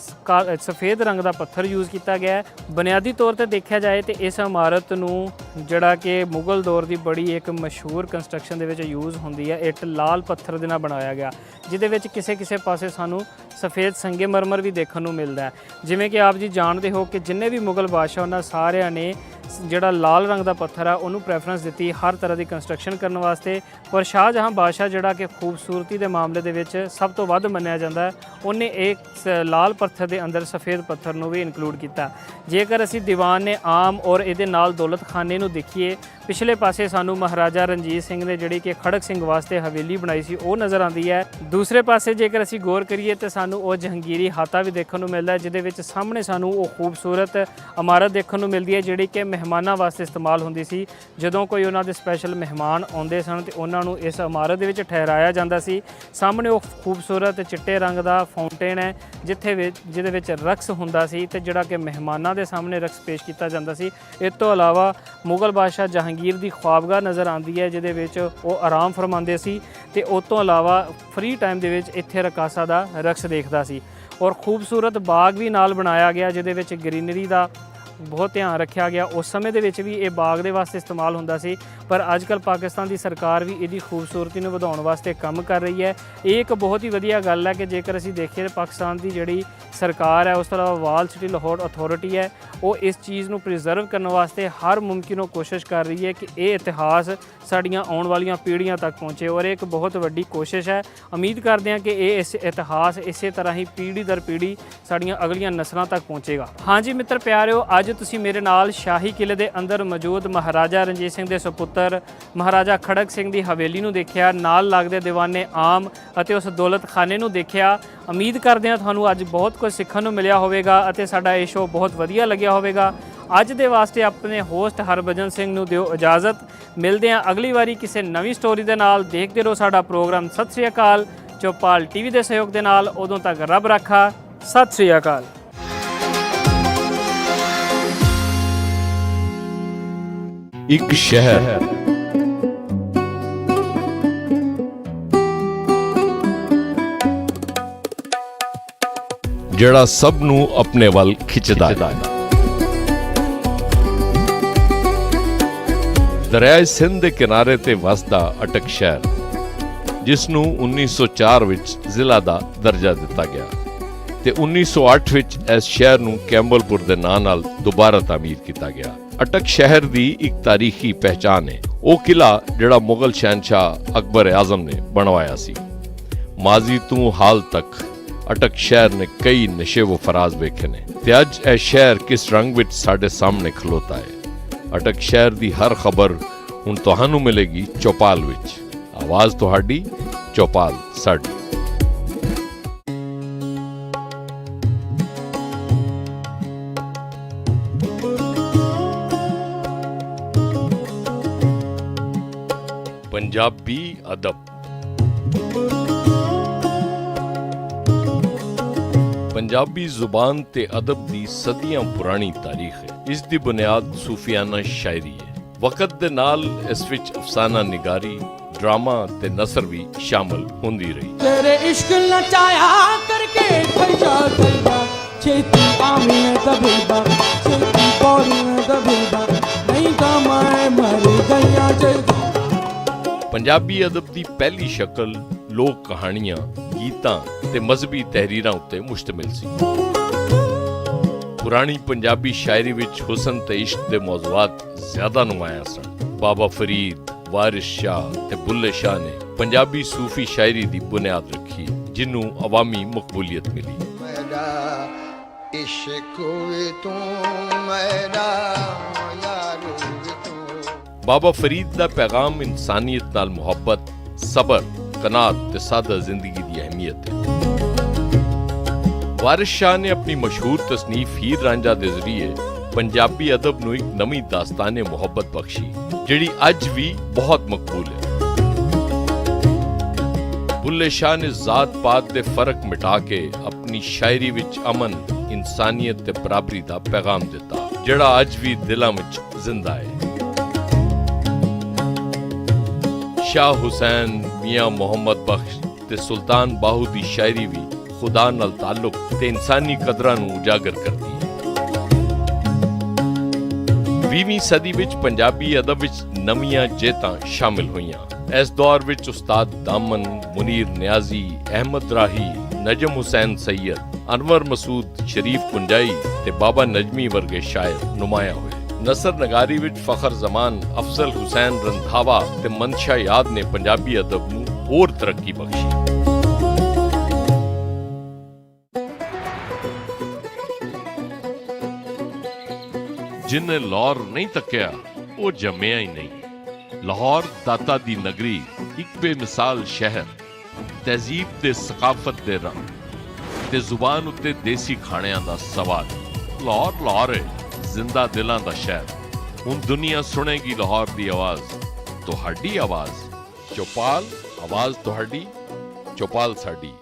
ਸਫੇਦ ਰੰਗ ਦਾ ਪੱਥਰ ਯੂਜ਼ ਕੀਤਾ ਗਿਆ ਹੈ। ਬੁਨਿਆਦੀ ਤੌਰ ਤੇ ਦੇਖਿਆ ਜਾਏ ਤੇ ਇਸ ਇਮਾਰਤ ਨੂੰ ਜਿਹੜਾ ਕਿ ਮੁਗਲ ਦੌਰ ਦੀ ਬੜੀ ਇੱਕ ਮਸ਼ਹੂਰ ਕੰਸਟਰਕਸ਼ਨ ਦੇ ਵਿੱਚ ਯੂਜ਼ ਹੁੰਦੀ ਹੈ, ਇੱਟ ਲਾਲ ਪੱਥਰ ਦੇ ਨਾਲ ਬਣਾਇਆ ਗਿਆ, ਜਿਹਦੇ ਵਿੱਚ ਕਿਸੇ ਪਾਸੇ ਸਾਨੂੰ ਸਫੇਦ ਸੰਗਮਰਮਰ ਵੀ ਦੇਖਣ ਨੂੰ ਮਿਲਦਾ ਹੈ। ਜਿਵੇਂ ਕਿ ਆਪ ਜੀ ਜਾਣਦੇ ਹੋ ਕਿ ਜਿੰਨੇ ਵੀ ਮੁਗਲ ਬਾਦਸ਼ਾਹ ਉਹਨਾਂ ਸਾਰਿਆਂ ਨੇ ਜਿਹੜਾ ਲਾਲ ਰੰਗ ਦਾ ਪੱਥਰ ਆ ਉਹਨੂੰ ਪ੍ਰੈਫਰੈਂਸ ਦਿੱਤੀ ਹਰ ਤਰ੍ਹਾਂ ਦੀ ਕੰਸਟਰਕਸ਼ਨ ਕਰਨ ਵਾਸਤੇ। ਪਰ ਸ਼ਾਹਜਹਾਂ ਬਾਦਸ਼ਾਹ ਜਿਹੜਾ ਕਿ ਖੂਬਸੂਰਤੀ ਦੇ ਮਾਮਲੇ ਦੇ ਵਿੱਚ ਸਭ ਤੋਂ ਵੱਧ ਮੰਨਿਆ ਜਾਂਦਾ ਹੈ, ਉਹਨੇ ਇੱਕ ਲਾਲ ਪੱਥਰ ਦੇ ਅੰਦਰ ਸਫੇਦ ਪੱਥਰ ਨੂੰ ਵੀ ਇਨਕਲੂਡ ਕੀਤਾ। ਜੇਕਰ ਅਸੀਂ ਦੀਵਾਨੇ ਆਮ ਔਰ ਇਹਦੇ ਨਾਲ ਦੌਲਤਖਾਨੇ ਨੂੰ ਦੇਖੀਏ, ਪਿਛਲੇ ਪਾਸੇ ਸਾਨੂੰ ਮਹਾਰਾਜਾ ਰਣਜੀਤ ਸਿੰਘ ਨੇ ਜਿਹੜੀ ਕਿ ਖੜਕ ਸਿੰਘ ਵਾਸਤੇ ਹਵੇਲੀ ਬਣਾਈ ਸੀ ਉਹ ਨਜ਼ਰ ਆਉਂਦੀ ਹੈ। ਦੂਸਰੇ ਪਾਸੇ ਜੇਕਰ ਅਸੀਂ ਗੌਰ ਕਰੀਏ ਤਾਂ ਸਾਨੂੰ ਉਹ ਜਹਾਂਗੀਰੀ ਹਾਤਾ ਵੀ ਦੇਖਣ ਨੂੰ ਮਿਲਦਾ ਹੈ, ਜਿਹਦੇ ਵਿੱਚ ਸਾਹਮਣੇ ਸਾਨੂੰ ਉਹ ਖੂਬਸੂਰਤ ਇਮਾਰਤ ਦੇਖਣ ਨੂੰ ਮਿਲਦੀ ਹੈ ਜਿਹੜੀ ਕਿ ਮਹਿਮਾਨਾਂ ਵਾਸਤੇ ਇਸਤੇਮਾਲ ਹੁੰਦੀ ਸੀ। ਜਦੋਂ ਕੋਈ ਉਹਨਾਂ ਦੇ ਸਪੈਸ਼ਲ ਮਹਿਮਾਨ ਆਉਂਦੇ ਸਨ ਤੇ ਉਹਨਾਂ ਨੂੰ ਇਸ ਇਮਾਰਤ ਦੇ ਵਿੱਚ ਠਹਿਰਾਇਆ ਜਾਂਦਾ ਸੀ। ਸਾਹਮਣੇ ਉਹ ਖੂਬਸੂਰਤ ਚਿੱਟੇ ਰੰਗ ਦਾ ਫਾਊਂਟੇਨ ਹੈ ਜਿਹਦੇ ਵਿੱਚ ਰਕਸ ਹੁੰਦਾ ਸੀ ਤੇ ਜਿਹੜਾ ਕਿ ਮਹਿਮਾਨਾਂ ਦੇ ਸਾਹਮਣੇ ਰਕਸ ਪੇਸ਼ ਕੀਤਾ ਜਾਂਦਾ ਸੀ। ਇਸ ਤੋਂ ਇਲਾਵਾ ਮੁਗਲ ਬਾਦਸ਼ਾਹ ਜਹਾਂਗੀਰ ਦੀ ਖੁਆਬਗਾਹ ਨਜ਼ਰ ਆਉਂਦੀ ਹੈ, ਜਿਹਦੇ ਵਿੱਚ ਉਹ ਆਰਾਮ ਫਰਮਾਉਂਦੇ ਸੀ ਤੇ ਉਸ ਤੋਂ ਇਲਾਵਾ ਫ੍ਰੀ ਟਾਈਮ ਦੇ ਵਿੱਚ ਇੱਥੇ ਰਕਾਸਾ ਦਾ ਰਕਸ ਦੇਖਦਾ ਸੀ। ਔਰ ਖੂਬਸੂਰਤ ਬਾਗ ਵੀ ਨਾਲ ਬਣਾਇਆ ਗਿਆ, ਜਿਹਦੇ ਵਿੱਚ ਗ੍ਰੀਨਰੀ ਦਾ ਬਹੁਤ ਧਿਆਨ ਰੱਖਿਆ ਗਿਆ। ਉਸ ਸਮੇਂ ਦੇ ਵਿੱਚ ਵੀ ਇਹ ਬਾਗ ਦੇ ਵਾਸਤੇ ਇਸਤੇਮਾਲ ਹੁੰਦਾ ਸੀ, ਪਰ ਅੱਜ ਕੱਲ੍ਹ ਪਾਕਿਸਤਾਨ ਦੀ ਸਰਕਾਰ ਵੀ ਇਹਦੀ ਖੂਬਸੂਰਤੀ ਨੂੰ ਵਧਾਉਣ ਵਾਸਤੇ ਕੰਮ ਕਰ ਰਹੀ ਹੈ। ਇਹ ਇੱਕ ਬਹੁਤ ਹੀ ਵਧੀਆ ਗੱਲ ਹੈ ਕਿ ਜੇਕਰ ਅਸੀਂ ਦੇਖੀਏ ਪਾਕਿਸਤਾਨ ਦੀ ਜਿਹੜੀ ਸਰਕਾਰ ਹੈ, ਉਸ ਤੋਂ ਇਲਾਵਾ ਵਾਲ ਸਿਟੀ ਲਾਹੌਰ ਅਥਾਰਟੀ ਹੈ, ਉਹ ਇਸ ਚੀਜ਼ ਨੂੰ ਪ੍ਰੀਜ਼ਰਵ ਕਰਨ ਵਾਸਤੇ ਹਰ ਮੁਮਕਿਨ ਕੋਸ਼ਿਸ਼ ਕਰ ਰਹੀ ਹੈ ਕਿ ਇਹ ਇਤਿਹਾਸ ਸਾਡੀਆਂ ਆਉਣ ਵਾਲੀਆਂ ਪੀੜ੍ਹੀਆਂ ਤੱਕ ਪਹੁੰਚੇ, ਔਰ ਇਹ ਇੱਕ ਬਹੁਤ ਵੱਡੀ ਕੋਸ਼ਿਸ਼ ਹੈ। ਉਮੀਦ ਕਰਦੇ ਹਾਂ ਕਿ ਇਹ ਇਸ ਇਤਿਹਾਸ ਇਸੇ ਤਰ੍ਹਾਂ ਹੀ ਪੀੜ੍ਹੀ ਦਰ ਪੀੜ੍ਹੀ ਸਾਡੀਆਂ ਅਗਲੀਆਂ ਨਸਲਾਂ ਤੱਕ ਪਹੁੰਚੇਗਾ। ਹਾਂਜੀ ਮਿੱਤਰ ਪਿਆਰਿਓ, ਅੱਜ ਤੁਸੀਂ ਮੇਰੇ ਨਾਲ ਸ਼ਾਹੀ ਕਿਲੇ ਦੇ ਅੰਦਰ ਮੌਜੂਦ ਮਹਾਰਾਜਾ ਰਣਜੀਤ ਸਿੰਘ ਦੇ ਸੁਪੁੱਤਰ ਮਹਾਰਾਜਾ ਖੜਕ ਸਿੰਘ ਦੀ ਹਵੇਲੀ ਨੂੰ ਦੇਖਿਆ, ਨਾਲ ਲੱਗਦੇ ਦੀਵਾਨੇ ਆਮ ਅਤੇ ਉਸ ਦੌਲਤ ਖਾਨੇ ਨੂੰ ਦੇਖਿਆ। ਉਮੀਦ ਕਰਦੇ ਹਾਂ ਤੁਹਾਨੂੰ ਅੱਜ ਬਹੁਤ ਕੁਝ ਸਿੱਖਣ ਨੂੰ ਮਿਲਿਆ ਹੋਵੇਗਾ ਅਤੇ ਸਾਡਾ ਇਹ ਸ਼ੋਅ ਬਹੁਤ ਵਧੀਆ ਲੱਗਿਆ ਹੋਵੇਗਾ। ਅੱਜ ਦੇ ਵਾਸਤੇ ਆਪਣੇ ਹੋਸਟ ਹਰਭਜਨ ਸਿੰਘ ਨੂੰ ਦਿਓ ਇਜਾਜ਼ਤ। ਮਿਲਦੇ ਹਾਂ ਅਗਲੀ ਵਾਰੀ ਕਿਸੇ ਨਵੀਂ ਸਟੋਰੀ ਦੇ ਨਾਲ। ਦੇਖਦੇ ਰਹੋ ਸਾਡਾ ਪ੍ਰੋਗਰਾਮ। ਸਤਿ ਸ੍ਰੀ ਅਕਾਲ। ਚੌਪਾਲ ਟੀਵੀ ਦੇ ਸਹਿਯੋਗ ਦੇ ਨਾਲ। ਉਦੋਂ ਤੱਕ ਰੱਬ ਰਾਖਾ। ਸਤਿ ਸ੍ਰੀ ਅਕਾਲ। ਇੱਕ ਸ਼ਹਿਰ ਜਿਹੜਾ ਸਭ ਨੂੰ ਆਪਣੇ ਵੱਲ ਖਿੱਚਦਾ ਹੈ। ਦਰਿਆਏ ਸਿੰਧ ਦੇ ਕਿਨਾਰੇ ਤੇ ਵਸਦਾ ਅਟਕ ਸ਼ਹਿਰ, ਜਿਸ ਨੂੰ 1904 ਵਿੱਚ ਜ਼ਿਲ੍ਹਾ ਦਾ ਦਰਜਾ ਦਿੱਤਾ ਗਿਆ ਤੇ 1908 ਵਿੱਚ ਇਸ ਸ਼ਹਿਰ ਨੂੰ ਕੈਂਬਲਪੁਰ ਦੇ ਨਾਂ ਨਾਲ ਦੁਬਾਰਾ ਤਾਮੀਰ ਕੀਤਾ ਗਿਆ। ਅਟਕ ਸ਼ਹਿਰ ਦੀ ਇੱਕ ਤਾਰੀਖੀ ਪਹਿਚਾਣ ਹੈ। ਉਹ ਕਿਲਾ ਜਿਹੜਾ ਮੁਗਲ ਸ਼ਹਿਨशाह ਅਕਬਰ ਆਜ਼ਮ ਨੇ ਬਣਵਾਇਆ ਸੀ। ਮਾਜ਼ੀ ਤੋਂ ਹਾਲ ਤੱਕ ਅਟਕ ਸ਼ਹਿਰ ਨੇ ਕਈ ਨਸ਼ੇ ਫਰਾਜ਼ ਵੇਖੇ ਨੇ ਤੇ ਅੱਜ ਇਹ ਸ਼ਹਿਰ ਕਿਸ ਰੰਗ ਵਿੱਚ ਸਾਡੇ ਸਾਹਮਣੇ ਖਲੋਤਾ ਹੈ। ਅਟਕ ਸ਼ਹਿਰ ਦੀ ਹਰ ਖਬਰ ਹੁਣ ਤੁਹਾਨੂੰ ਮਿਲੇਗੀ ਚੌਪਾਲ ਵਿੱਚ। ਆਵਾਜ਼ ਤੁਹਾਡੀ, ਚੌਪਾਲ ਸਾਡੀ। पंजाबी अदब। पंजाबी जुबान ते अदब दी सदियां पुरानी तारीख है। इस दी बुनियाद सूफियाना शायरी है। वक्त दे नाल इस विच अफसाना निगारी, ड्रामा ते नसर भी शामिल होंदी रही। तेरे इश्क नचाया करके खजा खजा छेती आमी में दबेबा छेती पौड़ी में दबेबा नहीं तो मैं मर गया जल्दी। पंजाबी अदब की पहली शक्ल लोक कहानियां, गीतां ते मजहबी तहरीरां उत्ते मुश्तमिल सी। पुरानी पंजाबी शायरी विच हुसन ते इश्क दे मौजूआत ज्यादा नुमाया सन। बाबा फरीद, वारिस शाह ते बुल्ले शाह ने पंजाबी सूफी शायरी दी बुनियाद रखी, जिन्नू अवामी मकबूलियत मिली। मेरा इश्क तू मेरा यार तू। बाबा फरीद दा पैगाम इंसानियत नाल मुहब्बत, सबर, कनात ते सादा जिंदगी दी अहमियत है। वारिस शाह ने अपनी मशहूर तसनीफ हीर रांझा दे जरिए पंजाबी अदब नूं एक नवी दास्ताने मुहब्बत बख्शी, जिहड़ी अज भी बहुत मकबूल है। बुल्ले शाह ने जात पात दे फर्क मिटा के अपनी शायरी विच अमन, इंसानियत ते बराबरी दा पैगाम दिता, जिहड़ा अज भी दिलां विच जिंदा है। शाह हुसैन, मियां मोहम्मद बख्श ते सुल्तान बाहू दी शायरी भी खुदा नाल ताल्लुक ते इंसानी कदरां नूं उजागर करदी है। 20वीं सदी विच पंजाबी अदब विच नवीआं जेतां शामिल होईयां। इस दौर विच उस्ताद दामन, मुनीर नियाजी, अहमद राही, नजम हुसैन सैयद, अनवर मसूद, शरीफ कुंजाई ते बाबा नजमी वर्गे शायर नुमाया होए। नसर नगारी विच फखर जमान, अफजल हुसैन रंधावा ते मंशा याद ने पंजाबी अदब नूं होर तरक्की बख्शी। जिन्ने लाहौर नहीं तकिया वो जम्मिया ही नहीं। लाहौर दाता दी नगरी, एक बेमिसाल शहर, तहजीब ते सकाफत दे रंग ते जुबान उत्ते देसी खाणियां दा स्वाद। लाहौर लाहौर है, जिंदा दिलां दा शहर। हुण दुनिया सुनेगी लाहौर दी आवाज, तुहाडी आवाज। चौपाल, आवाज तुहाडी, चौपाल साडी।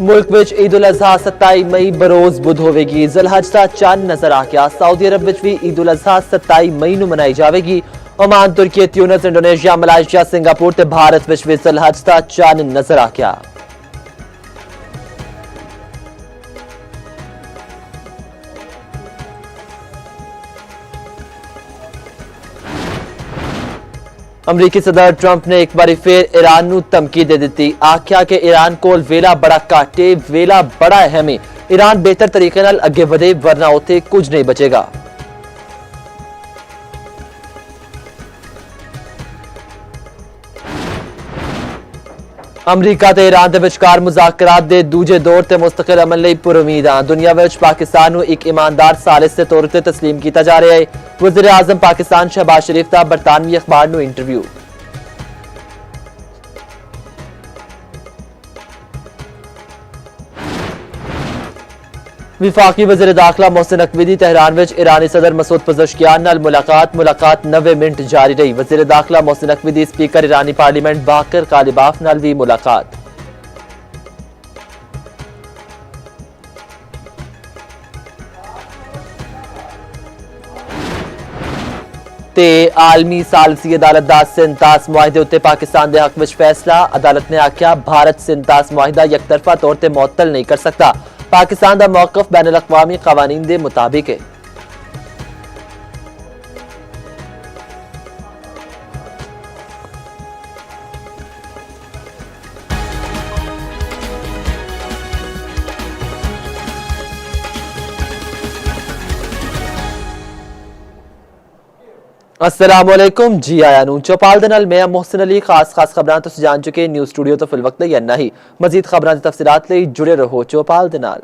मुल्क विच ईद उल अजहा 27 मई बरोज बुध होवेगी। ज़ुलहज दा चंद नजर आ गया। सऊदी अरब विच भी ईद उल अजहा 27 मई नूं मनाई जावेगी। ओमान, तुर्की, ट्यूनिस, इंडोनेशिया, मलाइशिया, सिंगापुर ते भारत विच भी ज़ुलहज दा चंद नजर आ गया। अमरीकी सदर ट्रंप ने एक बार फिर ईरान नूं धमकी दे दी। आख्या कि ईरान कोल वेला बड़ा घट है, वेला बड़ा अहम है। ईरान बेहतर तरीके नाल अगे बढ़े वरना उत्थे कुछ नहीं बचेगा। अमरीका ते ईरान दे विचकार मुज़ाकरात दे दूजे दौर ते मुस्तकिल अमल लई पुरुमीद हां। दुनिया विच पाकिस्तान नूं एक ईमानदार सालिस दे तौर ते तस्लीम कीता जा रहा है। वज़ीर आज़म पाकिस्तान शहबाज शरीफ दा बरतानवी अखबार नूं इंटरव्यू। विफाकी वज़ीर दाखिला मोहसिन नकवी दी तेहरान विच ईरानी सदर मसूद पज़ेश्कियान नाल मुलाकात 90 मिनट जारी रही। वज़ीर दाखिला मोहसिन नकवी दी स्पीकर ईरानी पार्लीमेंट बाकर कालिबाफ नाल भी मुलाकात। ते आलमी सालसी अदालत दा सिंतास मुआहिदे उत्ते पाकिस्तान दे हक विच फैसला। अदालत ने आख्या भारत सिंतास मुआहिदा यकतरफा तौर ते मुअत्तल नहीं कर सकता। पाकिस्तान दा मौक़िफ़ बैनुल अक़वामी क़वानीन दे मुताबिक है। अस्सलामुअलैकुम, जी आया नूं चौपाल दे नाल मैं मोहसिन अली। खास खबरां तुसीं जान चुके न्यूज़ स्टूडियो तो फिल वक्त इन्ना ही। मजीद खबरां दी तफसीलात लई जुड़े रहो चौपाल दे नाल।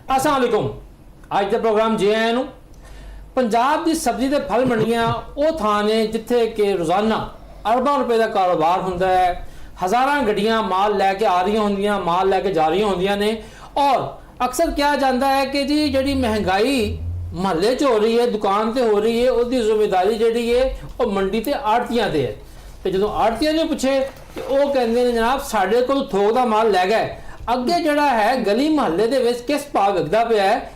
अस्सलाम वालेकुम। ਅੱਜ ਦਾ ਪ੍ਰੋਗਰਾਮ ਜੇ ਆਇਆਂ ਨੂੰ ਪੰਜਾਬ ਦੀ ਸਬਜ਼ੀ ਤੇ ਫਲ ਮੰਡੀਆਂ ਉਹ ਥਾਂ ਨੇ ਜਿੱਥੇ ਕਿ ਰੋਜ਼ਾਨਾ ਅਰਬਾਂ ਰੁਪਏ ਦਾ ਕਾਰੋਬਾਰ ਹੁੰਦਾ ਹੈ। ਹਜ਼ਾਰਾਂ ਗੱਡੀਆਂ ਮਾਲ ਲੈ ਕੇ ਆ ਰਹੀਆਂ ਹੁੰਦੀਆਂ, ਮਾਲ ਲੈ ਕੇ ਜਾ ਰਹੀਆਂ ਹੁੰਦੀਆਂ ਨੇ ਔਰ ਅਕਸਰ ਕਿਹਾ ਜਾਂਦਾ ਹੈ ਕਿ ਜੀ ਜਿਹੜੀ ਮਹਿੰਗਾਈ ਮਹੱਲੇ 'ਚ ਹੋ ਰਹੀ ਹੈ, ਦੁਕਾਨ ਤੇ ਹੋ ਰਹੀ ਹੈ, ਉਹਦੀ ਜ਼ਿੰਮੇਵਾਰੀ ਜਿਹੜੀ ਹੈ ਉਹ ਮੰਡੀ ਤੇ ਆੜਤੀਆਂ ਤੇ ਹੈ। ਤੇ ਜਦੋਂ ਆੜਤੀਆਂ ਨੂੰ ਪੁੱਛੇ ਤੇ ਉਹ ਕਹਿੰਦੇ ਨੇ ਜਨਾਬ ਸਾਡੇ ਕੋਲ ਥੋਕ ਦਾ ਮਾਲ ਲੈ ਗਏ, ਅੱਗੇ ਜਿਹੜਾ ਹੈ ਗਲੀ ਮਹੱਲੇ ਦੇ ਵਿੱਚ ਕਿਸ ਭਾਅ ਵਿਕਦਾ ਪਿਆ ਹੈ